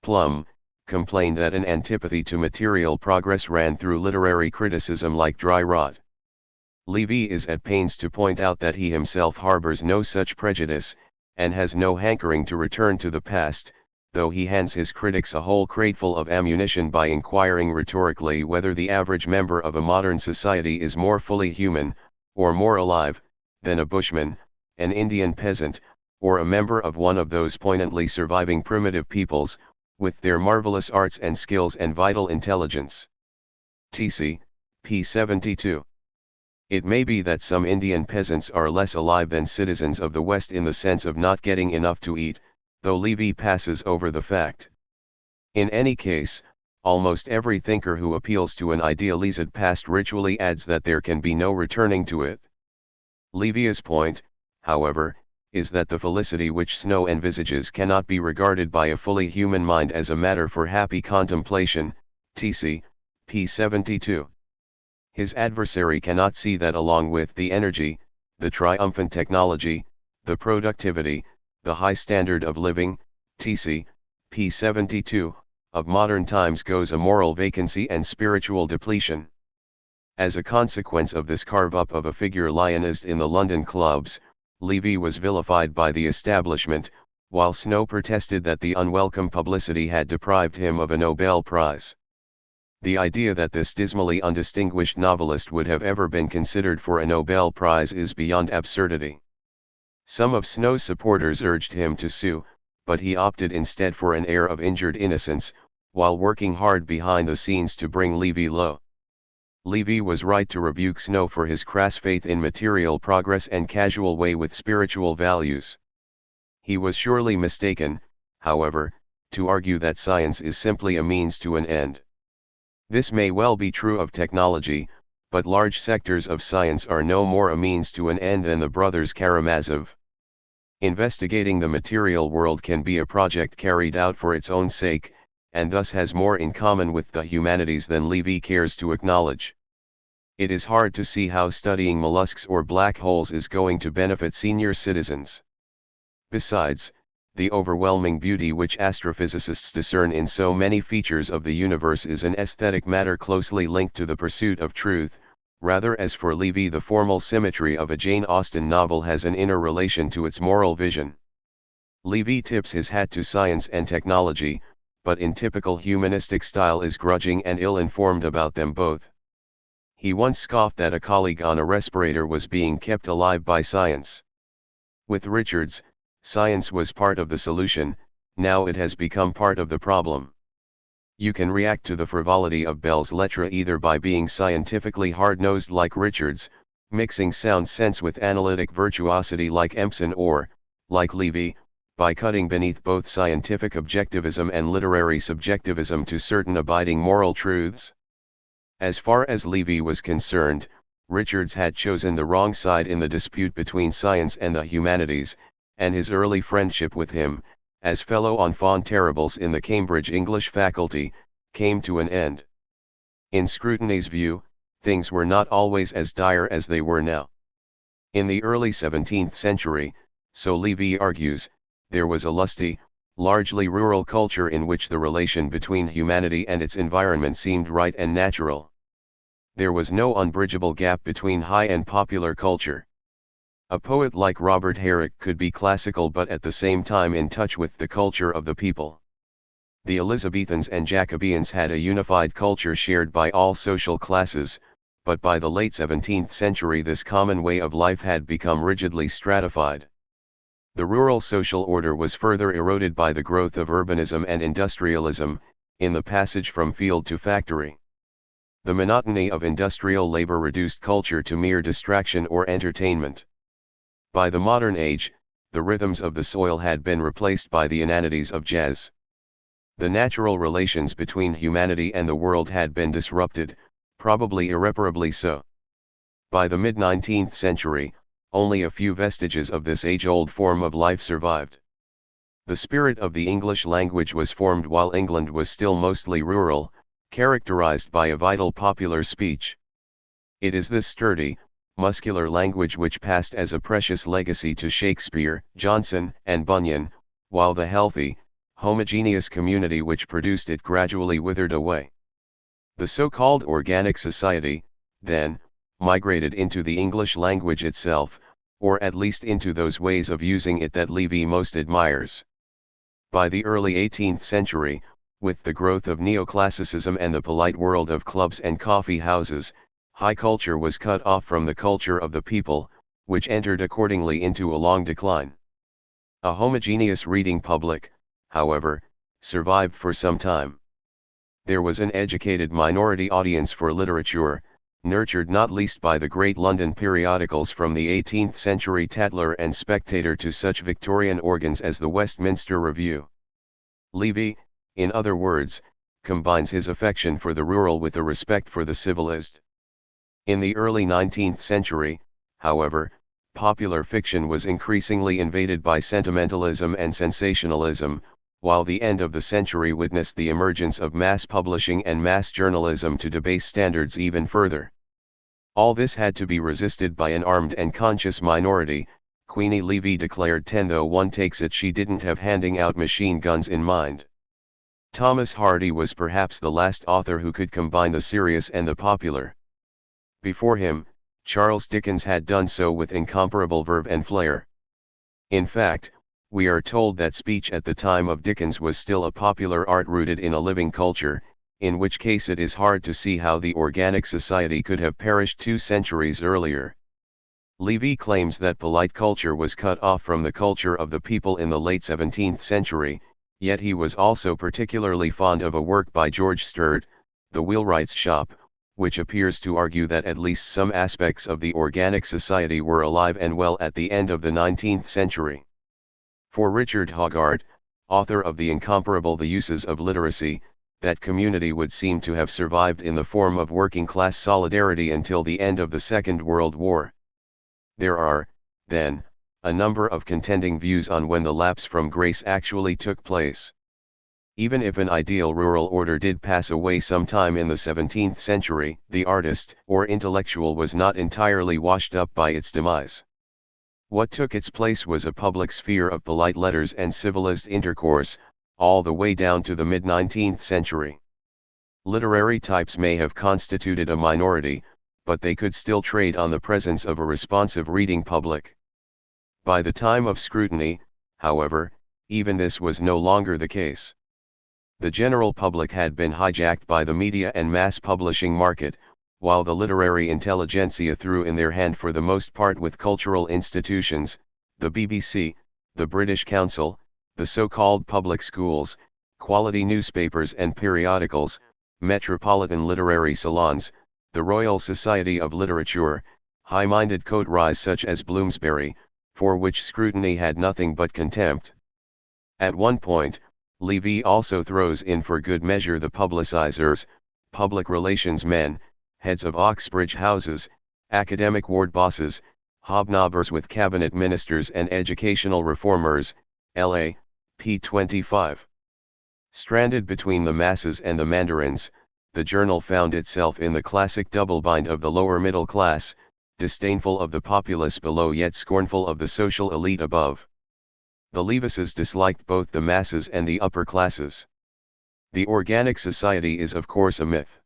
Plum, complained that an antipathy to material progress ran through literary criticism like dry rot. Levy is at pains to point out that he himself harbors no such prejudice, and has no hankering to return to the past, though he hands his critics a whole crateful of ammunition by inquiring rhetorically whether the average member of a modern society is more fully human, or more alive, than a bushman, an Indian peasant, or a member of one of those poignantly surviving primitive peoples, with their marvelous arts and skills and vital intelligence. TC, p. 72. It may be that some Indian peasants are less alive than citizens of the West in the sense of not getting enough to eat, though Levy passes over the fact. In any case, almost every thinker who appeals to an idealized past ritually adds that there can be no returning to it. Levy's point, however, is that the felicity which Snow envisages cannot be regarded by a fully human mind as a matter for happy contemplation, TC, p. 72. His adversary cannot see that along with the energy, the triumphant technology, the productivity, the high standard of living, TC, p. 72, of modern times goes a moral vacancy and spiritual depletion. As a consequence of this carve-up of a figure lionized in the London clubs, Levy was vilified by the establishment, while Snow protested that the unwelcome publicity had deprived him of a Nobel Prize. The idea that this dismally undistinguished novelist would have ever been considered for a Nobel Prize is beyond absurdity. Some of Snow's supporters urged him to sue, but he opted instead for an air of injured innocence, while working hard behind the scenes to bring Levy low. Levy was right to rebuke Snow for his crass faith in material progress and casual way with spiritual values. He was surely mistaken, however, to argue that science is simply a means to an end. This may well be true of technology, but large sectors of science are no more a means to an end than the brothers Karamazov. Investigating the material world can be a project carried out for its own sake, and thus has more in common with the humanities than Levy cares to acknowledge. It is hard to see how studying mollusks or black holes is going to benefit senior citizens. Besides, the overwhelming beauty which astrophysicists discern in so many features of the universe is an aesthetic matter closely linked to the pursuit of truth, rather as for Levy the formal symmetry of a Jane Austen novel has an inner relation to its moral vision. Levy tips his hat to science and technology, but in typical humanistic style is grudging and ill-informed about them both. He once scoffed that a colleague on a respirator was being kept alive by science. With Richards, science was part of the solution, now it has become part of the problem. You can react to the frivolity of Bell's Lettres either by being scientifically hard-nosed like Richards, mixing sound sense with analytic virtuosity like Empson or, like Levy, by cutting beneath both scientific objectivism and literary subjectivism to certain abiding moral truths. As far as Levy was concerned, Richards had chosen the wrong side in the dispute between science and the humanities, and his early friendship with him, as fellow enfant terribles in the Cambridge English faculty, came to an end. In Scrutiny's view, things were not always as dire as they were now. In the early 17th century, so Levy argues, there was a lusty, largely rural culture in which the relation between humanity and its environment seemed right and natural. There was no unbridgeable gap between high and popular culture. A poet like Robert Herrick could be classical but at the same time in touch with the culture of the people. The Elizabethans and Jacobeans had a unified culture shared by all social classes, but by the late 17th century this common way of life had become rigidly stratified. The rural social order was further eroded by the growth of urbanism and industrialism, in the passage from field to factory. The monotony of industrial labor reduced culture to mere distraction or entertainment. By the modern age, the rhythms of the soil had been replaced by the inanities of jazz. The natural relations between humanity and the world had been disrupted, probably irreparably so. By the mid-19th century, only a few vestiges of this age-old form of life survived. The spirit of the English language was formed while England was still mostly rural, characterized by a vital popular speech. It is this sturdy, muscular language which passed as a precious legacy to Shakespeare, Johnson, and Bunyan, while the healthy, homogeneous community which produced it gradually withered away. The so-called organic society, then, migrated into the English language itself, or at least into those ways of using it that Levy most admires. By the early 18th century, with the growth of neoclassicism and the polite world of clubs and coffee houses, high culture was cut off from the culture of the people, which entered accordingly into a long decline. A homogeneous reading public, however, survived for some time. There was an educated minority audience for literature, nurtured not least by the great London periodicals from the 18th century Tatler and Spectator to such Victorian organs as the Westminster Review. Levy, in other words, combines his affection for the rural with a respect for the civilized. In the early 19th century, however, popular fiction was increasingly invaded by sentimentalism and sensationalism, while the end of the century witnessed the emergence of mass publishing and mass journalism to debase standards even further. All this had to be resisted by an armed and conscious minority. Queenie Levy declared, "Though one takes it she didn't have handing out machine guns in mind." Thomas Hardy was perhaps the last author who could combine the serious and the popular. Before him, Charles Dickens had done so with incomparable verve and flair. In fact, we are told that speech at the time of Dickens was still a popular art rooted in a living culture, in which case it is hard to see how the organic society could have perished 2 centuries earlier. Levy claims that polite culture was cut off from the culture of the people in the late 17th century, yet he was also particularly fond of a work by George Sturt, The Wheelwright's Shop, which appears to argue that at least some aspects of the organic society were alive and well at the end of the 19th century. For Richard Hoggart, author of the incomparable The Uses of Literacy, that community would seem to have survived in the form of working-class solidarity until the end of the Second World War. There are, then, a number of contending views on when the lapse from grace actually took place. Even if an ideal rural order did pass away sometime in the 17th century, the artist or intellectual was not entirely washed up by its demise. What took its place was a public sphere of polite letters and civilized intercourse, all the way down to the mid-19th century. Literary types may have constituted a minority, but they could still trade on the presence of a responsive reading public. By the time of scrutiny, however, even this was no longer the case. The general public had been hijacked by the media and mass publishing market, while the literary intelligentsia threw in their hand for the most part with cultural institutions, the BBC, the British Council, the so-called public schools, quality newspapers and periodicals, metropolitan literary salons, the Royal Society of Literature, high-minded coteries such as Bloomsbury, for which scrutiny had nothing but contempt. At one point, Levy also throws in for good measure the publicizers, public relations men, heads of Oxbridge houses, academic ward bosses, hobnobbers with cabinet ministers and educational reformers, L.A., p. 25. Stranded between the masses and the mandarins, the journal found itself in the classic double-bind of the lower middle class, disdainful of the populace below yet scornful of the social elite above. The Levises disliked both the masses and the upper classes. The organic society is of course a myth.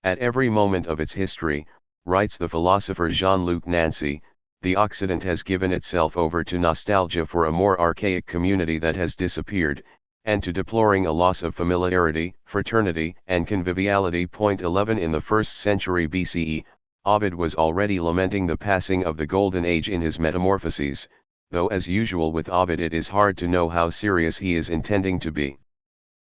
At every moment of its history, writes the philosopher Jean-Luc Nancy, the Occident has given itself over to nostalgia for a more archaic community that has disappeared, and to deploring a loss of familiarity, fraternity, and conviviality. 11 In the 1st century BCE, Ovid was already lamenting the passing of the Golden Age in his Metamorphoses, though as usual with Ovid it is hard to know how serious he is intending to be.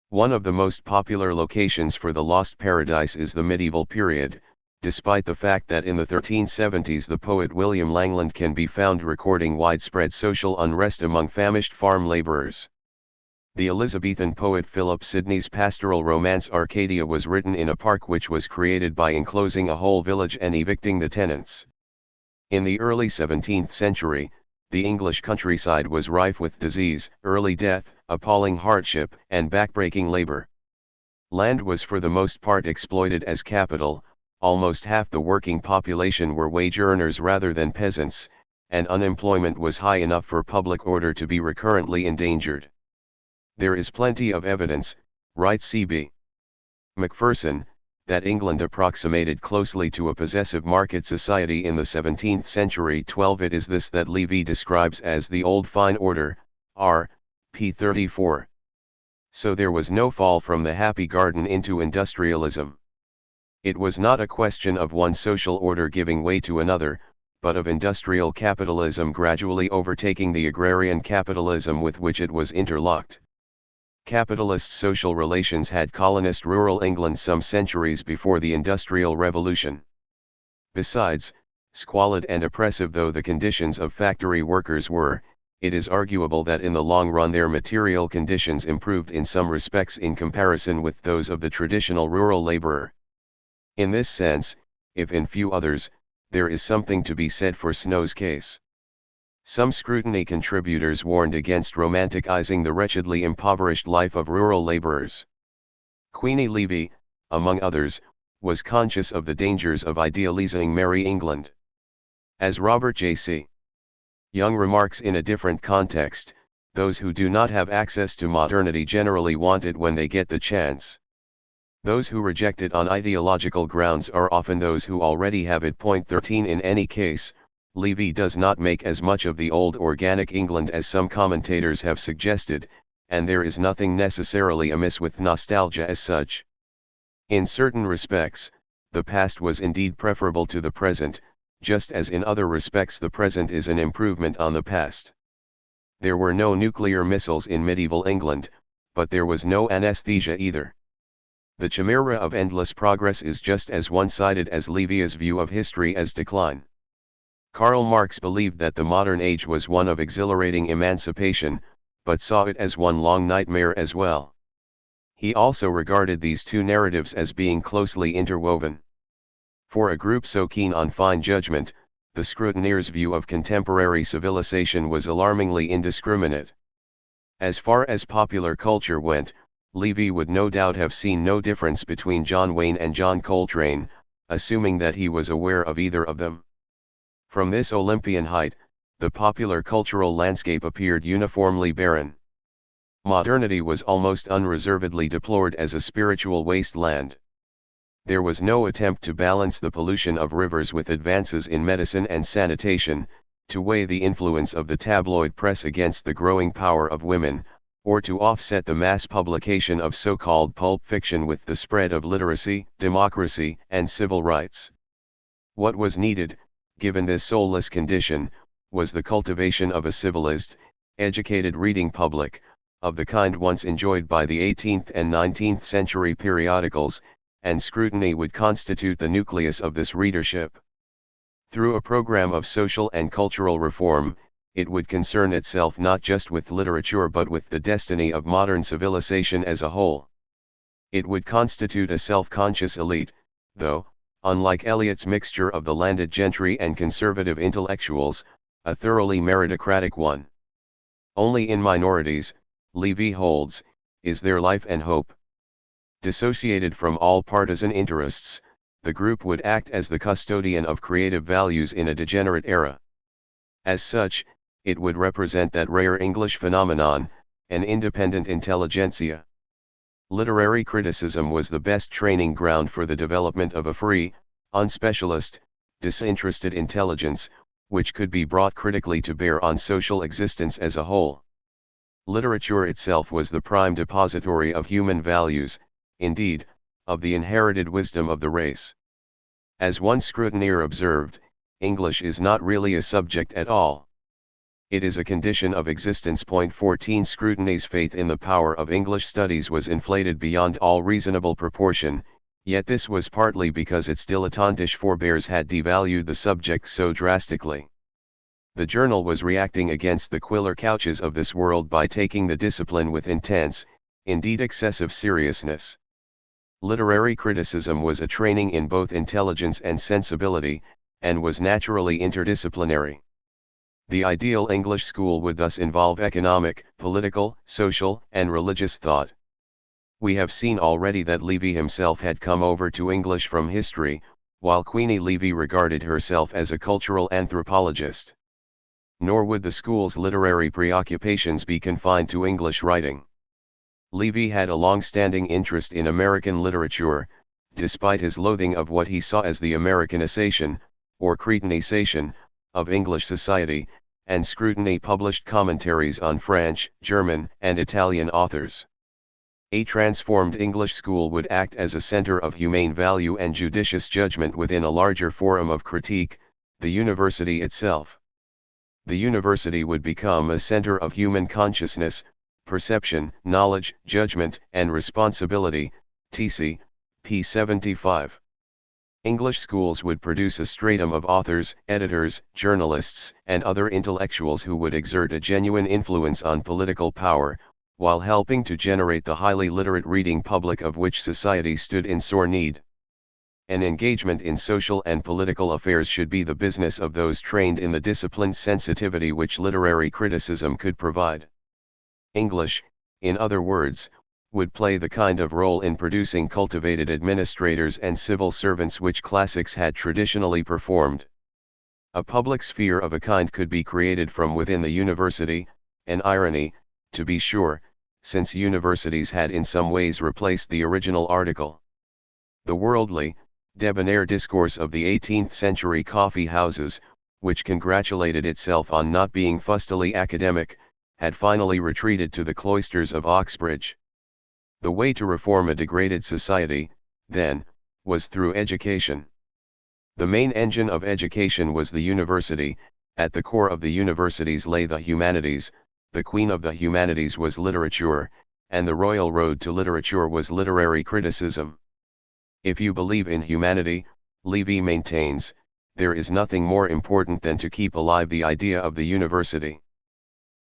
One of the most popular locations for the Lost Paradise is the medieval period, despite the fact that in the 1370s the poet William Langland can be found recording widespread social unrest among famished farm laborers. The Elizabethan poet Philip Sidney's pastoral romance Arcadia was written in a park which was created by enclosing a whole village and evicting the tenants. In the early 17th century, the English countryside was rife with disease, early death, appalling hardship, and backbreaking labor. Land was for the most part exploited as capital, almost half the working population were wage earners rather than peasants, and unemployment was high enough for public order to be recurrently endangered. There is plenty of evidence, writes C.B. Macpherson, that England approximated closely to a possessive market society in the 17th century. It is this that Levy describes as the old fine order, r. p. 34. So there was no fall from the happy garden into industrialism. It was not a question of one social order giving way to another, but of industrial capitalism gradually overtaking the agrarian capitalism with which it was interlocked. Capitalist social relations had colonized rural England some centuries before the Industrial Revolution. Besides, squalid and oppressive though the conditions of factory workers were, it is arguable that in the long run their material conditions improved in some respects in comparison with those of the traditional rural laborer. In this sense, if in few others, there is something to be said for Snow's case. Some scrutiny contributors warned against romanticizing the wretchedly impoverished life of rural laborers. Queenie Levy, among others, was conscious of the dangers of idealizing Merry England. As Robert J.C. Young remarks in a different context, those who do not have access to modernity generally want it when they get the chance. Those who reject it on ideological grounds are often those who already have it. 13 In any case, Levy does not make as much of the old organic England as some commentators have suggested, and there is nothing necessarily amiss with nostalgia as such. In certain respects, the past was indeed preferable to the present, just as in other respects the present is an improvement on the past. There were no nuclear missiles in medieval England, but there was no anesthesia either. The chimera of endless progress is just as one-sided as Levy's view of history as decline. Karl Marx believed that the modern age was one of exhilarating emancipation, but saw it as one long nightmare as well. He also regarded these two narratives as being closely interwoven. For a group so keen on fine judgment, the scrutineer's view of contemporary civilization was alarmingly indiscriminate. As far as popular culture went, Levy would no doubt have seen no difference between John Wayne and John Coltrane, assuming that he was aware of either of them. From this Olympian height, the popular cultural landscape appeared uniformly barren. Modernity was almost unreservedly deplored as a spiritual wasteland. There was no attempt to balance the pollution of rivers with advances in medicine and sanitation, to weigh the influence of the tabloid press against the growing power of women, or to offset the mass publication of so-called pulp fiction with the spread of literacy, democracy, and civil rights. What was needed, given this soulless condition, was the cultivation of a civilized, educated reading public, of the kind once enjoyed by the 18th and 19th century periodicals, and scrutiny would constitute the nucleus of this readership. Through a program of social and cultural reform, it would concern itself not just with literature but with the destiny of modern civilization as a whole. It would constitute a self-conscious elite, though, unlike Eliot's mixture of the landed gentry and conservative intellectuals, a thoroughly meritocratic one. Only in minorities, Levy holds, is there life and hope. Dissociated from all partisan interests, the group would act as the custodian of creative values in a degenerate era. As such, it would represent that rare English phenomenon, an independent intelligentsia. Literary criticism was the best training ground for the development of a free, unspecialist, disinterested intelligence, which could be brought critically to bear on social existence as a whole. Literature itself was the prime depository of human values, indeed, of the inherited wisdom of the race. As one scrutineer observed, English is not really a subject at all. It is a condition of existence. 14 Scrutiny's faith in the power of English studies was inflated beyond all reasonable proportion, yet this was partly because its dilettantish forebears had devalued the subject so drastically. The journal was reacting against the Quiller couches of this world by taking the discipline with intense, indeed excessive seriousness. Literary criticism was a training in both intelligence and sensibility, and was naturally interdisciplinary. The ideal English school would thus involve economic, political, social, and religious thought. We have seen already that Levy himself had come over to English from history, while Queenie Levy regarded herself as a cultural anthropologist. Nor would the school's literary preoccupations be confined to English writing. Levy had a long-standing interest in American literature, despite his loathing of what he saw as the Americanization, or Cretinization, of English society, and Scrutiny published commentaries on French, German, and Italian authors. A transformed English school would act as a center of humane value and judicious judgment within a larger forum of critique, The university itself. The university would become a center of human consciousness, perception, knowledge, judgment, and responsibility, TC, p. 75. English schools would produce a stratum of authors, editors, journalists, and other intellectuals who would exert a genuine influence on political power, while helping to generate the highly literate reading public of which society stood in sore need. An engagement in social and political affairs should be the business of those trained in the disciplined sensitivity which literary criticism could provide. English, in other words, would play the kind of role in producing cultivated administrators and civil servants which classics had traditionally performed. A public sphere of a kind could be created from within the university, an irony, to be sure, since universities had in some ways replaced the original article. The worldly, debonair discourse of the 18th century coffee houses, which congratulated itself on not being fustily academic, had finally retreated to the cloisters of Oxbridge. The way to reform a degraded society, then, was through education. The main engine of education was the university. At the core of the universities lay the humanities, the queen of the humanities was literature, and the royal road to literature was literary criticism. If you believe in humanity, Levy maintains, there is nothing more important than to keep alive the idea of the university.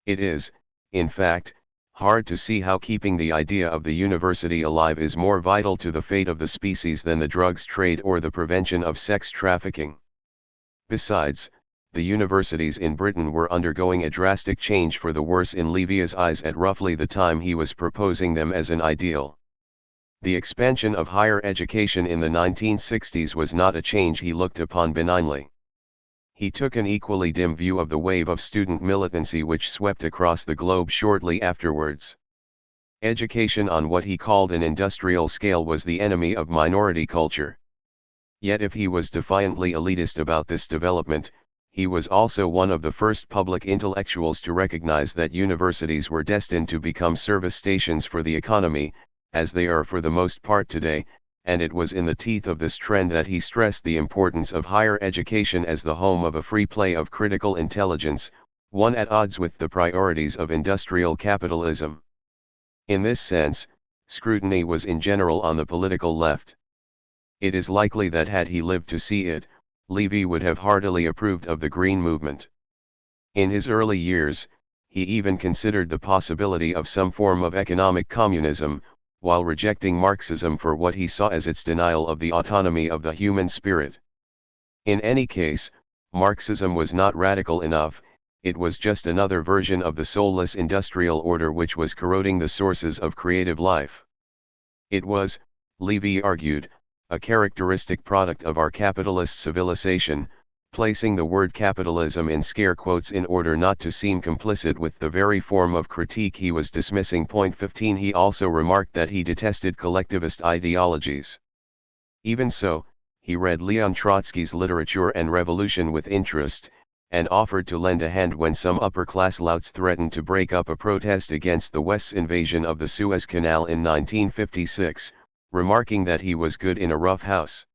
It is, in fact, hard to see how keeping the idea of the university alive is more vital to the fate of the species than the drugs trade or the prevention of sex trafficking. Besides, the universities in Britain were undergoing a drastic change for the worse in Levy's eyes at roughly the time he was proposing them as an ideal. The expansion of higher education in the 1960s was not a change he looked upon benignly. He took an equally dim view of the wave of student militancy which swept across the globe shortly afterwards. Education on what he called an industrial scale was the enemy of minority culture. Yet if he was defiantly elitist about this development, he was also one of the first public intellectuals to recognize that universities were destined to become service stations for the economy, as they are for the most part today, and it was in the teeth of this trend that he stressed the importance of higher education as the home of a free play of critical intelligence, one at odds with the priorities of industrial capitalism. In this sense, scrutiny was in general on the political left. It is likely that had he lived to see it, Levy would have heartily approved of the Green movement. In his early years, he even considered the possibility of some form of economic communism, while rejecting Marxism for what he saw as its denial of the autonomy of the human spirit. In any case, Marxism was not radical enough, it was just another version of the soulless industrial order which was corroding the sources of creative life. It was, Levy argued, a characteristic product of our capitalist civilization, placing the word capitalism in scare quotes in order not to seem complicit with the very form of critique he was dismissing. 15 He also remarked that he detested collectivist ideologies. Even so, he read Leon Trotsky's Literature and Revolution with interest, and offered to lend a hand when some upper-class louts threatened to break up a protest against the West's invasion of the Suez Canal in 1956, remarking that he was good in a rough house.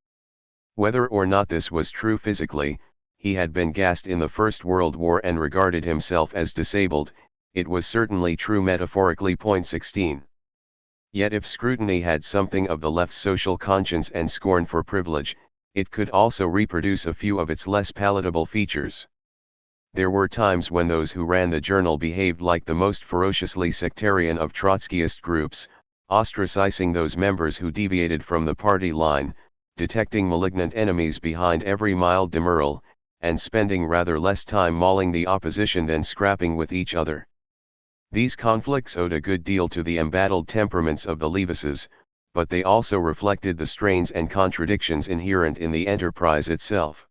Whether or not this was true physically, he had been gassed in the First World War and regarded himself as disabled, it was certainly true metaphorically. 16. Yet if scrutiny had something of the left's social conscience and scorn for privilege, it could also reproduce a few of its less palatable features. There were times when those who ran the journal behaved like the most ferociously sectarian of Trotskyist groups, ostracizing those members who deviated from the party line, detecting malignant enemies behind every mild demurral, and spending rather less time mauling the opposition than scrapping with each other. These conflicts owed a good deal to the embattled temperaments of the Levises, but they also reflected the strains and contradictions inherent in the enterprise itself.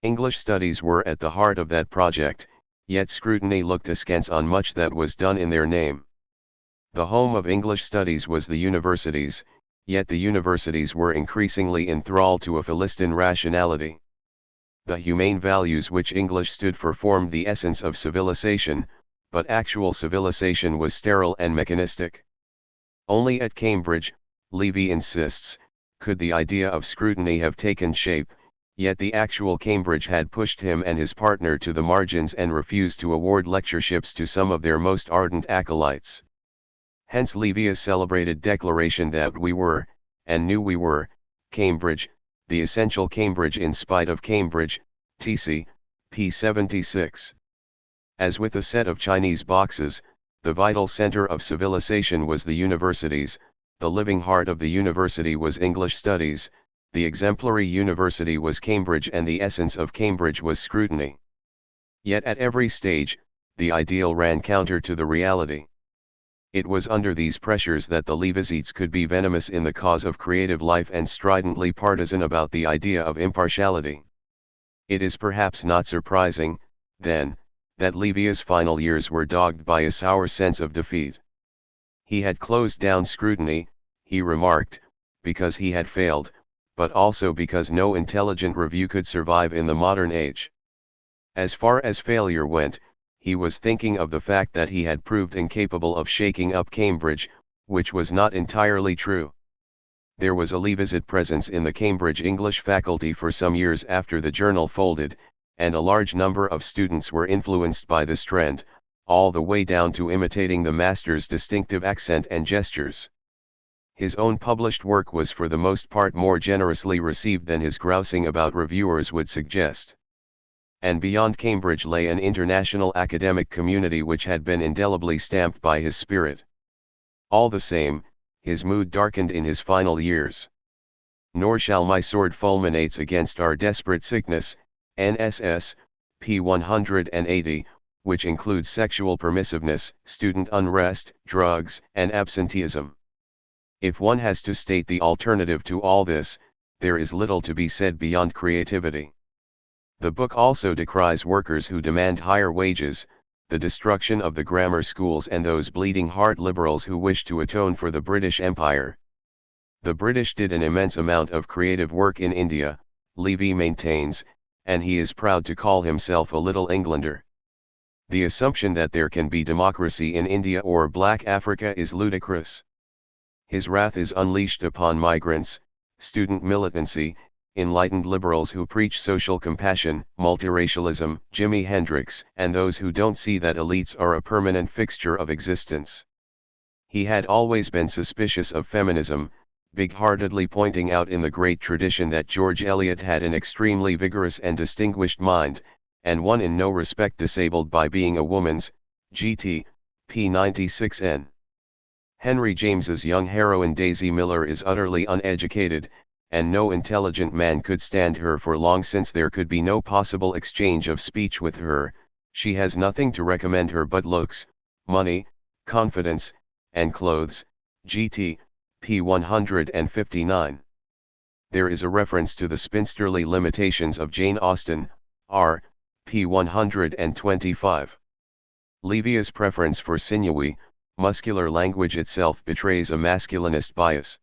English studies were at the heart of that project, yet scrutiny looked askance on much that was done in their name. The home of English studies was the universities, yet the universities were increasingly enthralled to a Philistine rationality. The humane values which English stood for formed the essence of civilization, but actual civilization was sterile and mechanistic. Only at Cambridge, Levy insists, could the idea of scrutiny have taken shape, Yet the actual Cambridge had pushed him and his partner to the margins and refused to award lectureships to some of their most ardent acolytes. Hence Livia's celebrated declaration that we were, and knew we were, Cambridge, the essential Cambridge in spite of Cambridge, TC, p. 76. As with a set of Chinese boxes, the vital center of civilization was the universities, the living heart of the university was English studies, the exemplary university was Cambridge, and the essence of Cambridge was scrutiny. Yet at every stage, the ideal ran counter to the reality. It was under these pressures that the Levizites could be venomous in the cause of creative life and stridently partisan about the idea of impartiality. It is perhaps not surprising, then, that Livia's final years were dogged by a sour sense of defeat. He had closed down scrutiny, he remarked, because he had failed, but also because no intelligent review could survive in the modern age. As far as failure went, he was thinking of the fact that he had proved incapable of shaking up Cambridge, which was not entirely true. There was a Levizite presence in the Cambridge English faculty for some years after the journal folded, and a large number of students were influenced by this trend, all the way down to imitating the master's distinctive accent and gestures. His own published work was for the most part more generously received than his grousing about reviewers would suggest. And beyond Cambridge lay an international academic community which had been indelibly stamped by his spirit. All the same, his mood darkened in his final years. Nor shall my sword fulminates against our desperate sickness, NSS, p. 180, which includes sexual permissiveness, student unrest, drugs, and absenteeism. If one has to state the alternative to all this, there is little to be said beyond creativity. The book also decries workers who demand higher wages, the destruction of the grammar schools, and those bleeding heart liberals who wish to atone for the British Empire. The British did an immense amount of creative work in India, Levy maintains, and he is proud to call himself a Little Englander. The assumption that there can be democracy in India or Black Africa is ludicrous. His wrath is unleashed upon migrants, student militancy, enlightened liberals who preach social compassion, multiracialism, Jimi Hendrix, and those who don't see that elites are a permanent fixture of existence. He had always been suspicious of feminism, big-heartedly pointing out in the great tradition that George Eliot had an extremely vigorous and distinguished mind, and one in no respect disabled by being a woman's, GT, p. 96n. Henry James's young heroine Daisy Miller is utterly uneducated, and no intelligent man could stand her for long since there could be no possible exchange of speech with her. She has nothing to recommend her but looks, money, confidence, and clothes, GT, p. 159. There is a reference to the spinsterly limitations of Jane Austen, R, p. 125. Livia's preference for sinewy, muscular language itself betrays a masculinist bias.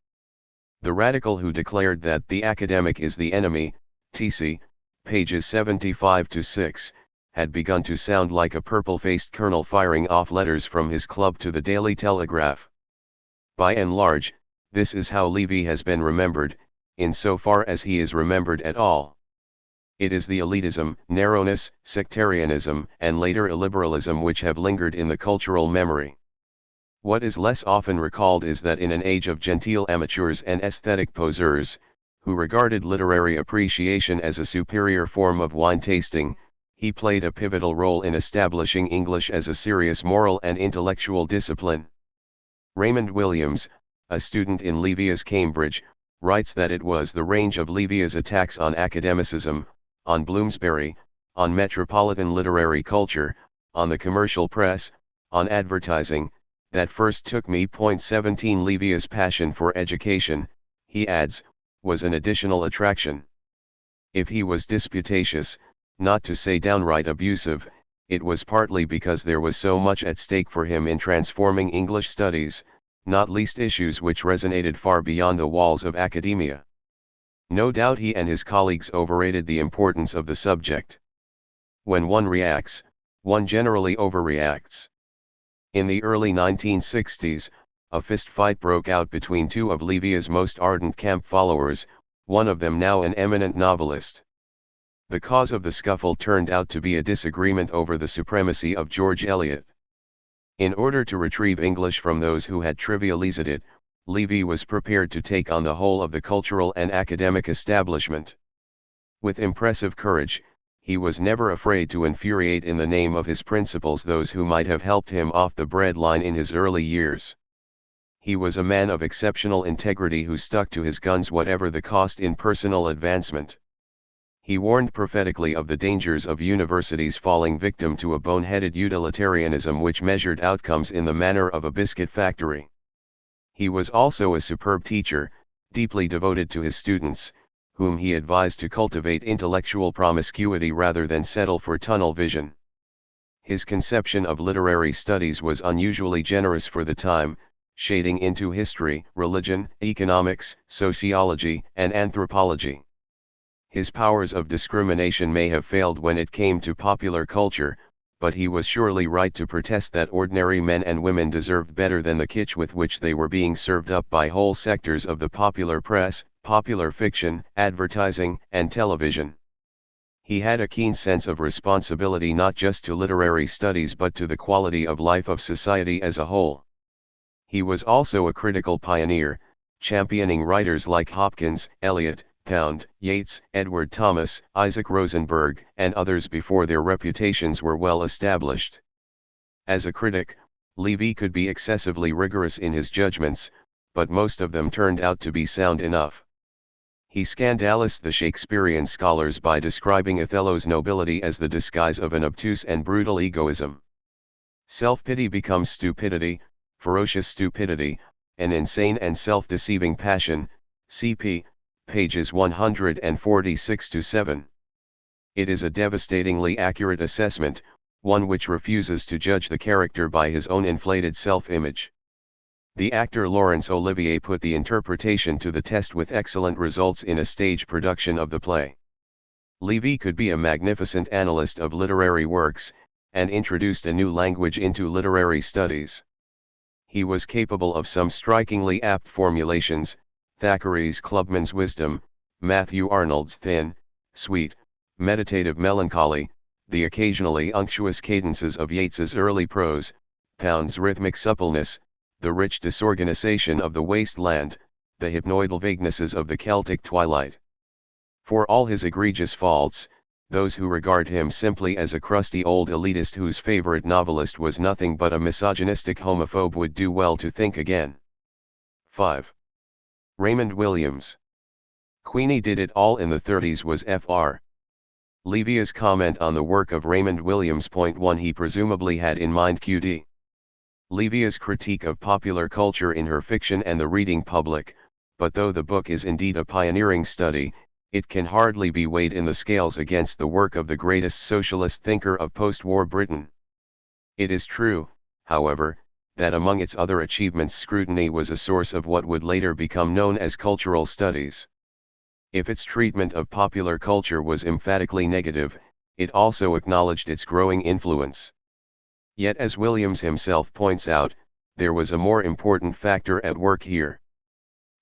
The radical who declared that the academic is the enemy, TC, pages 75-6, had begun to sound like a purple-faced colonel firing off letters from his club to the Daily Telegraph. By and large, this is how Levy has been remembered, insofar as he is remembered at all. It is the elitism, narrowness, sectarianism, and later illiberalism which have lingered in the cultural memory. What is less often recalled is that in an age of genteel amateurs and aesthetic poseurs, who regarded literary appreciation as a superior form of wine tasting, he played a pivotal role in establishing English as a serious moral and intellectual discipline. Raymond Williams, a student in Livia's Cambridge, writes that it was the range of Livia's attacks on academicism, on Bloomsbury, on metropolitan literary culture, on the commercial press, on advertising, that first took me. 17 Livia's passion for education, he adds, was an additional attraction. If he was disputatious, not to say downright abusive, it was partly because there was so much at stake for him in transforming English studies, not least issues which resonated far beyond the walls of academia. No doubt he and his colleagues overrated the importance of the subject. When one reacts, one generally overreacts. In the early 1960s, a fistfight broke out between two of Livia's most ardent camp followers, one of them now an eminent novelist. The cause of the scuffle turned out to be a disagreement over the supremacy of George Eliot. In order to retrieve English from those who had trivialized it, Levy was prepared to take on the whole of the cultural and academic establishment. With impressive courage, he was never afraid to infuriate in the name of his principles those who might have helped him off the breadline in his early years. He was a man of exceptional integrity who stuck to his guns whatever the cost in personal advancement. He warned prophetically of the dangers of universities falling victim to a boneheaded utilitarianism which measured outcomes in the manner of a biscuit factory. He was also a superb teacher, deeply devoted to his students, whom he advised to cultivate intellectual promiscuity rather than settle for tunnel vision. His conception of literary studies was unusually generous for the time, shading into history, religion, economics, sociology, and anthropology. His powers of discrimination may have failed when it came to popular culture, but he was surely right to protest that ordinary men and women deserved better than the kitsch with which they were being served up by whole sectors of the popular press, popular fiction, advertising, and television. He had a keen sense of responsibility not just to literary studies but to the quality of life of society as a whole. He was also a critical pioneer, championing writers like Hopkins, Eliot, Pound, Yeats, Edward Thomas, Isaac Rosenberg, and others before their reputations were well established. As a critic, Levy could be excessively rigorous in his judgments, but most of them turned out to be sound enough. He scandalized the Shakespearean scholars by describing Othello's nobility as the disguise of an obtuse and brutal egoism. Self-pity becomes stupidity, ferocious stupidity, an insane and self-deceiving passion, cp. pages 146-7. It is a devastatingly accurate assessment, one which refuses to judge the character by his own inflated self-image. The actor Laurence Olivier put the interpretation to the test with excellent results in a stage production of the play. Levy could be a magnificent analyst of literary works, and introduced a new language into literary studies. He was capable of some strikingly apt formulations, Thackeray's clubman's wisdom, Matthew Arnold's thin, sweet, meditative melancholy, the occasionally unctuous cadences of Yeats's early prose, Pound's rhythmic suppleness, the rich disorganization of the wasteland, the hypnoidal vaguenesses of the Celtic twilight. For all his egregious faults, those who regard him simply as a crusty old elitist whose favorite novelist was nothing but a misogynistic homophobe would do well to think again. 5. Raymond Williams. Queenie did it all in the 30s was Fr. Levy's comment on the work of Raymond Williams. 1 He presumably had in mind Q.D. Levy's critique of popular culture in her fiction and the reading public, but though the book is indeed a pioneering study, it can hardly be weighed in the scales against the work of the greatest socialist thinker of post-war Britain. It is true, however, that among its other achievements scrutiny was a source of what would later become known as cultural studies. If its treatment of popular culture was emphatically negative, it also acknowledged its growing influence. Yet as Williams himself points out, there was a more important factor at work here.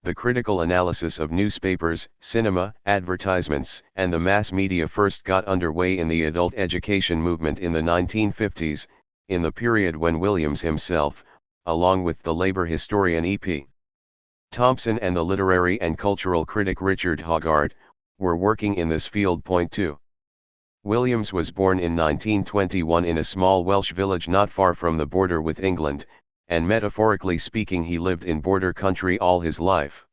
The critical analysis of newspapers, cinema, advertisements, and the mass media first got underway in the adult education movement in the 1950s, in the period when Williams himself, along with the labor historian E.P. Thompson and the literary and cultural critic Richard Hoggart, were working in this field. 2. Williams was born in 1921 in a small Welsh village not far from the border with England, and metaphorically speaking he lived in border country all his life.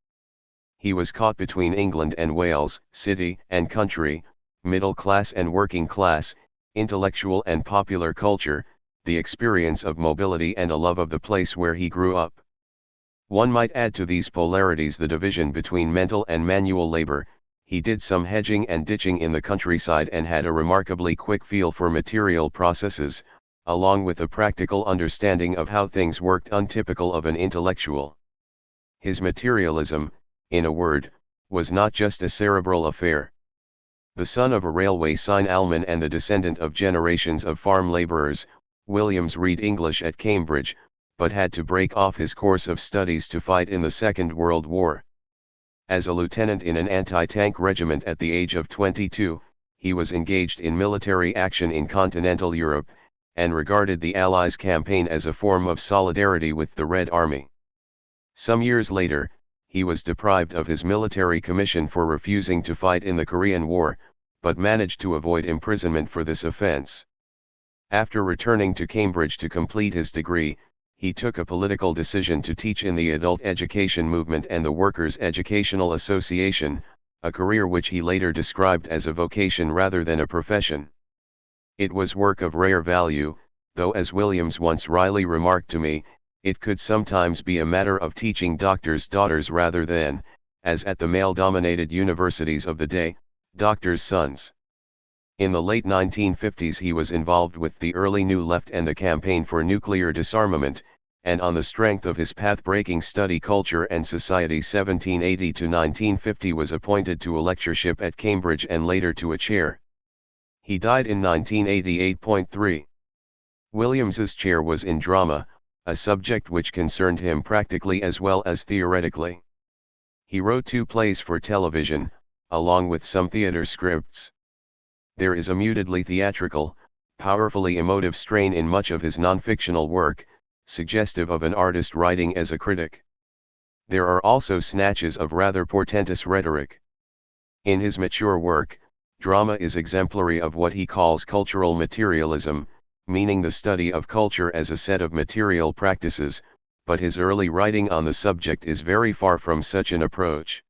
He was caught between England and Wales, city and country, middle class and working class, intellectual and popular culture, the experience of mobility and a love of the place where he grew up. One might add to these polarities the division between mental and manual labor. He did some hedging and ditching in the countryside and had a remarkably quick feel for material processes, along with a practical understanding of how things worked untypical of an intellectual. His materialism, in a word, was not just a cerebral affair. The son of a railway signalman and the descendant of generations of farm laborers, Williams read English at Cambridge, but had to break off his course of studies to fight in the Second World War. As a lieutenant in an anti-tank regiment at the age of 22, he was engaged in military action in continental Europe, and regarded the Allies' campaign as a form of solidarity with the Red Army. Some years later, he was deprived of his military commission for refusing to fight in the Korean War, but managed to avoid imprisonment for this offense. After returning to Cambridge to complete his degree, he took a political decision to teach in the adult education movement and the Workers' Educational Association, a career which he later described as a vocation rather than a profession. It was work of rare value, though, as Williams once wryly remarked to me, it could sometimes be a matter of teaching doctors' daughters rather than, as at the male-dominated universities of the day, doctors' sons. In the late 1950s he was involved with the early New Left and the campaign for nuclear disarmament, and on the strength of his path-breaking study Culture and Society 1780 to 1950 was appointed to a lectureship at Cambridge and later to a chair. He died in 1988.3. Williams's chair was in drama, a subject which concerned him practically as well as theoretically. He wrote 2 plays for television, along with some theater scripts. There is a mutedly theatrical, powerfully emotive strain in much of his non-fictional work, suggestive of an artist writing as a critic. There are also snatches of rather portentous rhetoric. In his mature work, drama is exemplary of what he calls cultural materialism, meaning the study of culture as a set of material practices, but his early writing on the subject is very far from such an approach.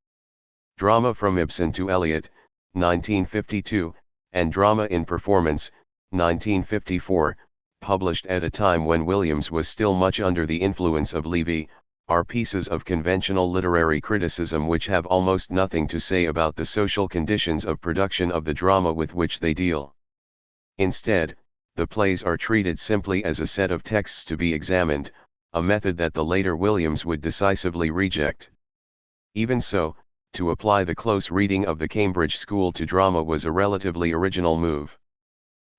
Drama from Ibsen to Eliot, 1952, and Drama in Performance, 1954, published at a time when Williams was still much under the influence of Levy, are pieces of conventional literary criticism which have almost nothing to say about the social conditions of production of the drama with which they deal. Instead, the plays are treated simply as a set of texts to be examined, a method that the later Williams would decisively reject. Even so, to apply the close reading of the Cambridge School to drama was a relatively original move.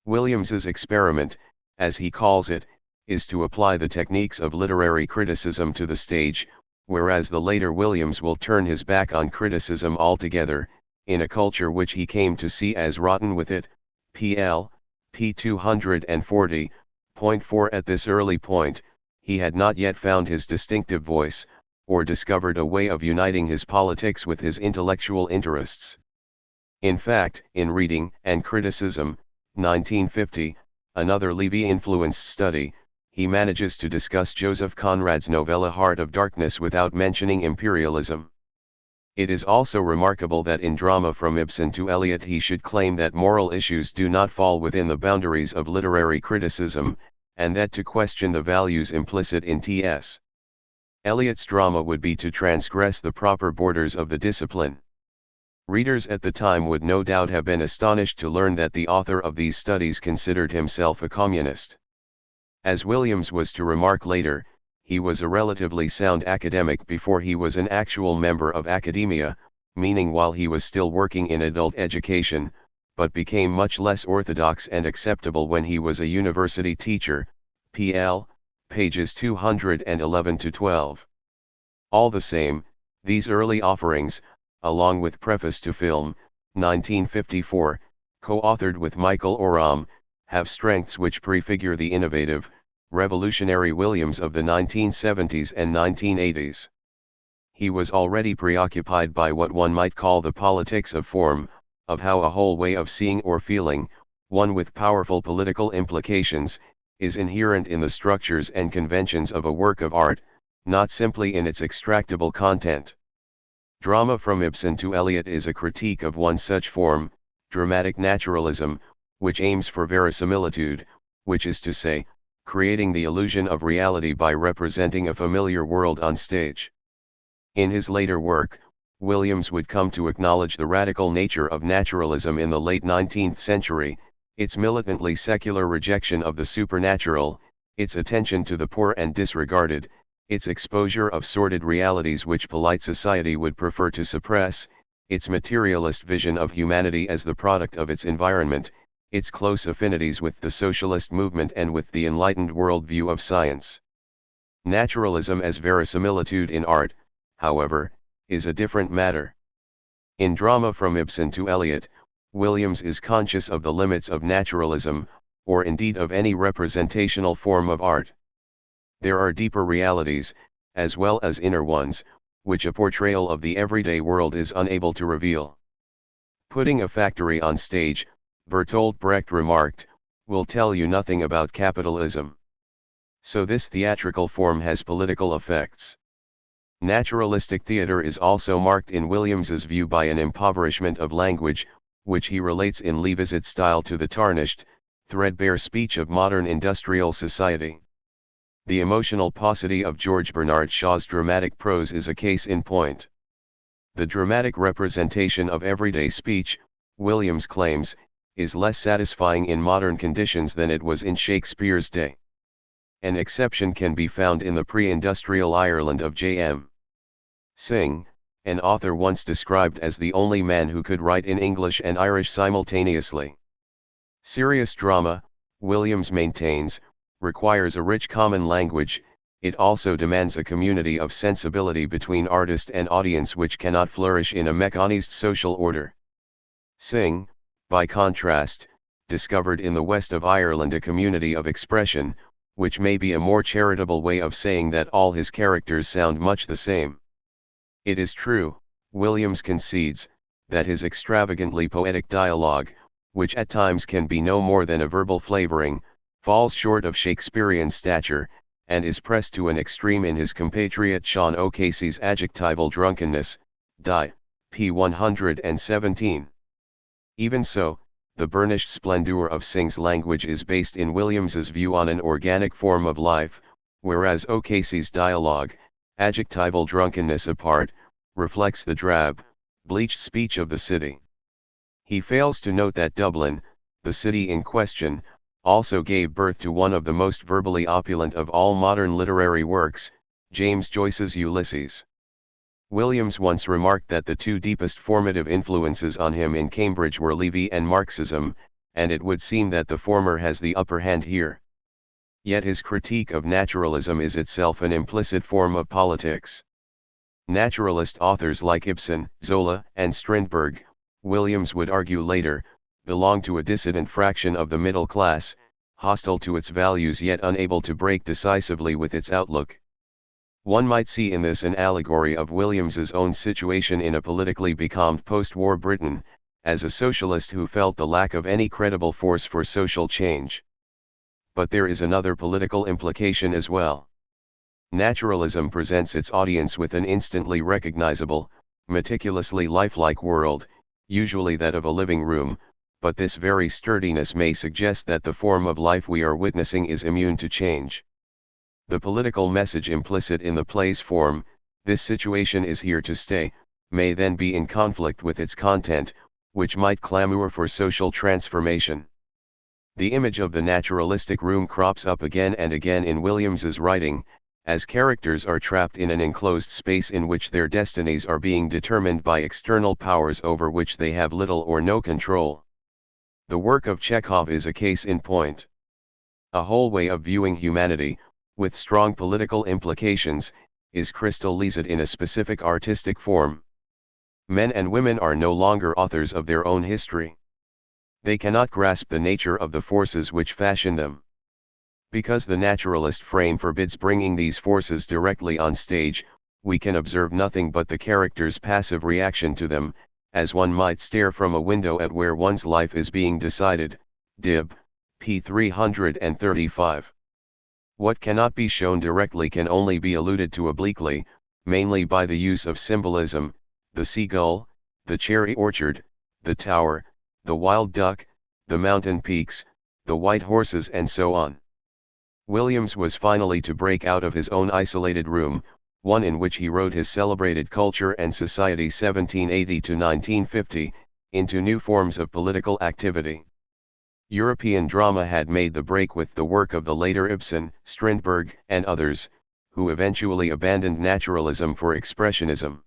Williams's experiment, as he calls it, is to apply the techniques of literary criticism to the stage, whereas the later Williams will turn his back on criticism altogether, in a culture which he came to see as rotten with it, pl. p. 240.4. At this early point, he had not yet found his distinctive voice, or discovered a way of uniting his politics with his intellectual interests. In fact, in Reading and Criticism, 1950, another Levy-influenced study, he manages to discuss Joseph Conrad's novella Heart of Darkness without mentioning imperialism. It is also remarkable that in Drama from Ibsen to Eliot he should claim that moral issues do not fall within the boundaries of literary criticism, and that to question the values implicit in T.S. Eliot's drama would be to transgress the proper borders of the discipline. Readers at the time would no doubt have been astonished to learn that the author of these studies considered himself a communist. As Williams was to remark later, he was a relatively sound academic before he was an actual member of academia, meaning while he was still working in adult education, but became much less orthodox and acceptable when he was a university teacher, pl. pages 211-12. All the same, these early offerings, along with Preface to Film, 1954, co-authored with Michael Oram, have strengths which prefigure the innovative, revolutionary Williams of the 1970s and 1980s. He was already preoccupied by what one might call the politics of form, of how a whole way of seeing or feeling, one with powerful political implications, is inherent in the structures and conventions of a work of art, not simply in its extractable content. Drama from Ibsen to Eliot is a critique of one such form, dramatic naturalism, which aims for verisimilitude, which is to say, creating the illusion of reality by representing a familiar world on stage. In his later work, Williams would come to acknowledge the radical nature of naturalism in the late 19th century, its militantly secular rejection of the supernatural, its attention to the poor and disregarded, its exposure of sordid realities which polite society would prefer to suppress, its materialist vision of humanity as the product of its environment, its close affinities with the socialist movement and with the enlightened worldview of science. Naturalism as verisimilitude in art, however, is a different matter. In Drama from Ibsen to Eliot, Williams is conscious of the limits of naturalism, or indeed of any representational form of art. There are deeper realities, as well as inner ones, which a portrayal of the everyday world is unable to reveal. Putting a factory on stage, Bertolt Brecht remarked, will tell you nothing about capitalism. So this theatrical form has political effects. Naturalistic theatre is also marked in Williams's view by an impoverishment of language, which he relates in Leavis's style to the tarnished, threadbare speech of modern industrial society. The emotional paucity of George Bernard Shaw's dramatic prose is a case in point. The dramatic representation of everyday speech, Williams claims, is less satisfying in modern conditions than it was in Shakespeare's day. An exception can be found in the pre-industrial Ireland of J.M. Synge, an author once described as the only man who could write in English and Irish simultaneously. Serious drama, Williams maintains, requires a rich common language. It also demands a community of sensibility between artist and audience which cannot flourish in a mechanized social order. Synge, by contrast, discovered in the west of Ireland a community of expression, which may be a more charitable way of saying that all his characters sound much the same. It is true, Williams concedes, that his extravagantly poetic dialogue, which at times can be no more than a verbal flavoring, falls short of Shakespearean stature, and is pressed to an extreme in his compatriot Sean O'Casey's adjectival drunkenness, di. p. 117. Even so, the burnished splendor of Synge's language is based in Williams's view on an organic form of life, whereas O'Casey's dialogue, adjectival drunkenness apart, reflects the drab, bleached speech of the city. He fails to note that Dublin, the city in question, also gave birth to one of the most verbally opulent of all modern literary works, James Joyce's Ulysses. Williams once remarked that the two deepest formative influences on him in Cambridge were Levy and Marxism, and it would seem that the former has the upper hand here. Yet his critique of naturalism is itself an implicit form of politics. Naturalist authors like Ibsen, Zola, and Strindberg, Williams would argue later, belong to a dissident fraction of the middle class, hostile to its values yet unable to break decisively with its outlook. One might see in this an allegory of Williams's own situation in a politically becalmed post-war Britain, as a socialist who felt the lack of any credible force for social change. But there is another political implication as well. Naturalism presents its audience with an instantly recognizable, meticulously lifelike world, usually that of a living room, but this very sturdiness may suggest that the form of life we are witnessing is immune to change. The political message implicit in the play's form, this situation is here to stay, may then be in conflict with its content, which might clamor for social transformation. The image of the naturalistic room crops up again and again in Williams's writing, as characters are trapped in an enclosed space in which their destinies are being determined by external powers over which they have little or no control. The work of Chekhov is a case in point. A whole way of viewing humanity, with strong political implications, is crystallized in a specific artistic form. Men and women are no longer authors of their own history. They cannot grasp the nature of the forces which fashion them. Because the naturalist frame forbids bringing these forces directly on stage, we can observe nothing but the character's passive reaction to them, as one might stare from a window at where one's life is being decided. Dib. p. 335. What cannot be shown directly can only be alluded to obliquely, mainly by the use of symbolism, the seagull, the cherry orchard, the tower, the wild duck, the mountain peaks, the white horses and so on. Williams was finally to break out of his own isolated room, one in which he wrote his celebrated Culture and Society 1780–1950, into new forms of political activity. European drama had made the break with the work of the later Ibsen, Strindberg, and others, who eventually abandoned naturalism for expressionism.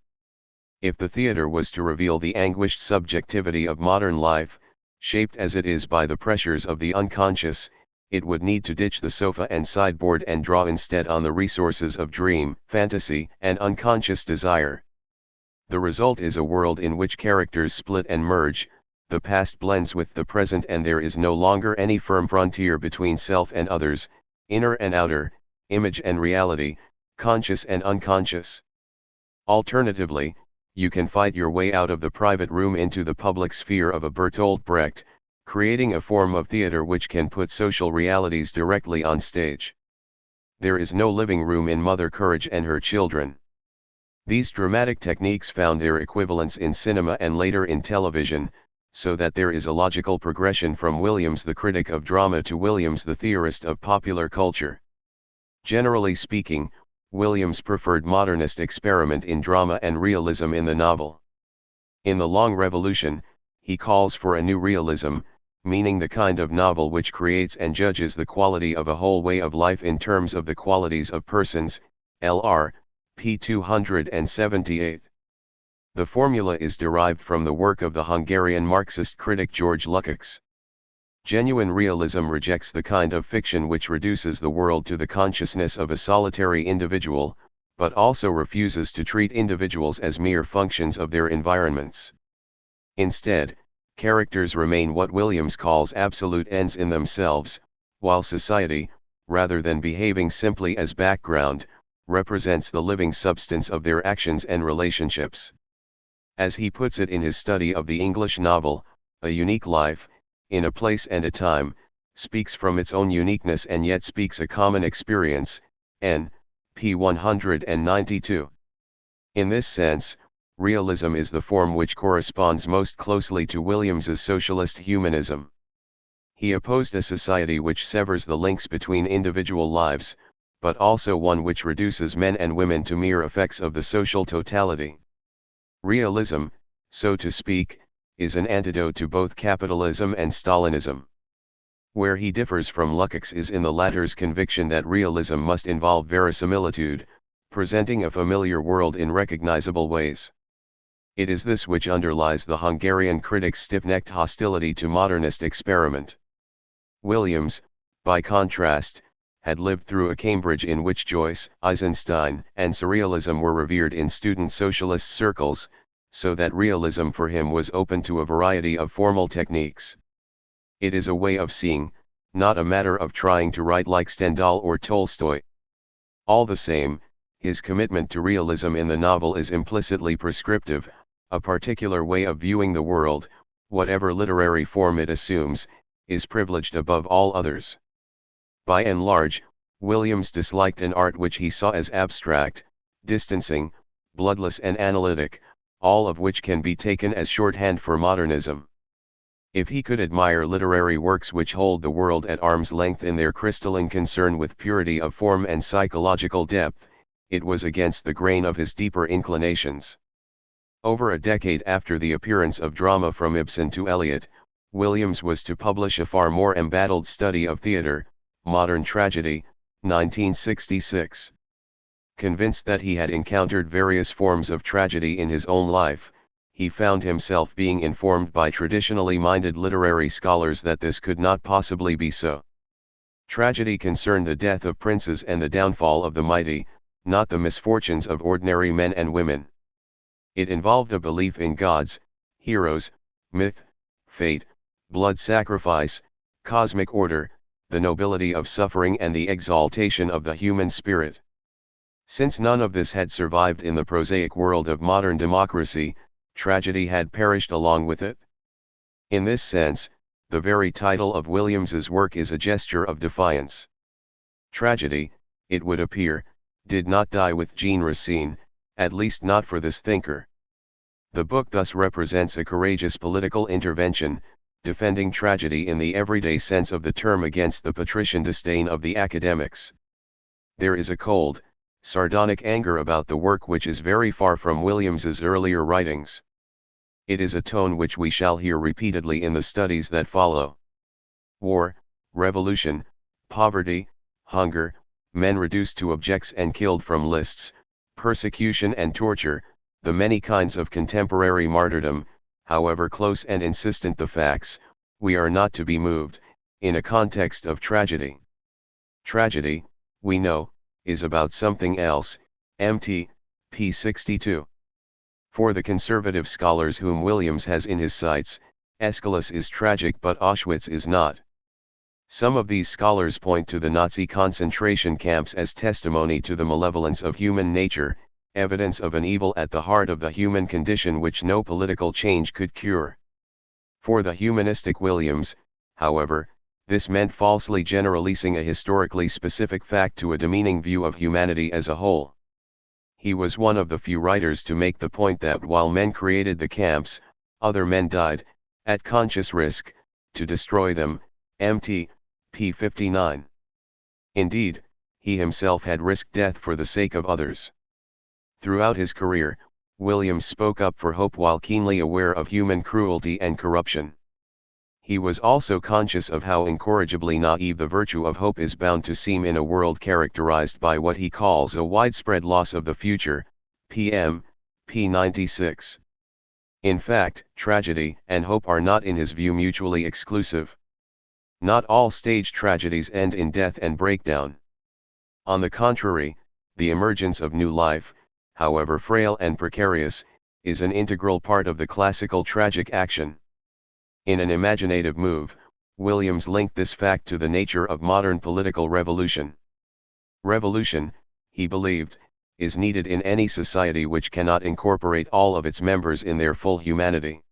If the theatre was to reveal the anguished subjectivity of modern life, shaped as it is by the pressures of the unconscious, it would need to ditch the sofa and sideboard and draw instead on the resources of dream, fantasy, and unconscious desire. The result is a world in which characters split and merge, the past blends with the present and there is no longer any firm frontier between self and others, inner and outer, image and reality, conscious and unconscious. Alternatively, you can fight your way out of the private room into the public sphere of a Bertolt Brecht, creating a form of theater which can put social realities directly on stage. There is no living room in Mother Courage and Her Children. These dramatic techniques found their equivalents in cinema and later in television, so that there is a logical progression from Williams the critic of drama to Williams the theorist of popular culture. Generally speaking, Williams preferred modernist experiment in drama and realism in the novel. In The Long Revolution, he calls for a new realism, meaning the kind of novel which creates and judges the quality of a whole way of life in terms of the qualities of persons, Lr. p. 278. The formula is derived from the work of the Hungarian Marxist critic George Lukács. Genuine realism rejects the kind of fiction which reduces the world to the consciousness of a solitary individual, but also refuses to treat individuals as mere functions of their environments. Instead, characters remain what Williams calls absolute ends in themselves, while society, rather than behaving simply as background, represents the living substance of their actions and relationships. As he puts it in his study of the English novel, a unique life, in a place and a time, speaks from its own uniqueness and yet speaks a common experience, n. p. 192. In this sense, realism is the form which corresponds most closely to Williams's socialist humanism. He opposed a society which severs the links between individual lives, but also one which reduces men and women to mere effects of the social totality. Realism, so to speak, is an antidote to both capitalism and Stalinism. Where he differs from Lukács is in the latter's conviction that realism must involve verisimilitude, presenting a familiar world in recognizable ways. It is this which underlies the Hungarian critic's stiff-necked hostility to modernist experiment. Williams, by contrast, had lived through a Cambridge in which Joyce, Eisenstein, and surrealism were revered in student socialist circles, so that realism for him was open to a variety of formal techniques. It is a way of seeing, not a matter of trying to write like Stendhal or Tolstoy. All the same, his commitment to realism in the novel is implicitly prescriptive. A particular way of viewing the world, whatever literary form it assumes, is privileged above all others. By and large, Williams disliked an art which he saw as abstract, distancing, bloodless and analytic, all of which can be taken as shorthand for modernism. If he could admire literary works which hold the world at arm's length in their crystalline concern with purity of form and psychological depth, it was against the grain of his deeper inclinations. Over a decade after the appearance of drama from Ibsen to Eliot, Williams was to publish a far more embattled study of theatre, Modern Tragedy, 1966. Convinced that he had encountered various forms of tragedy in his own life, he found himself being informed by traditionally minded literary scholars that this could not possibly be so. Tragedy concerned the death of princes and the downfall of the mighty, not the misfortunes of ordinary men and women. It involved a belief in gods, heroes, myth, fate, blood sacrifice, cosmic order, the nobility of suffering and the exaltation of the human spirit. Since none of this had survived in the prosaic world of modern democracy, tragedy had perished along with it. In this sense, the very title of Williams's work is a gesture of defiance. Tragedy, it would appear, did not die with Jean Racine, at least not for this thinker. The book thus represents a courageous political intervention, defending tragedy in the everyday sense of the term against the patrician disdain of the academics. There is a cold, sardonic anger about the work which is very far from Williams's earlier writings. It is a tone which we shall hear repeatedly in the studies that follow. War, revolution, poverty, hunger, men reduced to objects and killed from lists, persecution and torture, the many kinds of contemporary martyrdom, however close and insistent the facts, we are not to be moved, in a context of tragedy. Tragedy, we know, is about something else, MT, p. 62. For the conservative scholars whom Williams has in his sights, Aeschylus is tragic but Auschwitz is not. Some of these scholars point to the Nazi concentration camps as testimony to the malevolence of human nature, evidence of an evil at the heart of the human condition which no political change could cure. For the humanistic Williams, however, this meant falsely generalizing a historically specific fact to a demeaning view of humanity as a whole. He was one of the few writers to make the point that while men created the camps, other men died, at conscious risk, to destroy them, mt. p. 59. Indeed, he himself had risked death for the sake of others. Throughout his career, Williams spoke up for hope while keenly aware of human cruelty and corruption. He was also conscious of how incorrigibly naive the virtue of hope is bound to seem in a world characterized by what he calls a widespread loss of the future, pm. p. 96. In fact, tragedy and hope are not in his view mutually exclusive. Not all stage tragedies end in death and breakdown. On the contrary, the emergence of new life, however frail and precarious, is an integral part of the classical tragic action. In an imaginative move, Williams linked this fact to the nature of modern political revolution. Revolution, he believed, is needed in any society which cannot incorporate all of its members in their full humanity.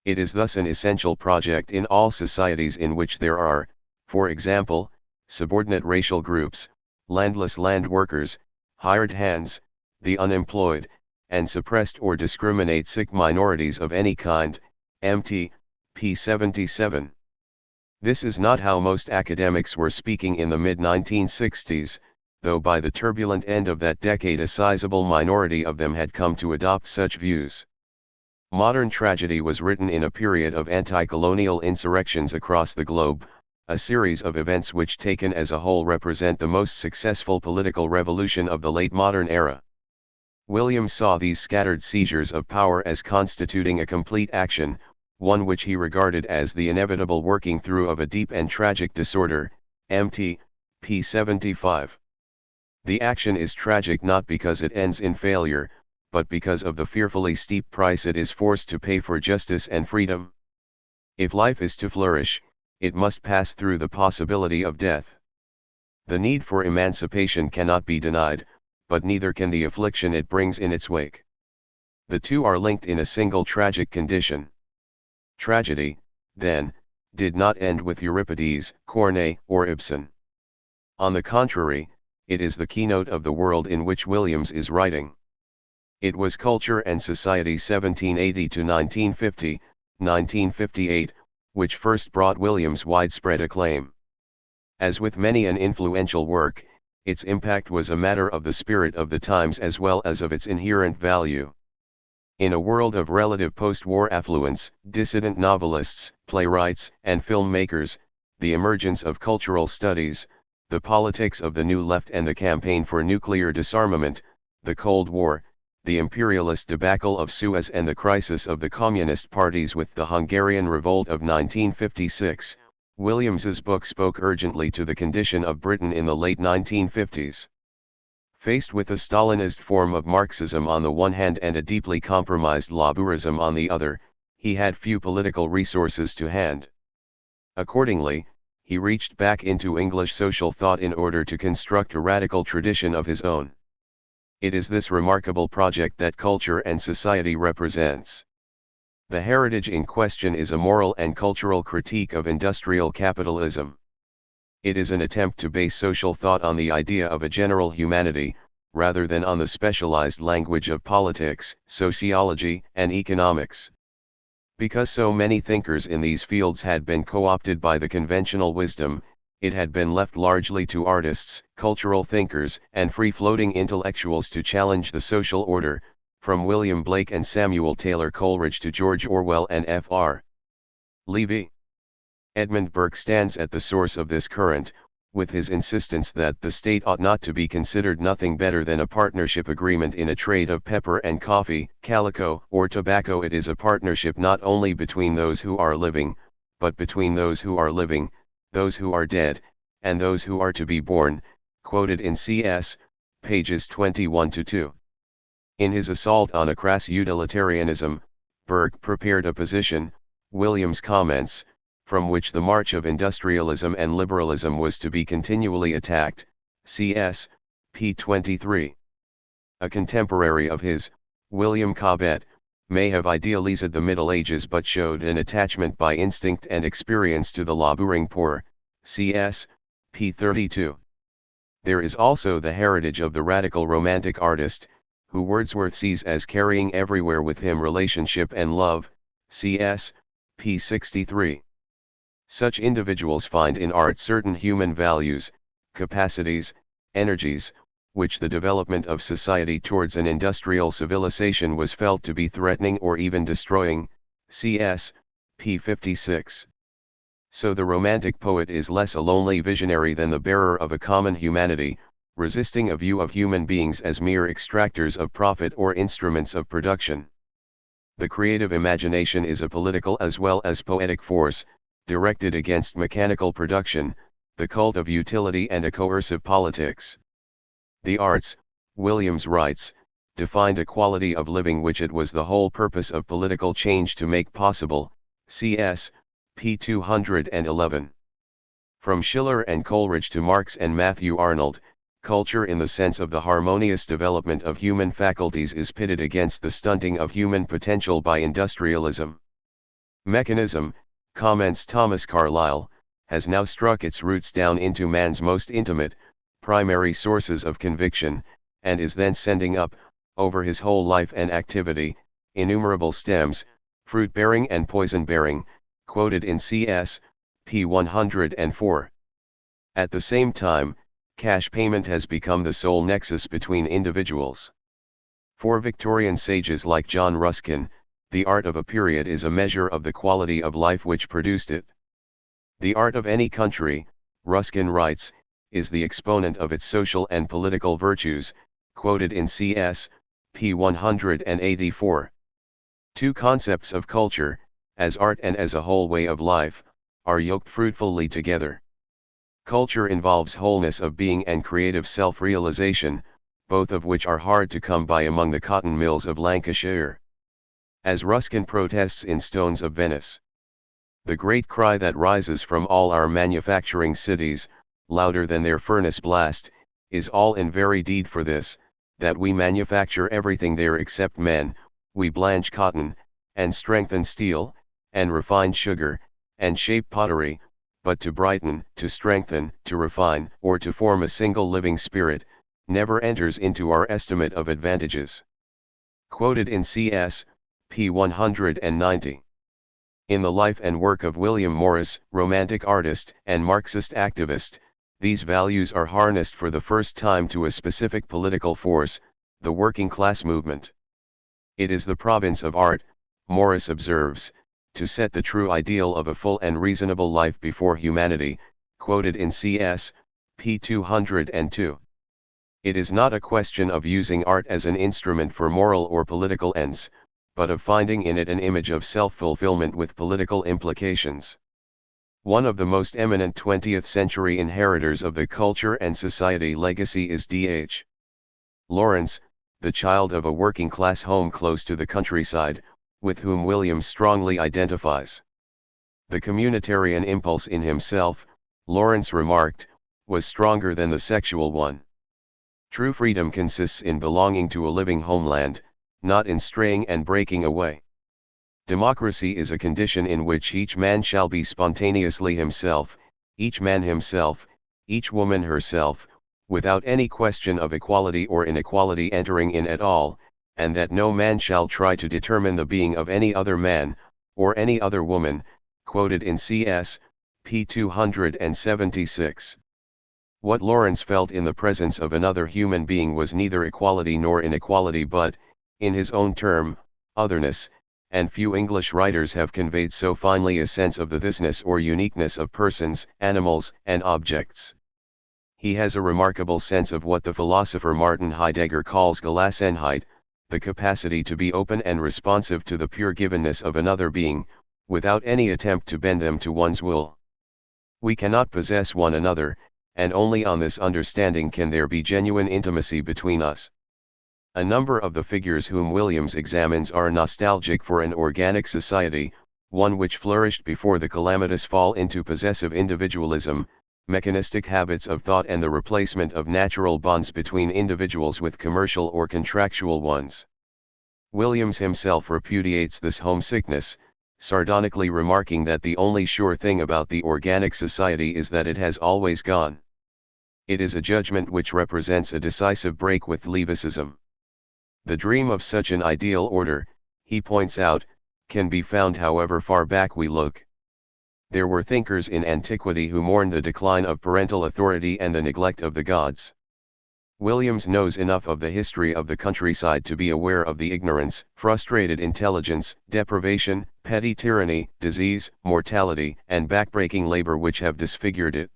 It is thus an essential project in all societies in which there are, for example, subordinate racial groups, landless land workers, hired hands, the unemployed, and suppressed or discriminate sick minorities of any kind, mt. p. 77. This is not how most academics were speaking in the mid-1960s, though by the turbulent end of that decade a sizable minority of them had come to adopt such views. Modern tragedy was written in a period of anti-colonial insurrections across the globe, a series of events which taken as a whole represent the most successful political revolution of the late modern era. Williams saw these scattered seizures of power as constituting a complete action, one which he regarded as the inevitable working through of a deep and tragic disorder, mt. p. 75. The action is tragic not because it ends in failure, but because of the fearfully steep price it is forced to pay for justice and freedom. If life is to flourish, it must pass through the possibility of death. The need for emancipation cannot be denied, but neither can the affliction it brings in its wake. The two are linked in a single tragic condition. Tragedy, then, did not end with Euripides, Corneille, or Ibsen. On the contrary, it is the keynote of the world in which Williams is writing. It was Culture and Society 1780 to 1950, 1958, which first brought Williams widespread acclaim. As with many an influential work, its impact was a matter of the spirit of the times as well as of its inherent value. In a world of relative post-war affluence, dissident novelists, playwrights, and filmmakers, the emergence of cultural studies, the politics of the New Left and the campaign for nuclear disarmament, the Cold War, the imperialist debacle of Suez and the crisis of the communist parties with the Hungarian Revolt of 1956, Williams's book spoke urgently to the condition of Britain in the late 1950s. Faced with a Stalinist form of Marxism on the one hand and a deeply compromised Labourism on the other, he had few political resources to hand. Accordingly, he reached back into English social thought in order to construct a radical tradition of his own. It is this remarkable project that Culture and Society represents. The heritage in question is a moral and cultural critique of industrial capitalism. It is an attempt to base social thought on the idea of a general humanity, rather than on the specialized language of politics, sociology, and economics. Because so many thinkers in these fields had been co-opted by the conventional wisdom, it had been left largely to artists, cultural thinkers, and free-floating intellectuals to challenge the social order, from William Blake and Samuel Taylor Coleridge to George Orwell and Fr. Levy. Edmund Burke stands at the source of this current, with his insistence that the state ought not to be considered nothing better than a partnership agreement in a trade of pepper and coffee, calico, or tobacco. It is a partnership not only between those who are living, but between those who are living, those who are dead, and those who are to be born, quoted in C.S., pages 21-2. In his assault on a crass utilitarianism, Burke prepared a position, Williams comments, from which the march of industrialism and liberalism was to be continually attacked, cs. p. 23. A contemporary of his, William Cobbett, may have idealized the Middle Ages but showed an attachment by instinct and experience to the laboring poor, cs. p. 32. There is also the heritage of the radical romantic artist, who Wordsworth sees as carrying everywhere with him relationship and love, cs. p. 63. Such individuals find in art certain human values, capacities, energies, which the development of society towards an industrial civilization was felt to be threatening or even destroying, cs. p. 56. So the romantic poet is less a lonely visionary than the bearer of a common humanity, resisting a view of human beings as mere extractors of profit or instruments of production. The creative imagination is a political as well as poetic force, directed against mechanical production, the cult of utility and a coercive politics. The arts, Williams writes, defined a quality of living which it was the whole purpose of political change to make possible, cs. p. 211. From Schiller and Coleridge to Marx and Matthew Arnold, culture in the sense of the harmonious development of human faculties is pitted against the stunting of human potential by industrialism. Mechanism, comments Thomas Carlyle, has now struck its roots down into man's most intimate, primary sources of conviction, and is then sending up, over his whole life and activity, innumerable stems, fruit-bearing and poison-bearing, quoted in cs. p. 104. At the same time, cash payment has become the sole nexus between individuals. For Victorian sages like John Ruskin, the art of a period is a measure of the quality of life which produced it. The art of any country, Ruskin writes, is the exponent of its social and political virtues, quoted in cs. p. 184. Two concepts of culture, as art and as a whole way of life, are yoked fruitfully together. Culture involves wholeness of being and creative self-realization, both of which are hard to come by among the cotton mills of Lancashire. As Ruskin protests in Stones of Venice, the great cry that rises from all our manufacturing cities, louder than their furnace blast, is all in very deed for this, that we manufacture everything there except men, we blanch cotton, and strengthen steel, and refine sugar, and shape pottery, but to brighten, to strengthen, to refine, or to form a single living spirit, never enters into our estimate of advantages. Quoted in cs. p. 190. In the life and work of William Morris, romantic artist and Marxist activist, these values are harnessed for the first time to a specific political force, the working class movement. It is the province of art, Morris observes, to set the true ideal of a full and reasonable life before humanity, quoted in cs. p. 202. It is not a question of using art as an instrument for moral or political ends, but of finding in it an image of self-fulfillment with political implications. One of the most eminent 20th century inheritors of the culture and society legacy is D.H. Lawrence, the child of a working-class home close to the countryside, with whom Williams strongly identifies. The communitarian impulse in himself, Lawrence remarked, was stronger than the sexual one. True freedom consists in belonging to a living homeland, not in straying and breaking away. Democracy is a condition in which each man shall be spontaneously himself, each man himself, each woman herself, without any question of equality or inequality entering in at all, and that no man shall try to determine the being of any other man, or any other woman, quoted in cs. p. 276. What Lawrence felt in the presence of another human being was neither equality nor inequality but, in his own term, otherness, and few English writers have conveyed so finely a sense of the thisness or uniqueness of persons, animals, and objects. He has a remarkable sense of what the philosopher Martin Heidegger calls Gelassenheit, the capacity to be open and responsive to the pure givenness of another being, without any attempt to bend them to one's will. We cannot possess one another, and only on this understanding can there be genuine intimacy between us. A number of the figures whom Williams examines are nostalgic for an organic society, one which flourished before the calamitous fall into possessive individualism, mechanistic habits of thought and the replacement of natural bonds between individuals with commercial or contractual ones. Williams himself repudiates this homesickness, sardonically remarking that the only sure thing about the organic society is that it has always gone. It is a judgment which represents a decisive break with Levicism. The dream of such an ideal order, he points out, can be found however far back we look. There were thinkers in antiquity who mourned the decline of parental authority and the neglect of the gods. Williams knows enough of the history of the countryside to be aware of the ignorance, frustrated intelligence, deprivation, petty tyranny, disease, mortality, and backbreaking labor which have disfigured it.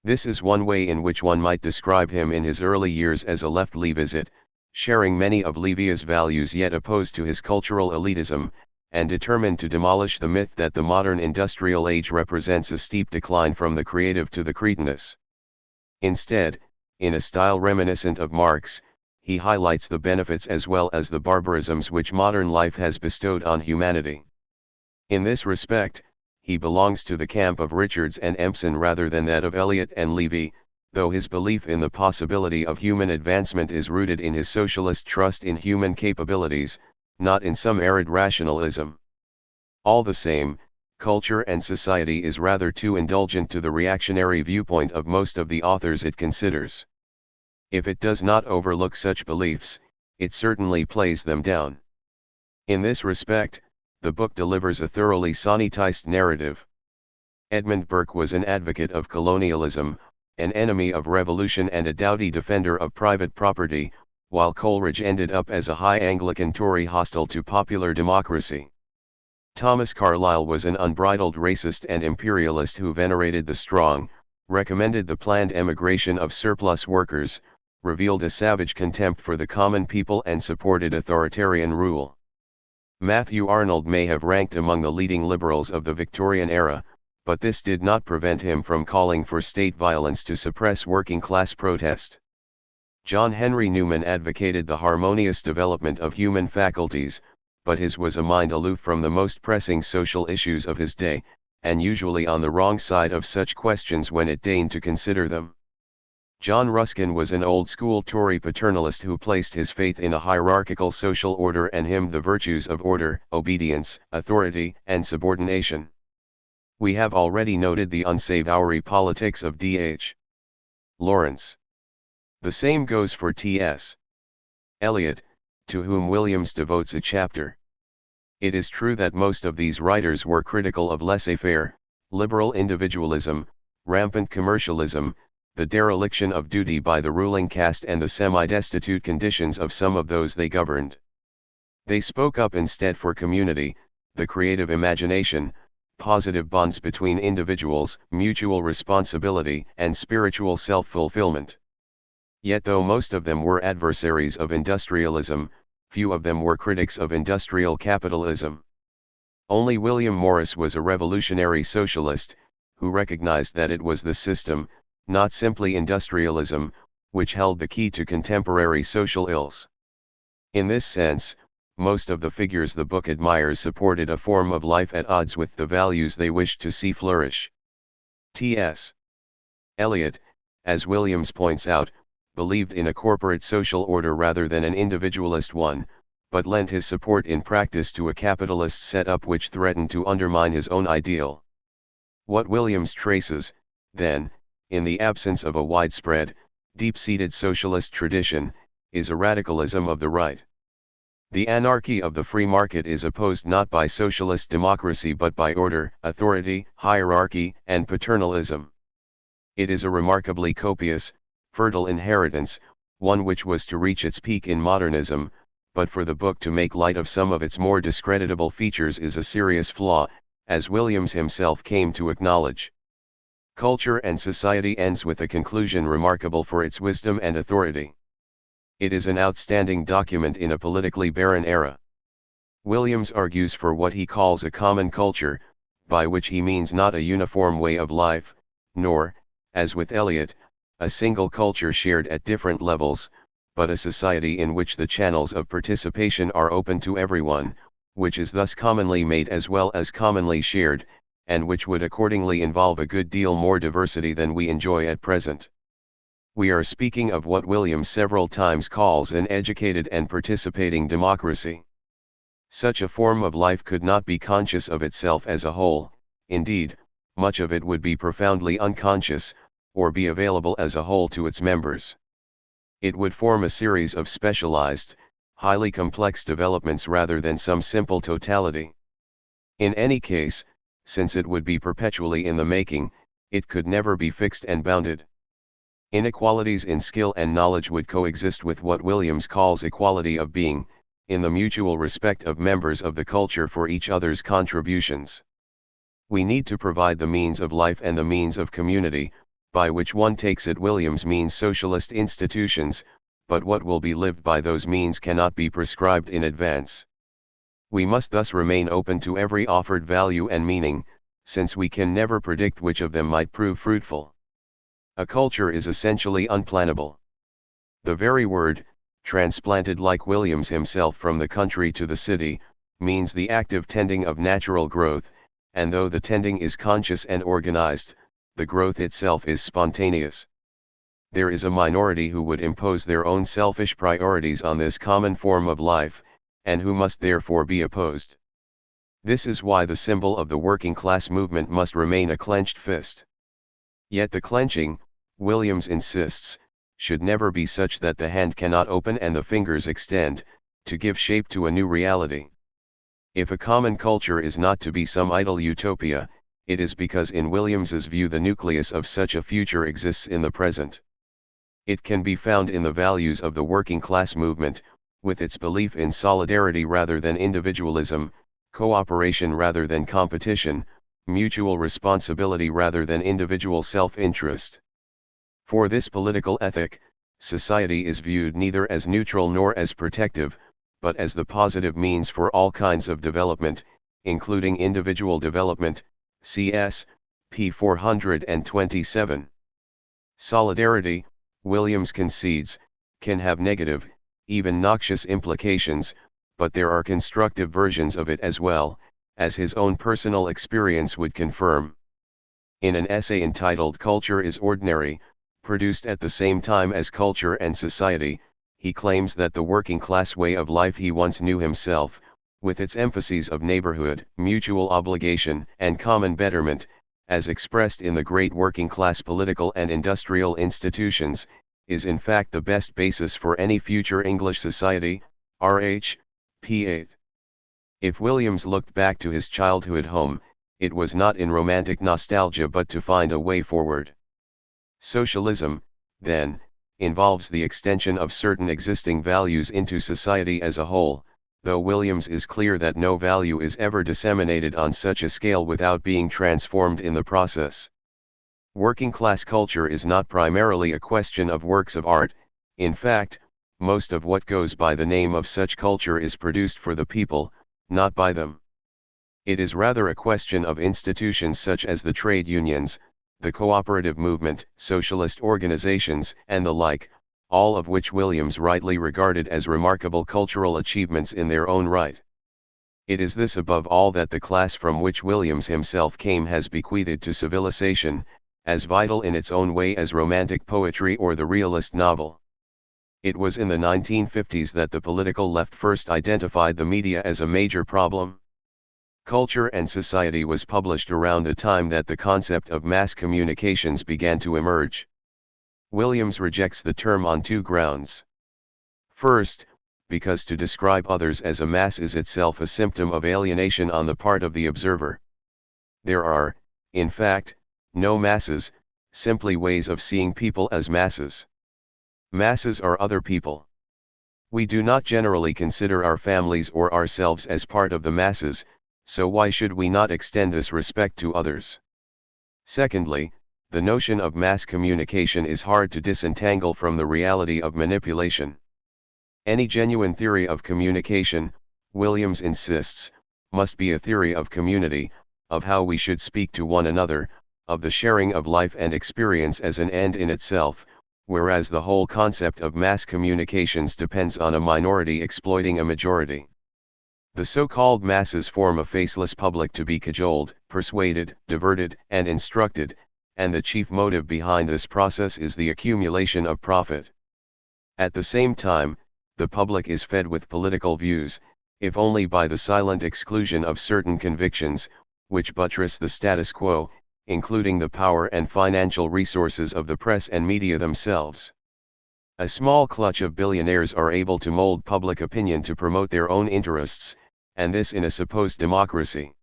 This is one way in which one might describe him in his early years as a left Levite, sharing many of Levi's values yet opposed to his cultural elitism, and determined to demolish the myth that the modern industrial age represents a steep decline from the creative to the cretinous. Instead, in a style reminiscent of Marx, he highlights the benefits as well as the barbarisms which modern life has bestowed on humanity. In this respect, he belongs to the camp of Richards and Empson rather than that of Eliot and Levy, though his belief in the possibility of human advancement is rooted in his socialist trust in human capabilities, not in some arid rationalism. All the same, culture and society is rather too indulgent to the reactionary viewpoint of most of the authors it considers. If it does not overlook such beliefs, it certainly plays them down. In this respect, the book delivers a thoroughly sanitized narrative. Edmund Burke was an advocate of colonialism, an enemy of revolution and a doughty defender of private property, while Coleridge ended up as a high Anglican Tory hostile to popular democracy. Thomas Carlyle was an unbridled racist and imperialist who venerated the strong, recommended the planned emigration of surplus workers, revealed a savage contempt for the common people and supported authoritarian rule. Matthew Arnold may have ranked among the leading liberals of the Victorian era, but this did not prevent him from calling for state violence to suppress working-class protest. John Henry Newman advocated the harmonious development of human faculties, but his was a mind aloof from the most pressing social issues of his day, and usually on the wrong side of such questions when it deigned to consider them. John Ruskin was an old-school Tory paternalist who placed his faith in a hierarchical social order and hymned the virtues of order, obedience, authority, and subordination. We have already noted the unsavory politics of D.H. Lawrence. The same goes for T.S. Eliot, to whom Williams devotes a chapter. It is true that most of these writers were critical of laissez-faire, liberal individualism, rampant commercialism, the dereliction of duty by the ruling caste and the semi-destitute conditions of some of those they governed. They spoke up instead for community, the creative imagination, positive bonds between individuals, mutual responsibility, and spiritual self-fulfillment. Yet though most of them were adversaries of industrialism, few of them were critics of industrial capitalism. Only William Morris was a revolutionary socialist, who recognized that it was the system, not simply industrialism, which held the key to contemporary social ills. In this sense, most of the figures the book admires supported a form of life at odds with the values they wished to see flourish. T.S. Eliot, as Williams points out, believed in a corporate social order rather than an individualist one, but lent his support in practice to a capitalist setup which threatened to undermine his own ideal. What Williams traces, then, in the absence of a widespread, deep-seated socialist tradition, is a radicalism of the right. The anarchy of the free market is opposed not by socialist democracy but by order, authority, hierarchy, and paternalism. It is a remarkably copious, fertile inheritance, one which was to reach its peak in modernism, but for the book to make light of some of its more discreditable features is a serious flaw, as Williams himself came to acknowledge. Culture and Society ends with a conclusion remarkable for its wisdom and authority. It is an outstanding document in a politically barren era. Williams argues for what he calls a common culture, by which he means not a uniform way of life, nor, as with Eliot, a single culture shared at different levels, but a society in which the channels of participation are open to everyone, which is thus commonly made as well as commonly shared, and which would accordingly involve a good deal more diversity than we enjoy at present. We are speaking of what Williams several times calls an educated and participating democracy. Such a form of life could not be conscious of itself as a whole, indeed, much of it would be profoundly unconscious, or be available as a whole to its members. It would form a series of specialized, highly complex developments rather than some simple totality. In any case, since it would be perpetually in the making, it could never be fixed and bounded. Inequalities in skill and knowledge would coexist with what Williams calls equality of being, in the mutual respect of members of the culture for each other's contributions. We need to provide the means of life and the means of community, by which one takes it Williams means socialist institutions, but what will be lived by those means cannot be prescribed in advance. We must thus remain open to every offered value and meaning, since we can never predict which of them might prove fruitful. A culture is essentially unplannable. The very word, transplanted like Williams himself from the country to the city, means the active tending of natural growth, and though the tending is conscious and organized, the growth itself is spontaneous. There is a minority who would impose their own selfish priorities on this common form of life, and who must therefore be opposed. This is why the symbol of the working class movement must remain a clenched fist. Yet the clenching, Williams insists, should never be such that the hand cannot open and the fingers extend, to give shape to a new reality. If a common culture is not to be some idle utopia, it is because in Williams's view the nucleus of such a future exists in the present. It can be found in the values of the working class movement, with its belief in solidarity rather than individualism, cooperation rather than competition, mutual responsibility rather than individual self-interest. For this political ethic, society is viewed neither as neutral nor as protective, but as the positive means for all kinds of development, including individual development, cs. p. 427. Solidarity, Williams concedes, can have negative, even noxious implications, but there are constructive versions of it as well, as his own personal experience would confirm. In an essay entitled Culture is Ordinary, produced at the same time as Culture and Society, he claims that the working class way of life he once knew himself, with its emphases of neighborhood, mutual obligation, and common betterment, as expressed in the great working class political and industrial institutions, is in fact the best basis for any future English society, R.H. p. 8. If Williams looked back to his childhood home, it was not in romantic nostalgia but to find a way forward. Socialism, then, involves the extension of certain existing values into society as a whole, though Williams is clear that no value is ever disseminated on such a scale without being transformed in the process. Working class culture is not primarily a question of works of art. In fact, most of what goes by the name of such culture is produced for the people, not by them. It is rather a question of institutions such as the trade unions, the cooperative movement, socialist organizations, and the like, all of which Williams rightly regarded as remarkable cultural achievements in their own right. It is this above all that the class from which Williams himself came has bequeathed to civilization, as vital in its own way as romantic poetry or the realist novel. It was in the 1950s that the political left first identified the media as a major problem. Culture and Society was published around the time that the concept of mass communications began to emerge. Williams rejects the term on two grounds. First, because to describe others as a mass is itself a symptom of alienation on the part of the observer. There are, in fact, no masses, simply ways of seeing people as masses. Masses are other people. We do not generally consider our families or ourselves as part of the masses, so why should we not extend this respect to others? Secondly, the notion of mass communication is hard to disentangle from the reality of manipulation. Any genuine theory of communication, Williams insists, must be a theory of community, of how we should speak to one another, of the sharing of life and experience as an end in itself, whereas the whole concept of mass communications depends on a minority exploiting a majority. The so-called masses form a faceless public to be cajoled, persuaded, diverted, and instructed, and the chief motive behind this process is the accumulation of profit. At the same time, the public is fed with political views, if only by the silent exclusion of certain convictions, which buttress the status quo, including the power and financial resources of the press and media themselves. A small clutch of billionaires are able to mold public opinion to promote their own interests, and this in a supposed democracy.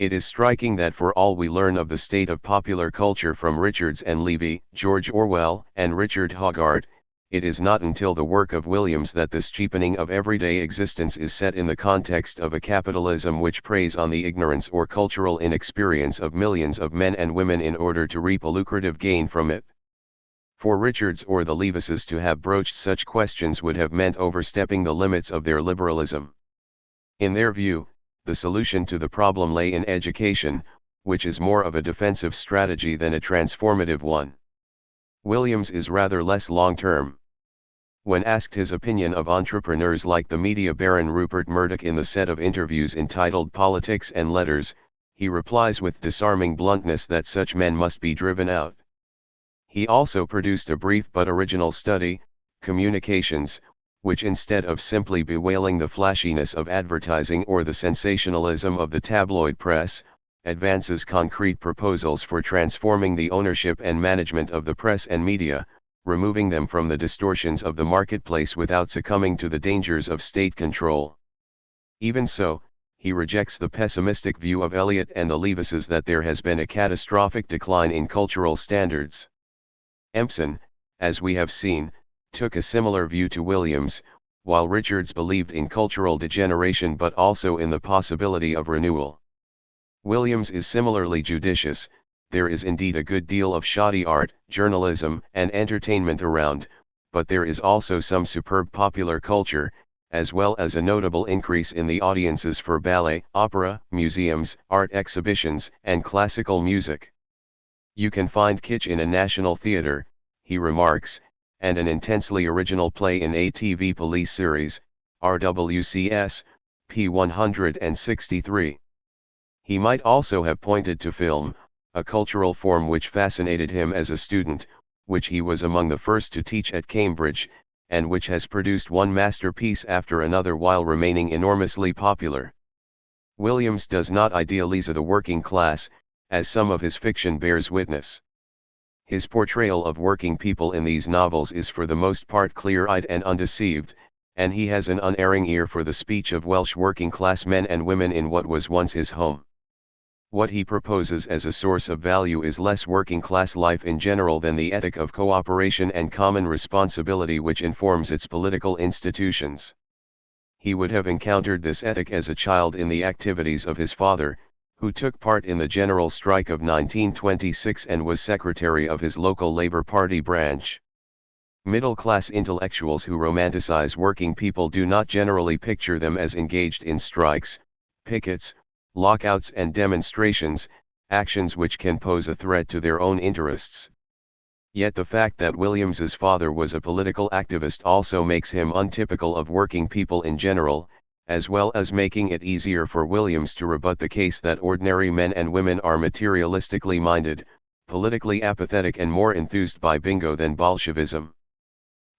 It is striking that for all we learn of the state of popular culture from Richards and Levy, George Orwell, and Richard Hoggart, it is not until the work of Williams that this cheapening of everyday existence is set in the context of a capitalism which preys on the ignorance or cultural inexperience of millions of men and women in order to reap a lucrative gain from it. For Richards or the Levises to have broached such questions would have meant overstepping the limits of their liberalism. In their view, the solution to the problem lay in education, which is more of a defensive strategy than a transformative one. Williams is rather less long-term. When asked his opinion of entrepreneurs like the media baron Rupert Murdoch in the set of interviews entitled Politics and Letters, he replies with disarming bluntness that such men must be driven out. He also produced a brief but original study, Communications, which instead of simply bewailing the flashiness of advertising or the sensationalism of the tabloid press, advances concrete proposals for transforming the ownership and management of the press and media, removing them from the distortions of the marketplace without succumbing to the dangers of state control. Even so, he rejects the pessimistic view of Eliot and the Levises that there has been a catastrophic decline in cultural standards. Empson, as we have seen, took a similar view to Williams, while Richards believed in cultural degeneration but also in the possibility of renewal. Williams is similarly judicious. There is indeed a good deal of shoddy art, journalism, and entertainment around, but there is also some superb popular culture, as well as a notable increase in the audiences for ballet, opera, museums, art exhibitions, and classical music. You can find kitsch in a national theater, he remarks, and an intensely original play in a TV police series, RWCS, p. 163. He might also have pointed to film, a cultural form which fascinated him as a student, which he was among the first to teach at Cambridge, and which has produced one masterpiece after another while remaining enormously popular. Williams does not idealize the working class, as some of his fiction bears witness. His portrayal of working people in these novels is for the most part clear-eyed and undeceived, and he has an unerring ear for the speech of Welsh working-class men and women in what was once his home. What he proposes as a source of value is less working-class life in general than the ethic of cooperation and common responsibility which informs its political institutions. He would have encountered this ethic as a child in the activities of his father, who took part in the general strike of 1926 and was secretary of his local Labour Party branch. Middle-class intellectuals who romanticize working people do not generally picture them as engaged in strikes, pickets, lockouts and demonstrations, actions which can pose a threat to their own interests. Yet the fact that Williams's father was a political activist also makes him untypical of working people in general, as well as making it easier for Williams to rebut the case that ordinary men and women are materialistically minded, politically apathetic and more enthused by bingo than Bolshevism.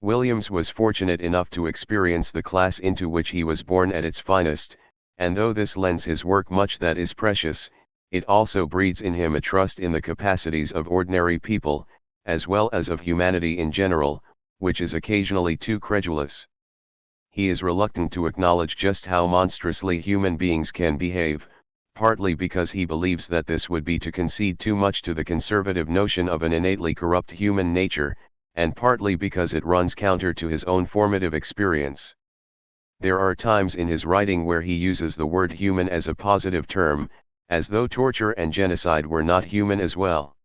Williams was fortunate enough to experience the class into which he was born at its finest, and though this lends his work much that is precious, it also breeds in him a trust in the capacities of ordinary people, as well as of humanity in general, which is occasionally too credulous. He is reluctant to acknowledge just how monstrously human beings can behave, partly because he believes that this would be to concede too much to the conservative notion of an innately corrupt human nature, and partly because it runs counter to his own formative experience. There are times in his writing where he uses the word human as a positive term, as though torture and genocide were not human as well.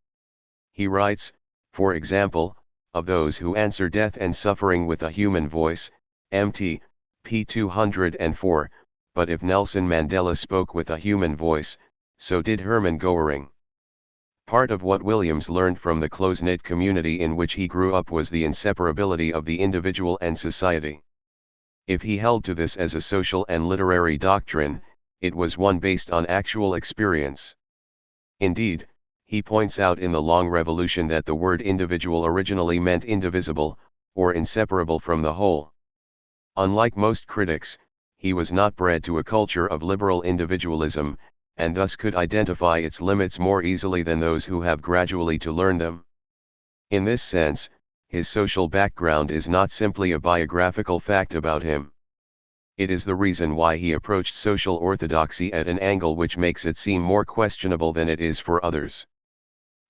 He writes, for example, of those who answer death and suffering with a human voice, Mt. p. 204, but if Nelson Mandela spoke with a human voice, so did Hermann Goering. Part of what Williams learned from the close-knit community in which he grew up was the inseparability of the individual and society. If he held to this as a social and literary doctrine, it was one based on actual experience. Indeed, he points out in The Long Revolution that the word individual originally meant indivisible, or inseparable from the whole. Unlike most critics, he was not bred to a culture of liberal individualism, and thus could identify its limits more easily than those who have gradually to learn them. In this sense, his social background is not simply a biographical fact about him. It is the reason why he approached social orthodoxy at an angle which makes it seem more questionable than it is for others.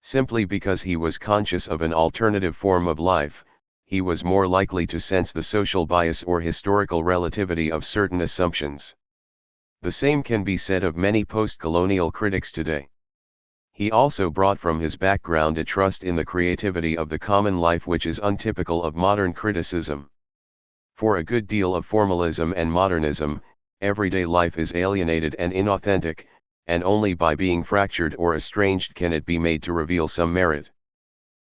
Simply because he was conscious of an alternative form of life, he was more likely to sense the social bias or historical relativity of certain assumptions. The same can be said of many post-colonial critics today. He also brought from his background a trust in the creativity of the common life which is untypical of modern criticism. For a good deal of formalism and modernism, everyday life is alienated and inauthentic, and only by being fractured or estranged can it be made to reveal some merit.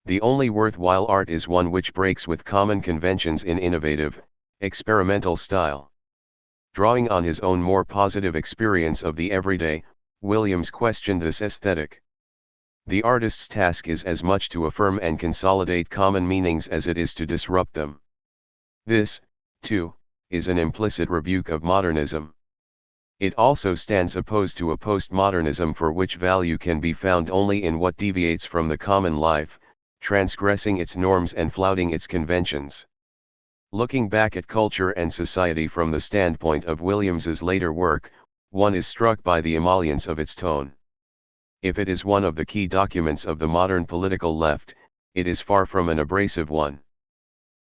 The only worthwhile art is one which breaks with common conventions in innovative, experimental style. Drawing on his own more positive experience of the everyday, Williams questioned this aesthetic. The artist's task is as much to affirm and consolidate common meanings as it is to disrupt them. This, too, is an implicit rebuke of modernism. It also stands opposed to a postmodernism for which value can be found only in what deviates from the common life, transgressing its norms and flouting its conventions. Looking back at culture and society from the standpoint of Williams's later work, one is struck by the emollients of its tone. If it is one of the key documents of the modern political left, it is far from an abrasive one.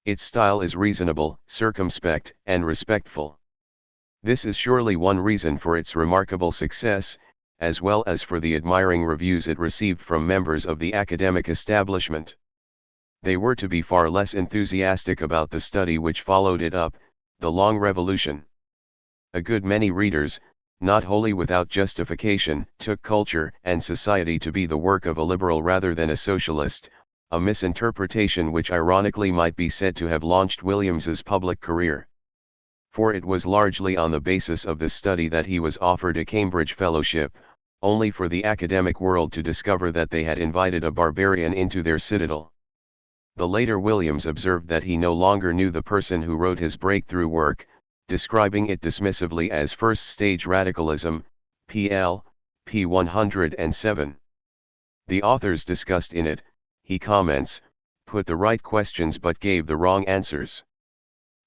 Its style is reasonable, circumspect, and respectful. This is surely one reason for its remarkable success, as well as for the admiring reviews it received from members of the academic establishment. They were to be far less enthusiastic about the study which followed it up, The Long Revolution. A good many readers, not wholly without justification, took culture and society to be the work of a liberal rather than a socialist, a misinterpretation which ironically might be said to have launched Williams's public career. For it was largely on the basis of this study that he was offered a Cambridge fellowship, only for the academic world to discover that they had invited a barbarian into their citadel. The later Williams observed that he no longer knew the person who wrote his breakthrough work, describing it dismissively as first-stage radicalism, pl. p. 107. The authors discussed in it, he comments, put the right questions but gave the wrong answers.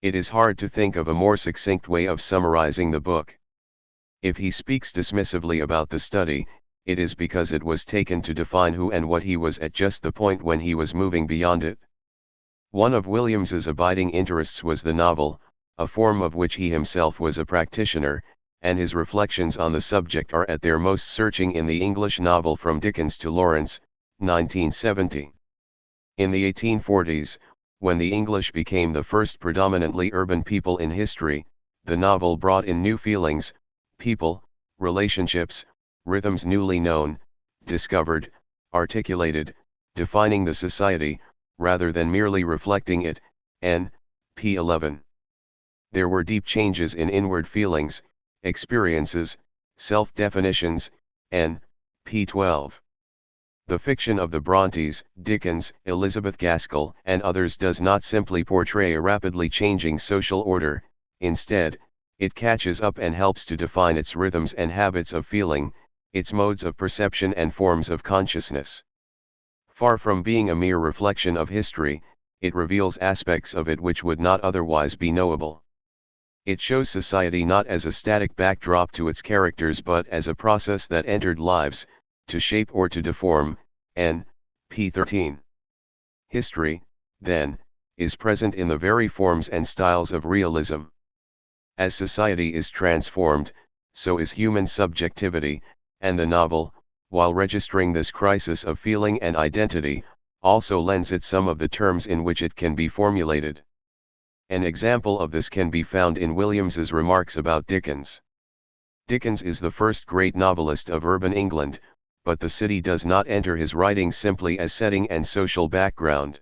It is hard to think of a more succinct way of summarizing the book. If he speaks dismissively about the study, it is because it was taken to define who and what he was at just the point when he was moving beyond it. One of Williams's abiding interests was the novel, a form of which he himself was a practitioner, and his reflections on the subject are at their most searching in the English novel From Dickens to Lawrence, 1970. In the 1840s, when the English became the first predominantly urban people in history, the novel brought in new feelings, people, relationships, rhythms newly known, discovered, articulated, defining the society, rather than merely reflecting it, n. p. 11. There were deep changes in inward feelings, experiences, self-definitions, n. p. 12. The fiction of the Brontes, Dickens, Elizabeth Gaskell, and others does not simply portray a rapidly changing social order, instead, it catches up and helps to define its rhythms and habits of feeling, its modes of perception and forms of consciousness. Far from being a mere reflection of history, it reveals aspects of it which would not otherwise be knowable. It shows society not as a static backdrop to its characters but as a process that entered lives, to shape or to deform, n. p. 13. History, then, is present in the very forms and styles of realism. As society is transformed, so is human subjectivity, and the novel, while registering this crisis of feeling and identity, also lends it some of the terms in which it can be formulated. An example of this can be found in Williams's remarks about Dickens. Dickens is the first great novelist of urban England, but the city does not enter his writings simply as setting and social background.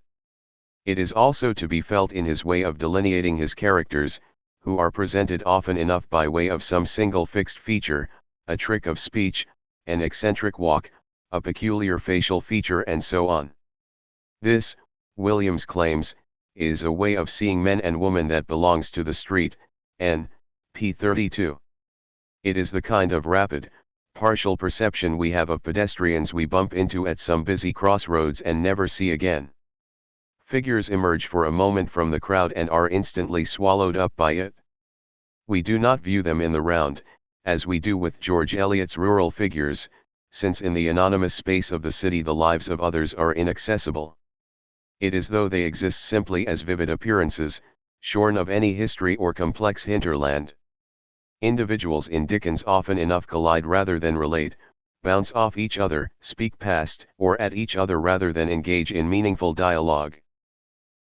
It is also to be felt in his way of delineating his characters, who are presented often enough by way of some single fixed feature, a trick of speech, an eccentric walk, a peculiar facial feature and so on. This, Williams claims, is a way of seeing men and women that belongs to the street, n. p. 32. It is the kind of rapid, partial perception we have of pedestrians we bump into at some busy crossroads and never see again. Figures emerge for a moment from the crowd and are instantly swallowed up by it. We do not view them in the round, as we do with George Eliot's rural figures, since in the anonymous space of the city the lives of others are inaccessible. It is though they exist simply as vivid appearances, shorn of any history or complex hinterland. Individuals in Dickens often enough collide rather than relate, bounce off each other, speak past or at each other rather than engage in meaningful dialogue.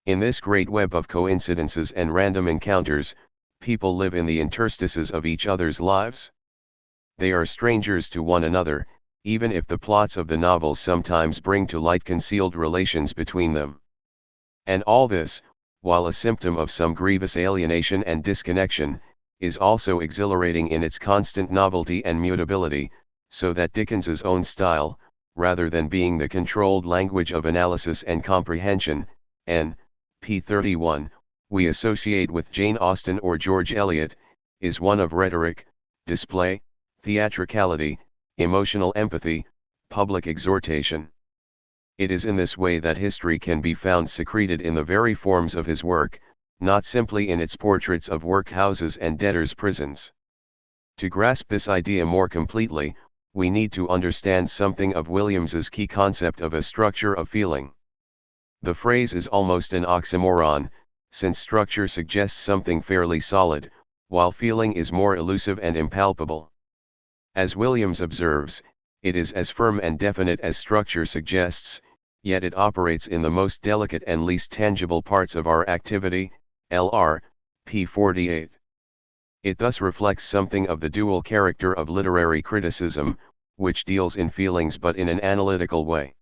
In this great web of coincidences and random encounters, people live in the interstices of each other's lives. They are strangers to one another, even if the plots of the novels sometimes bring to light concealed relations between them. And all this, while a symptom of some grievous alienation and disconnection, is also exhilarating in its constant novelty and mutability, so that Dickens's own style, rather than being the controlled language of analysis and comprehension, n. p. 31, we associate with Jane Austen or George Eliot, is one of rhetoric, display, theatricality, emotional empathy, public exhortation. It is in this way that history can be found secreted in the very forms of his work, not simply in its portraits of workhouses and debtors' prisons. To grasp this idea more completely, we need to understand something of Williams's key concept of a structure of feeling. The phrase is almost an oxymoron, since structure suggests something fairly solid, while feeling is more elusive and impalpable. As Williams observes, it is as firm and definite as structure suggests, yet it operates in the most delicate and least tangible parts of our activity, Lr. p. 48. It thus reflects something of the dual character of literary criticism, which deals in feelings but in an analytical way.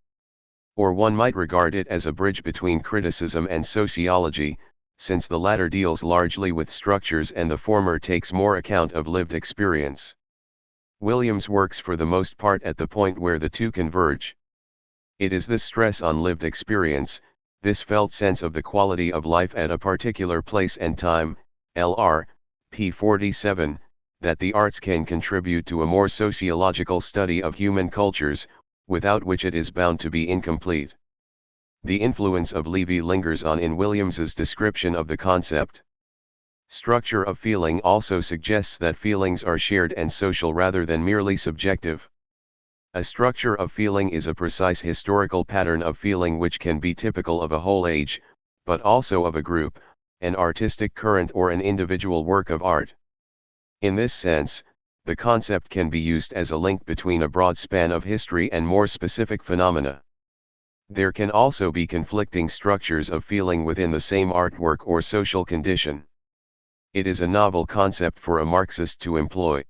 Or one might regard it as a bridge between criticism and sociology, since the latter deals largely with structures and the former takes more account of lived experience. Williams works for the most part at the point where the two converge. It is this stress on lived experience, this felt sense of the quality of life at a particular place and time, Lr. p. 47, that the arts can contribute to a more sociological study of human cultures, without which it is bound to be incomplete. The influence of Levy lingers on in Williams's description of the concept. Structure of feeling also suggests that feelings are shared and social rather than merely subjective. A structure of feeling is a precise historical pattern of feeling which can be typical of a whole age, but also of a group, an artistic current or an individual work of art. In this sense, the concept can be used as a link between a broad span of history and more specific phenomena. There can also be conflicting structures of feeling within the same artwork or social condition. It is a novel concept for a Marxist to employ.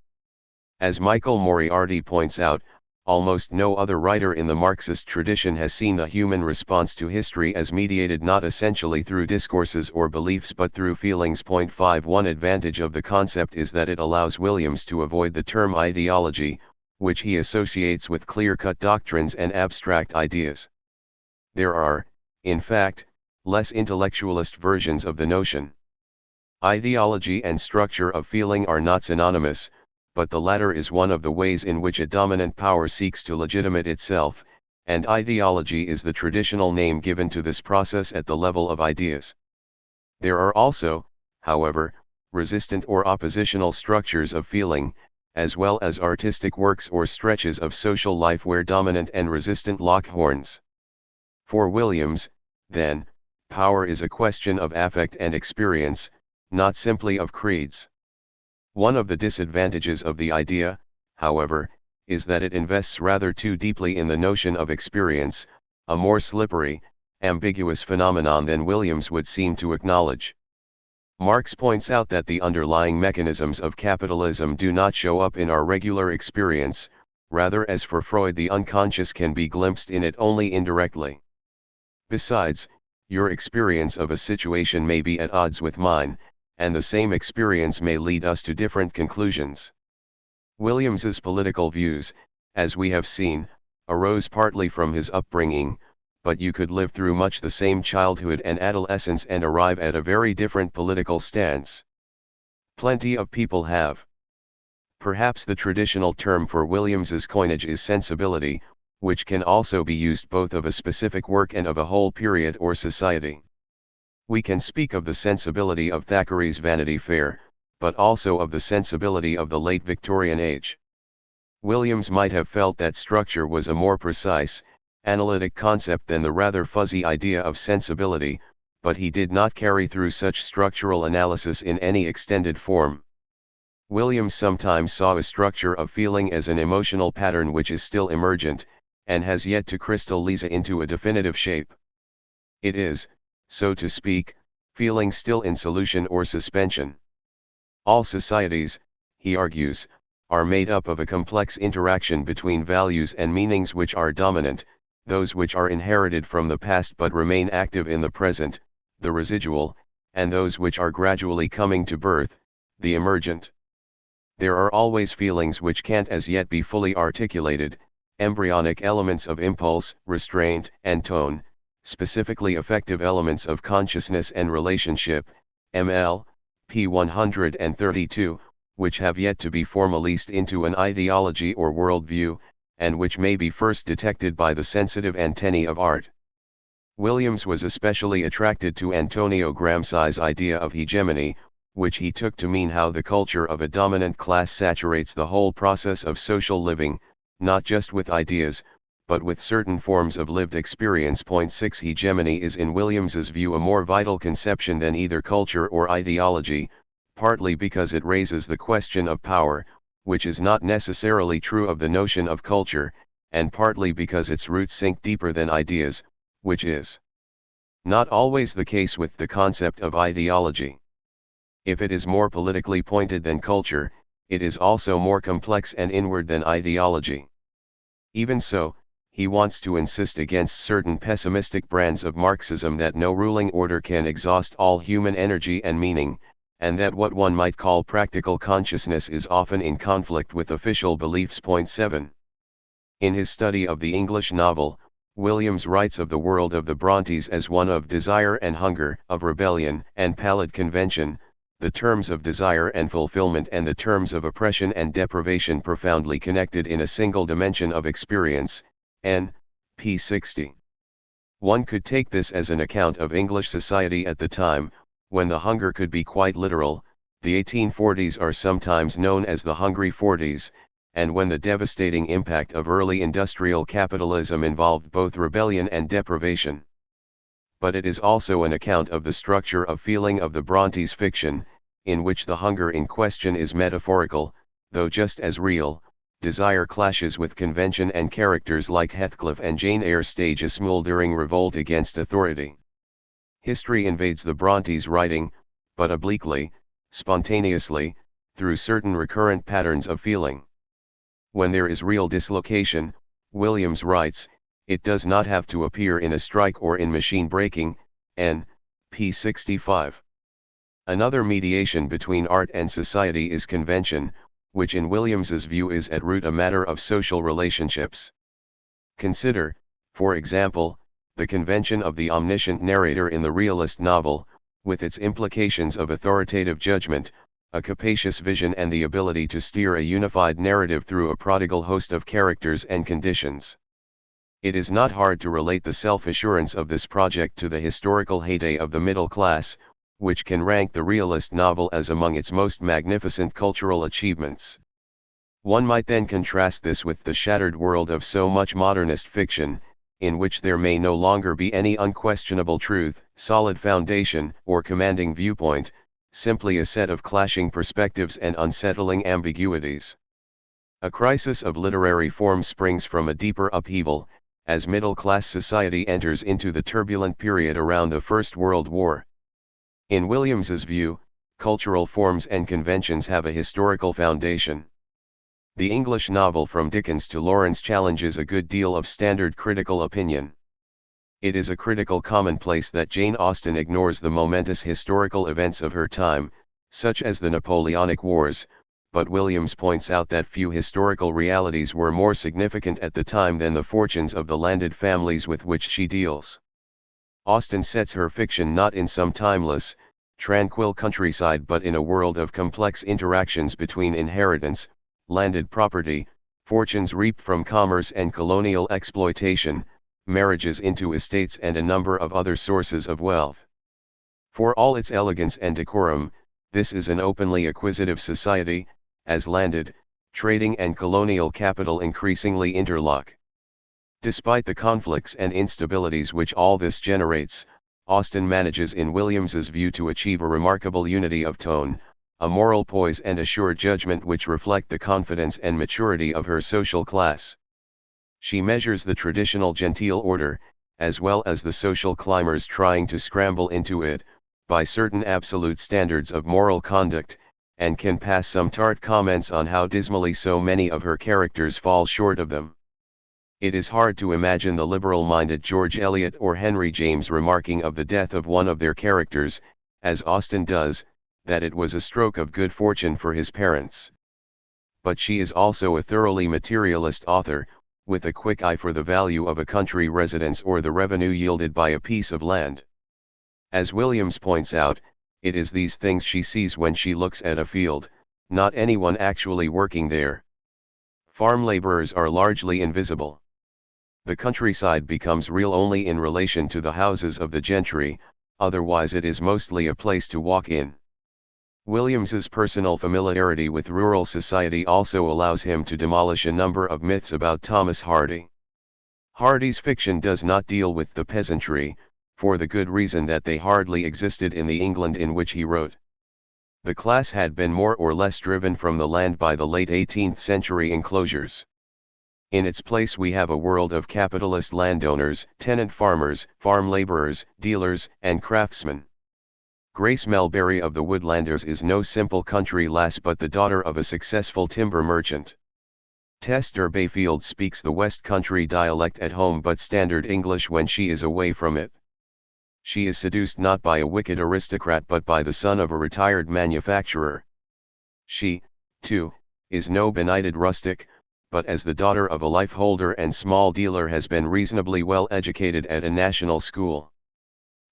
As Michael Moriarty points out, almost no other writer in the Marxist tradition has seen the human response to history as mediated not essentially through discourses or beliefs but through feelings. 51 advantage of the concept is that it allows Williams to avoid the term ideology, which he associates with clear-cut doctrines and abstract ideas. There are, in fact, less intellectualist versions of the notion. Ideology and structure of feeling are not synonymous, but the latter is one of the ways in which a dominant power seeks to legitimate itself, and ideology is the traditional name given to this process at the level of ideas. There are also, however, resistant or oppositional structures of feeling, as well as artistic works or stretches of social life where dominant and resistant lock horns. For Williams, then, power is a question of affect and experience, not simply of creeds. One of the disadvantages of the idea, however, is that it invests rather too deeply in the notion of experience, a more slippery, ambiguous phenomenon than Williams would seem to acknowledge. Marx points out that the underlying mechanisms of capitalism do not show up in our regular experience, rather as for Freud the unconscious can be glimpsed in it only indirectly. Besides, your experience of a situation may be at odds with mine, and the same experience may lead us to different conclusions. Williams's political views, as we have seen, arose partly from his upbringing, but you could live through much the same childhood and adolescence and arrive at a very different political stance. Plenty of people have. Perhaps the traditional term for Williams's coinage is sensibility, which can also be used both of a specific work and of a whole period or society. We can speak of the sensibility of Thackeray's Vanity Fair, but also of the sensibility of the late Victorian age. Williams might have felt that structure was a more precise, analytic concept than the rather fuzzy idea of sensibility, but he did not carry through such structural analysis in any extended form. Williams sometimes saw a structure of feeling as an emotional pattern which is still emergent, and has yet to crystallize into a definitive shape. It is, so to speak, feeling still in solution or suspension. All societies, he argues, are made up of a complex interaction between values and meanings which are dominant, those which are inherited from the past but remain active in the present, the residual, and those which are gradually coming to birth, the emergent. There are always feelings which can't as yet be fully articulated, embryonic elements of impulse, restraint, and tone, specifically affective elements of consciousness and relationship, ML, p. 132, which have yet to be formalized into an ideology or worldview, and which may be first detected by the sensitive antennae of art. Williams was especially attracted to Antonio Gramsci's idea of hegemony, which he took to mean how the culture of a dominant class saturates the whole process of social living, not just with ideas, but with certain forms of lived experience. 6 Hegemony is in Williams's view a more vital conception than either culture or ideology, partly because it raises the question of power, which is not necessarily true of the notion of culture, and partly because its roots sink deeper than ideas, which is not always the case with the concept of ideology. If it is more politically pointed than culture, it is also more complex and inward than ideology. Even so, he wants to insist against certain pessimistic brands of Marxism that no ruling order can exhaust all human energy and meaning, and that what one might call practical consciousness is often in conflict with official beliefs. 7. In his study of the English novel, Williams writes of the world of the Brontes as one of desire and hunger, of rebellion and pallid convention, the terms of desire and fulfillment and the terms of oppression and deprivation profoundly connected in a single dimension of experience, n. p. 60. One could take this as an account of English society at the time, when the hunger could be quite literal. The 1840s are sometimes known as the Hungry Forties, and when the devastating impact of early industrial capitalism involved both rebellion and deprivation. But it is also an account of the structure of feeling of the Brontes' fiction, in which the hunger in question is metaphorical, though just as real. Desire clashes with convention and characters like Heathcliff and Jane Eyre stage a smouldering revolt against authority. History invades the Brontes' writing, but obliquely, spontaneously, through certain recurrent patterns of feeling. When there is real dislocation, Williams writes, it does not have to appear in a strike or in machine breaking, n. p. 65. Another mediation between art and society is convention, which in Williams's view is at root a matter of social relationships. Consider, for example, the convention of the omniscient narrator in the realist novel, with its implications of authoritative judgment, a capacious vision and the ability to steer a unified narrative through a prodigal host of characters and conditions. It is not hard to relate the self-assurance of this project to the historical heyday of the middle class, which can rank the realist novel as among its most magnificent cultural achievements. One might then contrast this with the shattered world of so much modernist fiction, in which there may no longer be any unquestionable truth, solid foundation, or commanding viewpoint, simply a set of clashing perspectives and unsettling ambiguities. A crisis of literary form springs from a deeper upheaval, as middle-class society enters into the turbulent period around the First World War. In Williams's view, cultural forms and conventions have a historical foundation. The English novel from Dickens to Lawrence challenges a good deal of standard critical opinion. It is a critical commonplace that Jane Austen ignores the momentous historical events of her time, such as the Napoleonic Wars, but Williams points out that few historical realities were more significant at the time than the fortunes of the landed families with which she deals. Austen sets her fiction not in some timeless, tranquil countryside but in a world of complex interactions between inheritance, landed property, fortunes reaped from commerce and colonial exploitation, marriages into estates and a number of other sources of wealth. For all its elegance and decorum, this is an openly acquisitive society, as landed, trading and colonial capital increasingly interlock. Despite the conflicts and instabilities which all this generates, Austen manages in Williams's view to achieve a remarkable unity of tone, a moral poise and a sure judgment which reflect the confidence and maturity of her social class. She measures the traditional genteel order, as well as the social climbers trying to scramble into it, by certain absolute standards of moral conduct, and can pass some tart comments on how dismally so many of her characters fall short of them. It is hard to imagine the liberal-minded George Eliot or Henry James remarking of the death of one of their characters, as Austen does, that it was a stroke of good fortune for his parents. But she is also a thoroughly materialist author, with a quick eye for the value of a country residence or the revenue yielded by a piece of land. As Williams points out, it is these things she sees when she looks at a field, not anyone actually working there. Farm laborers are largely invisible. The countryside becomes real only in relation to the houses of the gentry, otherwise it is mostly a place to walk in. Williams's personal familiarity with rural society also allows him to demolish a number of myths about Thomas Hardy. Hardy's fiction does not deal with the peasantry, for the good reason that they hardly existed in the England in which he wrote. The class had been more or less driven from the land by the late 18th century enclosures. In its place we have a world of capitalist landowners, tenant farmers, farm laborers, dealers, and craftsmen. Grace Melberry of the Woodlanders is no simple country lass but the daughter of a successful timber merchant. Tester Bayfield speaks the West Country dialect at home but standard English when she is away from it. She is seduced not by a wicked aristocrat but by the son of a retired manufacturer. She, too, is no benighted rustic, but as the daughter of a life-holder and small dealer has been reasonably well educated at a national school.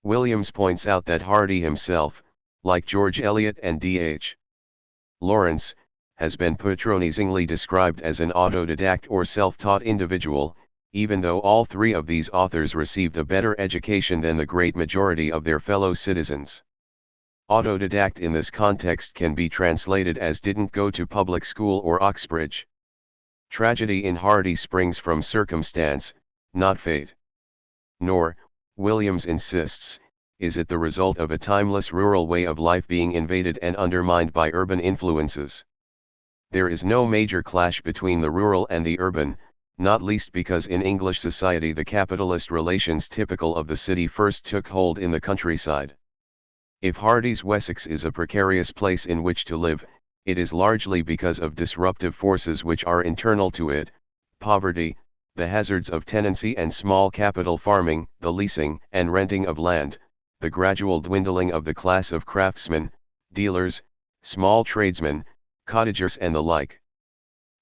Williams points out that Hardy himself, like George Eliot and D.H. Lawrence, has been patronizingly described as an autodidact or self-taught individual, even though all three of these authors received a better education than the great majority of their fellow citizens. Autodidact in this context can be translated as didn't go to public school or Oxbridge. Tragedy in Hardy springs from circumstance, not fate. Nor, Williams insists, is it the result of a timeless rural way of life being invaded and undermined by urban influences. There is no major clash between the rural and the urban, not least because in English society the capitalist relations typical of the city first took hold in the countryside. If Hardy's Wessex is a precarious place in which to live, it is largely because of disruptive forces which are internal to it: poverty, the hazards of tenancy and small capital farming, the leasing and renting of land, the gradual dwindling of the class of craftsmen, dealers, small tradesmen, cottagers and the like.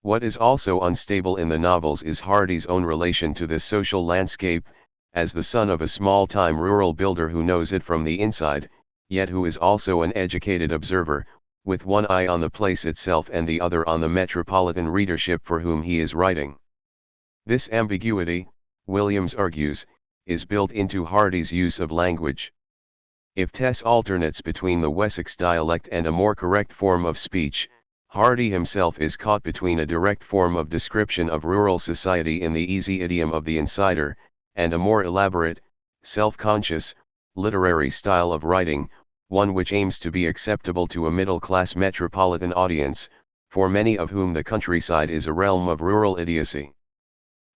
What is also unstable in the novels is Hardy's own relation to this social landscape, as the son of a small-time rural builder who knows it from the inside, yet who is also an educated observer, with one eye on the place itself and the other on the metropolitan readership for whom he is writing. This ambiguity, Williams argues, is built into Hardy's use of language. If Tess alternates between the Wessex dialect and a more correct form of speech, Hardy himself is caught between a direct form of description of rural society in the easy idiom of the insider, and a more elaborate, self-conscious, literary style of writing, one which aims to be acceptable to a middle-class metropolitan audience, for many of whom the countryside is a realm of rural idiocy.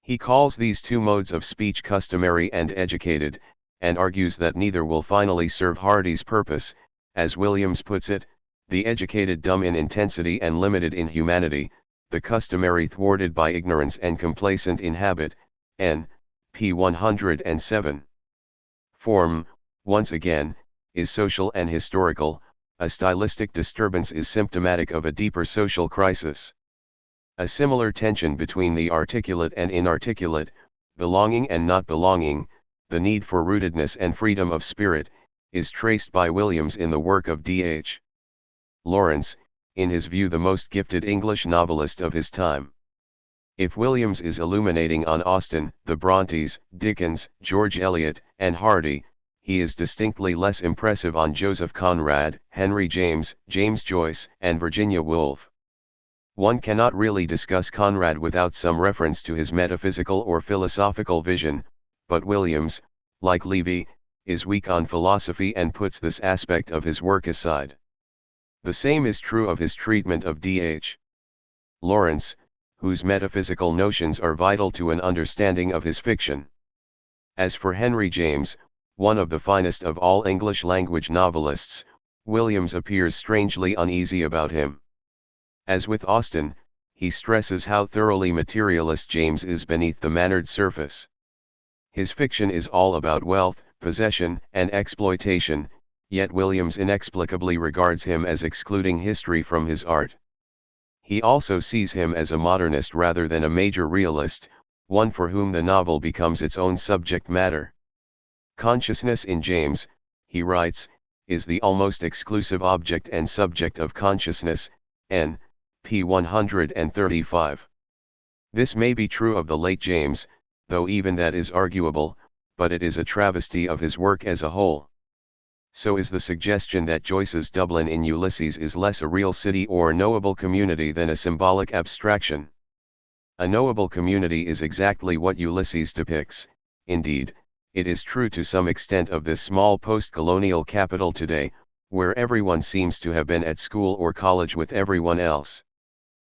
He calls these two modes of speech customary and educated, and argues that neither will finally serve Hardy's purpose, as Williams puts it, the educated dumb in intensity and limited in humanity, the customary thwarted by ignorance and complacent in habit, n. p. 107. Form, once again, is social and historical, A stylistic disturbance is symptomatic of a deeper social crisis. A similar tension between the articulate and inarticulate, belonging and not belonging, the need for rootedness and freedom of spirit, is traced by Williams in the work of D.H. Lawrence, in his view the most gifted English novelist of his time. If Williams is illuminating on Austen, the Brontes, Dickens, George Eliot, and Hardy, he is distinctly less impressive on Joseph Conrad, Henry James, James Joyce, and Virginia Woolf. One cannot really discuss Conrad without some reference to his metaphysical or philosophical vision, but Williams, like Levy, is weak on philosophy and puts this aspect of his work aside. The same is true of his treatment of D.H. Lawrence, whose metaphysical notions are vital to an understanding of his fiction. As for Henry James, one of the finest of all English language novelists, Williams appears strangely uneasy about him. As with Austen, he stresses how thoroughly materialist James is beneath the mannered surface. His fiction is all about wealth, possession, and exploitation, yet Williams inexplicably regards him as excluding history from his art. He also sees him as a modernist rather than a major realist, one for whom the novel becomes its own subject matter. Consciousness in James, he writes, is the almost exclusive object and subject of consciousness, n. p. 135. This may be true of the late James, though even that is arguable, but it is a travesty of his work as a whole. So is the suggestion that Joyce's Dublin in Ulysses is less a real city or knowable community than a symbolic abstraction. A knowable community is exactly what Ulysses depicts. Indeed, it is true to some extent of this small post-colonial capital today, where everyone seems to have been at school or college with everyone else.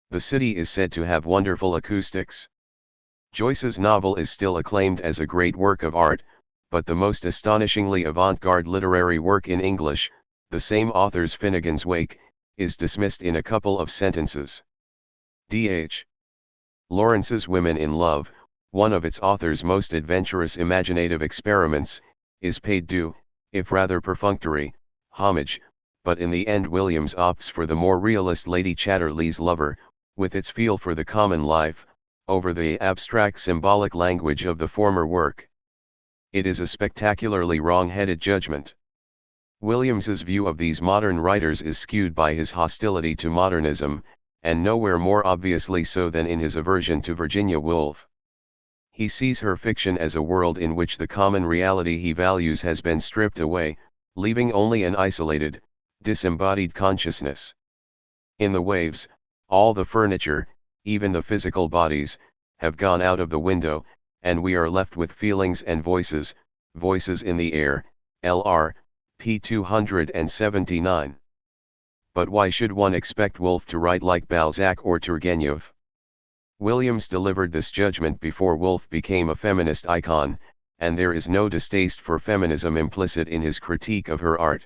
The city is said to have wonderful acoustics. Joyce's novel is still acclaimed as a great work of art, but the most astonishingly avant-garde literary work in English, the same author's Finnegan's Wake, is dismissed in a couple of sentences. D.H. Lawrence's Women in Love, one of its author's most adventurous imaginative experiments, is paid due, if rather perfunctory, homage, but in the end Williams opts for the more realist Lady Chatterley's Lover, with its feel for the common life, over the abstract symbolic language of the former work. It is a spectacularly wrong-headed judgment. Williams's view of these modern writers is skewed by his hostility to modernism, and nowhere more obviously so than in his aversion to Virginia Woolf. He sees her fiction as a world in which the common reality he values has been stripped away, leaving only an isolated, disembodied consciousness. In The Waves, all the furniture, even the physical bodies, have gone out of the window, and we are left with feelings and voices, voices in the air, Lr. p. 279. But why should one expect Woolf to write like Balzac or Turgenev? Williams delivered this judgment before Woolf became a feminist icon, and there is no distaste for feminism implicit in his critique of her art.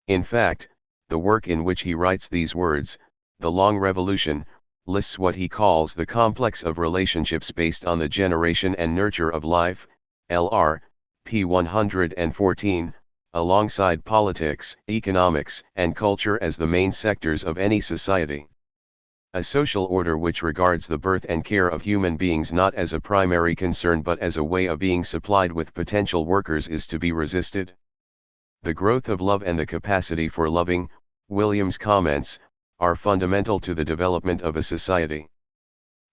In fact, the work in which he writes these words, The Long Revolution, lists what he calls the complex of relationships based on the generation and nurture of life, Lr. p. 114, alongside politics, economics, and culture as the main sectors of any society. A social order which regards the birth and care of human beings not as a primary concern but as a way of being supplied with potential workers is to be resisted. The growth of love and the capacity for loving, Williams comments, are fundamental to the development of a society.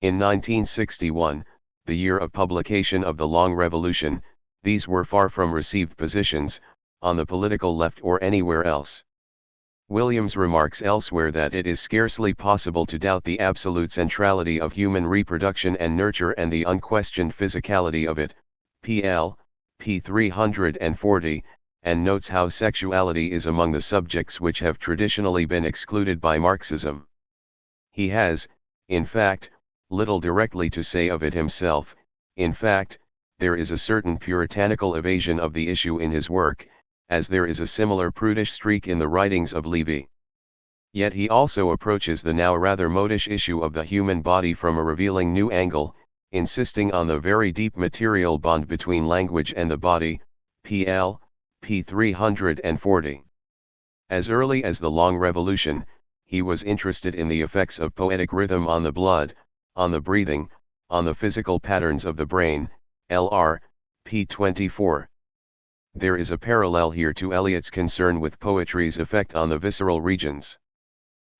In 1961, the year of publication of The Long Revolution, these were far from received positions, on the political left or anywhere else. Williams remarks elsewhere that it is scarcely possible to doubt the absolute centrality of human reproduction and nurture and the unquestioned physicality of it, pl. p. 340, and notes how sexuality is among the subjects which have traditionally been excluded by Marxism. He has, in fact, little directly to say of it himself. In fact, there is a certain puritanical evasion of the issue in his work, as there is a similar prudish streak in the writings of Levy. Yet he also approaches the now rather modish issue of the human body from a revealing new angle, insisting on the very deep material bond between language and the body, pl. p. 340. As early as the Long Revolution, he was interested in the effects of poetic rhythm on the blood, on the breathing, on the physical patterns of the brain, Lr. p. 24. There is a parallel here to Eliot's concern with poetry's effect on the visceral regions.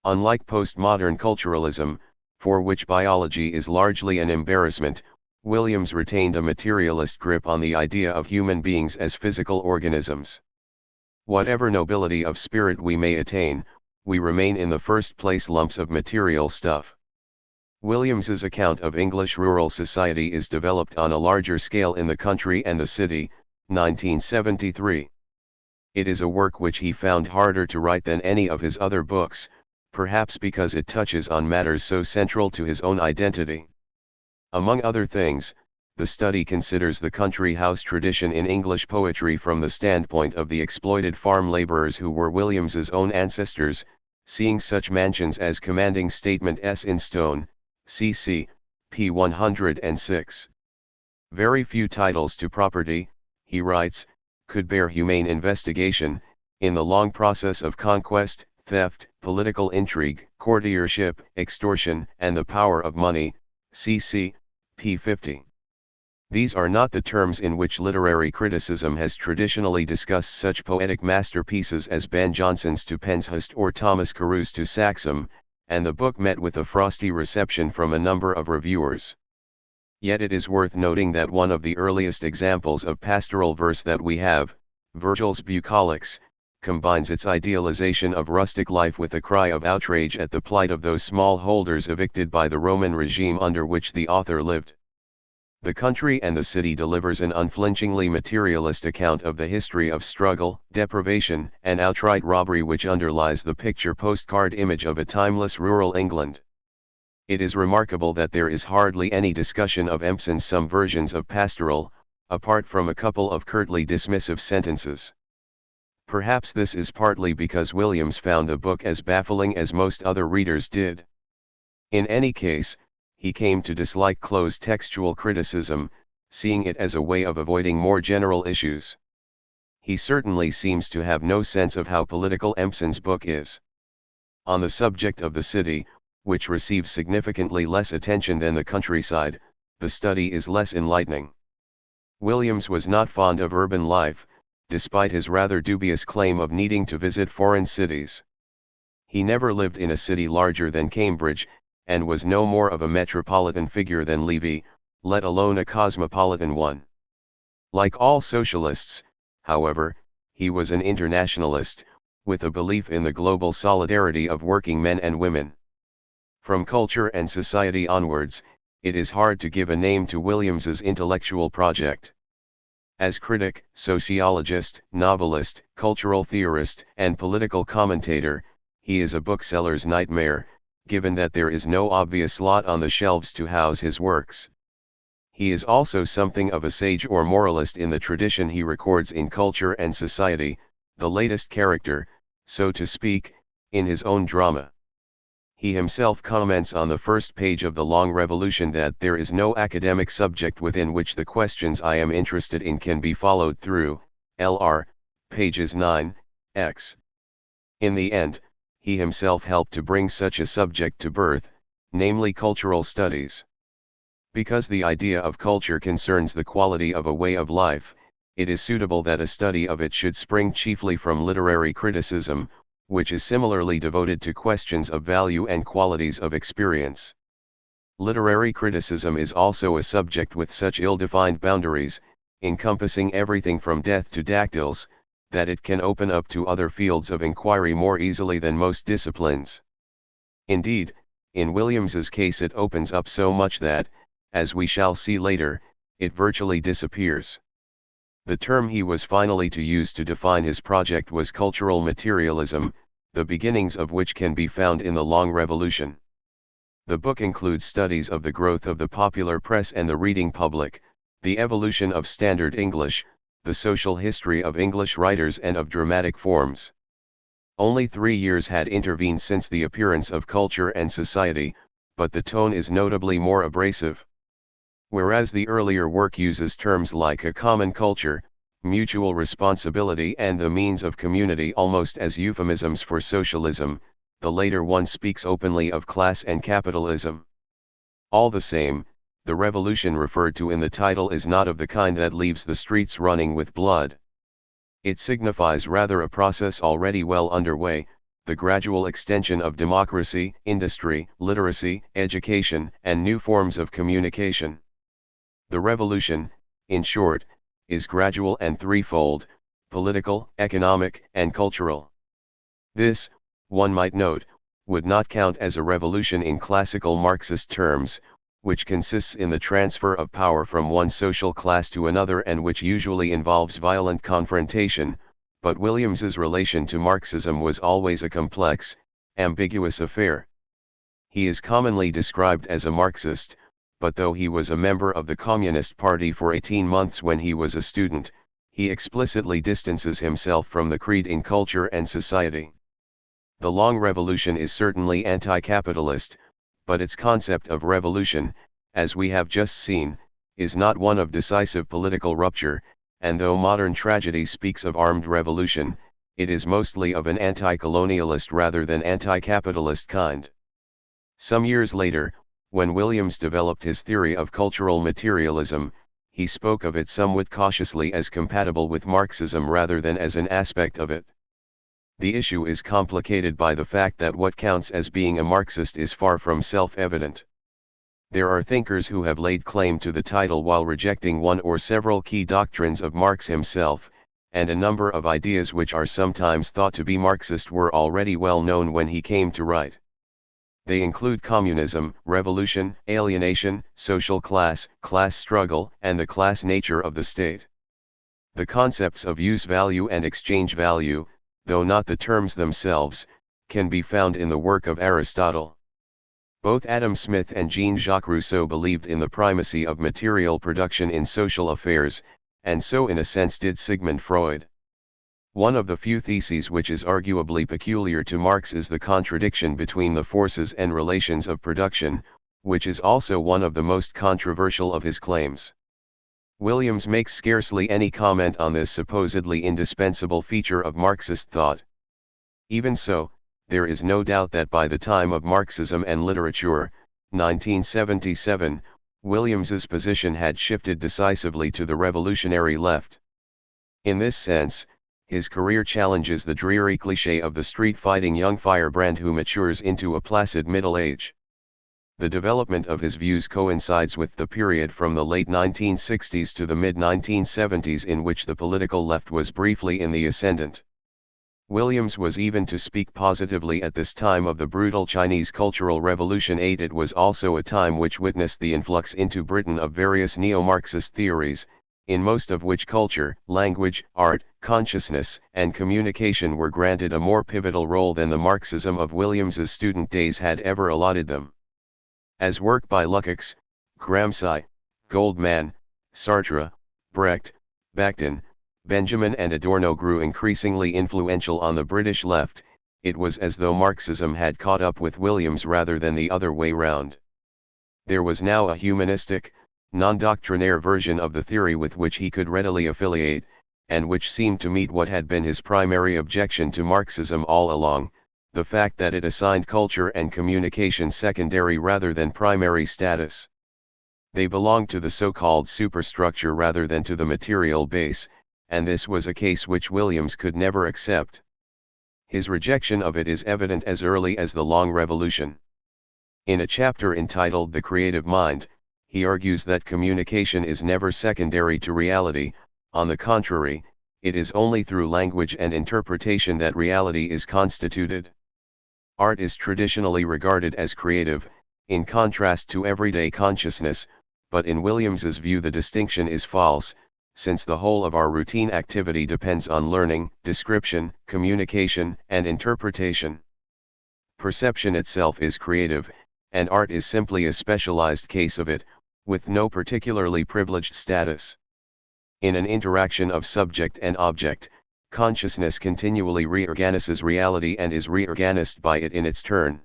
Unlike postmodern culturalism, for which biology is largely an embarrassment, Williams retained a materialist grip on the idea of human beings as physical organisms. Whatever nobility of spirit we may attain, we remain in the first place lumps of material stuff. Williams's account of English rural society is developed on a larger scale in The Country and the City, 1973. It is a work which he found harder to write than any of his other books, perhaps because it touches on matters so central to his own identity. Among other things, the study considers the country house tradition in English poetry from the standpoint of the exploited farm laborers who were Williams's own ancestors, seeing such mansions as commanding statements in stone, cc. p. 106. Very few titles to property, he writes, could bear humane investigation, in the long process of conquest, theft, political intrigue, courtiership, extortion, and the power of money, cc. p. 50. These are not the terms in which literary criticism has traditionally discussed such poetic masterpieces as Ben Jonson's To Penshurst or Thomas Carew's To Saxham, and the book met with a frosty reception from a number of reviewers. Yet it is worth noting that one of the earliest examples of pastoral verse that we have, Virgil's Bucolics, combines its idealization of rustic life with a cry of outrage at the plight of those smallholders evicted by the Roman regime under which the author lived. The Country and the City delivers an unflinchingly materialist account of the history of struggle, deprivation, and outright robbery which underlies the picture postcard image of a timeless rural England. It is remarkable that there is hardly any discussion of Empson's some versions of pastoral, apart from a couple of curtly dismissive sentences. Perhaps this is partly because Williams found the book as baffling as most other readers did. In any case, he came to dislike close textual criticism, seeing it as a way of avoiding more general issues. He certainly seems to have no sense of how political Empson's book is. On the subject of the city, which receives significantly less attention than the countryside, the study is less enlightening. Williams was not fond of urban life, despite his rather dubious claim of needing to visit foreign cities. He never lived in a city larger than Cambridge, and was no more of a metropolitan figure than Levy, let alone a cosmopolitan one. Like all socialists, however, he was an internationalist, with a belief in the global solidarity of working men and women. From Culture and Society onwards, it is hard to give a name to Williams's intellectual project. As critic, sociologist, novelist, cultural theorist, and political commentator, he is a bookseller's nightmare, given that there is no obvious slot on the shelves to house his works. He is also something of a sage or moralist in the tradition he records in Culture and Society, the latest character, so to speak, in his own drama. He himself comments on the first page of The Long Revolution that there is no academic subject within which the questions I am interested in can be followed through, Lr. pages 9, x. In the end, he himself helped to bring such a subject to birth, namely cultural studies. Because the idea of culture concerns the quality of a way of life, it is suitable that a study of it should spring chiefly from literary criticism, which is similarly devoted to questions of value and qualities of experience. Literary criticism is also a subject with such ill-defined boundaries, encompassing everything from death to dactyls, that it can open up to other fields of inquiry more easily than most disciplines. Indeed, in Williams's case it opens up so much that, as we shall see later, it virtually disappears. The term he was finally to use to define his project was cultural materialism, the beginnings of which can be found in The Long Revolution. The book includes studies of the growth of the popular press and the reading public, the evolution of standard English, the social history of English writers and of dramatic forms. Only 3 years had intervened since the appearance of Culture and Society, but the tone is notably more abrasive. Whereas the earlier work uses terms like a common culture, mutual responsibility and the means of community almost as euphemisms for socialism. The later one speaks openly of class and capitalism. All the same, the revolution referred to in the title is not of the kind that leaves the streets running with blood. It signifies rather a process already well underway, the gradual extension of democracy, industry, literacy, education, and new forms of communication. The revolution, in short, is gradual and threefold: political, economic, and cultural. This, one might note, would not count as a revolution in classical Marxist terms, which consists in the transfer of power from one social class to another and which usually involves violent confrontation, but Williams's relation to Marxism was always a complex, ambiguous affair. He is commonly described as a Marxist, but though he was a member of the Communist Party for 18 months when he was a student, he explicitly distances himself from the creed in culture and society. The long revolution is certainly anti-capitalist, but its concept of revolution, as we have just seen, is not one of decisive political rupture, and though modern tragedy speaks of armed revolution, it is mostly of an anti-colonialist rather than anti-capitalist kind. Some years later, when Williams developed his theory of cultural materialism, he spoke of it somewhat cautiously as compatible with Marxism rather than as an aspect of it. The issue is complicated by the fact that what counts as being a Marxist is far from self-evident. There are thinkers who have laid claim to the title while rejecting one or several key doctrines of Marx himself, and a number of ideas which are sometimes thought to be Marxist were already well known when he came to write. They include communism, revolution, alienation, social class, class struggle, and the class nature of the state. The concepts of use value and exchange value, though not the terms themselves, can be found in the work of Aristotle. Both Adam Smith and Jean-Jacques Rousseau believed in the primacy of material production in social affairs, and so in a sense did Sigmund Freud. One of the few theses which is arguably peculiar to Marx is the contradiction between the forces and relations of production, which is also one of the most controversial of his claims. Williams makes scarcely any comment on this supposedly indispensable feature of Marxist thought. Even so, there is no doubt that by the time of Marxism and Literature, 1977, Williams's position had shifted decisively to the revolutionary left. In this sense, his career challenges the dreary cliché of the street-fighting young firebrand who matures into a placid middle age. The development of his views coincides with the period from the late 1960s to the mid-1970s in which the political left was briefly in the ascendant. Williams was even to speak positively at this time of the brutal Chinese Cultural Revolution. It was also a time which witnessed the influx into Britain of various neo-Marxist theories, in most of which culture, language, art, consciousness, and communication were granted a more pivotal role than the Marxism of Williams's student days had ever allotted them. As work by Lukács, Gramsci, Goldman, Sartre, Brecht, Bakhtin, Benjamin and Adorno grew increasingly influential on the British left, it was as though Marxism had caught up with Williams rather than the other way round. There was now a humanistic, non-doctrinaire version of the theory with which he could readily affiliate, and which seemed to meet what had been his primary objection to Marxism all along, the fact that it assigned culture and communication secondary rather than primary status. They belonged to the so-called superstructure rather than to the material base, and this was a case which Williams could never accept. His rejection of it is evident as early as the Long Revolution. In a chapter entitled The Creative Mind, he argues that communication is never secondary to reality. On the contrary, it is only through language and interpretation that reality is constituted. Art is traditionally regarded as creative, in contrast to everyday consciousness, but in Williams's view the distinction is false, since the whole of our routine activity depends on learning, description, communication, and interpretation. Perception itself is creative, and art is simply a specialized case of it, with no particularly privileged status. In an interaction of subject and object, consciousness continually reorganizes reality and is reorganized by it in its turn.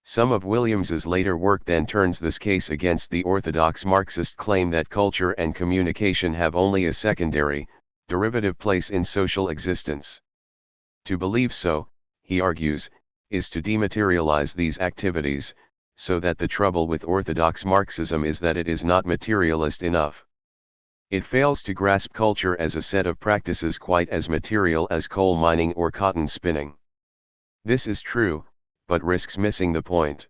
Some of Williams's later work then turns this case against the orthodox Marxist claim that culture and communication have only a secondary, derivative place in social existence. To believe so, he argues, is to dematerialize these activities, so that the trouble with orthodox Marxism is that it is not materialist enough. It fails to grasp culture as a set of practices quite as material as coal mining or cotton spinning. This is true, but risks missing the point.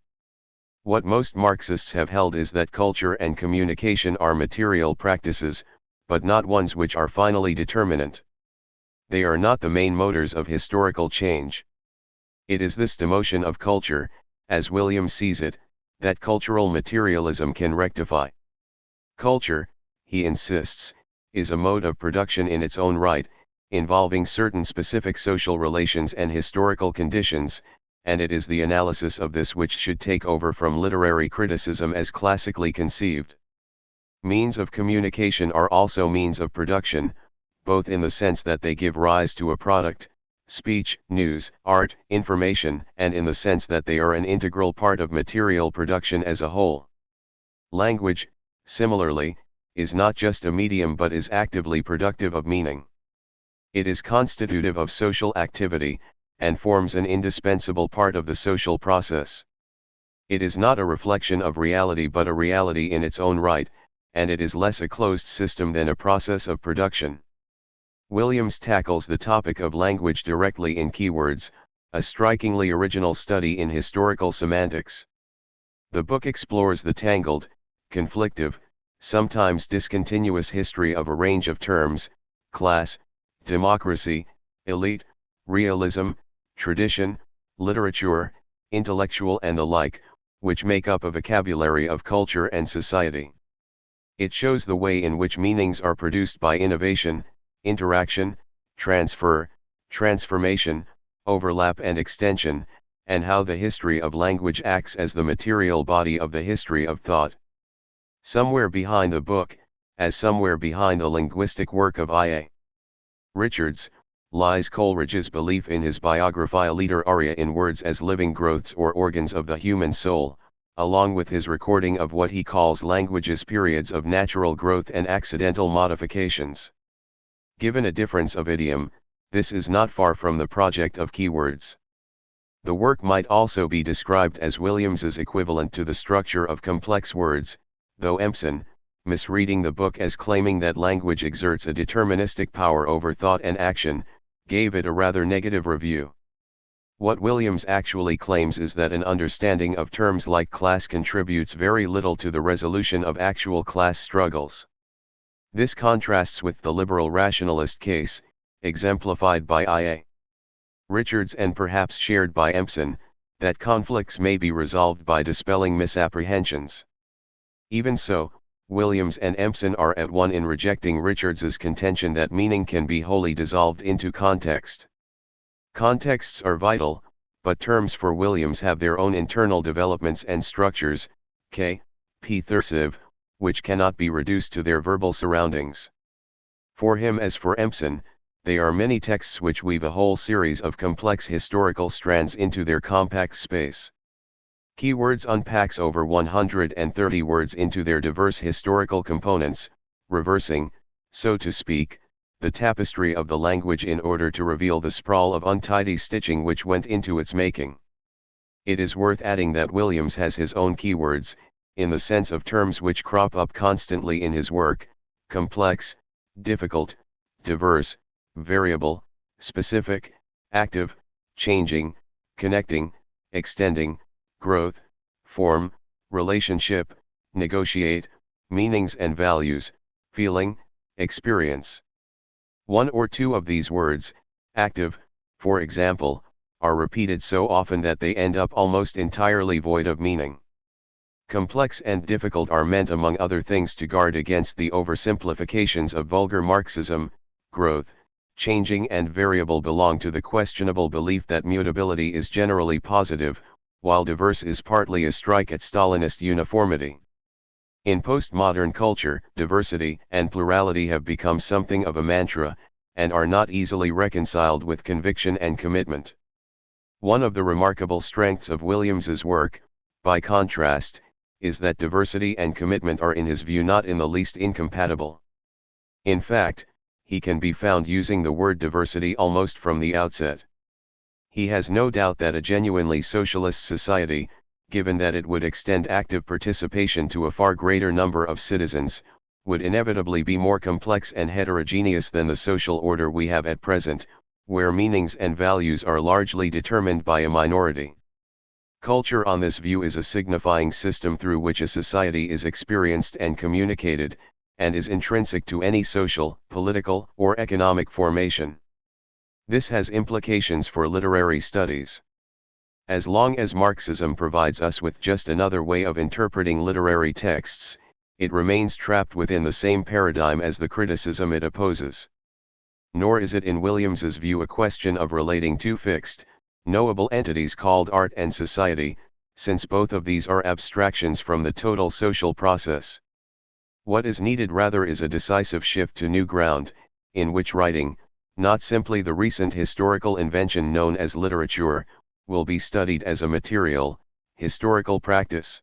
What most Marxists have held is that culture and communication are material practices, but not ones which are finally determinant. They are not the main motors of historical change. It is this demotion of culture, as Williams sees it, that cultural materialism can rectify. Culture, he insists, is a mode of production in its own right, involving certain specific social relations and historical conditions, and it is the analysis of this which should take over from literary criticism as classically conceived. Means of communication are also means of production, both in the sense that they give rise to a product, speech, news, art, information, and in the sense that they are an integral part of material production as a whole. Language, similarly, is not just a medium but is actively productive of meaning. It is constitutive of social activity, and forms an indispensable part of the social process. It is not a reflection of reality but a reality in its own right, and it is less a closed system than a process of production. Williams tackles the topic of language directly in Keywords, a strikingly original study in historical semantics. The book explores the tangled, conflictive, sometimes discontinuous history of a range of terms: class, democracy, elite, realism, tradition, literature, intellectual and the like, which make up a vocabulary of culture and society. It shows the way in which meanings are produced by innovation, interaction, transfer, transformation, overlap and extension, and how the history of language acts as the material body of the history of thought. Somewhere behind the book, as somewhere behind the linguistic work of I.A. Richards, lies Coleridge's belief in his Biographia Literaria in words as living growths or organs of the human soul, along with his recording of what he calls language's periods of natural growth and accidental modifications. Given a difference of idiom, this is not far from the project of Keywords. The work might also be described as Williams's equivalent to the structure of complex words, though Empson, misreading the book as claiming that language exerts a deterministic power over thought and action, gave it a rather negative review. What Williams actually claims is that an understanding of terms like class contributes very little to the resolution of actual class struggles. This contrasts with the liberal rationalist case, exemplified by I.A. Richards and perhaps shared by Empson, that conflicts may be resolved by dispelling misapprehensions. Even so, Williams and Empson are at one in rejecting Richards's contention that meaning can be wholly dissolved into context. Contexts are vital, but terms for Williams have their own internal developments and structures, p. thirsive, which cannot be reduced to their verbal surroundings. For him as for Empson, they are many texts which weave a whole series of complex historical strands into their compact space. Keywords unpacks over 130 words into their diverse historical components, reversing, so to speak, the tapestry of the language in order to reveal the sprawl of untidy stitching which went into its making. It is worth adding that Williams has his own keywords, in the sense of terms which crop up constantly in his work: complex, difficult, diverse, variable, specific, active, changing, connecting, extending, growth, form, relationship, negotiate, meanings and values, feeling, experience. One or two of these words, active, for example, are repeated so often that they end up almost entirely void of meaning. Complex and difficult are meant among other things to guard against the oversimplifications of vulgar Marxism. Growth, changing and variable belong to the questionable belief that mutability is generally positive, while diverse is partly a strike at Stalinist uniformity. In postmodern culture, diversity and plurality have become something of a mantra, and are not easily reconciled with conviction and commitment. One of the remarkable strengths of Williams's work, by contrast, is that diversity and commitment are in his view not in the least incompatible. In fact, he can be found using the word diversity almost from the outset. He has no doubt that a genuinely socialist society, given that it would extend active participation to a far greater number of citizens, would inevitably be more complex and heterogeneous than the social order we have at present, where meanings and values are largely determined by a minority. Culture on this view is a signifying system through which a society is experienced and communicated, and is intrinsic to any social, political, or economic formation. This has implications for literary studies. As long as Marxism provides us with just another way of interpreting literary texts, it remains trapped within the same paradigm as the criticism it opposes. Nor is it in Williams's view a question of relating two fixed, knowable entities called art and society, since both of these are abstractions from the total social process. What is needed rather is a decisive shift to new ground, in which writing, not simply the recent historical invention known as literature, will be studied as a material, historical practice.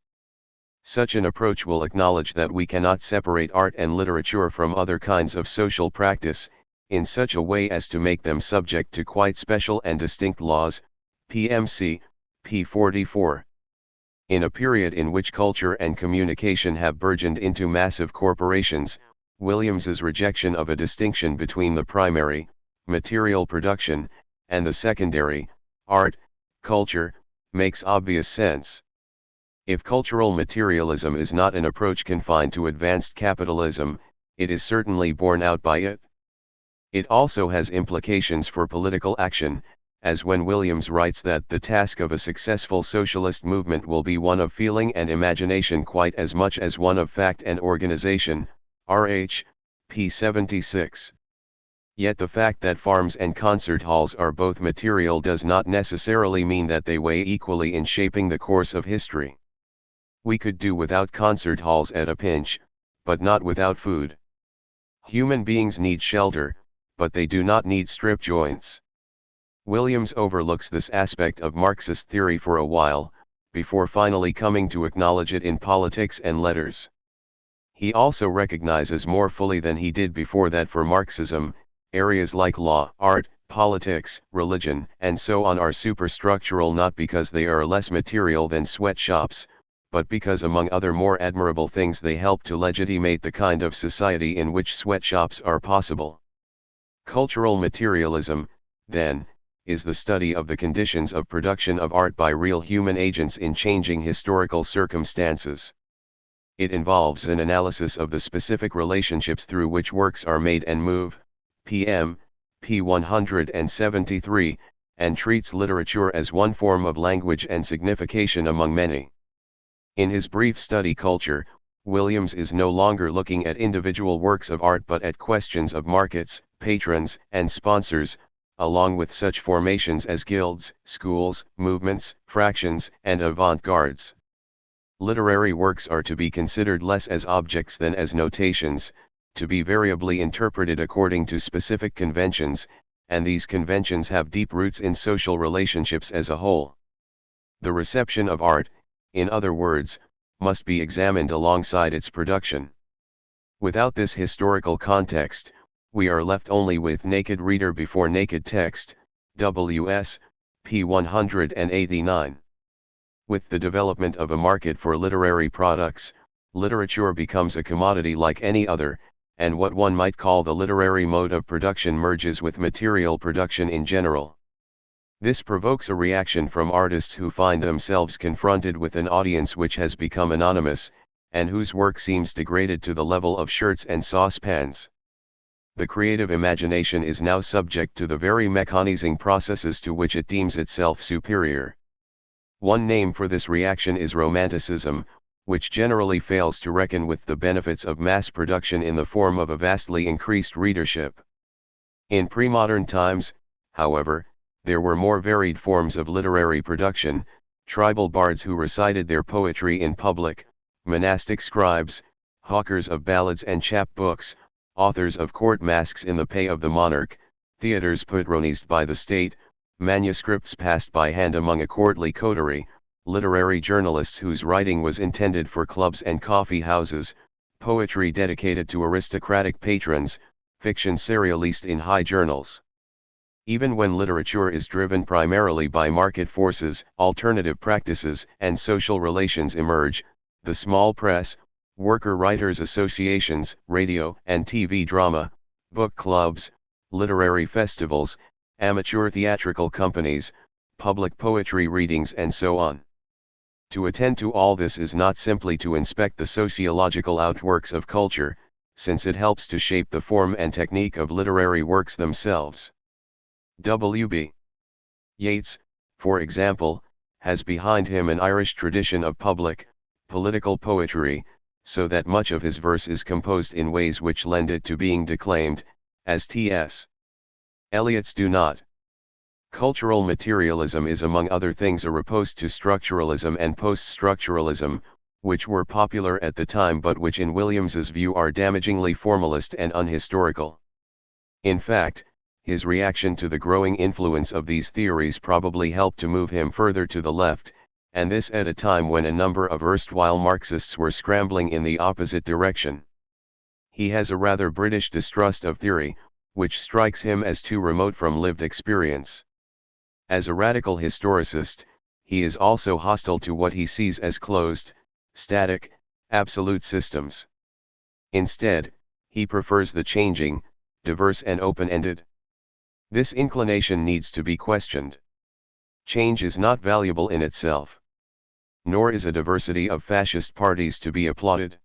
Such an approach will acknowledge that we cannot separate art and literature from other kinds of social practice, in such a way as to make them subject to quite special and distinct laws, PMC, p. 44. In a period in which culture and communication have burgeoned into massive corporations, Williams's rejection of a distinction between the primary, material production, and the secondary, art, culture, makes obvious sense. If cultural materialism is not an approach confined to advanced capitalism, it is certainly borne out by it. It also has implications for political action, as when Williams writes that the task of a successful socialist movement will be one of feeling and imagination quite as much as one of fact and organization, R.H., p. 76. Yet the fact that farms and concert halls are both material does not necessarily mean that they weigh equally in shaping the course of history. We could do without concert halls at a pinch, but not without food. Human beings need shelter, but they do not need strip joints. Williams overlooks this aspect of Marxist theory for a while, before finally coming to acknowledge it in Politics and Letters. He also recognizes more fully than he did before that for Marxism, areas like law, art, politics, religion, and so on are superstructural not because they are less material than sweatshops, but because among other more admirable things they help to legitimate the kind of society in which sweatshops are possible. Cultural materialism, then, is the study of the conditions of production of art by real human agents in changing historical circumstances. It involves an analysis of the specific relationships through which works are made and move, p.m., p. 173, and treats literature as one form of language and signification among many. In his brief study Culture, Williams is no longer looking at individual works of art but at questions of markets, patrons, and sponsors, along with such formations as guilds, schools, movements, fractions, and avant-gardes. Literary works are to be considered less as objects than as notations, to be variably interpreted according to specific conventions, and these conventions have deep roots in social relationships as a whole. The reception of art, in other words, must be examined alongside its production. Without this historical context, we are left only with naked reader before naked text, W.S., p. 189. With the development of a market for literary products, literature becomes a commodity like any other, and what one might call the literary mode of production merges with material production in general. This provokes a reaction from artists who find themselves confronted with an audience which has become anonymous, and whose work seems degraded to the level of shirts and saucepans. The creative imagination is now subject to the very mechanizing processes to which it deems itself superior. One name for this reaction is Romanticism, which generally fails to reckon with the benefits of mass production in the form of a vastly increased readership. In pre-modern times, however, there were more varied forms of literary production, tribal bards who recited their poetry in public, monastic scribes, hawkers of ballads and chapbooks, authors of court masques in the pay of the monarch, theatres patronized by the state, manuscripts passed by hand among a courtly coterie, literary journalists whose writing was intended for clubs and coffee houses, poetry dedicated to aristocratic patrons, fiction serialist in high journals. Even when literature is driven primarily by market forces, alternative practices and social relations emerge. The small press, worker writers' associations, radio and TV drama, book clubs, literary festivals, amateur theatrical companies, public poetry readings and so on. To attend to all this is not simply to inspect the sociological outworks of culture, since it helps to shape the form and technique of literary works themselves. W.B. Yeats, for example, has behind him an Irish tradition of public, political poetry, so that much of his verse is composed in ways which lend it to being declaimed, as T.S. Eliot's do not. Cultural materialism is among other things a riposte to structuralism and post-structuralism, which were popular at the time but which in Williams's view are damagingly formalist and unhistorical. In fact, his reaction to the growing influence of these theories probably helped to move him further to the left, and this at a time when a number of erstwhile Marxists were scrambling in the opposite direction. He has a rather British distrust of theory, which strikes him as too remote from lived experience. As a radical historicist, he is also hostile to what he sees as closed, static, absolute systems. Instead, he prefers the changing, diverse and open-ended. This inclination needs to be questioned. Change is not valuable in itself. Nor is a diversity of fascist parties to be applauded.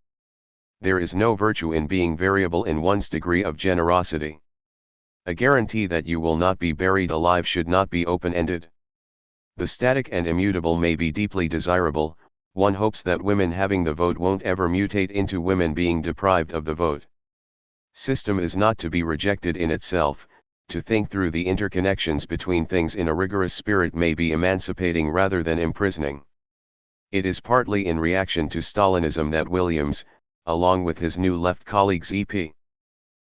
There is no virtue in being variable in one's degree of generosity. A guarantee that you will not be buried alive should not be open-ended. The static and immutable may be deeply desirable. One hopes that women having the vote won't ever mutate into women being deprived of the vote. System is not to be rejected in itself. To think through the interconnections between things in a rigorous spirit may be emancipating rather than imprisoning. It is partly in reaction to Stalinism that Williams, along with his New Left colleagues E.P.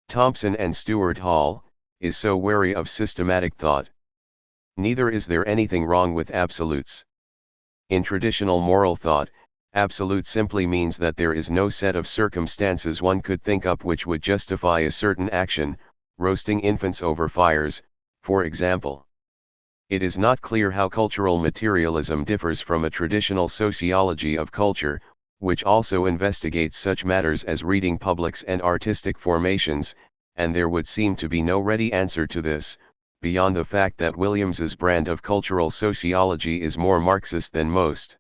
Thompson and Stuart Hall, is so wary of systematic thought. Neither is there anything wrong with absolutes. In traditional moral thought, absolute simply means that there is no set of circumstances one could think up which would justify a certain action, roasting infants over fires, for example. It is not clear how cultural materialism differs from a traditional sociology of culture, which also investigates such matters as reading publics and artistic formations, and there would seem to be no ready answer to this, beyond the fact that Williams's brand of cultural sociology is more Marxist than most.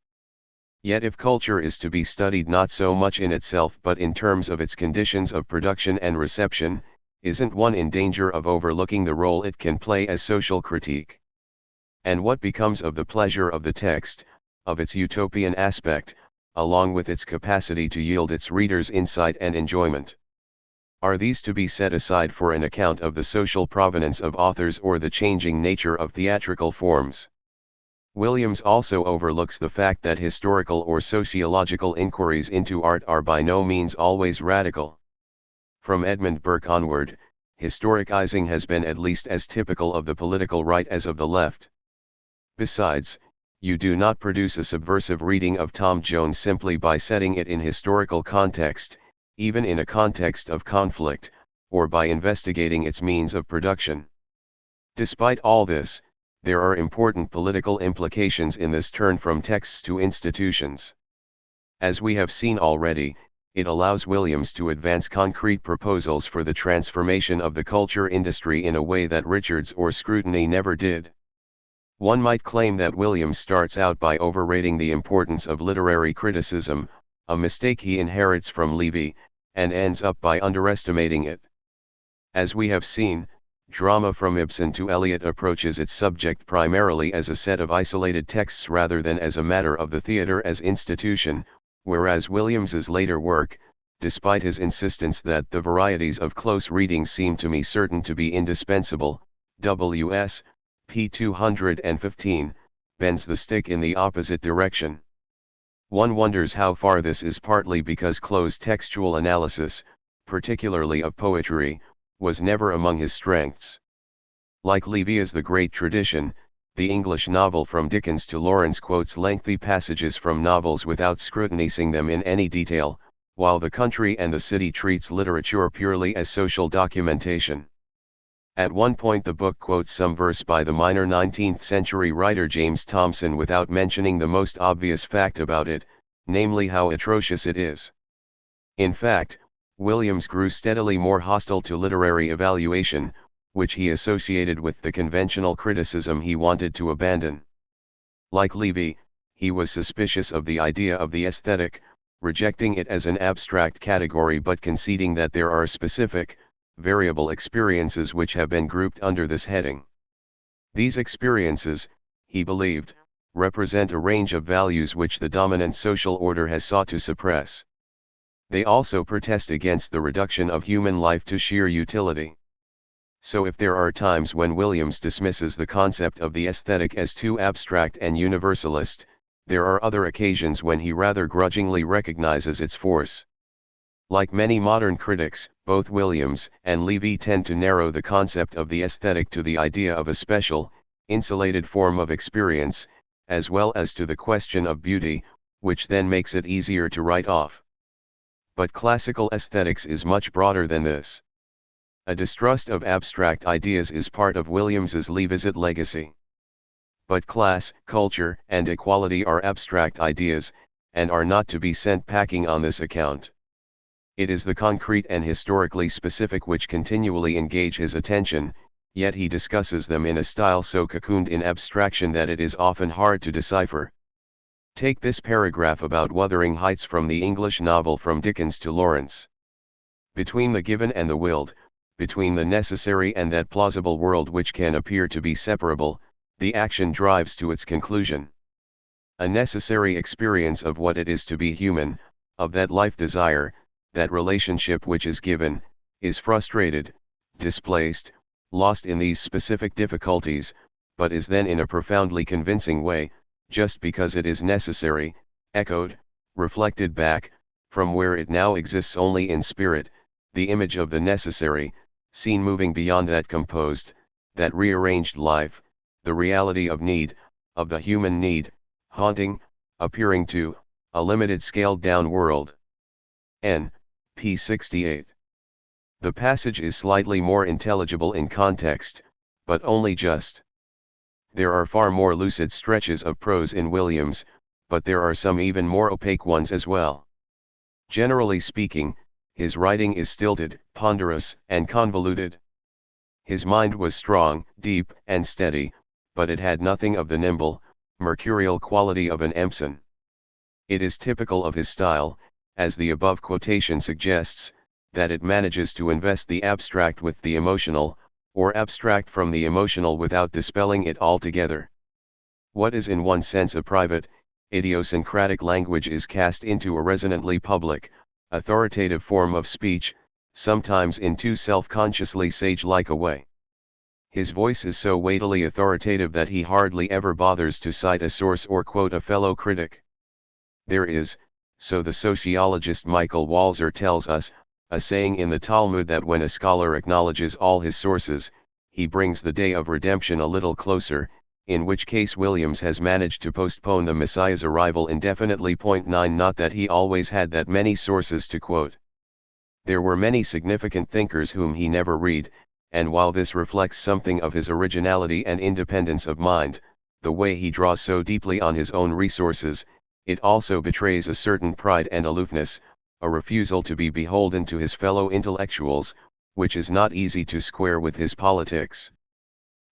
Yet if culture is to be studied not so much in itself but in terms of its conditions of production and reception, isn't one in danger of overlooking the role it can play as social critique? And what becomes of the pleasure of the text, of its utopian aspect, along with its capacity to yield its readers insight and enjoyment? Are these to be set aside for an account of the social provenance of authors or the changing nature of theatrical forms? Williams also overlooks the fact that historical or sociological inquiries into art are by no means always radical. From Edmund Burke onward, historicizing has been at least as typical of the political right as of the left. Besides, you do not produce a subversive reading of Tom Jones simply by setting it in historical context, even in a context of conflict, or by investigating its means of production. Despite all this, there are important political implications in this turn from texts to institutions. As we have seen already, it allows Williams to advance concrete proposals for the transformation of the culture industry in a way that Richards or Scrutiny never did. One might claim that Williams starts out by overrating the importance of literary criticism, a mistake he inherits from Levy, and ends up by underestimating it. As we have seen, drama from Ibsen to Eliot approaches its subject primarily as a set of isolated texts rather than as a matter of the theatre as institution, whereas Williams's later work, despite his insistence that the varieties of close reading seem to me certain to be indispensable, W.S. p. 215, bends the stick in the opposite direction. One wonders how far this is partly because close textual analysis, particularly of poetry, was never among his strengths. Like Levy's The Great Tradition, the English novel from Dickens to Lawrence quotes lengthy passages from novels without scrutinizing them in any detail, while the country and the city treats literature purely as social documentation. At one point the book quotes some verse by the minor 19th century writer James Thomson without mentioning the most obvious fact about it, namely how atrocious it is. In fact, Williams grew steadily more hostile to literary evaluation, which he associated with the conventional criticism he wanted to abandon. Like Levy, he was suspicious of the idea of the aesthetic, rejecting it as an abstract category but conceding that there are specific, variable experiences which have been grouped under this heading. These experiences, he believed, represent a range of values which the dominant social order has sought to suppress. They also protest against the reduction of human life to sheer utility. So if there are times when Williams dismisses the concept of the aesthetic as too abstract and universalist, there are other occasions when he rather grudgingly recognizes its force. Like many modern critics, both Williams and Levy tend to narrow the concept of the aesthetic to the idea of a special, insulated form of experience, as well as to the question of beauty, which then makes it easier to write off. But classical aesthetics is much broader than this. A distrust of abstract ideas is part of Williams's Leavisit legacy. But class, culture, and equality are abstract ideas, and are not to be sent packing on this account. It is the concrete and historically specific which continually engage his attention, yet he discusses them in a style so cocooned in abstraction that it is often hard to decipher. Take this paragraph about Wuthering Heights from the English novel From Dickens to Lawrence. Between the given and the willed, between the necessary and that plausible world which can appear to be separable, the action drives to its conclusion. A necessary experience of what it is to be human, of that life desire, that relationship which is given, is frustrated, displaced, lost in these specific difficulties, but is then in a profoundly convincing way, just because it is necessary, echoed, reflected back, from where it now exists only in spirit, the image of the necessary, seen moving beyond that composed, that rearranged life, the reality of need, of the human need, haunting, appearing to, a limited scaled-down world. N. p. 68. The passage is slightly more intelligible in context, but only just. There are far more lucid stretches of prose in Williams, but there are some even more opaque ones as well. Generally speaking, his writing is stilted, ponderous, and convoluted. His mind was strong, deep, and steady, but it had nothing of the nimble, mercurial quality of an Empson. It is typical of his style, as the above quotation suggests, that it manages to invest the abstract with the emotional, or abstract from the emotional without dispelling it altogether. What is in one sense a private, idiosyncratic language is cast into a resonantly public, authoritative form of speech, sometimes in too self-consciously sage-like a way. His voice is so weightily authoritative that he hardly ever bothers to cite a source or quote a fellow critic. There is, so the sociologist Michael Walzer tells us, a saying in the Talmud that when a scholar acknowledges all his sources, he brings the day of redemption a little closer, in which case Williams has managed to postpone the Messiah's arrival indefinitely. 9 Not that he always had that many sources to quote. There were many significant thinkers whom he never read, and while this reflects something of his originality and independence of mind, the way he draws so deeply on his own resources, it also betrays a certain pride and aloofness, a refusal to be beholden to his fellow intellectuals, which is not easy to square with his politics.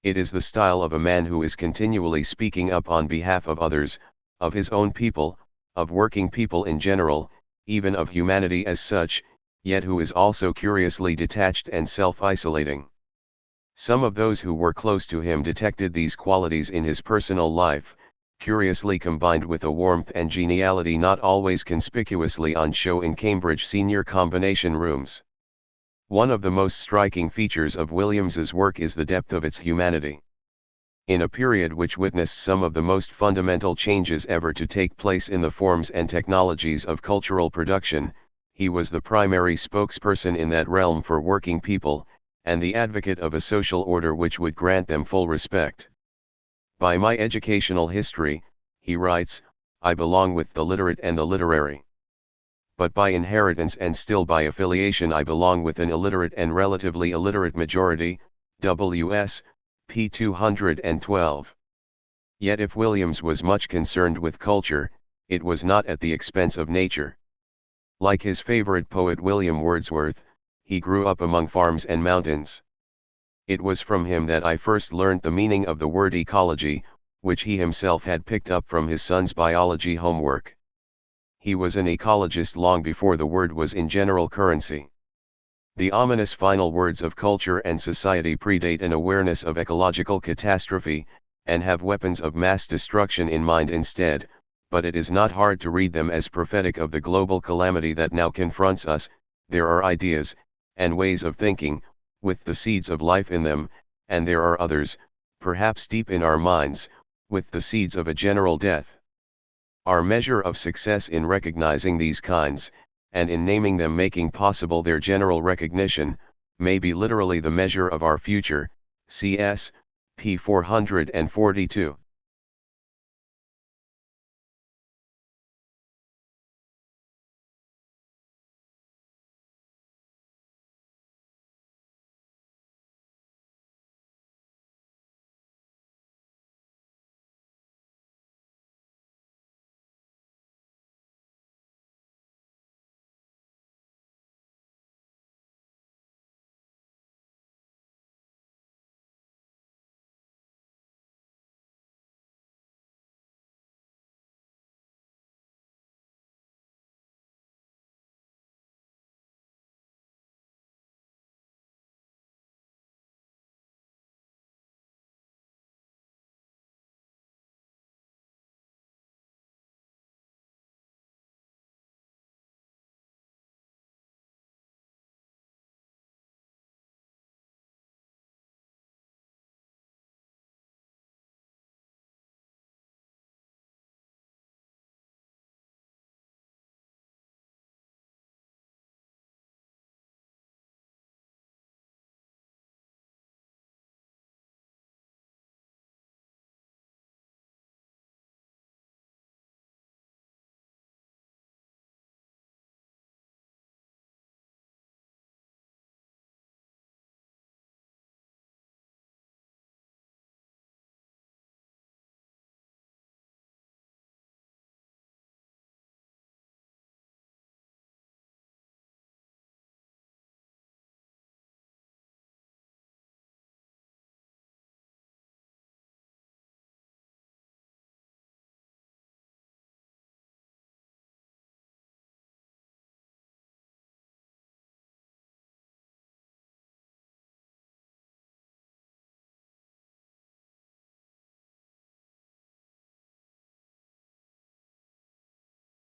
It is the style of a man who is continually speaking up on behalf of others, of his own people, of working people in general, even of humanity as such, yet who is also curiously detached and self-isolating. Some of those who were close to him detected these qualities in his personal life, curiously combined with a warmth and geniality not always conspicuously on show in Cambridge senior combination rooms. One of the most striking features of Williams's work is the depth of its humanity. In a period which witnessed some of the most fundamental changes ever to take place in the forms and technologies of cultural production, he was the primary spokesperson in that realm for working people, and the advocate of a social order which would grant them full respect. By my educational history, he writes, I belong with the literate and the literary. but by inheritance and still by affiliation I belong with an illiterate and relatively illiterate majority, W.S., p. 212. Yet if Williams was much concerned with culture, it was not at the expense of nature. Like his favorite poet William Wordsworth, he grew up among farms and mountains. It was from him that I first learnt the meaning of the word ecology, which he himself had picked up from his son's biology homework. He was an ecologist long before the word was in general currency. The ominous final words of culture and society predate an awareness of ecological catastrophe, and have weapons of mass destruction in mind instead, but it is not hard to read them as prophetic of the global calamity that now confronts us. There are ideas, and ways of thinking, with the seeds of life in them, and there are others, perhaps deep in our minds, with the seeds of a general death. Our measure of success in recognizing these kinds, and in naming them making possible their general recognition, may be literally the measure of our future, cs. p. 442.